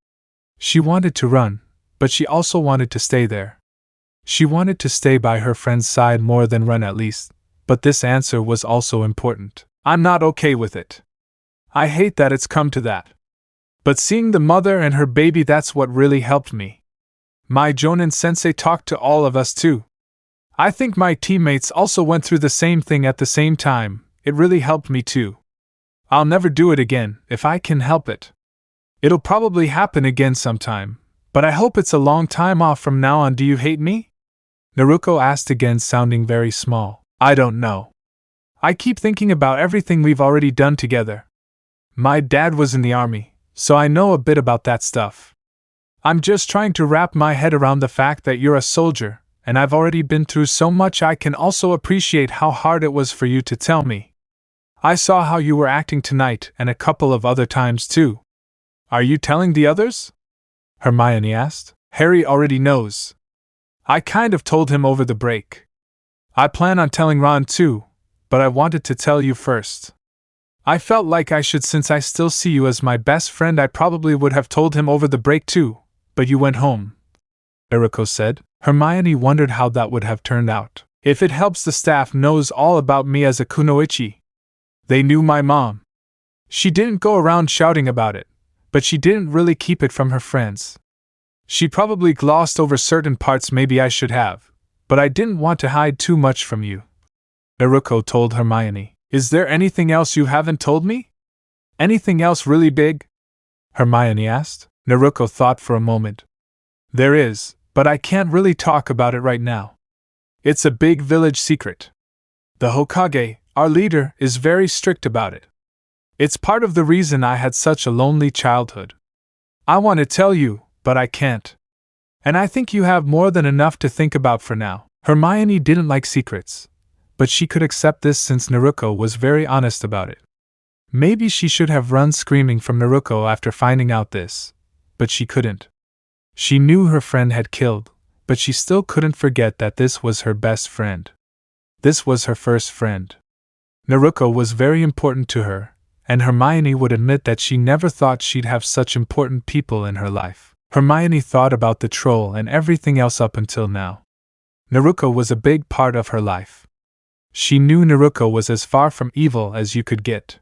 Speaker 1: She wanted to run, but she also wanted to stay there. She wanted to stay by her friend's side more than run at least, but this answer was also important. I'm not okay with it. I hate that it's come to that. But seeing the mother and her baby, that's what really helped me. My Jonin-sensei talked to all of us too. I think my teammates also went through the same thing at the same time. It really helped me too. I'll never do it again, if I can help it. It'll probably happen again sometime, but I hope it's a long time off from now on. Do you hate me? Naruko asked again, sounding very small. I don't know. I keep thinking about everything we've already done together. My dad was in the army, so I know a bit about that stuff. I'm just trying to wrap my head around the fact that you're a soldier, and I've already been through so much. I can also appreciate how hard it was for you to tell me. I saw how you were acting tonight and a couple of other times too. Are you telling the others? Hermione asked. Harry already knows. I kind of told him over the break. I plan on telling Ron too, but I wanted to tell you first. I felt like I should since I still see you as my best friend. I probably would have told him over the break too, but you went home, Naruko said. Hermione wondered how that would have turned out. If it helps, the staff knows all about me as a kunoichi. They knew my mom. She didn't go around shouting about it, but she didn't really keep it from her friends. She probably glossed over certain parts. Maybe I should have, but I didn't want to hide too much from you, Naruko told Hermione. Is there anything else you haven't told me? Anything else really big? Hermione asked. Naruko thought for a moment. There is, but I can't really talk about it right now. It's a big village secret. The Hokage, our leader, is very strict about it. It's part of the reason I had such a lonely childhood. I want to tell you, but I can't. And I think you have more than enough to think about for now. Hermione didn't like secrets, but she could accept this since Naruko was very honest about it. Maybe she should have run screaming from Naruko after finding out this, but she couldn't. She knew her friend had killed, but she still couldn't forget that this was her best friend. This was her first friend. Naruko was very important to her, and Hermione would admit that she never thought she'd have such important people in her life. Hermione thought about the troll and everything else up until now. Naruko was a big part of her life. She knew Naruko was as far from evil as you could get.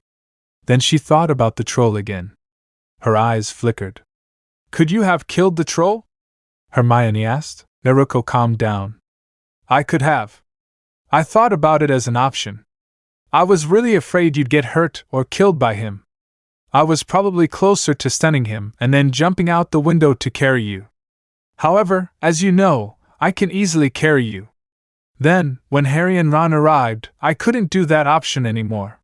Speaker 1: Then she thought about the troll again. Her eyes flickered. Could you have killed the troll? Hermione asked. Naruko calmed down. I could have. I thought about it as an option. I was really afraid you'd get hurt or killed by him. I was probably closer to stunning him and then jumping out the window to carry you. However, as you know, I can easily carry you. Then, when Harry and Ron arrived, I couldn't do that option anymore.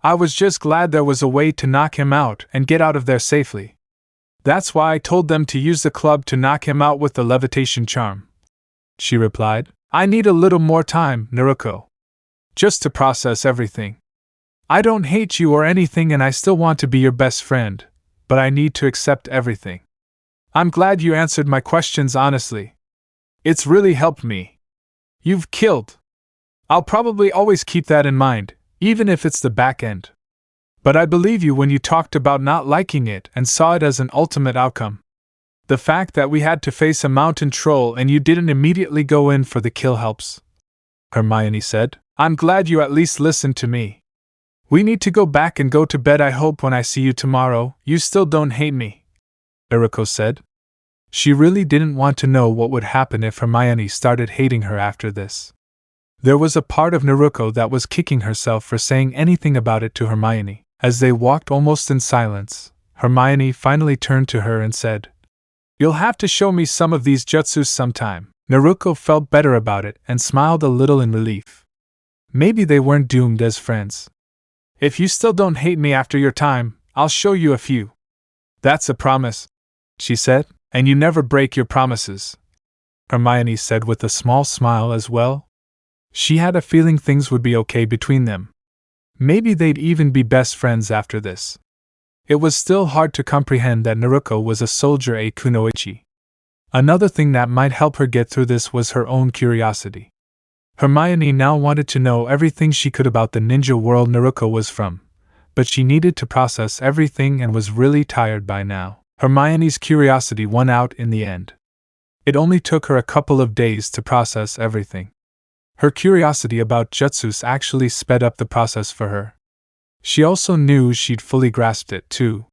Speaker 1: I was just glad there was a way to knock him out and get out of there safely. That's why I told them to use the club to knock him out with the levitation charm. She replied. I need a little more time, Naruko. Just to process everything. I don't hate you or anything and I still want to be your best friend, but I need to accept everything. I'm glad you answered my questions honestly. It's really helped me. You've killed. I'll probably always keep that in mind, even if it's the back end. But I believe you when you talked about not liking it and saw it as an ultimate outcome. The fact that we had to face a mountain troll and you didn't immediately go in for the kill helps. Hermione said. I'm glad you at least listened to me. We need to go back and go to bed. I hope when I see you tomorrow, you still don't hate me. Naruko said. She really didn't want to know what would happen if Hermione started hating her after this. There was a part of Naruko that was kicking herself for saying anything about it to Hermione. As they walked almost in silence, Hermione finally turned to her and said, You'll have to show me some of these jutsus sometime. Naruko felt better about it and smiled a little in relief. Maybe they weren't doomed as friends. If you still don't hate me after your time, I'll show you a few. That's a promise, she said, and you never break your promises. Hermione said with a small smile as well. She had a feeling things would be okay between them. Maybe they'd even be best friends after this. It was still hard to comprehend that Naruko was a soldier a kunoichi. Another thing that might help her get through this was her own curiosity. Hermione now wanted to know everything she could about the ninja world Naruko was from, but she needed to process everything and was really tired by now. Hermione's curiosity won out in the end. It only took her a couple of days to process everything. Her curiosity about jutsus actually sped up the process for her. She also knew she'd fully grasped it, too.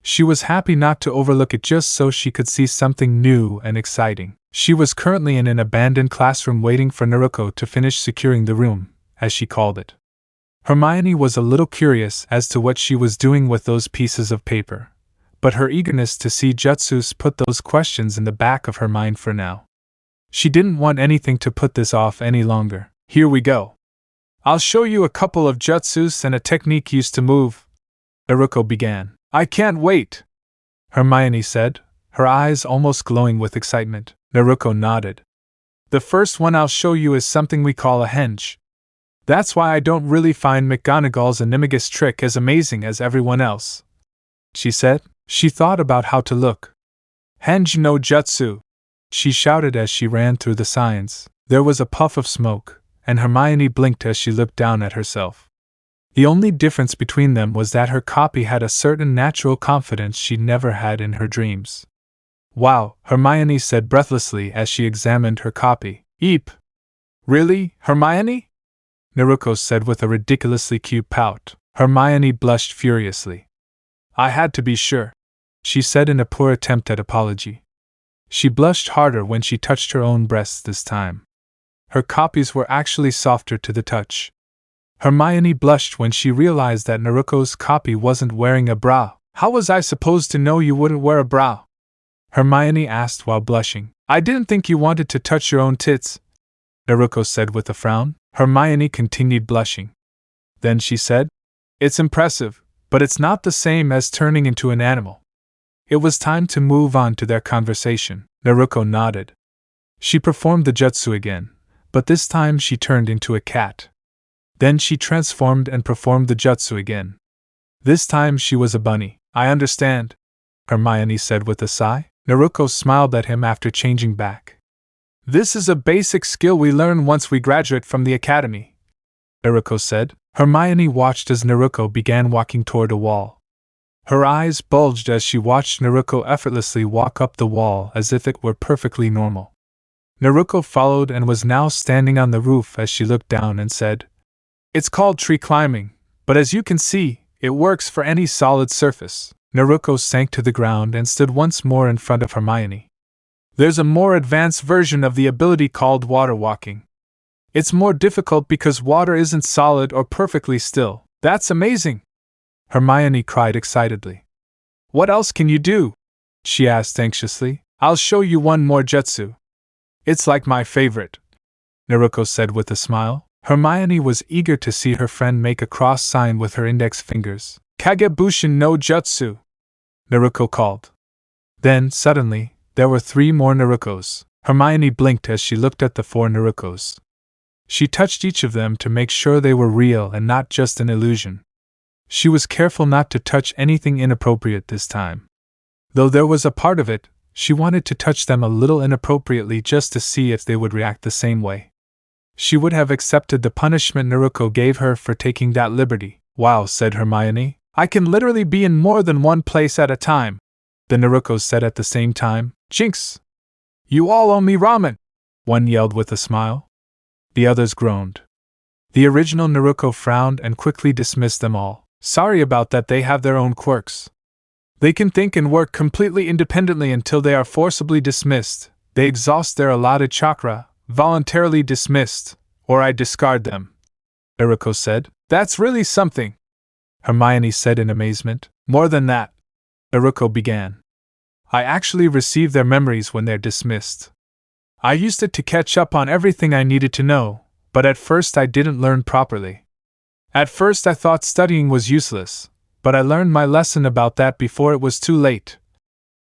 Speaker 1: She was happy not to overlook it just so she could see something new and exciting. She was currently in an abandoned classroom waiting for Naruko to finish securing the room, as she called it. Hermione was a little curious as to what she was doing with those pieces of paper, but her eagerness to see jutsus put those questions in the back of her mind for now. She didn't want anything to put this off any longer. Here we go. I'll show you a couple of jutsus and a technique used to move. Naruko began. I can't wait, Hermione said, her eyes almost glowing with excitement. Naruko nodded. The first one I'll show you is something we call a henge. That's why I don't really find McGonagall's animagus trick as amazing as everyone else, she said. She thought about how to look. Henge no jutsu, she shouted as she ran through the signs. There was a puff of smoke, and Hermione blinked as she looked down at herself. The only difference between them was that her copy had a certain natural confidence she'd never had in her dreams. Wow, Hermione said breathlessly as she examined her copy. Eep! Really, Hermione? Naruko said with a ridiculously cute pout. Hermione blushed furiously. I had to be sure, she said in a poor attempt at apology. She blushed harder when she touched her own breasts this time. Her copies were actually softer to the touch. Hermione blushed when she realized that Naruko's copy wasn't wearing a bra. How was I supposed to know you wouldn't wear a bra? Hermione asked while blushing. I didn't think you wanted to touch your own tits, Naruko said with a frown. Hermione continued blushing. Then she said, It's impressive, but it's not the same as turning into an animal. It was time to move on to their conversation. Naruko nodded. She performed the jutsu again, but this time she turned into a cat. Then she transformed and performed the jutsu again. This time she was a bunny. I understand, Hermione said with a sigh. Naruko smiled at him after changing back. This is a basic skill we learn once we graduate from the academy, Naruko said. Hermione watched as Naruko began walking toward a wall. Her eyes bulged as she watched Naruko effortlessly walk up the wall as if it were perfectly normal. Naruko followed and was now standing on the roof as she looked down and said, It's called tree climbing, but as you can see, it works for any solid surface. Naruko sank to the ground and stood once more in front of Hermione. There's a more advanced version of the ability called water walking. It's more difficult because water isn't solid or perfectly still. That's amazing! Hermione cried excitedly. What else can you do? She asked anxiously. I'll show you one more jutsu. It's like my favorite. Naruko said with a smile. Hermione was eager to see her friend make a cross sign with her index fingers. Kagebushin no Jutsu! Naruko called. Then, suddenly, there were 3 more Narukos. Hermione blinked as she looked at the 4 Narukos. She touched each of them to make sure they were real and not just an illusion. She was careful not to touch anything inappropriate this time. Though there was a part of it, she wanted to touch them a little inappropriately just to see if they would react the same way. She would have accepted the punishment Naruko gave her for taking that liberty. Wow, said Hermione. I can literally be in more than one place at a time. The Narukos said at the same time. Jinx! You all owe me ramen! One yelled with a smile. The others groaned. The original Naruko frowned and quickly dismissed them all. Sorry about that, they have their own quirks. They can think and work completely independently until they are forcibly dismissed. They exhaust their allotted chakra, voluntarily dismissed, or I discard them. Naruko said. That's really something, Hermione said in amazement. More than that, Naruko began. I actually receive their memories when they're dismissed. I used it to catch up on everything I needed to know, but at first I didn't learn properly. At first I thought studying was useless, but I learned my lesson about that before it was too late.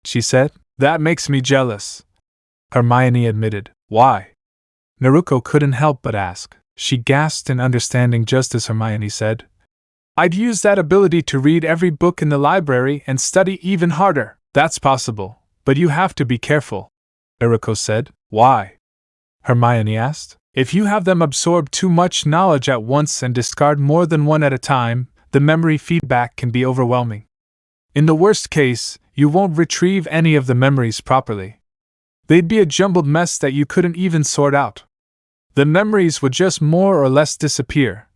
Speaker 1: She said. That makes me jealous, Hermione admitted. Why? Naruko couldn't help but ask. She gasped in understanding just as Hermione said. I'd use that ability to read every book in the library and study even harder. That's possible, but you have to be careful, Naruko said. Why? Hermione asked. If you have them absorb too much knowledge at once and discard more than one at a time, the memory feedback can be overwhelming. In the worst case, you won't retrieve any of the memories properly. They'd be a jumbled mess that you couldn't even sort out. The memories would just more or less disappear,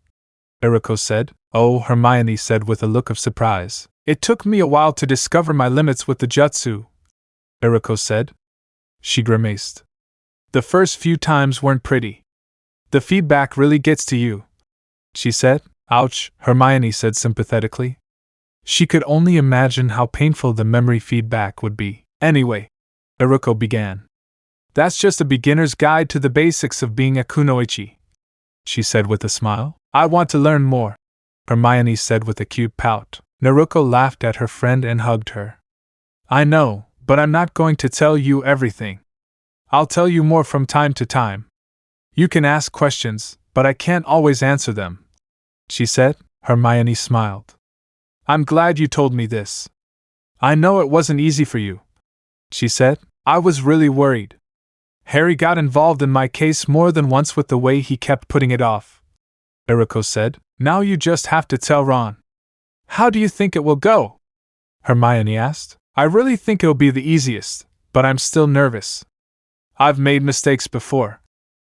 Speaker 1: Naruko said. Oh, Hermione said with a look of surprise. It took me a while to discover my limits with the jutsu, Naruko said. She grimaced. The first few times weren't pretty. The feedback really gets to you, she said. Ouch, Hermione said sympathetically. She could only imagine how painful the memory feedback would be. Anyway, Naruko began. That's just a beginner's guide to the basics of being a kunoichi, she said with a smile. I want to learn more, Hermione said with a cute pout. Naruko laughed at her friend and hugged her. I know, but I'm not going to tell you everything. I'll tell you more from time to time. You can ask questions, but I can't always answer them, she said. Hermione smiled. I'm glad you told me this. I know it wasn't easy for you, she said. I was really worried. Harry got involved in my case more than once with the way he kept putting it off, Naruko said. Now you just have to tell Ron. How do you think it will go? Hermione asked. I really think it'll be the easiest, but I'm still nervous. I've made mistakes before,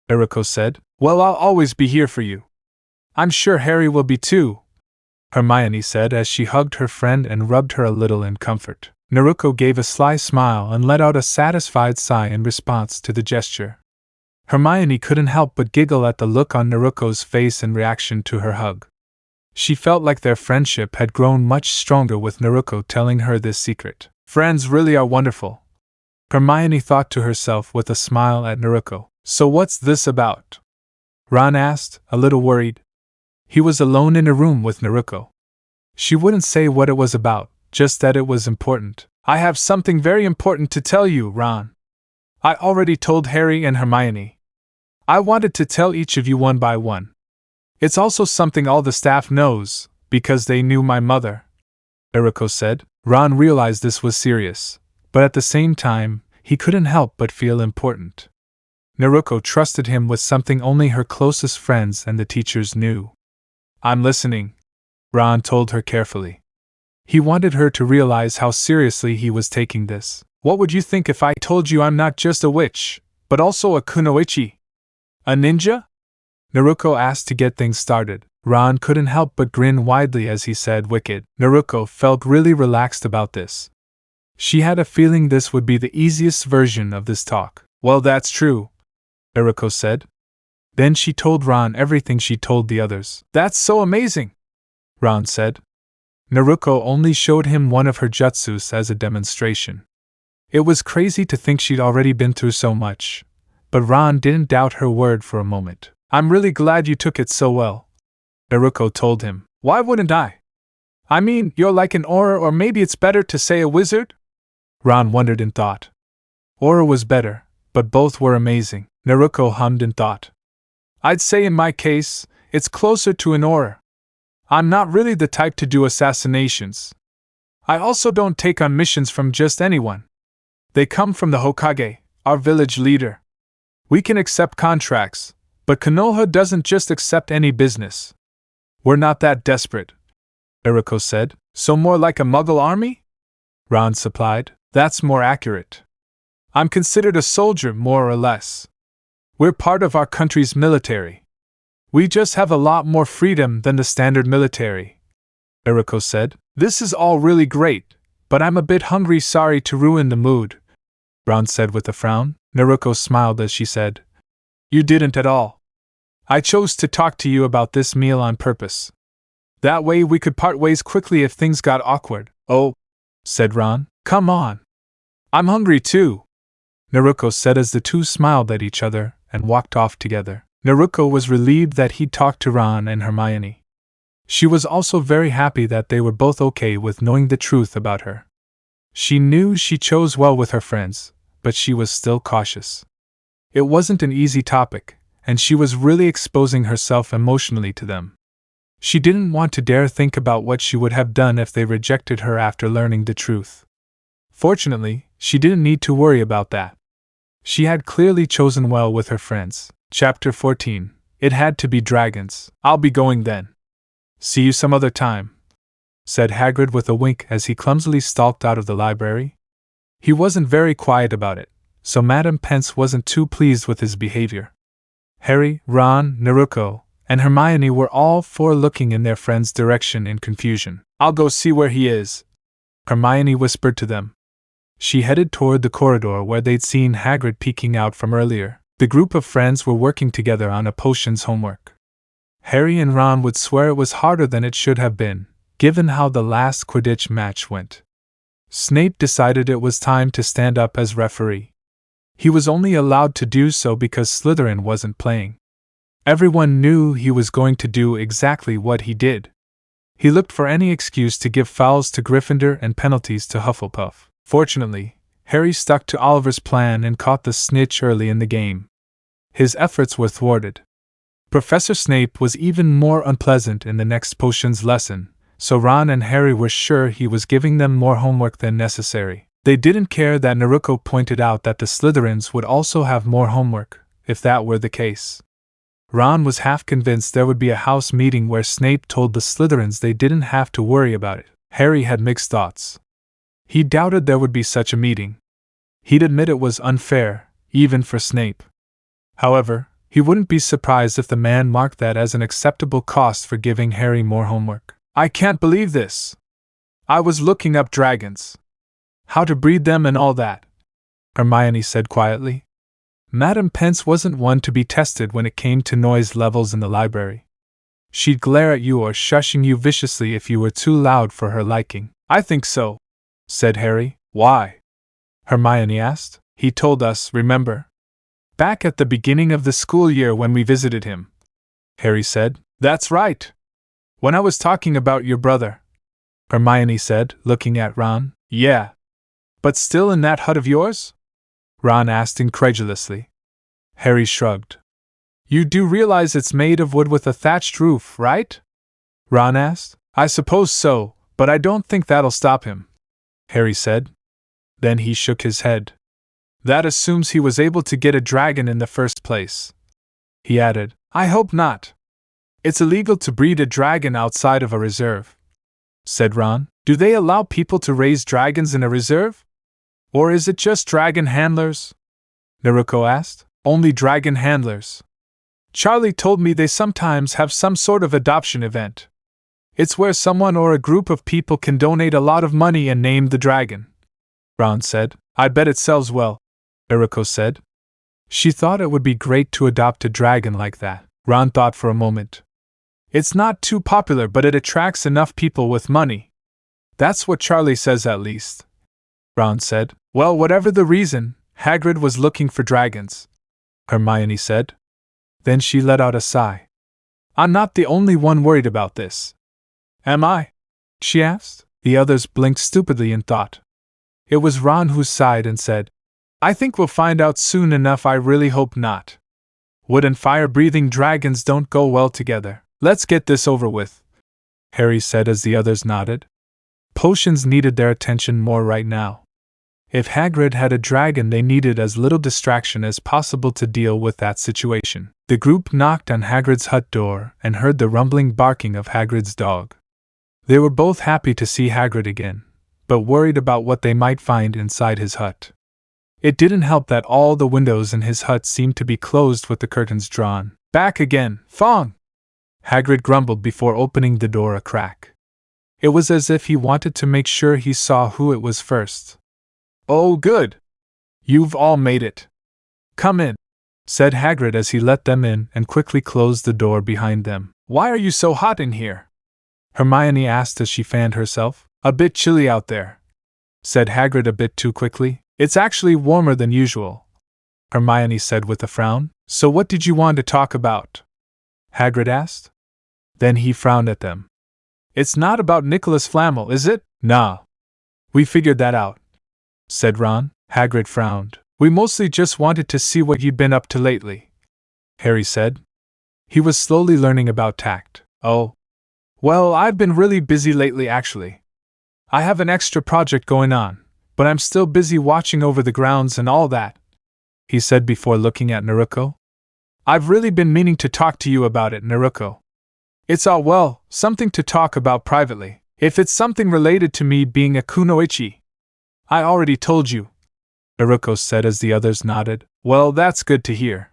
Speaker 1: Naruko said. Well, I'll always be here for you. I'm sure Harry will be too, Hermione said as she hugged her friend and rubbed her a little in comfort. Naruko gave a sly smile and let out a satisfied sigh in response to the gesture. Hermione couldn't help but giggle at the look on Naruko's face in reaction to her hug. She felt like their friendship had grown much stronger with Naruko telling her this secret. Friends really are wonderful, Hermione thought to herself with a smile at Naruko. So what's this about? Ron asked, a little worried. He was alone in a room with Naruko. She wouldn't say what it was about, just that it was important. I have something very important to tell you, Ron. I already told Harry and Hermione. I wanted to tell each of you one by one. It's also something all the staff knows, because they knew my mother, Naruko said. Ron realized this was serious, but at the same time, he couldn't help but feel important. Naruko trusted him with something only her closest friends and the teachers knew. I'm listening, Ron told her carefully. He wanted her to realize how seriously he was taking this. What would you think if I told you I'm not just a witch, but also a kunoichi? A ninja? Naruko asked to get things started. Ron couldn't help but grin widely as he said wicked. Naruko felt really relaxed about this. She had a feeling this would be the easiest version of this talk. Well, that's true, Naruko said. Then she told Ron everything she told the others. That's so amazing, Ron said. Naruko only showed him one of her jutsus as a demonstration. It was crazy to think she'd already been through so much. but Ron didn't doubt her word for a moment. I'm really glad you took it so well, Naruko told him. Why wouldn't I? I mean, you're like an aura, or maybe it's better to say a wizard? Ron wondered in thought. Aura was better, but both were amazing, Naruko hummed in thought. I'd say in my case, it's closer to an aura. I'm not really the type to do assassinations. I also don't take on missions from just anyone. They come from the Hokage, our village leader. We can accept contracts, but Konoha doesn't just accept any business. We're not that desperate, Naruko said. So more like a Muggle army? Ron supplied. That's more accurate. I'm considered a soldier, more or less. We're part of our country's military. We just have a lot more freedom than the standard military, Naruko said. This is all really great, but I'm a bit hungry. Sorry to ruin the mood, Ron said with a frown. Naruko smiled as she said, You didn't at all. I chose to talk to you about this meal on purpose. That way we could part ways quickly if things got awkward. Oh, said Ron. Come on. I'm hungry too, Naruko said as the two smiled at each other and walked off together. Naruko was relieved that he'd talked to Ron and Hermione. She was also very happy that they were both okay with knowing the truth about her. She knew she chose well with her friends, but she was still cautious. It wasn't an easy topic, and she was really exposing herself emotionally to them. She didn't want to dare think about what she would have done if they rejected her after learning the truth. Fortunately, she didn't need to worry about that. She had clearly chosen well with her friends. Chapter 14. It had to be dragons. I'll be going then. See you some other time, said Hagrid with a wink as he clumsily stalked out of the library. He wasn't very quiet about it, so Madame Pence wasn't too pleased with his behavior. Harry, Ron, Naruko, and Hermione were all four looking in their friend's direction in confusion. I'll go see where he is, Hermione whispered to them. She headed toward the corridor where they'd seen Hagrid peeking out from earlier. The group of friends were working together on a potions homework. Harry and Ron would swear it was harder than it should have been, given how the last Quidditch match went. Snape decided it was time to stand up as referee. He was only allowed to do so because Slytherin wasn't playing. Everyone knew he was going to do exactly what he did. He looked for any excuse to give fouls to Gryffindor and penalties to Hufflepuff. Fortunately, Harry stuck to Oliver's plan and caught the snitch early in the game. His efforts were thwarted. Professor Snape was even more unpleasant in the next potions lesson, so Ron and Harry were sure he was giving them more homework than necessary. They didn't care that Naruko pointed out that the Slytherins would also have more homework, if that were the case. Ron was half convinced there would be a house meeting where Snape told the Slytherins they didn't have to worry about it. Harry had mixed thoughts. He doubted there would be such a meeting. He'd admit it was unfair, even for Snape. However, he wouldn't be surprised if the man marked that as an acceptable cost for giving Harry more homework. I can't believe this. I was looking up dragons. How to breed them and all that, Hermione said quietly. Madame Pence wasn't one to be tested when it came to noise levels in the library. She'd glare at you or shushing you viciously if you were too loud for her liking. I think so, said Harry. Why? Hermione asked. He told us, remember? Back at the beginning of the school year when we visited him, Harry said. That's right. When I was talking about your brother, Hermione said, looking at Ron. Yeah. But still in that hut of yours? Ron asked incredulously. Harry shrugged. You do realize it's made of wood with a thatched roof, right? Ron asked. I suppose so, but I don't think that'll stop him, Harry said. Then he shook his head. That assumes he was able to get a dragon in the first place. He added, I hope not. It's illegal to breed a dragon outside of a reserve, said Ron. Do they allow people to raise dragons in a reserve? Or is it just dragon handlers? Naruko asked. Only dragon handlers. Charlie told me they sometimes have some sort of adoption event. It's where someone or a group of people can donate a lot of money and name the dragon, Ron said. I bet it sells well, Naruko said. She thought it would be great to adopt a dragon like that. Ron thought for a moment. It's not too popular, but it attracts enough people with money. That's what Charlie says at least, Ron said. Well, whatever the reason, Hagrid was looking for dragons. Hermione said. Then she let out a sigh. I'm not the only one worried about this. Am I? She asked. The others blinked stupidly in thought. It was Ron who sighed and said, I think we'll find out soon enough. I really hope not. Wood and fire-breathing dragons don't go well together. Let's get this over with, Harry said as the others nodded. Potions needed their attention more right now. If Hagrid had a dragon, they needed as little distraction as possible to deal with that situation. The group knocked on Hagrid's hut door and heard the rumbling barking of Hagrid's dog. They were both happy to see Hagrid again, but worried about what they might find inside his hut. It didn't help that all the windows in his hut seemed to be closed with the curtains drawn. Back again, Fong! Hagrid grumbled before opening the door a crack. It was as if he wanted to make sure he saw who it was first. Oh, good! You've all made it. Come in, said Hagrid as he let them in and quickly closed the door behind them. Why are you so hot in here? Hermione asked as she fanned herself. A bit chilly out there, said Hagrid a bit too quickly. It's actually warmer than usual, Hermione said with a frown. So what did you want to talk about? Hagrid asked. Then he frowned at them. It's not about Nicholas Flamel, is it? Nah. We figured that out, said Ron. Hagrid frowned. We mostly just wanted to see what you'd been up to lately, Harry said. He was slowly learning about tact. Oh. Well, I've been really busy lately actually. I have an extra project going on, but I'm still busy watching over the grounds and all that, he said before looking at Naruko. I've really been meaning to talk to you about it, Naruko. It's all, well, something to talk about privately. If it's something related to me being a kunoichi. I already told you, Naruko said as the others nodded. Well, that's good to hear.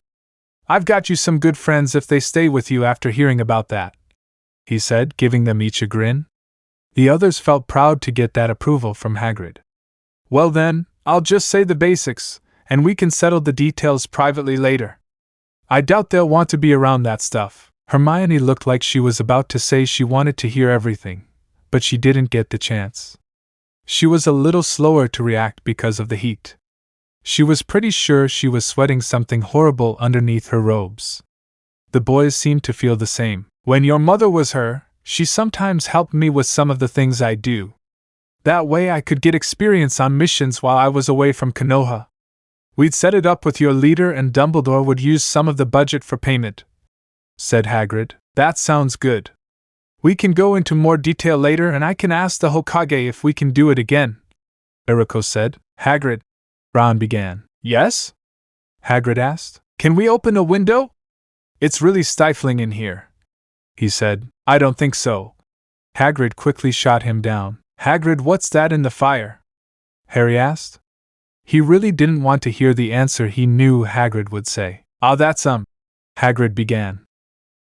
Speaker 1: I've got you some good friends if they stay with you after hearing about that, he said, giving them each a grin. The others felt proud to get that approval from Hagrid. Well then, I'll just say the basics, and we can settle the details privately later. I doubt they'll want to be around that stuff. Hermione looked like she was about to say she wanted to hear everything, but she didn't get the chance. She was a little slower to react because of the heat. She was pretty sure she was sweating something horrible underneath her robes. The boys seemed to feel the same. When your mother was her, she sometimes helped me with some of the things I do. That way I could get experience on missions while I was away from Konoha. We'd set it up with your leader and Dumbledore would use some of the budget for payment, said Hagrid. That sounds good. We can go into more detail later and I can ask the Hokage if we can do it again, Naruko said. Hagrid, Ron began. Yes? Hagrid asked. Can we open a window? It's really stifling in here, he said. I don't think so. Hagrid quickly shot him down. Hagrid, what's that in the fire? Harry asked. He really didn't want to hear the answer he knew Hagrid would say. Ah, that's Hagrid began.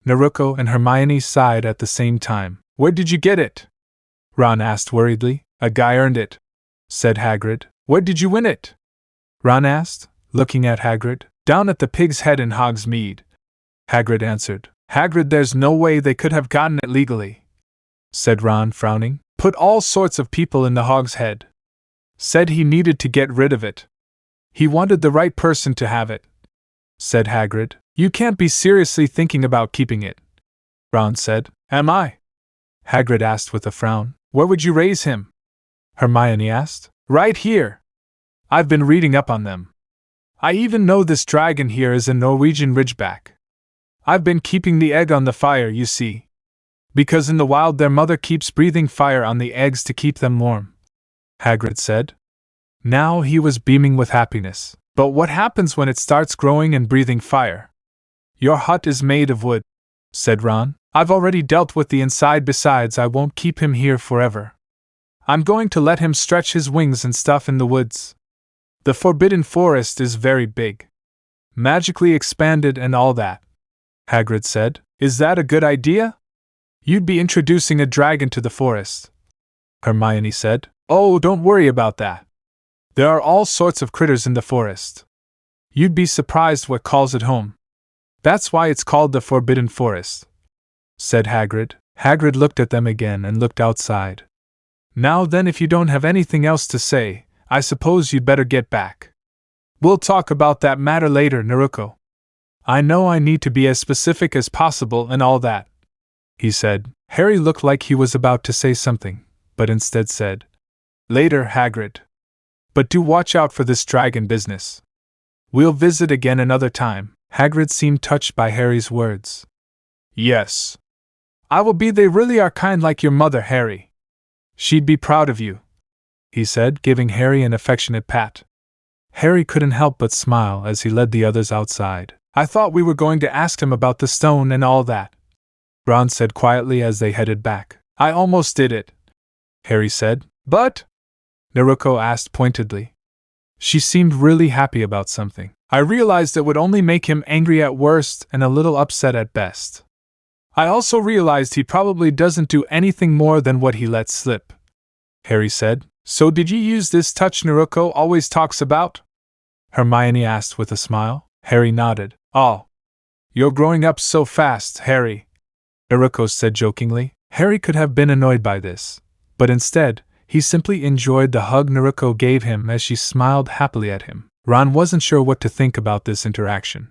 Speaker 1: Naruko and Hermione sighed at the same time. Where did you get it? Ron asked worriedly. A guy earned it, said Hagrid. Where did you win it? Ron asked, looking at Hagrid. Down at the Pig's Head in Hogsmeade, Hagrid answered. Hagrid, there's no way they could have gotten it legally, said Ron, frowning. Put all sorts of people in the Hog's Head. Said he needed to get rid of it. He wanted the right person to have it, said Hagrid. You can't be seriously thinking about keeping it, Ron said. Am I? Hagrid asked with a frown. Where would you raise him? Hermione asked. Right here. I've been reading up on them. I even know this dragon here is a Norwegian Ridgeback. I've been keeping the egg on the fire, you see. Because in the wild their mother keeps breathing fire on the eggs to keep them warm, Hagrid said. Now he was beaming with happiness. But what happens when it starts growing and breathing fire? Your hut is made of wood, said Ron. I've already dealt with the inside. Besides, I won't keep him here forever. I'm going to let him stretch his wings and stuff in the woods. The Forbidden Forest is very big. Magically expanded and all that, Hagrid said. Is that a good idea? You'd be introducing a dragon to the forest, Hermione said. Oh, don't worry about that. There are all sorts of critters in the forest. You'd be surprised what calls it home. That's why it's called the Forbidden Forest, said Hagrid. Hagrid looked at them again and looked outside. Now then, if you don't have anything else to say, I suppose you'd better get back. We'll talk about that matter later, Naruko, I know I need to be as specific as possible and all that, he said. Harry looked like he was about to say something, but instead said, Later, Hagrid. But do watch out for this dragon business. We'll visit again another time. Hagrid seemed touched by Harry's words. Yes. I will be. They really are kind, like your mother, Harry. She'd be proud of you, he said, giving Harry an affectionate pat. Harry couldn't help but smile as he led the others outside. I thought we were going to ask him about the stone and all that, Ron said quietly as they headed back. I almost did it, Harry said. But? Naruko asked pointedly. She seemed really happy about something. I realized it would only make him angry at worst and a little upset at best. I also realized he probably doesn't do anything more than what he lets slip, Harry said. So did you use this touch Naruko always talks about? Hermione asked with a smile. Harry nodded. Oh. You're growing up so fast, Harry, Naruko said jokingly. Harry could have been annoyed by this, but instead, he simply enjoyed the hug Naruko gave him as she smiled happily at him. Ron wasn't sure what to think about this interaction.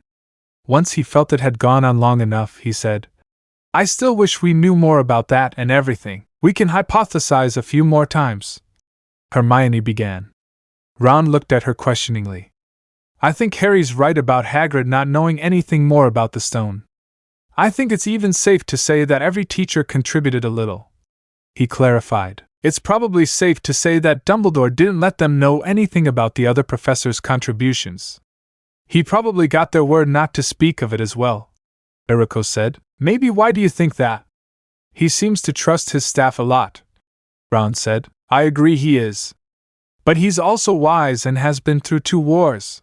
Speaker 1: Once he felt it had gone on long enough, he said, I still wish we knew more about that and everything. We can hypothesize a few more times, Hermione began. Ron looked at her questioningly. I think Harry's right about Hagrid not knowing anything more about the stone. I think it's even safe to say that every teacher contributed a little, he clarified. It's probably safe to say that Dumbledore didn't let them know anything about the other professors' contributions. He probably got their word not to speak of it as well, Naruko said. Maybe. Why do you think that? He seems to trust his staff a lot, Ron said. I agree he is. But he's also wise and has been through 2 wars.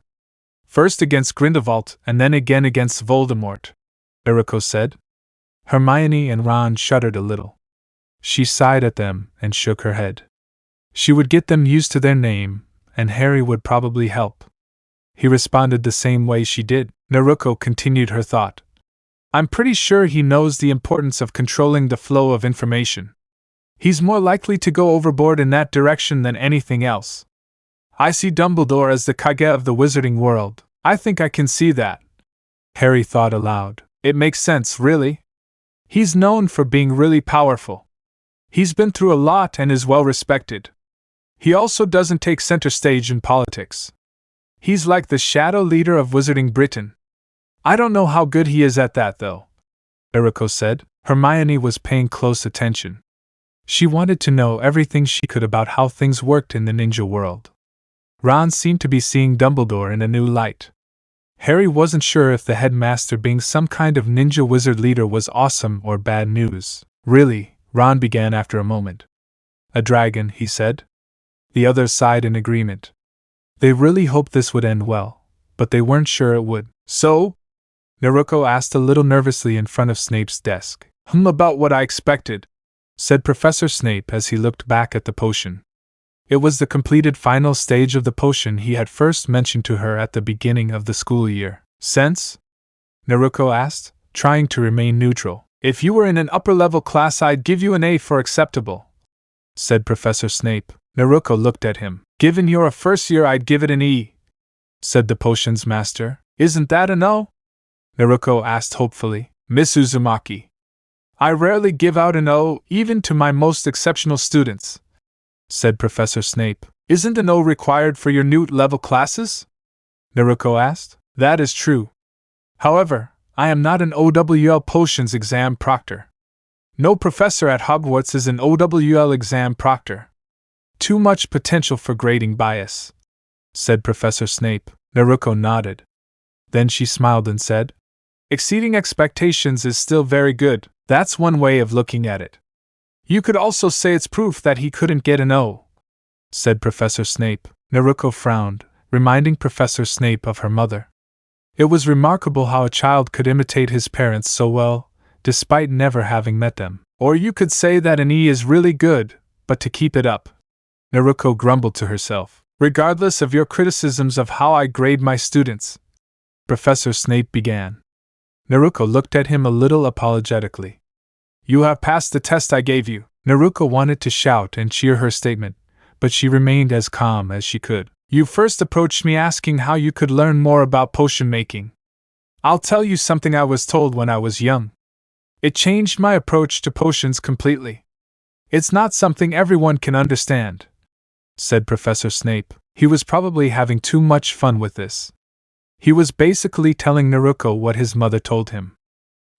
Speaker 1: First against Grindelwald and then again against Voldemort, Naruko said. Hermione and Ron shuddered a little. She sighed at them and shook her head. She would get them used to their name, and Harry would probably help. He responded the same way she did. Naruko continued her thought. I'm pretty sure he knows the importance of controlling the flow of information. He's more likely to go overboard in that direction than anything else. I see Dumbledore as the Kage of the wizarding world. I think I can see that. Harry thought aloud. It makes sense, really. He's known for being really powerful. He's been through a lot and is well respected. He also doesn't take center stage in politics. He's like the shadow leader of Wizarding Britain. I don't know how good he is at that, though, Naruko said. Hermione was paying close attention. She wanted to know everything she could about how things worked in the ninja world. Ron seemed to be seeing Dumbledore in a new light. Harry wasn't sure if the headmaster being some kind of ninja wizard leader was awesome or bad news. Really, Ron began after a moment. A dragon, he said. The others sighed in agreement. They really hoped this would end well, but they weren't sure it would. So? Naruko asked a little nervously in front of Snape's desk. About what I expected, said Professor Snape as he looked back at the potion. It was the completed final stage of the potion he had first mentioned to her at the beginning of the school year. Sense? Naruko asked, trying to remain neutral. If you were in an upper-level class, I'd give you an A for acceptable, said Professor Snape. Naruko looked at him. Given you're a first year, I'd give it an E, said the potions master. Isn't that a no? Naruko asked hopefully. Miss Uzumaki. I rarely give out an O, even to my most exceptional students, said Professor Snape. Isn't an O required for your Newt-level classes? Naruko asked. That is true. However, I am not an OWL potions exam proctor. No professor at Hogwarts is an OWL exam proctor. Too much potential for grading bias, said Professor Snape. Naruko nodded. Then she smiled and said, Exceeding expectations is still very good. That's one way of looking at it. You could also say it's proof that he couldn't get an O, said Professor Snape. Naruko frowned, reminding Professor Snape of her mother. It was remarkable how a child could imitate his parents so well, despite never having met them. Or you could say that an E is really good, but to keep it up. Naruko grumbled to herself. Regardless of your criticisms of how I grade my students, Professor Snape began. Naruko looked at him a little apologetically. You have passed the test I gave you. Naruko wanted to shout and cheer her statement, but she remained as calm as she could. You first approached me asking how you could learn more about potion making. I'll tell you something I was told when I was young. It changed my approach to potions completely. It's not something everyone can understand," said Professor Snape. He was probably having too much fun with this. He was basically telling Naruko what his mother told him.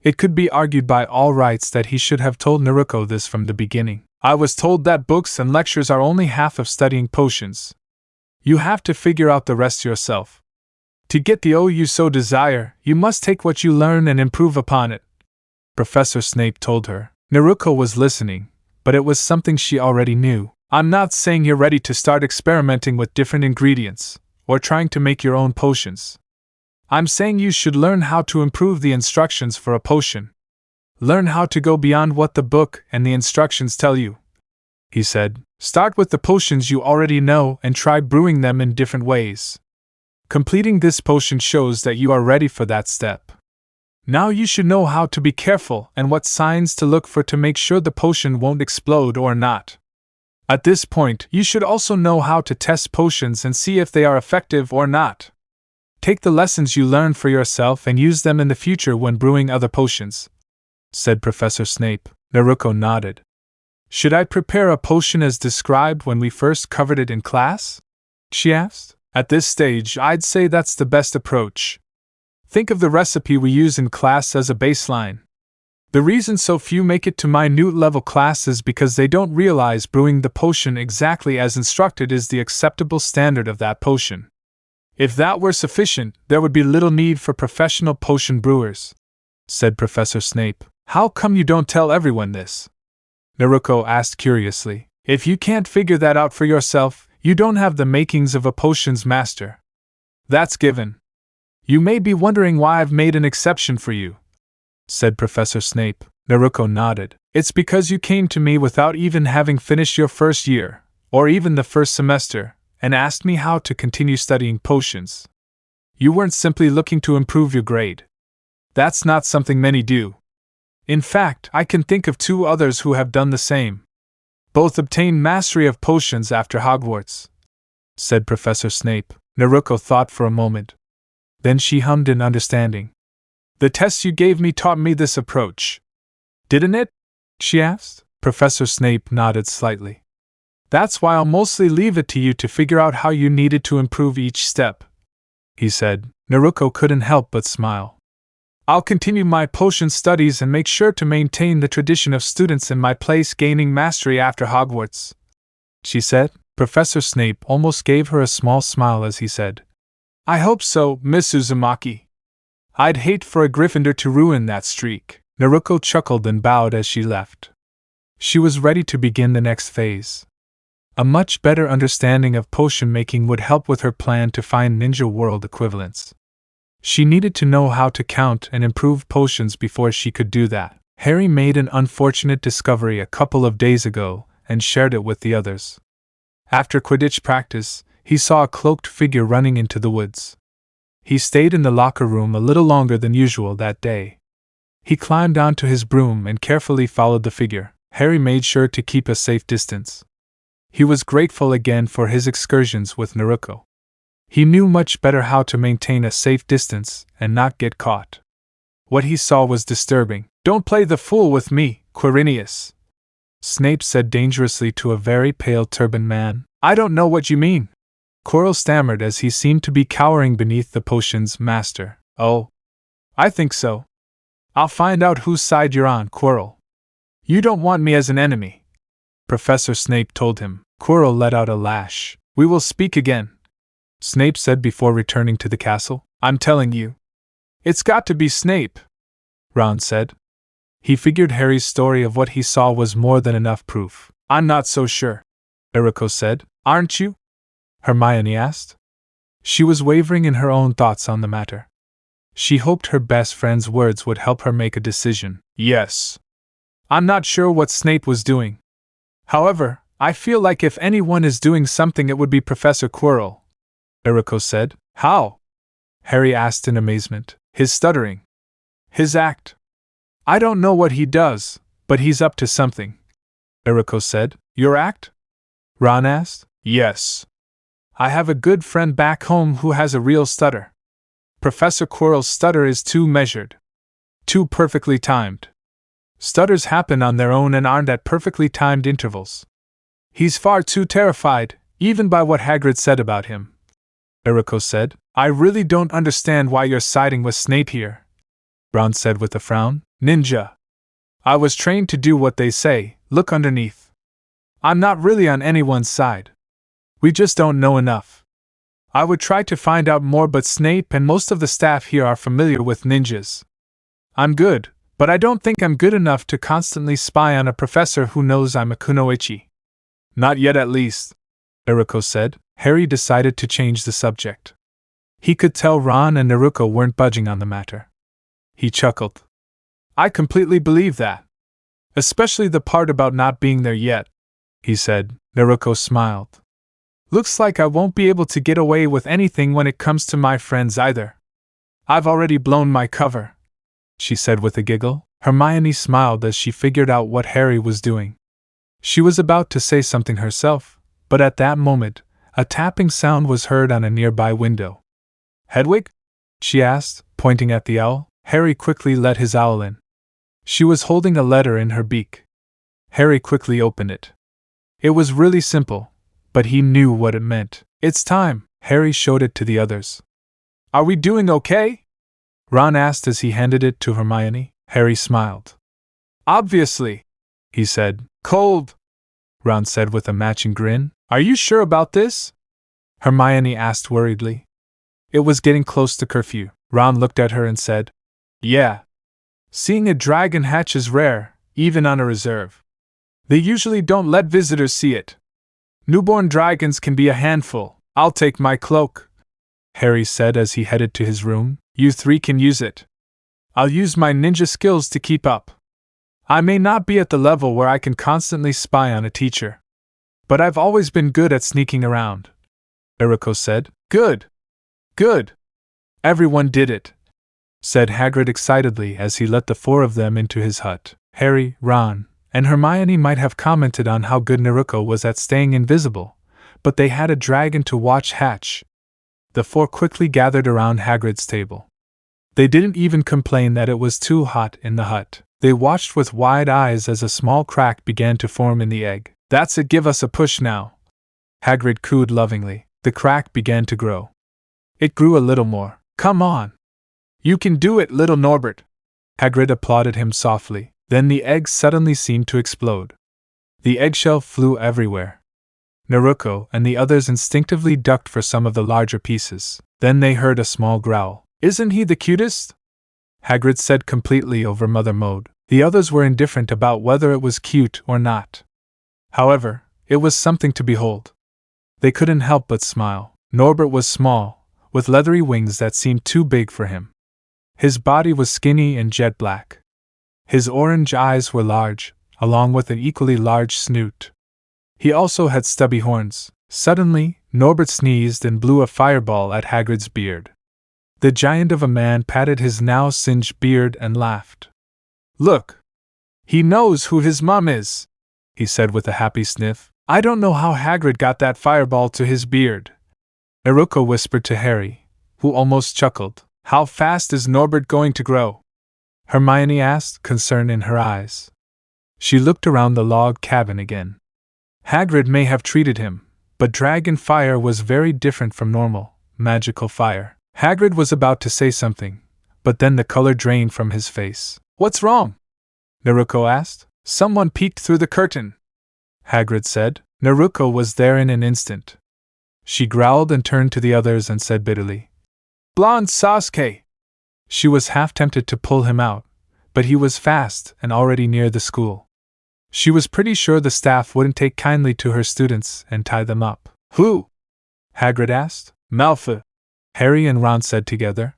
Speaker 1: It could be argued by all rights that he should have told Naruko this from the beginning. "I was told that books and lectures are only half of studying potions. You have to figure out the rest yourself. To get the O you so desire, you must take what you learn and improve upon it," Professor Snape told her. Naruko was listening, but it was something she already knew. "I'm not saying you're ready to start experimenting with different ingredients, or trying to make your own potions. I'm saying you should learn how to improve the instructions for a potion. Learn how to go beyond what the book and the instructions tell you," he said. "Start with the potions you already know and try brewing them in different ways. Completing this potion shows that you are ready for that step. Now you should know how to be careful and what signs to look for to make sure the potion won't explode or not. At this point, you should also know how to test potions and see if they are effective or not. Take the lessons you learn for yourself and use them in the future when brewing other potions," said Professor Snape. Naruko nodded. "Should I prepare a potion as described when we first covered it in class?" she asked. "At this stage, I'd say that's the best approach. Think of the recipe we use in class as a baseline. The reason so few make it to minute level class is because they don't realize brewing the potion exactly as instructed is the acceptable standard of that potion. If that were sufficient, there would be little need for professional potion brewers," said Professor Snape. "How come you don't tell everyone this?" Naruko asked curiously. "If you can't figure that out for yourself, you don't have the makings of a potions master. That's given. You may be wondering why I've made an exception for you," said Professor Snape. Naruko nodded. "It's because you came to me without even having finished your first year, or even the first semester, and asked me how to continue studying potions. You weren't simply looking to improve your grade. That's not something many do. In fact, I can think of 2 others who have done the same. Both obtained mastery of potions after Hogwarts," said Professor Snape. Naruko thought for a moment. Then she hummed in understanding. "The tests you gave me taught me this approach. Didn't it?" she asked. Professor Snape nodded slightly. "That's why I'll mostly leave it to you to figure out how you needed to improve each step," he said. Naruko couldn't help but smile. "I'll continue my potion studies and make sure to maintain the tradition of students in my place gaining mastery after Hogwarts," she said. Professor Snape almost gave her a small smile as he said, "I hope so, Miss Uzumaki. I'd hate for a Gryffindor to ruin that streak." Naruko chuckled and bowed as she left. She was ready to begin the next phase. A much better understanding of potion making would help with her plan to find ninja world equivalents. She needed to know how to count and improve potions before she could do that. Harry made an unfortunate discovery a couple of days ago and shared it with the others. After Quidditch practice, he saw a cloaked figure running into the woods. He stayed in the locker room a little longer than usual that day. He climbed onto his broom and carefully followed the figure. Harry made sure to keep a safe distance. He was grateful again for his excursions with Naruko. He knew much better how to maintain a safe distance and not get caught. What he saw was disturbing. "Don't play the fool with me, Quirinius," Snape said dangerously to a very pale turbaned man. "I don't know what you mean," Quirrell stammered as he seemed to be cowering beneath the potion's master. "Oh, I think so. I'll find out whose side you're on, Quirrell. You don't want me as an enemy," Professor Snape told him. Quirrell let out a lash. "We will speak again," Snape said before returning to the castle. "I'm telling you." "It's got to be Snape," Ron said. He figured Harry's story of what he saw was more than enough proof. "I'm not so sure," Eriko said. "Aren't you?" Hermione asked. She was wavering in her own thoughts on the matter. She hoped her best friend's words would help her make a decision. "Yes. I'm not sure what Snape was doing. However, I feel like if anyone is doing something it would be Professor Quirrell," Eriko said. "How?" Harry asked in amazement. "His stuttering. His act. I don't know what he does, but he's up to something," Eriko said. "Your act?" Ron asked. "Yes. I have a good friend back home who has a real stutter," Professor Quirrell's stutter is too measured. Too perfectly timed. Stutters happen on their own and aren't at perfectly timed intervals. He's far too terrified, even by what Hagrid said about him. Naruko said. I really don't understand why you're siding with Snape here, Ron said with a frown. Ninja. I was trained to do what they say, look underneath. I'm not really on anyone's side. We just don't know enough. I would try to find out more, but Snape and most of the staff here are familiar with ninjas. I'm good, but I don't think I'm good enough to constantly spy on a professor who knows I'm a kunoichi. Not yet, at least, Naruko said. Harry decided to change the subject. He could tell Ron and Naruko weren't budging on the matter. He chuckled. I completely believe that. Especially the part about not being there yet, he said. Naruko smiled. Looks like I won't be able to get away with anything when it comes to my friends either. I've already blown my cover, she said with a giggle. Hermione smiled as she figured out what Harry was doing. She was about to say something herself, but at that moment, a tapping sound was heard on a nearby window. Hedwig? She asked, pointing at the owl. Harry quickly let his owl in. She was holding a letter in her beak. Harry quickly opened it. It was really simple, but he knew what it meant. It's time. Harry showed it to the others. Are we doing okay? Ron asked as he handed it to Hermione. Harry smiled. Obviously, he said. Cold, Ron said with a matching grin. Are you sure about this? Hermione asked worriedly. It was getting close to curfew. Ron looked at her and said, Yeah. Seeing a dragon hatch is rare, even on a reserve. They usually don't let visitors see it. Newborn dragons can be a handful. I'll take my cloak, Harry said as he headed to his room. You three can use it. I'll use my ninja skills to keep up. I may not be at the level where I can constantly spy on a teacher, but I've always been good at sneaking around, Naruko said. Good. Good. Everyone did it, said Hagrid excitedly as he let the four of them into his hut. Harry, Ron, and Hermione might have commented on how good Naruko was at staying invisible, but they had a dragon to watch hatch. The four quickly gathered around Hagrid's table. They didn't even complain that it was too hot in the hut. They watched with wide eyes as a small crack began to form in the egg. That's it, give us a push now, Hagrid cooed lovingly. The crack began to grow. It grew a little more. Come on. You can do it, little Norbert. Hagrid applauded him softly. Then the egg suddenly seemed to explode. The eggshell flew everywhere. Naruko and the others instinctively ducked for some of the larger pieces. Then they heard a small growl. Isn't he the cutest? Hagrid said completely over mother mode. The others were indifferent about whether it was cute or not. However, it was something to behold. They couldn't help but smile. Norbert was small, with leathery wings that seemed too big for him. His body was skinny and jet black. His orange eyes were large, along with an equally large snoot. He also had stubby horns. Suddenly, Norbert sneezed and blew a fireball at Hagrid's beard. The giant of a man patted his now singed beard and laughed. Look! He knows who his mom is, he said with a happy sniff. I don't know how Hagrid got that fireball to his beard. Naruko whispered to Harry, who almost chuckled. How fast is Norbert going to grow? Hermione asked, concern in her eyes. She looked around the log cabin again. Hagrid may have treated him, but dragon fire was very different from normal, magical fire. Hagrid was about to say something, but then the color drained from his face. What's wrong? Naruko asked. Someone peeked through the curtain, Hagrid said. Naruko was there in an instant. She growled and turned to the others and said bitterly, Blonde Sasuke! She was half tempted to pull him out, but he was fast and already near the school. She was pretty sure the staff wouldn't take kindly to her students and tie them up. Who? Hagrid asked. Malfoy, Harry and Ron said together.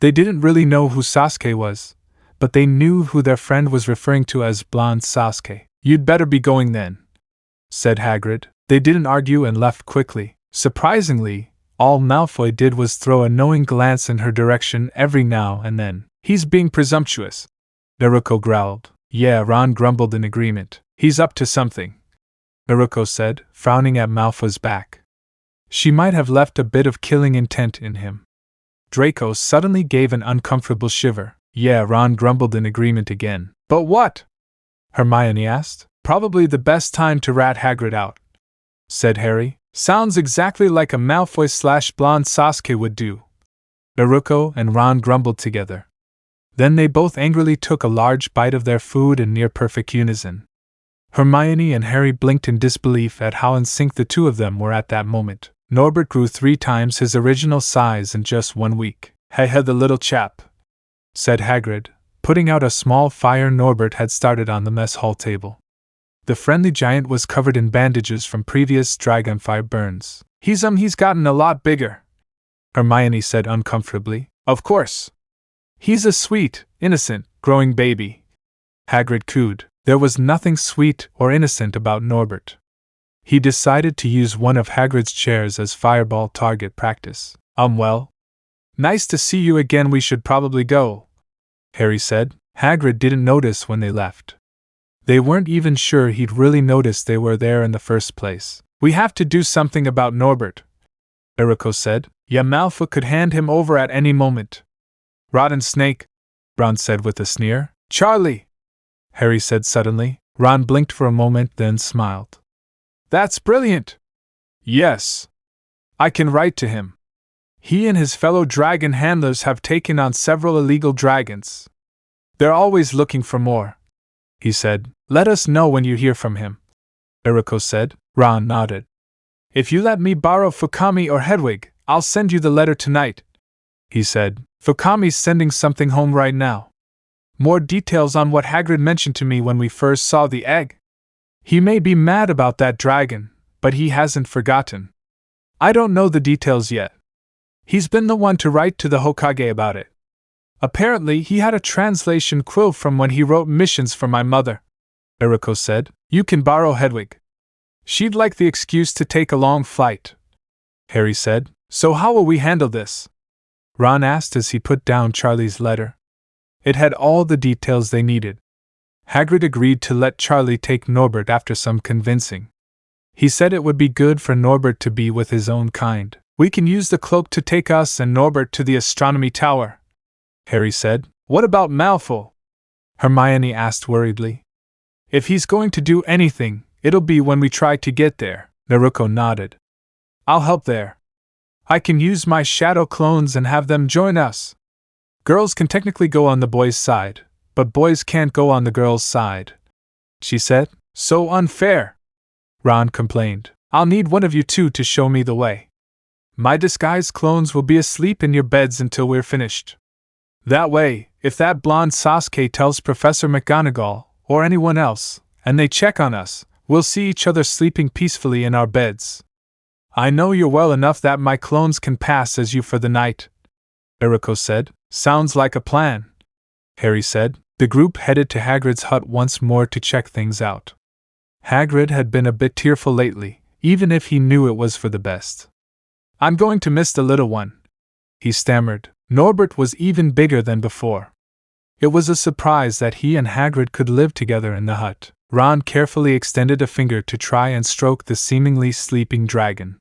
Speaker 1: They didn't really know who Sasuke was, but they knew who their friend was referring to as Blonde Sasuke. You'd better be going then, said Hagrid. They didn't argue and left quickly. Surprisingly, all Malfoy did was throw a knowing glance in her direction every now and then. He's being presumptuous, Naruko growled. Yeah, Ron grumbled in agreement. He's up to something, Naruko said, frowning at Malfoy's back. She might have left a bit of killing intent in him. Draco suddenly gave an uncomfortable shiver. Yeah, Ron grumbled in agreement again. But what? Hermione asked. Probably the best time to rat Hagrid out, said Harry. Sounds exactly like a Malfoy/blonde Sasuke would do. Naruko and Ron grumbled together. Then they both angrily took a large bite of their food in near-perfect unison. Hermione and Harry blinked in disbelief at how in sync the two of them were at that moment. Norbert grew 3 times his original size in just 1 week. Hey, the little chap, said Hagrid, putting out a small fire Norbert had started on the mess hall table. The friendly giant was covered in bandages from previous dragonfire burns. He's gotten a lot bigger, Hermione said uncomfortably. Of course. He's a sweet, innocent, growing baby, Hagrid cooed. There was nothing sweet or innocent about Norbert. He decided to use one of Hagrid's chairs as fireball target practice. Well. Nice to see you again. We should probably go, Harry said. Hagrid didn't notice when they left. They weren't even sure he'd really noticed they were there in the first place. We have to do something about Norbert, Naruko said. Yeah, Malfoy could hand him over at any moment. Rotten snake, Ron said with a sneer. Charlie, Harry said suddenly. Ron blinked for a moment, then smiled. That's brilliant! Yes. I can write to him. He and his fellow dragon handlers have taken on several illegal dragons. They're always looking for more, he said. Let us know when you hear from him, Naruko said. Ron nodded. If you let me borrow Fukami or Hedwig, I'll send you the letter tonight, he said. Fukami's sending something home right now. More details on what Hagrid mentioned to me when we first saw the egg. He may be mad about that dragon, but he hasn't forgotten. I don't know the details yet. He's been the one to write to the Hokage about it. Apparently he had a translation quill from when he wrote missions for my mother, Naruko said. You can borrow Hedwig. She'd like the excuse to take a long flight, Harry said. So how will we handle this? Ron asked as he put down Charlie's letter. It had all the details they needed. Hagrid agreed to let Charlie take Norbert after some convincing. He said it would be good for Norbert to be with his own kind. We can use the cloak to take us and Norbert to the astronomy tower, Harry said. What about Malfoy? Hermione asked worriedly. If he's going to do anything, it'll be when we try to get there, Naruko nodded. I'll help there. I can use my shadow clones and have them join us. Girls can technically go on the boys' side, but boys can't go on the girls' side, she said. So unfair, Ron complained. I'll need one of you two to show me the way. My disguised clones will be asleep in your beds until we're finished. That way, if that blonde Sasuke tells Professor McGonagall, or anyone else, and they check on us, we'll see each other sleeping peacefully in our beds. I know you well enough that my clones can pass as you for the night, Naruko said. Sounds like a plan, Harry said. The group headed to Hagrid's hut once more to check things out. Hagrid had been a bit tearful lately, even if he knew it was for the best. I'm going to miss the little one, he stammered. Norbert was even bigger than before. It was a surprise that he and Hagrid could live together in the hut. Ron carefully extended a finger to try and stroke the seemingly sleeping dragon.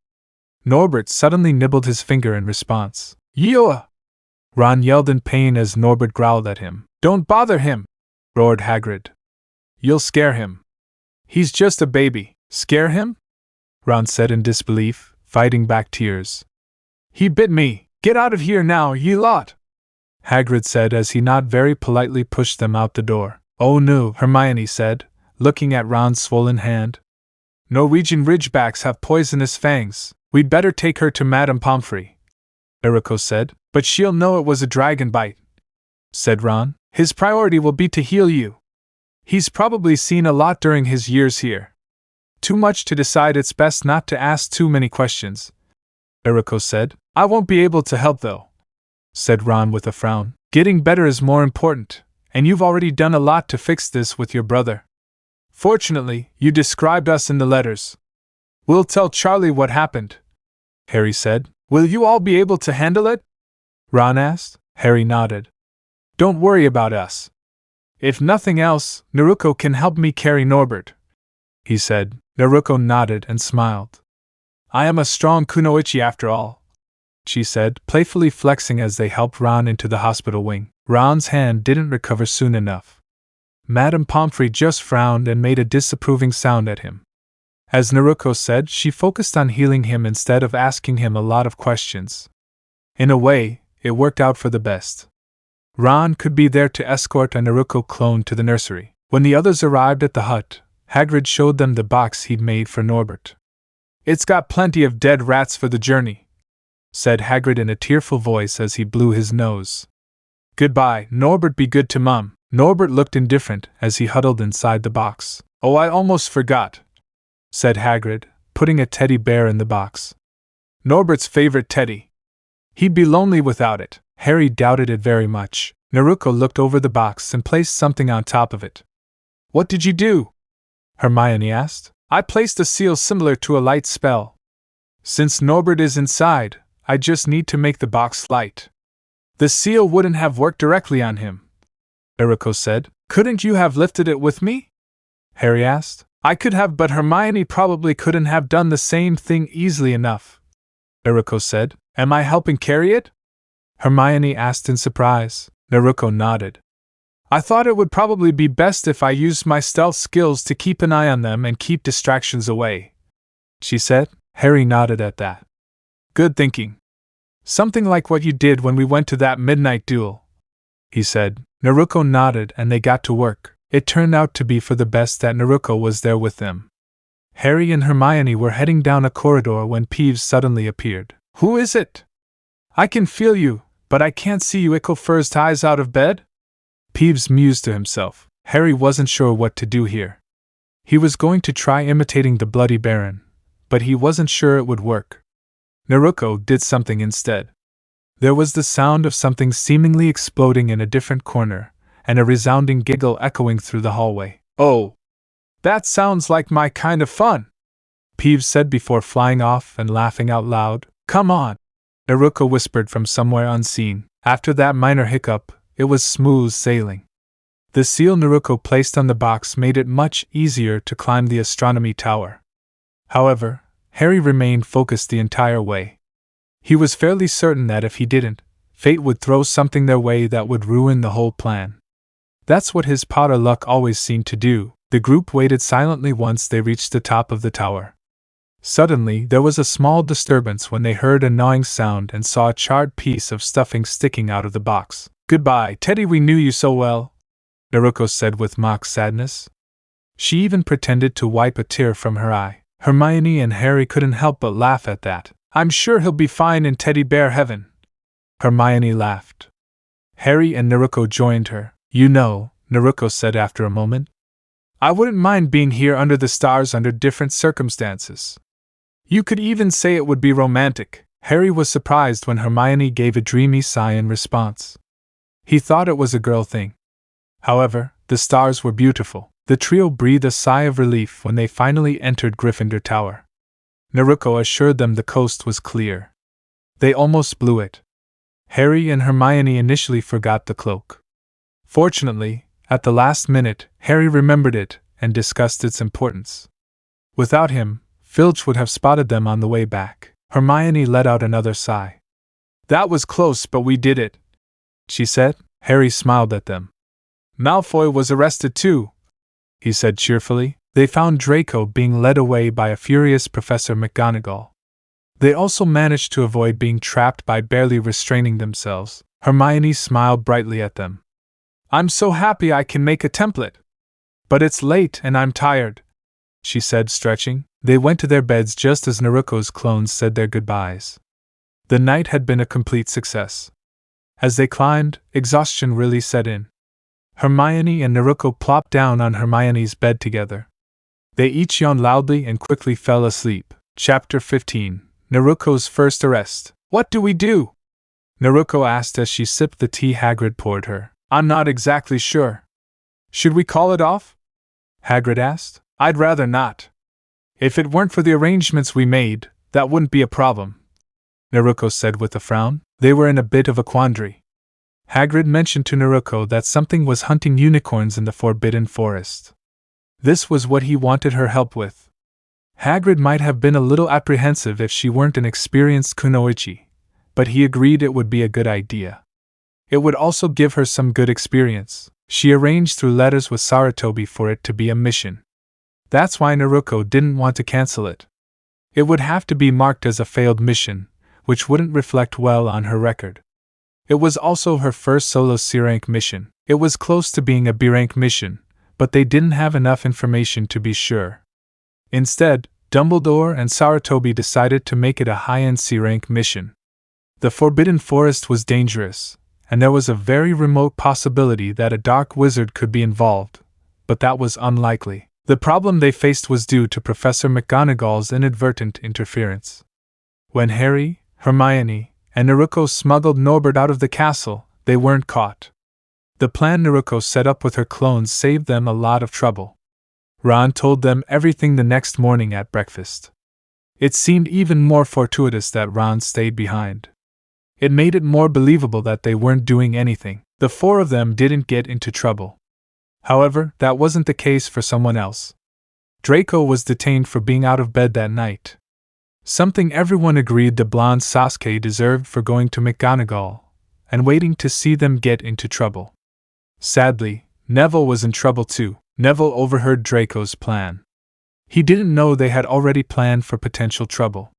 Speaker 1: Norbert suddenly nibbled his finger in response. Yoa! Ron yelled in pain as Norbert growled at him. Don't bother him, roared Hagrid. You'll scare him. He's just a baby. Scare him? Ron said in disbelief, fighting back tears. He bit me. Get out of here now, ye lot! Hagrid said as he not very politely pushed them out the door. Oh no, Hermione said, looking at Ron's swollen hand. Norwegian ridgebacks have poisonous fangs. We'd better take her to Madame Pomfrey, Naruko said. But she'll know it was a dragon bite, said Ron. His priority will be to heal you. He's probably seen a lot during his years here. Too much to decide. It's best not to ask too many questions, Naruko said. I won't be able to help though, said Ron with a frown. Getting better is more important, and you've already done a lot to fix this with your brother. Fortunately, you described us in the letters. We'll tell Charlie what happened, Harry said. Will you all be able to handle it? Ron asked. Harry nodded. Don't worry about us. If nothing else, Naruko can help me carry Norbert, he said. Naruko nodded and smiled. I am a strong kunoichi after all. she said, playfully flexing as they helped Ron into the hospital wing. Ron's hand didn't recover soon enough. Madame Pomfrey just frowned and made a disapproving sound at him. As Naruko said, she focused on healing him instead of asking him a lot of questions. In a way, it worked out for the best. Ron could be there to escort a Naruko clone to the nursery. When the others arrived at the hut, Hagrid showed them the box he'd made for Norbert. "It's got plenty of dead rats for the journey," said Hagrid in a tearful voice as he blew his nose. "Goodbye, Norbert, be good to Mum." Norbert looked indifferent as he huddled inside the box. "Oh, I almost forgot," said Hagrid, putting a teddy bear in the box. "Norbert's favorite teddy. He'd be lonely without it." Harry doubted it very much. Naruko looked over the box and placed something on top of it. "What did you do?" Hermione asked. "I placed a seal similar to a light spell. Since Norbert is inside, I just need to make the box light. The seal wouldn't have worked directly on him," Naruko said. "Couldn't you have lifted it with me?" Harry asked. "I could have, but Hermione probably couldn't have done the same thing easily enough," Naruko said. "Am I helping carry it?" Hermione asked in surprise. Naruko nodded. "I thought it would probably be best if I used my stealth skills to keep an eye on them and keep distractions away," she said. Harry nodded at that. "Good thinking. Something like what you did when we went to that midnight duel," he said. Naruko nodded and they got to work. It turned out to be for the best that Naruko was there with them. Harry and Hermione were heading down a corridor when Peeves suddenly appeared. "Who is it? I can feel you, but I can't see you. Ickle first eyes out of bed?" Peeves mused to himself. Harry wasn't sure what to do here. He was going to try imitating the Bloody Baron, but he wasn't sure it would work. Naruko did something instead. There was the sound of something seemingly exploding in a different corner, and a resounding giggle echoing through the hallway. "Oh, that sounds like my kind of fun," Peeves said before flying off and laughing out loud. "Come on," Naruko whispered from somewhere unseen. After that minor hiccup, it was smooth sailing. The seal Naruko placed on the box made it much easier to climb the astronomy tower. However, Harry remained focused the entire way. He was fairly certain that if he didn't, fate would throw something their way that would ruin the whole plan. That's what his Potter luck always seemed to do. The group waited silently once they reached the top of the tower. Suddenly, there was a small disturbance when they heard a gnawing sound and saw a charred piece of stuffing sticking out of the box. "Goodbye, Teddy, we knew you so well," Naruko said with mock sadness. She even pretended to wipe a tear from her eye. Hermione and Harry couldn't help but laugh at that. "I'm sure he'll be fine in teddy bear heaven," Hermione laughed. Harry and Naruko joined her. "You know," Naruko said after a moment, "I wouldn't mind being here under the stars under different circumstances. You could even say it would be romantic." Harry was surprised when Hermione gave a dreamy sigh in response. He thought it was a girl thing. However, the stars were beautiful. The trio breathed a sigh of relief when they finally entered Gryffindor Tower. Naruko assured them the coast was clear. They almost blew it. Harry and Hermione initially forgot the cloak. Fortunately, at the last minute, Harry remembered it and discussed its importance. Without him, Filch would have spotted them on the way back. Hermione let out another sigh. "That was close, but we did it," she said. Harry smiled at them. "Malfoy was arrested too," he said cheerfully. They found Draco being led away by a furious Professor McGonagall. They also managed to avoid being trapped by barely restraining themselves. Hermione smiled brightly at them. "I'm so happy I can make a template. But it's late and I'm tired," she said, stretching. They went to their beds just as Naruko's clones said their goodbyes. The night had been a complete success. As they climbed, exhaustion really set in. Hermione and Naruko plopped down on Hermione's bed together. They each yawned loudly and quickly fell asleep. Chapter 15. Naruko's First Arrest. "What do we do?" Naruko asked as she sipped the tea Hagrid poured her. "I'm not exactly sure." "Should we call it off?" Hagrid asked. "I'd rather not. If it weren't for the arrangements we made, that wouldn't be a problem," Naruko said with a frown. They were in a bit of a quandary. Hagrid mentioned to Naruko that something was hunting unicorns in the Forbidden Forest. This was what he wanted her help with. Hagrid might have been a little apprehensive if she weren't an experienced kunoichi, but he agreed it would be a good idea. It would also give her some good experience. She arranged through letters with Sarutobi for it to be a mission. That's why Naruko didn't want to cancel it. It would have to be marked as a failed mission, which wouldn't reflect well on her record. It was also her first solo C-rank mission. It was close to being a B-rank mission, but they didn't have enough information to be sure. Instead, Dumbledore and Sarutobi decided to make it a high-end C-rank mission. The Forbidden Forest was dangerous, and there was a very remote possibility that a dark wizard could be involved, but that was unlikely. The problem they faced was due to Professor McGonagall's inadvertent interference. When Harry, Hermione, and Naruko smuggled Norbert out of the castle, they weren't caught. The plan Naruko set up with her clones saved them a lot of trouble. Ron told them everything the next morning at breakfast. It seemed even more fortuitous that Ron stayed behind. It made it more believable that they weren't doing anything. The four of them didn't get into trouble. However, that wasn't the case for someone else. Draco was detained for being out of bed that night. Something everyone agreed the blonde Sasuke deserved for going to McGonagall and waiting to see them get into trouble. Sadly, Neville was in trouble too. Neville overheard Draco's plan. He didn't know they had already planned for potential trouble.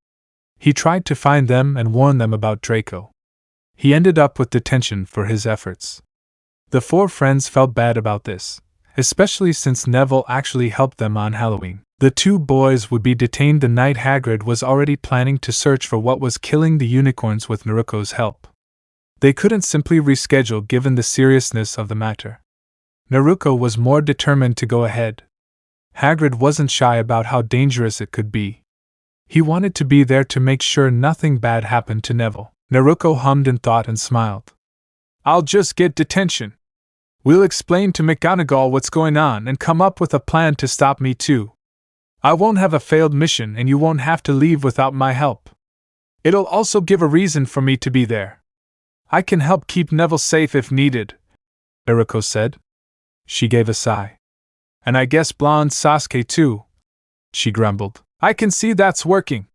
Speaker 1: He tried to find them and warn them about Draco. He ended up with detention for his efforts. The four friends felt bad about this, especially since Neville actually helped them on Halloween. The two boys would be detained the night Hagrid was already planning to search for what was killing the unicorns with Naruko's help. They couldn't simply reschedule given the seriousness of the matter. Naruko was more determined to go ahead. Hagrid wasn't shy about how dangerous it could be. He wanted to be there to make sure nothing bad happened to Neville. Naruko hummed in thought and smiled. "I'll just get detention. We'll explain to McGonagall what's going on and come up with a plan to stop me too. I won't have a failed mission and you won't have to leave without my help. It'll also give a reason for me to be there. I can help keep Neville safe if needed," Naruko said. She gave a sigh. "And I guess blonde Sasuke too," she grumbled. "I can see that's working.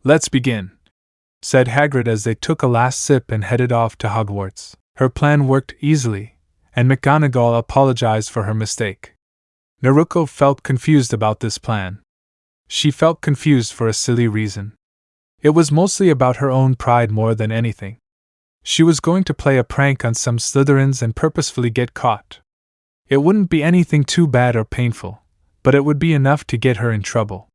Speaker 1: Let's begin," said Hagrid as they took a last sip and headed off to Hogwarts. Her plan worked easily, and McGonagall apologized for her mistake. Naruko felt confused about this plan. She felt confused for a silly reason. It was mostly about her own pride more than anything. She was going to play a prank on some Slytherins and purposefully get caught. It wouldn't be anything too bad or painful, but it would be enough to get her in trouble.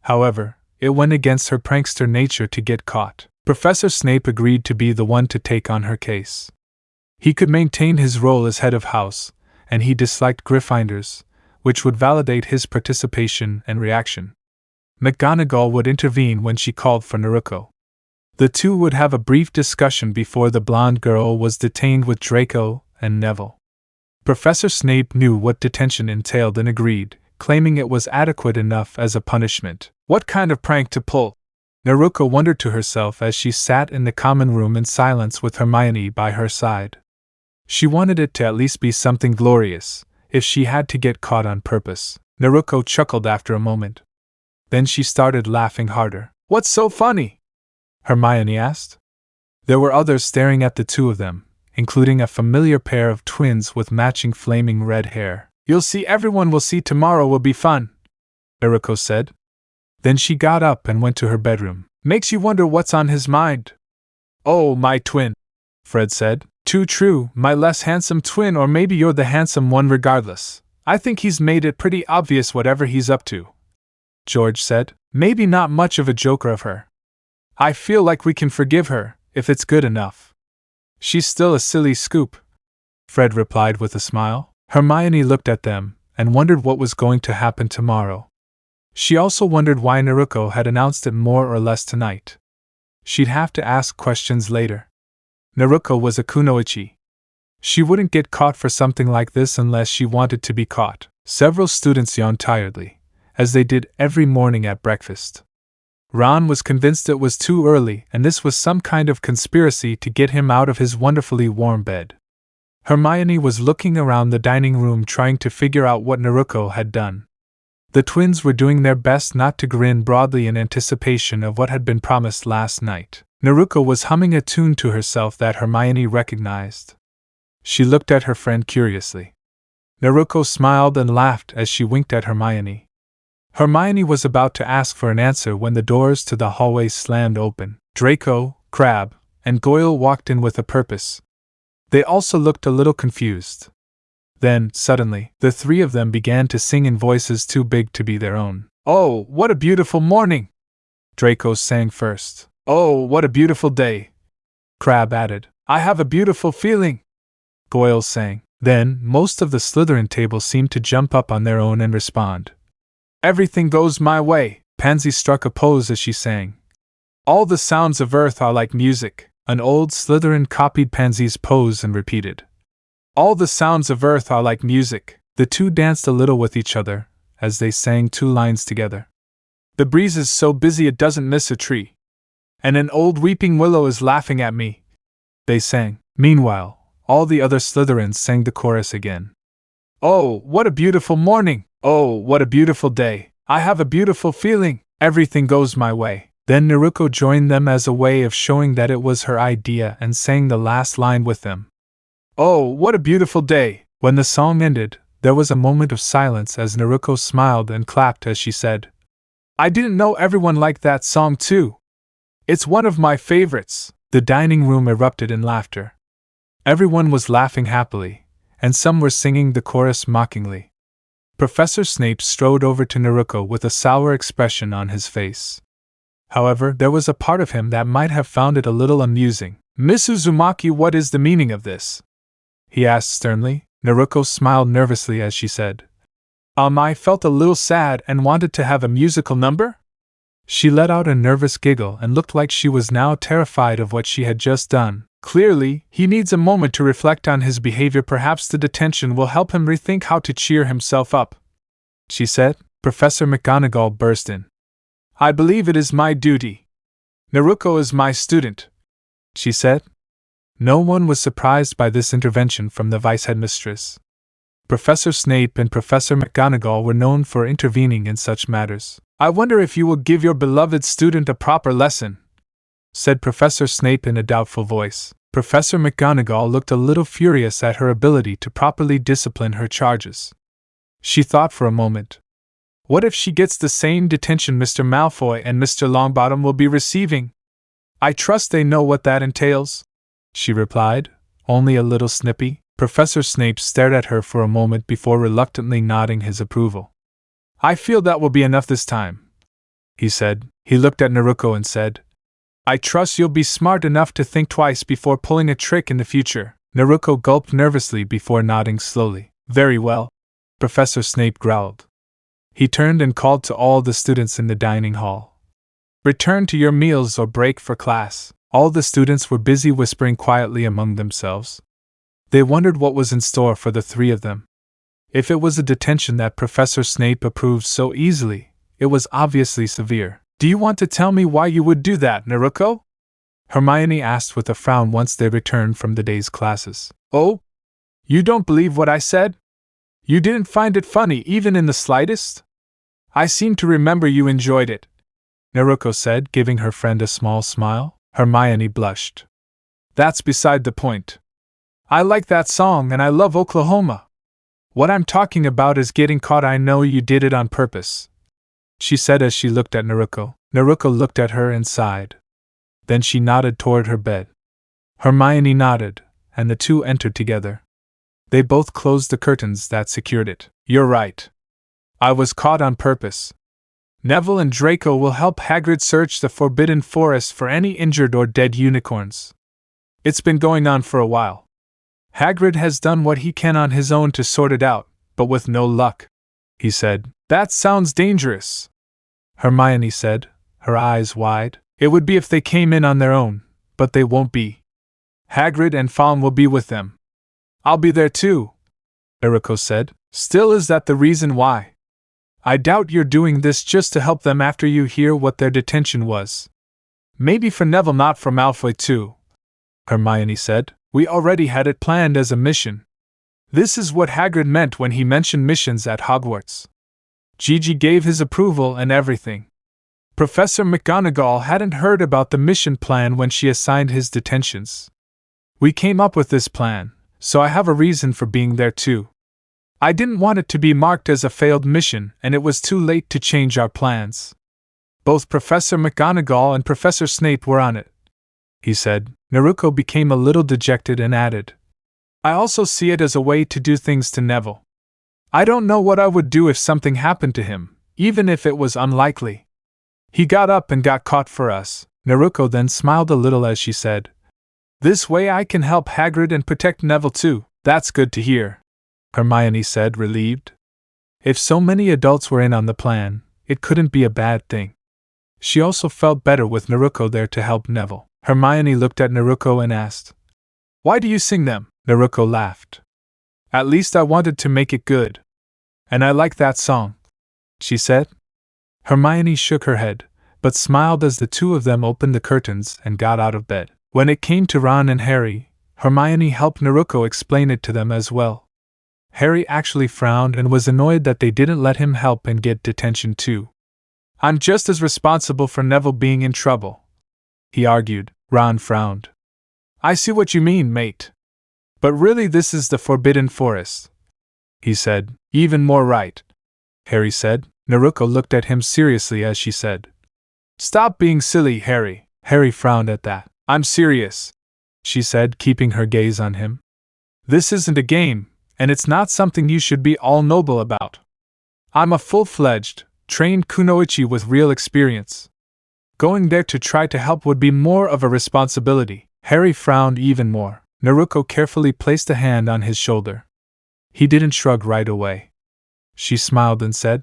Speaker 1: However, it went against her prankster nature to get caught. Professor Snape agreed to be the one to take on her case. He could maintain his role as head of house, and he disliked Gryffindors, which would validate his participation and reaction. McGonagall would intervene when she called for Naruko. The two would have a brief discussion before the blonde girl was detained with Draco and Neville. Professor Snape knew what detention entailed and agreed, claiming it was adequate enough as a punishment. What kind of prank to pull? Naruko wondered to herself as she sat in the common room in silence with Hermione by her side. She wanted it to at least be something glorious, if she had to get caught on purpose. Naruko chuckled after a moment. Then she started laughing harder. "What's so funny?" Hermione asked. There were others staring at the two of them, including a familiar pair of twins with matching flaming red hair. "You'll see, everyone will see, tomorrow will be fun," Naruko said. Then she got up and went to her bedroom. "Makes you wonder what's on his mind." "Oh, my twin," Fred said. "Too true, my less handsome twin, or maybe you're the handsome one regardless. I think he's made it pretty obvious whatever he's up to," George said. "Maybe not much of a joker of her. I feel like we can forgive her, if it's good enough." "She's still a silly scoop," Fred replied with a smile. Hermione looked at them and wondered what was going to happen tomorrow. She also wondered why Naruko had announced it more or less tonight. She'd have to ask questions later. Naruko was a kunoichi. She wouldn't get caught for something like this unless she wanted to be caught. Several students yawned tiredly, as they did every morning at breakfast. Ron was convinced it was too early and this was some kind of conspiracy to get him out of his wonderfully warm bed. Hermione was looking around the dining room trying to figure out what Naruko had done. The twins were doing their best not to grin broadly in anticipation of what had been promised last night. Naruko was humming a tune to herself that Hermione recognized. She looked at her friend curiously. Naruko smiled and laughed as she winked at Hermione. Hermione was about to ask for an answer when the doors to the hallway slammed open. Draco, Crabbe, and Goyle walked in with a purpose. They also looked a little confused. Then, suddenly, the three of them began to sing in voices too big to be their own. "Oh, what a beautiful morning!" Draco sang first. "Oh, what a beautiful day!" Crabbe added. "I have a beautiful feeling!" Goyle sang. Then, most of the Slytherin table seemed to jump up on their own and respond. "Everything goes my way!" Pansy struck a pose as she sang. "All the sounds of earth are like music." An old Slytherin copied Pansy's pose and repeated. "All the sounds of earth are like music." The two danced a little with each other, as they sang two lines together. "The breeze is so busy it doesn't miss a tree. And an old weeping willow is laughing at me," they sang. Meanwhile, all the other Slytherins sang the chorus again. "Oh, what a beautiful morning! Oh, what a beautiful day! I have a beautiful feeling! Everything goes my way!" Then Naruko joined them as a way of showing that it was her idea and sang the last line with them. "Oh, what a beautiful day!" When the song ended, there was a moment of silence as Naruko smiled and clapped as she said, "I didn't know everyone liked that song too. It's one of my favorites." The dining room erupted in laughter. Everyone was laughing happily, and some were singing the chorus mockingly. Professor Snape strode over to Naruko with a sour expression on his face. However, there was a part of him that might have found it a little amusing. "Miss Uzumaki, what is the meaning of this?" he asked sternly. Naruko smiled nervously as she said, I felt a little sad and wanted to have a musical number?" She let out a nervous giggle and looked like she was now terrified of what she had just done. "Clearly, he needs a moment to reflect on his behavior. Perhaps the detention will help him rethink how to cheer himself up," she said. Professor McGonagall burst in. "I believe it is my duty. Naruko is my student," she said. No one was surprised by this intervention from the vice-headmistress. Professor Snape and Professor McGonagall were known for intervening in such matters. "I wonder if you will give your beloved student a proper lesson," said Professor Snape in a doubtful voice. Professor McGonagall looked a little furious at her ability to properly discipline her charges. She thought for a moment. What if she gets the same detention Mr. Malfoy and Mr. Longbottom will be receiving? "I trust they know what that entails," she replied, only a little snippy. Professor Snape stared at her for a moment before reluctantly nodding his approval. "I feel that will be enough this time," he said. He looked at Naruko and said, "I trust you'll be smart enough to think twice before pulling a trick in the future." Naruko gulped nervously before nodding slowly. "Very well," Professor Snape growled. He turned and called to all the students in the dining hall. "Return to your meals or break for class." All the students were busy whispering quietly among themselves. They wondered what was in store for the three of them. If it was a detention that Professor Snape approved so easily, it was obviously severe. "Do you want to tell me why you would do that, Naruko?" Hermione asked with a frown once they returned from the day's classes. "Oh? You don't believe what I said? You didn't find it funny even in the slightest? I seem to remember you enjoyed it," Naruko said, giving her friend a small smile. Hermione blushed. "That's beside the point. I like that song and I love Oklahoma. What I'm talking about is getting caught. I know you did it on purpose," she said as she looked at Naruko. Naruko looked at her and sighed. Then she nodded toward her bed. Hermione nodded, and the two entered together. They both closed the curtains that secured it. "You're right. I was caught on purpose. Neville and Draco will help Hagrid search the Forbidden Forest for any injured or dead unicorns. It's been going on for a while. Hagrid has done what he can on his own to sort it out, but with no luck," he said. "That sounds dangerous," Hermione said, her eyes wide. "It would be if they came in on their own, but they won't be. Hagrid and Fawn will be with them." "I'll be there too," Naruko said. "Still, is that the reason why? I doubt you're doing this just to help them after you hear what their detention was." "Maybe for Neville, not for Malfoy too," Hermione said. "We already had it planned as a mission. This is what Hagrid meant when he mentioned missions at Hogwarts." Gigi gave his approval and everything. Professor McGonagall hadn't heard about the mission plan when she assigned his detentions. We came up with this plan, so I have a reason for being there too. I didn't want it to be marked as a failed mission, and it was too late to change our plans. Both Professor McGonagall and Professor Snape were on it, he said. Naruko became a little dejected and added, I also see it as a way to do things to Neville. I don't know what I would do if something happened to him, even if it was unlikely. He got up and got caught for us. Naruko then smiled a little as she said, This way I can help Hagrid and protect Neville too. That's good to hear, Hermione said, relieved. If so many adults were in on the plan, it couldn't be a bad thing. She also felt better with Naruko there to help Neville. Hermione looked at Naruko and asked, Why do you sing them? Naruko laughed. At least I wanted to make it good. And I like that song, she said. Hermione shook her head, but smiled as the two of them opened the curtains and got out of bed. When it came to Ron and Harry, Hermione helped Naruko explain it to them as well. Harry actually frowned and was annoyed that they didn't let him help and get detention too. I'm just as responsible for Neville being in trouble, he argued. Ron frowned. I see what you mean, mate. But really this is the Forbidden Forest, he said. Even more right, Harry said. Naruko looked at him seriously as she said, Stop being silly, Harry. Harry frowned at that. I'm serious, she said, keeping her gaze on him. This isn't a game, and it's not something you should be all noble about. I'm a full-fledged, trained kunoichi with real experience. Going there to try to help would be more of a responsibility. Harry frowned even more. Naruko carefully placed a hand on his shoulder. He didn't shrug right away. She smiled and said,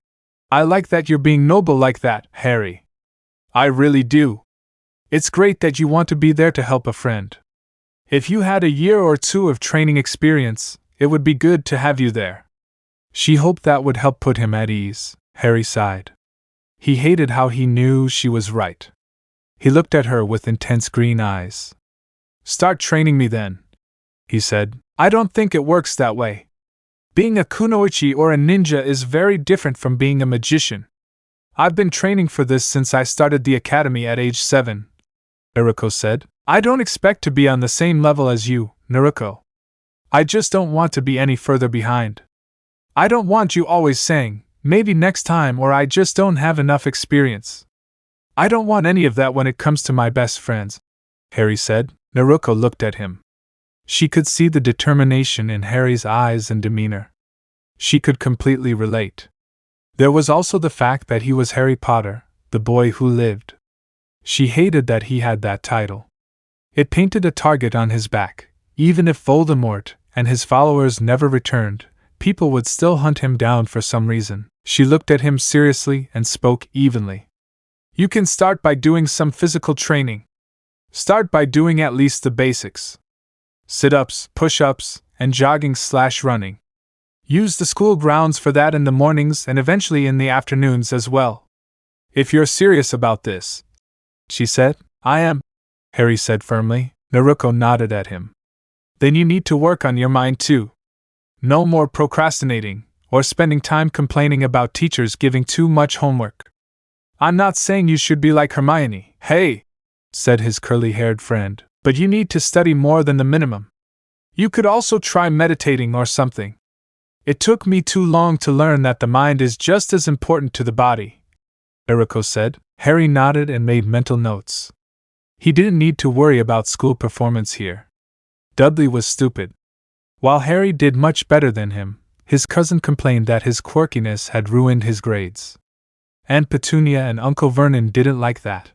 Speaker 1: I like that you're being noble like that, Harry. I really do. It's great that you want to be there to help a friend. If you had a year or two of training experience, it would be good to have you there. She hoped that would help put him at ease. Harry sighed. He hated how he knew she was right. He looked at her with intense green eyes. Start training me then, he said. I don't think it works that way. Being a kunoichi or a ninja is very different from being a magician. I've been training for this since I started the academy at age 7, Naruko said. I don't expect to be on the same level as you, Naruko. I just don't want to be any further behind. I don't want you always saying, maybe next time, or I just don't have enough experience. I don't want any of that when it comes to my best friends, Harry said. Naruko looked at him. She could see the determination in Harry's eyes and demeanor. She could completely relate. There was also the fact that he was Harry Potter, the boy who lived. She hated that he had that title. It painted a target on his back. Even if Voldemort and his followers never returned, people would still hunt him down for some reason. She looked at him seriously and spoke evenly. You can start by doing some physical training. Start by doing at least the basics. Sit-ups, push-ups, and jogging/running. Use the school grounds for that in the mornings and eventually in the afternoons as well. If you're serious about this, she said. I am, Harry said firmly. Naruko nodded at him. Then you need to work on your mind too. No more procrastinating, or spending time complaining about teachers giving too much homework. I'm not saying you should be like Hermione, hey, said his curly-haired friend, but you need to study more than the minimum. You could also try meditating or something. It took me too long to learn that the mind is just as important to the body, Naruko said. Harry nodded and made mental notes. He didn't need to worry about school performance here. Dudley was stupid. While Harry did much better than him, his cousin complained that his quirkiness had ruined his grades. Aunt Petunia and Uncle Vernon didn't like that.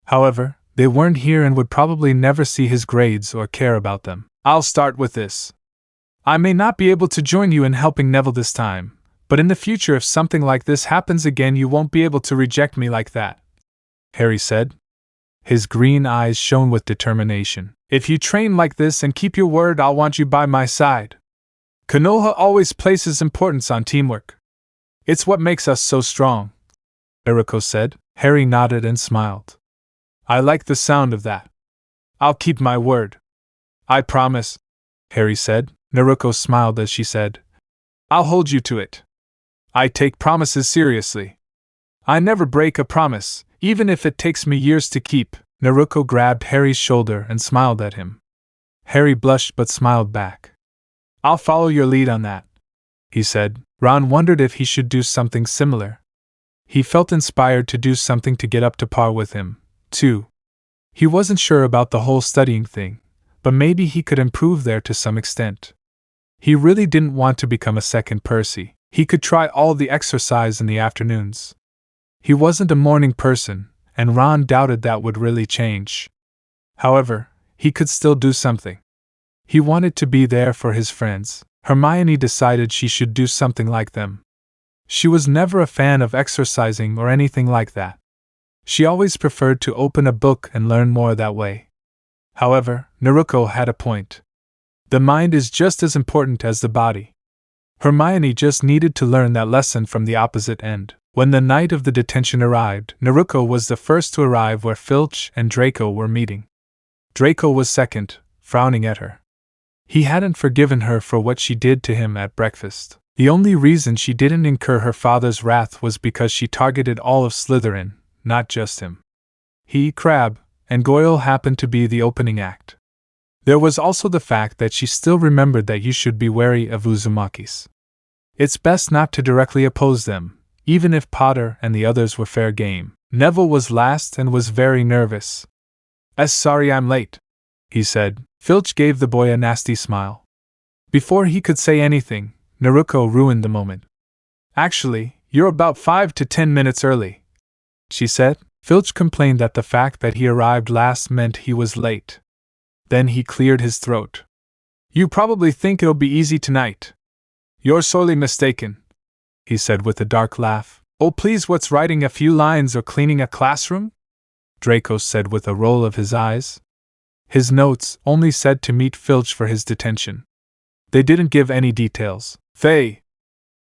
Speaker 1: However, they weren't here and would probably never see his grades or care about them. I'll start with this. I may not be able to join you in helping Neville this time, but in the future if something like this happens again you won't be able to reject me like that, Harry said. His green eyes shone with determination. If you train like this and keep your word, I'll want you by my side. Konoha always places importance on teamwork. It's what makes us so strong, Naruko said. Harry nodded and smiled. I like the sound of that. I'll keep my word. I promise, Harry said. Naruko smiled as she said, I'll hold you to it. I take promises seriously. I never break a promise, even if it takes me years to keep. Naruko grabbed Harry's shoulder and smiled at him. Harry blushed but smiled back. I'll follow your lead on that, he said. Ron wondered if he should do something similar. He felt inspired to do something to get up to par with him, too. He wasn't sure about the whole studying thing, but maybe he could improve there to some extent. He really didn't want to become a second Percy. He could try all the exercise in the afternoons. He wasn't a morning person, and Ron doubted that would really change. However, he could still do something. He wanted to be there for his friends. Hermione decided she should do something like them. She was never a fan of exercising or anything like that. She always preferred to open a book and learn more that way. However, Naruko had a point. The mind is just as important as the body. Hermione just needed to learn that lesson from the opposite end. When the night of the detention arrived, Naruko was the first to arrive where Filch and Draco were meeting. Draco was second, frowning at her. He hadn't forgiven her for what she did to him at breakfast. The only reason she didn't incur her father's wrath was because she targeted all of Slytherin, not just him. He, Crabbe, and Goyle happened to be the opening act. There was also the fact that she still remembered that you should be wary of Uzumakis. It's best not to directly oppose them, even if Potter and the others were fair game. Neville was last and was very nervous. Sorry I'm late, he said. Filch gave the boy a nasty smile. Before he could say anything, Naruko ruined the moment. Actually, you're about 5 to 10 minutes early, she said. Filch complained that the fact that he arrived last meant he was late. Then he cleared his throat. You probably think it'll be easy tonight. You're sorely mistaken, he said with a dark laugh. Oh please, what's writing a few lines or cleaning a classroom? Draco said with a roll of his eyes. His notes only said to meet Filch for his detention. They didn't give any details. Faye,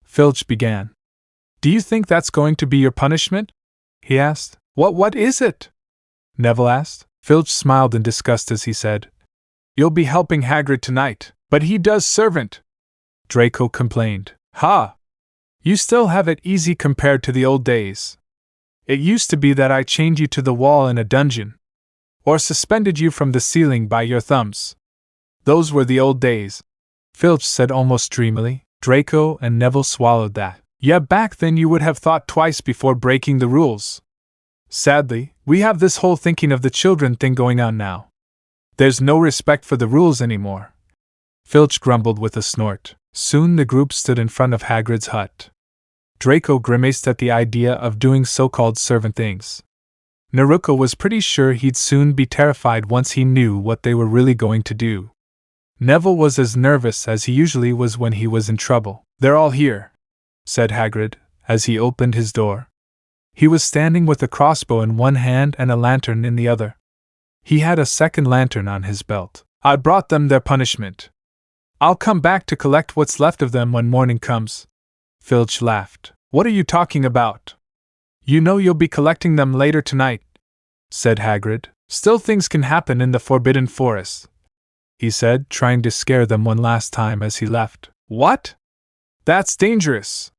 Speaker 1: Filch began. Do you think that's going to be your punishment? He asked. What is it? Neville asked. Filch smiled in disgust as he said, You'll be helping Hagrid tonight, but he does servant. Draco complained. Ha! You still have it easy compared to the old days. It used to be that I chained you to the wall in a dungeon, or suspended you from the ceiling by your thumbs. Those were the old days, Filch said almost dreamily. Draco and Neville swallowed that. Yeah, back then you would have thought twice before breaking the rules. Sadly, we have this whole thinking of the children thing going on now. There's no respect for the rules anymore. Filch grumbled with a snort. Soon the group stood in front of Hagrid's hut. Draco grimaced at the idea of doing so-called servant things. Naruko was pretty sure he'd soon be terrified once he knew what they were really going to do. Neville was as nervous as he usually was when he was in trouble. They're all here, said Hagrid, as he opened his door. He was standing with a crossbow in one hand and a lantern in the other. He had a second lantern on his belt. I brought them their punishment. I'll come back to collect what's left of them when morning comes. Filch laughed. What are you talking about? You know you'll be collecting them later tonight, said Hagrid. Still, things can happen in the Forbidden Forest, he said, trying to scare them one last time as he left. What? That's dangerous,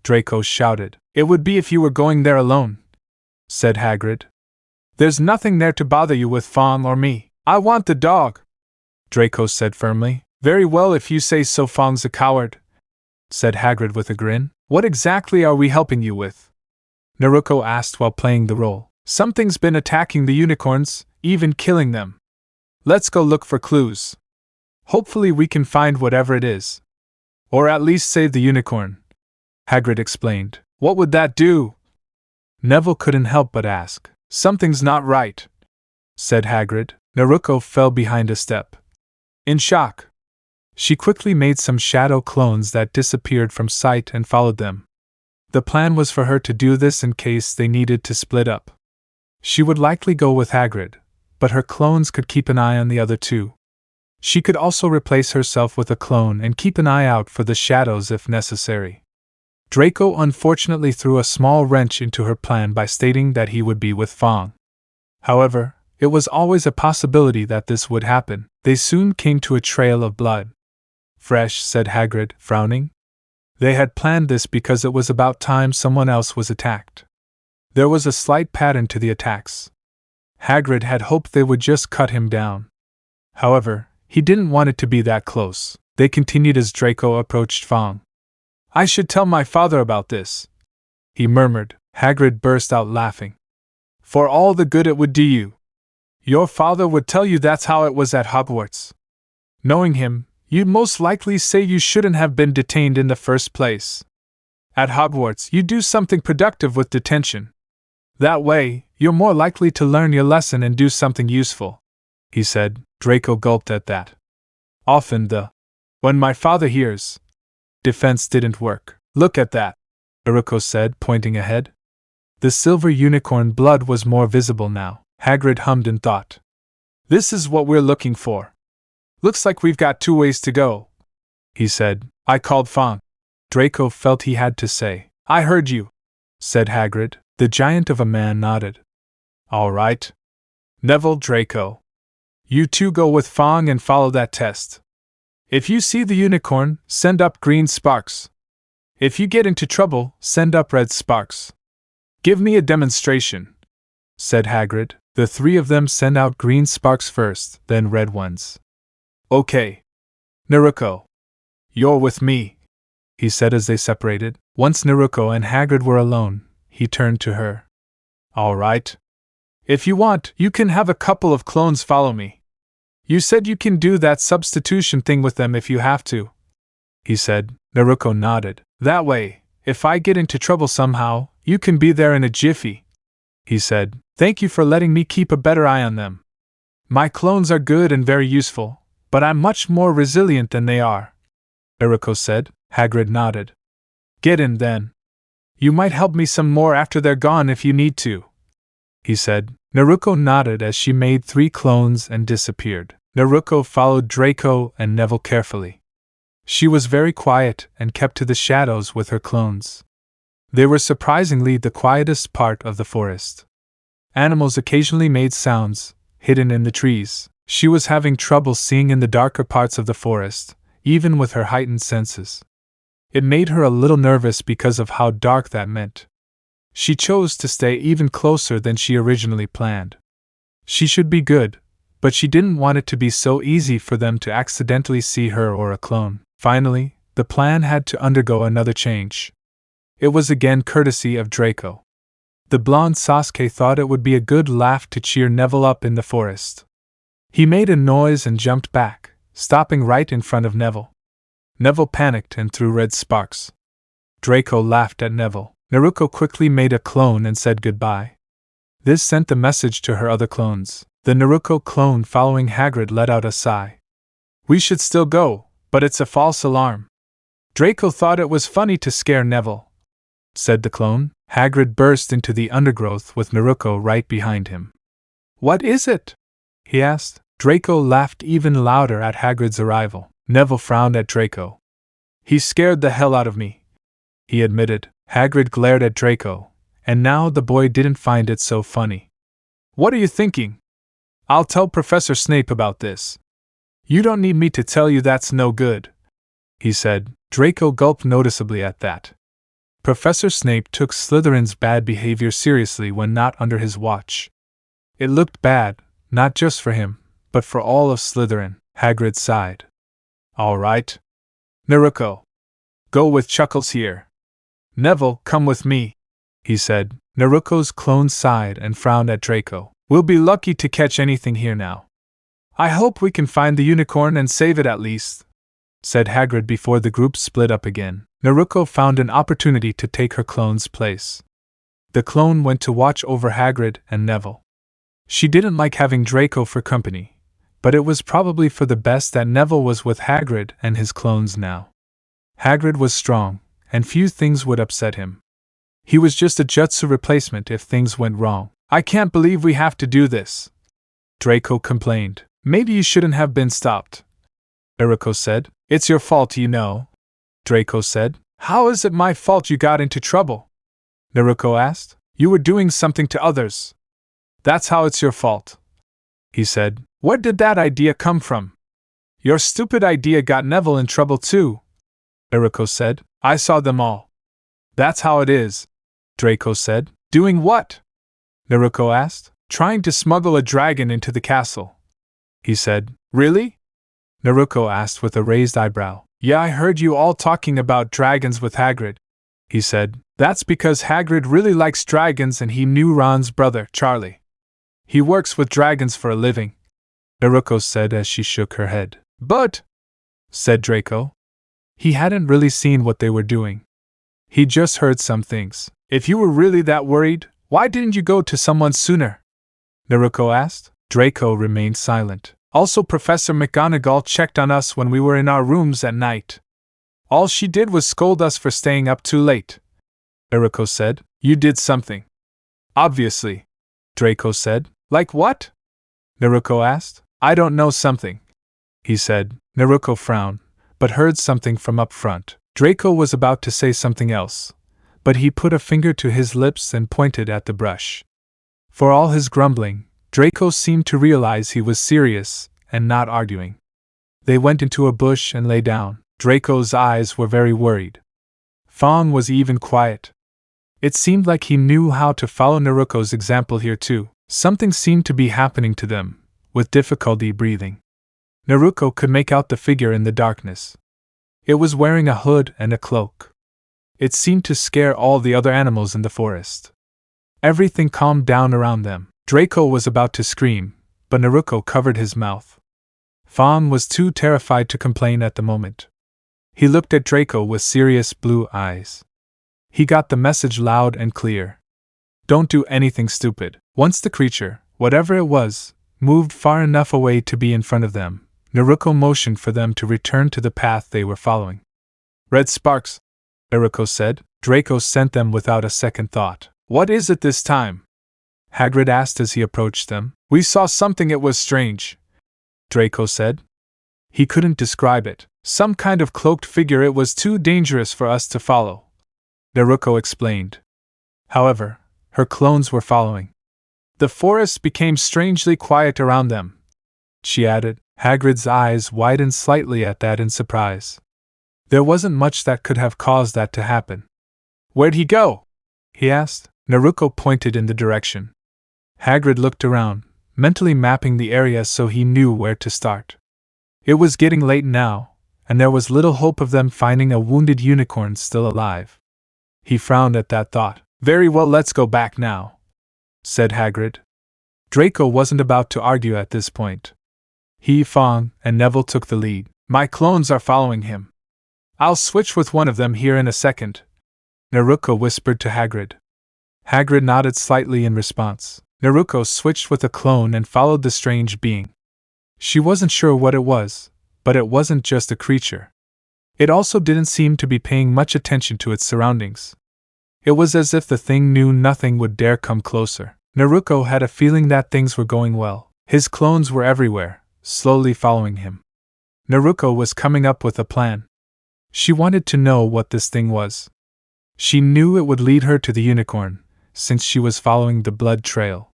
Speaker 1: Draco shouted. It would be if you were going there alone, said Hagrid. There's nothing there to bother you with Fong or me. I want the dog, Draco said firmly. Very well if you say so. Fong's a coward, said Hagrid with a grin. What exactly are we helping you with? Naruko asked while playing the role. Something's been attacking the unicorns, even killing them. Let's go look for clues. Hopefully we can find whatever it is. Or at least save the unicorn, Hagrid explained. What would that do? Neville couldn't help but ask. Something's not right, said Hagrid. Naruko fell behind a step. In shock. She quickly made some shadow clones that disappeared from sight and followed them. The plan was for her to do this in case they needed to split up. She would likely go with Hagrid, but her clones could keep an eye on the other two. She could also replace herself with a clone and keep an eye out for the shadows if necessary. Draco unfortunately threw a small wrench into her plan by stating that he would be with Fong. However, it was always a possibility that this would happen. They soon came to a trail of blood. Fresh, said Hagrid, frowning. They had planned this because it was about time someone else was attacked. There was a slight pattern to the attacks. Hagrid had hoped they would just cut him down. However, he didn't want it to be that close. They continued as Draco approached Fang. "I should tell my father about this," he murmured. Hagrid burst out laughing. "For all the good it would do you. Your father would tell you that's how it was at Hogwarts. Knowing him, you'd most likely say you shouldn't have been detained in the first place. At Hogwarts, you do something productive with detention. That way, you're more likely to learn your lesson and do something useful," he said. Draco gulped at that. "Often when my father hears, defense didn't work. Look at that," Naruko said, pointing ahead. The silver unicorn blood was more visible now. Hagrid hummed in thought. "This is what we're looking for. Looks like we've got 2 ways to go," he said. "I called Fang." Draco felt he had to say, "I heard you," said Hagrid. The giant of a man nodded. "All right. Neville, Draco. You two go with Fang and follow that test. If you see the unicorn, send up green sparks. If you get into trouble, send up red sparks. Give me a demonstration," said Hagrid. The 3 of them sent out green sparks first, then red ones. "Okay. Naruko. You're with me," he said as they separated. Once Naruko and Hagrid were alone, he turned to her. "All right. If you want, you can have a couple of clones follow me. You said you can do that substitution thing with them if you have to," he said. Naruko nodded. "That way, if I get into trouble somehow, you can be there in a jiffy," he said. "Thank you for letting me keep a better eye on them. My clones are good and very useful, but I'm much more resilient than they are," Naruko said. Hagrid nodded. "Get in then. You might help me some more after they're gone if you need to," he said. Naruko nodded as she made 3 clones and disappeared. Naruko followed Draco and Neville carefully. She was very quiet and kept to the shadows with her clones. They were surprisingly the quietest part of the forest. Animals occasionally made sounds, hidden in the trees. She was having trouble seeing in the darker parts of the forest, even with her heightened senses. It made her a little nervous because of how dark that meant. She chose to stay even closer than she originally planned. She should be good, but she didn't want it to be so easy for them to accidentally see her or a clone. Finally, the plan had to undergo another change. It was again courtesy of Draco. The blonde Sasuke thought it would be a good laugh to cheer Neville up in the forest. He made a noise and jumped back, stopping right in front of Neville. Neville panicked and threw red sparks. Draco laughed at Neville. Naruko quickly made a clone and said goodbye. This sent the message to her other clones. The Naruko clone following Hagrid let out a sigh. "We should still go, but it's a false alarm." Draco thought it was funny to scare Neville, said the clone. Hagrid burst into the undergrowth with Naruko right behind him. "What is it?" he asked. Draco laughed even louder at Hagrid's arrival. Neville frowned at Draco. "He scared the hell out of me," he admitted. Hagrid glared at Draco, and now the boy didn't find it so funny. "What are you thinking? I'll tell Professor Snape about this." "You don't need me to tell you that's no good," he said. Draco gulped noticeably at that. Professor Snape took Slytherin's bad behavior seriously when not under his watch. It looked bad, not just for him, but for all of Slytherin. Hagrid sighed. "All right. Naruko. Go with Chuckles here. Neville, come with me," he said. Naruko's clone sighed and frowned at Draco. "We'll be lucky to catch anything here now. I hope we can find the unicorn and save it at least," said Hagrid before the group split up again. Naruko found an opportunity to take her clone's place. The clone went to watch over Hagrid and Neville. She didn't like having Draco for company, but it was probably for the best that Neville was with Hagrid and his clones now. Hagrid was strong, and few things would upset him. He was just a jutsu replacement if things went wrong. "I can't believe we have to do this," Draco complained. "Maybe you shouldn't have been stopped," Naruko said. "It's your fault, you know," Draco said. "How is it my fault you got into trouble?" Naruko asked. "You were doing something to others. That's how it's your fault," he said. "Where did that idea come from?" "Your stupid idea got Neville in trouble too," Naruko said. I saw them all. That's how it is, Draco said. Doing what? Naruko asked. Trying to smuggle a dragon into the castle, he said. Really? Naruko asked with a raised eyebrow. Yeah, I heard you all talking about dragons with Hagrid, he said. That's because Hagrid really likes dragons and he knew Ron's brother, Charlie. He works with dragons for a living, Naruko said as she shook her head. But, said Draco, he hadn't really seen what they were doing. He just heard some things. If you were really that worried, why didn't you go to someone sooner? Naruko asked. Draco remained silent. Also, Professor McGonagall checked on us when we were in our rooms at night. All she did was scold us for staying up too late, Naruko said. You did something. Obviously, Draco said. Like what? Naruko asked. I don't know, something, he said. Naruko frowned, but heard something from up front. Draco was about to say something else, but he put a finger to his lips and pointed at the brush. For all his grumbling, Draco seemed to realize he was serious and not arguing. They went into a bush and lay down. Draco's eyes were very worried. Fong was even quiet. It seemed like he knew how to follow Naruko's example here too. Something seemed to be happening to them, with difficulty breathing. Naruko could make out the figure in the darkness. It was wearing a hood and a cloak. It seemed to scare all the other animals in the forest. Everything calmed down around them. Draco was about to scream, but Naruko covered his mouth. Fong was too terrified to complain at the moment. He looked at Draco with serious blue eyes. He got the message loud and clear. Don't do anything stupid. Once the creature, whatever it was, moved far enough away to be in front of them, Naruko motioned for them to return to the path they were following. Red sparks, Naruko said. Draco sent them without a second thought. What is it this time? Hagrid asked as he approached them. We saw something, it was strange, Draco said. He couldn't describe it. Some kind of cloaked figure, it was too dangerous for us to follow, Naruko explained. However, her clones were following. The forest became strangely quiet around them, she added. Hagrid's eyes widened slightly at that in surprise. There wasn't much that could have caused that to happen. Where'd he go? He asked. Naruko pointed in the direction. Hagrid looked around, mentally mapping the area so he knew where to start. It was getting late now, and there was little hope of them finding a wounded unicorn still alive. He frowned at that thought. Very well, let's go back now, said Hagrid. Draco wasn't about to argue at this point. He, Fong, and Neville took the lead. My clones are following him. I'll switch with one of them here in a second, Naruko whispered to Hagrid. Hagrid nodded slightly in response. Naruko switched with a clone and followed the strange being. She wasn't sure what it was, but it wasn't just a creature. It also didn't seem to be paying much attention to its surroundings. It was as if the thing knew nothing would dare come closer. Naruko had a feeling that things were going well. His clones were everywhere, slowly following him. Naruko was coming up with a plan. She wanted to know what this thing was. She knew it would lead her to the unicorn, since she was following the blood trail.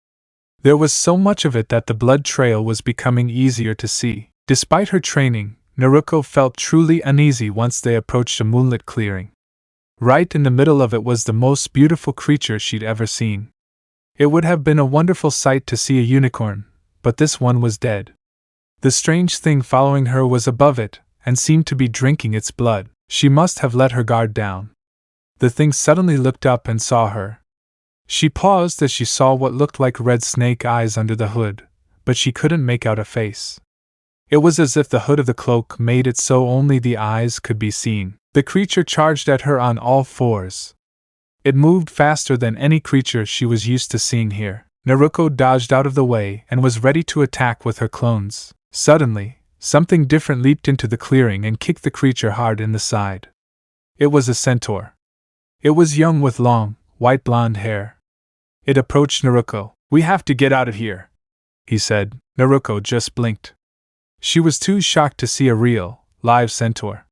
Speaker 1: There was so much of it that the blood trail was becoming easier to see. Despite her training, Naruko felt truly uneasy once they approached a moonlit clearing. Right in the middle of it was the most beautiful creature she'd ever seen. It would have been a wonderful sight to see a unicorn, but this one was dead. The strange thing following her was above it, and seemed to be drinking its blood. She must have let her guard down. The thing suddenly looked up and saw her. She paused as she saw what looked like red snake eyes under the hood, but she couldn't make out a face. It was as if the hood of the cloak made it so only the eyes could be seen. The creature charged at her on all fours. It moved faster than any creature she was used to seeing here. Naruko dodged out of the way and was ready to attack with her clones. Suddenly, something different leaped into the clearing and kicked the creature hard in the side. It was a centaur. It was young with long, white blonde hair. It approached Naruko. We have to get out of here, he said. Naruko just blinked. She was too shocked to see a real, live centaur.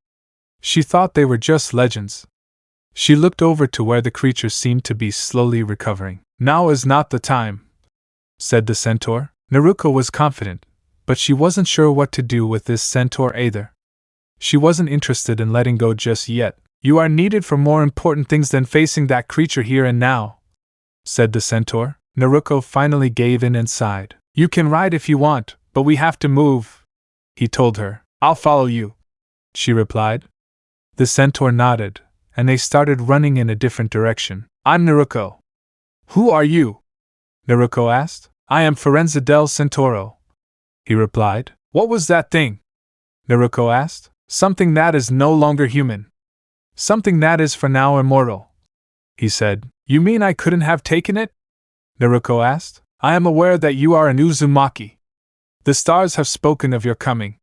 Speaker 1: She thought they were just legends. She looked over to where the creature seemed to be slowly recovering. Now is not the time, said the centaur. Naruko was confident, but she wasn't sure what to do with this centaur either. She wasn't interested in letting go just yet. You are needed for more important things than facing that creature here and now, said the centaur. Naruko finally gave in and sighed. You can ride if you want, but we have to move, he told her. I'll follow you, she replied. The centaur nodded, and they started running in a different direction. I'm Naruko. Who are you? Naruko asked. I am Firenze del Centauro, he replied. What was that thing? Naruko asked. Something that is no longer human. Something that is for now immortal, he said. You mean I couldn't have taken it? Naruko asked. I am aware that you are an Uzumaki. The stars have spoken of your coming.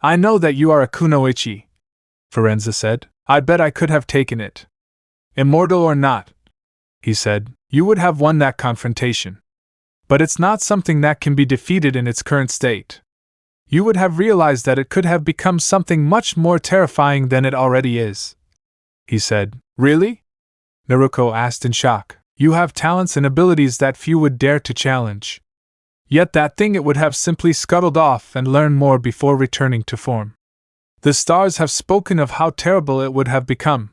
Speaker 1: I know that you are a kunoichi, Firenze said. I bet I could have taken it. Immortal or not, he said, you would have won that confrontation. But it's not something that can be defeated in its current state. You would have realized that it could have become something much more terrifying than it already is, he said. Really? Naruko asked in shock. You have talents and abilities that few would dare to challenge. Yet that thing it would have simply scuttled off and learned more before returning to form. The stars have spoken of how terrible it would have become.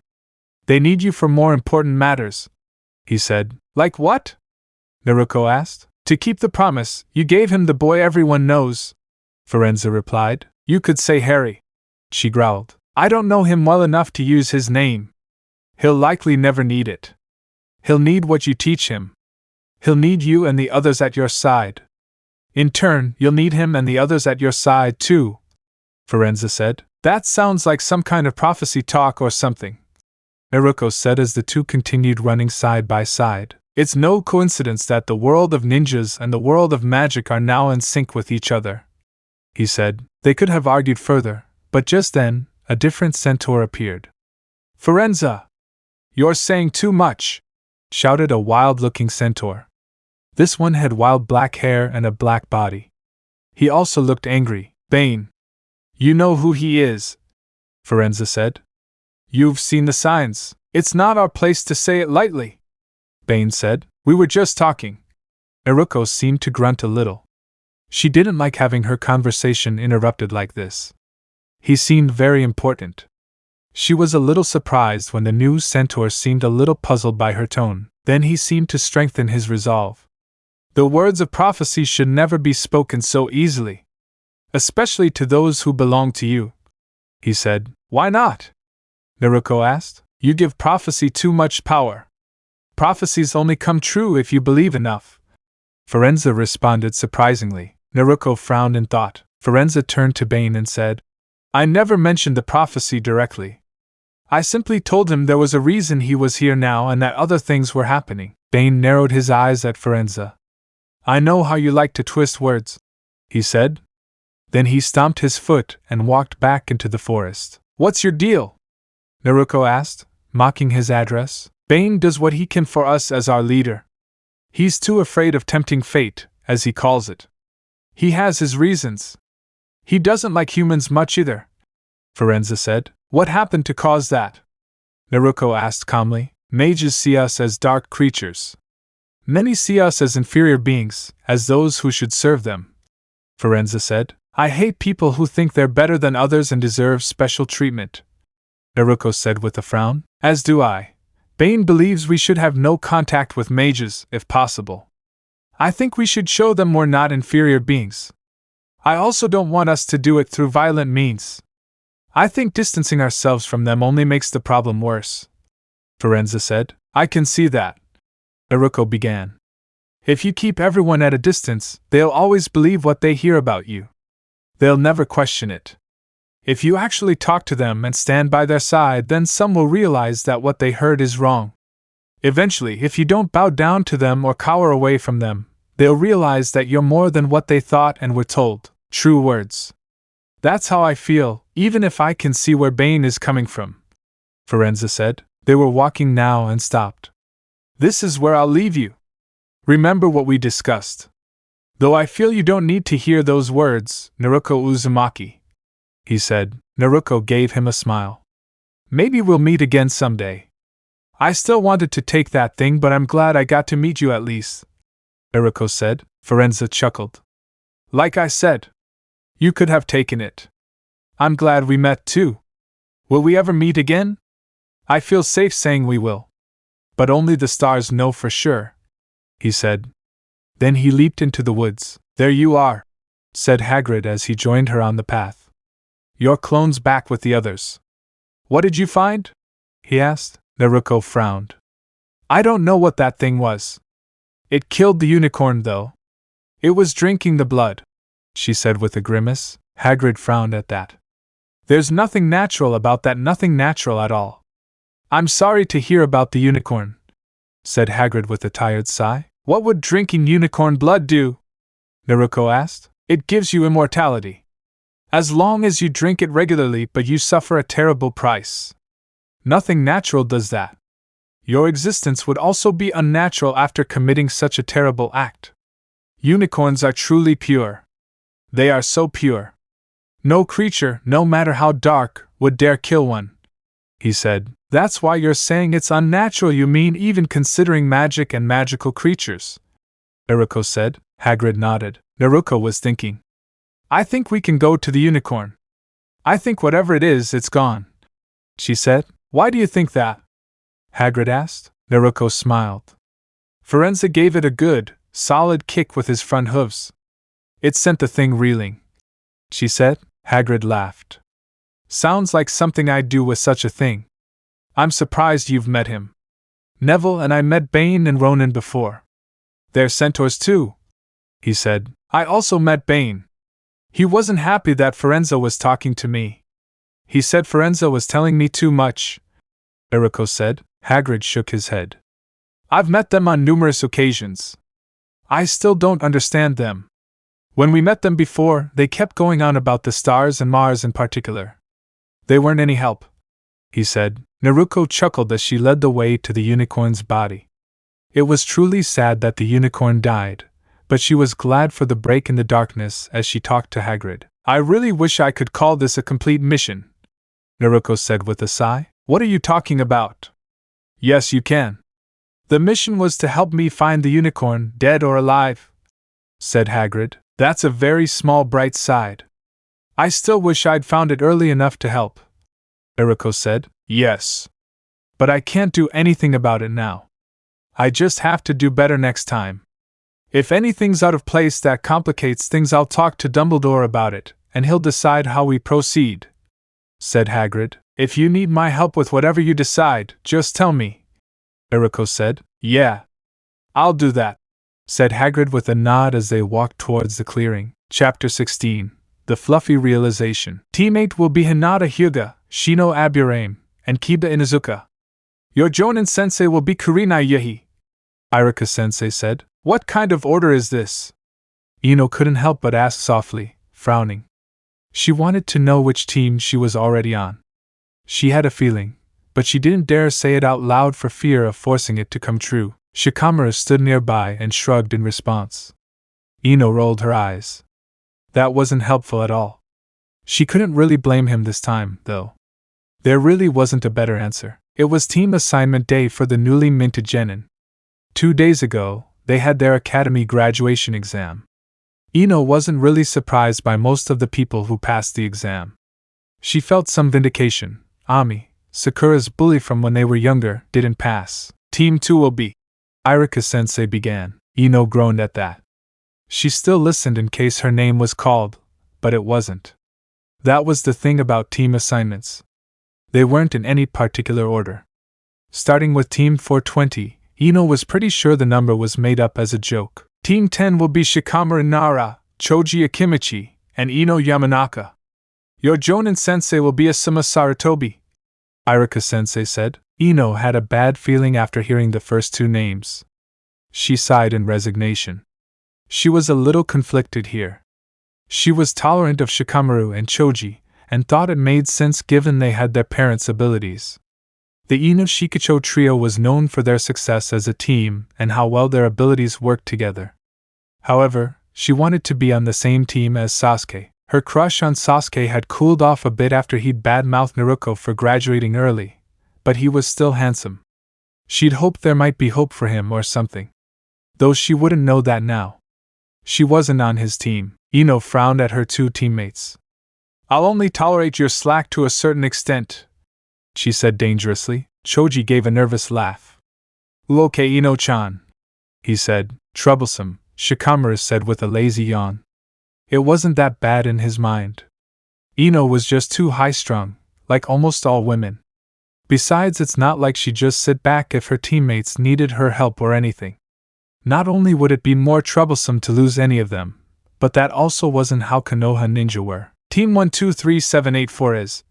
Speaker 1: They need you for more important matters, he said. Like what? Naruko asked. To keep the promise, you gave him the boy everyone knows, Firenze replied. You could say Harry, she growled. I don't know him well enough to use his name. He'll likely never need it. He'll need what you teach him. He'll need you and the others at your side. In turn, you'll need him and the others at your side too, Firenze said. That sounds like some kind of prophecy talk or something, Naruko said as the two continued running side by side. It's no coincidence that the world of ninjas and the world of magic are now in sync with each other, he said. They could have argued further, but just then, a different centaur appeared. Firenze! You're saying too much, shouted a wild-looking centaur. This one had wild black hair and a black body. He also looked angry. Bane. You know who he is, Firenze said. You've seen the signs. It's not our place to say it lightly, Bane said. We were just talking. Naruko seemed to grunt a little. She didn't like having her conversation interrupted like this. He seemed very important. She was a little surprised when the new centaur seemed a little puzzled by her tone. Then he seemed to strengthen his resolve. The words of prophecy should never be spoken so easily, especially to those who belong to you, he said. Why not? Naruko asked. You give prophecy too much power. Prophecies only come true if you believe enough, Firenze responded surprisingly. Naruko frowned in thought. Firenze turned to Bane and said, I never mentioned the prophecy directly. I simply told him there was a reason he was here now and that other things were happening. Bane narrowed his eyes at Firenze. I know how you like to twist words, he said. Then he stomped his foot and walked back into the forest. What's your deal? Naruko asked, mocking his address. Bane does what he can for us as our leader. He's too afraid of tempting fate, as he calls it. He has his reasons. He doesn't like humans much either, Firenze said. What happened to cause that? Naruko asked calmly. Mages see us as dark creatures. Many see us as inferior beings, as those who should serve them, Firenze said. I hate people who think they're better than others and deserve special treatment, Naruko said with a frown. As do I. Bane believes we should have no contact with mages, if possible. I think we should show them we're not inferior beings. I also don't want us to do it through violent means. I think distancing ourselves from them only makes the problem worse, Firenze said. I can see that, Naruko began. If you keep everyone at a distance, they'll always believe what they hear about you. They'll never question it. If you actually talk to them and stand by their side, then some will realize that what they heard is wrong. Eventually, if you don't bow down to them or cower away from them, they'll realize that you're more than what they thought and were told. True words. That's how I feel, even if I can see where Bane is coming from, Firenze said. They were walking now and stopped. This is where I'll leave you. Remember what we discussed. Though I feel you don't need to hear those words, Naruko Uzumaki, he said. Naruko gave him a smile. Maybe we'll meet again someday. I still wanted to take that thing, but I'm glad I got to meet you at least, Naruko said. Firenze chuckled. Like I said, you could have taken it. I'm glad we met too. Will we ever meet again? I feel safe saying we will. But only the stars know for sure, he said. Then he leaped into the woods. There you are, said Hagrid as he joined her on the path. Your clone's back with the others. What did you find? He asked. Naruko frowned. I don't know what that thing was. It killed the unicorn, though. It was drinking the blood, she said with a grimace. Hagrid frowned at that. There's nothing natural about that, nothing natural at all. I'm sorry to hear about the unicorn, said Hagrid with a tired sigh. What would drinking unicorn blood do? Naruko asked. It gives you immortality. As long as you drink it regularly, but you suffer a terrible price. Nothing natural does that. Your existence would also be unnatural after committing such a terrible act. Unicorns are truly pure. They are so pure. No creature, no matter how dark, would dare kill one, he said. That's why you're saying it's unnatural, you mean, even considering magic and magical creatures? Naruko said. Hagrid nodded. Naruko was thinking. I think we can go to the unicorn. I think whatever it is, it's gone, she said. Why do you think that? Hagrid asked. Naruko smiled. Firenze gave it a good, solid kick with his front hooves. It sent the thing reeling, she said. Hagrid laughed. Sounds like something I'd do with such a thing. I'm surprised you've met him. Neville and I met Bane and Ronan before. They're centaurs too, he said. I also met Bane. He wasn't happy that Firenze was talking to me. He said Firenze was telling me too much, Naruko said. Hagrid shook his head. I've met them on numerous occasions. I still don't understand them. When we met them before, they kept going on about the stars and Mars in particular. They weren't any help, he said. Naruko chuckled as she led the way to the unicorn's body. It was truly sad that the unicorn died, but she was glad for the break in the darkness as she talked to Hagrid. I really wish I could call this a complete mission, Naruko said with a sigh. What are you talking about? Yes, you can. The mission was to help me find the unicorn, dead or alive, said Hagrid. That's a very small bright side. I still wish I'd found it early enough to help, Naruko said. Yes. But I can't do anything about it now. I just have to do better next time. If anything's out of place that complicates things, I'll talk to Dumbledore about it, and he'll decide how we proceed, said Hagrid. If you need my help with whatever you decide, just tell me, Naruko said. Yeah. I'll do that, said Hagrid with a nod as they walked towards the clearing. Chapter 16. The Fluffy Realization. Teammate will be Hinata Hyuga, Shino Aburame, and Kiba Inuzuka. Your Jonin-sensei will be Kurinai Yehi, Iruka-sensei said. What kind of order is this? Ino couldn't help but ask softly, frowning. She wanted to know which team she was already on. She had a feeling, but she didn't dare say it out loud for fear of forcing it to come true. Shikamaru stood nearby and shrugged in response. Ino rolled her eyes. That wasn't helpful at all. She couldn't really blame him this time, though. There really wasn't a better answer. It was team assignment day for the newly minted genin. 2 days ago, they had their academy graduation exam. Ino wasn't really surprised by most of the people who passed the exam. She felt some vindication. Ami, Sakura's bully from when they were younger, didn't pass. Team 2 will be. Iruka-sensei began. Ino groaned at that. She still listened in case her name was called, but it wasn't. That was the thing about team assignments. They weren't in any particular order. Starting with Team 420, Ino was pretty sure the number was made up as a joke. Team 10 will be Shikamaru Nara, Choji Akimichi, and Ino Yamanaka. Your Jonin-sensei will be Asuma Sarutobi, Iruka-sensei said. Ino had a bad feeling after hearing the first 2 names. She sighed in resignation. She was a little conflicted here. She was tolerant of Shikamaru and Choji, and thought it made sense given they had their parents' abilities. The Ino Shikacho trio was known for their success as a team and how well their abilities worked together. However, she wanted to be on the same team as Sasuke. Her crush on Sasuke had cooled off a bit after he'd badmouthed Naruko for graduating early, but he was still handsome. She'd hoped there might be hope for him or something. Though she wouldn't know that now. She wasn't on his team. Ino frowned at her 2 teammates. I'll only tolerate your slack to a certain extent, she said dangerously. Choji gave a nervous laugh. "Okay, Ino-chan," he said. "Troublesome," Shikamaru said with a lazy yawn. It wasn't that bad in his mind. Ino was just too high-strung, like almost all women. Besides, it's not like she'd just sit back if her teammates needed her help or anything. Not only would it be more troublesome to lose any of them, but that also wasn't how Konoha ninja were. Team 123784 is.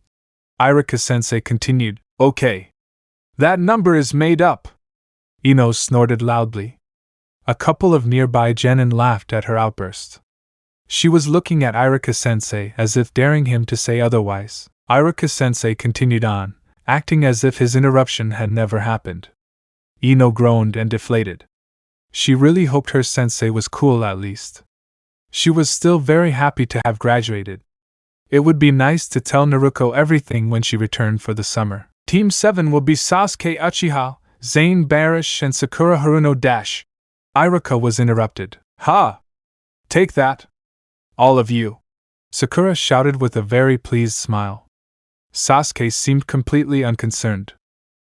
Speaker 1: Irika-sensei continued. "Okay. That number is made up." Ino snorted loudly. A couple of nearby genin laughed at her outburst. She was looking at Irika-sensei as if daring him to say otherwise. Irika-sensei continued on, acting as if his interruption had never happened. Ino groaned and deflated. She really hoped her sensei was cool at least. She was still very happy to have graduated. It would be nice to tell Naruko everything when she returned for the summer. Team 7 will be Sasuke Uchiha, Zane Barish, and Sakura Haruno Dash. Irika was interrupted. "Ha! Take that! All of you!" Sakura shouted with a very pleased smile. Sasuke seemed completely unconcerned.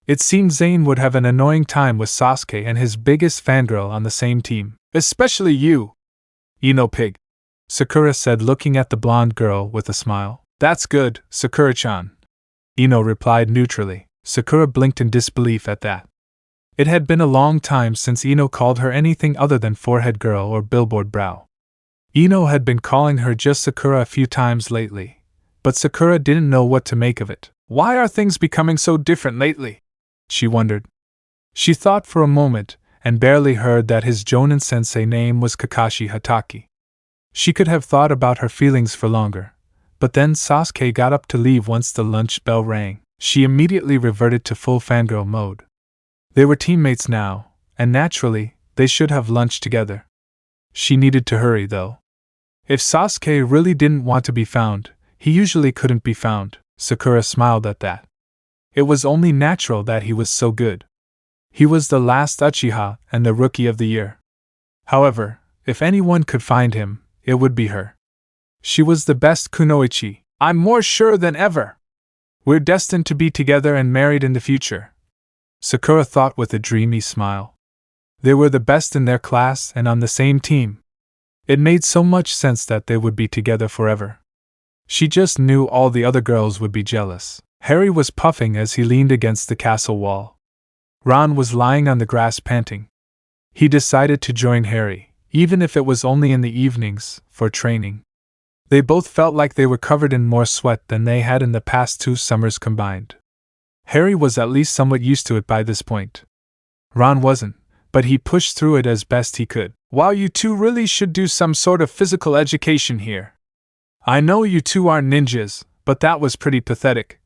Speaker 1: It seemed Zane would have an annoying time with Sasuke and his biggest fangirl on the same team. "Especially you, Ino pig," Sakura said, looking at the blonde girl with a smile. "That's good, Sakura-chan," Ino replied neutrally. Sakura blinked in disbelief at that. It had been a long time since Ino called her anything other than forehead girl or billboard brow. Ino had been calling her just Sakura a few times lately, but Sakura didn't know what to make of it. "Why are things becoming so different lately?" she wondered. She thought for a moment, and barely heard that his Jonin sensei name was Kakashi Hatake. She could have thought about her feelings for longer, but then Sasuke got up to leave once the lunch bell rang. She immediately reverted to full fangirl mode. They were teammates now, and naturally, they should have lunch together. She needed to hurry, though. If Sasuke really didn't want to be found, he usually couldn't be found. Sakura smiled at that. It was only natural that he was so good. He was the last Uchiha and the Rookie of the Year. However, if anyone could find him, it would be her. She was the best kunoichi. "I'm more sure than ever. We're destined to be together and married in the future," Sakura thought with a dreamy smile. They were the best in their class and on the same team. It made so much sense that they would be together forever. She just knew all the other girls would be jealous. Harry was puffing as he leaned against the castle wall. Ron was lying on the grass panting. He decided to join Harry, even if it was only in the evenings, for training. They both felt like they were covered in more sweat than they had in the past 2 summers combined. Harry was at least somewhat used to it by this point. Ron wasn't, but he pushed through it as best he could. "Wow, you two really should do some sort of physical education here. I know you two aren't ninjas, but that was pretty pathetic,"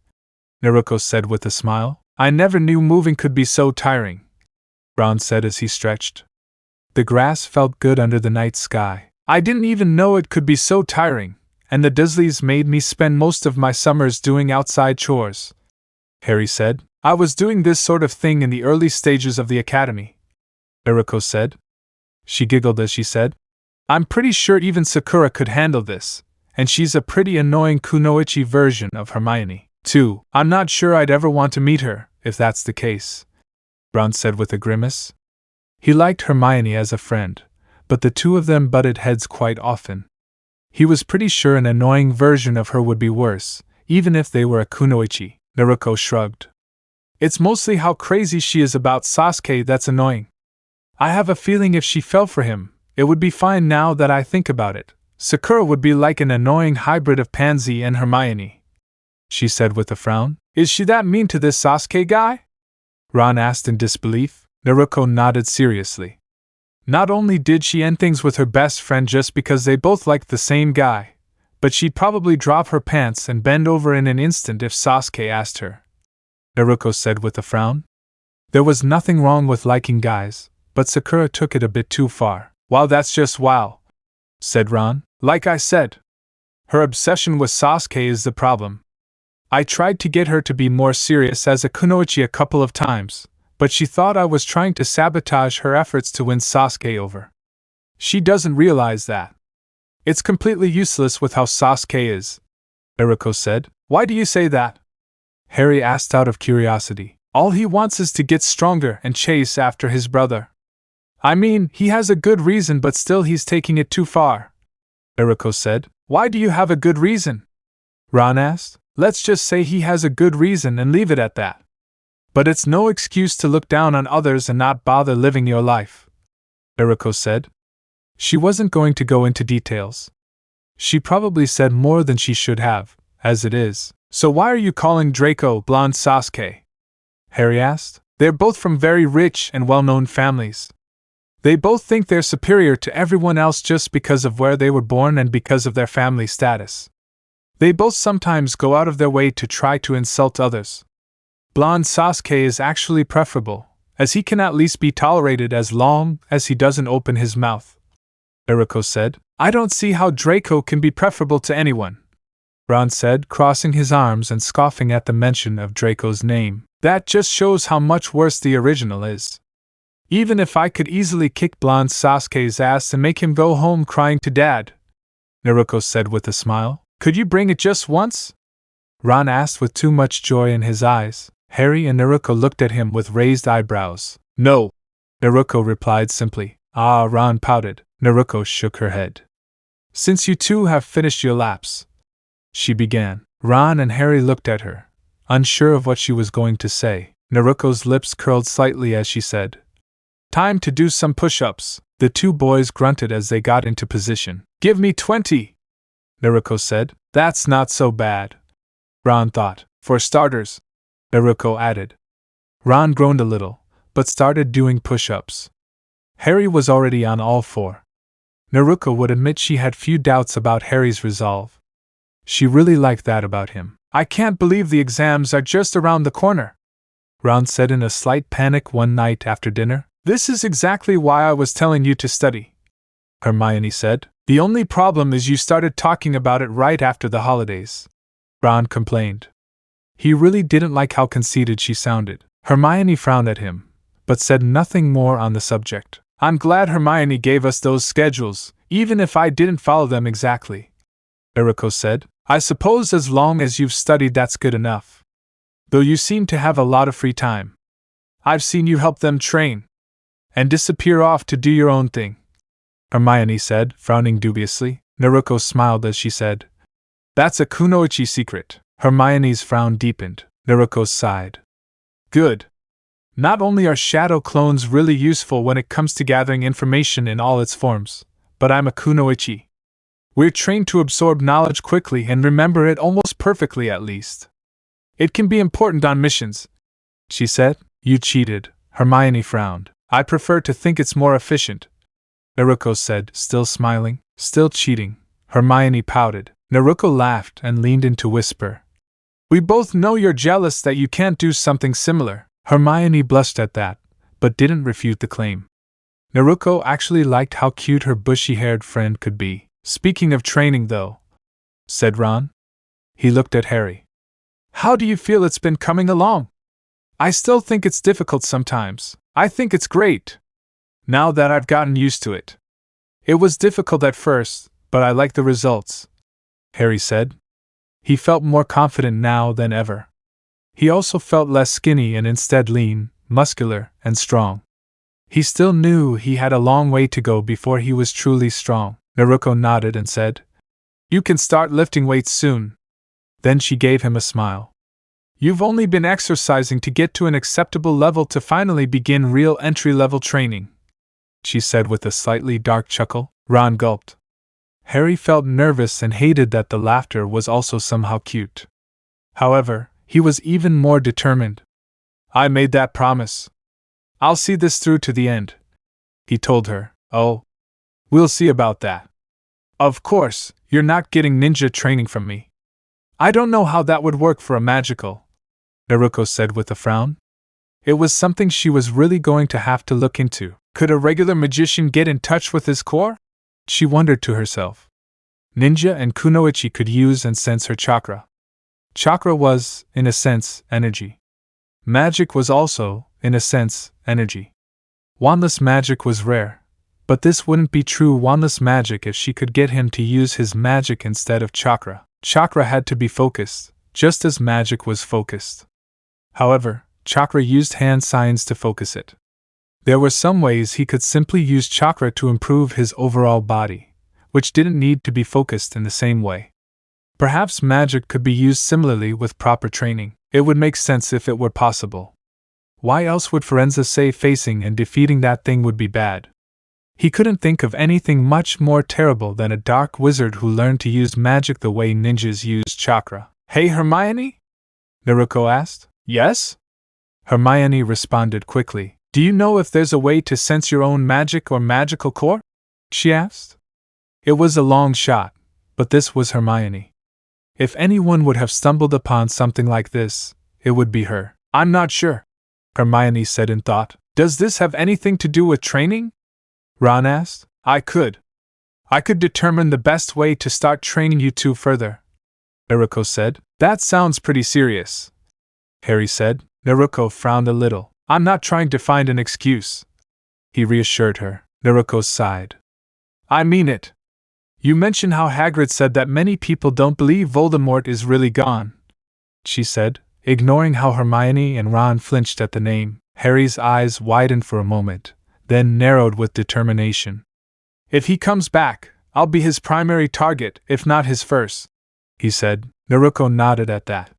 Speaker 1: Naruko said with a smile. "I never knew moving could be so tiring," Ron said as he stretched. The grass felt good under the night sky. "I didn't even know it could be so tiring, and the Dursleys made me spend most of my summers doing outside chores," Harry said. "I was doing this sort of thing in the early stages of the academy," Naruko said. She giggled as she said, "I'm pretty sure even Sakura could handle this, and she's a pretty annoying kunoichi version of Hermione, too. I'm not sure I'd ever want to meet her, if that's the case," Ron said with a grimace. He liked Hermione as a friend, but the two of them butted heads quite often. He was pretty sure an annoying version of her would be worse, even if they were a kunoichi. Naruko shrugged. "It's mostly how crazy she is about Sasuke that's annoying. I have a feeling if she fell for him, it would be fine now that I think about it. Sakura would be like an annoying hybrid of Pansy and Hermione," she said with a frown. "Is she that mean to this Sasuke guy?" Ron asked in disbelief. Naruko nodded seriously. "Not only did she end things with her best friend just because they both liked the same guy, but she'd probably drop her pants and bend over in an instant if Sasuke asked her," Naruko said with a frown. There was nothing wrong with liking guys, but Sakura took it a bit too far. "Wow, that's just wow," said Ron. "Like I said, her obsession with Sasuke is the problem. I tried to get her to be more serious as a kunoichi a couple of times, but she thought I was trying to sabotage her efforts to win Sasuke over. She doesn't realize that. It's completely useless with how Sasuke is," Naruko said. "Why do you say that?" Harry asked out of curiosity. All he wants is to get stronger and chase after his brother. I mean, he has a good reason, but still he's taking it too far. Naruko said. Why do you have a good reason? Ron asked. Let's just say he has a good reason and leave it at that. But it's no excuse to look down on others and not bother living your life, Naruko said. She wasn't going to go into details. She probably said more than she should have, as it is. So why are you calling Draco blonde Sasuke? Harry asked. They're both from very rich and well-known families. They both think they're superior to everyone else just because of where they were born and because of their family status. They both sometimes go out of their way to try to insult others. Blonde Sasuke is actually preferable, as he can at least be tolerated as long as he doesn't open his mouth. Naruko said. I don't see how Draco can be preferable to anyone, Ron said, crossing his arms and scoffing at the mention of Draco's name. That just shows how much worse the original is. Even if I could easily kick blonde Sasuke's ass and make him go home crying to dad, Naruko said with a smile. Could you bring it just once? Ron asked with too much joy in his eyes. Harry and Naruko looked at him with raised eyebrows. No, Naruko replied simply. Ah, Ron pouted. Naruko shook her head. Since you two have finished your laps, she began. Ron and Harry looked at her, unsure of what she was going to say. Naruko's lips curled slightly as she said, Time to do some push-ups. The two boys grunted as they got into position. Give me 20! Naruko said. That's not so bad, Ron thought. For starters, Naruko added. Ron groaned a little, but started doing push-ups. Harry was already on all four. Naruko would admit she had few doubts about Harry's resolve. She really liked that about him. I can't believe the exams are just around the corner, Ron said in a slight panic one night after dinner. This is exactly why I was telling you to study, Hermione said. The only problem is you started talking about it right after the holidays, Ron complained. He really didn't like how conceited she sounded. Hermione frowned at him, but said nothing more on the subject. I'm glad Hermione gave us those schedules, even if I didn't follow them exactly, Naruko said. I suppose as long as you've studied that's good enough. Though you seem to have a lot of free time. I've seen you help them train and disappear off to do your own thing, Hermione said, frowning dubiously. Naruko smiled as she said, That's a kunoichi secret. Hermione's frown deepened. Naruko sighed. Good. Not only are shadow clones really useful when it comes to gathering information in all its forms, but I'm a kunoichi. We're trained to absorb knowledge quickly and remember it almost perfectly at least. It can be important on missions, she said. You cheated, Hermione frowned. I prefer to think it's more efficient, Naruko said, still smiling. Still cheating, Hermione pouted. Naruko laughed and leaned in to whisper. We both know you're jealous that you can't do something similar. Hermione blushed at that, but didn't refute the claim. Naruko actually liked how cute her bushy-haired friend could be. Speaking of training though, said Ron. He looked at Harry. How do you feel it's been coming along? I still think it's difficult sometimes. I think it's great, now that I've gotten used to it. It was difficult at first, but I like the results, Harry said. He felt more confident now than ever. He also felt less skinny and instead lean, muscular, and strong. He still knew he had a long way to go before he was truly strong. Naruko nodded and said, You can start lifting weights soon. Then she gave him a smile. You've only been exercising to get to an acceptable level to finally begin real entry-level training, she said with a slightly dark chuckle. Ron gulped. Harry felt nervous and hated that the laughter was also somehow cute. However, he was even more determined. I made that promise. I'll see this through to the end, he told her. Oh, we'll see about that. Of course, you're not getting ninja training from me. I don't know how that would work for a magical, Naruko said with a frown. It was something she was really going to have to look into. Could a regular magician get in touch with his core? She wondered to herself. Ninja and kunoichi could use and sense her chakra. Chakra was, in a sense, energy. Magic was also, in a sense, energy. Wandless magic was rare, but this wouldn't be true wandless magic if she could get him to use his magic instead of chakra. Chakra had to be focused, just as magic was focused. However, chakra used hand signs to focus it. There were some ways he could simply use chakra to improve his overall body, which didn't need to be focused in the same way. Perhaps magic could be used similarly with proper training. It would make sense if it were possible. Why else would Firenze say facing and defeating that thing would be bad? He couldn't think of anything much more terrible than a dark wizard who learned to use magic the way ninjas use chakra. "Hey Hermione?" Naruko asked. "Yes?" Hermione responded quickly. "Do you know if there's a way to sense your own magic or magical core?" she asked. It was a long shot, but this was Hermione. If anyone would have stumbled upon something like this, it would be her. "I'm not sure," Hermione said in thought. "Does this have anything to do with training?" Ron asked. I could determine the best way to start training you two further," Naruko said. "That sounds pretty serious," Harry said. Naruko frowned a little. "I'm not trying to find an excuse," he reassured her. Naruko sighed. "I mean it. You mentioned how Hagrid said that many people don't believe Voldemort is really gone," she said, ignoring how Hermione and Ron flinched at the name. Harry's eyes widened for a moment, then narrowed with determination. "If he comes back, I'll be his primary target, if not his first," he said. Naruko nodded at that.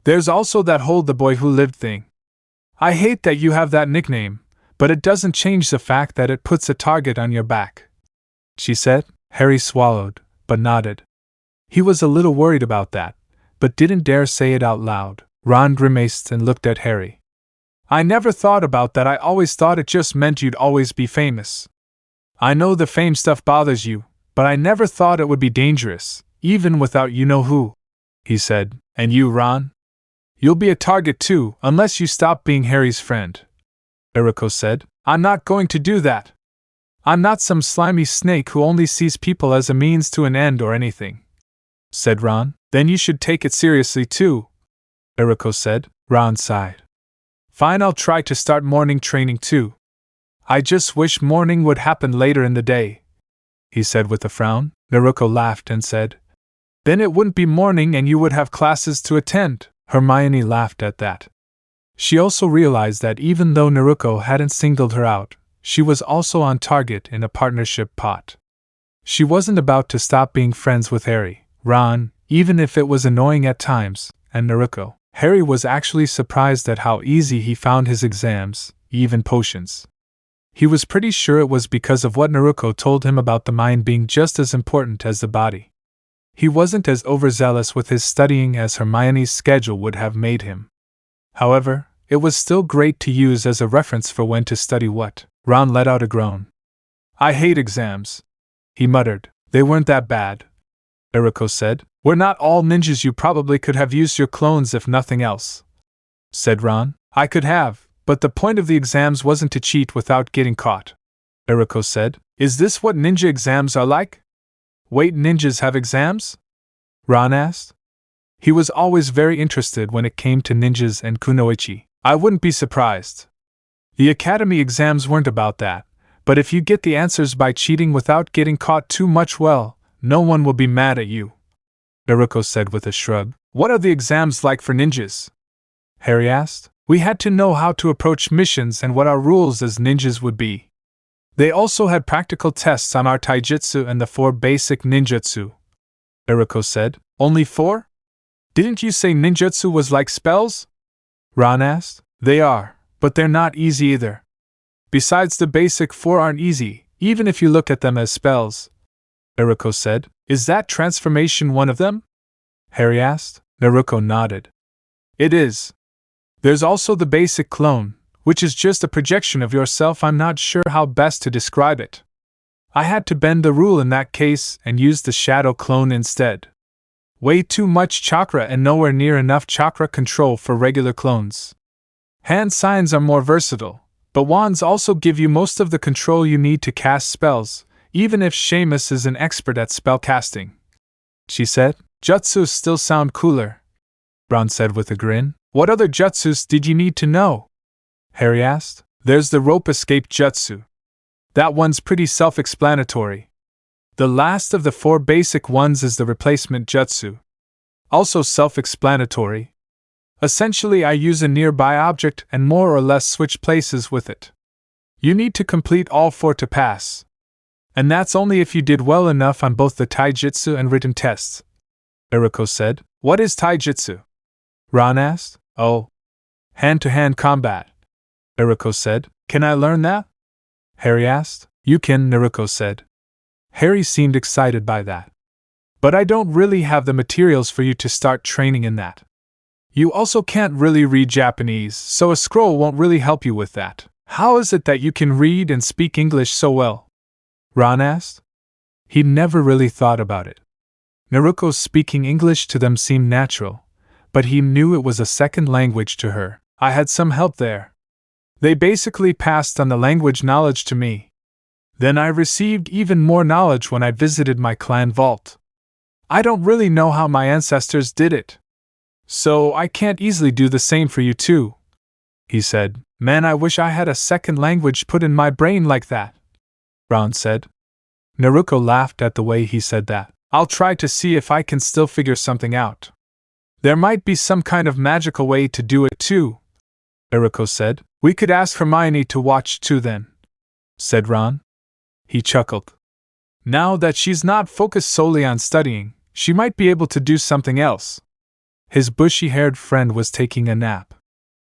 Speaker 1: "There's also that hold the boy who lived thing. I hate that you have that nickname, but it doesn't change the fact that it puts a target on your back," she said. Harry swallowed, but nodded. He was a little worried about that, but didn't dare say it out loud. Ron grimaced and looked at Harry. "I never thought about that. I always thought it just meant you'd always be famous. I know the fame stuff bothers you, but I never thought it would be dangerous, even without you-know-who," he said. "And you, Ron? You'll be a target too, unless you stop being Harry's friend," Naruko said. "I'm not going to do that. I'm not some slimy snake who only sees people as a means to an end or anything," said Ron. "Then you should take it seriously too," Naruko said. Ron sighed. "Fine, I'll try to start morning training too. I just wish morning would happen later in the day," he said with a frown. Naruko laughed and said, "Then it wouldn't be morning and you would have classes to attend." Hermione laughed at that. She also realized that even though Naruko hadn't singled her out, she was also on target in a partnership pot. She wasn't about to stop being friends with Harry, Ron, even if it was annoying at times, and Naruko. Harry was actually surprised at how easy he found his exams, even potions. He was pretty sure it was because of what Naruko told him about the mind being just as important as the body. He wasn't as overzealous with his studying as Hermione's schedule would have made him. However, it was still great to use as a reference for when to study what. Ron let out a groan. "I hate exams," he muttered. "They weren't that bad," Naruko said. "We're not all ninjas. You probably could have used your clones if nothing else," said Ron. "I could have, but the point of the exams wasn't to cheat without getting caught," Naruko said. "Is this what ninja exams are like?" "Wait, ninjas have exams?" Ron asked. He was always very interested when it came to ninjas and kunoichi. "I wouldn't be surprised. The academy exams weren't about that, but if you get the answers by cheating without getting caught too much, well, no one will be mad at you," Naruko said with a shrug. "What are the exams like for ninjas?" Harry asked. "We had to know how to approach missions and what our rules as ninjas would be. They also had practical tests on our taijutsu and the 4 basic ninjutsu," Naruko said. "Only 4? Didn't you say ninjutsu was like spells?" Ron asked. "They are, but they're not easy either. Besides, the basic 4 aren't easy, even if you look at them as spells," Naruko said. "Is that transformation one of them?" Harry asked. Naruko nodded. "It is. There's also the basic clone, which is just a projection of yourself. I'm not sure how best to describe it. I had to bend the rule in that case and use the shadow clone instead. Way too much chakra and nowhere near enough chakra control for regular clones. Hand signs are more versatile, but wands also give you most of the control you need to cast spells, even if Seamus is an expert at spell casting," she said. "Jutsus still sound cooler," Ron said with a grin. "What other jutsus did you need to know?" Harry asked. "There's the rope escape jutsu. That one's pretty self-explanatory. The last of the 4 basic ones is the replacement jutsu. Also self-explanatory," Essentially, I use a nearby object and more or less switch places with it. You need to complete all 4 to pass. And that's only if you did well enough on both the taijutsu and written tests. Naruko said. What is taijutsu? Ron asked. Oh. Hand-to-hand combat. Naruko said. Can I learn that? Harry asked. You can, Naruko said. Harry seemed excited by that. But I don't really have the materials for you to start training in that. You also can't really read Japanese, so a scroll won't really help you with that. How is it that you can read and speak English so well? Ron asked. He'd never really thought about it. Naruko speaking English to them seemed natural, but he knew it was a second language to her. I had some help there. They basically passed on the language knowledge to me. Then I received even more knowledge when I visited my clan vault. I don't really know how my ancestors did it. So I can't easily do the same for you too, he said. Man, I wish I had a second language put in my brain like that, Ron said. Naruko laughed at the way he said that. I'll try to see if I can still figure something out. There might be some kind of magical way to do it too, Naruko said. We could ask Hermione to watch too then, said Ron. He chuckled. Now that she's not focused solely on studying, she might be able to do something else. His bushy-haired friend was taking a nap.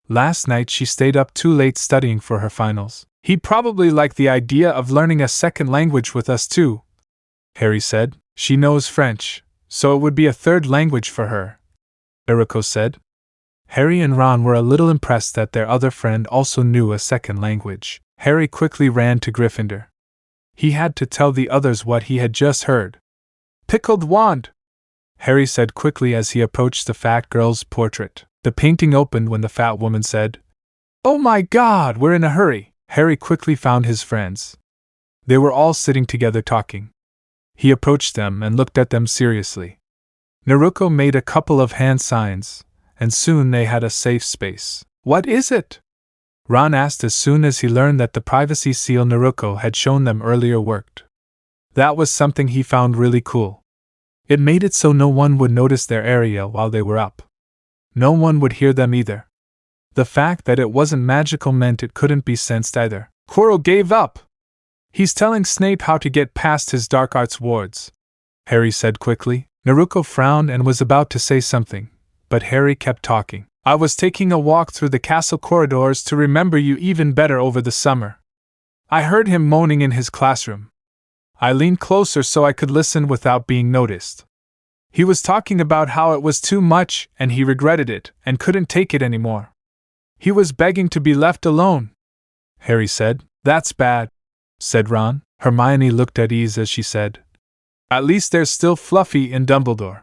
Speaker 1: Last night she stayed up too late studying for her finals. He'd probably like the idea of learning a second language with us too, Harry said. She knows French, so it would be a third language for her, Naruko said. Harry and Ron were a little impressed that their other friend also knew a second language. Harry quickly ran to Gryffindor. He had to tell the others what he had just heard. Pickled wand, Harry said quickly as he approached the fat girl's portrait. The painting opened when the fat woman said, Oh my God, we're in a hurry. Harry quickly found his friends. They were all sitting together talking. He approached them and looked at them seriously. Naruko made a couple of hand signs, and soon they had a safe space. What is it? Ron asked as soon as he learned that the privacy seal Naruko had shown them earlier worked. That was something he found really cool. It made it so no one would notice their area while they were up. No one would hear them either. The fact that it wasn't magical meant it couldn't be sensed either. Quirrell gave up. He's telling Snape how to get past his dark arts wards, Harry said quickly. Naruko frowned and was about to say something, but Harry kept talking. I was taking a walk through the castle corridors to remember you even better over the summer. I heard him moaning in his classroom. I leaned closer so I could listen without being noticed. He was talking about how it was too much and he regretted it and couldn't take it anymore. He was begging to be left alone, Harry said. That's bad, said Ron. Hermione looked at ease as she said, At least there's still Fluffy and Dumbledore.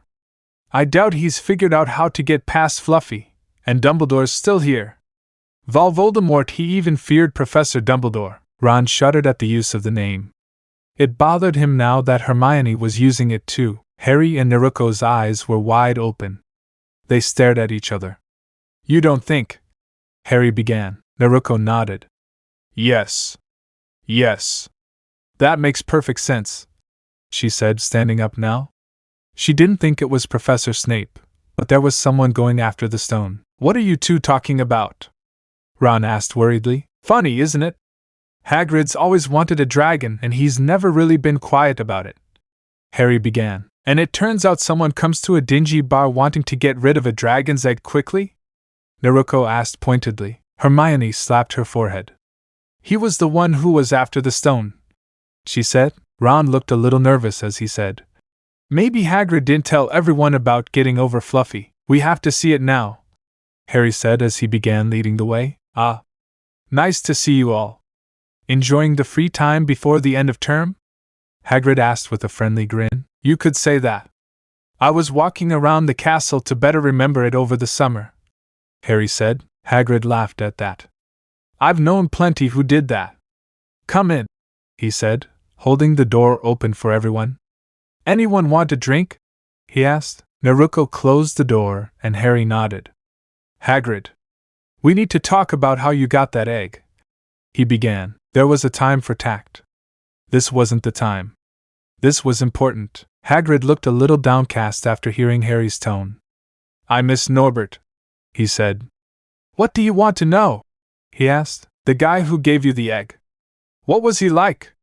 Speaker 1: I doubt he's figured out how to get past Fluffy, and Dumbledore's still here. Voldemort, he even feared Professor Dumbledore. Ron shuddered at the use of the name. It bothered him now that Hermione was using it too. Harry and Naruko's eyes were wide open. They stared at each other. You don't think? Harry began. Naruko nodded. Yes. Yes. That makes perfect sense, she said, standing up now. She didn't think it was Professor Snape, but there was someone going after the stone. What are you two talking about? Ron asked worriedly. Funny, isn't it? Hagrid's always wanted a dragon and he's never really been quiet about it, Harry began. And it turns out someone comes to a dingy bar wanting to get rid of a dragon's egg quickly? Naruko asked pointedly. Hermione slapped her forehead. He was the one who was after the stone, she said. Ron looked a little nervous as he said, Maybe Hagrid didn't tell everyone about getting over Fluffy. We have to see it now, Harry said as he began leading the way. Ah. Nice to see you all. Enjoying the free time before the end of term? Hagrid asked with a friendly grin. You could say that. I was walking around the castle to better remember it over the summer, Harry said. Hagrid laughed at that. I've known plenty who did that. Come in, he said, holding the door open for everyone. Anyone want a drink? He asked. Naruko closed the door and Harry nodded. Hagrid, we need to talk about how you got that egg, he began. There was a time for tact. This wasn't the time. This was important. Hagrid looked a little downcast after hearing Harry's tone. I miss Norbert, he said. What do you want to know? He asked. The guy who gave you the egg. What was he like?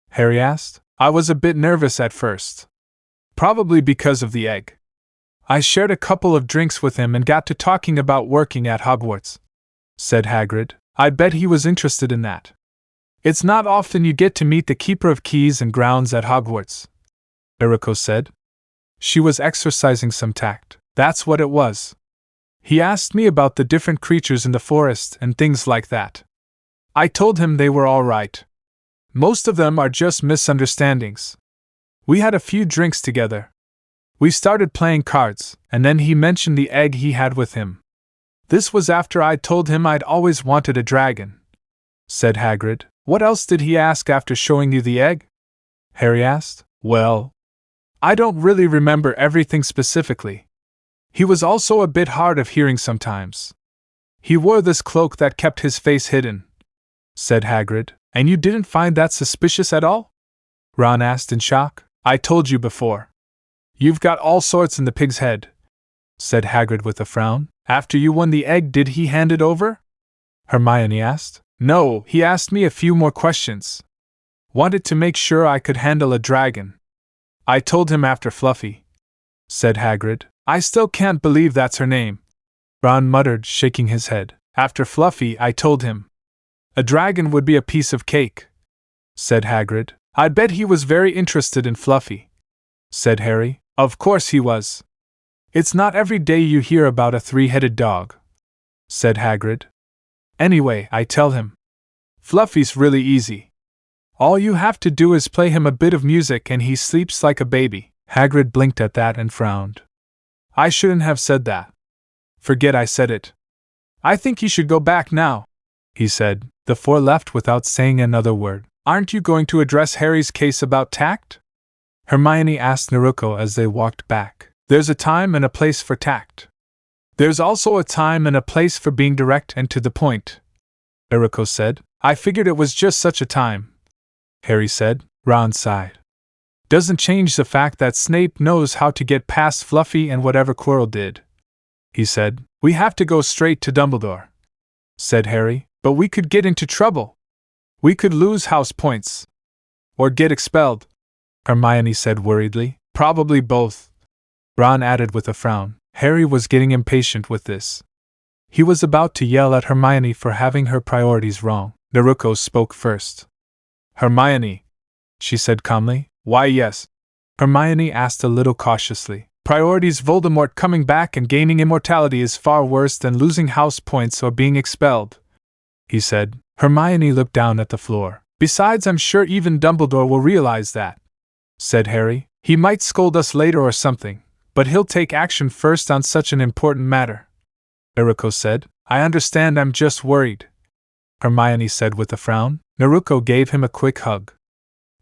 Speaker 1: Harry asked. I was a bit nervous at first. Probably because of the egg. I shared a couple of drinks with him and got to talking about working at Hogwarts, said Hagrid. I bet he was interested in that. It's not often you get to meet the Keeper of Keys and Grounds at Hogwarts, Naruko said. She was exercising some tact. That's what it was. He asked me about the different creatures in the forest and things like that. I told him they were all right. Most of them are just misunderstandings. We had a few drinks together. We started playing cards, and then he mentioned the egg he had with him. This was after I told him I'd always wanted a dragon, said Hagrid. What else did he ask after showing you the egg? Harry asked. Well, I don't really remember everything specifically. He was also a bit hard of hearing sometimes. He wore this cloak that kept his face hidden, said Hagrid. And you didn't find that suspicious at all? Ron asked in shock. I told you before. You've got all sorts in the pig's head, said Hagrid with a frown. After you won the egg, did he hand it over? Hermione asked. No, he asked me a few more questions. Wanted to make sure I could handle a dragon. I told him after Fluffy, said Hagrid. I still can't believe that's her name, Ron muttered, shaking his head. After Fluffy, I told him. A dragon would be a piece of cake, said Hagrid. I bet he was very interested in Fluffy, said Harry. Of course he was. It's not every day you hear about a three-headed dog, said Hagrid. Anyway, I tell him. Fluffy's really easy. All you have to do is play him a bit of music and he sleeps like a baby. Hagrid blinked at that and frowned. I shouldn't have said that. Forget I said it. I think you should go back now, he said. The four left without saying another word. Aren't you going to address Harry's case about tact? Hermione asked Naruko as they walked back. There's a time and a place for tact. There's also a time and a place for being direct and to the point, Naruko said. I figured it was just such a time, Harry said. Ron sighed. Doesn't change the fact that Snape knows how to get past Fluffy and whatever Quirrell did, he said. We have to go straight to Dumbledore, said Harry. But we could get into trouble. We could lose house points. Or get expelled, Hermione said worriedly. Probably both, Ron added with a frown. Harry was getting impatient with this. He was about to yell at Hermione for having her priorities wrong. Naruko spoke first. Hermione, she said calmly. Why yes? Hermione asked a little cautiously. Priorities. Voldemort coming back and gaining immortality is far worse than losing house points or being expelled, he said. Hermione looked down at the floor. Besides, I'm sure even Dumbledore will realize that, said Harry. He might scold us later or something, but he'll take action first on such an important matter, Naruko said. I understand, I'm just worried, Hermione said with a frown. Naruko gave him a quick hug.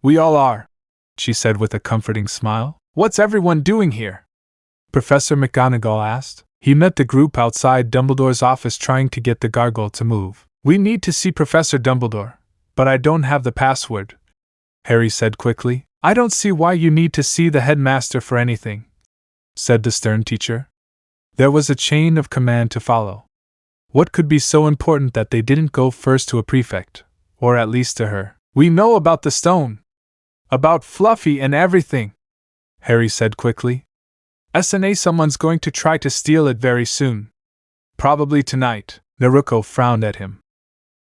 Speaker 1: We all are, she said with a comforting smile. What's everyone doing here? Professor McGonagall asked. He met the group outside Dumbledore's office trying to get the gargoyle to move. We need to see Professor Dumbledore, but I don't have the password, Harry said quickly. I don't see why you need to see the headmaster for anything, said the stern teacher. There was a chain of command to follow. What could be so important that they didn't go first to a prefect, or at least to her? We know about the stone. About Fluffy and everything, Harry said quickly. SNA, someone's going to try to steal it very soon. Probably tonight. Naruko frowned at him.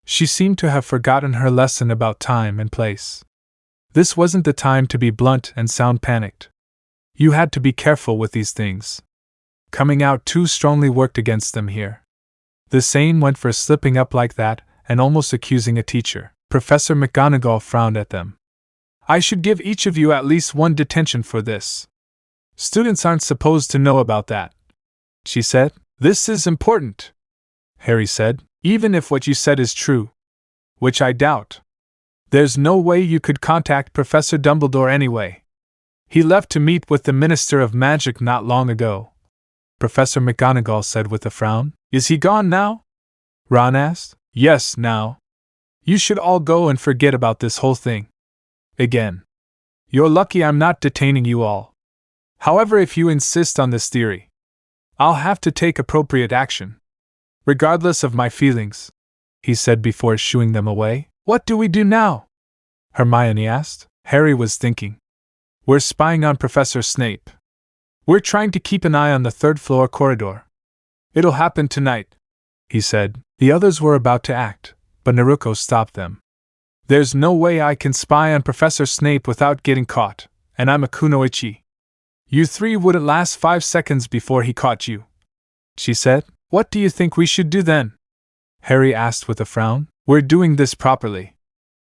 Speaker 1: She seemed to have forgotten her lesson about time and place. This wasn't the time to be blunt and sound panicked. You had to be careful with these things. Coming out too strongly worked against them here. The same went for slipping up like that and almost accusing a teacher. Professor McGonagall frowned at them. I should give each of you at least one detention for this. Students aren't supposed to know about that, she said. This is important, Harry said, even if what you said is true. Which I doubt. There's no way you could contact Professor Dumbledore anyway. He left to meet with the Minister of Magic not long ago, Professor McGonagall said with a frown. Is he gone now? Ron asked. Yes, now. You should all go and forget about this whole thing. Again. You're lucky I'm not detaining you all. However, if you insist on this theory, I'll have to take appropriate action. Regardless of my feelings, he said before shooing them away. What do we do now? Hermione asked. Harry was thinking. We're spying on Professor Snape. We're trying to keep an eye on the third-floor corridor. It'll happen tonight, he said. The others were about to act, but Naruko stopped them. There's no way I can spy on Professor Snape without getting caught, and I'm a kunoichi. You three wouldn't last 5 seconds before he caught you, she said. What do you think we should do then? Harry asked with a frown. We're doing this properly.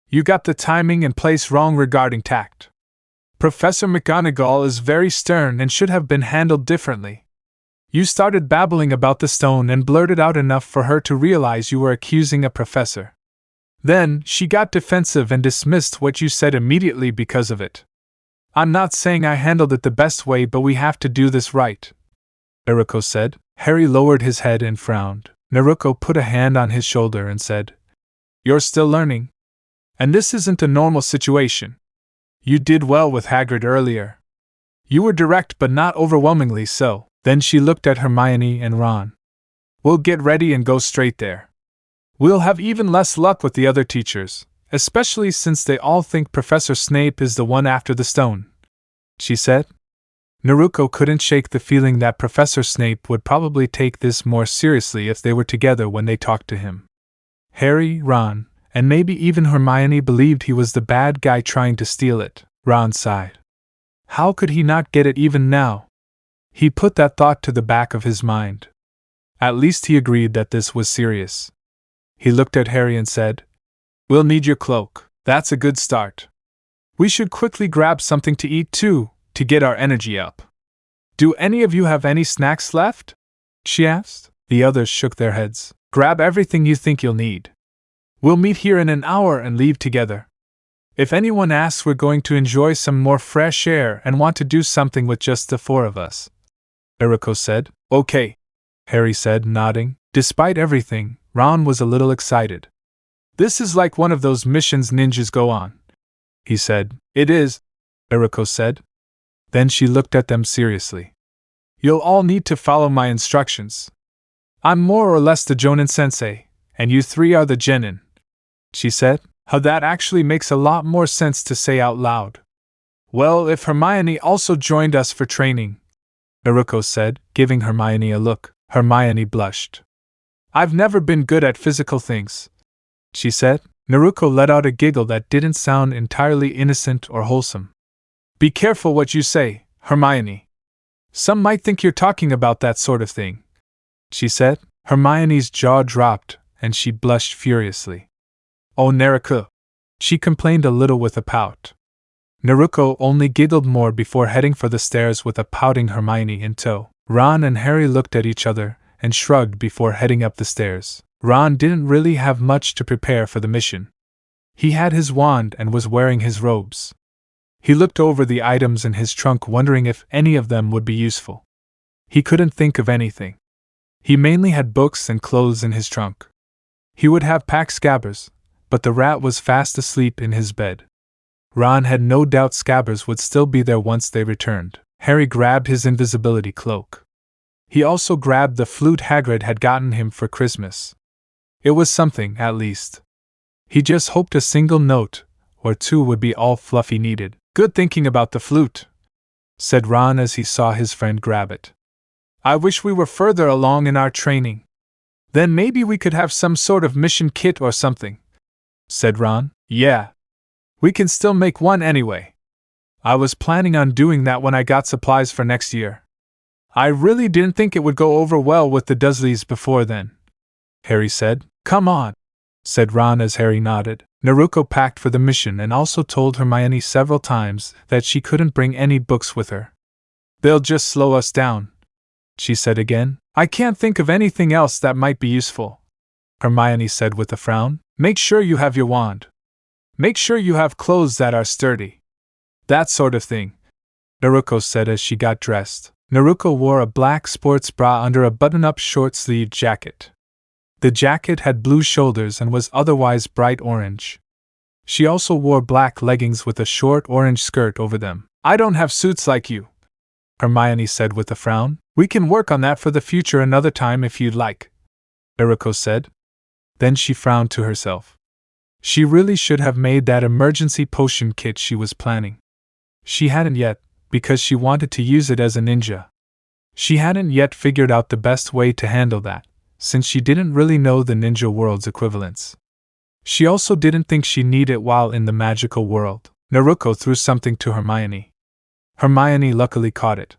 Speaker 1: You got the timing and place wrong regarding tact. Professor McGonagall is very stern and should have been handled differently. You started babbling about the stone and blurted out enough for her to realize you were accusing a professor. Then, she got defensive and dismissed what you said immediately because of it. I'm not saying I handled it the best way, but we have to do this right, Naruko said. Harry lowered his head and frowned. Naruko put a hand on his shoulder and said, You're still learning. And this isn't a normal situation. You did well with Hagrid earlier. You were direct but not overwhelmingly so. Then she looked at Hermione and Ron. We'll get ready and go straight there. We'll have even less luck with the other teachers, especially since they all think Professor Snape is the one after the stone, she said. Naruko couldn't shake the feeling that Professor Snape would probably take this more seriously if they were together when they talked to him. Harry, Ron, and maybe even Hermione believed he was the bad guy trying to steal it. Ron sighed. How could he not get it even now? He put that thought to the back of his mind. At least he agreed that this was serious. He looked at Harry and said, We'll need your cloak. That's a good start. We should quickly grab something to eat too, to get our energy up. Do any of you have any snacks left? She asked. The others shook their heads. Grab everything you think you'll need. We'll meet here in an hour and leave together. If anyone asks, we're going to enjoy some more fresh air and want to do something with just the 4 of us, Naruko said. Okay, Harry said, nodding. Despite everything, Ron was a little excited. This is like one of those missions ninjas go on, he said. It is, Naruko said. Then she looked at them seriously. You'll all need to follow my instructions. I'm more or less the Jonin sensei, and you 3 are the genin, she said. How that actually makes a lot more sense to say out loud. Well, if Hermione also joined us for training, Naruko said, giving Hermione a look. Hermione blushed. I've never been good at physical things, she said. Naruko let out a giggle that didn't sound entirely innocent or wholesome. Be careful what you say, Hermione. Some might think you're talking about that sort of thing, she said. Hermione's jaw dropped, and she blushed furiously. Oh, Naruko, she complained a little with a pout. Naruko only giggled more before heading for the stairs with a pouting Hermione in tow. Ron and Harry looked at each other and shrugged before heading up the stairs. Ron didn't really have much to prepare for the mission. He had his wand and was wearing his robes. He looked over the items in his trunk, wondering if any of them would be useful. He couldn't think of anything. He mainly had books and clothes in his trunk. He would have packed Scabbers, but the rat was fast asleep in his bed. Ron had no doubt Scabbers would still be there once they returned. Harry grabbed his invisibility cloak. He also grabbed the flute Hagrid had gotten him for Christmas. It was something, at least. He just hoped a single note or 2 would be all Fluffy needed. Good thinking about the flute, said Ron as he saw his friend grab it. I wish we were further along in our training. Then maybe we could have some sort of mission kit or something, said Ron. Yeah. We can still make one anyway. I was planning on doing that when I got supplies for next year. I really didn't think it would go over well with the Dursleys before then, Harry said. Come on, said Ron as Harry nodded. Naruko packed for the mission and also told Hermione several times that she couldn't bring any books with her. They'll just slow us down, she said again. I can't think of anything else that might be useful, Hermione said with a frown. Make sure you have your wand. Make sure you have clothes that are sturdy. That sort of thing, Naruko said as she got dressed. Naruko wore a black sports bra under a button-up short-sleeved jacket. The jacket had blue shoulders and was otherwise bright orange. She also wore black leggings with a short orange skirt over them. I don't have suits like you, Hermione said with a frown. We can work on that for the future another time if you'd like, Naruko said. Then she frowned to herself. She really should have made that emergency potion kit she was planning. She hadn't yet, because she wanted to use it as a ninja. She hadn't yet figured out the best way to handle that, since she didn't really know the ninja world's equivalents. She also didn't think she needed it while in the magical world. Naruko threw something to Hermione. Hermione luckily caught it.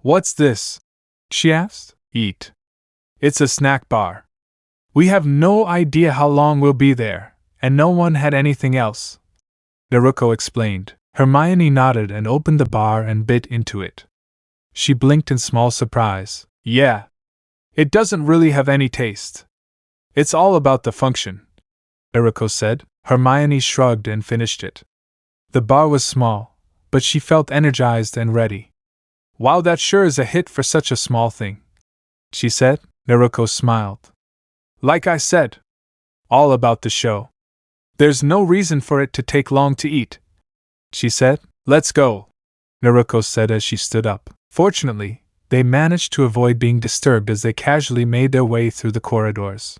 Speaker 1: "What's this?" she asked. "Eat. It's a snack bar. We have no idea how long we'll be there, and no one had anything else," Naruko explained. Hermione nodded and opened the bar and bit into it. She blinked in small surprise. "Yeah. It doesn't really have any taste. It's all about the function," Naruko said. Hermione shrugged and finished it. The bar was small, but she felt energized and ready. "Wow, that sure is a hit for such a small thing," she said. Naruko smiled. "Like I said, all about the show. There's no reason for it to take long to eat," she said. "Let's go," Naruko said as she stood up. Fortunately, they managed to avoid being disturbed as they casually made their way through the corridors.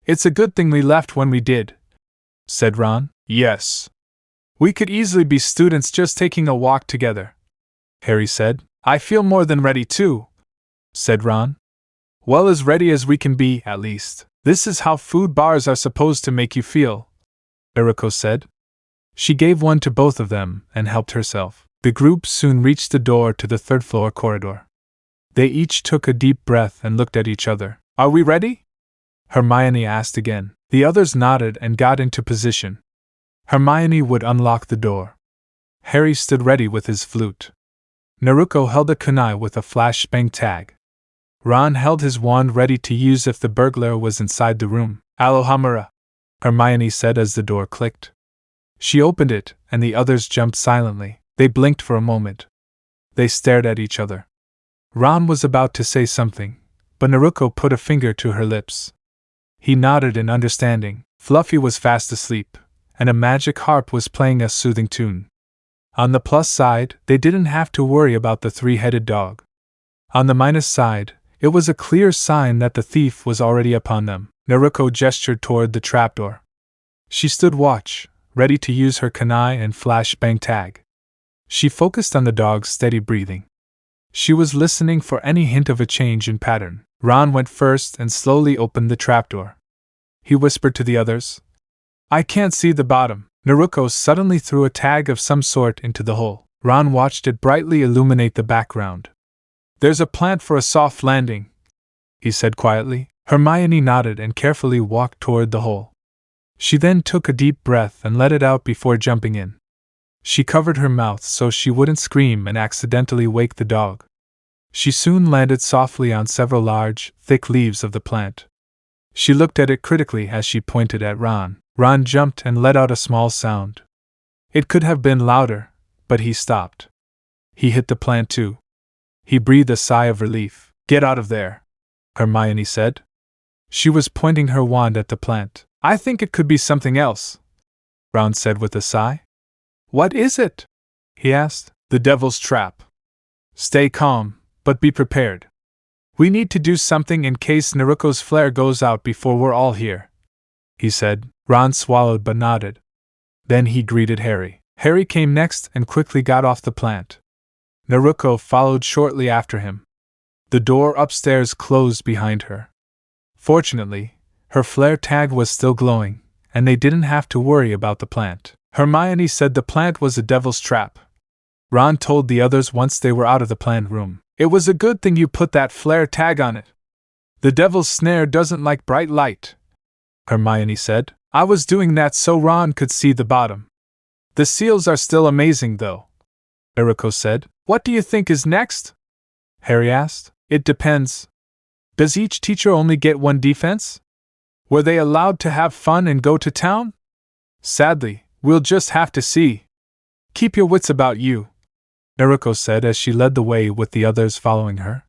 Speaker 1: "It's a good thing we left when we did," said Ron. "Yes. We could easily be students just taking a walk together," Harry said. "I feel more than ready too," said Ron. "Well, as ready as we can be, at least. This is how food bars are supposed to make you feel," Naruko said. She gave one to both of them and helped herself. The group soon reached the door to the third-floor corridor. They each took a deep breath and looked at each other. "Are we ready?" Hermione asked again. The others nodded and got into position. Hermione would unlock the door. Harry stood ready with his flute. Naruko held a kunai with a flashbang tag. Ron held his wand ready to use if the burglar was inside the room. "Alohamura," Hermione said as the door clicked. She opened it, and the others jumped silently. They blinked for a moment. They stared at each other. Ron was about to say something, but Naruko put a finger to her lips. He nodded in understanding. Fluffy was fast asleep, and a magic harp was playing a soothing tune. On the plus side, they didn't have to worry about the three-headed dog. On the minus side, it was a clear sign that the thief was already upon them. Naruko gestured toward the trapdoor. She stood watch, ready to use her kunai and flashbang tag. She focused on the dog's steady breathing. She was listening for any hint of a change in pattern. Ron went first and slowly opened the trapdoor. He whispered to the others, "I can't see the bottom." Naruko suddenly threw a tag of some sort into the hole. Ron watched it brightly illuminate the background. "There's a plant for a soft landing," he said quietly. Hermione nodded and carefully walked toward the hole. She then took a deep breath and let it out before jumping in. She covered her mouth so she wouldn't scream and accidentally wake the dog. She soon landed softly on several large, thick leaves of the plant. She looked at it critically as she pointed at Ron. Ron jumped and let out a small sound. It could have been louder, but he stopped. He hit the plant too. He breathed a sigh of relief. "Get out of there," Hermione said. She was pointing her wand at the plant. "I think it could be something else," Ron said with a sigh. "What is it?" he asked. "The devil's trap. Stay calm, but be prepared. We need to do something in case Naruko's flare goes out before we're all here," he said. Ron swallowed but nodded. Then he greeted Harry. Harry came next and quickly got off the plant. Naruko followed shortly after him. The door upstairs closed behind her. Fortunately, her flare tag was still glowing, and they didn't have to worry about the plant. Hermione said the plant was a devil's trap. Ron told the others once they were out of the plant room. "It was a good thing you put that flare tag on it. The devil's snare doesn't like bright light," Hermione said. "I was doing that so Ron could see the bottom. The seals are still amazing though," Naruko said. "What do you think is next?" Harry asked. "It depends. Does each teacher only get one defense? Were they allowed to have fun and go to town? Sadly, we'll just have to see. Keep your wits about you," Naruko said as she led the way with the others following her.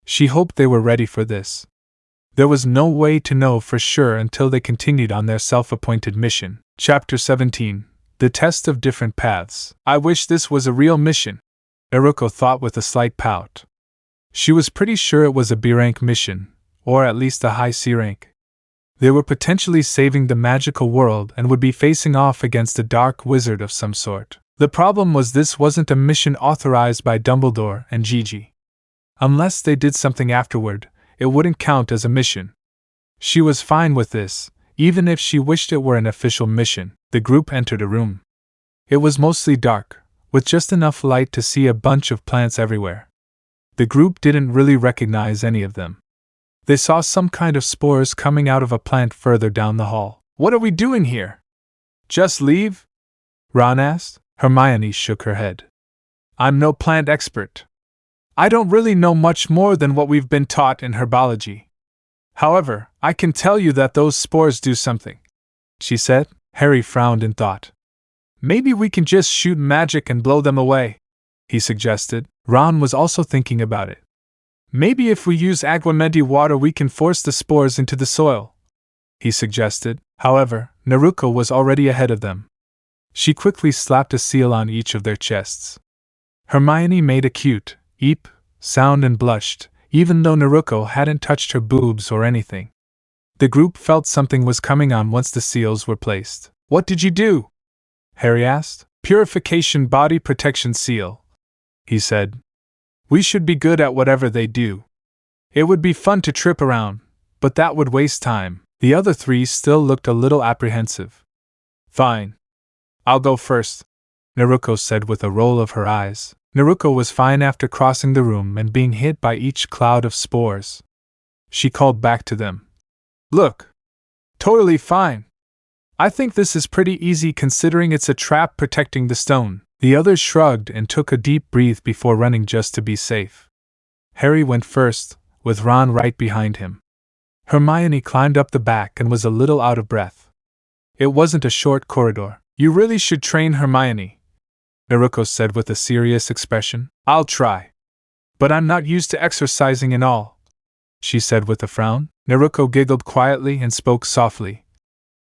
Speaker 1: She hoped they were ready for this. There was no way to know for sure until they continued on their self-appointed mission. Chapter 17. The Test of Different Paths. "I wish this was a real mission," Naruko thought with a slight pout. She was pretty sure it was a B-rank mission, or at least a high C rank. They were potentially saving the magical world and would be facing off against a dark wizard of some sort. The problem was this wasn't a mission authorized by Dumbledore and Gigi. Unless they did something afterward, it wouldn't count as a mission. She was fine with this, even if she wished it were an official mission. The group entered a room. It was mostly dark, with just enough light to see a bunch of plants everywhere. The group didn't really recognize any of them. They saw some kind of spores coming out of a plant further down the hall. "What are we doing here? Just leave?" Ron asked. Hermione shook her head. "I'm no plant expert. I don't really know much more than what we've been taught in herbology. However, I can tell you that those spores do something," she said. Harry frowned in thought. "Maybe we can just shoot magic and blow them away," he suggested. Ron was also thinking about it. "Maybe if we use aguamenti water we can force the spores into the soil," he suggested. However, Naruko was already ahead of them. She quickly slapped a seal on each of their chests. Hermione made a cute eep sound and blushed, even though Naruko hadn't touched her boobs or anything. The group felt something was coming on once the seals were placed. "What did you do?" Harry asked. "Purification body protection seal," he said. "We should be good at whatever they do. It would be fun to trip around, but that would waste time." The other three still looked a little apprehensive. "Fine. I'll go first," Naruko said with a roll of her eyes. Naruko was fine after crossing the room and being hit by each cloud of spores. She called back to them. "Look. Totally fine. I think this is pretty easy considering it's a trap protecting the stone." The others shrugged and took a deep breath before running just to be safe. Harry went first, with Ron right behind him. Hermione climbed up the back and was a little out of breath. It wasn't a short corridor. "You really should train Hermione," Naruko said with a serious expression. "I'll try. But I'm not used to exercising and all," she said with a frown. Naruko giggled quietly and spoke softly.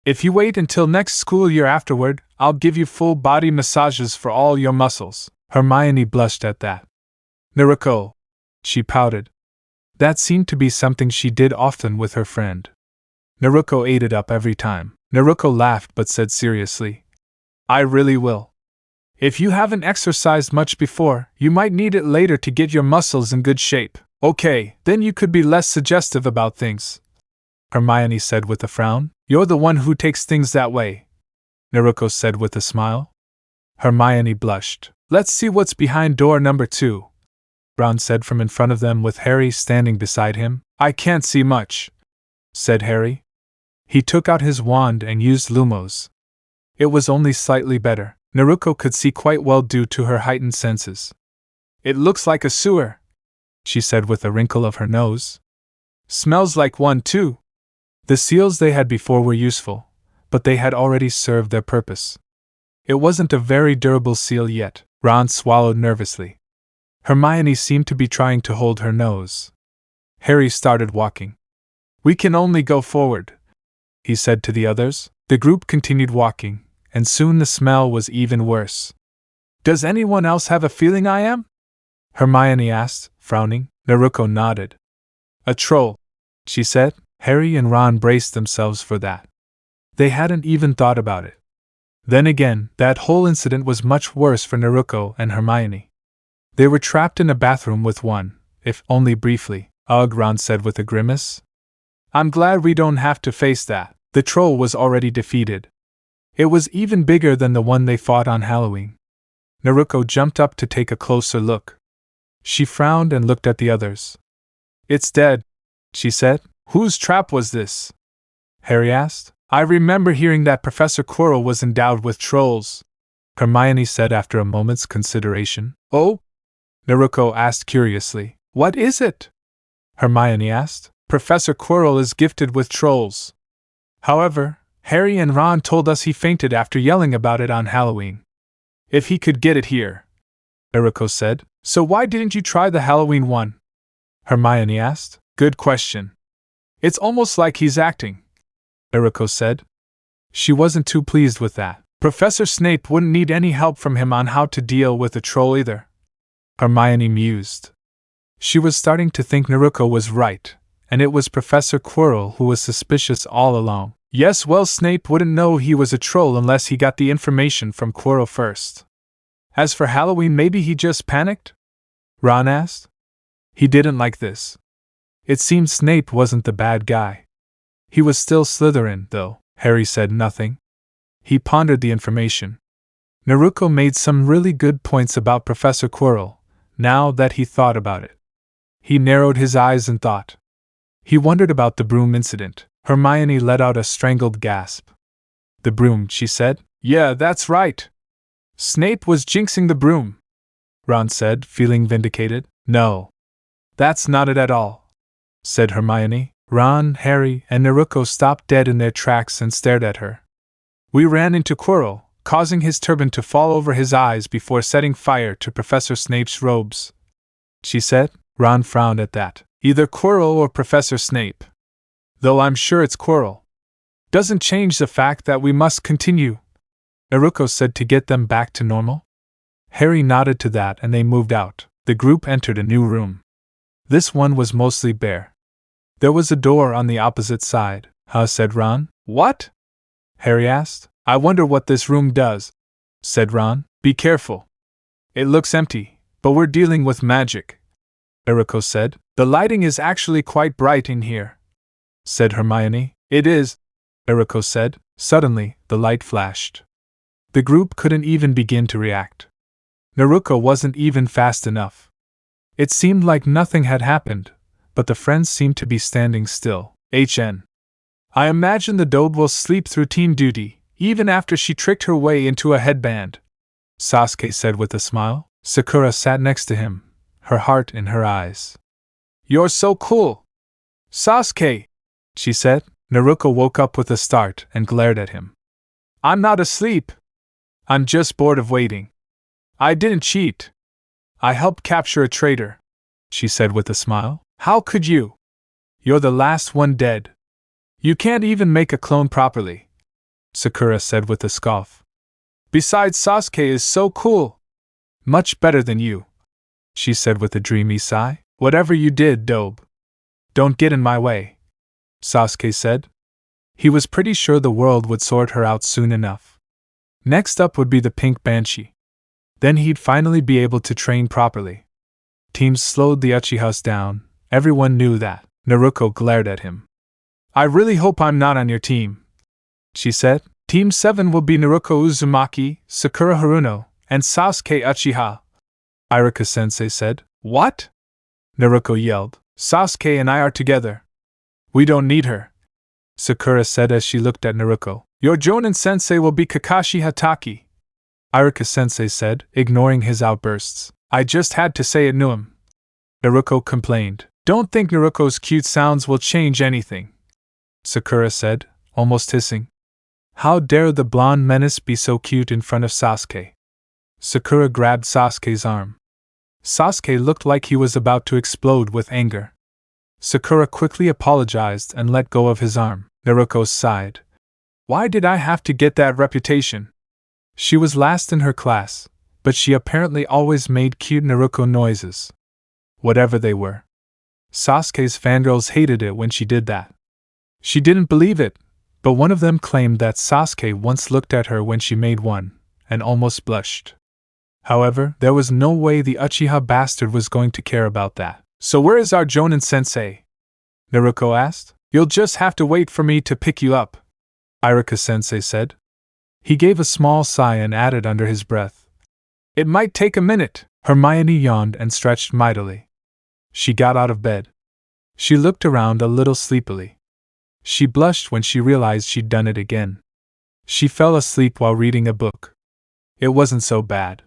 Speaker 1: "If you wait until next school year afterward, I'll give you full body massages for all your muscles." Hermione blushed at that. "Naruko," she pouted. That seemed to be something she did often with her friend. Naruko ate it up every time. Naruko laughed but said seriously, "I really will. If you haven't exercised much before, you might need it later to get your muscles in good shape." "Okay, then you could be less suggestive about things," Hermione said with a frown. "You're the one who takes things that way," Naruko said with a smile. Hermione blushed. "Let's see what's behind door number 2, Ron said from in front of them with Harry standing beside him. "I can't see much," said Harry. He took out his wand and used Lumos. It was only slightly better. Naruko could see quite well due to her heightened senses. "It looks like a sewer," she said with a wrinkle of her nose. "Smells like one too." The seals they had before were useful, but they had already served their purpose. It wasn't a very durable seal yet. Ron swallowed nervously. Hermione seemed to be trying to hold her nose. Harry started walking. "We can only go forward," he said to the others. The group continued walking, and soon the smell was even worse. "Does anyone else have a feeling I am?" Hermione asked, frowning. Naruko nodded. "A troll," she said. Harry and Ron braced themselves for that. They hadn't even thought about it. Then again, that whole incident was much worse for Naruko and Hermione. They were trapped in a bathroom with one, if only briefly. "Ugh," Ron said with a grimace. "I'm glad we don't have to face that." The troll was already defeated. It was even bigger than the one they fought on Halloween. Naruko jumped up to take a closer look. She frowned and looked at the others. "It's dead," she said. "Whose trap was this?" Harry asked. "I remember hearing that Professor Quirrell was endowed with trolls," Hermione said after a moment's consideration. "Oh?" Naruko asked curiously. "What is it?" Hermione asked. "Professor Quirrell is gifted with trolls. However, Harry and Ron told us he fainted after yelling about it on Halloween. If he could get it here," Naruko said. "So why didn't you try the Halloween one?" Hermione asked. "Good question. It's almost like he's acting," Naruko said. She wasn't too pleased with that. "Professor Snape wouldn't need any help from him on how to deal with a troll either," Hermione mused. She was starting to think Naruko was right, and it was Professor Quirrell who was suspicious all along. Yes, well, Snape wouldn't know he was a troll unless he got the information from Quirrell first. As for Halloween, maybe he just panicked? Ron asked. He didn't like this. It seemed Snape wasn't the bad guy. He was still Slytherin, though. Harry said nothing. He pondered the information. Naruko made some really good points about Professor Quirrell, now that he thought about it. He narrowed his eyes and thought. He wondered about the broom incident. Hermione let out a strangled gasp. The broom, she said. Yeah, that's right. Snape was jinxing the broom, Ron said, feeling vindicated. No. That's not it at all, said Hermione. Ron, Harry, and Naruko stopped dead in their tracks and stared at her. We ran into Quirrell, causing his turban to fall over his eyes before setting fire to Professor Snape's robes, she said. Ron frowned at that. Either Quirrell or Professor Snape. Though I'm sure it's Quirrell. Doesn't change the fact that we must continue, Naruko said, to get them back to normal. Harry nodded to that and they moved out. The group entered a new room. This one was mostly bare. There was a door on the opposite side, said Ron. What? Harry asked. I wonder what this room does, said Ron. Be careful. It looks empty, but we're dealing with magic, Naruko said. The lighting is actually quite bright in here, said Hermione. It is, Naruko said. Suddenly, the light flashed. The group couldn't even begin to react. Naruko wasn't even fast enough. It seemed like nothing had happened, but the friends seemed to be standing still. I imagine the Dobe will sleep through team duty, even after she tricked her way into a headband, Sasuke said with a smile. Sakura sat next to him, her heart in her eyes. You're so cool, Sasuke, she said. Naruko woke up with a start and glared at him. I'm not asleep. I'm just bored of waiting. I didn't cheat. I helped capture a traitor, she said with a smile. How could you? You're the last one dead. You can't even make a clone properly, Sakura said with a scoff. Besides, Sasuke is so cool. Much better than you, she said with a dreamy sigh. Whatever you did, Dobe, don't get in my way, Sasuke said. He was pretty sure the world would sort her out soon enough. Next up would be the Pink Banshee. Then he'd finally be able to train properly. Teams slowed the Uchihas down. Everyone knew that. Naruko glared at him. I really hope I'm not on your team, she said. Team 7 will be Naruko Uzumaki, Sakura Haruno, and Sasuke Uchiha, Iruka-sensei said. What? Naruko yelled. Sasuke and I are together. We don't need her, Sakura said as she looked at Naruko. Your Jonin-sensei will be Kakashi Hatake, Iruka-sensei said, ignoring his outbursts. I just had to say it knew him, Naruko complained. Don't think Naruko's cute sounds will change anything, Sakura said, almost hissing. How dare the blonde menace be so cute in front of Sasuke? Sakura grabbed Sasuke's arm. Sasuke looked like he was about to explode with anger. Sakura quickly apologized and let go of his arm. Naruko sighed. Why did I have to get that reputation? She was last in her class, but she apparently always made cute Naruko noises. Whatever they were. Sasuke's fangirls hated it when she did that. She didn't believe it, but one of them claimed that Sasuke once looked at her when she made one, and almost blushed. However, there was no way the Uchiha bastard was going to care about that. So where is our Jonin-sensei? Naruko asked. You'll just have to wait for me to pick you up, Iruka-sensei said. He gave a small sigh and added under his breath. It might take a minute. Hermione yawned and stretched mightily. She got out of bed. She looked around a little sleepily. She blushed when she realized she'd done it again. She fell asleep while reading a book. It wasn't so bad.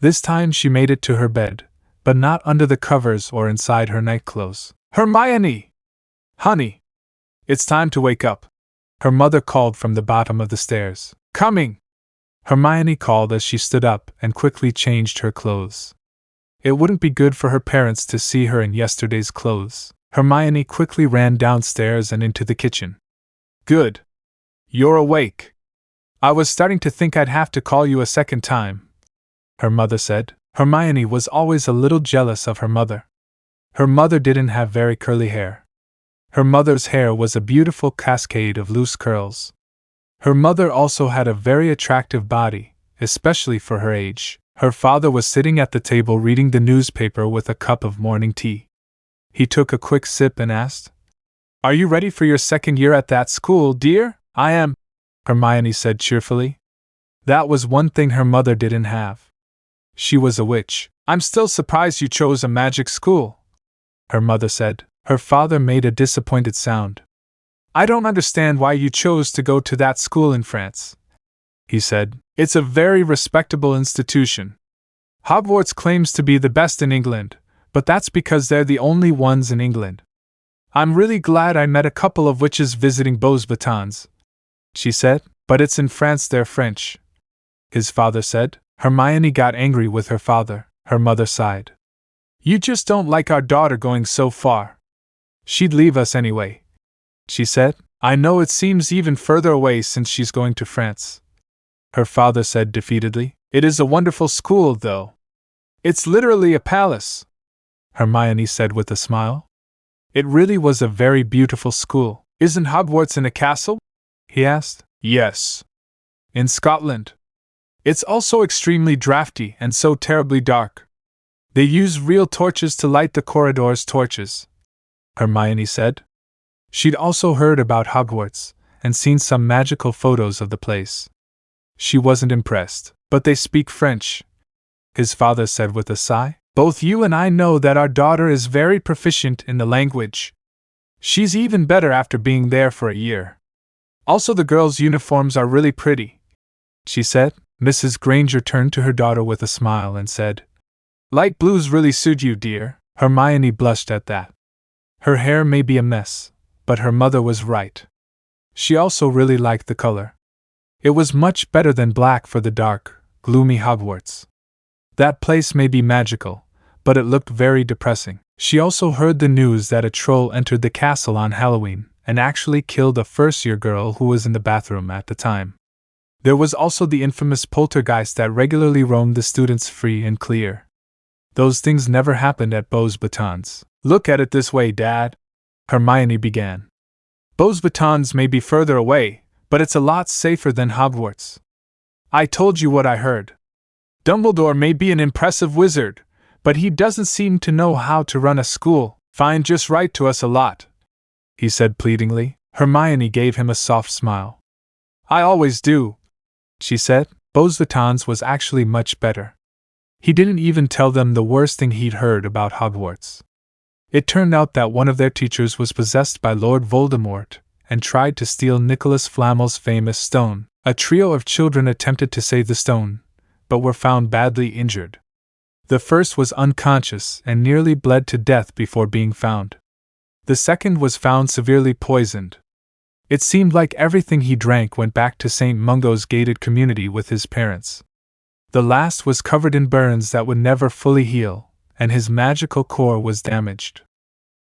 Speaker 1: This time she made it to her bed, but not under the covers or inside her nightclothes. Hermione! Honey! It's time to wake up. Her mother called from the bottom of the stairs. Coming! Hermione called as she stood up and quickly changed her clothes. It wouldn't be good for her parents to see her in yesterday's clothes. Hermione quickly ran downstairs and into the kitchen. Good. You're awake. I was starting to think I'd have to call you a second time, her mother said. Hermione was always a little jealous of her mother. Her mother didn't have very curly hair. Her mother's hair was a beautiful cascade of loose curls. Her mother also had a very attractive body, especially for her age. Her father was sitting at the table reading the newspaper with a cup of morning tea. He took a quick sip and asked, "Are you ready for your second year at that school, dear?" "I am," Hermione said cheerfully. That was one thing her mother didn't have. She was a witch. "I'm still surprised you chose a magic school," her mother said. Her father made a disappointed sound. "I don't understand why you chose to go to that school in France," he said. "It's a very respectable institution. Hogwarts claims to be the best in England, but that's because they're the only ones in England. I'm really glad I met a couple of witches visiting Beauxbatons," she said, "but it's in France they're French," his father said. Hermione got angry with her father. Her mother sighed. "You just don't like our daughter going so far. She'd leave us anyway," she said. "I know it seems even further away since she's going to France," her father said defeatedly. "It is a wonderful school, though. It's literally a palace," Hermione said with a smile. It really was a very beautiful school. "Isn't Hogwarts in a castle?" he asked. "Yes. In Scotland. It's also extremely drafty and so terribly dark. They use real torches to light the corridors' torches," Hermione said. She'd also heard about Hogwarts and seen some magical photos of the place. She wasn't impressed. "But they speak French," his father said with a sigh. "Both you and I know that our daughter is very proficient in the language. She's even better after being there for a year. Also, the girls' uniforms are really pretty," she said. Mrs. Granger turned to her daughter with a smile and said, "Light blues really suit you, dear." Hermione blushed at that. Her hair may be a mess, but her mother was right. She also really liked the color. It was much better than black for the dark, gloomy Hogwarts. That place may be magical, but it looked very depressing. She also heard the news that a troll entered the castle on Halloween and actually killed a first-year girl who was in the bathroom at the time. There was also the infamous poltergeist that regularly roamed the students free and clear. Those things never happened at Beauxbatons. "Look at it this way, Dad," Hermione began. "Beauxbatons may be further away, but it's a lot safer than Hogwarts. I told you what I heard. Dumbledore may be an impressive wizard, but he doesn't seem to know how to run a school. Fine, just write to us a lot," he said pleadingly. Hermione gave him a soft smile. "I always do," she said. Beauxbatons was actually much better. He didn't even tell them the worst thing he'd heard about Hogwarts. It turned out that one of their teachers was possessed by Lord Voldemort and tried to steal Nicholas Flamel's famous stone. A trio of children attempted to save the stone, but were found badly injured. The first was unconscious and nearly bled to death before being found. The second was found severely poisoned. It seemed like everything he drank went back to St. Mungo's gated community with his parents. The last was covered in burns that would never fully heal, and his magical core was damaged.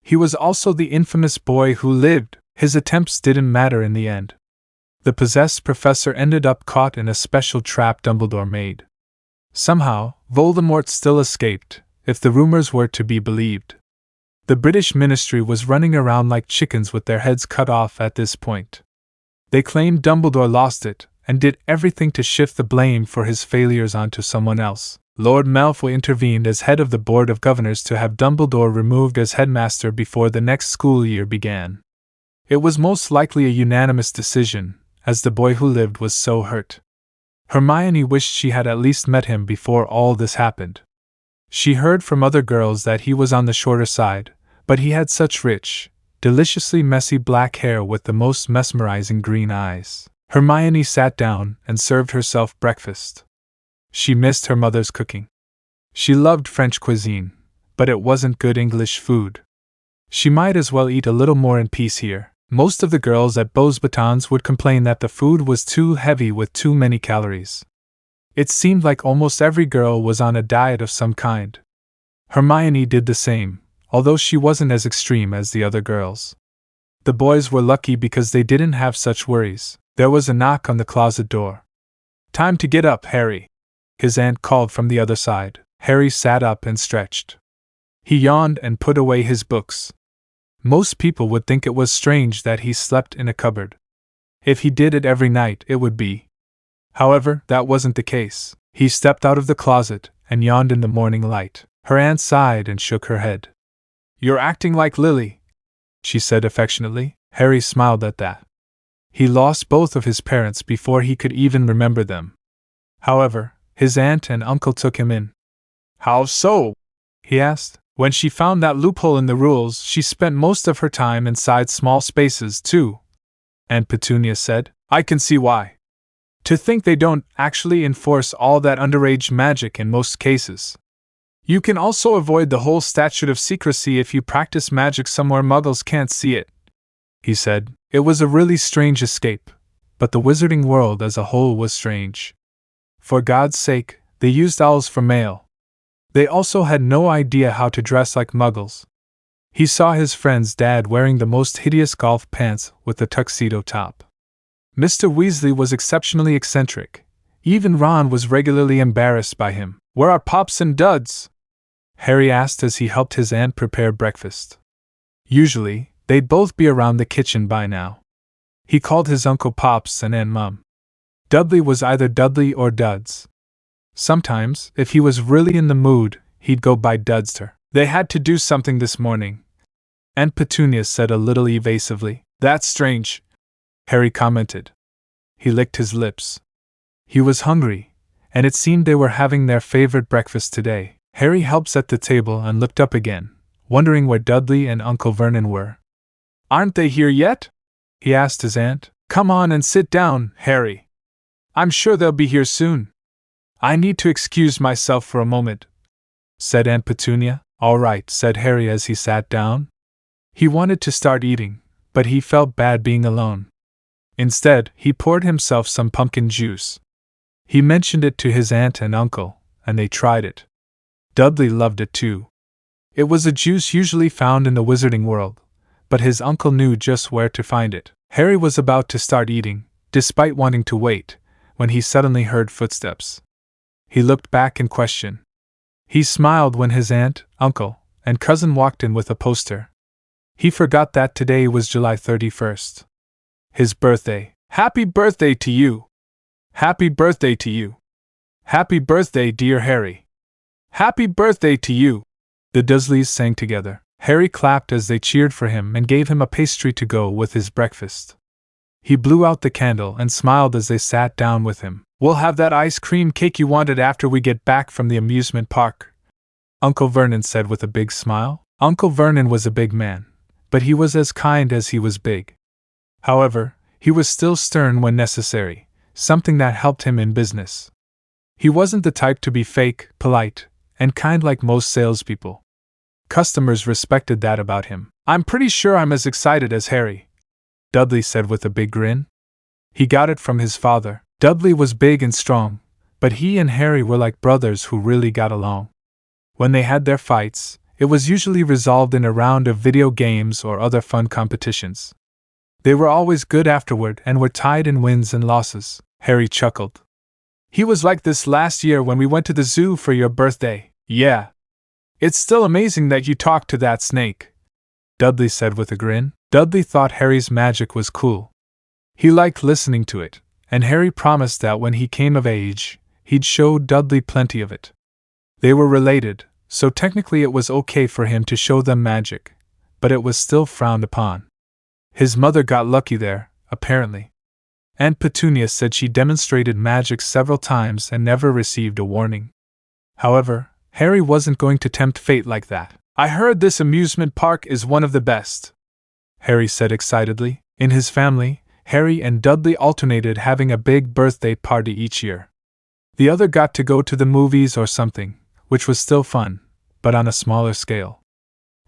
Speaker 1: He was also the infamous boy who lived. His attempts didn't matter in the end. The possessed professor ended up caught in a special trap Dumbledore made. Somehow, Voldemort still escaped, if the rumors were to be believed. The British ministry was running around like chickens with their heads cut off at this point. They claimed Dumbledore lost it, and did everything to shift the blame for his failures onto someone else. Lord Malfoy intervened as head of the Board of Governors to have Dumbledore removed as headmaster before the next school year began. It was most likely a unanimous decision, as the boy who lived was so hurt. Hermione wished she had at least met him before all this happened. She heard from other girls that he was on the shorter side, but he had such rich, deliciously messy black hair with the most mesmerizing green eyes. Hermione sat down and served herself breakfast. She missed her mother's cooking. She loved French cuisine, but it wasn't good English food. She might as well eat a little more in peace here. Most of the girls at Beauxbatons would complain that the food was too heavy with too many calories. It seemed like almost every girl was on a diet of some kind. Hermione did the same, although she wasn't as extreme as the other girls. The boys were lucky because they didn't have such worries. There was a knock on the closet door. "Time to get up, Harry," his aunt called from the other side. Harry sat up and stretched. He yawned and put away his books. Most people would think it was strange that he slept in a cupboard. If he did it every night, it would be. However, that wasn't the case. He stepped out of the closet and yawned in the morning light. Her aunt sighed and shook her head. "You're acting like Lily," she said affectionately. Harry smiled at that. He lost both of his parents before he could even remember them. However, his aunt and uncle took him in. "How so?" he asked. When she found that loophole in the rules, she spent most of her time inside small spaces, too, Aunt Petunia said. "I can see why. To think they don't actually enforce all that underage magic in most cases. You can also avoid the whole statute of secrecy if you practice magic somewhere muggles can't see it," he said. It was a really strange escape, but the wizarding world as a whole was strange. For God's sake, they used owls for mail. They also had no idea how to dress like muggles. He saw his friend's dad wearing the most hideous golf pants with a tuxedo top. Mr. Weasley was exceptionally eccentric. Even Ron was regularly embarrassed by him. "Where are Pops and Duds?" Harry asked as he helped his aunt prepare breakfast. Usually, they'd both be around the kitchen by now. He called his Uncle Pops and Aunt Mum. Dudley was either Dudley or Duds. Sometimes, if he was really in the mood, he'd go by Dudster. "They had to do something this morning," Aunt Petunia said a little evasively. "That's strange," Harry commented. He licked his lips. He was hungry, and it seemed they were having their favorite breakfast today. Harry helped set the table and looked up again, wondering where Dudley and Uncle Vernon were. "Aren't they here yet?" he asked his aunt. "Come on and sit down, Harry. I'm sure they'll be here soon." "I need to excuse myself for a moment," said Aunt Petunia. "All right," said Harry as he sat down. He wanted to start eating, but he felt bad being alone. Instead, he poured himself some pumpkin juice. He mentioned it to his aunt and uncle, and they tried it. Dudley loved it too. It was a juice usually found in the wizarding world, but his uncle knew just where to find it. Harry was about to start eating, despite wanting to wait, when he suddenly heard footsteps. He looked back in question. He smiled when his aunt, uncle, and cousin walked in with a poster. He forgot that today was July 31st. His birthday. "Happy birthday to you! Happy birthday to you! Happy birthday, dear Harry! Happy birthday to you!" The Dursleys sang together. Harry clapped as they cheered for him and gave him a pastry to go with his breakfast. He blew out the candle and smiled as they sat down with him. "We'll have that ice cream cake you wanted after we get back from the amusement park," Uncle Vernon said with a big smile. Uncle Vernon was a big man, but he was as kind as he was big. However, he was still stern when necessary, something that helped him in business. He wasn't the type to be fake, polite, and kind like most salespeople. Customers respected that about him. "I'm pretty sure I'm as excited as Harry," Dudley said with a big grin. He got it from his father. Dudley was big and strong, but he and Harry were like brothers who really got along. When they had their fights, it was usually resolved in a round of video games or other fun competitions. They were always good afterward and were tied in wins and losses. Harry chuckled. "He was like this last year when we went to the zoo for your birthday." "Yeah. It's still amazing that you talked to that snake," Dudley said with a grin. Dudley thought Harry's magic was cool. He liked listening to it, and Harry promised that when he came of age, he'd show Dudley plenty of it. They were related, so technically it was okay for him to show them magic, but it was still frowned upon. His mother got lucky there, apparently. Aunt Petunia said she demonstrated magic several times and never received a warning. However, Harry wasn't going to tempt fate like that. "I heard this amusement park is one of the best," Harry said excitedly. In his family, Harry and Dudley alternated having a big birthday party each year. The other got to go to the movies or something, which was still fun, but on a smaller scale.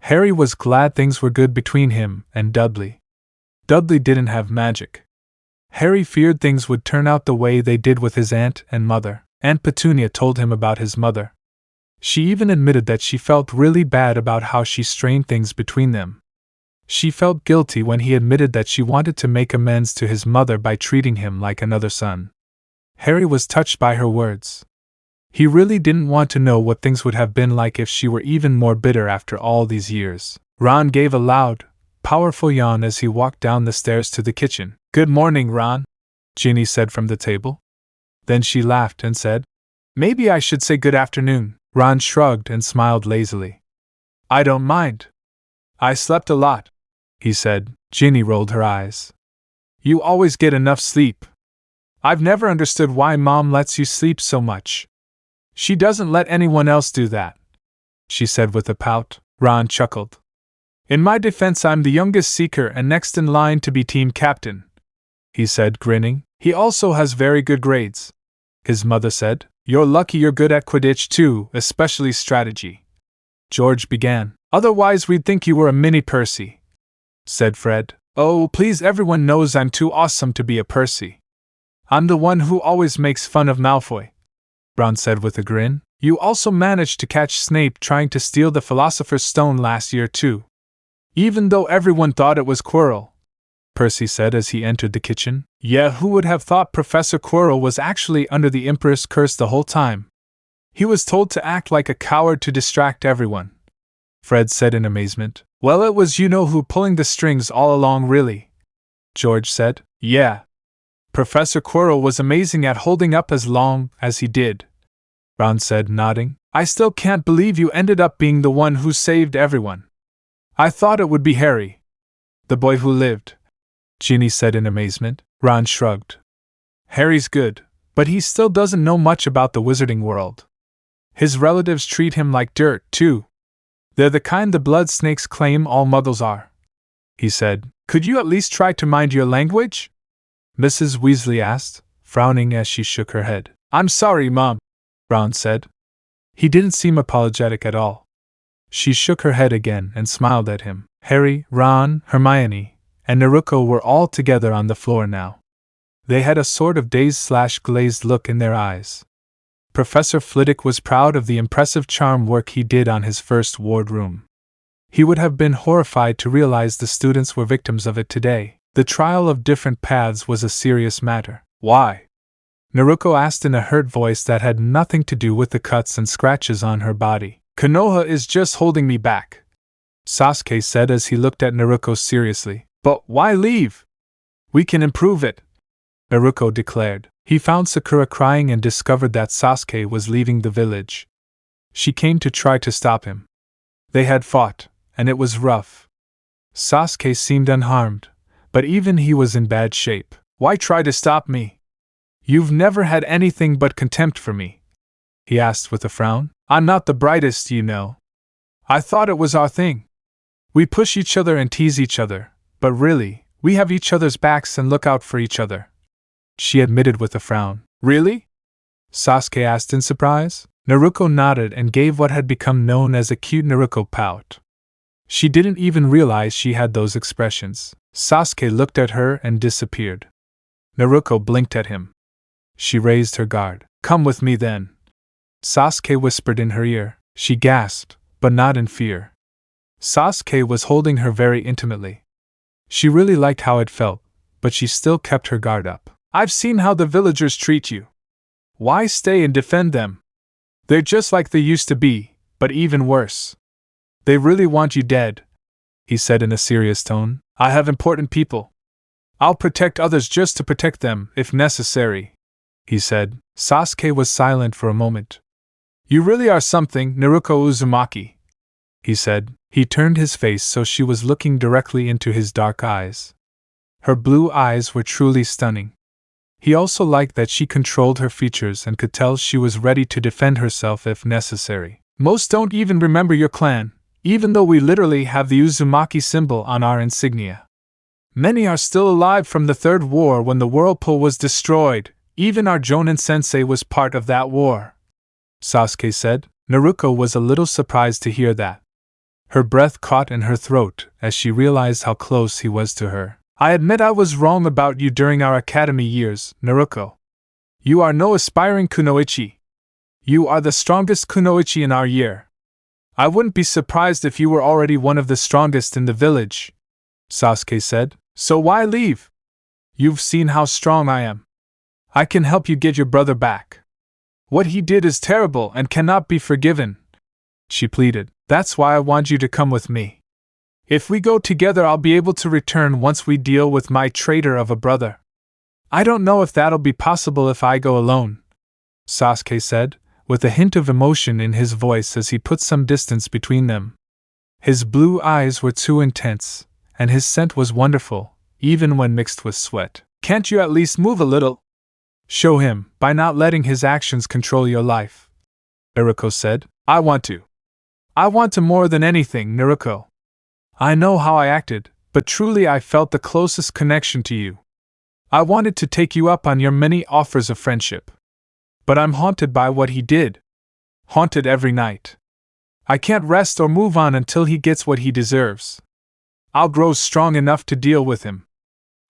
Speaker 1: Harry was glad things were good between him and Dudley. Dudley didn't have magic. Harry feared things would turn out the way they did with his aunt and mother. Aunt Petunia told him about his mother. She even admitted that she felt really bad about how she strained things between them. She felt guilty when he admitted that she wanted to make amends to his mother by treating him like another son. Harry was touched by her words. He really didn't want to know what things would have been like if she were even more bitter after all these years. Ron gave a loud, powerful yawn as he walked down the stairs to the kitchen. "Good morning, Ron," Ginny said from the table. Then she laughed and said, "Maybe I should say good afternoon." Ron shrugged and smiled lazily. "I don't mind. I slept a lot," he said. Ginny rolled her eyes. "You always get enough sleep. I've never understood why Mom lets you sleep so much. She doesn't let anyone else do that," she said with a pout. Ron chuckled. "In my defense, I'm the youngest seeker and next in line to be team captain," he said, grinning. "He also has very good grades," his mother said. "You're lucky you're good at Quidditch too, especially strategy," George began. "Otherwise we'd think you were a mini Percy," said Fred. "Oh, please, everyone knows I'm too awesome to be a Percy. I'm the one who always makes fun of Malfoy," Ron said with a grin. "You also managed to catch Snape trying to steal the Philosopher's Stone last year too. Even though everyone thought it was Quirrell," Percy said as he entered the kitchen. "Yeah, who would have thought Professor Quirrell was actually under the Emperor's curse the whole time? He was told to act like a coward to distract everyone," Fred said in amazement. "Well, it was you-know-who pulling the strings all along, really," George said. "Yeah. Professor Quirrell was amazing at holding up as long as he did," Ron said, nodding. "I still can't believe you ended up being the one who saved everyone. I thought it would be Harry, the boy who lived," Ginny said in amazement. Ron shrugged. "Harry's good, but he still doesn't know much about the wizarding world. His relatives treat him like dirt, too. They're the kind the blood snakes claim all muggles are," he said. "Could you at least try to mind your language?" Mrs. Weasley asked, frowning as she shook her head. "I'm sorry, Mom," Ron said. He didn't seem apologetic at all. She shook her head again and smiled at him. Harry, Ron, Hermione, and Naruko were all together on the floor now. They had a sort of dazed/glazed look in their eyes. Professor Flitwick was proud of the impressive charm work he did on his first ward room. He would have been horrified to realize the students were victims of it today. The trial of different paths was a serious matter. "Why?" Naruko asked in a hurt voice that had nothing to do with the cuts and scratches on her body. "Konoha is just holding me back," Sasuke said as he looked at Naruko seriously. "But why leave? We can improve it," Naruko declared. He found Sakura crying and discovered that Sasuke was leaving the village. She came to try to stop him. They had fought, and it was rough. Sasuke seemed unharmed, but even he was in bad shape. "Why try to stop me? You've never had anything but contempt for me," he asked with a frown. "I'm not the brightest, you know. I thought it was our thing. We push each other and tease each other, but really, we have each other's backs and look out for each other," she admitted with a frown. "Really?" Sasuke asked in surprise. Naruko nodded and gave what had become known as a cute Naruko pout. She didn't even realize she had those expressions. Sasuke looked at her and disappeared. Naruko blinked at him. She raised her guard. "Come with me then," Sasuke whispered in her ear. She gasped, but not in fear. Sasuke was holding her very intimately. She really liked how it felt, but she still kept her guard up. "I've seen how the villagers treat you. Why stay and defend them? They're just like they used to be, but even worse. They really want you dead," he said in a serious tone. "I have important people. I'll protect others just to protect them, if necessary," he said. Sasuke was silent for a moment. "You really are something, Naruko Uzumaki," he said. He turned his face so she was looking directly into his dark eyes. Her blue eyes were truly stunning. He also liked that she controlled her features and could tell she was ready to defend herself if necessary. "Most don't even remember your clan, even though we literally have the Uzumaki symbol on our insignia. Many are still alive from the Third War when the Whirlpool was destroyed. Even our Jonin-sensei was part of that war," Sasuke said. Naruko was a little surprised to hear that. Her breath caught in her throat as she realized how close he was to her. "I admit I was wrong about you during our academy years, Naruko. You are no aspiring kunoichi. You are the strongest kunoichi in our year. I wouldn't be surprised if you were already one of the strongest in the village," Sasuke said. "So why leave? You've seen how strong I am. I can help you get your brother back. What he did is terrible and cannot be forgiven," she pleaded. "That's why I want you to come with me." If we go together, I'll be able to return once we deal with my traitor of a brother. I don't know if that'll be possible if I go alone, Sasuke said, with a hint of emotion in his voice as he put some distance between them. His blue eyes were too intense, and his scent was wonderful, even when mixed with sweat. Can't you at least move a little? Show him, by not letting his actions control your life, Naruko said. I want to. I want to more than anything, Naruko. I know how I acted, but truly I felt the closest connection to you. I wanted to take you up on your many offers of friendship. But I'm haunted by what he did. Haunted every night. I can't rest or move on until he gets what he deserves. I'll grow strong enough to deal with him.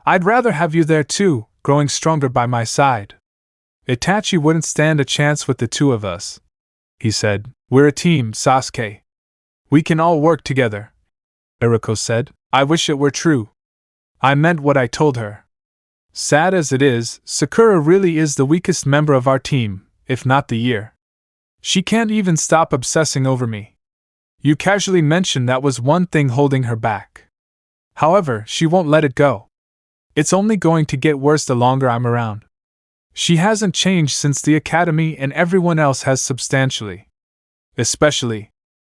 Speaker 1: I'd rather have you there too, growing stronger by my side. Itachi wouldn't stand a chance with the two of us, he said. We're a team, Sasuke. We can all work together, Naruko said. I wish it were true. I meant what I told her. Sad as it is, Sakura really is the weakest member of our team, if not the year. She can't even stop obsessing over me. You casually mentioned that was one thing holding her back. However, she won't let it go. It's only going to get worse the longer I'm around. She hasn't changed since the academy, and everyone else has substantially. Especially,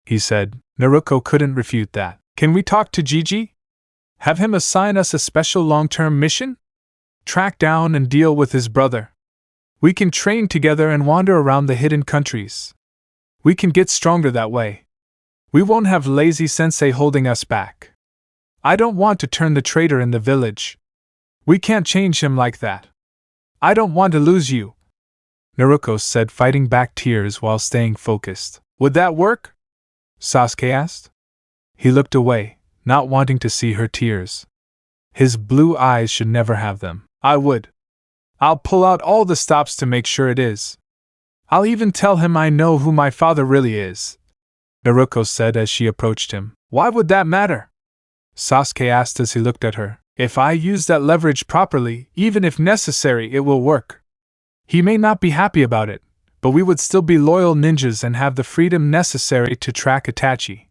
Speaker 1: he said. Naruko couldn't refute that. Can we talk to Gigi? Have him assign us a special long-term mission? Track down and deal with his brother. We can train together and wander around the hidden countries. We can get stronger that way. We won't have lazy sensei holding us back. I don't want to turn the traitor in the village. We can't change him like that. I don't want to lose you, Naruko said, fighting back tears while staying focused. Would that work? Sasuke asked. He looked away, not wanting to see her tears. His blue eyes should never have them. I would. I'll pull out all the stops to make sure it is. I'll even tell him I know who my father really is, Naruko said as she approached him. Why would that matter? Sasuke asked as he looked at her. If I use that leverage properly, even if necessary, it will work. He may not be happy about it, but we would still be loyal ninjas and have the freedom necessary to track Itachi,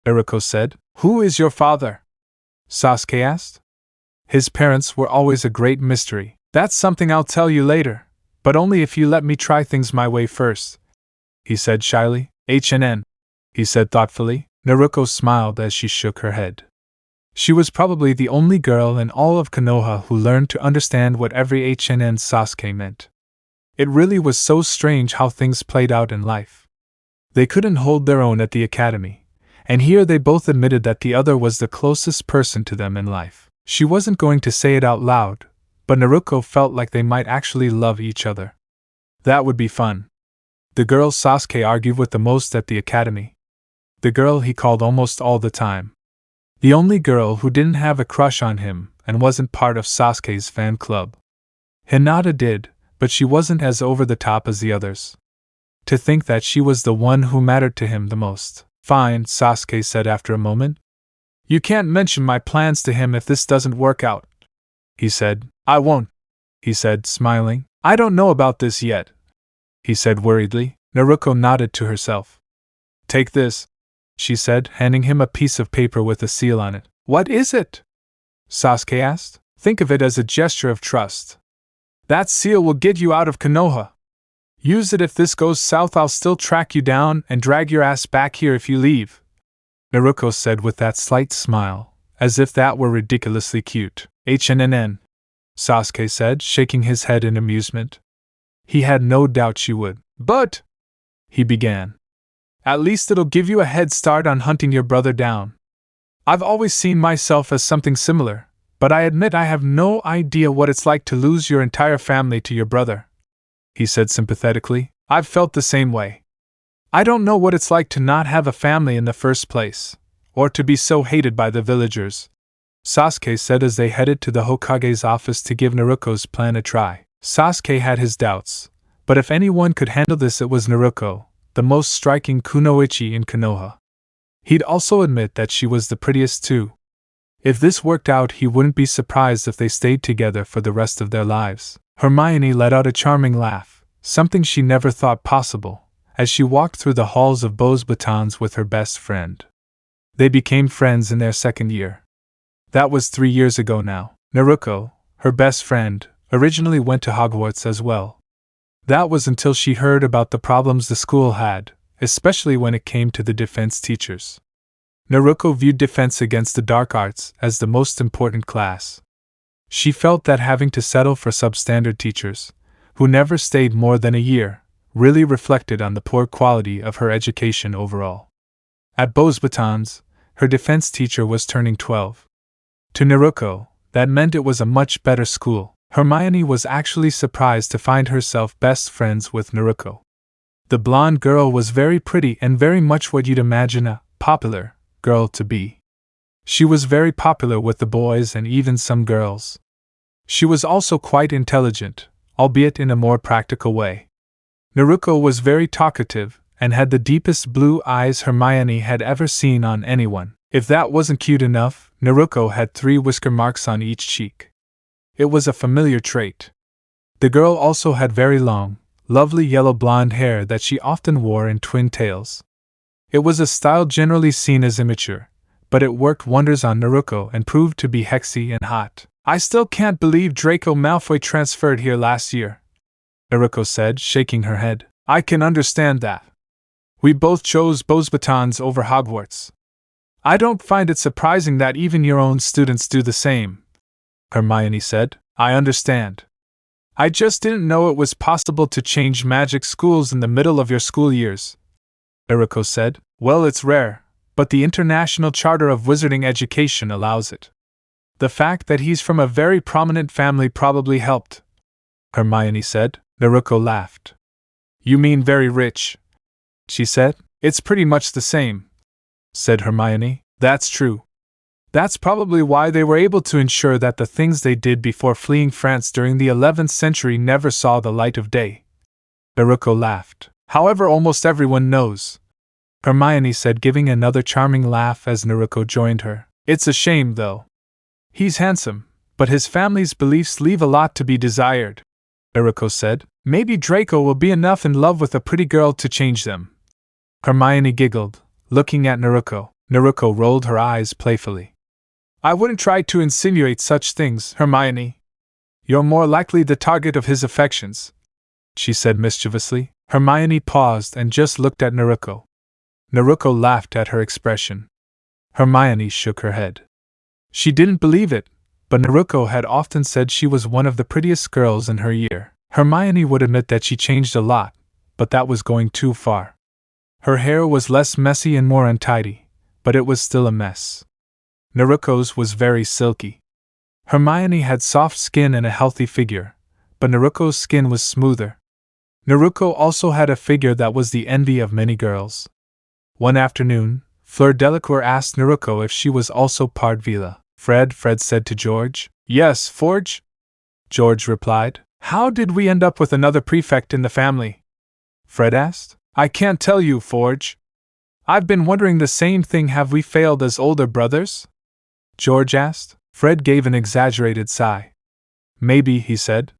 Speaker 1: Naruko said. Who is your father? Sasuke asked. His parents were always a great mystery. That's something I'll tell you later, but only if you let me try things my way first, he said shyly. HNN, he said thoughtfully. Naruko smiled as she shook her head. She was probably the only girl in all of Konoha who learned to understand what every HNN Sasuke meant. It really was so strange how things played out in life. They couldn't hold their own at the academy, and here they both admitted that the other was the closest person to them in life. She wasn't going to say it out loud, but Naruko felt like they might actually love each other. That would be fun. The girl Sasuke argued with the most at the academy. The girl he called almost all the time. The only girl who didn't have a crush on him and wasn't part of Sasuke's fan club. Hinata did, but she wasn't as over the top as the others. To think that she was the one who mattered to him the most. Fine, Sasuke said after a moment. You can't mention my plans to him if this doesn't work out, he said. I won't, he said, smiling. I don't know about this yet, he said worriedly. Naruko nodded to herself. Take this, she said, handing him a piece of paper with a seal on it. What is it? Sasuke asked. Think of it as a gesture of trust. That seal will get you out of Konoha. Use it if this goes south. I'll still track you down and drag your ass back here if you leave, Naruko said with that slight smile, as if that were ridiculously cute. HNNN, Sasuke said, shaking his head in amusement. He had no doubt she would. But, he began. At least it'll give you a head start on hunting your brother down. I've always seen myself as something similar, but I admit I have no idea what it's like to lose your entire family to your brother, he said sympathetically. I've felt the same way. I don't know what it's like to not have a family in the first place, or to be so hated by the villagers, Sasuke said as they headed to the Hokage's office to give Naruko's plan a try. Sasuke had his doubts, but if anyone could handle this it was Naruko, the most striking kunoichi in Konoha. He'd also admit that she was the prettiest too. If this worked out, he wouldn't be surprised if they stayed together for the rest of their lives. Hermione let out a charming laugh, something she never thought possible, as she walked through the halls of Beauxbatons with her best friend. They became friends in their second year. That was 3 years ago now. Naruko, her best friend, originally went to Hogwarts as well. That was until she heard about the problems the school had, especially when it came to the defense teachers. Naruko viewed defense against the dark arts as the most important class. She felt that having to settle for substandard teachers, who never stayed more than a year, really reflected on the poor quality of her education overall. At Beauxbatons, her defense teacher was turning 12. To Naruko, that meant it was a much better school. Hermione was actually surprised to find herself best friends with Naruko. The blonde girl was very pretty and very much what you'd imagine a popular girl to be. She was very popular with the boys and even some girls. She was also quite intelligent, albeit in a more practical way. Naruko was very talkative and had the deepest blue eyes Hermione had ever seen on anyone. If that wasn't cute enough, Naruko had 3 whisker marks on each cheek. It was a familiar trait. The girl also had very long, lovely yellow blonde hair that she often wore in twin tails. It was a style generally seen as immature, but it worked wonders on Naruko and proved to be sexy and hot. I still can't believe Draco Malfoy transferred here last year, Naruko said, shaking her head. I can understand that. We both chose Beauxbatons over Hogwarts. I don't find it surprising that even your own students do the same, Hermione said. I understand. I just didn't know it was possible to change magic schools in the middle of your school years, Naruko said. Well, it's rare, but the International Charter of Wizarding Education allows it. The fact that he's from a very prominent family probably helped, Hermione said. Naruko laughed. You mean very rich? She said. It's pretty much the same, said Hermione. That's true. That's probably why they were able to ensure that the things they did before fleeing France during the 11th century never saw the light of day. Naruko laughed. However, almost everyone knows, Hermione said, giving another charming laugh as Naruko joined her. It's a shame, though. He's handsome, but his family's beliefs leave a lot to be desired, Naruko said. Maybe Draco will be enough in love with a pretty girl to change them. Hermione giggled, looking at Naruko. Naruko rolled her eyes playfully. I wouldn't try to insinuate such things, Hermione. You're more likely the target of his affections, she said mischievously. Hermione paused and just looked at Naruko. Naruko laughed at her expression. Hermione shook her head. She didn't believe it, but Naruko had often said she was one of the prettiest girls in her year. Hermione would admit that she changed a lot, but that was going too far. Her hair was less messy and more untidy, but it was still a mess. Naruko's was very silky. Hermione had soft skin and a healthy figure, but Naruko's skin was smoother. Naruko also had a figure that was the envy of many girls. One afternoon, Fleur Delacour asked Naruko if she was also part Vila. Fred said to George. Yes, Forge, George replied. How did we end up with another prefect in the family? Fred asked. I can't tell you, Forge. I've been wondering the same thing. Have we failed as older brothers? George asked. Fred gave an exaggerated sigh. Maybe, he said.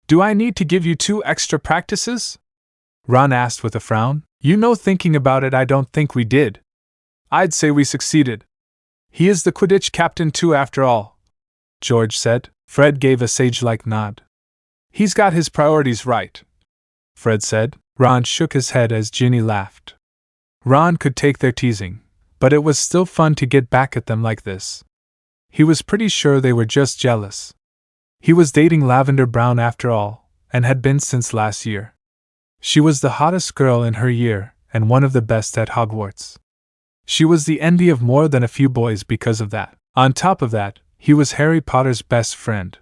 Speaker 1: Do I need to give you 2 extra practices? Ron asked with a frown. You know, thinking about it, I don't think we did. I'd say we succeeded. He is the Quidditch captain too, after all, George said. Fred gave a sage-like nod. He's got his priorities right, Fred said. Ron shook his head as Ginny laughed. Ron could take their teasing, but it was still fun to get back at them like this. He was pretty sure they were just jealous. He was dating Lavender Brown after all, and had been since last year. She was the hottest girl in her year, and one of the best at Hogwarts. She was the envy of more than a few boys because of that. On top of that, he was Harry Potter's best friend.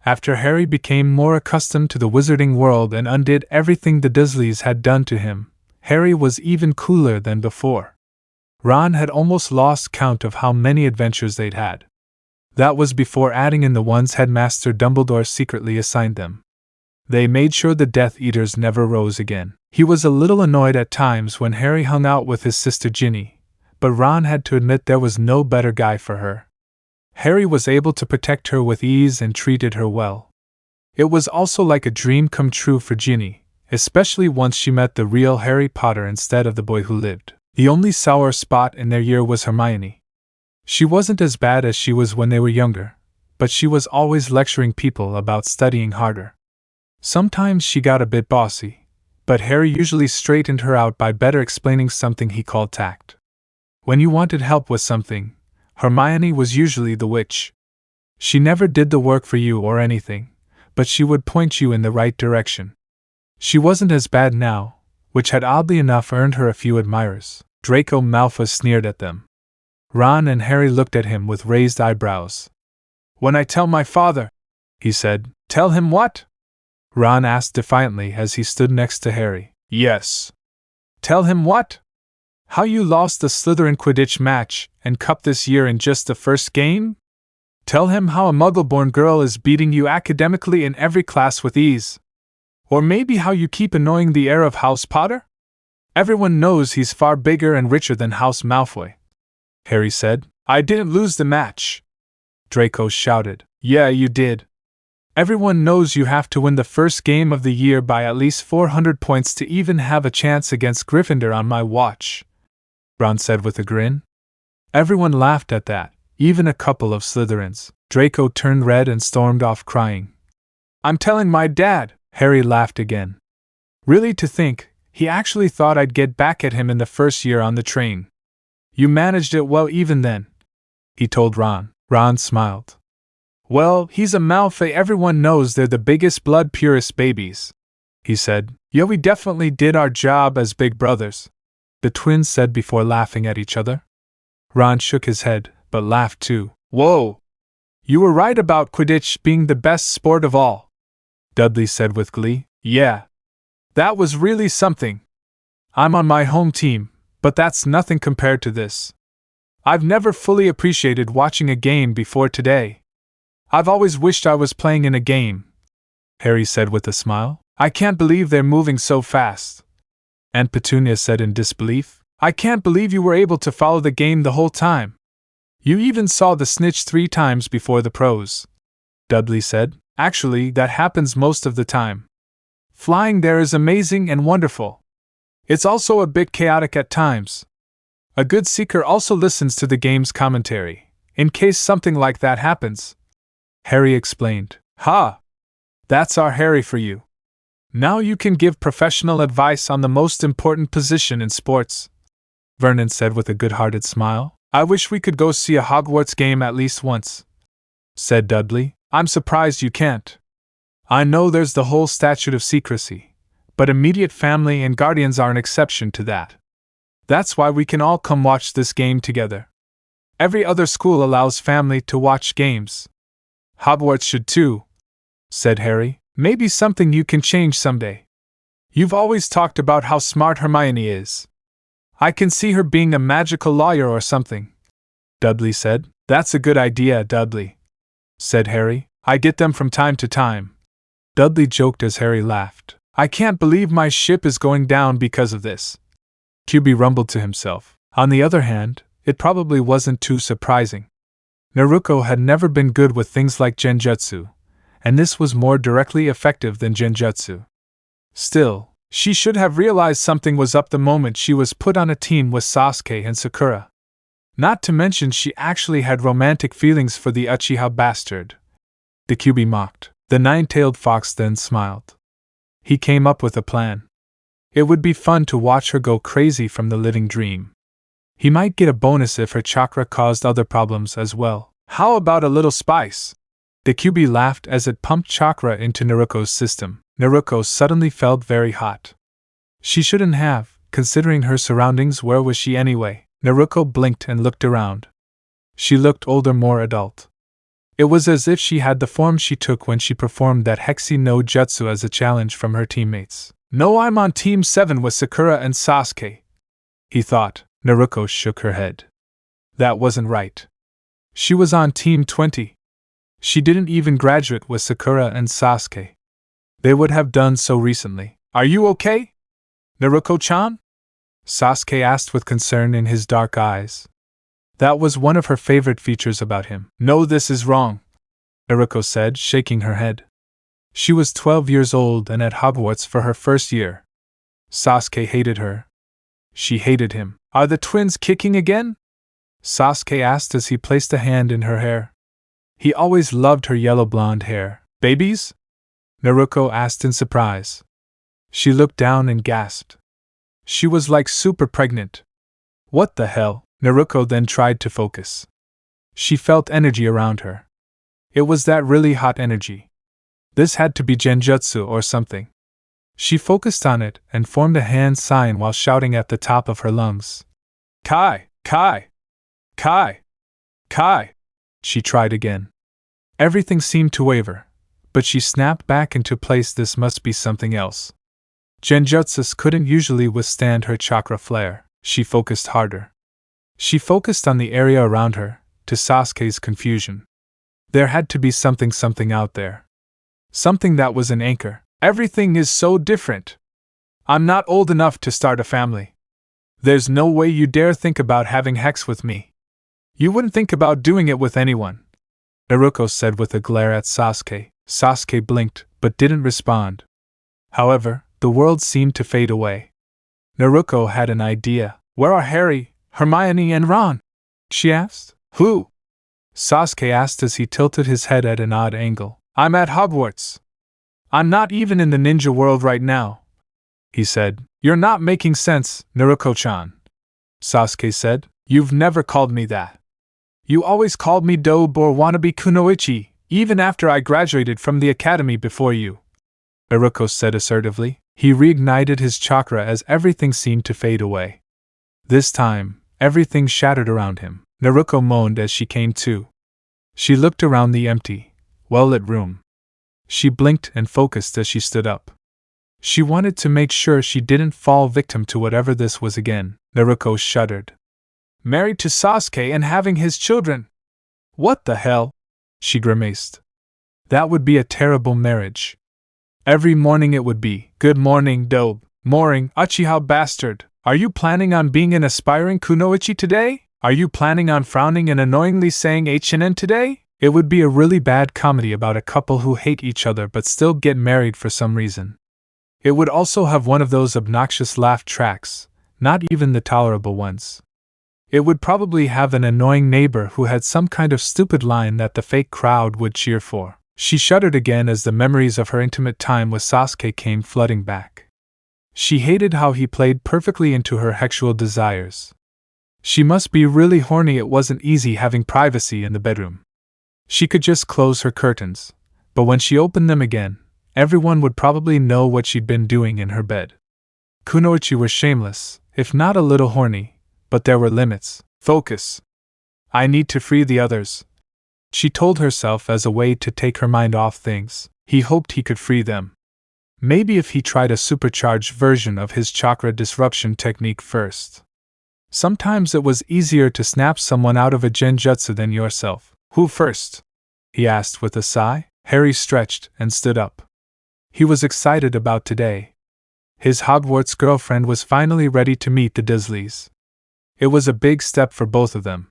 Speaker 1: After Harry became more accustomed to the wizarding world and undid everything the Dursleys had done to him, Harry was even cooler than before. Ron had almost lost count of how many adventures they'd had. That was before adding in the ones Headmaster Dumbledore secretly assigned them. They made sure the Death Eaters never rose again. He was a little annoyed at times when Harry hung out with his sister Ginny, but Ron had to admit there was no better guy for her. Harry was able to protect her with ease and treated her well. It was also like a dream come true for Ginny, especially once she met the real Harry Potter instead of the boy who lived The only sour spot in their year was Hermione. She wasn't as bad as she was when they were younger, but she was always lecturing people about studying harder. Sometimes she got a bit bossy, but Harry usually straightened her out by better explaining something he called tact. When you wanted help with something, Hermione was usually the witch. She never did the work for you or anything, but she would point you in the right direction. She wasn't as bad now, which had oddly enough earned her a few admirers. Draco Malfoy sneered at them. Ron and Harry looked at him with raised eyebrows. "When I tell my father," he said. "Tell him what?" Ron asked defiantly as he stood next to Harry. "Yes." "Tell him what?" "How you lost the Slytherin Quidditch match and cup this year in just the first game? Tell him how a Muggle-born girl is beating you academically in every class with ease. Or maybe how you keep annoying the heir of House Potter? Everyone knows he's far bigger and richer than House Malfoy." Harry said. "I didn't lose the match," Draco shouted. "Yeah, you did. Everyone knows you have to win the first game of the year by at least 400 points to even have a chance against Gryffindor on my watch," Ron said with a grin. Everyone laughed at that, even a couple of Slytherins. Draco turned red and stormed off crying. "I'm telling my dad," Harry laughed again. "Really, to think, he actually thought I'd get back at him in the first year on the train. You managed it well even then," he told Ron. Ron smiled. "Well, he's a Malfoy, everyone knows they're the biggest blood purest babies," he said. "Yeah, we definitely did our job as big brothers," the twins said before laughing at each other. Ron shook his head, but laughed too. "Whoa! You were right about Quidditch being the best sport of all," Dudley said with glee. "Yeah. That was really something. I'm on my home team, but that's nothing compared to this. I've never fully appreciated watching a game before today. I've always wished I was playing in a game," Harry said with a smile. "I can't believe they're moving so fast." Aunt Petunia said in disbelief. "I can't believe you were able to follow the game the whole time. You even saw the snitch 3 times before the pros," Dudley said. "Actually, that happens most of the time. Flying there is amazing and wonderful. It's also a bit chaotic at times. A good seeker also listens to the game's commentary, in case something like that happens," Harry explained. "Ha! That's our Harry for you. Now you can give professional advice on the most important position in sports," Vernon said with a good-hearted smile. "I wish we could go see a Hogwarts game at least once," said Dudley. "I'm surprised you can't. I know there's the whole statute of secrecy, but immediate family and guardians are an exception to that. That's why we can all come watch this game together. Every other school allows family to watch games. Hogwarts should too," said Harry. "Maybe something you can change someday. You've always talked about how smart Hermione is. I can see her being a magical lawyer or something," Dudley said. "That's a good idea, Dudley," said Harry. "I get them from time to time." Dudley joked as Harry laughed. "I can't believe my ship is going down because of this," QB rumbled to himself. On the other hand, it probably wasn't too surprising. Naruko had never been good with things like genjutsu, and this was more directly effective than genjutsu. Still, she should have realized something was up the moment she was put on a team with Sasuke and Sakura. Not to mention she actually had romantic feelings for the Uchiha bastard. The QB mocked. The nine-tailed fox then smiled. He came up with a plan. It would be fun to watch her go crazy from the living dream. He might get a bonus if her chakra caused other problems as well. How about a little spice? The QB laughed as it pumped chakra into Naruko's system. Naruko suddenly felt very hot. She shouldn't have, considering her surroundings. Where was she anyway? Naruko blinked and looked around. She looked older, more adult. It was as if she had the form she took when she performed that Hexi no Jutsu as a challenge from her teammates. "No, I'm on Team 7 with Sakura and Sasuke," he thought. Naruko shook her head. That wasn't right. She was on Team 20. She didn't even graduate with Sakura and Sasuke. They would have done so recently. "Are you okay, Naruko-chan?" Sasuke asked with concern in his dark eyes. That was one of her favorite features about him. "No, this is wrong," Naruko said, shaking her head. She was 12 years old and at Hogwarts for her first year. Sasuke hated her. She hated him. Are the twins kicking again? Sasuke asked as he placed a hand in her hair. He always loved her yellow blonde hair. Babies? Naruko asked in surprise. She looked down and gasped. She was like super pregnant. What the hell? Naruko then tried to focus. She felt energy around her. It was that really hot energy. This had to be genjutsu or something. She focused on it and formed a hand sign while shouting at the top of her lungs. Kai! Kai! Kai! Kai! She tried again. Everything seemed to waver, but she snapped back into place. This must be something else. Genjutsus couldn't usually withstand her chakra flare. She focused harder. She focused on the area around her, to Sasuke's confusion. There had to be something out there. Something that was an anchor. Everything is so different. I'm not old enough to start a family. There's no way you dare think about having sex with me. You wouldn't think about doing it with anyone, Naruko said with a glare at Sasuke. Sasuke blinked, but didn't respond. However, the world seemed to fade away. Naruko had an idea. Where are Harry, Hermione, and Ron? She asked. Who? Sasuke asked as he tilted his head at an odd angle. I'm at Hogwarts. I'm not even in the ninja world right now, he said. You're not making sense, Naruko-chan, Sasuke said. You've never called me that. You always called me Dobe or wannabe kunoichi, even after I graduated from the academy before you, Naruko said assertively. He reignited his chakra as everything seemed to fade away. This time, everything shattered around him. Naruko moaned as she came to. She looked around the empty, well-lit room. She blinked and focused as she stood up. She wanted to make sure she didn't fall victim to whatever this was again. Naruko shuddered. Married to Sasuke and having his children. What the hell? She grimaced. That would be a terrible marriage. Every morning it would be, good morning, Dobe. Morning, Uchiha bastard. Are you planning on being an aspiring kunoichi today? Are you planning on frowning and annoyingly saying HNN today? It would be a really bad comedy about a couple who hate each other but still get married for some reason. It would also have one of those obnoxious laugh tracks, not even the tolerable ones. It would probably have an annoying neighbor who had some kind of stupid line that the fake crowd would cheer for. She shuddered again as the memories of her intimate time with Sasuke came flooding back. She hated how he played perfectly into her sexual desires. She must be really horny. It wasn't easy having privacy in the bedroom. She could just close her curtains, but when she opened them again, everyone would probably know what she'd been doing in her bed. Kunoichi were shameless, if not a little horny, but there were limits. Focus. I need to free the others, she told herself as a way to take her mind off things. He hoped he could free them. Maybe if he tried a supercharged version of his chakra disruption technique first. Sometimes it was easier to snap someone out of a genjutsu than yourself. Who first? He asked with a sigh. Harry stretched and stood up. He was excited about today. His Hogwarts girlfriend was finally ready to meet the Dursleys. It was a big step for both of them.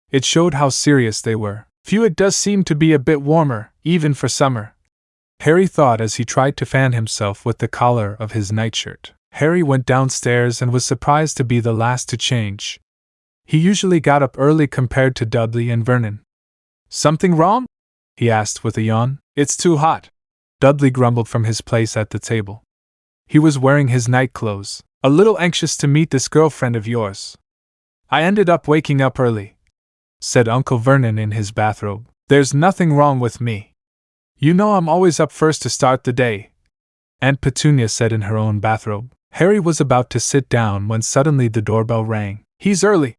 Speaker 1: It showed how serious they were. Phew, it does seem to be a bit warmer, even for summer, Harry thought as he tried to fan himself with the collar of his nightshirt. Harry went downstairs and was surprised to be the last to change. He usually got up early compared to Dudley and Vernon. Something wrong? He asked with a yawn. It's too hot, Dudley grumbled from his place at the table. He was wearing his night clothes, a little anxious to meet this girlfriend of yours. I ended up waking up early, said Uncle Vernon in his bathrobe. There's nothing wrong with me. You know I'm always up first to start the day, Aunt Petunia said in her own bathrobe. Harry was about to sit down when suddenly the doorbell rang. He's early,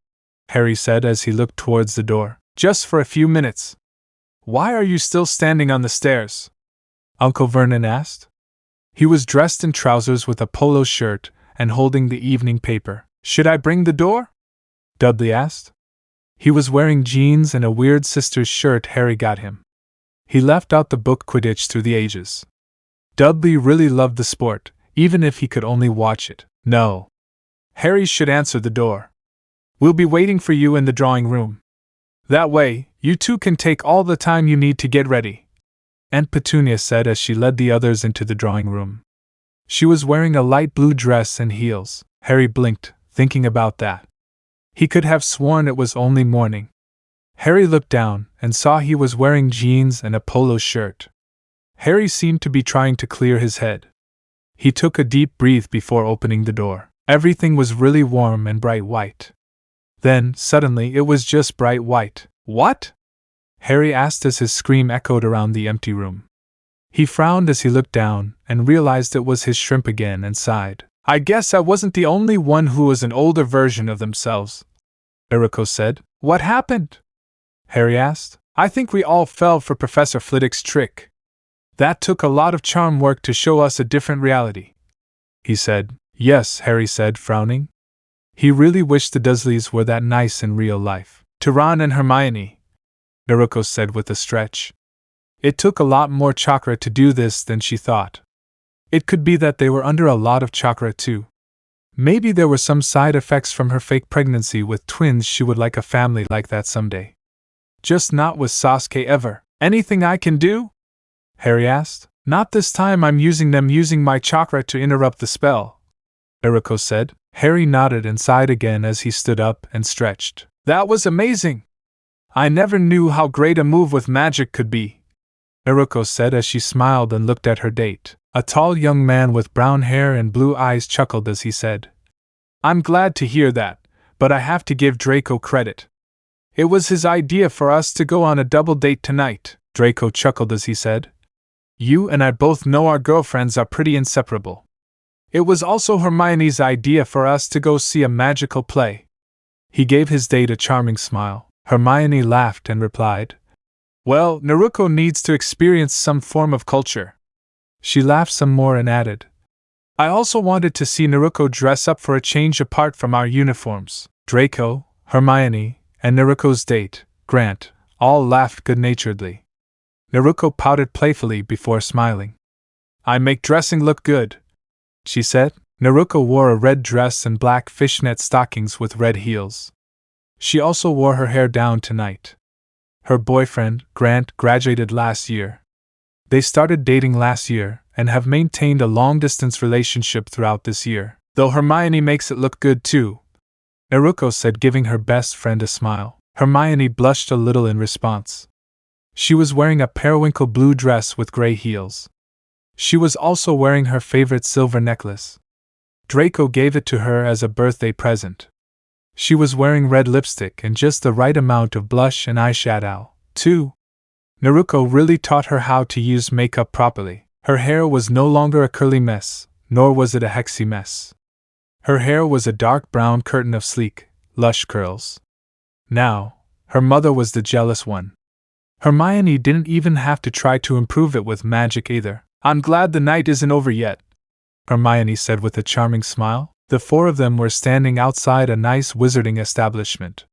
Speaker 1: Harry said as he looked towards the door. Just for a few minutes. Why are you still standing on the stairs? Uncle Vernon asked. He was dressed in trousers with a polo shirt and holding the evening paper. Should I bring the door? Dudley asked. He was wearing jeans and a weird sister's shirt Harry got him. He left out the book Quidditch Through the Ages. Dudley really loved the sport, even if he could only watch it. No. Harry should answer the door. We'll be waiting for you in the drawing room. That way, you two can take all the time you need to get ready, Aunt Petunia said as she led the others into the drawing room. She was wearing a light blue dress and heels. Harry blinked, thinking about that. He could have sworn it was only morning. Harry looked down and saw he was wearing jeans and a polo shirt. Harry seemed to be trying to clear his head. He took a deep breath before opening the door. Everything was really warm and bright white. Then, suddenly, it was just bright white. What? Harry asked as his scream echoed around the empty room. He frowned as he looked down and realized it was his shrimp again and sighed. I guess I wasn't the only one who was an older version of themselves, Naruko said. What happened? Harry asked. I think we all fell for Professor Flitwick's trick. That took a lot of charm work to show us a different reality, he said. Yes, Harry said, frowning. He really wished the Dursleys were that nice in real life. To Ron and Hermione, Naruko said with a stretch. It took a lot more chakra to do this than she thought. It could be that they were under a lot of chakra too. Maybe there were some side effects from her fake pregnancy with twins. She would like a family like that someday. Just not with Sasuke ever. Anything I can do? Harry asked. Not this time. I'm using my chakra to interrupt the spell, Naruko said. Harry nodded and sighed again as he stood up and stretched. That was amazing! I never knew how great a move with magic could be, Naruko said as she smiled and looked at her date. A tall young man with brown hair and blue eyes chuckled as he said, I'm glad to hear that, but I have to give Draco credit. It was his idea for us to go on a double date tonight, Draco chuckled as he said. You and I both know our girlfriends are pretty inseparable. It was also Hermione's idea for us to go see a magical play. He gave his date a charming smile. Hermione laughed and replied, Well, Naruko needs to experience some form of culture. She laughed some more and added, I also wanted to see Naruko dress up for a change apart from our uniforms. Draco, Hermione, and Naruko's date, Grant, all laughed good-naturedly. Naruko pouted playfully before smiling. I make dressing look good, she said. Naruko wore a red dress and black fishnet stockings with red heels. She also wore her hair down tonight. Her boyfriend, Grant, graduated last year. They started dating last year and have maintained a long-distance relationship throughout this year. Though Hermione makes it look good too, Naruko said, giving her best friend a smile. Hermione blushed a little in response. She was wearing a periwinkle blue dress with gray heels. She was also wearing her favorite silver necklace. Draco gave it to her as a birthday present. She was wearing red lipstick and just the right amount of blush and eyeshadow, too. Naruko really taught her how to use makeup properly. Her hair was no longer a curly mess, nor was it a hexy mess. Her hair was a dark brown curtain of sleek, lush curls. Now, her mother was the jealous one. Hermione didn't even have to try to improve it with magic either. I'm glad the night isn't over yet, Hermione said with a charming smile. The four of them were standing outside a nice wizarding establishment.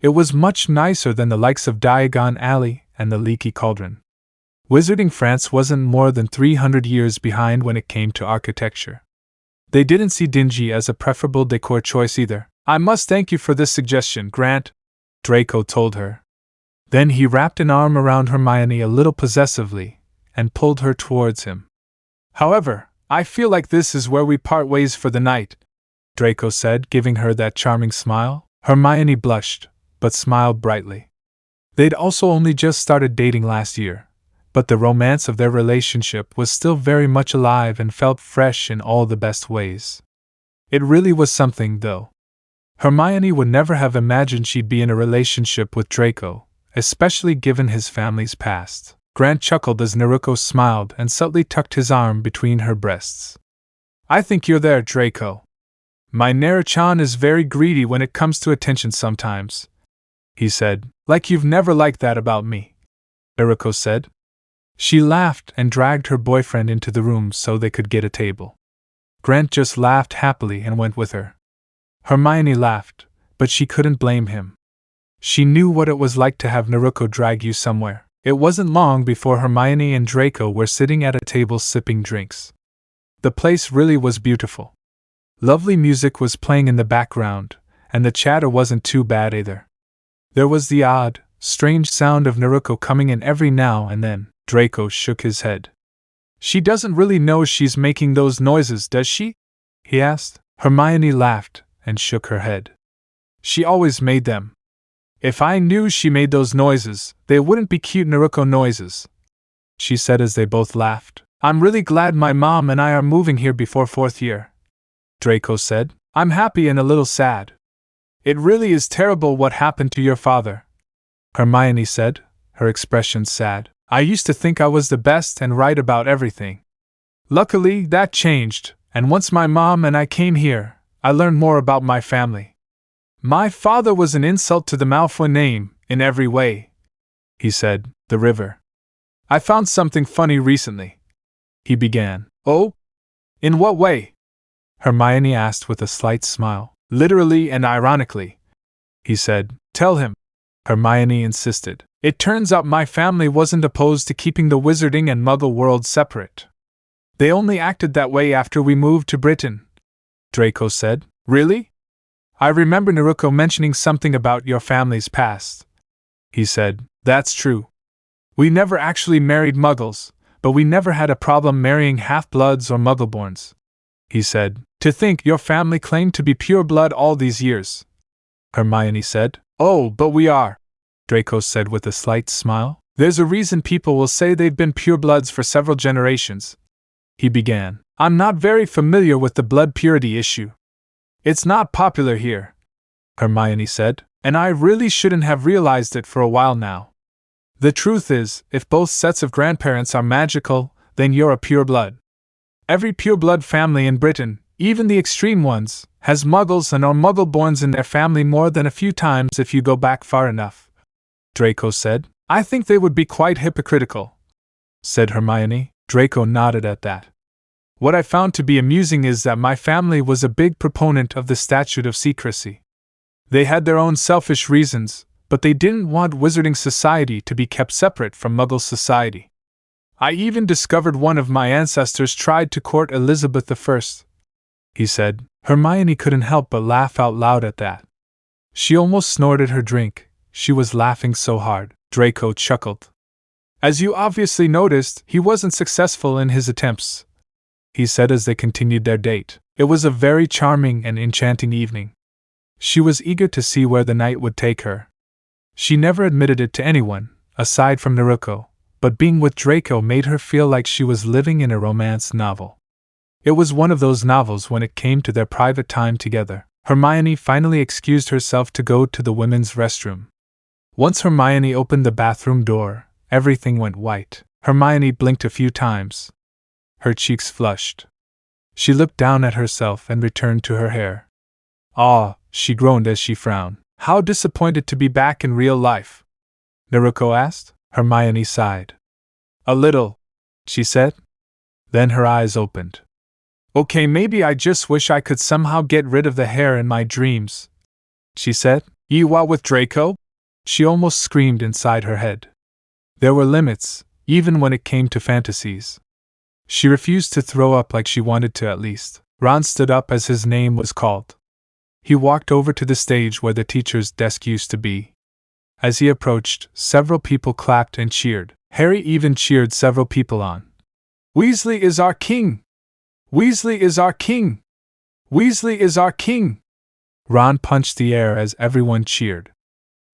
Speaker 1: It was much nicer than the likes of Diagon Alley and the Leaky Cauldron. Wizarding France wasn't more than 300 years behind when it came to architecture. They didn't see dingy as a preferable decor choice either. I must thank you for this suggestion, Grant, Draco told her. Then he wrapped an arm around Hermione a little possessively and pulled her towards him. However, I feel like this is where we part ways for the night, Draco said, giving her that charming smile. Hermione blushed, but smiled brightly. They'd also only just started dating last year, but the romance of their relationship was still very much alive and felt fresh in all the best ways. It really was something, though. Hermione would never have imagined she'd be in a relationship with Draco, especially given his family's past. Grant chuckled as Naruko smiled and subtly tucked his arm between her breasts. I think you're there, Draco. My Naru-chan is very greedy when it comes to attention sometimes, he said. Like you've never liked that about me, Naruko said. She laughed and dragged her boyfriend into the room so they could get a table. Grant just laughed happily and went with her. Hermione laughed, but she couldn't blame him. She knew what it was like to have Naruko drag you somewhere. It wasn't long before Hermione and Draco were sitting at a table sipping drinks. The place really was beautiful. Lovely music was playing in the background, and the chatter wasn't too bad either. There was the odd, strange sound of Naruko coming in every now and then. Draco shook his head. She doesn't really know she's making those noises, does she? He asked. Hermione laughed and shook her head. She always made them. If I knew she made those noises, they wouldn't be cute Naruko noises, she said as they both laughed. I'm really glad my mom and I are moving here before 4th year, Draco said. I'm happy and a little sad. It really is terrible what happened to your father, Hermione said, her expression sad. I used to think I was the best and right about everything. Luckily, that changed, and once my mom and I came here, I learned more about my family. My father was an insult to the Malfoy name, in every way, he said. The river. I found something funny recently, he began. Oh? In what way? Hermione asked with a slight smile. Literally and ironically, he said. Tell him, Hermione insisted. It turns out my family wasn't opposed to keeping the wizarding and muggle worlds separate. They only acted that way after we moved to Britain, Draco said. Really? I remember Naruko mentioning something about your family's past, he said. That's true. We never actually married muggles, but we never had a problem marrying half-bloods or muggleborns, he said. To think your family claimed to be pure blood all these years, Hermione said. Oh, but we are, Draco said with a slight smile. There's a reason people will say they've been purebloods for several generations, he began. I'm not very familiar with the blood purity issue. It's not popular here, Hermione said, and I really shouldn't have realized it for a while now. The truth is, if both sets of grandparents are magical, then you're a pureblood. Every pureblood family in Britain, even the extreme ones, has muggles and or muggleborns in their family more than a few times if you go back far enough, Draco said. I think they would be quite hypocritical, said Hermione. Draco nodded at that. What I found to be amusing is that my family was a big proponent of the statute of secrecy. They had their own selfish reasons, but they didn't want wizarding society to be kept separate from Muggle society. I even discovered one of my ancestors tried to court Elizabeth I, he said. Hermione couldn't help but laugh out loud at that. She almost snorted her drink, she was laughing so hard. Draco chuckled. As you obviously noticed, he wasn't successful in his attempts, he said as they continued their date. It was a very charming and enchanting evening. She was eager to see where the night would take her. She never admitted it to anyone, aside from Naruko, but being with Draco made her feel like she was living in a romance novel. It was one of those novels when it came to their private time together. Hermione finally excused herself to go to the women's restroom. Once Hermione opened the bathroom door, everything went white. Hermione blinked a few times. Her cheeks flushed. She looked down at herself and returned to her hair. Ah, she groaned as she frowned. How disappointed to be back in real life, Naruko asked. Hermione sighed. A little, she said. Then her eyes opened. Okay, maybe I just wish I could somehow get rid of the hair in my dreams, she said. You what with Draco? She almost screamed inside her head. There were limits, even when it came to fantasies. She refused to throw up like she wanted to at least. Ron stood up as his name was called. He walked over to the stage where the teacher's desk used to be. As he approached, several people clapped and cheered. Harry even cheered several people on. Weasley is our king! Weasley is our king! Weasley is our king! Ron punched the air as everyone cheered.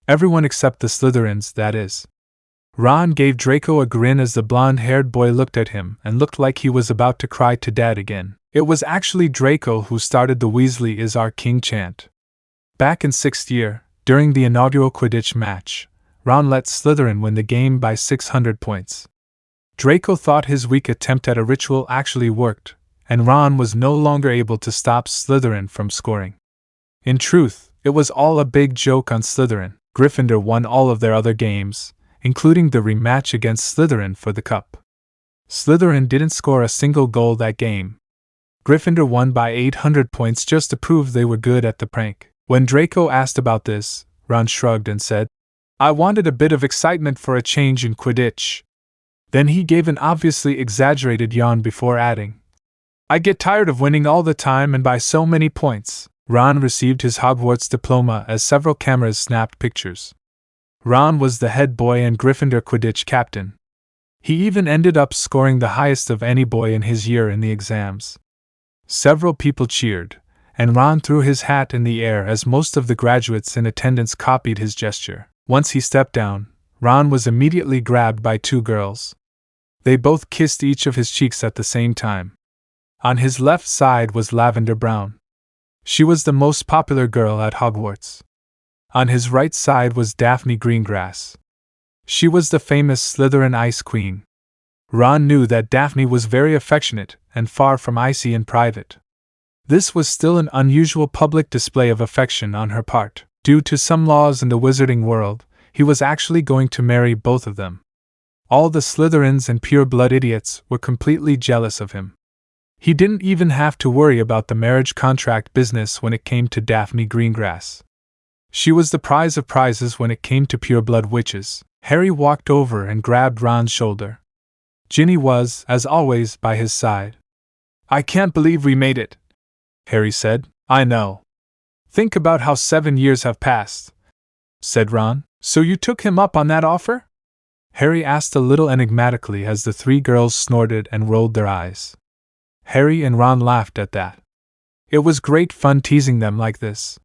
Speaker 1: Everyone except the Slytherins, that is. Ron gave Draco a grin as the blonde-haired boy looked at him and looked like he was about to cry to Dad again. It was actually Draco who started the Weasley is our king chant. Back in 6th year, during the inaugural Quidditch match, Ron let Slytherin win the game by 600 points. Draco thought his weak attempt at a ritual actually worked, and Ron was no longer able to stop Slytherin from scoring. In truth, it was all a big joke on Slytherin. Gryffindor won all of their other games, including the rematch against Slytherin for the cup. Slytherin didn't score a single goal that game. Gryffindor won by 800 points just to prove they were good at the prank. When Draco asked about this, Ron shrugged and said, I wanted a bit of excitement for a change in Quidditch. Then he gave an obviously exaggerated yawn before adding, I get tired of winning all the time and by so many points. Ron received his Hogwarts diploma as several cameras snapped pictures. Ron was the head boy and Gryffindor Quidditch captain. He even ended up scoring the highest of any boy in his year in the exams. Several people cheered, and Ron threw his hat in the air as most of the graduates in attendance copied his gesture. Once he stepped down, Ron was immediately grabbed by two girls. They both kissed each of his cheeks at the same time. On his left side was Lavender Brown. She was the most popular girl at Hogwarts. On his right side was Daphne Greengrass. She was the famous Slytherin Ice Queen. Ron knew that Daphne was very affectionate and far from icy in private. This was still an unusual public display of affection on her part. Due to some laws in the wizarding world, he was actually going to marry both of them. All the Slytherins and pure-blood idiots were completely jealous of him. He didn't even have to worry about the marriage contract business when it came to Daphne Greengrass. She was the prize of prizes when it came to pure-blood witches. Harry walked over and grabbed Ron's shoulder. Ginny was, as always, by his side. "I can't believe we made it," Harry said. "I know. Think about how 7 years have passed," said Ron. "So you took him up on that offer?" Harry asked a little enigmatically as the three girls snorted and rolled their eyes. Harry and Ron laughed at that. It was great fun teasing them like this.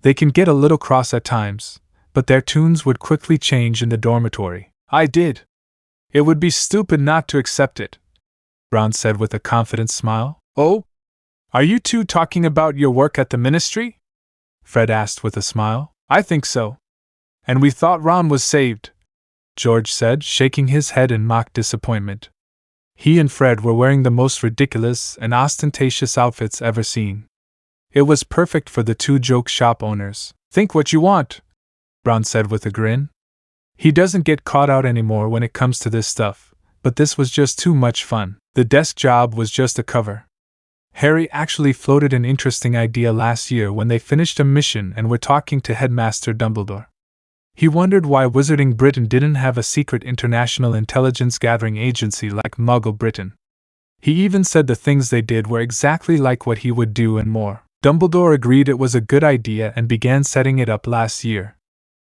Speaker 1: They can get a little cross at times, but their tunes would quickly change in the dormitory. "I did. It would be stupid not to accept it," Ron said with a confident smile. "Oh? Are you two talking about your work at the ministry?" Fred asked with a smile. "I think so. And we thought Ron was saved," George said, shaking his head in mock disappointment. He and Fred were wearing the most ridiculous and ostentatious outfits ever seen. It was perfect for the two joke shop owners. "Think what you want," Ron said with a grin. He doesn't get caught out anymore when it comes to this stuff, but this was just too much fun. The desk job was just a cover. Harry actually floated an interesting idea last year when they finished a mission and were talking to Headmaster Dumbledore. He wondered why Wizarding Britain didn't have a secret international intelligence gathering agency like Muggle Britain. He even said the things they did were exactly like what he would do and more. Dumbledore agreed it was a good idea and began setting it up last year.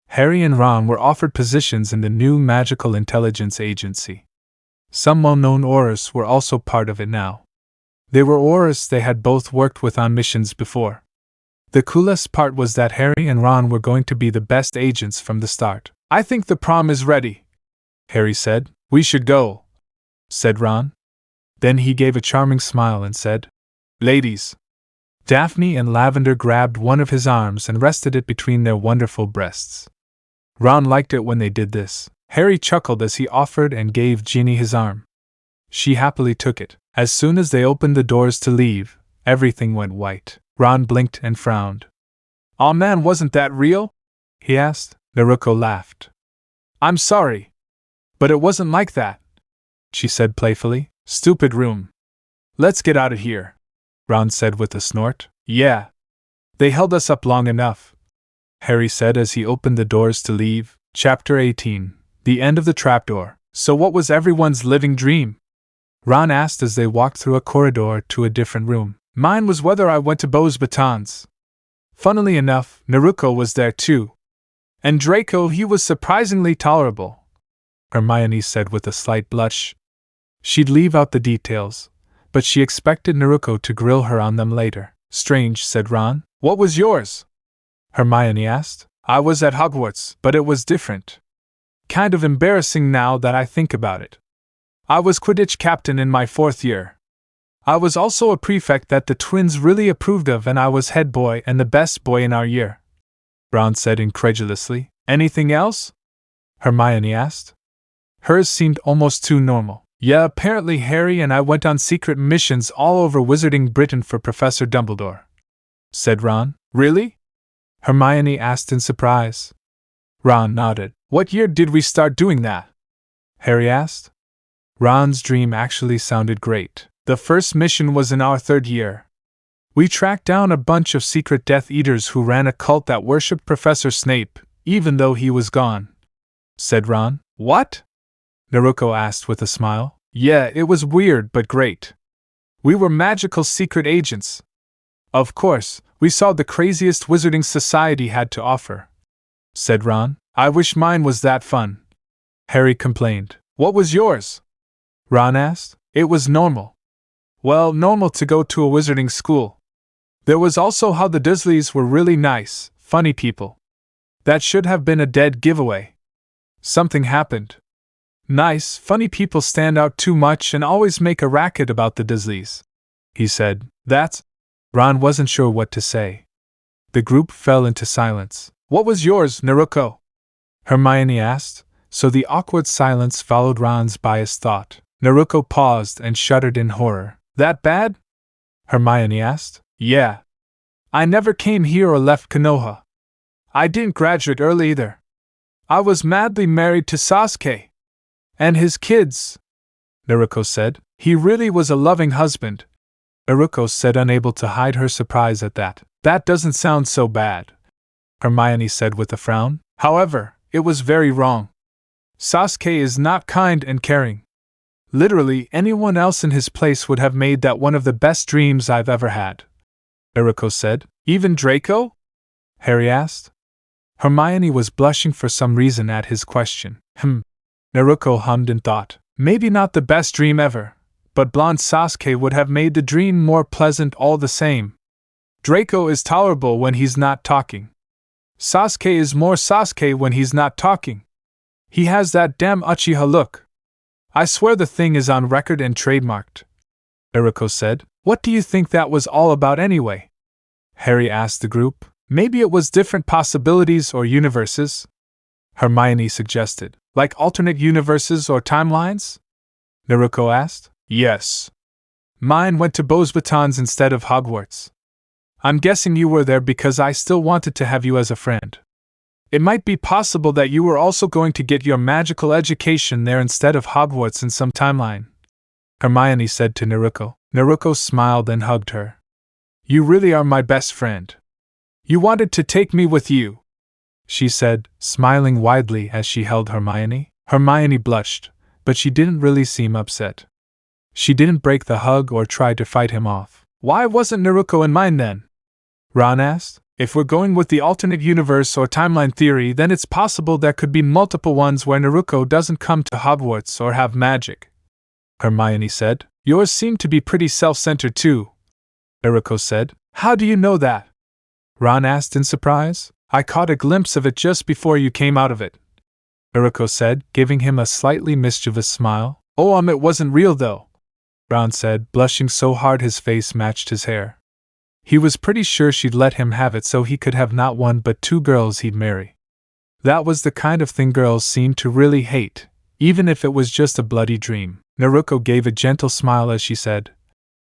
Speaker 1: Harry and Ron were offered positions in the new Magical Intelligence Agency. Some well-known Aurors were also part of it now. They were Aurors they had both worked with on missions before. The coolest part was that Harry and Ron were going to be the best agents from the start. "I think the prom is ready," Harry said. "We should go," said Ron. Then he gave a charming smile and said, "Ladies." Daphne and Lavender grabbed one of his arms and rested it between their wonderful breasts. Ron liked it when they did this. Harry chuckled as he offered and gave Ginny his arm. She happily took it. As soon as they opened the doors to leave, everything went white. Ron blinked and frowned. "Aw man, wasn't that real?" he asked. Naruko laughed. "I'm sorry. But it wasn't like that," she said playfully. "Stupid room. Let's get out of here," Ron said with a snort. "Yeah. They held us up long enough," Harry said as he opened the doors to leave. Chapter 18. The End of the Trapdoor. "So what was everyone's living dream?" Ron asked as they walked through a corridor to a different room. "Mine was whether I went to Beau's Batons. Funnily enough, Naruko was there too. And Draco, he was surprisingly tolerable," Hermione said with a slight blush. She'd leave out the details, but she expected Naruko to grill her on them later. "Strange," said Ron. "What was yours?" Hermione asked. "I was at Hogwarts, but it was different. Kind of embarrassing now that I think about it. I was Quidditch captain in my 4th year. I was also a prefect that the twins really approved of, and I was head boy and the best boy in our year," Ron said incredulously. "Anything else?" Hermione asked. Hers seemed almost too normal. "Yeah, apparently Harry and I went on secret missions all over Wizarding Britain for Professor Dumbledore," said Ron. "Really?" Hermione asked in surprise. Ron nodded. "What year did we start doing that?" Harry asked. Ron's dream actually sounded great. "The first mission was in our 3rd year. We tracked down a bunch of secret Death Eaters who ran a cult that worshipped Professor Snape, even though he was gone," said Ron. "What?" Naruko asked with a smile. "Yeah, it was weird but great. We were magical secret agents. Of course, we saw the craziest wizarding society had to offer," said Ron. "I wish mine was that fun," Harry complained. "What was yours?" Ron asked. "It was normal. Well, normal to go to a wizarding school," There was also how the Dursleys were really nice, funny people. That should have been a dead giveaway. Something happened. Nice, funny people stand out too much and always make a racket about the Dursleys, he said. That's... Ron wasn't sure what to say. The group fell into silence. What was yours, Naruko? Hermione asked, so the awkward silence followed Ron's biased thought. Naruko paused and shuddered in horror. That bad? Hermione asked. Yeah. I never came here or left Konoha. I didn't graduate early either. I was madly married to Sasuke. And his kids, Naruko said. He really was a loving husband. Naruko said, unable to hide her surprise at that. That doesn't sound so bad, Hermione said with a frown. However, it was very wrong. Sasuke is not kind and caring. Literally, anyone else in his place would have made that one of the best dreams I've ever had, Naruko said. Even Draco? Harry asked. Hermione was blushing for some reason at his question. Naruko hummed and thought. Maybe not the best dream ever, but blonde Sasuke would have made the dream more pleasant all the same. Draco is tolerable when he's not talking. Sasuke is more Sasuke when he's not talking. He has that damn Uchiha look. I swear the thing is on record and trademarked, Naruko said. What do you think that was all about anyway? Harry asked the group. Maybe it was different possibilities or universes? Hermione suggested. Like alternate universes or timelines? Naruko asked. Yes. Mine went to Beauxbatons instead of Hogwarts. I'm guessing you were there because I still wanted to have you as a friend. It might be possible that you were also going to get your magical education there instead of Hogwarts in some timeline, Hermione said to Naruko. Naruko smiled and hugged her. You really are my best friend. You wanted to take me with you, she said, smiling widely as she held Hermione. Hermione blushed, but she didn't really seem upset. She didn't break the hug or try to fight him off. Why wasn't Naruko in mine then? Ron asked. If we're going with the alternate universe or timeline theory, then it's possible there could be multiple ones where Naruko doesn't come to Hogwarts or have magic, Hermione said. Yours seem to be pretty self-centered too, Naruko said. How do you know that? Ron asked in surprise. I caught a glimpse of it just before you came out of it, Naruko said, giving him a slightly mischievous smile. Oh, it wasn't real though, Ron said, blushing so hard his face matched his hair. He was pretty sure she'd let him have it so he could have not one but two girls he'd marry. That was the kind of thing girls seemed to really hate, even if it was just a bloody dream. Naruko gave a gentle smile as she said,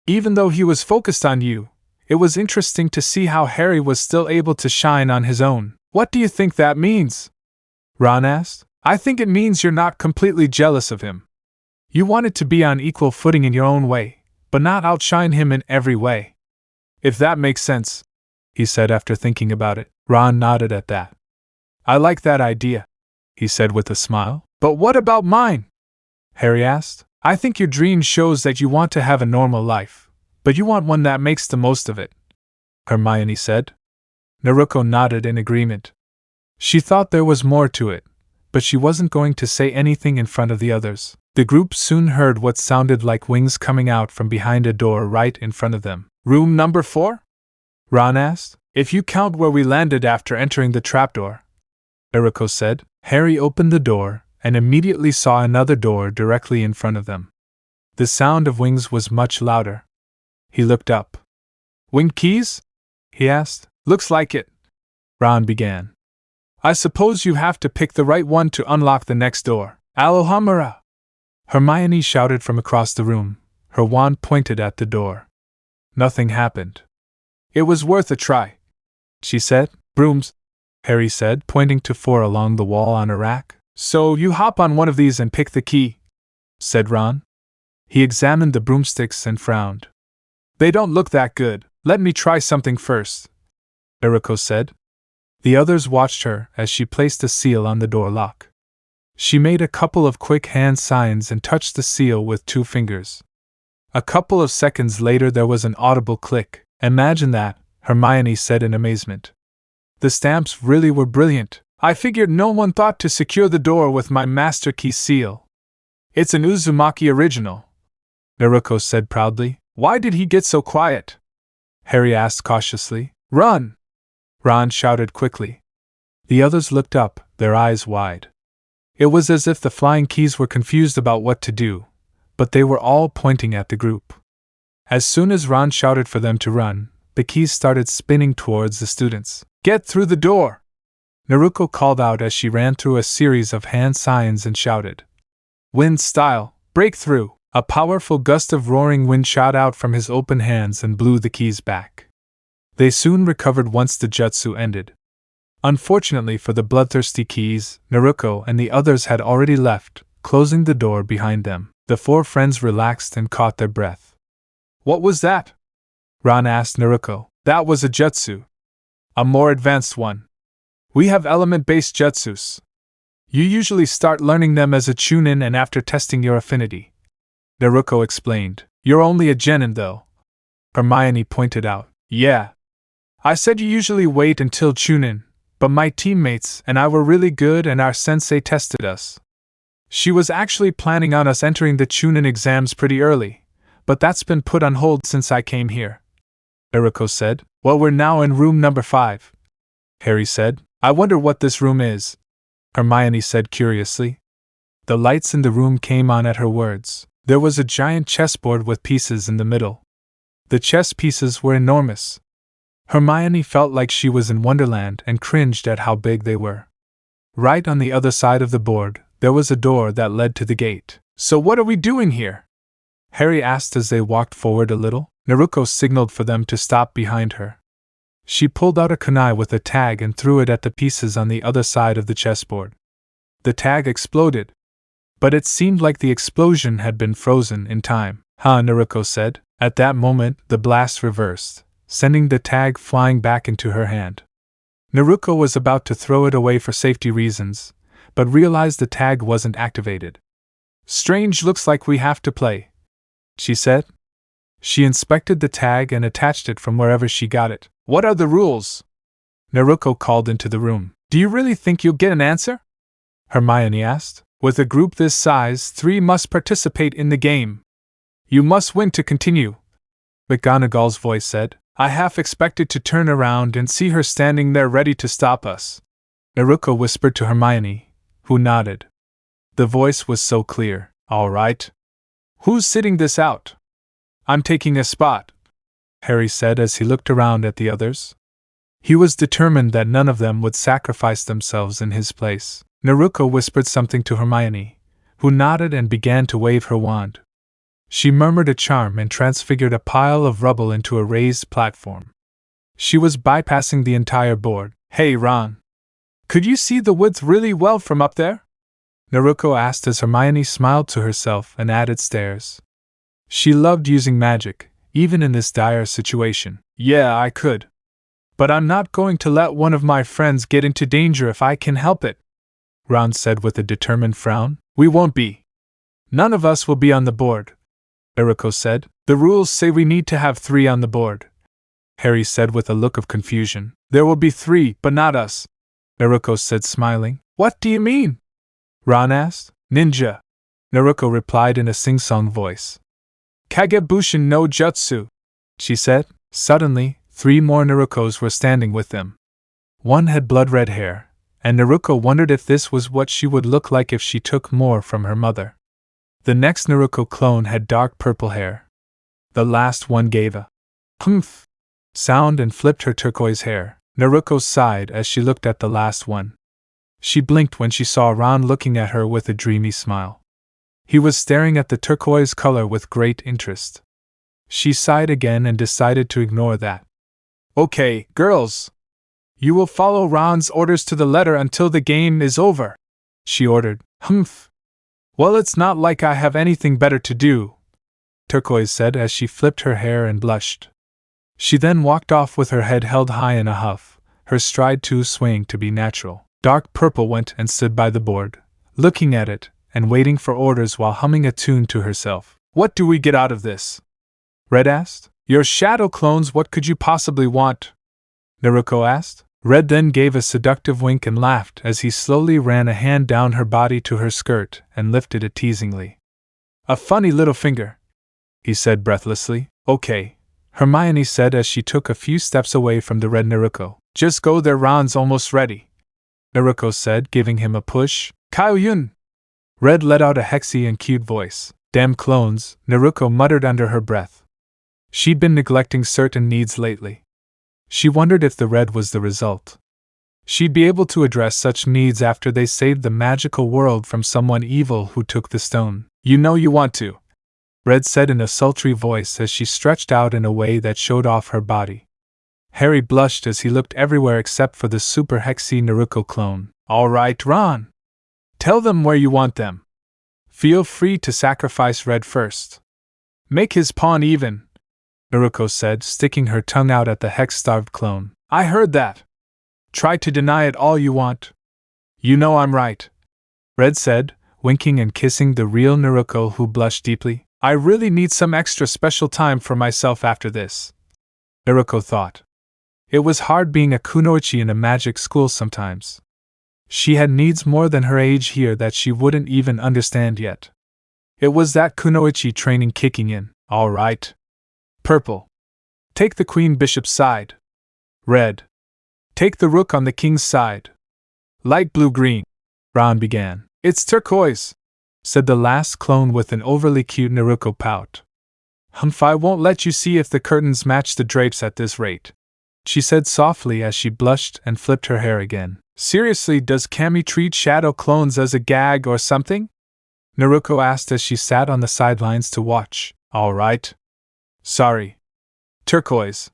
Speaker 1: even though he was focused on you, it was interesting to see how Harry was still able to shine on his own. What do you think that means? Ron asked. I think it means you're not completely jealous of him. You wanted to be on equal footing in your own way, but not outshine him in every way. If that makes sense, he said after thinking about it. Ron nodded at that. I like that idea, he said with a smile. But what about mine? Harry asked. I think your dream shows that you want to have a normal life, but you want one that makes the most of it, Hermione said. Naruko nodded in agreement. She thought there was more to it, but she wasn't going to say anything in front of the others. The group soon heard what sounded like wings coming out from behind a door right in front of them. Room number 4? Ron asked. If you count where we landed after entering the trapdoor, Naruko said. Harry opened the door and immediately saw another door directly in front of them. The sound of wings was much louder. He looked up. Winged keys? He asked. Looks like it, Ron began. I suppose you have to pick the right one to unlock the next door. Alohomora! Hermione shouted from across the room, her wand pointed at the door. Nothing happened. It was worth a try, she said. Brooms, Harry said, pointing to 4 along the wall on a rack. So you hop on one of these and pick the key, said Ron. He examined the broomsticks and frowned. They don't look that good. Let me try something first, Naruko said. The others watched her as she placed a seal on the door lock. She made a couple of quick hand signs and touched the seal with 2 fingers. A couple of seconds later there was an audible click. Imagine that, Hermione said in amazement. The stamps really were brilliant. I figured no one thought to secure the door with my master key seal. It's an Uzumaki original, Naruko said proudly. Why did he get so quiet? Harry asked cautiously. Run! Ron shouted quickly. The others looked up, their eyes wide. It was as if the flying keys were confused about what to do, but they were all pointing at the group. As soon as Ron shouted for them to run, the keys started spinning towards the students. Get through the door! Naruko called out as she ran through a series of hand signs and shouted. Wind style, break through! A powerful gust of roaring wind shot out from his open hands and blew the keys back. They soon recovered once the jutsu ended. Unfortunately for the bloodthirsty keys, Naruko and the others had already left, closing the door behind them. The four friends relaxed and caught their breath. What was that? Ron asked Naruko. That was a jutsu. A more advanced one. We have element-based jutsus. You usually start learning them as a chunin and after testing your affinity. Naruko explained. You're only a genin though. Hermione pointed out. Yeah. I said you usually wait until chunin, but my teammates and I were really good and our sensei tested us. She was actually planning on us entering the chunin exams pretty early, but that's been put on hold since I came here. Naruko said. Well, we're now in room number 5. Harry said. I wonder what this room is. Hermione said curiously. The lights in the room came on at her words. There was a giant chessboard with pieces in the middle. The chess pieces were enormous. Hermione felt like she was in Wonderland and cringed at how big they were. Right on the other side of the board, there was a door that led to the gate. So what are we doing here? Harry asked as they walked forward a little. Naruko signaled for them to stop behind her. She pulled out a kunai with a tag and threw it at the pieces on the other side of the chessboard. The tag exploded. But it seemed like the explosion had been frozen in time. Naruko said. At that moment, the blast reversed, sending the tag flying back into her hand. Naruko was about to throw it away for safety reasons, but realized the tag wasn't activated. Strange, looks like we have to play, she said. She inspected the tag and attached it from wherever she got it. What are the rules? Naruko called into the room. Do you really think you'll get an answer? Hermione asked. With a group this size, 3 must participate in the game. You must win to continue, McGonagall's voice said. I half expected to turn around and see her standing there ready to stop us. Naruko whispered to Hermione, who nodded. The voice was so clear. All right. Who's sitting this out? I'm taking a spot, Harry said as he looked around at the others. He was determined that none of them would sacrifice themselves in his place. Naruko whispered something to Hermione, who nodded and began to wave her wand. She murmured a charm and transfigured a pile of rubble into a raised platform. She was bypassing the entire board. Hey Ron! Could you see the width really well from up there? Naruko asked as Hermione smiled to herself and added stares. She loved using magic, even in this dire situation. Yeah, I could. But I'm not going to let one of my friends get into danger if I can help it, Ron said with a determined frown. We won't be. None of us will be on the board, Naruko said. The rules say we need to have 3 on the board, Harry said with a look of confusion. There will be 3, but not us, Naruko said smiling. What do you mean? Ron asked. Ninja, Naruko replied in a sing-song voice. Kagebushin no jutsu, she said. Suddenly, 3 more Narukos were standing with them. One had blood-red hair, and Naruko wondered if this was what she would look like if she took more from her mother. The next Naruko clone had dark purple hair. The last one gave a humph sound and flipped her turquoise hair. Naruko sighed as she looked at the last one. She blinked when she saw Ron looking at her with a dreamy smile. He was staring at the turquoise color with great interest. She sighed again and decided to ignore that. Okay, girls. You will follow Ron's orders to the letter until the game is over, she ordered. Humph. Well, it's not like I have anything better to do, Turquoise said as she flipped her hair and blushed. She then walked off with her head held high in a huff, her stride too swaying to be natural. Dark Purple went and stood by the board, looking at it and waiting for orders while humming a tune to herself. What do we get out of this? Red asked. Your shadow clones, what could you possibly want? Naruko asked. Red then gave a seductive wink and laughed as he slowly ran a hand down her body to her skirt and lifted it teasingly. A funny little finger, he said breathlessly. Okay, Hermione said as she took a few steps away from the red Naruko. Just go there, Ron's almost ready, Naruko said, giving him a push. Kaiyun! Red let out a hexy and cute voice. Damn clones, Naruko muttered under her breath. She'd been neglecting certain needs lately. She wondered if the red was the result. She'd be able to address such needs after they saved the magical world from someone evil who took the stone. You know you want to, Red said in a sultry voice as she stretched out in a way that showed off her body. Harry blushed as he looked everywhere except for the super hexy Naruko clone. All right, Ron. Tell them where you want them. Feel free to sacrifice Red first. Make his pawn even, Naruko said, sticking her tongue out at the hex-starved clone. I heard that. Try to deny it all you want. You know I'm right, Red said, winking and kissing the real Naruko, who blushed deeply. I really need some extra special time for myself after this, Naruko thought. It was hard being a kunoichi in a magic school sometimes. She had needs more than her age here that she wouldn't even understand yet. It was that kunoichi training kicking in. All right. Purple. Take the queen bishop's side. Red. Take the rook on the king's side. Light blue-green. Ron began. It's turquoise, said the last clone with an overly cute Naruko pout. Humph, I won't let you see if the curtains match the drapes at this rate, she said softly as she blushed and flipped her hair again. Seriously, does Kami treat shadow clones as a gag or something? Naruko asked as she sat on the sidelines to watch. All right. Sorry. Turquoise.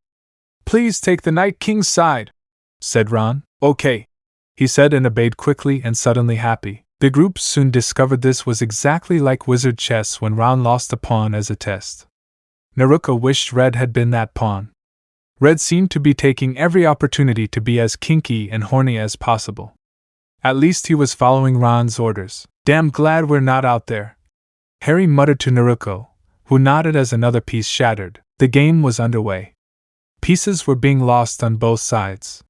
Speaker 1: Please take the Night King's side, said Ron. Okay, he said and obeyed quickly and suddenly happy. The group soon discovered this was exactly like wizard chess when Ron lost a pawn as a test. Naruko wished Red had been that pawn. Red seemed to be taking every opportunity to be as kinky and horny as possible. At least he was following Ron's orders. Damn glad we're not out there, Harry muttered to Naruko, who nodded as another piece shattered. The game was underway. Pieces were being lost on both sides.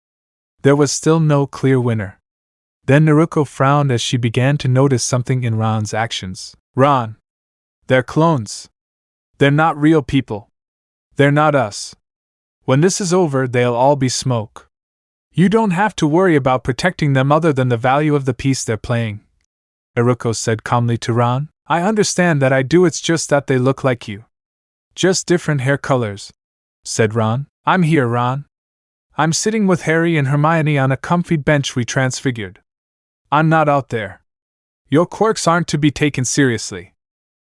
Speaker 1: There was still no clear winner. Then Naruko frowned as she began to notice something in Ron's actions. Ron! They're clones. They're not real people. They're not us. When this is over, they'll all be smoke. You don't have to worry about protecting them other than the value of the piece they're playing, Naruko said calmly to Ron. I understand that, I do, it's just that they look like you. Just different hair colors, said Ron. I'm here, Ron. I'm sitting with Harry and Hermione on a comfy bench we transfigured. I'm not out there. Your quirks aren't to be taken seriously.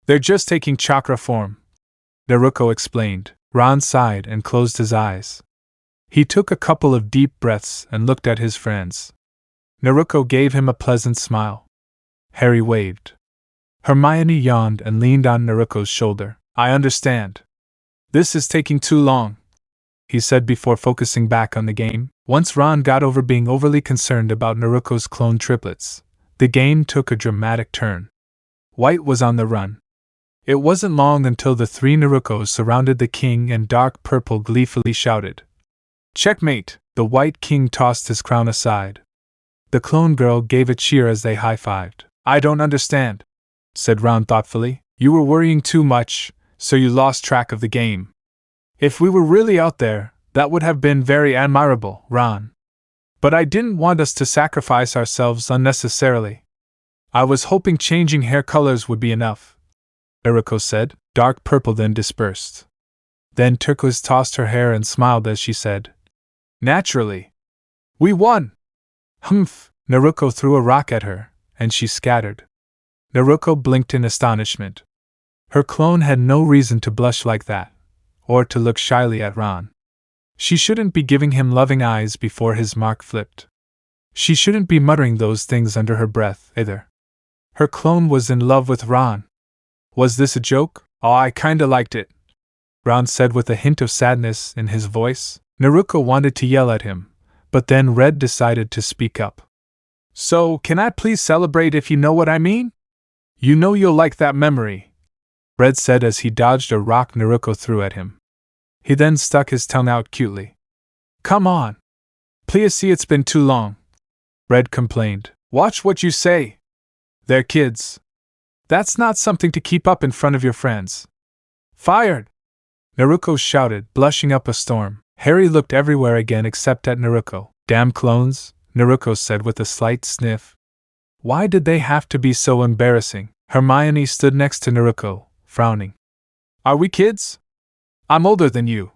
Speaker 1: They're just taking chakra form, Naruko explained. Ron sighed and closed his eyes. He took a couple of deep breaths and looked at his friends. Naruko gave him a pleasant smile. Harry waved. Hermione yawned and leaned on Naruko's shoulder. I understand. This is taking too long, he said before focusing back on the game. Once Ron got over being overly concerned about Naruko's clone triplets, the game took a dramatic turn. White was on the run. It wasn't long until the three Narukos surrounded the king and Dark Purple gleefully shouted. Checkmate! The White King tossed his crown aside. The clone girl gave a cheer as they high-fived. I don't understand, said Ron thoughtfully. You were worrying too much, so you lost track of the game. If we were really out there, that would have been very admirable, Ron. But I didn't want us to sacrifice ourselves unnecessarily. I was hoping changing hair colors would be enough, Naruko said. Dark Purple then dispersed. Then Turquoise tossed her hair and smiled as she said, Naturally. We won! Humph! Naruko threw a rock at her, and she scattered. Naruko blinked in astonishment. Her clone had no reason to blush like that, or to look shyly at Ron. She shouldn't be giving him loving eyes before his mark flipped. She shouldn't be muttering those things under her breath, either. Her clone was in love with Ron. Was this a joke? Oh, I kinda liked it, Ron said with a hint of sadness in his voice. Naruko wanted to yell at him, but then Red decided to speak up. So, can I please celebrate if you know what I mean? You know you'll like that memory, Red said as he dodged a rock Naruko threw at him. He then stuck his tongue out cutely. Come on. Please see, it's been too long, Red complained. Watch what you say. They're kids. That's not something to keep up in front of your friends. Fired! Naruko shouted, blushing up a storm. Harry looked everywhere again except at Naruko. Damn clones, Naruko said with a slight sniff. Why did they have to be so embarrassing? Hermione stood next to Naruko, frowning. Are we kids? I'm older than you,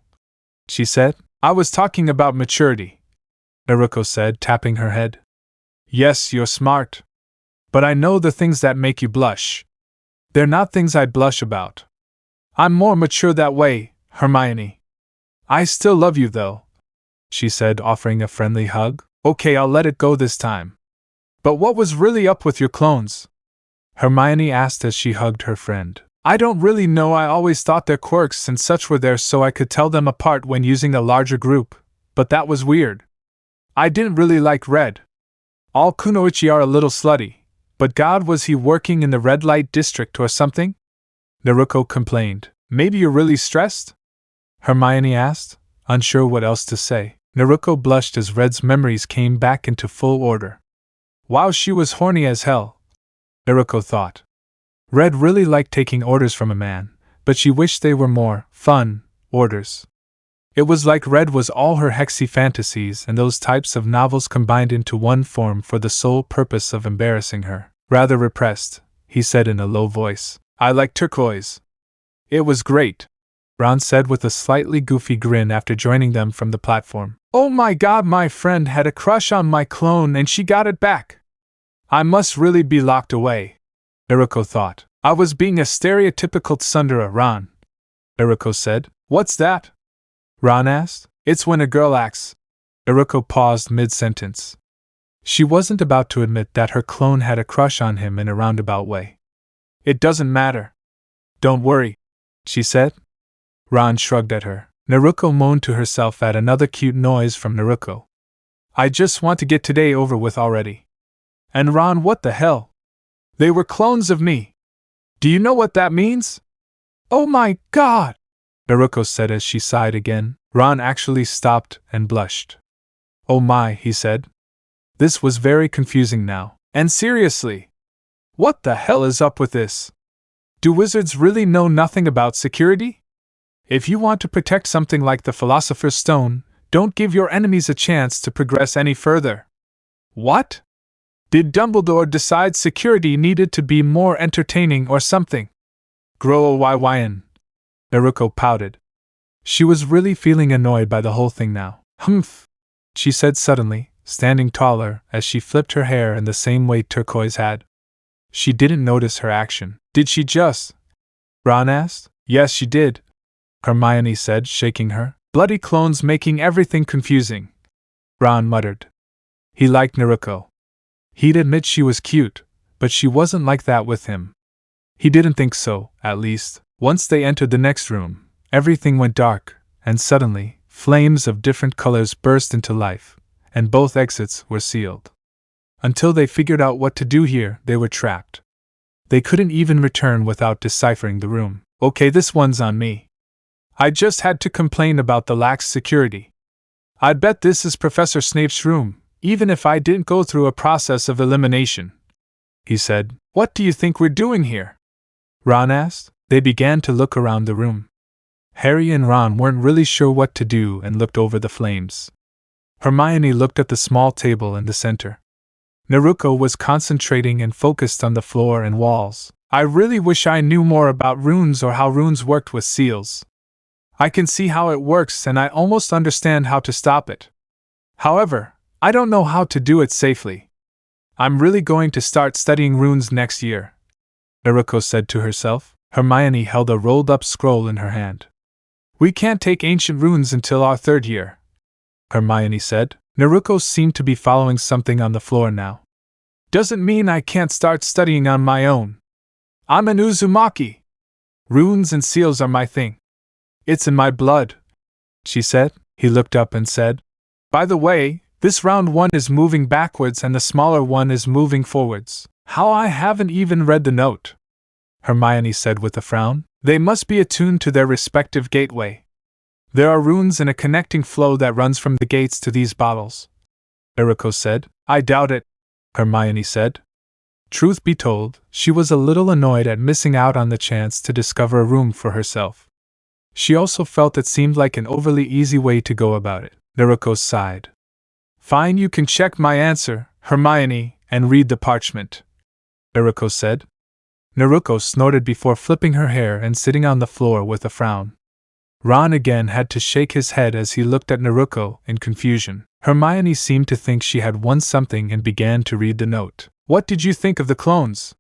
Speaker 1: she said. I was talking about maturity, Naruko said, tapping her head. Yes, you're smart. But I know the things that make you blush. They're not things I'd blush about. I'm more mature that way, Hermione. I still love you though, she said, offering a friendly hug. Okay, I'll let it go this time. But what was really up with your clones? Hermione asked as she hugged her friend. I don't really know, I always thought their quirks and such were there so I could tell them apart when using a larger group, but that was weird. I didn't really like Red. All kunoichi are a little slutty, but God, was he working in the red light district or something? Naruko complained. Maybe you're really stressed? Hermione asked, unsure what else to say. Naruko blushed as Red's memories came back into full order. Wow, she was horny as hell, Naruko thought. Red really liked taking orders from a man, but she wished they were more fun orders. It was like Red was all her hexy fantasies and those types of novels combined into one form for the sole purpose of embarrassing her. Rather repressed, he said in a low voice. I like turquoise. It was great, Ron said with a slightly goofy grin after joining them from the platform. Oh my god, my friend had a crush on my clone and she got it back. I must really be locked away, Naruko thought. I was being a stereotypical tsundere, Ron, Naruko said. What's that? Ron asked. It's when a girl acts. Naruko paused mid-sentence. She wasn't about to admit that her clone had a crush on him in a roundabout way. It doesn't matter. Don't worry, she said. Ron shrugged at her. Naruko moaned to herself at another cute noise from Naruko. I just want to get today over with already. And Ron, what the hell? They were clones of me. Do you know what that means? Oh my god, Naruko said as she sighed again. Ron actually stopped and blushed. Oh my, he said. This was very confusing now. And seriously, what the hell is up with this? Do wizards really know nothing about security? If you want to protect something like the Philosopher's Stone, don't give your enemies a chance to progress any further. What? Did Dumbledore decide security needed to be more entertaining or something? Grow a YYN. Naruko pouted. She was really feeling annoyed by the whole thing now. Humph, she said suddenly, standing taller as she flipped her hair in the same way turquoise had. She didn't notice her action. Did she just? Ron asked. Yes, she did, Hermione said, shaking her. Bloody clones making everything confusing, Ron muttered. He liked Naruko. He'd admit she was cute, but she wasn't like that with him. He didn't think so, at least. Once they entered the next room, everything went dark, and suddenly, flames of different colors burst into life, and both exits were sealed. Until they figured out what to do here, they were trapped. They couldn't even return without deciphering the room. Okay, this one's on me. I just had to complain about the lax security. I'd bet this is Professor Snape's room, even if I didn't go through a process of elimination, he said. What do you think we're doing here? Ron asked. They began to look around the room. Harry and Ron weren't really sure what to do and looked over the flames. Hermione looked at the small table in the center. Naruko was concentrating and focused on the floor and walls. I really wish I knew more about runes or how runes worked with seals. I can see how it works and I almost understand how to stop it. However, I don't know how to do it safely. I'm really going to start studying runes next year, Naruko said to herself. Hermione held a rolled-up scroll in her hand. We can't take ancient runes until our third year, Hermione said. Naruko seemed to be following something on the floor now. Doesn't mean I can't start studying on my own. I'm an Uzumaki. Runes and seals are my thing. It's in my blood, she said. He looked up and said, by the way, this round one is moving backwards and the smaller one is moving forwards. How I haven't even read the note, Hermione said with a frown. They must be attuned to their respective gateway. There are runes in a connecting flow that runs from the gates to these bottles, Naruko said. I doubt it, Hermione said. Truth be told, she was a little annoyed at missing out on the chance to discover a room for herself. She also felt it seemed like an overly easy way to go about it. Naruko sighed. Fine, you can check my answer, Hermione, and read the parchment, Naruko said. Naruko snorted before flipping her hair and sitting on the floor with a frown. Ron again had to shake his head as he looked at Naruko in confusion. Hermione seemed to think she had won something and began to read the note. What did you think of the clones?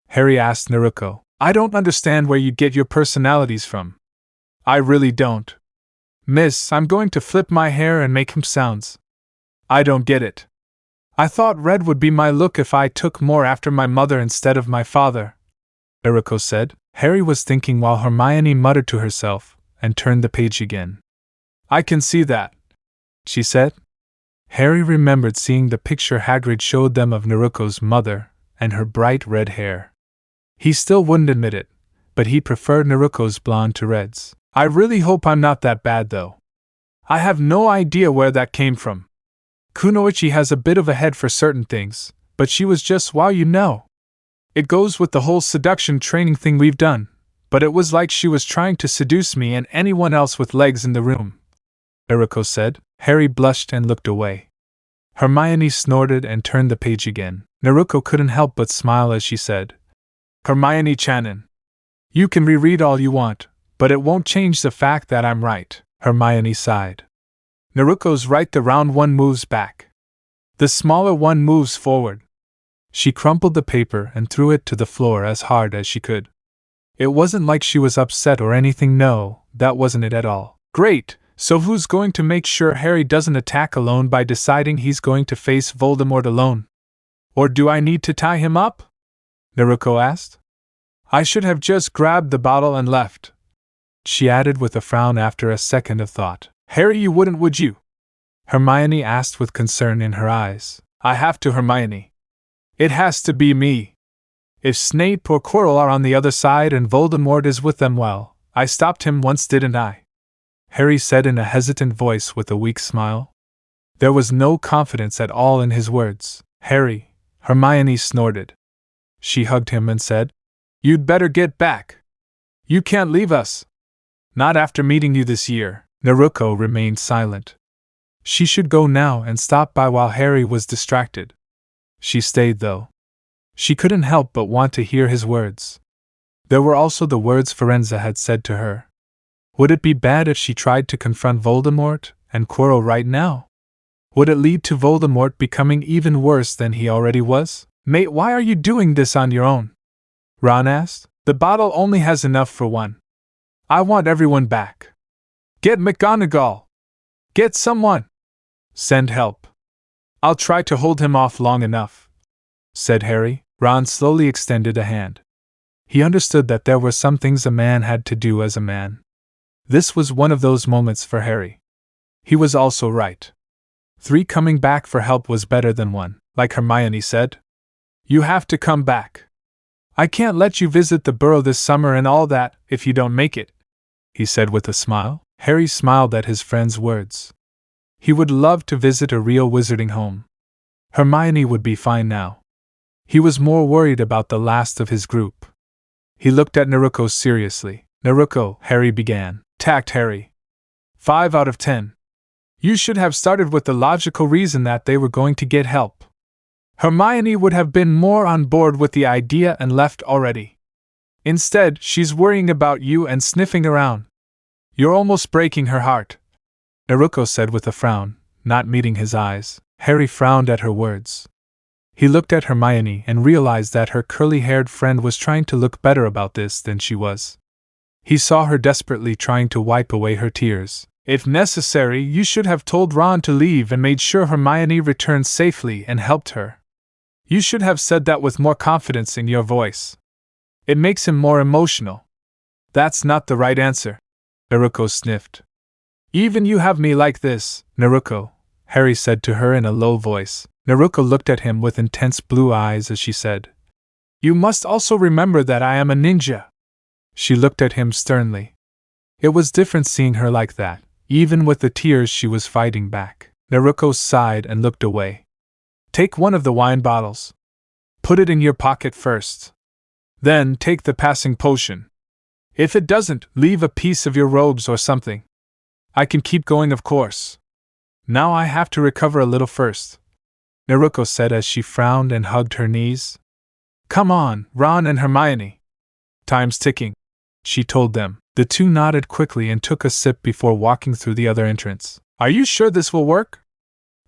Speaker 1: Harry asked Naruko. I don't understand where you get your personalities from. I really don't. Miss, I'm going to flip my hair and make him sounds. I don't get it. I thought red would be my look if I took more after my mother instead of my father, Naruko said. Harry was thinking while Hermione muttered to herself and turned the page again. I can see that, she said. Harry remembered seeing the picture Hagrid showed them of Naruko's mother and her bright red hair. He still wouldn't admit it, but he preferred Naruko's blonde to red's. I really hope I'm not that bad though. I have no idea where that came from. Kunoichi has a bit of a head for certain things, but she was just wow, you know. It goes with the whole seduction training thing we've done, but it was like she was trying to seduce me and anyone else with legs in the room, Naruko said. Harry blushed and looked away. Hermione snorted and turned the page again. Naruko couldn't help but smile as she said, Hermione-chanin. You can reread all you want, but it won't change the fact that I'm right. Hermione sighed. Naruko's right, the round one moves back. The smaller one moves forward. She crumpled the paper and threw it to the floor as hard as she could. It wasn't like she was upset or anything, no, that wasn't it at all. Great, so who's going to make sure Harry doesn't attack alone by deciding he's going to face Voldemort alone? Or do I need to tie him up? Naruko asked. I should have just grabbed the bottle and left, she added with a frown after a second of thought. Harry, you wouldn't, would you? Hermione asked with concern in her eyes. I have to, Hermione. It has to be me. If Snape or Quirrell are on the other side and Voldemort is with them, well, I stopped him once, didn't I? Harry said in a hesitant voice with a weak smile. There was no confidence at all in his words. Harry, Hermione snorted. She hugged him and said, You'd better get back. You can't leave us. Not after meeting you this year. Naruko remained silent. She should go now and stop by while Harry was distracted. She stayed though. She couldn't help but want to hear his words. There were also the words Firenze had said to her. Would it be bad if she tried to confront Voldemort and Quirrell right now? Would it lead to Voldemort becoming even worse than he already was? Mate, why are you doing this on your own? Ron asked. The bottle only has enough for one. I want everyone back. Get McGonagall! Get someone! Send help. I'll try to hold him off long enough, said Harry. Ron slowly extended a hand. He understood that there were some things a man had to do as a man. This was one of those moments for Harry. He was also right. 3 coming back for help was better than 1, like Hermione said. You have to come back. I can't let you visit the burrow this summer and all that, if you don't make it, he said with a smile. Harry smiled at his friend's words. He would love to visit a real wizarding home. Hermione would be fine now. He was more worried about the last of his group. He looked at Naruko seriously. Naruko, Harry began. Tact, Harry. 5 out of 10. You should have started with the logical reason that they were going to get help. Hermione would have been more on board with the idea and left already. Instead, she's worrying about you and sniffing around. You're almost breaking her heart, Naruko said with a frown, not meeting his eyes. Harry frowned at her words. He looked at Hermione and realized that her curly-haired friend was trying to look better about this than she was. He saw her desperately trying to wipe away her tears. If necessary, you should have told Ron to leave and made sure Hermione returned safely and helped her. You should have said that with more confidence in your voice. It makes him more emotional. That's not the right answer, Naruko sniffed. Even you have me like this, Naruko, Harry said to her in a low voice. Naruko looked at him with intense blue eyes as she said, You must also remember that I am a ninja. She looked at him sternly. It was different seeing her like that. Even with the tears she was fighting back. Naruko sighed and looked away. Take one of the wine bottles. Put it in your pocket first. Then take the passing potion. If it doesn't, leave a piece of your robes or something. I can keep going, of course. Now I have to recover a little first, Naruko said as she frowned and hugged her knees. Come on, Ron and Hermione. Time's ticking, she told them. The two nodded quickly and took a sip before walking through the other entrance. Are you sure this will work?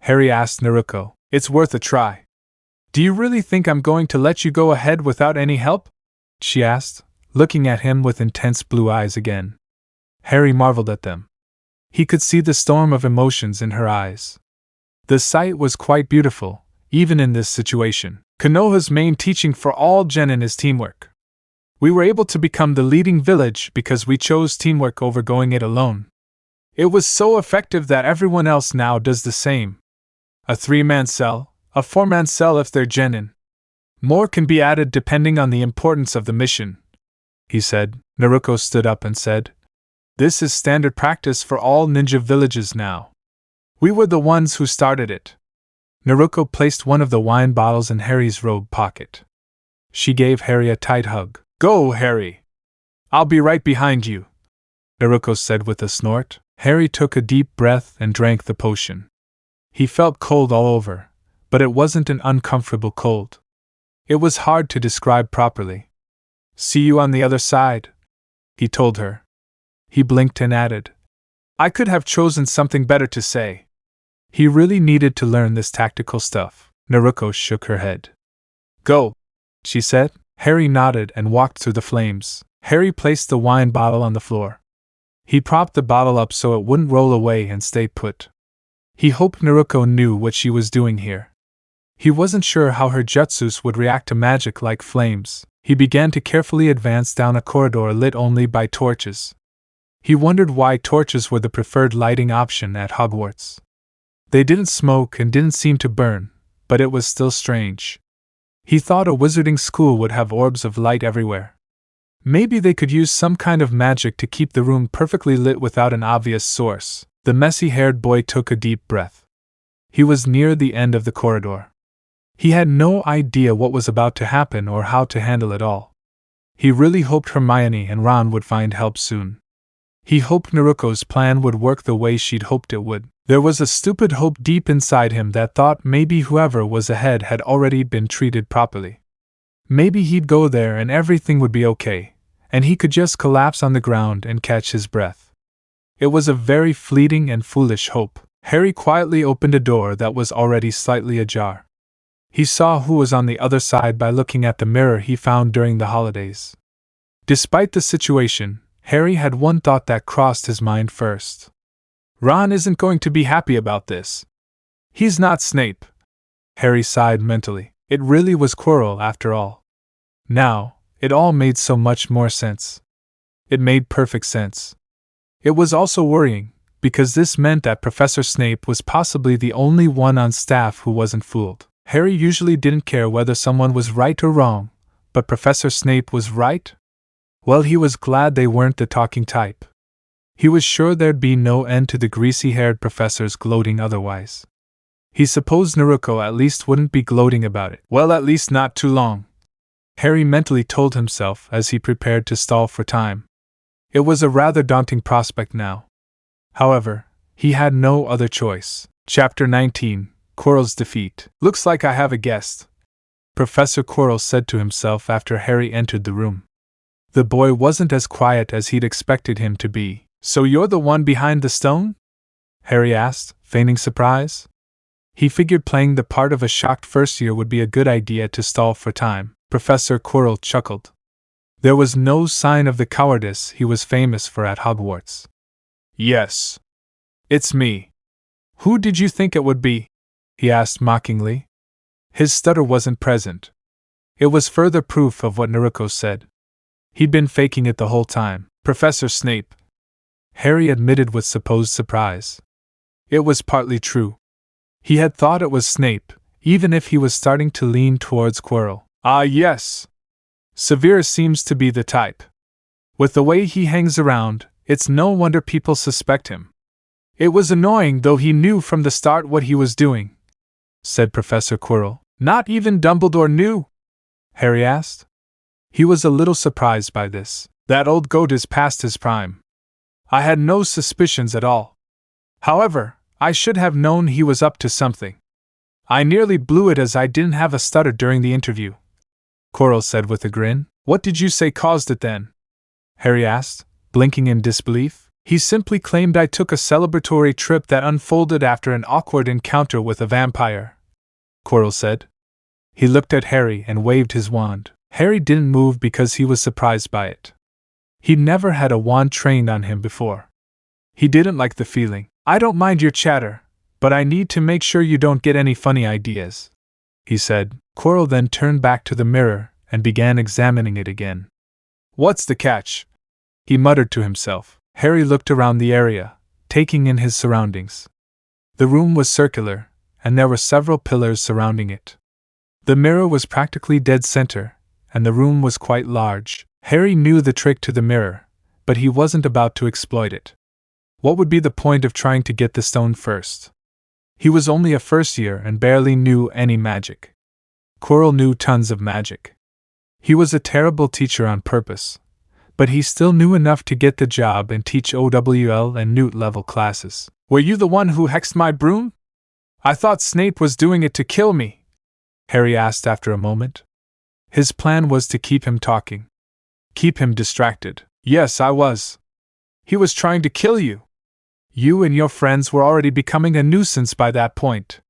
Speaker 1: Harry asked Naruko. It's worth a try. Do you really think I'm going to let you go ahead without any help? She asked, looking at him with intense blue eyes again. Harry marveled at them. He could see the storm of emotions in her eyes. The sight was quite beautiful, even in this situation. Konoha's main teaching for all genin is teamwork. We were able to become the leading village because we chose teamwork over going it alone. It was so effective that everyone else now does the same. A 3-man cell, a 4-man cell if they're genin. More can be added depending on the importance of the mission, he said. Naruko stood up and said, This is standard practice for all ninja villages now. We were the ones who started it. Naruko placed one of the wine bottles in Harry's robe pocket. She gave Harry a tight hug. Go, Harry! I'll be right behind you, Naruko said with a snort. Harry took a deep breath and drank the potion. He felt cold all over, but it wasn't an uncomfortable cold. It was hard to describe properly. See you on the other side, he told her. He blinked and added, I could have chosen something better to say. He really needed to learn this tactical stuff. Naruko shook her head. Go, she said. Harry nodded and walked through the flames. Harry placed the wine bottle on the floor. He propped the bottle up so it wouldn't roll away and stay put. He hoped Naruko knew what she was doing here. He wasn't sure how her jutsus would react to magic like flames. He began to carefully advance down a corridor lit only by torches. He wondered why torches were the preferred lighting option at Hogwarts. They didn't smoke and didn't seem to burn, but it was still strange. He thought a wizarding school would have orbs of light everywhere. Maybe they could use some kind of magic to keep the room perfectly lit without an obvious source. The messy-haired boy took a deep breath. He was near the end of the corridor. He had no idea what was about to happen or how to handle it all. He really hoped Hermione and Ron would find help soon. He hoped Naruko's plan would work the way she'd hoped it would. There was a stupid hope deep inside him that thought maybe whoever was ahead had already been treated properly. Maybe he'd go there and everything would be okay, and he could just collapse on the ground and catch his breath. It was a very fleeting and foolish hope. Harry quietly opened a door that was already slightly ajar. He saw who was on the other side by looking at the mirror he found during the holidays. Despite the situation, Harry had one thought that crossed his mind first. Ron isn't going to be happy about this. He's not Snape. Harry sighed mentally. It really was Quirrell after all. Now, it all made so much more sense. It made perfect sense. It was also worrying, because this meant that Professor Snape was possibly the only one on staff who wasn't fooled. Harry usually didn't care whether someone was right or wrong, but Professor Snape was right? Well, he was glad they weren't the talking type. He was sure there'd be no end to the greasy-haired professors gloating otherwise. He supposed Naruko at least wouldn't be gloating about it. Well, at least not too long, Harry mentally told himself as he prepared to stall for time. It was a rather daunting prospect now. However, he had no other choice. Chapter 19, Quirrell's Defeat. Looks like I have a guest, Professor Quirrell said to himself after Harry entered the room. The boy wasn't as quiet as he'd expected him to be. So you're the one behind the stone? Harry asked, feigning surprise. He figured playing the part of a shocked first year would be a good idea to stall for time. Professor Quirrell chuckled. There was no sign of the cowardice he was famous for at Hogwarts. Yes. It's me. Who did you think it would be? He asked mockingly. His stutter wasn't present. It was further proof of what Naruko said. He'd been faking it the whole time. Professor Snape, Harry admitted with supposed surprise. It was partly true. He had thought it was Snape, even if he was starting to lean towards Quirrell. Ah, yes. Severus seems to be the type. With the way he hangs around, it's no wonder people suspect him. It was annoying, though he knew from the start what he was doing, said Professor Quirrell. Not even Dumbledore knew? Harry asked. He was a little surprised by this. That old goat is past his prime. I had no suspicions at all. However, I should have known he was up to something. I nearly blew it as I didn't have a stutter during the interview. Coral said with a grin. What did you say caused it then? Harry asked, blinking in disbelief. He simply claimed I took a celebratory trip that unfolded after an awkward encounter with a vampire. Coral said. He looked at Harry and waved his wand. Harry didn't move because he was surprised by it. He'd never had a wand trained on him before. He didn't like the feeling. I don't mind your chatter, but I need to make sure you don't get any funny ideas, he said. Coral then turned back to the mirror and began examining it again. What's the catch? He muttered to himself. Harry looked around the area, taking in his surroundings. The room was circular, and there were several pillars surrounding it. The mirror was practically dead center, and the room was quite large. Harry knew the trick to the mirror, but he wasn't about to exploit it. What would be the point of trying to get the stone first? He was only a first year and barely knew any magic. Coral knew tons of magic. He was a terrible teacher on purpose, but he still knew enough to get the job and teach OWL and Newt level classes. Were you the one who hexed my broom? I thought Snape was doing it to kill me, Harry asked after a moment. His plan was to keep him talking. Keep him distracted. Yes, I was. He was trying to kill you. You and your friends were already becoming a nuisance by that point.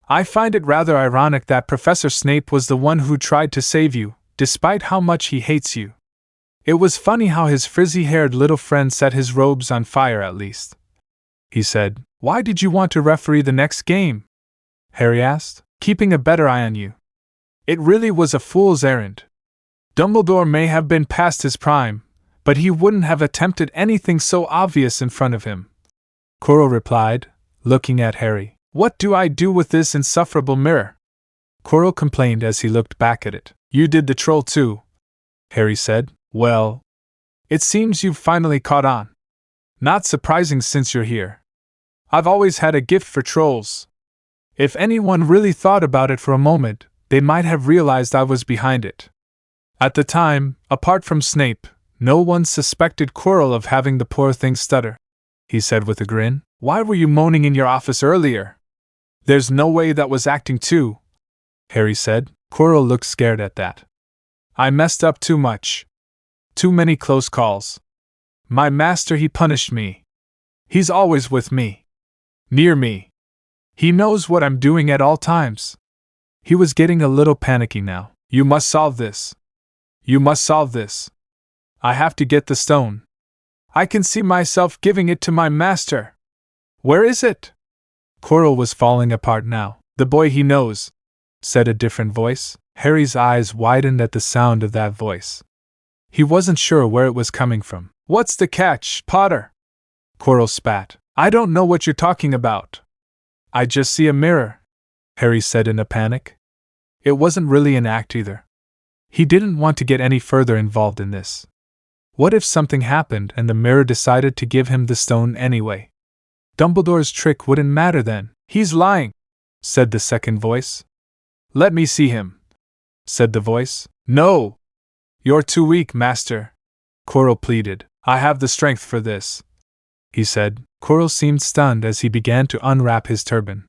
Speaker 1: I find it rather ironic that Professor Snape was the one who tried to save you, despite how much he hates you. It was funny how his frizzy-haired little friend set his robes on fire at least. He said. Why did you want to referee the next game? Harry asked. Keeping a better eye on you. It really was a fool's errand. Dumbledore may have been past his prime, but he wouldn't have attempted anything so obvious in front of him. Coral replied, looking at Harry. What do I do with this insufferable mirror? Coral complained as he looked back at it. You did the troll too, Harry said. Well, it seems you've finally caught on. Not surprising since you're here. I've always had a gift for trolls. If anyone really thought about it for a moment, they might have realized I was behind it. At the time, apart from Snape, no one suspected Coral of having the poor thing stutter, he said with a grin. Why were you moaning in your office earlier? There's no way that was acting too, Harry said. Coral looked scared at that. I messed up too much. Too many close calls. My master, he punished me. He's always with me. Near me. He knows what I'm doing at all times. He was getting a little panicky now. You must solve this. You must solve this. I have to get the stone. I can see myself giving it to my master. Where is it? Coral was falling apart now. The boy he knows, said a different voice. Harry's eyes widened at the sound of that voice. He wasn't sure where it was coming from. What's the catch, Potter? Coral spat. I don't know what you're talking about. I just see a mirror, Harry said in a panic. It wasn't really an act either. He didn't want to get any further involved in this. What if something happened and the mirror decided to give him the stone anyway? Dumbledore's trick wouldn't matter then. He's lying, said the second voice. Let me see him, said the voice. No! You're too weak, master, Coral pleaded. I have the strength for this, he said. Coral seemed stunned as he began to unwrap his turban.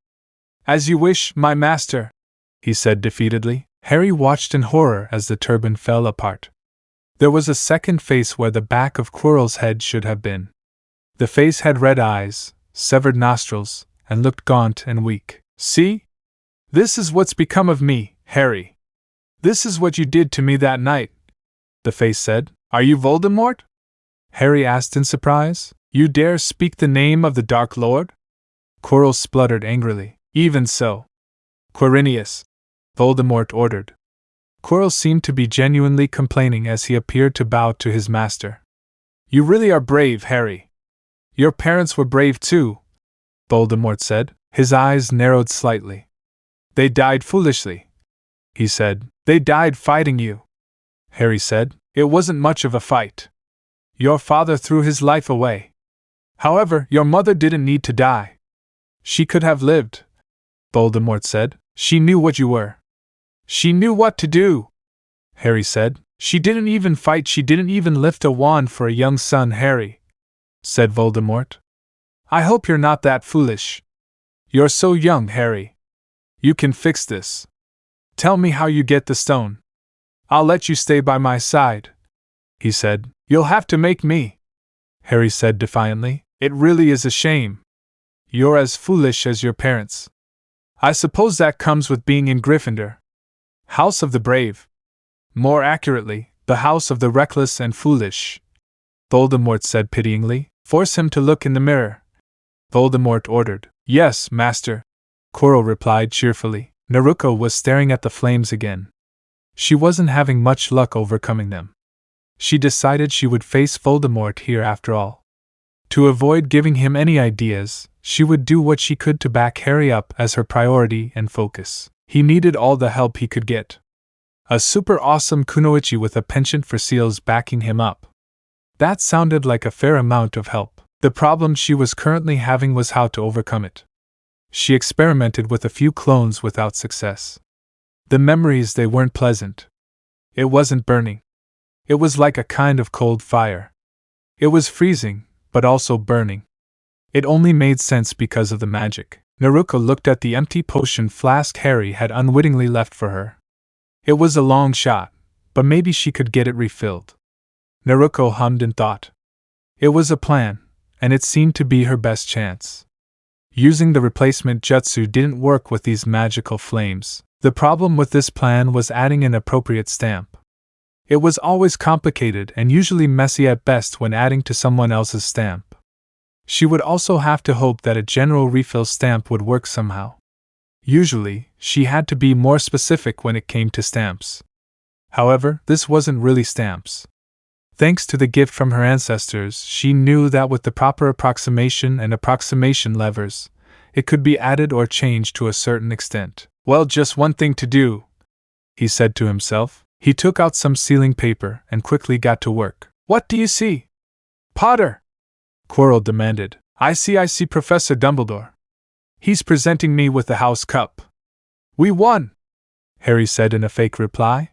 Speaker 1: As you wish, my master, he said defeatedly. Harry watched in horror as the turban fell apart. There was a second face where the back of Coral's head should have been. The face had red eyes, severed nostrils, and looked gaunt and weak. See? This is what's become of me, Harry. This is what you did to me that night, the face said. Are you Voldemort? Harry asked in surprise. You dare speak the name of the Dark Lord? Coral spluttered angrily. Even so. Quirinius, Voldemort ordered. Coral seemed to be genuinely complaining as he appeared to bow to his master. You really are brave, Harry. Your parents were brave too, Voldemort said. His eyes narrowed slightly. They died foolishly, he said. They died fighting you, Harry said. It wasn't much of a fight. Your father threw his life away. However, your mother didn't need to die. She could have lived, Voldemort said. She knew what you were. She knew what to do, Harry said. She didn't even fight, she didn't even lift a wand for a young son, Harry, said Voldemort. I hope you're not that foolish. You're so young, Harry. You can fix this. Tell me how you get the stone. I'll let you stay by my side, he said. You'll have to make me, Harry said defiantly. It really is a shame. You're as foolish as your parents. I suppose that comes with being in Gryffindor. House of the Brave. More accurately, the House of the Reckless and Foolish, Voldemort said pityingly. Force him to look in the mirror, Voldemort ordered. Yes, master, Quirrell replied cheerfully. Naruko was staring at the flames again. She wasn't having much luck overcoming them. She decided she would face Voldemort here after all. To avoid giving him any ideas, she would do what she could to back Harry up as her priority and focus. He needed all the help he could get. A super awesome kunoichi with a penchant for seals backing him up. That sounded like a fair amount of help. The problem she was currently having was how to overcome it. She experimented with a few clones without success. The memories, they weren't pleasant. It wasn't burning. It was like a kind of cold fire. It was freezing, but also burning. It only made sense because of the magic. Naruko looked at the empty potion flask Harry had unwittingly left for her. It was a long shot, but maybe she could get it refilled. Naruko hummed and thought. It was a plan, and it seemed to be her best chance. Using the replacement jutsu didn't work with these magical flames. The problem with this plan was adding an appropriate stamp. It was always complicated and usually messy at best when adding to someone else's stamp. She would also have to hope that a general refill stamp would work somehow. Usually, she had to be more specific when it came to stamps. However, this wasn't really stamps. Thanks to the gift from her ancestors, she knew that with the proper approximation and approximation levers, it could be added or changed to a certain extent. Well, just one thing to do, he said to himself. He took out some sealing paper and quickly got to work. What do you see, Potter? Quirrell demanded. I see Professor Dumbledore. He's presenting me with the house cup. We won, Harry said in a fake reply.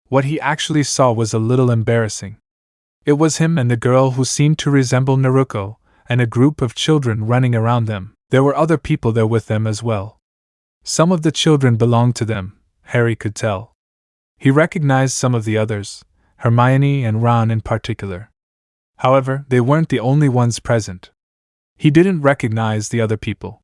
Speaker 1: What he actually saw was a little embarrassing. It was him and the girl who seemed to resemble Naruko, and a group of children running around them. There were other people there with them as well. Some of the children belonged to them, Harry could tell. He recognized some of the others, Hermione and Ron in particular. However, they weren't the only ones present. He didn't recognize the other people.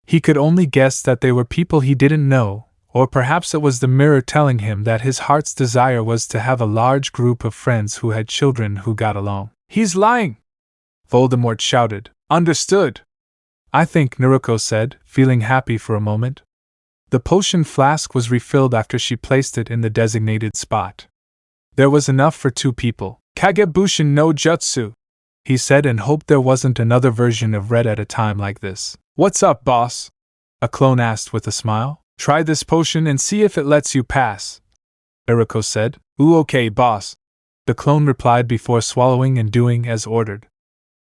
Speaker 1: He could only guess that they were people he didn't know, or perhaps it was the mirror telling him that his heart's desire was to have a large group of friends who had children who got along. He's lying! Voldemort shouted. Understood! I think, Naruko said, feeling happy for a moment. The potion flask was refilled after she placed it in the designated spot. There was enough for 2 people. Kagebushin no jutsu, he said, and hoped there wasn't another version of red at a time like this. What's up, boss? A clone asked with a smile. Try this potion and see if it lets you pass, Naruko said. Ooh, okay, boss, the clone replied before swallowing and doing as ordered.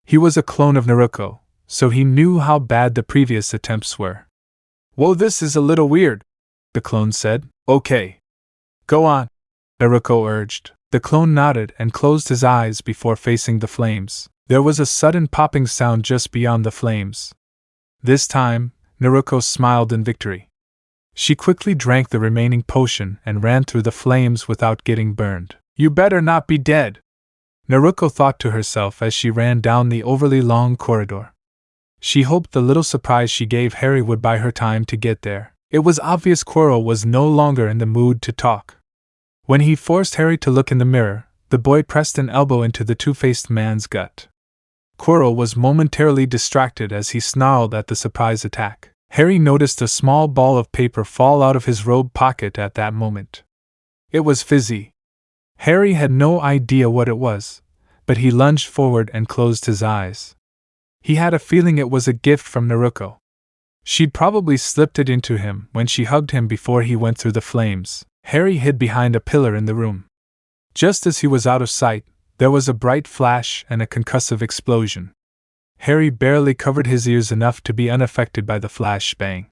Speaker 1: He was a clone of Naruko, so he knew how bad the previous attempts were. Whoa, this is a little weird, the clone said. Okay. Go on, Naruko urged. The clone nodded and closed his eyes before facing the flames. There was a sudden popping sound just beyond the flames. This time, Naruko smiled in victory. She quickly drank the remaining potion and ran through the flames without getting burned. You better not be dead, Naruko thought to herself as she ran down the overly long corridor. She hoped the little surprise she gave Harry would buy her time to get there. It was obvious Quirrell was no longer in the mood to talk. When he forced Harry to look in the mirror, the boy pressed an elbow into the two-faced man's gut. Quirrell was momentarily distracted as he snarled at the surprise attack. Harry noticed a small ball of paper fall out of his robe pocket at that moment. It was fizzy. Harry had no idea what it was, but he lunged forward and closed his eyes. He had a feeling it was a gift from Naruko. She'd probably slipped it into him when she hugged him before he went through the flames. Harry hid behind a pillar in the room. Just as he was out of sight, there was a bright flash and a concussive explosion. Harry barely covered his ears enough to be unaffected by the flash bang.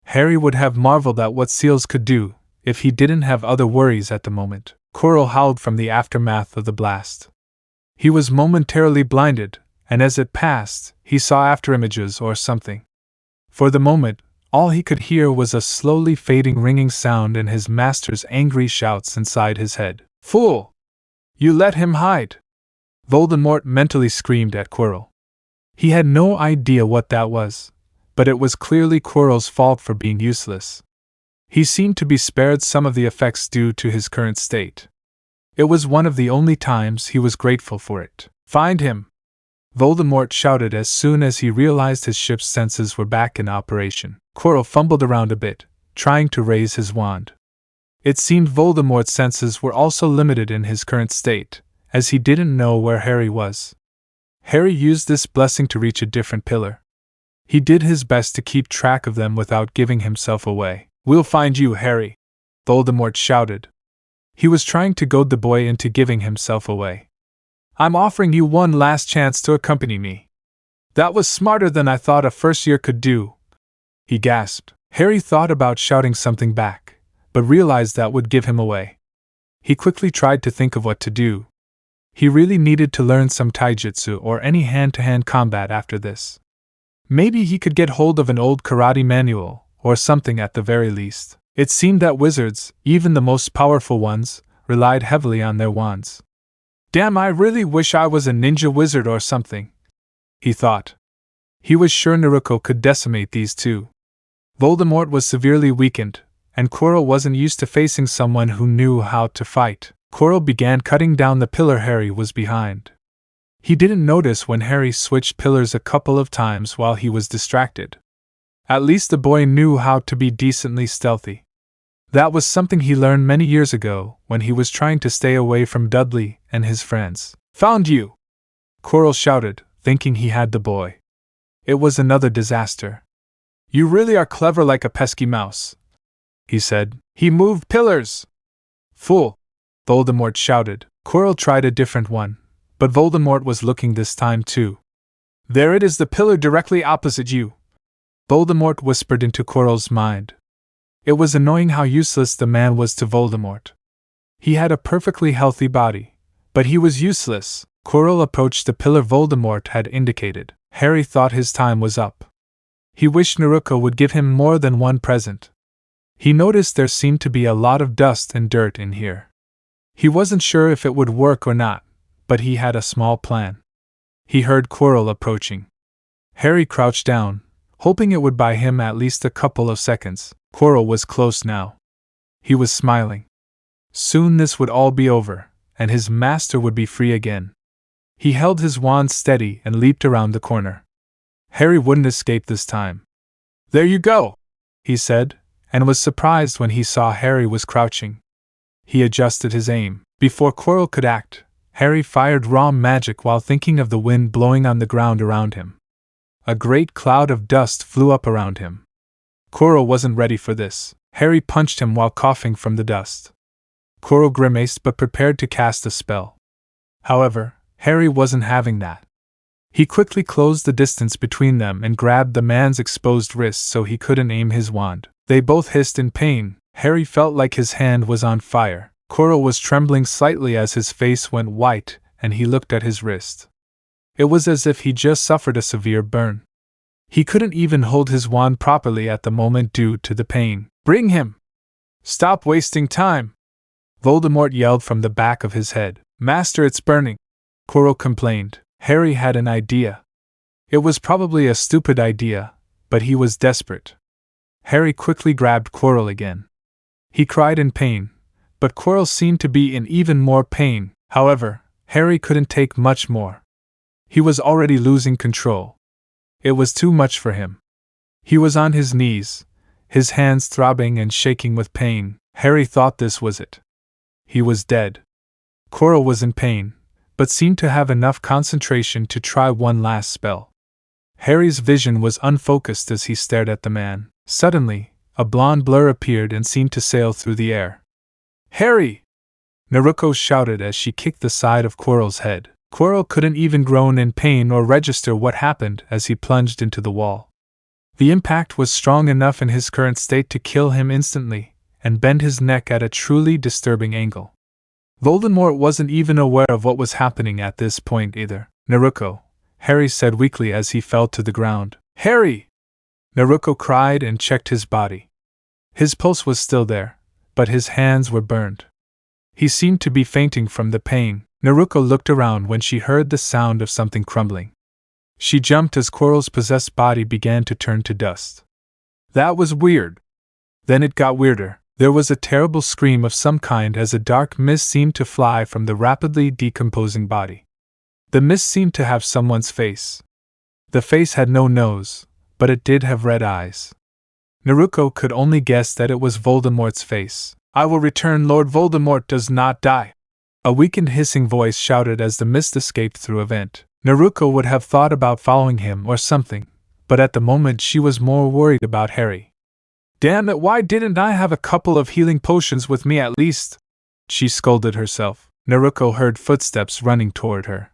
Speaker 1: Harry would have marveled at what seals could do, if he didn't have other worries at the moment. Coral howled from the aftermath of the blast. He was momentarily blinded, and as it passed, he saw afterimages or something. For the moment, all he could hear was a slowly fading ringing sound and his master's angry shouts inside his head. "Fool! You let him hide!" Voldemort mentally screamed at Quirrell. He had no idea what that was, but it was clearly Quirrell's fault for being useless. He seemed to be spared some of the effects due to his current state. It was one of the only times he was grateful for it. "Find him!" Voldemort shouted as soon as he realized his ship's senses were back in operation. Quirrell fumbled around a bit, trying to raise his wand. It seemed Voldemort's senses were also limited in his current state, as he didn't know where Harry was. Harry used this blessing to reach a different pillar. He did his best to keep track of them without giving himself away. "We'll find you, Harry!" Voldemort shouted. He was trying to goad the boy into giving himself away. "I'm offering you one last chance to accompany me." "That was smarter than I thought a first year could do," he gasped. Harry thought about shouting something back, but realized that would give him away. He quickly tried to think of what to do. He really needed to learn some taijutsu or any hand-to-hand combat after this. Maybe he could get hold of an old karate manual, or something at the very least. It seemed that wizards, even the most powerful ones, relied heavily on their wands. "Damn, I really wish I was a ninja wizard or something," he thought. He was sure Naruko could decimate these two. Voldemort was severely weakened, and Quirrell wasn't used to facing someone who knew how to fight. Quirrell began cutting down the pillar Harry was behind. He didn't notice when Harry switched pillars a couple of times while he was distracted. At least the boy knew how to be decently stealthy. That was something he learned many years ago when he was trying to stay away from Dudley and his friends. "Found you!" Quirrell shouted, thinking he had the boy. It was another disaster. "You really are clever like a pesky mouse," he said. "He moved pillars!" "Fool!" Voldemort shouted. Quirrell tried a different one, but Voldemort was looking this time too. "There it is, the pillar directly opposite you," Voldemort whispered into Quirrell's mind. It was annoying how useless the man was to Voldemort. He had a perfectly healthy body, but he was useless. Quirrell approached the pillar Voldemort had indicated. Harry thought his time was up. He wished Naruko would give him more than one present. He noticed there seemed to be a lot of dust and dirt in here. He wasn't sure if it would work or not, but he had a small plan. He heard Quirrell approaching. Harry crouched down, hoping it would buy him at least a couple of seconds. Quirrell was close now. He was smiling. Soon this would all be over, and his master would be free again. He held his wand steady and leaped around the corner. Harry wouldn't escape this time. "There you go," he said, and was surprised when he saw Harry was crouching. He adjusted his aim. Before Quirrell could act, Harry fired raw magic while thinking of the wind blowing on the ground around him. A great cloud of dust flew up around him. Quirrell wasn't ready for this. Harry punched him while coughing from the dust. Quirrell grimaced but prepared to cast a spell. However, Harry wasn't having that. He quickly closed the distance between them and grabbed the man's exposed wrist so he couldn't aim his wand. They both hissed in pain. Harry felt like his hand was on fire. Quirrell was trembling slightly as his face went white and he looked at his wrist. It was as if he just suffered a severe burn. He couldn't even hold his wand properly at the moment due to the pain. "Bring him! Stop wasting time!" Voldemort yelled from the back of his head. "Master, it's burning!" Quirrell complained. Harry had an idea. It was probably a stupid idea, but he was desperate. Harry quickly grabbed Quirrell again. He cried in pain, but Quirrell seemed to be in even more pain. However, Harry couldn't take much more. He was already losing control. It was too much for him. He was on his knees, his hands throbbing and shaking with pain. Harry thought this was it. He was dead. Quirrell was in pain, but seemed to have enough concentration to try one last spell. Harry's vision was unfocused as he stared at the man. Suddenly, a blonde blur appeared and seemed to sail through the air. "Harry!" Naruko shouted as she kicked the side of Quirrell's head. Quirrell couldn't even groan in pain or register what happened as he plunged into the wall. The impact was strong enough in his current state to kill him instantly, and bend his neck at a truly disturbing angle. Voldemort wasn't even aware of what was happening at this point either. Naruko, Harry said weakly as he fell to the ground. Harry! Naruko cried and checked his body. His pulse was still there, but his hands were burned. He seemed to be fainting from the pain. Naruko looked around when she heard the sound of something crumbling. She jumped as Quirrell's possessed body began to turn to dust. That was weird. Then it got weirder. There was a terrible scream of some kind as a dark mist seemed to fly from the rapidly decomposing body. The mist seemed to have someone's face. The face had no nose, but it did have red eyes. Naruko could only guess that it was Voldemort's face. I will return. Lord Voldemort does not die. A weakened hissing voice shouted as the mist escaped through a vent. Naruko would have thought about following him or something, but at the moment she was more worried about Harry. Damn it, why didn't I have a couple of healing potions with me at least? She scolded herself. Naruko heard footsteps running toward her.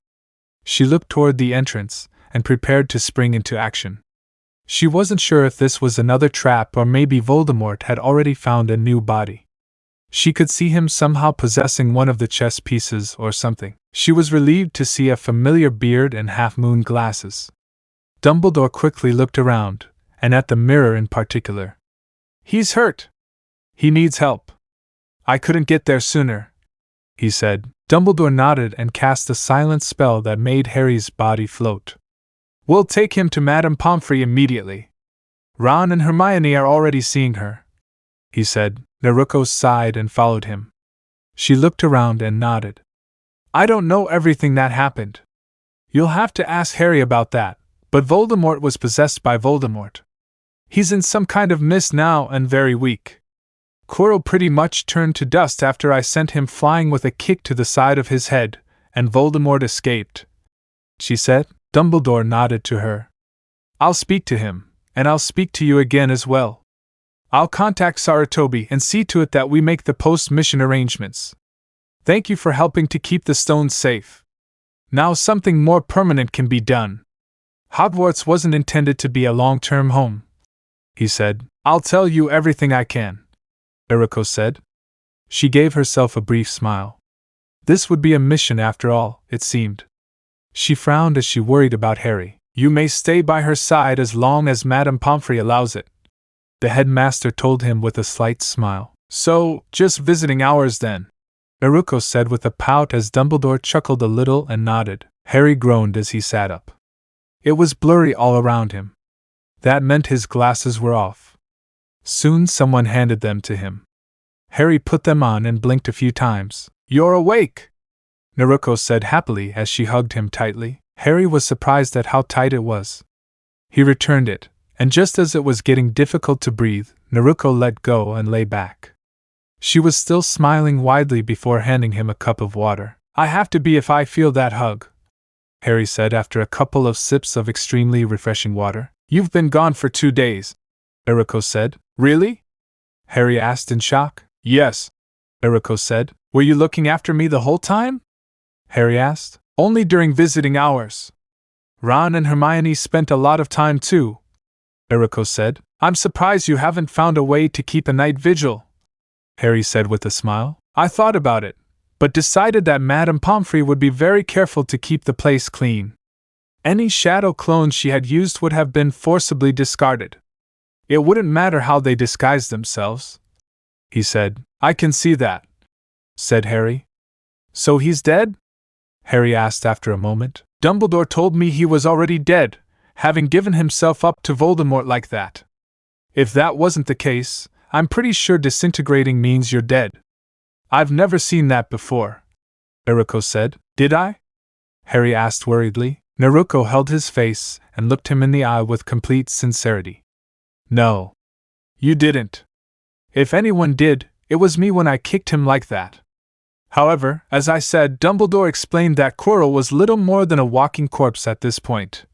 Speaker 1: She looked toward the entrance and prepared to spring into action. She wasn't sure if this was another trap or maybe Voldemort had already found a new body. She could see him somehow possessing one of the chess pieces or something. She was relieved to see a familiar beard and half-moon glasses. Dumbledore quickly looked around, and at the mirror in particular. He's hurt. He needs help. I couldn't get there sooner, he said. Dumbledore nodded and cast a silent spell that made Harry's body float. We'll take him to Madame Pomfrey immediately. Ron and Hermione are already seeing her, he said. Naruko sighed and followed him. She looked around and nodded. I don't know everything that happened. You'll have to ask Harry about that, but Voldemort was possessed by Voldemort. He's in some kind of mist now and very weak. Quirrell pretty much turned to dust after I sent him flying with a kick to the side of his head, and Voldemort escaped, she said. Dumbledore nodded to her. I'll speak to him, and I'll speak to you again as well. I'll contact Sarutobi and see to it that we make the post-mission arrangements. Thank you for helping to keep the stones safe. Now something more permanent can be done. Hogwarts wasn't intended to be a long-term home, he said. I'll tell you everything I can, Naruko said. She gave herself a brief smile. This would be a mission after all, it seemed. She frowned as she worried about Harry. You may stay by her side as long as Madame Pomfrey allows it, the headmaster told him with a slight smile. So, just visiting hours then, Naruko said with a pout as Dumbledore chuckled a little and nodded. Harry groaned as he sat up. It was blurry all around him. That meant his glasses were off. Soon someone handed them to him. Harry put them on and blinked a few times. You're awake, Naruko said happily as she hugged him tightly. Harry was surprised at how tight it was. He returned it, and just as it was getting difficult to breathe, Naruko let go and lay back. She was still smiling widely before handing him a cup of water. I have to be if I feel that hug, Harry said after a couple of sips of extremely refreshing water. You've been gone for 2 days, Naruko said. Really? Harry asked in shock. Yes, Naruko said. Were you looking after me the whole time? Harry asked. Only during visiting hours. Ron and Hermione spent a lot of time too, Naruko said. I'm surprised you haven't found a way to keep a night vigil, Harry said with a smile. I thought about it, but decided that Madame Pomfrey would be very careful to keep the place clean. Any shadow clones she had used would have been forcibly discarded. It wouldn't matter how they disguised themselves, he said. I can see that, said Harry. So he's dead? Harry asked after a moment. Dumbledore told me he was already dead, having given himself up to Voldemort like that. If that wasn't the case, I'm pretty sure disintegrating means you're dead. I've never seen that before, Naruko said. Did I? Harry asked worriedly. Naruko held his face and looked him in the eye with complete sincerity. No. You didn't. If anyone did, it was me when I kicked him like that. However, as I said, Dumbledore explained that Quirrell was little more than a walking corpse at this point,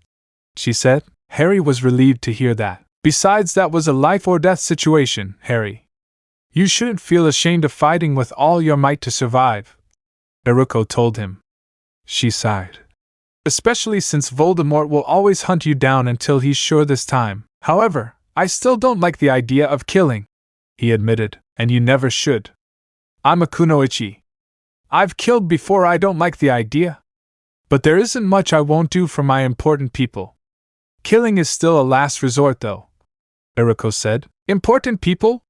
Speaker 1: she said. Harry was relieved to hear that. Besides, that was a life-or-death situation, Harry. You shouldn't feel ashamed of fighting with all your might to survive, Naruko told him. She sighed. Especially since Voldemort will always hunt you down until he's sure this time. However, I still don't like the idea of killing, he admitted, and you never should. I'm a kunoichi. I've killed before. I don't like the idea. But there isn't much I won't do for my important people. Killing is still a last resort, though, Naruko said. Important people?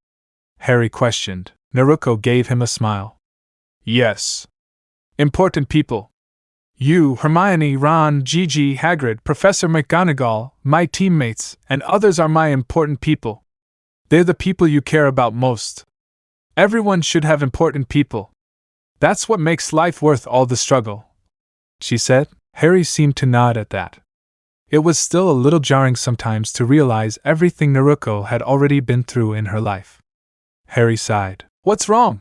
Speaker 1: Harry questioned. Naruko gave him a smile. Yes. Important people. You, Hermione, Ron, Gigi, Hagrid, Professor McGonagall, my teammates, and others are my important people. They're the people you care about most. Everyone should have important people. That's what makes life worth all the struggle, she said. Harry seemed to nod at that. It was still a little jarring sometimes to realize everything Naruko had already been through in her life. Harry sighed. What's wrong?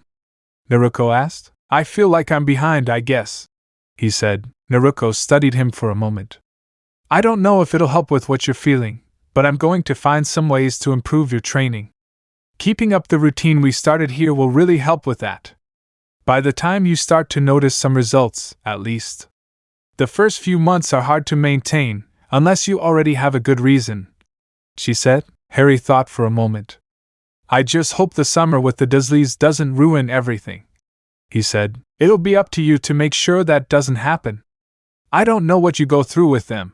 Speaker 1: Naruko asked. I feel like I'm behind, I guess, he said. Naruko studied him for a moment. I don't know if it'll help with what you're feeling, but I'm going to find some ways to improve your training. Keeping up the routine we started here will really help with that. By the time you start to notice some results, at least. The first few months are hard to maintain, unless you already have a good reason, she said. Harry thought for a moment. I just hope the summer with the Dursleys doesn't ruin everything, he said. It'll be up to you to make sure that doesn't happen. I don't know what you go through with them.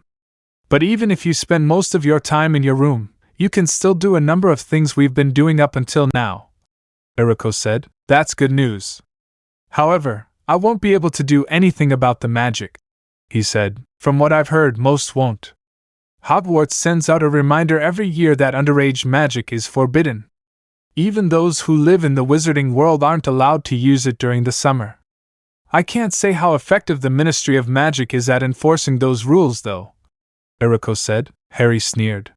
Speaker 1: But even if you spend most of your time in your room, you can still do a number of things we've been doing up until now, Naruko said. That's good news. However, I won't be able to do anything about the magic, he said. From what I've heard, most won't. Hogwarts sends out a reminder every year that underage magic is forbidden. Even those who live in the wizarding world aren't allowed to use it during the summer. I can't say how effective the Ministry of Magic is at enforcing those rules, though, Naruko said. Harry sneered.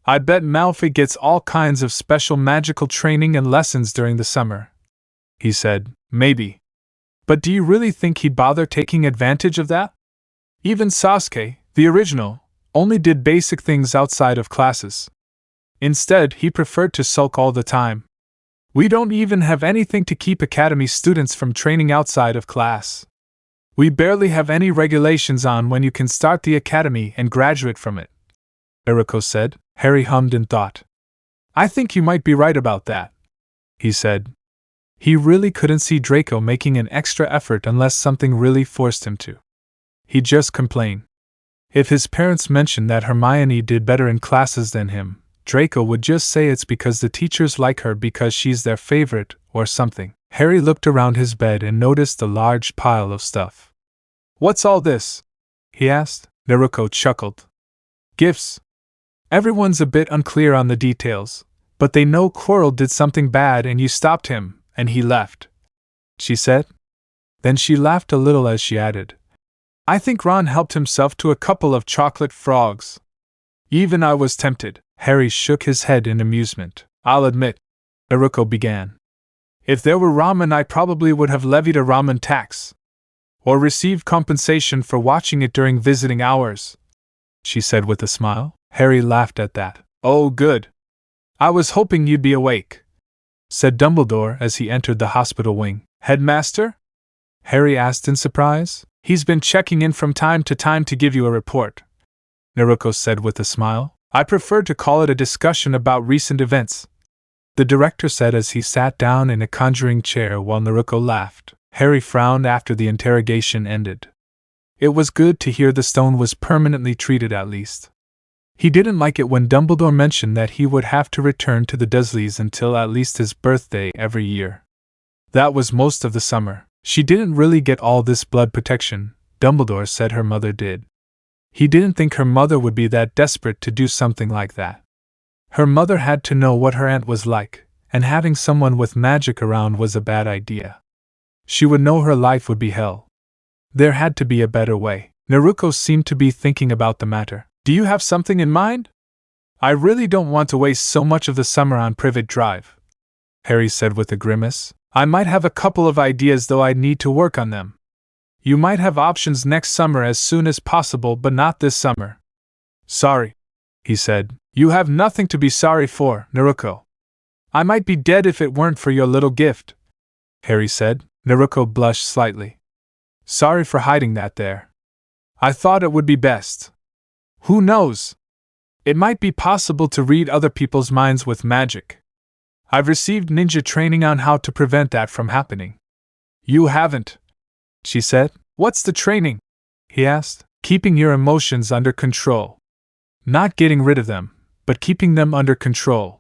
Speaker 1: I bet Malfoy gets all kinds of special magical training and lessons during the summer, he said. Maybe. But do you really think he'd bother taking advantage of that? Even Sasuke, the original, only did basic things outside of classes. Instead, he preferred to sulk all the time. We don't even have anything to keep academy students from training outside of class. We barely have any regulations on when you can start the academy and graduate from it, Naruko said. Harry hummed in thought. I think you might be right about that, he said. He really couldn't see Draco making an extra effort unless something really forced him to. He'd just complain. If his parents mentioned that Hermione did better in classes than him, Draco would just say it's because the teachers like her because she's their favorite, or something. Harry looked around his bed and noticed a large pile of stuff. What's all this? He asked. Naruko chuckled. Gifts. Everyone's a bit unclear on the details, but they know Quirrell did something bad and you stopped him, and he left, she said. Then she laughed a little as she added, I think Ron helped himself to a couple of chocolate frogs. Even I was tempted. Harry shook his head in amusement. I'll admit, Naruko began. If there were ramen, I probably would have levied a ramen tax. Or received compensation for watching it during visiting hours, she said with a smile. Harry laughed at that. Oh, good. I was hoping you'd be awake, said Dumbledore as he entered the hospital wing. Headmaster? Harry asked in surprise. He's been checking in from time to time to give you a report, Naruko said with a smile. I prefer to call it a discussion about recent events, the director said as he sat down in a conjuring chair while Naruko laughed. Harry frowned after the interrogation ended. It was good to hear the stone was permanently treated at least. He didn't like it when Dumbledore mentioned that he would have to return to the Dursleys until at least his birthday every year. That was most of the summer. She didn't really get all this blood protection, Dumbledore said her mother did. He didn't think her mother would be that desperate to do something like that. Her mother had to know what her aunt was like, and having someone with magic around was a bad idea. She would know her life would be hell. There had to be a better way. Naruko seemed to be thinking about the matter. Do you have something in mind? I really don't want to waste so much of the summer on Privet Drive, Harry said with a grimace. I might have a couple of ideas, though I'd need to work on them. You might have options next summer as soon as possible, but not this summer. Sorry, he said. You have nothing to be sorry for, Naruko. I might be dead if it weren't for your little gift, Harry said. Naruko blushed slightly. Sorry for hiding that there. I thought it would be best. Who knows? It might be possible to read other people's minds with magic. I've received ninja training on how to prevent that from happening. You haven't, she said. What's the training? He asked. Keeping your emotions under control. Not getting rid of them, but keeping them under control.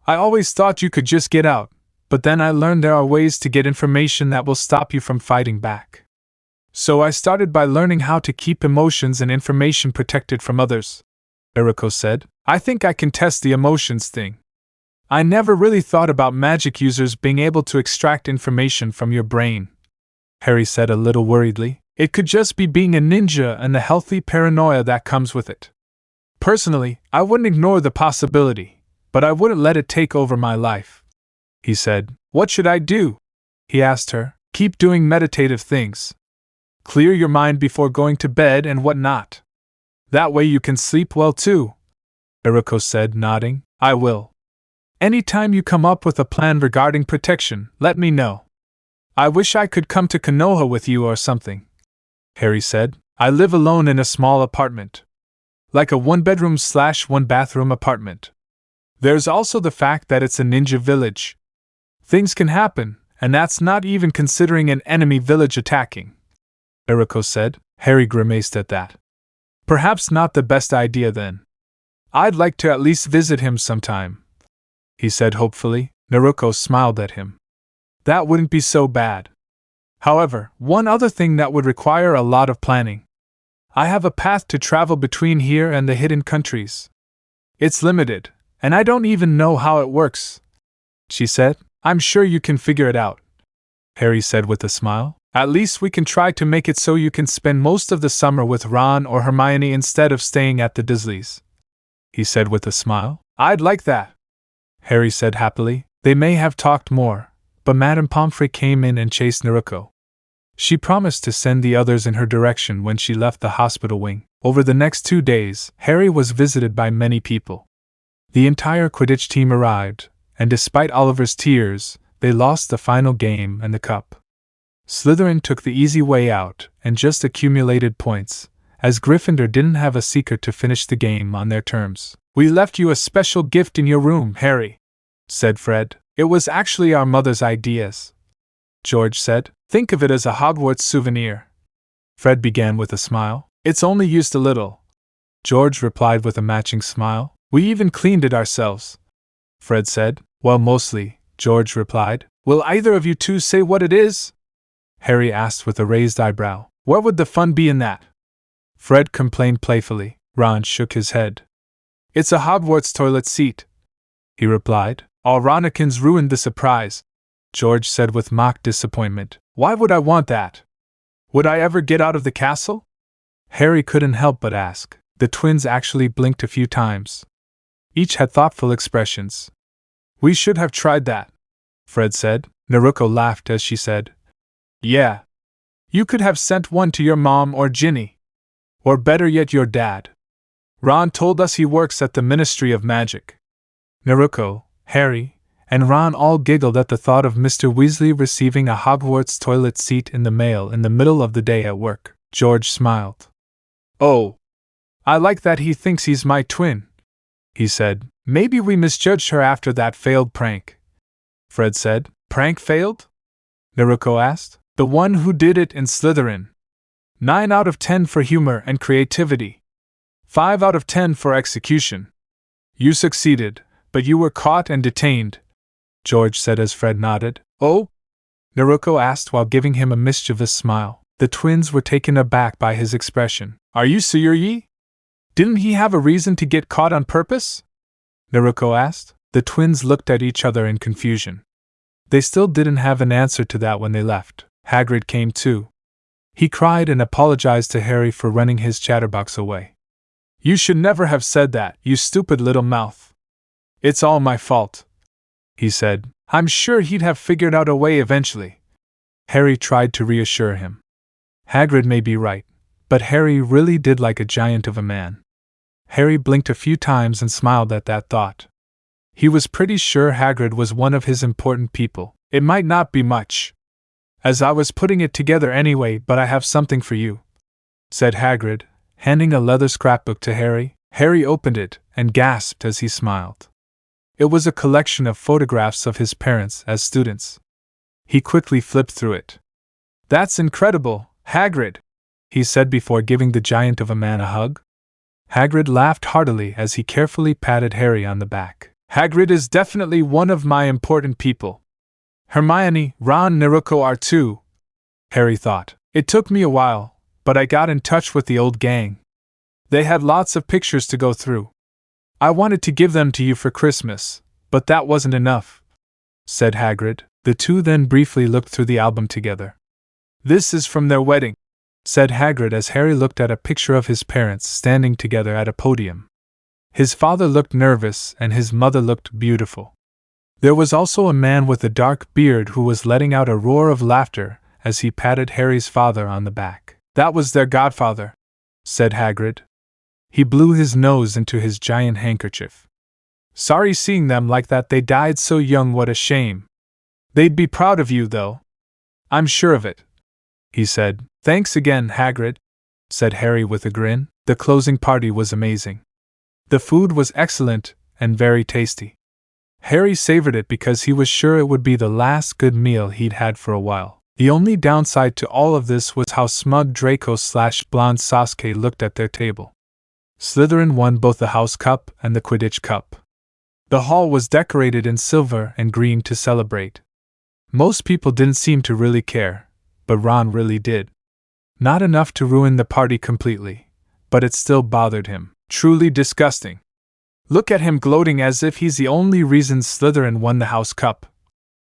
Speaker 1: I always thought you could just get out, but then I learned there are ways to get information that will stop you from fighting back. So I started by learning how to keep emotions and information protected from others, Naruko said. I think I can test the emotions thing. I never really thought about magic users being able to extract information from your brain, Harry said a little worriedly. It could just be being a ninja and the healthy paranoia that comes with it. Personally, I wouldn't ignore the possibility, but I wouldn't let it take over my life, he said. What should I do? He asked her. Keep doing meditative things. Clear your mind before going to bed and whatnot. That way you can sleep well too, Naruko said, nodding. I will. Anytime you come up with a plan regarding protection, let me know. I wish I could come to Konoha with you or something, Harry said. I live alone in a small apartment. Like a one-bedroom/one-bathroom apartment. There's also the fact that it's a ninja village. Things can happen, and that's not even considering an enemy village attacking, Naruko said. Harry grimaced at that. Perhaps not the best idea then. I'd like to at least visit him sometime, he said hopefully. Naruko smiled at him. That wouldn't be so bad. However, one other thing that would require a lot of planning. I have a path to travel between here and the hidden countries. It's limited, and I don't even know how it works, she said. I'm sure you can figure it out, Harry said with a smile. At least we can try to make it so you can spend most of the summer with Ron or Hermione instead of staying at the Dursleys, he said with a smile. I'd like that, Harry said happily. They may have talked more, but Madame Pomfrey came in and chased Naruko. She promised to send the others in her direction when she left the hospital wing. Over the next 2 days, Harry was visited by many people. The entire Quidditch team arrived, and despite Oliver's tears, they lost the final game and the cup. Slytherin took the easy way out and just accumulated points, as Gryffindor didn't have a secret to finish the game on their terms. We left you a special gift in your room, Harry, said Fred. It was actually our mother's ideas, George said. Think of it as a Hogwarts souvenir. Fred began with a smile. It's only used a little, George replied with a matching smile. We even cleaned it ourselves, Fred said. Well, mostly, George replied. Will either of you two say what it is? Harry asked with a raised eyebrow. Where would the fun be in that? Fred complained playfully. Ron shook his head. It's a Hogwarts toilet seat, he replied. All Ronikins ruined the surprise, George said with mock disappointment. Why would I want that? Would I ever get out of the castle? Harry couldn't help but ask. The twins actually blinked a few times. Each had thoughtful expressions. We should have tried that, Fred said. Naruko laughed as she said, Yeah. You could have sent one to your mom or Ginny. Or better yet, your dad. Ron told us he works at the Ministry of Magic. Naruko, Harry, and Ron all giggled at the thought of Mr. Weasley receiving a Hogwarts toilet seat in the mail in the middle of the day at work. George smiled. Oh, I like that he thinks he's my twin, he said. Maybe we misjudged her after that failed prank, Fred said. Prank failed? Naruko asked. The one who did it in Slytherin. 9 out of 10 for humor and creativity. 5 out of 10 for execution. You succeeded, but you were caught and detained, George said as Fred nodded. Oh? Naruko asked while giving him a mischievous smile. The twins were taken aback by his expression. Are you serious? Didn't he have a reason to get caught on purpose? Naruko asked. The twins looked at each other in confusion. They still didn't have an answer to that when they left. Hagrid came too. He cried and apologized to Harry for running his chatterbox away. You should never have said that, you stupid little mouth. It's all my fault, he said. I'm sure he'd have figured out a way eventually. Harry tried to reassure him. Hagrid may be right, but Harry really did like a giant of a man. Harry blinked a few times and smiled at that thought. He was pretty sure Hagrid was one of his important people. It might not be much, as I was putting it together anyway, but I have something for you, said Hagrid, handing a leather scrapbook to Harry. Harry opened it and gasped as he smiled. It was a collection of photographs of his parents as students. He quickly flipped through it. That's incredible, Hagrid, he said before giving the giant of a man a hug. Hagrid laughed heartily as he carefully patted Harry on the back. Hagrid is definitely one of my important people. Hermione, Ron, Naruko are too, Harry thought. It took me a while, but I got in touch with the old gang. They had lots of pictures to go through. I wanted to give them to you for Christmas, but that wasn't enough, said Hagrid. The two then briefly looked through the album together. This is from their wedding, said Hagrid as Harry looked at a picture of his parents standing together at a podium. His father looked nervous and his mother looked beautiful. There was also a man with a dark beard who was letting out a roar of laughter as he patted Harry's father on the back. That was their godfather, said Hagrid. He blew his nose into his giant handkerchief. Sorry seeing them like that, they died so young, what a shame. They'd be proud of you, though. I'm sure of it, he said. Thanks again, Hagrid, said Harry with a grin. The closing party was amazing. The food was excellent and very tasty. Harry savored it because he was sure it would be the last good meal he'd had for a while. The only downside to all of this was how smug Draco/blonde Sasuke looked at their table. Slytherin won both the House Cup and the Quidditch Cup. The hall was decorated in silver and green to celebrate. Most people didn't seem to really care, but Ron really did. Not enough to ruin the party completely, but it still bothered him. Truly disgusting. Look at him gloating as if he's the only reason Slytherin won the House Cup.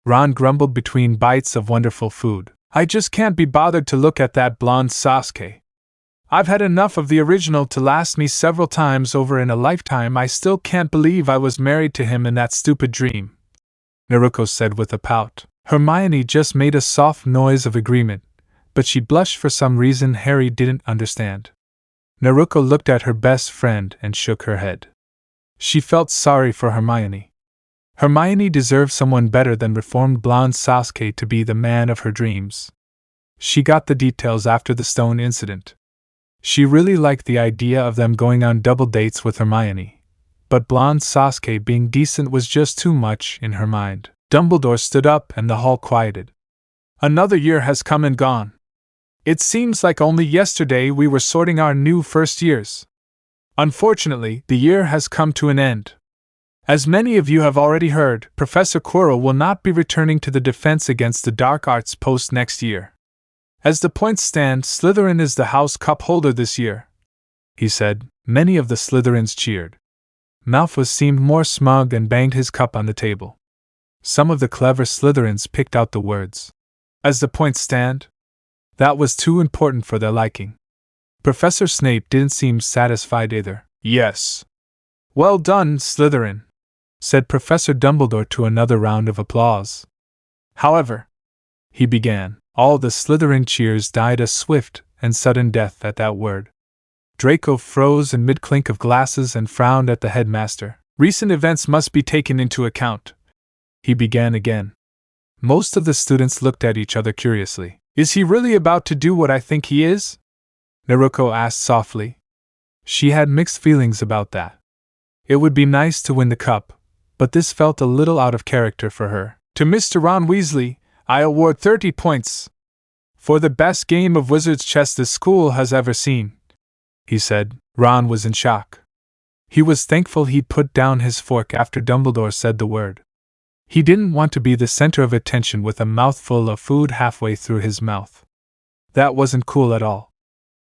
Speaker 1: Ron grumbled between bites of wonderful food. I just can't be bothered to look at that blonde Sasuke. I've had enough of the original to last me several times over in a lifetime. I still can't believe I was married to him in that stupid dream, Naruko said with a pout. Hermione just made a soft noise of agreement, but she blushed for some reason Harry didn't understand. Naruko looked at her best friend and shook her head. She felt sorry for Hermione. Hermione deserved someone better than reformed blonde Sasuke to be the man of her dreams. She got the details after the stone incident. She really liked the idea of them going on double dates with Hermione, but blonde Sasuke being decent was just too much in her mind. Dumbledore stood up and the hall quieted. Another year has come and gone. It seems like only yesterday we were sorting our new first years. Unfortunately, the year has come to an end. As many of you have already heard, Professor Quirrell will not be returning to the Defense Against the Dark Arts post next year. As the points stand, Slytherin is the House Cup holder this year, he said. Many of the Slytherins cheered. Malfoy seemed more smug and banged his cup on the table. Some of the clever Slytherins picked out the words, "As the points stand." That was too important for their liking. Professor Snape didn't seem satisfied either. Yes. Well done, Slytherin, said Professor Dumbledore to another round of applause. However, he began. All the Slytherin cheers died a swift and sudden death at that word. Draco froze in mid-clink of glasses and frowned at the headmaster. Recent events must be taken into account, he began again. Most of the students looked at each other curiously. Is he really about to do what I think he is? Naruko asked softly. She had mixed feelings about that. It would be nice to win the cup, but this felt a little out of character for her. To Mr. Ron Weasley, I award 30 points for the best game of wizard's chess this school has ever seen, he said. Ron was in shock. He was thankful he'd put down his fork after Dumbledore said the word. He didn't want to be the center of attention with a mouthful of food halfway through his mouth. That wasn't cool at all.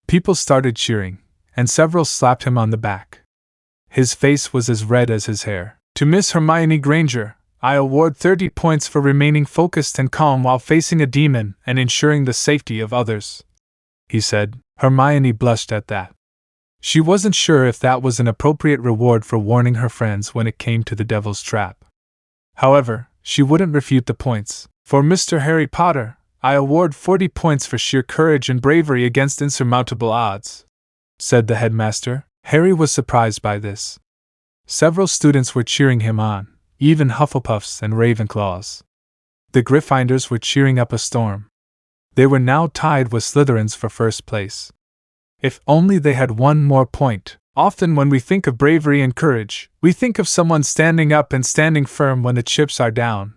Speaker 1: People started cheering, and several slapped him on the back. His face was as red as his hair. To Miss Hermione Granger, I award 30 points for remaining focused and calm while facing a demon and ensuring the safety of others, he said. Hermione blushed at that. She wasn't sure if that was an appropriate reward for warning her friends when it came to the Devil's Trap. However, she wouldn't refute the points. For Mr. Harry Potter, I award 40 points for sheer courage and bravery against insurmountable odds, said the headmaster. Harry was surprised by this. Several students were cheering him on, even Hufflepuffs and Ravenclaws. The Gryffindors were cheering up a storm. They were now tied with Slytherins for first place. If only they had one more point. Often when we think of bravery and courage, we think of someone standing up and standing firm when the chips are down.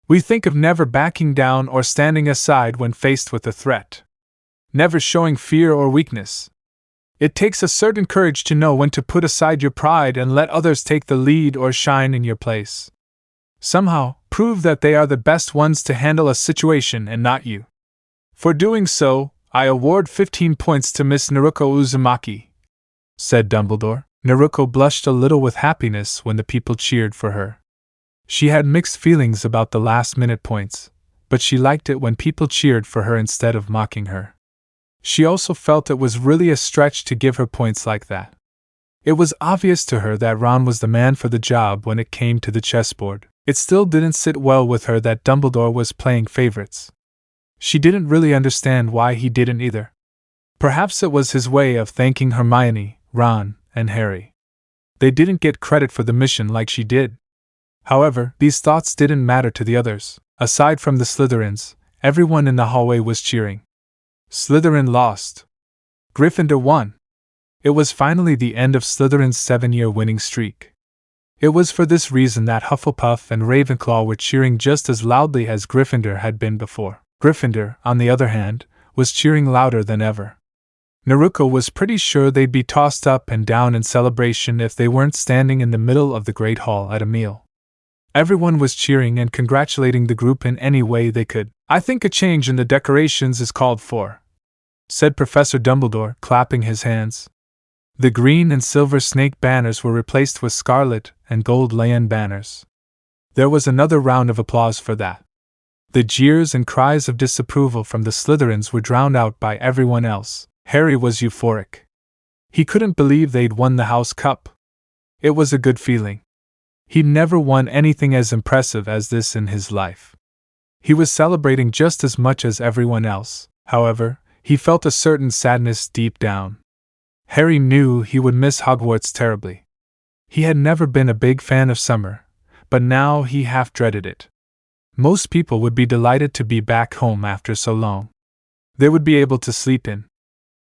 Speaker 1: We think of never backing down or standing aside when faced with a threat. Never showing fear or weakness. It takes a certain courage to know when to put aside your pride and let others take the lead or shine in your place. Somehow, prove that they are the best ones to handle a situation and not you. For doing so, I award 15 points to Miss Naruko Uzumaki, said Dumbledore. Naruko blushed a little with happiness when the people cheered for her. She had mixed feelings about the last-minute points, but she liked it when people cheered for her instead of mocking her. She also felt it was really a stretch to give her points like that. It was obvious to her that Ron was the man for the job when it came to the chessboard. It still didn't sit well with her that Dumbledore was playing favorites. She didn't really understand why he didn't either. Perhaps it was his way of thanking Hermione, Ron, and Harry. They didn't get credit for the mission like she did. However, these thoughts didn't matter to the others. Aside from the Slytherins, everyone in the hallway was cheering. Slytherin lost. Gryffindor won. It was finally the end of Slytherin's 7-year winning streak. It was for this reason that Hufflepuff and Ravenclaw were cheering just as loudly as Gryffindor had been before. Gryffindor, on the other hand, was cheering louder than ever. Naruko was pretty sure they'd be tossed up and down in celebration if they weren't standing in the middle of the Great Hall at a meal. Everyone was cheering and congratulating the group in any way they could. I think a change in the decorations is called for, said Professor Dumbledore, clapping his hands. The green and silver snake banners were replaced with scarlet and gold lion banners. There was another round of applause for that. The jeers and cries of disapproval from the Slytherins were drowned out by everyone else. Harry was euphoric. He couldn't believe they'd won the House Cup. It was a good feeling. He'd never won anything as impressive as this in his life. He was celebrating just as much as everyone else. However, he felt a certain sadness deep down. Harry knew he would miss Hogwarts terribly. He had never been a big fan of summer, but now he half dreaded it. Most people would be delighted to be back home after so long. They would be able to sleep in.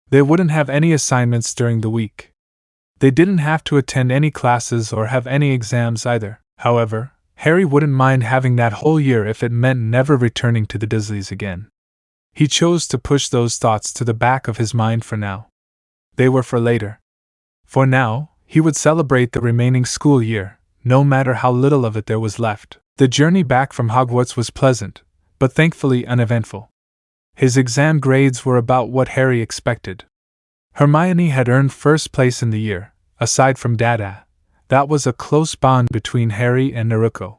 Speaker 1: They wouldn't have any assignments during the week. They didn't have to attend any classes or have any exams either. However, Harry wouldn't mind having that whole year if it meant never returning to the Dursleys again. He chose to push those thoughts to the back of his mind for now. They were for later. For now, he would celebrate the remaining school year, no matter how little of it there was left. The journey back from Hogwarts was pleasant, but thankfully uneventful. His exam grades were about what Harry expected. Hermione had earned first place in the year. Aside from Dada, that was a close bond between Harry and Naruko.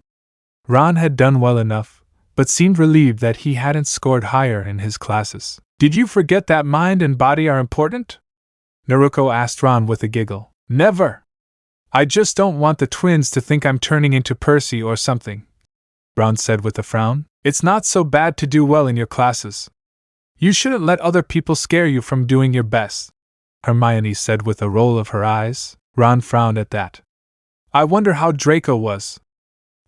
Speaker 1: Ron had done well enough, but seemed relieved that he hadn't scored higher in his classes. "Did you forget that mind and body are important?" Naruko asked Ron with a giggle. "Never! I just don't want the twins to think I'm turning into Percy or something," Ron said with a frown. "It's not so bad to do well in your classes. You shouldn't let other people scare you from doing your best," Hermione said with a roll of her eyes. Ron frowned at that. "I wonder how Draco was.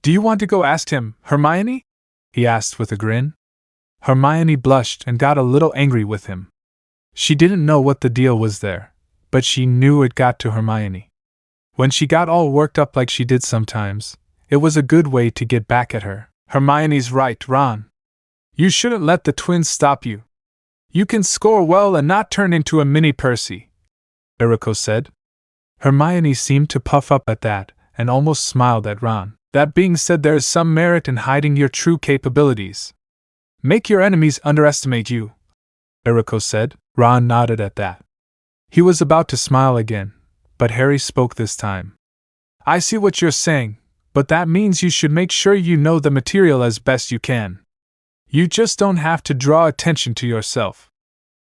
Speaker 1: Do you want to go ask him, Hermione?" he asked with a grin. Hermione blushed and got a little angry with him. She didn't know what the deal was there, but she knew it got to Hermione. When she got all worked up like she did sometimes, it was a good way to get back at her. "Hermione's right, Ron. You shouldn't let the twins stop you. You can score well and not turn into a mini Percy," Naruko said. Hermione seemed to puff up at that, and almost smiled at Ron. "That being said, there is some merit in hiding your true capabilities. Make your enemies underestimate you," Naruko said. Ron nodded at that. He was about to smile again, but Harry spoke this time. "I see what you're saying, but that means you should make sure you know the material as best you can. You just don't have to draw attention to yourself.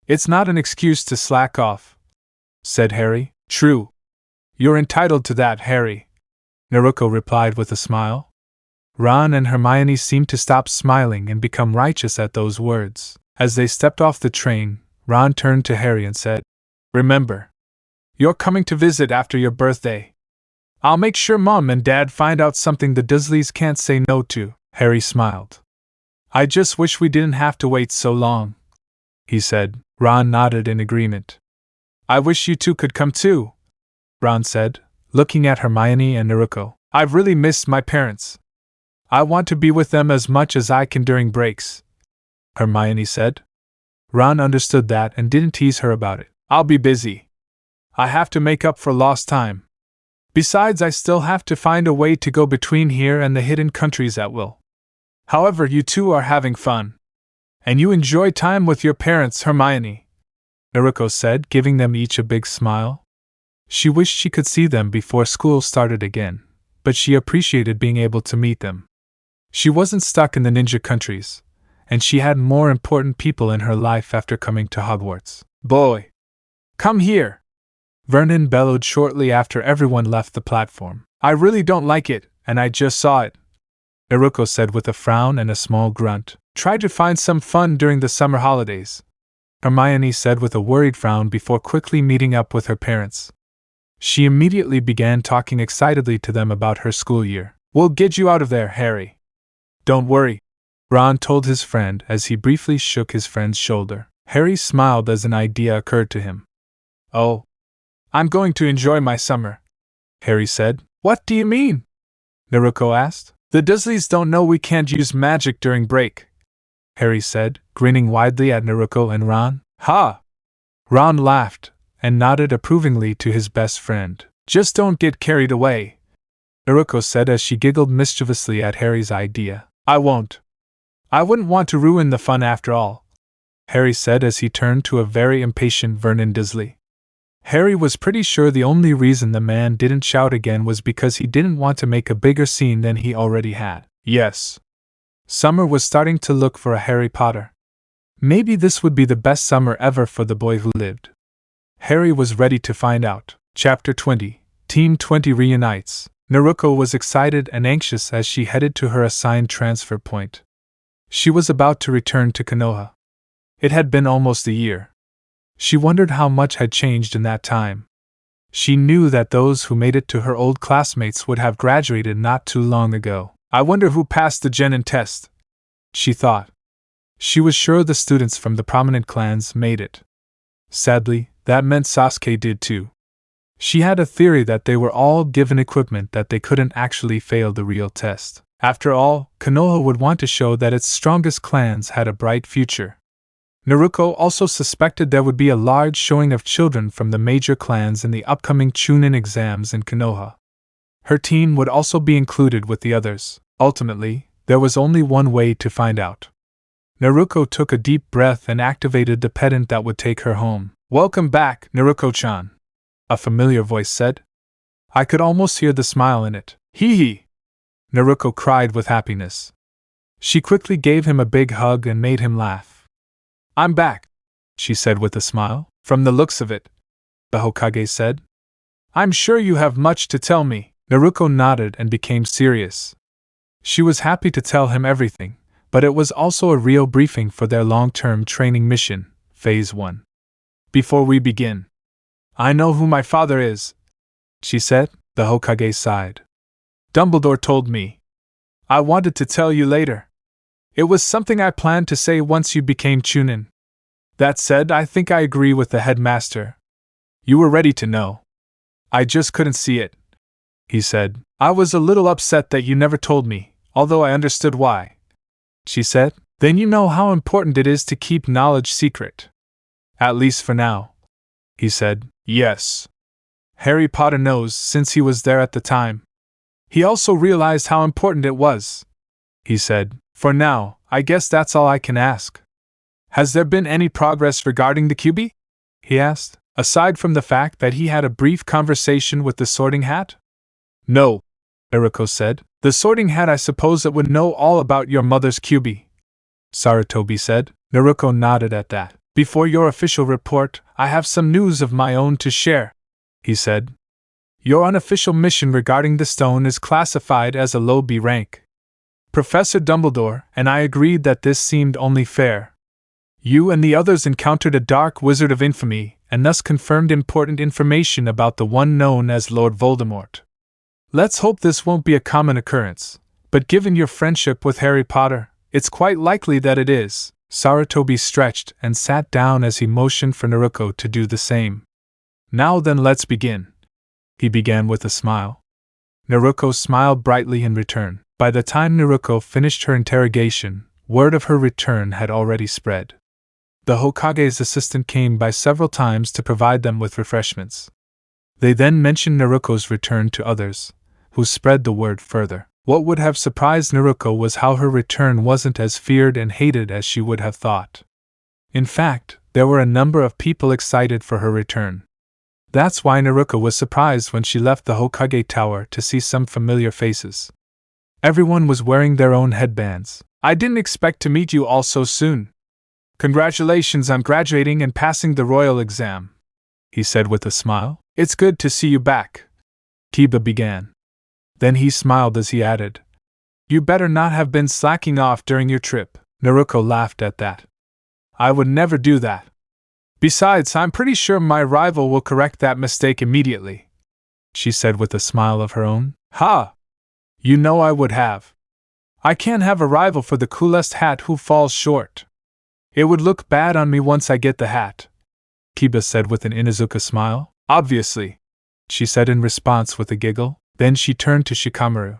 Speaker 1: It's not an excuse to slack off," said Harry. "True. You're entitled to that, Harry," Naruko replied with a smile. Ron and Hermione seemed to stop smiling and become righteous at those words. As they stepped off the train, Ron turned to Harry and said, "Remember, you're coming to visit after your birthday. I'll make sure Mom and Dad find out something the Dursleys can't say no to." Harry smiled. "I just wish we didn't have to wait so long," he said. Ron nodded in agreement. "I wish you two could come too," Ron said, looking at Hermione and Naruko. "I've really missed my parents." I want to be with them as much as I can during breaks, Hermione said. Ron understood that and didn't tease her about it. I'll be busy. I have to make up for lost time. Besides, I still have to find a way to go between here and the hidden countries at will. However, you two are having fun. And you enjoy time with your parents, Hermione, Naruko said, giving them each a big smile. She wished she could see them before school started again, but she appreciated being able to meet them. She wasn't stuck in the ninja countries, and she had more important people in her life after coming to Hogwarts. Boy! Come here! Vernon bellowed shortly after everyone left the platform. I really don't like it, and I just saw it, Naruko said with a frown and a small grunt. Try to find some fun during the summer holidays, Hermione said with a worried frown before quickly meeting up with her parents. She immediately began talking excitedly to them about her school year. We'll get you out of there, Harry. Don't worry, Ron told his friend as he briefly shook his friend's shoulder. Harry smiled as an idea occurred to him. Oh, I'm going to enjoy my summer, Harry said. What do you mean? Naruko asked. The Dursleys don't know we can't use magic during break, Harry said, grinning widely at Naruko and Ron. Ha! Ron laughed and nodded approvingly to his best friend. Just don't get carried away, Naruko said as she giggled mischievously at Harry's idea. I won't. I wouldn't want to ruin the fun after all, Harry said as he turned to a very impatient Vernon Dursley. Harry was pretty sure the only reason the man didn't shout again was because he didn't want to make a bigger scene than he already had. Yes. Summer was starting to look for a Harry Potter. Maybe this would be the best summer ever for the boy who lived. Harry was ready to find out. Chapter 20. Team 20 reunites. Naruko was excited and anxious as she headed to her assigned transfer point. She was about to return to Konoha. It had been almost a year. She wondered how much had changed in that time. She knew that those who made it to her old classmates would have graduated not too long ago. I wonder who passed the Genin test, she thought. She was sure the students from the prominent clans made it. Sadly, that meant Sasuke did too. She had a theory that they were all given equipment that they couldn't actually fail the real test. After all, Konoha would want to show that its strongest clans had a bright future. Naruko also suspected there would be a large showing of children from the major clans in the upcoming Chunin exams in Konoha. Her team would also be included with the others. Ultimately, there was only one way to find out. Naruko took a deep breath and activated the pedant that would take her home. Welcome back, Naruko-chan, a familiar voice said. I could almost hear the smile in it. Hee hee! Naruko cried with happiness. She quickly gave him a big hug and made him laugh. I'm back, she said with a smile. From the looks of it, the Hokage said. I'm sure you have much to tell me. Naruko nodded and became serious. She was happy to tell him everything, but it was also a real briefing for their long-term training mission, Phase 1. Before we begin, I know who my father is, she said. The Hokage sighed. Dumbledore told me. I wanted to tell you later. It was something I planned to say once you became Chunin. That said, I think I agree with the headmaster. You were ready to know. I just couldn't see it, he said. I was a little upset that you never told me, although I understood why, she said. Then you know how important it is to keep knowledge secret. At least for now, he said. Yes. Harry Potter knows since he was there at the time. He also realized how important it was, he said. For now, I guess that's all I can ask. Has there been any progress regarding the Kyuubi? He asked, aside from the fact that he had a brief conversation with the Sorting Hat? No, Naruko said. The Sorting Hat, I suppose it would know all about your mother's Kyuubi, Sarutobi said. Naruko nodded at that. Before your official report, I have some news of my own to share, he said. Your unofficial mission regarding the stone is classified as a low B rank. Professor Dumbledore and I agreed that this seemed only fair. You and the others encountered a dark wizard of infamy, and thus confirmed important information about the one known as Lord Voldemort. Let's hope this won't be a common occurrence, but given your friendship with Harry Potter, it's quite likely that it is. Sarutobi stretched and sat down as he motioned for Naruko to do the same. Now then, let's begin, he began with a smile. Naruko smiled brightly in return. By the time Naruko finished her interrogation, word of her return had already spread. The Hokage's assistant came by several times to provide them with refreshments. They then mentioned Naruko's return to others, who spread the word further. What would have surprised Naruko was how her return wasn't as feared and hated as she would have thought. In fact, there were a number of people excited for her return. That's why Naruko was surprised when she left the Hokage Tower to see some familiar faces. Everyone was wearing their own headbands. I didn't expect to meet you all so soon. Congratulations on graduating and passing the royal exam, he said with a smile. It's good to see you back. Kiba began. Then he smiled as he added, You better not have been slacking off during your trip. Naruko laughed at that. I would never do that. Besides, I'm pretty sure my rival will correct that mistake immediately, she said with a smile of her own. Ha! You know I would have. I can't have a rival for the coolest hat who falls short. It would look bad on me once I get the hat, Kiba said with an Inuzuka smile. Obviously, she said in response with a giggle. Then she turned to Shikamaru.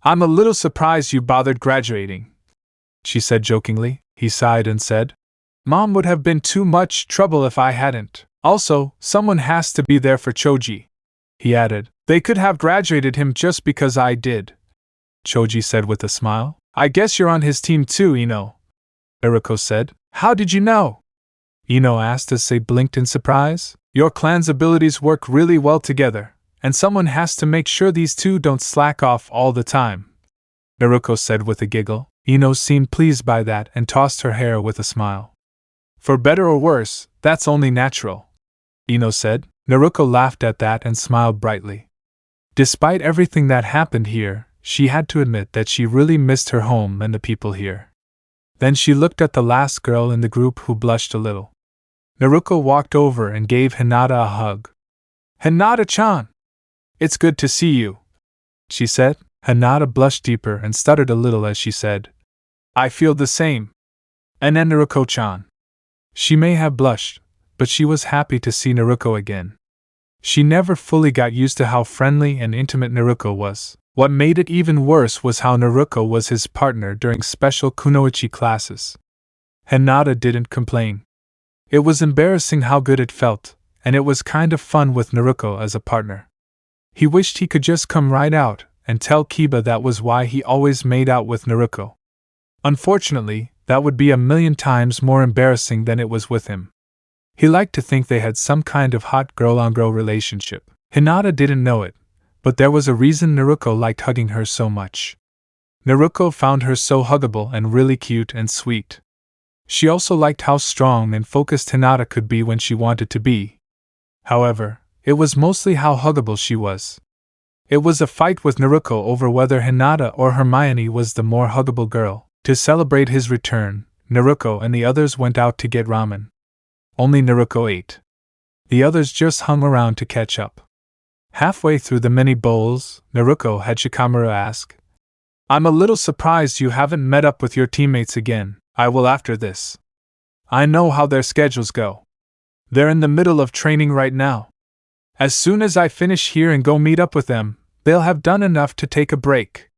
Speaker 1: I'm a little surprised you bothered graduating, she said jokingly. He sighed and said, Mom would have been too much trouble if I hadn't. Also, someone has to be there for Choji, he added. They could have graduated him just because I did, Choji said with a smile. I guess you're on his team too, Ino, Naruko said. How did you know? Ino asked as they blinked in surprise. Your clan's abilities work really well together, and someone has to make sure these two don't slack off all the time, Naruko said with a giggle. Ino seemed pleased by that and tossed her hair with a smile. For better or worse, that's only natural, Ino said. Naruko laughed at that and smiled brightly. Despite everything that happened here, she had to admit that she really missed her home and the people here. Then she looked at the last girl in the group who blushed a little. Naruko walked over and gave Hinata a hug. Hinata-chan! It's good to see you, she said. Hinata blushed deeper and stuttered a little as she said, I feel the same. And then Naruko-chan. She may have blushed, but she was happy to see Naruko again. She never fully got used to how friendly and intimate Naruko was. What made it even worse was how Naruko was his partner during special kunoichi classes. Hinata didn't complain. It was embarrassing how good it felt, and it was kind of fun with Naruko as a partner. He wished he could just come right out and tell Kiba that was why he always made out with Naruko. Unfortunately, that would be a million times more embarrassing than it was with him. He liked to think they had some kind of hot girl-on-girl relationship. Hinata didn't know it, but there was a reason Naruko liked hugging her so much. Naruko found her so huggable and really cute and sweet. She also liked how strong and focused Hinata could be when she wanted to be. However, it was mostly how huggable she was. It was a fight with Naruko over whether Hinata or Hermione was the more huggable girl. To celebrate his return, Naruko and the others went out to get ramen. Only Naruko ate. The others just hung around to catch up. Halfway through the many bowls, Naruko had Shikamaru ask, I'm a little surprised you haven't met up with your teammates again. I will after this. I know how their schedules go. They're in the middle of training right now. As soon as I finish here and go meet up with them, they'll have done enough to take a break.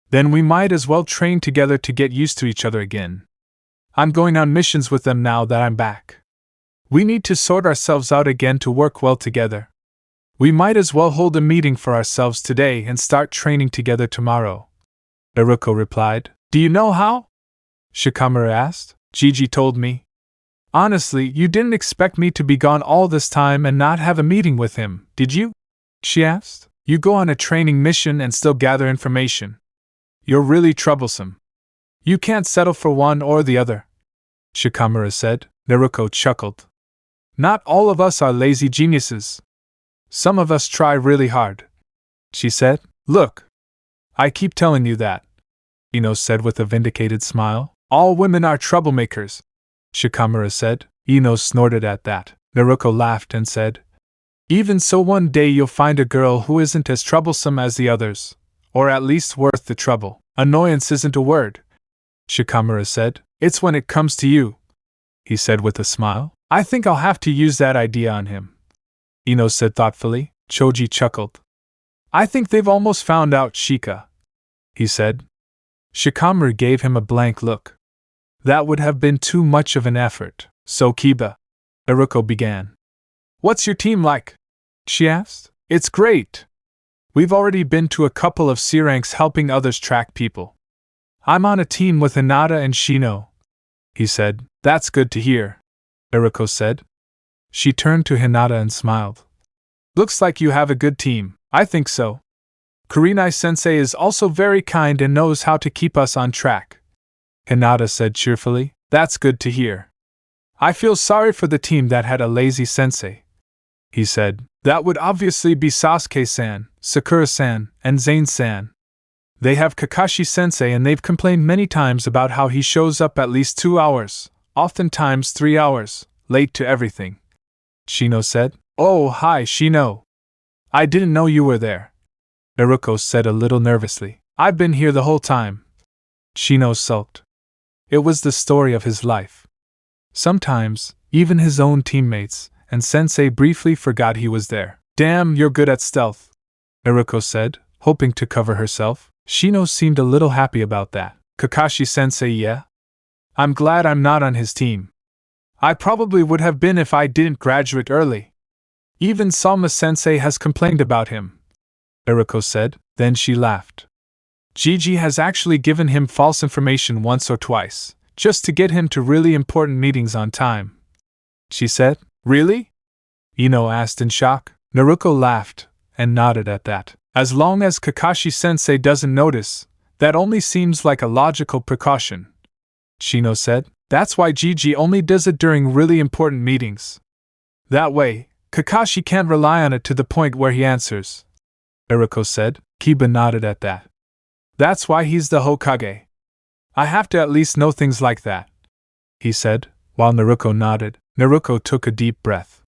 Speaker 1: Then we might as well train together to get used to each other again. I'm going on missions with them now that I'm back. We need to sort ourselves out again to work well together. We might as well hold a meeting for ourselves today and start training together tomorrow, Naruko replied. Do you know how? Shikamaru asked. Gigi told me. Honestly, you didn't expect me to be gone all this time and not have a meeting with him, did you? She asked. You go on a training mission and still gather information. You're really troublesome. You can't settle for one or the other, Shikamaru said. Naruko chuckled. Not all of us are lazy geniuses. Some of us try really hard, she said. Look, I keep telling you that, Ino said with a vindicated smile. All women are troublemakers, Shikamaru said. Ino snorted at that. Naruko laughed and said, Even so, one day you'll find a girl who isn't as troublesome as the others, or at least worth the trouble. Annoyance isn't a word, Shikamaru said. It's when it comes to you, he said with a smile. I think I'll have to use that idea on him, Ino said thoughtfully. Choji chuckled. I think they've almost found out Shika. he said. Shikamaru gave him a blank look. That would have been too much of an effort, so Kiba, Naruko began. What's your team like? She asked. It's great. We've already been to a couple of C ranks helping others track people. I'm on a team with Hinata and Shino, he said. That's good to hear, Naruko said. She turned to Hinata and smiled. Looks like you have a good team. I think so. Kurinai-sensei is also very kind and knows how to keep us on track, Hinata said cheerfully. That's good to hear. I feel sorry for the team that had a lazy sensei, he said. That would obviously be Sasuke-san, Sakura-san, and Zane-san. They have Kakashi-sensei and they've complained many times about how he shows up at least 2 hours, oftentimes 3 hours, late to everything. Shino said. Oh, hi, Shino. I didn't know you were there, Naruko said a little nervously. I've been here the whole time. Shino sulked. It was the story of his life. Sometimes, even his own teammates and sensei briefly forgot he was there. Damn, you're good at stealth, Naruko said, hoping to cover herself. Shino seemed a little happy about that. Kakashi-sensei, yeah? I'm glad I'm not on his team. I probably would have been if I didn't graduate early. Even Sama-sensei has complained about him, Naruko said. Then she laughed. Gigi has actually given him false information once or twice, just to get him to really important meetings on time, she said. Really? Ino asked in shock. Naruko laughed and nodded at that. As long as Kakashi-sensei doesn't notice, that only seems like a logical precaution, Shino said. That's why Gigi only does it during really important meetings. That way, Kakashi can't rely on it to the point where he answers, Naruko said. Kiba nodded at that. That's why he's the Hokage. I have to at least know things like that, he said, while Naruko nodded. Naruko took a deep breath.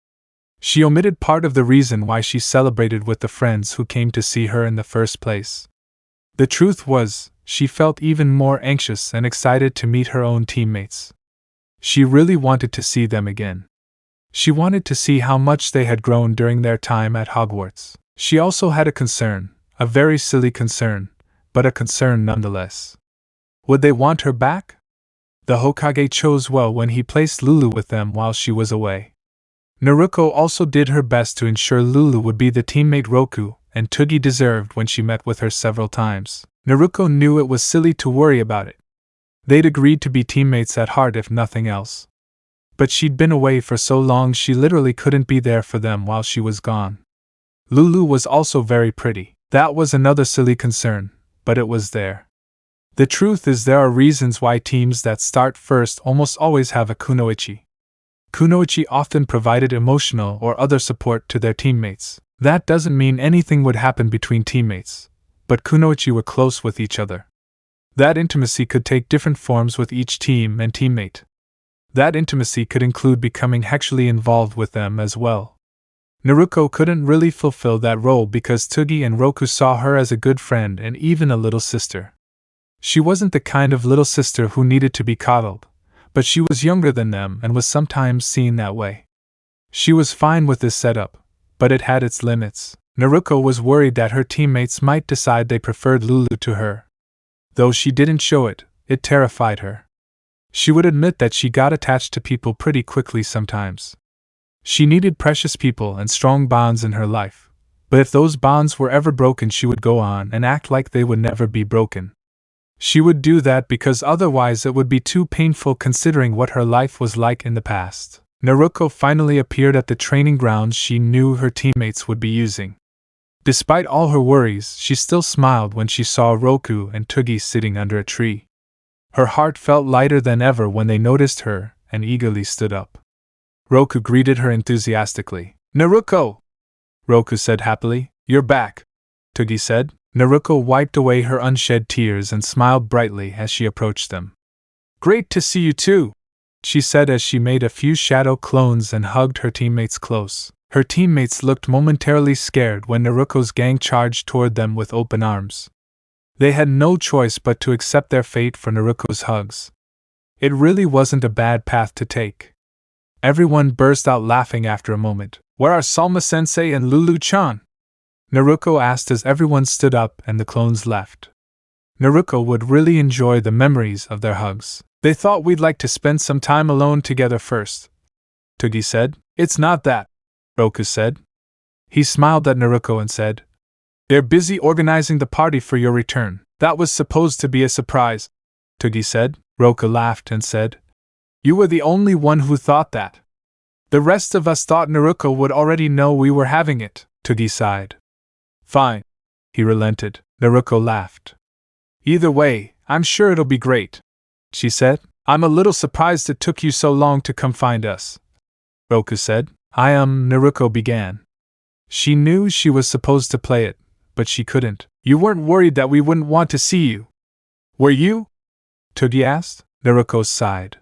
Speaker 1: She omitted part of the reason why she celebrated with the friends who came to see her in the first place. The truth was, she felt even more anxious and excited to meet her own teammates. She really wanted to see them again. She wanted to see how much they had grown during their time at Hogwarts. She also had a concern, a very silly concern, but a concern nonetheless. Would they want her back? The Hokage chose well when he placed Lulu with them while she was away. Naruko also did her best to ensure Lulu would be the teammate Roku and Tsugi deserved when she met with her several times. Naruko knew it was silly to worry about it. They'd agreed to be teammates at heart if nothing else. But she'd been away for so long she literally couldn't be there for them while she was gone. Lulu was also very pretty. That was another silly concern, but it was there. The truth is there are reasons why teams that start first almost always have a kunoichi. Kunoichi often provided emotional or other support to their teammates. That doesn't mean anything would happen between teammates, but kunoichi were close with each other. That intimacy could take different forms with each team and teammate. That intimacy could include becoming actually involved with them as well. Naruko couldn't really fulfill that role because Tsugi and Roku saw her as a good friend and even a little sister. She wasn't the kind of little sister who needed to be coddled, but she was younger than them and was sometimes seen that way. She was fine with this setup, but it had its limits. Naruko was worried that her teammates might decide they preferred Lulu to her. Though she didn't show it, it terrified her. She would admit that she got attached to people pretty quickly sometimes. She needed precious people and strong bonds in her life, but if those bonds were ever broken she would go on and act like they would never be broken. She would do that because otherwise it would be too painful considering what her life was like in the past. Naruko finally appeared at the training grounds she knew her teammates would be using. Despite all her worries, she still smiled when she saw Roku and Tsugi sitting under a tree. Her heart felt lighter than ever when they noticed her and eagerly stood up. Roku greeted her enthusiastically. Naruko! Roku said happily. You're back, Tsugi said. Naruko wiped away her unshed tears and smiled brightly as she approached them. Great to see you too, she said as she made a few shadow clones and hugged her teammates close. Her teammates looked momentarily scared when Naruko's gang charged toward them with open arms. They had no choice but to accept their fate for Naruko's hugs. It really wasn't a bad path to take. Everyone burst out laughing after a moment. Where are Salma-sensei and Lulu-chan? Naruko asked as everyone stood up and the clones left. Naruko would really enjoy the memories of their hugs. They thought we'd like to spend some time alone together first. Togi said. It's not that, Roku said. He smiled at Naruko and said, they're busy organizing the party for your return. That was supposed to be a surprise, Togi said. Roku laughed and said, you were the only one who thought that. The rest of us thought Naruko would already know we were having it, Togi sighed. Fine, he relented. Naruko laughed. Either way, I'm sure it'll be great, she said. I'm a little surprised it took you so long to come find us, Roku said. Naruko began. She knew she was supposed to play it, but she couldn't. You weren't worried that we wouldn't want to see you, were you? Togi asked. Naruko sighed.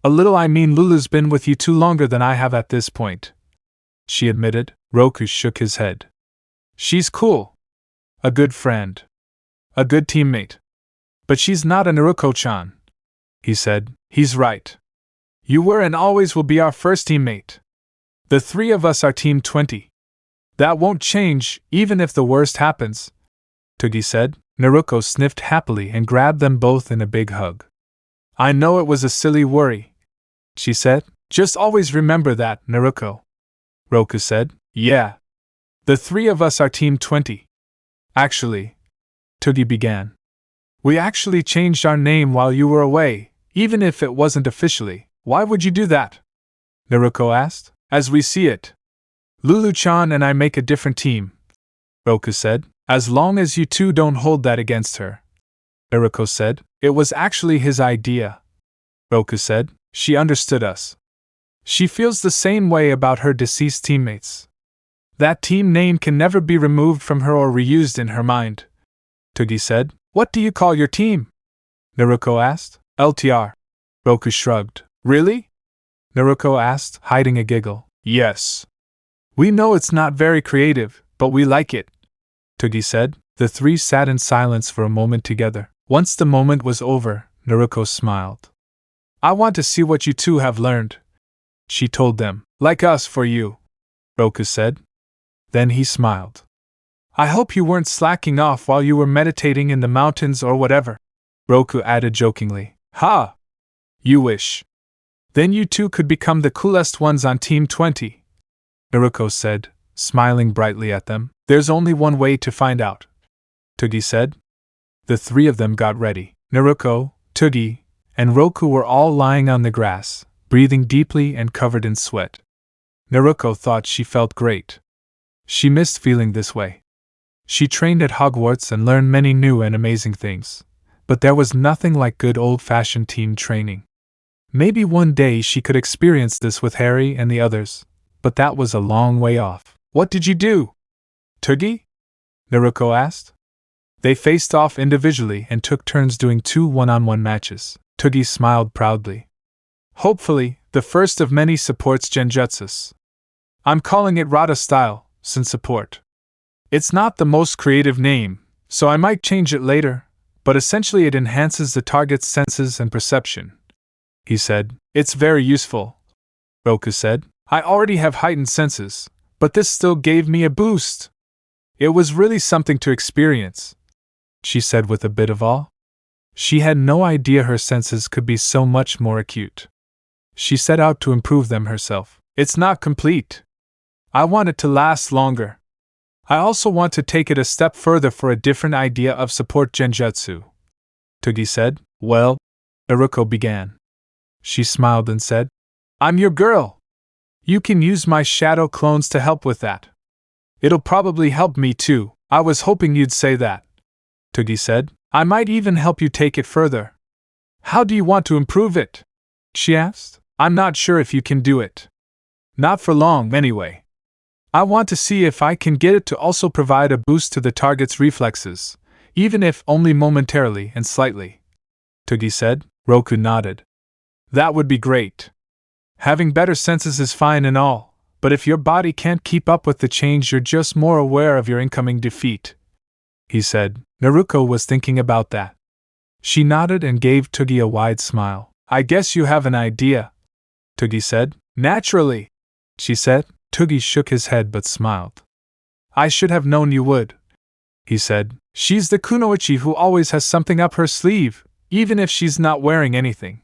Speaker 1: A little. Lulu's been with you too longer than I have at this point, she admitted. Roku shook his head. She's cool. A good friend. A good teammate. But she's not a Naruko-chan, he said. He's right. You were and always will be our first teammate. The three of us are Team 20. That won't change, even if the worst happens, Togi said. Naruko sniffed happily and grabbed them both in a big hug. I know it was a silly worry, she said. Just always remember that, Naruko, Roku said. Yeah. The three of us are Team 20. Actually, Togi began. We actually changed our name while you were away, even if it wasn't officially. Why would you do that? Naruko asked. As we see it, Lulu-chan and I make a different team, Roku said. As long as you two don't hold that against her, Naruko said. It was actually his idea, Roku said. She understood us. She feels the same way about her deceased teammates. That team name can never be removed from her or reused in her mind, Togi said. What do you call your team? Naruko asked. LTR. Roku shrugged. Really? Naruko asked, hiding a giggle. Yes. We know it's not very creative, but we like it, Togi said. The three sat in silence for a moment together. Once the moment was over, Naruko smiled. I want to see what you two have learned, she told them. Like us for you, Roku said. Then he smiled. I hope you weren't slacking off while you were meditating in the mountains or whatever, Roku added jokingly. Ha! You wish. Then you two could become the coolest ones on Team 20, Naruko said, smiling brightly at them. There's only one way to find out, Togi said. The three of them got ready. Naruko, Togi, and Roku were all lying on the grass, breathing deeply and covered in sweat. Naruko thought she felt great. She missed feeling this way. She trained at Hogwarts and learned many new and amazing things, but there was nothing like good old-fashioned team training. Maybe one day she could experience this with Harry and the others, but that was a long way off. What did you do, Togi? Naruko asked. They faced off individually and took turns doing 2 one-on-one matches. Togi smiled proudly. Hopefully, the first of many supports genjutsus. I'm calling it Rata style, since support. It's not the most creative name, so I might change it later, but essentially it enhances the target's senses and perception, he said. It's very useful, Roku said. I already have heightened senses, but this still gave me a boost. It was really something to experience, she said with a bit of awe. She had no idea her senses could be so much more acute. She set out to improve them herself. It's not complete. I want it to last longer. I also want to take it a step further for a different idea of support genjutsu, Togi said. Well, Naruko began. She smiled and said, I'm your girl. You can use my shadow clones to help with that. It'll probably help me too. I was hoping you'd say that, Togi said. I might even help you take it further. How do you want to improve it? She asked. I'm not sure if you can do it. Not for long, anyway. I want to see if I can get it to also provide a boost to the target's reflexes, even if only momentarily and slightly, Togi said. Roku nodded. That would be great. Having better senses is fine and all, but if your body can't keep up with the change, you're just more aware of your incoming defeat, he said. Naruko was thinking about that. She nodded and gave Togi a wide smile. I guess you have an idea, Togi said. Naturally, she said. Togi shook his head but smiled. I should have known you would, he said. She's the kunoichi who always has something up her sleeve, even if she's not wearing anything.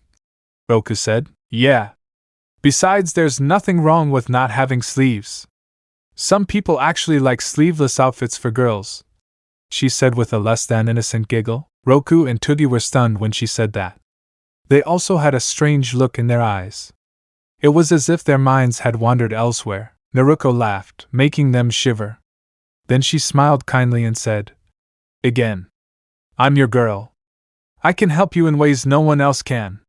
Speaker 1: Roku said. Yeah. Besides, there's nothing wrong with not having sleeves. Some people actually like sleeveless outfits for girls, she said with a less than innocent giggle. Roku and Tugi were stunned when she said that. They also had a strange look in their eyes. It was as if their minds had wandered elsewhere. Naruko laughed, making them shiver. Then she smiled kindly and said, Again. I'm your girl. I can help you in ways no one else can.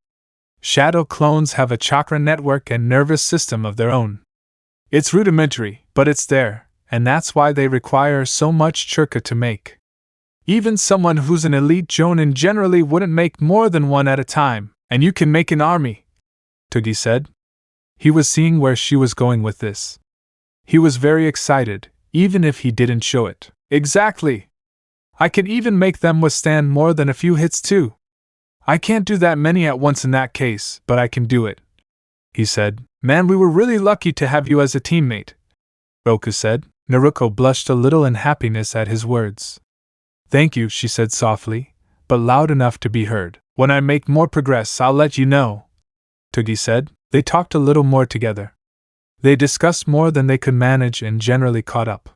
Speaker 1: Shadow clones have a chakra network and nervous system of their own. It's rudimentary, but it's there, and that's why they require so much chakra to make. Even someone who's an elite jonin generally wouldn't make more than one at a time, and you can make an army, Tugi said. He was seeing where she was going with this. He was very excited, even if he didn't show it. Exactly. I can even make them withstand more than a few hits too. I can't do that many at once in that case, but I can do it, he said. Man, we were really lucky to have you as a teammate, Roku said. Naruko blushed a little in happiness at his words. Thank you, she said softly, but loud enough to be heard. When I make more progress, I'll let you know, Tugi said. They talked a little more together. They discussed more than they could manage and generally caught up.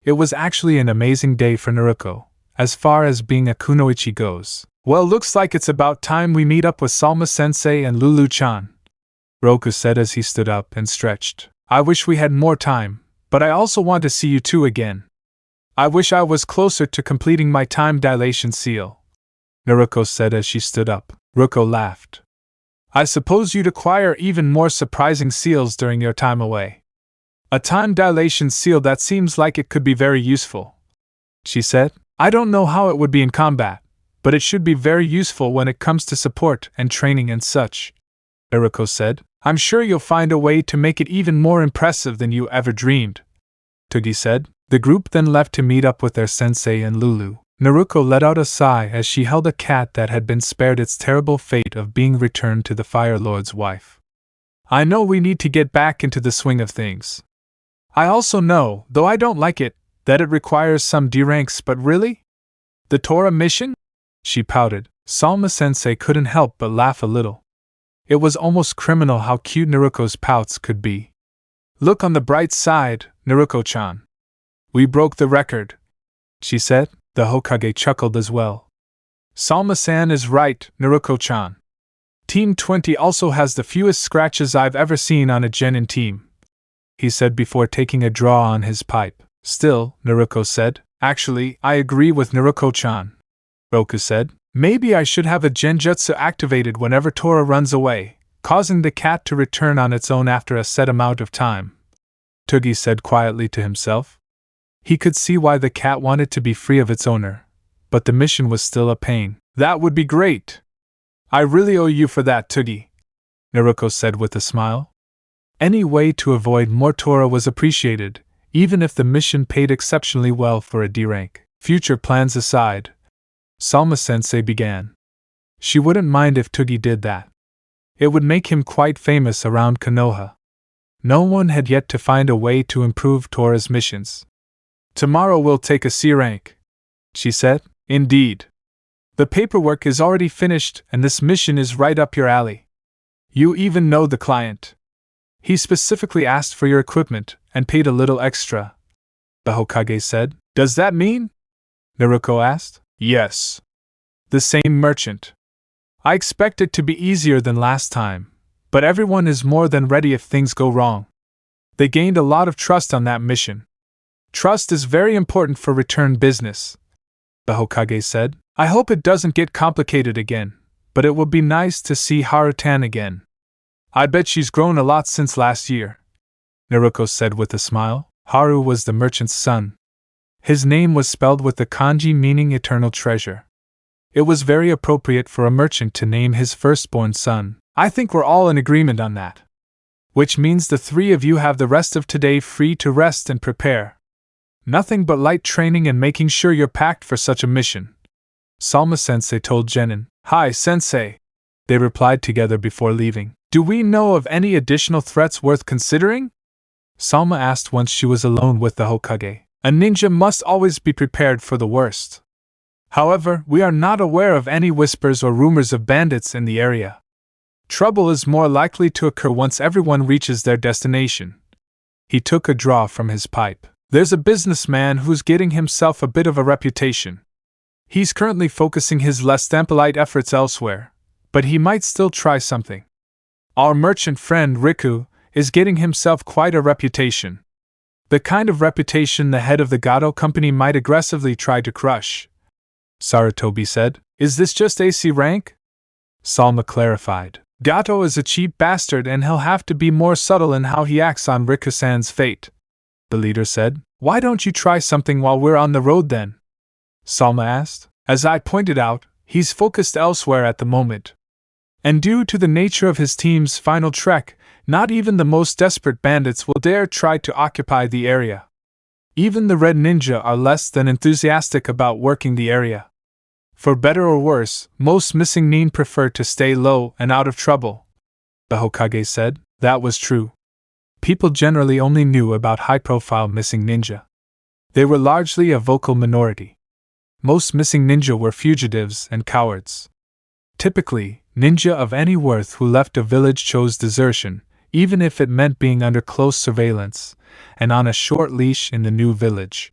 Speaker 1: It was actually an amazing day for Naruko, as far as being a kunoichi goes. Well, looks like it's about time we meet up with Salma-sensei and Lulu-chan, Roku said as he stood up and stretched. I wish we had more time, but I also want to see you two again. I wish I was closer to completing my time dilation seal, Naruko said as she stood up. Ruko laughed. I suppose you'd acquire even more surprising seals during your time away. A time dilation seal, that seems like it could be very useful, she said. I don't know how it would be in combat, but it should be very useful when it comes to support and training and such, Naruko said. I'm sure you'll find a way to make it even more impressive than you ever dreamed, Tugi said. The group then left to meet up with their sensei and Lulu. Naruko let out a sigh as she held a cat that had been spared its terrible fate of being returned to the Fire Lord's wife. I know we need to get back into the swing of things. I also know, though I don't like it, that it requires some D-ranks, but really? The Torah mission? She pouted. Salma-sensei couldn't help but laugh a little. It was almost criminal how cute Naruko's pouts could be. Look on the bright side, Naruko-chan. We broke the record, she said. The Hokage chuckled as well. Salma-san is right, Naruko-chan. Team 20 also has the fewest scratches I've ever seen on a genin team, he said before taking a draw on his pipe. Still, Naruko said, actually, I agree with Naruko-chan, Roku said. Maybe I should have a genjutsu activated whenever Tora runs away, causing the cat to return on its own after a set amount of time, Tugi said quietly to himself. He could see why the cat wanted to be free of its owner, but the mission was still a pain. That would be great. I really owe you for that, Tugi, Naruko said with a smile. Any way to avoid more Tora was appreciated, even if the mission paid exceptionally well for a D rank. Future plans aside, Salma-sensei began. She wouldn't mind if Tugi did that. It would make him quite famous around Konoha. No one had yet to find a way to improve Tora's missions. Tomorrow we'll take a C rank, she said. Indeed. The paperwork is already finished and this mission is right up your alley. You even know the client. He specifically asked for your equipment and paid a little extra, the Hokage said. Does that mean? Naruko asked. Yes. The same merchant. I expect it to be easier than last time, but everyone is more than ready if things go wrong. They gained a lot of trust on that mission. Trust is very important for return business, the Hokage said. I hope it doesn't get complicated again, but it will be nice to see Harutan again. I bet she's grown a lot since last year, Naruko said with a smile. Haru was the merchant's son. His name was spelled with the kanji meaning eternal treasure. It was very appropriate for a merchant to name his firstborn son. I think we're all in agreement on that. Which means the three of you have the rest of today free to rest and prepare. Nothing but light training and making sure you're packed for such a mission, Salma-sensei told Genin. Hi, sensei, they replied together before leaving. Do we know of any additional threats worth considering? Salma asked once she was alone with the Hokage. A ninja must always be prepared for the worst, However, we are not aware of any whispers or rumors of bandits in the area. Trouble is more likely to occur once everyone reaches their destination. He took a draw from his pipe. There's a businessman who's getting himself a bit of a reputation. He's currently focusing his less than polite efforts elsewhere, but he might still try something. Our merchant friend Riku is getting himself quite a reputation. The kind of reputation the head of the Gato company might aggressively try to crush. Sarutobi said. Is this just AC rank? Salma clarified. Gato is a cheap bastard and he'll have to be more subtle in how he acts on Riku-san's fate, the leader said. Why don't you try something while we're on the road then? Salma asked. As I pointed out, he's focused elsewhere at the moment. And due to the nature of his team's final trek, not even the most desperate bandits will dare try to occupy the area. Even the Red Ninja are less than enthusiastic about working the area. For better or worse, most missing nin prefer to stay low and out of trouble. The Hokage said. That was true. People generally only knew about high-profile missing ninja. They were largely a vocal minority. Most missing ninja were fugitives and cowards. Typically, ninja of any worth who left a village chose desertion, even if it meant being under close surveillance, and on a short leash in the new village.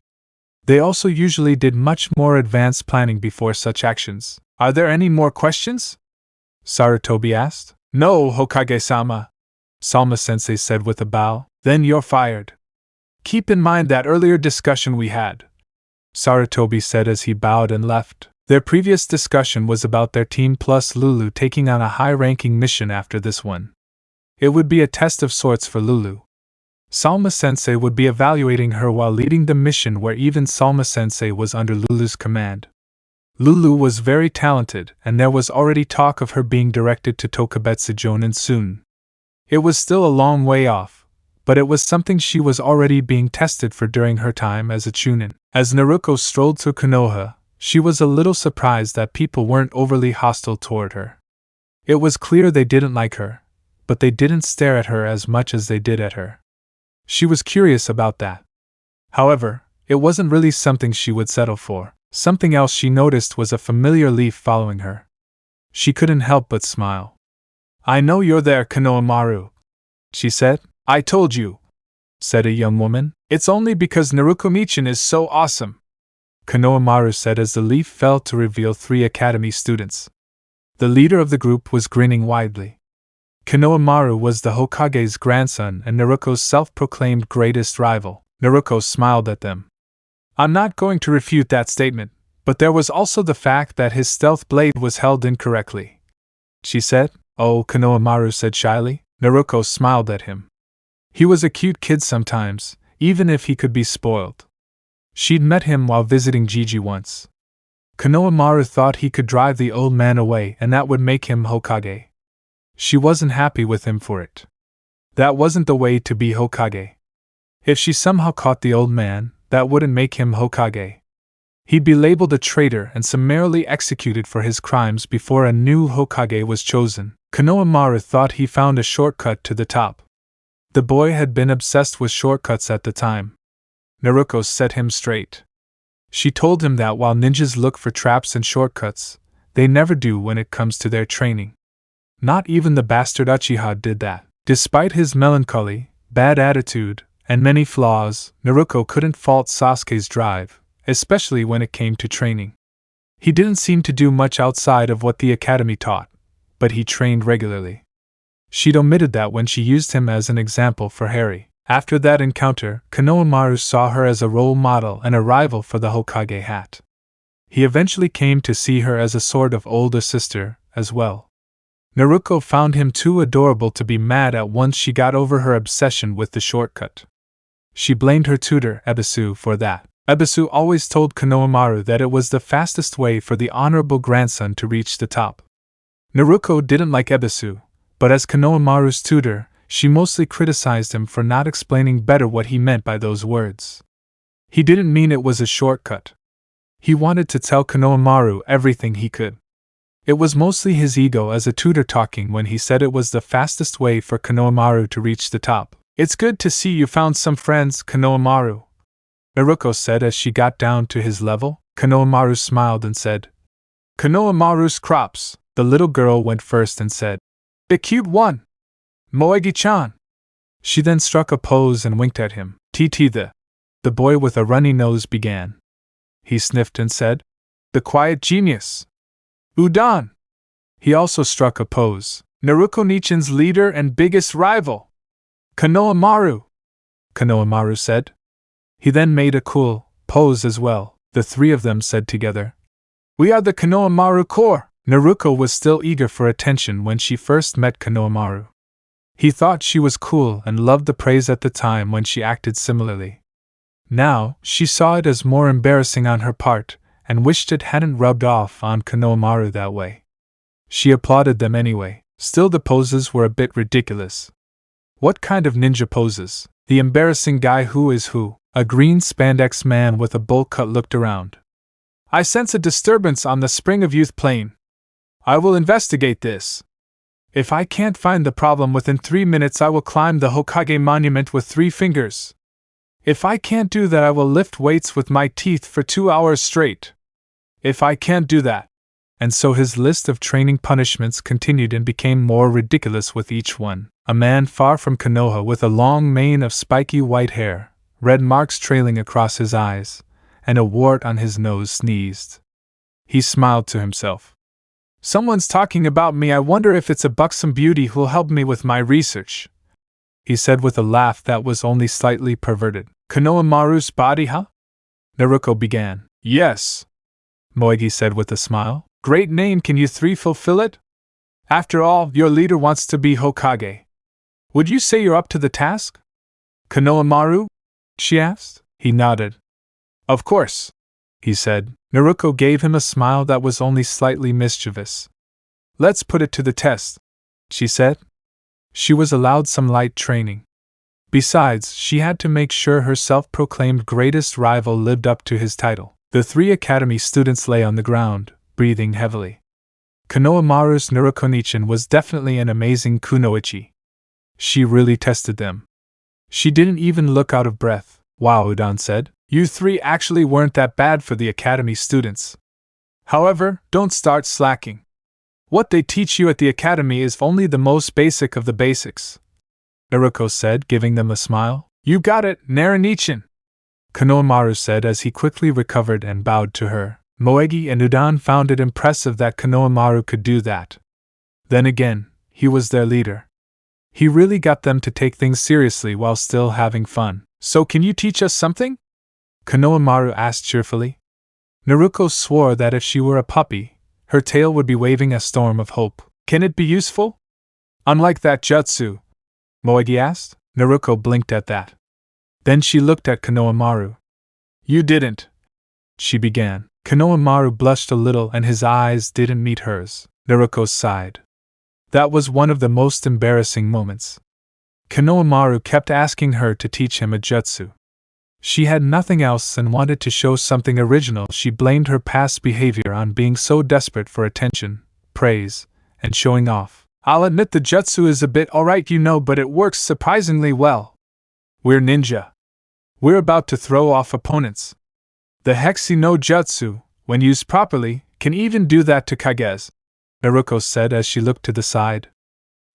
Speaker 1: They also usually did much more advanced planning before such actions. Are there any more questions? Sarutobi asked. No, Hokage-sama, Salma-sensei said with a bow. Then you're fired. Keep in mind that earlier discussion we had, Sarutobi said as he bowed and left. Their previous discussion was about their team plus Lulu taking on a high-ranking mission after this one. It would be a test of sorts for Lulu. Salma-sensei would be evaluating her while leading the mission where even Salma-sensei was under Lulu's command. Lulu was very talented, and there was already talk of her being directed to Tokubetsu Jonin soon. It was still a long way off, but it was something she was already being tested for during her time as a chunin. As Naruko strolled through Konoha, she was a little surprised that people weren't overly hostile toward her. It was clear they didn't like her, but they didn't stare at her as much as they did at her. She was curious about that. However, it wasn't really something she would settle for. Something else she noticed was a familiar leaf following her. She couldn't help but smile. I know you're there, Konohamaru, she said. I told you, said a young woman. It's only because Naruko-michan is so awesome, Konohamaru said as the leaf fell to reveal 3 academy students. The leader of the group was grinning widely. Konohamaru was the Hokage's grandson and Naruko's self-proclaimed greatest rival. Naruko smiled at them. I'm not going to refute that statement, but there was also the fact that his stealth blade was held incorrectly, she said. Oh, Konohamaru said shyly. Naruko smiled at him. He was a cute kid sometimes, even if he could be spoiled. She'd met him while visiting Jiji once. Konohamaru thought he could drive the old man away and that would make him Hokage. She wasn't happy with him for it. That wasn't the way to be Hokage. If she somehow caught the old man, that wouldn't make him Hokage. He'd be labeled a traitor and summarily executed for his crimes before a new Hokage was chosen. Konohamaru thought he found a shortcut to the top. The boy had been obsessed with shortcuts at the time. Naruko set him straight. She told him that while ninjas look for traps and shortcuts, they never do when it comes to their training. Not even the bastard Uchiha did that. Despite his melancholy, bad attitude, and many flaws, Naruko couldn't fault Sasuke's drive, especially when it came to training. He didn't seem to do much outside of what the academy taught, but he trained regularly. She'd omitted that when she used him as an example for Harry. After that encounter, Konohamaru saw her as a role model and a rival for the Hokage hat. He eventually came to see her as a sort of older sister, as well. Naruko found him too adorable to be mad at once she got over her obsession with the shortcut. She blamed her tutor, Ebisu, for that. Ebisu always told Konohamaru that it was the fastest way for the honorable grandson to reach the top. Naruko didn't like Ebisu, but as Konohamaru's tutor, she mostly criticized him for not explaining better what he meant by those words. He didn't mean it was a shortcut. He wanted to tell Konohamaru everything he could. It was mostly his ego as a tutor talking when he said it was the fastest way for Konohamaru to reach the top. It's good to see you found some friends, Konohamaru, Naruko said as she got down to his level. Konohamaru smiled and said, Konohamaru's crops. The little girl went first and said, The cute one! Moegi-chan! She then struck a pose and winked at him. The boy with a runny nose began. He sniffed and said, The quiet genius! Udon! He also struck a pose. Naruko Nichin's leader and biggest rival! Konohamaru! Konohamaru said. He then made a cool pose as well. The three of them said together, We are the Konohamaru Corps! Naruko was still eager for attention when she first met Konohamaru. He thought she was cool and loved the praise at the time when she acted similarly. Now, she saw it as more embarrassing on her part, and wished it hadn't rubbed off on Konohamaru that way. She applauded them anyway. Still, the poses were a bit ridiculous. What kind of ninja poses? The embarrassing guy who is who? A green spandex man with a bowl cut looked around. I sense a disturbance on the Spring of Youth plane. I will investigate this. If I can't find the problem within 3 minutes, I will climb the Hokage monument with 3 fingers. If I can't do that, I will lift weights with my teeth for 2 hours straight. If I can't do that. And so his list of training punishments continued and became more ridiculous with each one. A man far from Konoha with a long mane of spiky white hair, red marks trailing across his eyes, and a wart on his nose sneezed. He smiled to himself. Someone's talking about me. I wonder if it's a buxom beauty who'll help me with my research, he said with a laugh that was only slightly perverted. Konohamaru's body, huh? Naruko began. Yes, Moegi said with a smile. Great name, can you three fulfill it? After all, your leader wants to be Hokage. Would you say you're up to the task? Konohamaru? She asked. He nodded. Of course, he said. Naruko gave him a smile that was only slightly mischievous. Let's put it to the test, she said. She was allowed some light training. Besides, she had to make sure her self-proclaimed greatest rival lived up to his title. The 3 academy students lay on the ground, breathing heavily. Konohamaru's Naruko Nichin was definitely an amazing kunoichi. She really tested them. She didn't even look out of breath. Wow, Udon said. You 3 actually weren't that bad for the academy students. However, don't start slacking. What they teach you at the academy is only the most basic of the basics, Naruko said, giving them a smile. You got it, Narunichin, Konohamaru said as he quickly recovered and bowed to her. Moegi and Udon found it impressive that Konohamaru could do that. Then again, he was their leader. He really got them to take things seriously while still having fun. So can you teach us something? Konohamaru asked cheerfully. Naruko swore that if she were a puppy, her tail would be waving a storm of hope. Can it be useful? Unlike that jutsu, Moegi asked. Naruko blinked at that. Then she looked at Konohamaru. You didn't, she began. Konohamaru blushed a little and his eyes didn't meet hers. Naruko sighed. That was one of the most embarrassing moments. Konohamaru kept asking her to teach him a jutsu. She had nothing else and wanted to show something original. She blamed her past behavior on being so desperate for attention, praise, and showing off. I'll admit the jutsu is a bit alright, but it works surprisingly well. We're ninja. We're about to throw off opponents. The Hexi no Jutsu, when used properly, can even do that to Kages, Naruko said as she looked to the side.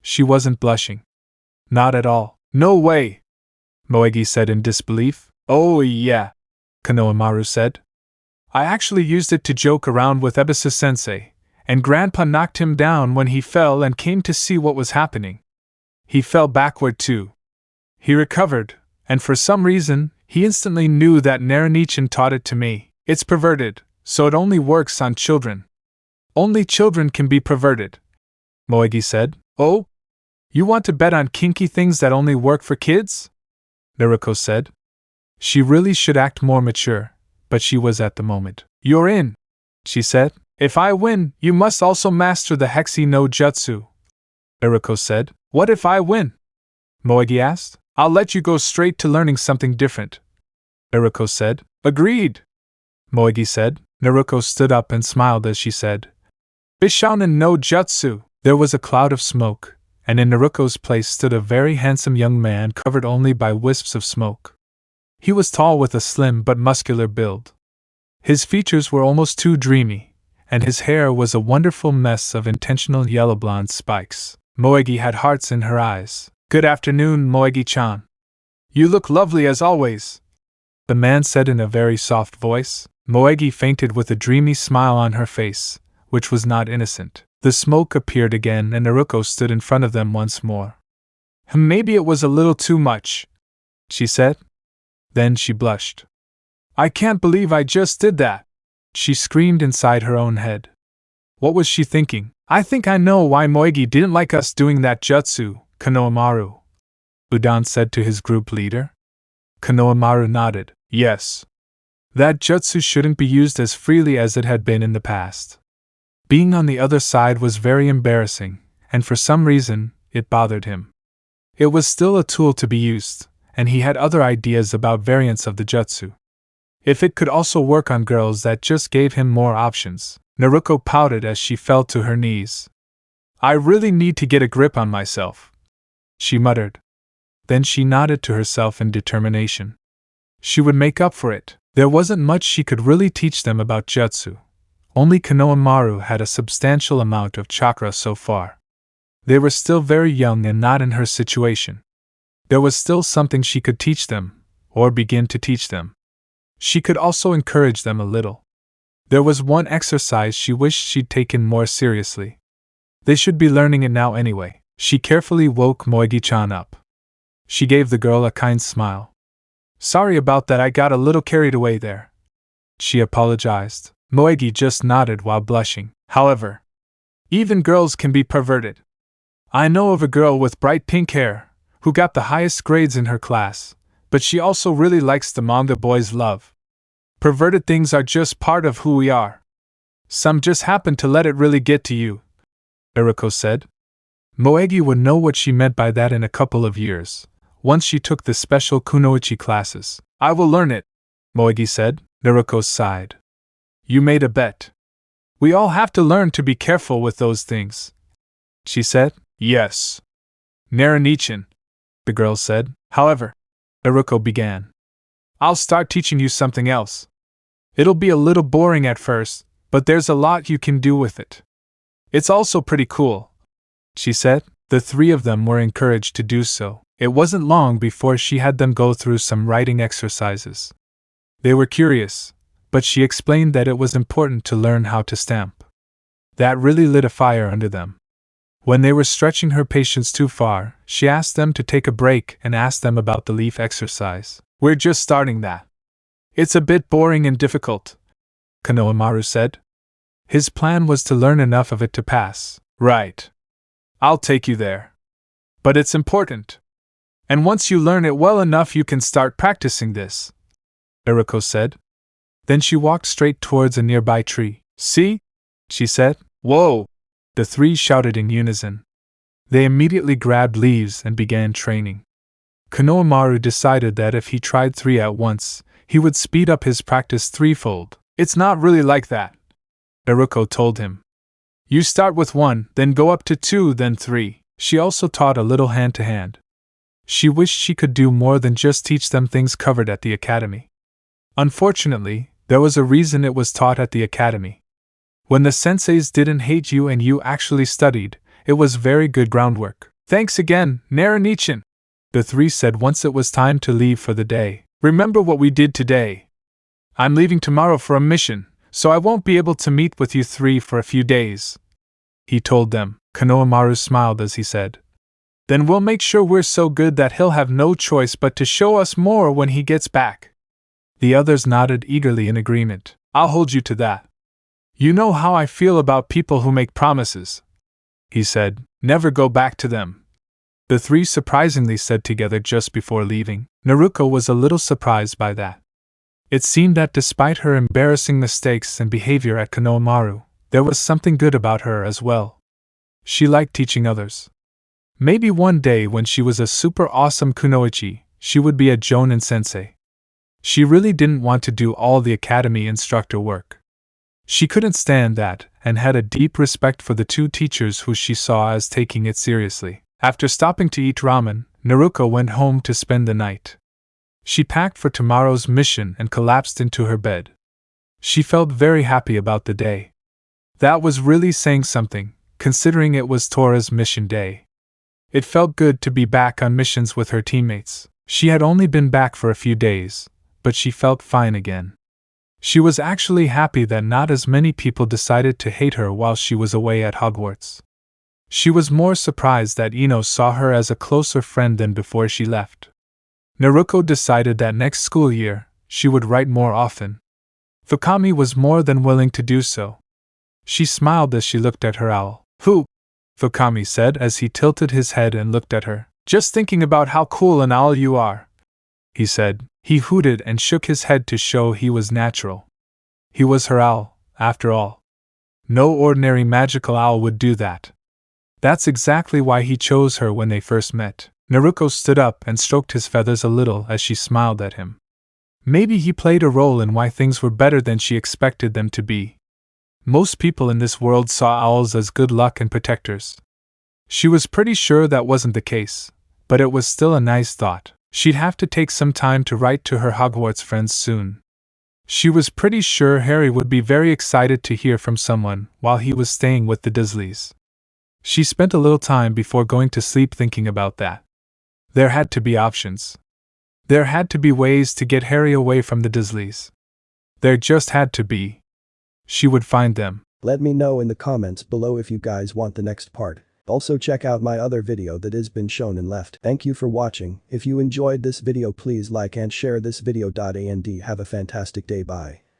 Speaker 1: She wasn't blushing. Not at all. No way, Moegi said in disbelief. Oh yeah, Konohamaru said. I actually used it to joke around with Ebisu-sensei, and Grandpa knocked him down when he fell and came to see what was happening. He fell backward too. He recovered, and for some reason, he instantly knew that Narunichin taught it to me. It's perverted, so it only works on children. Only children can be perverted, Moegi said. Oh? You want to bet on kinky things that only work for kids? Naruko said. She really should act more mature, but she was at the moment. You're in, she said. If I win, you must also master the Hexi no Jutsu, Naruko said. What if I win? Moegi asked. I'll let you go straight to learning something different, Naruko said. Agreed, Moegi said. Naruko stood up and smiled as she said, Bishounen no Jutsu. There was a cloud of smoke, and in Naruko's place stood a very handsome young man covered only by wisps of smoke. He was tall with a slim but muscular build. His features were almost too dreamy, and his hair was a wonderful mess of intentional yellow blonde spikes. Moegi had hearts in her eyes. "Good afternoon, Moegi-chan. You look lovely as always," the man said in a very soft voice. Moegi fainted with a dreamy smile on her face, which was not innocent. The smoke appeared again and Naruko stood in front of them once more. "Maybe it was a little too much," she said. Then she blushed. "I can't believe I just did that," she screamed inside her own head. What was she thinking? "I think I know why Moegi didn't like us doing that jutsu, Konohamaru," Udan said to his group leader. Konohamaru nodded. "Yes. That jutsu shouldn't be used as freely as it had been in the past. Being on the other side was very embarrassing, and for some reason, it bothered him. It was still a tool to be used, and he had other ideas about variants of the jutsu. If it could also work on girls, that just gave him more options." Naruko pouted as she fell to her knees. "I really need to get a grip on myself," she muttered. Then she nodded to herself in determination. She would make up for it. There wasn't much she could really teach them about jutsu. Only Konohamaru had a substantial amount of chakra so far. They were still very young and not in her situation. There was still something she could teach them, or begin to teach them. She could also encourage them a little. There was one exercise she wished she'd taken more seriously. They should be learning it now anyway. She carefully woke Moegi-chan up. She gave the girl a kind smile. "Sorry about that, I got a little carried away there," she apologized. Moegi just nodded while blushing. "However, even girls can be perverted. I know of a girl with bright pink hair, who got the highest grades in her class, but she also really likes the manga boys love. Perverted things are just part of who we are. Some just happen to let it really get to you," Naruko said. Moegi would know what she meant by that in a couple of years, once she took the special kunoichi classes. "I will learn it," Moegi said. Naruko sighed. "You made a bet. We all have to learn to be careful with those things," she said. "Yes. Narunichin," the girl said. "However," Naruko began, "I'll start teaching you something else. It'll be a little boring at first, but there's a lot you can do with it. It's also pretty cool," she said. The three of them were encouraged to do so. It wasn't long before she had them go through some writing exercises. They were curious, but she explained that it was important to learn how to stamp. That really lit a fire under them. When they were stretching her patience too far, she asked them to take a break and asked them about the leaf exercise. "We're just starting that. It's a bit boring and difficult," Konohamaru said. His plan was to learn enough of it to pass. "Right. I'll take you there. But it's important. And once you learn it well enough, you can start practicing this," Naruko said. Then she walked straight towards a nearby tree. "See?" she said. "Whoa!" the three shouted in unison. They immediately grabbed leaves and began training. Konohamaru decided that if he tried 3 at once, he would speed up his practice threefold. "It's not really like that," Naruko told him. "You start with 1, then go up to 2, then 3. She also taught a little hand-to-hand. She wished she could do more than just teach them things covered at the academy. Unfortunately, there was a reason it was taught at the academy. When the senseis didn't hate you and you actually studied, it was very good groundwork. "Thanks again, Narunichin," the three said once it was time to leave for the day. "Remember what we did today. I'm leaving tomorrow for a mission, so I won't be able to meet with you three for a few days," he told them. Konohamaru smiled as he said, "Then we'll make sure we're so good that he'll have no choice but to show us more when he gets back." The others nodded eagerly in agreement. "I'll hold you to that. You know how I feel about people who make promises," he said. "Never go back to them," the three surprisingly said together just before leaving. Naruko was a little surprised by that. It seemed that despite her embarrassing mistakes and behavior at Konohamaru, there was something good about her as well. She liked teaching others. Maybe one day when she was a super awesome kunoichi, she would be a Jonin sensei. She really didn't want to do all the academy instructor work. She couldn't stand that, and had a deep respect for the 2 teachers who she saw as taking it seriously. After stopping to eat ramen, Naruko went home to spend the night. She packed for tomorrow's mission and collapsed into her bed. She felt very happy about the day. That was really saying something, considering it was Tora's mission day. It felt good to be back on missions with her teammates. She had only been back for a few days, but she felt fine again. She was actually happy that not as many people decided to hate her while she was away at Hogwarts. She was more surprised that Ino saw her as a closer friend than before she left. Naruko decided that next school year, she would write more often. Fukami was more than willing to do so. She smiled as she looked at her owl. "Who?" Fukami said as he tilted his head and looked at her. "Just thinking about how cool an owl you are," he said. He hooted and shook his head to show he was natural. He was her owl, after all. No ordinary magical owl would do that. That's exactly why he chose her when they first met. Naruko stood up and stroked his feathers a little as she smiled at him. Maybe he played a role in why things were better than she expected them to be. Most people in this world saw owls as good luck and protectors. She was pretty sure that wasn't the case, but it was still a nice thought. She'd have to take some time to write to her Hogwarts friends soon. She was pretty sure Harry would be very excited to hear from someone while he was staying with the Dursleys. She spent a little time before going to sleep thinking about that. There had to be options. There had to be ways to get Harry away from the Dursleys. There just had to be. She would find them.
Speaker 2: Let me know in the comments below if you guys want the next part. Also check out my other video that has been shown and left. Thank you for watching. If you enjoyed this video please like and share this video. And have a fantastic day. Bye.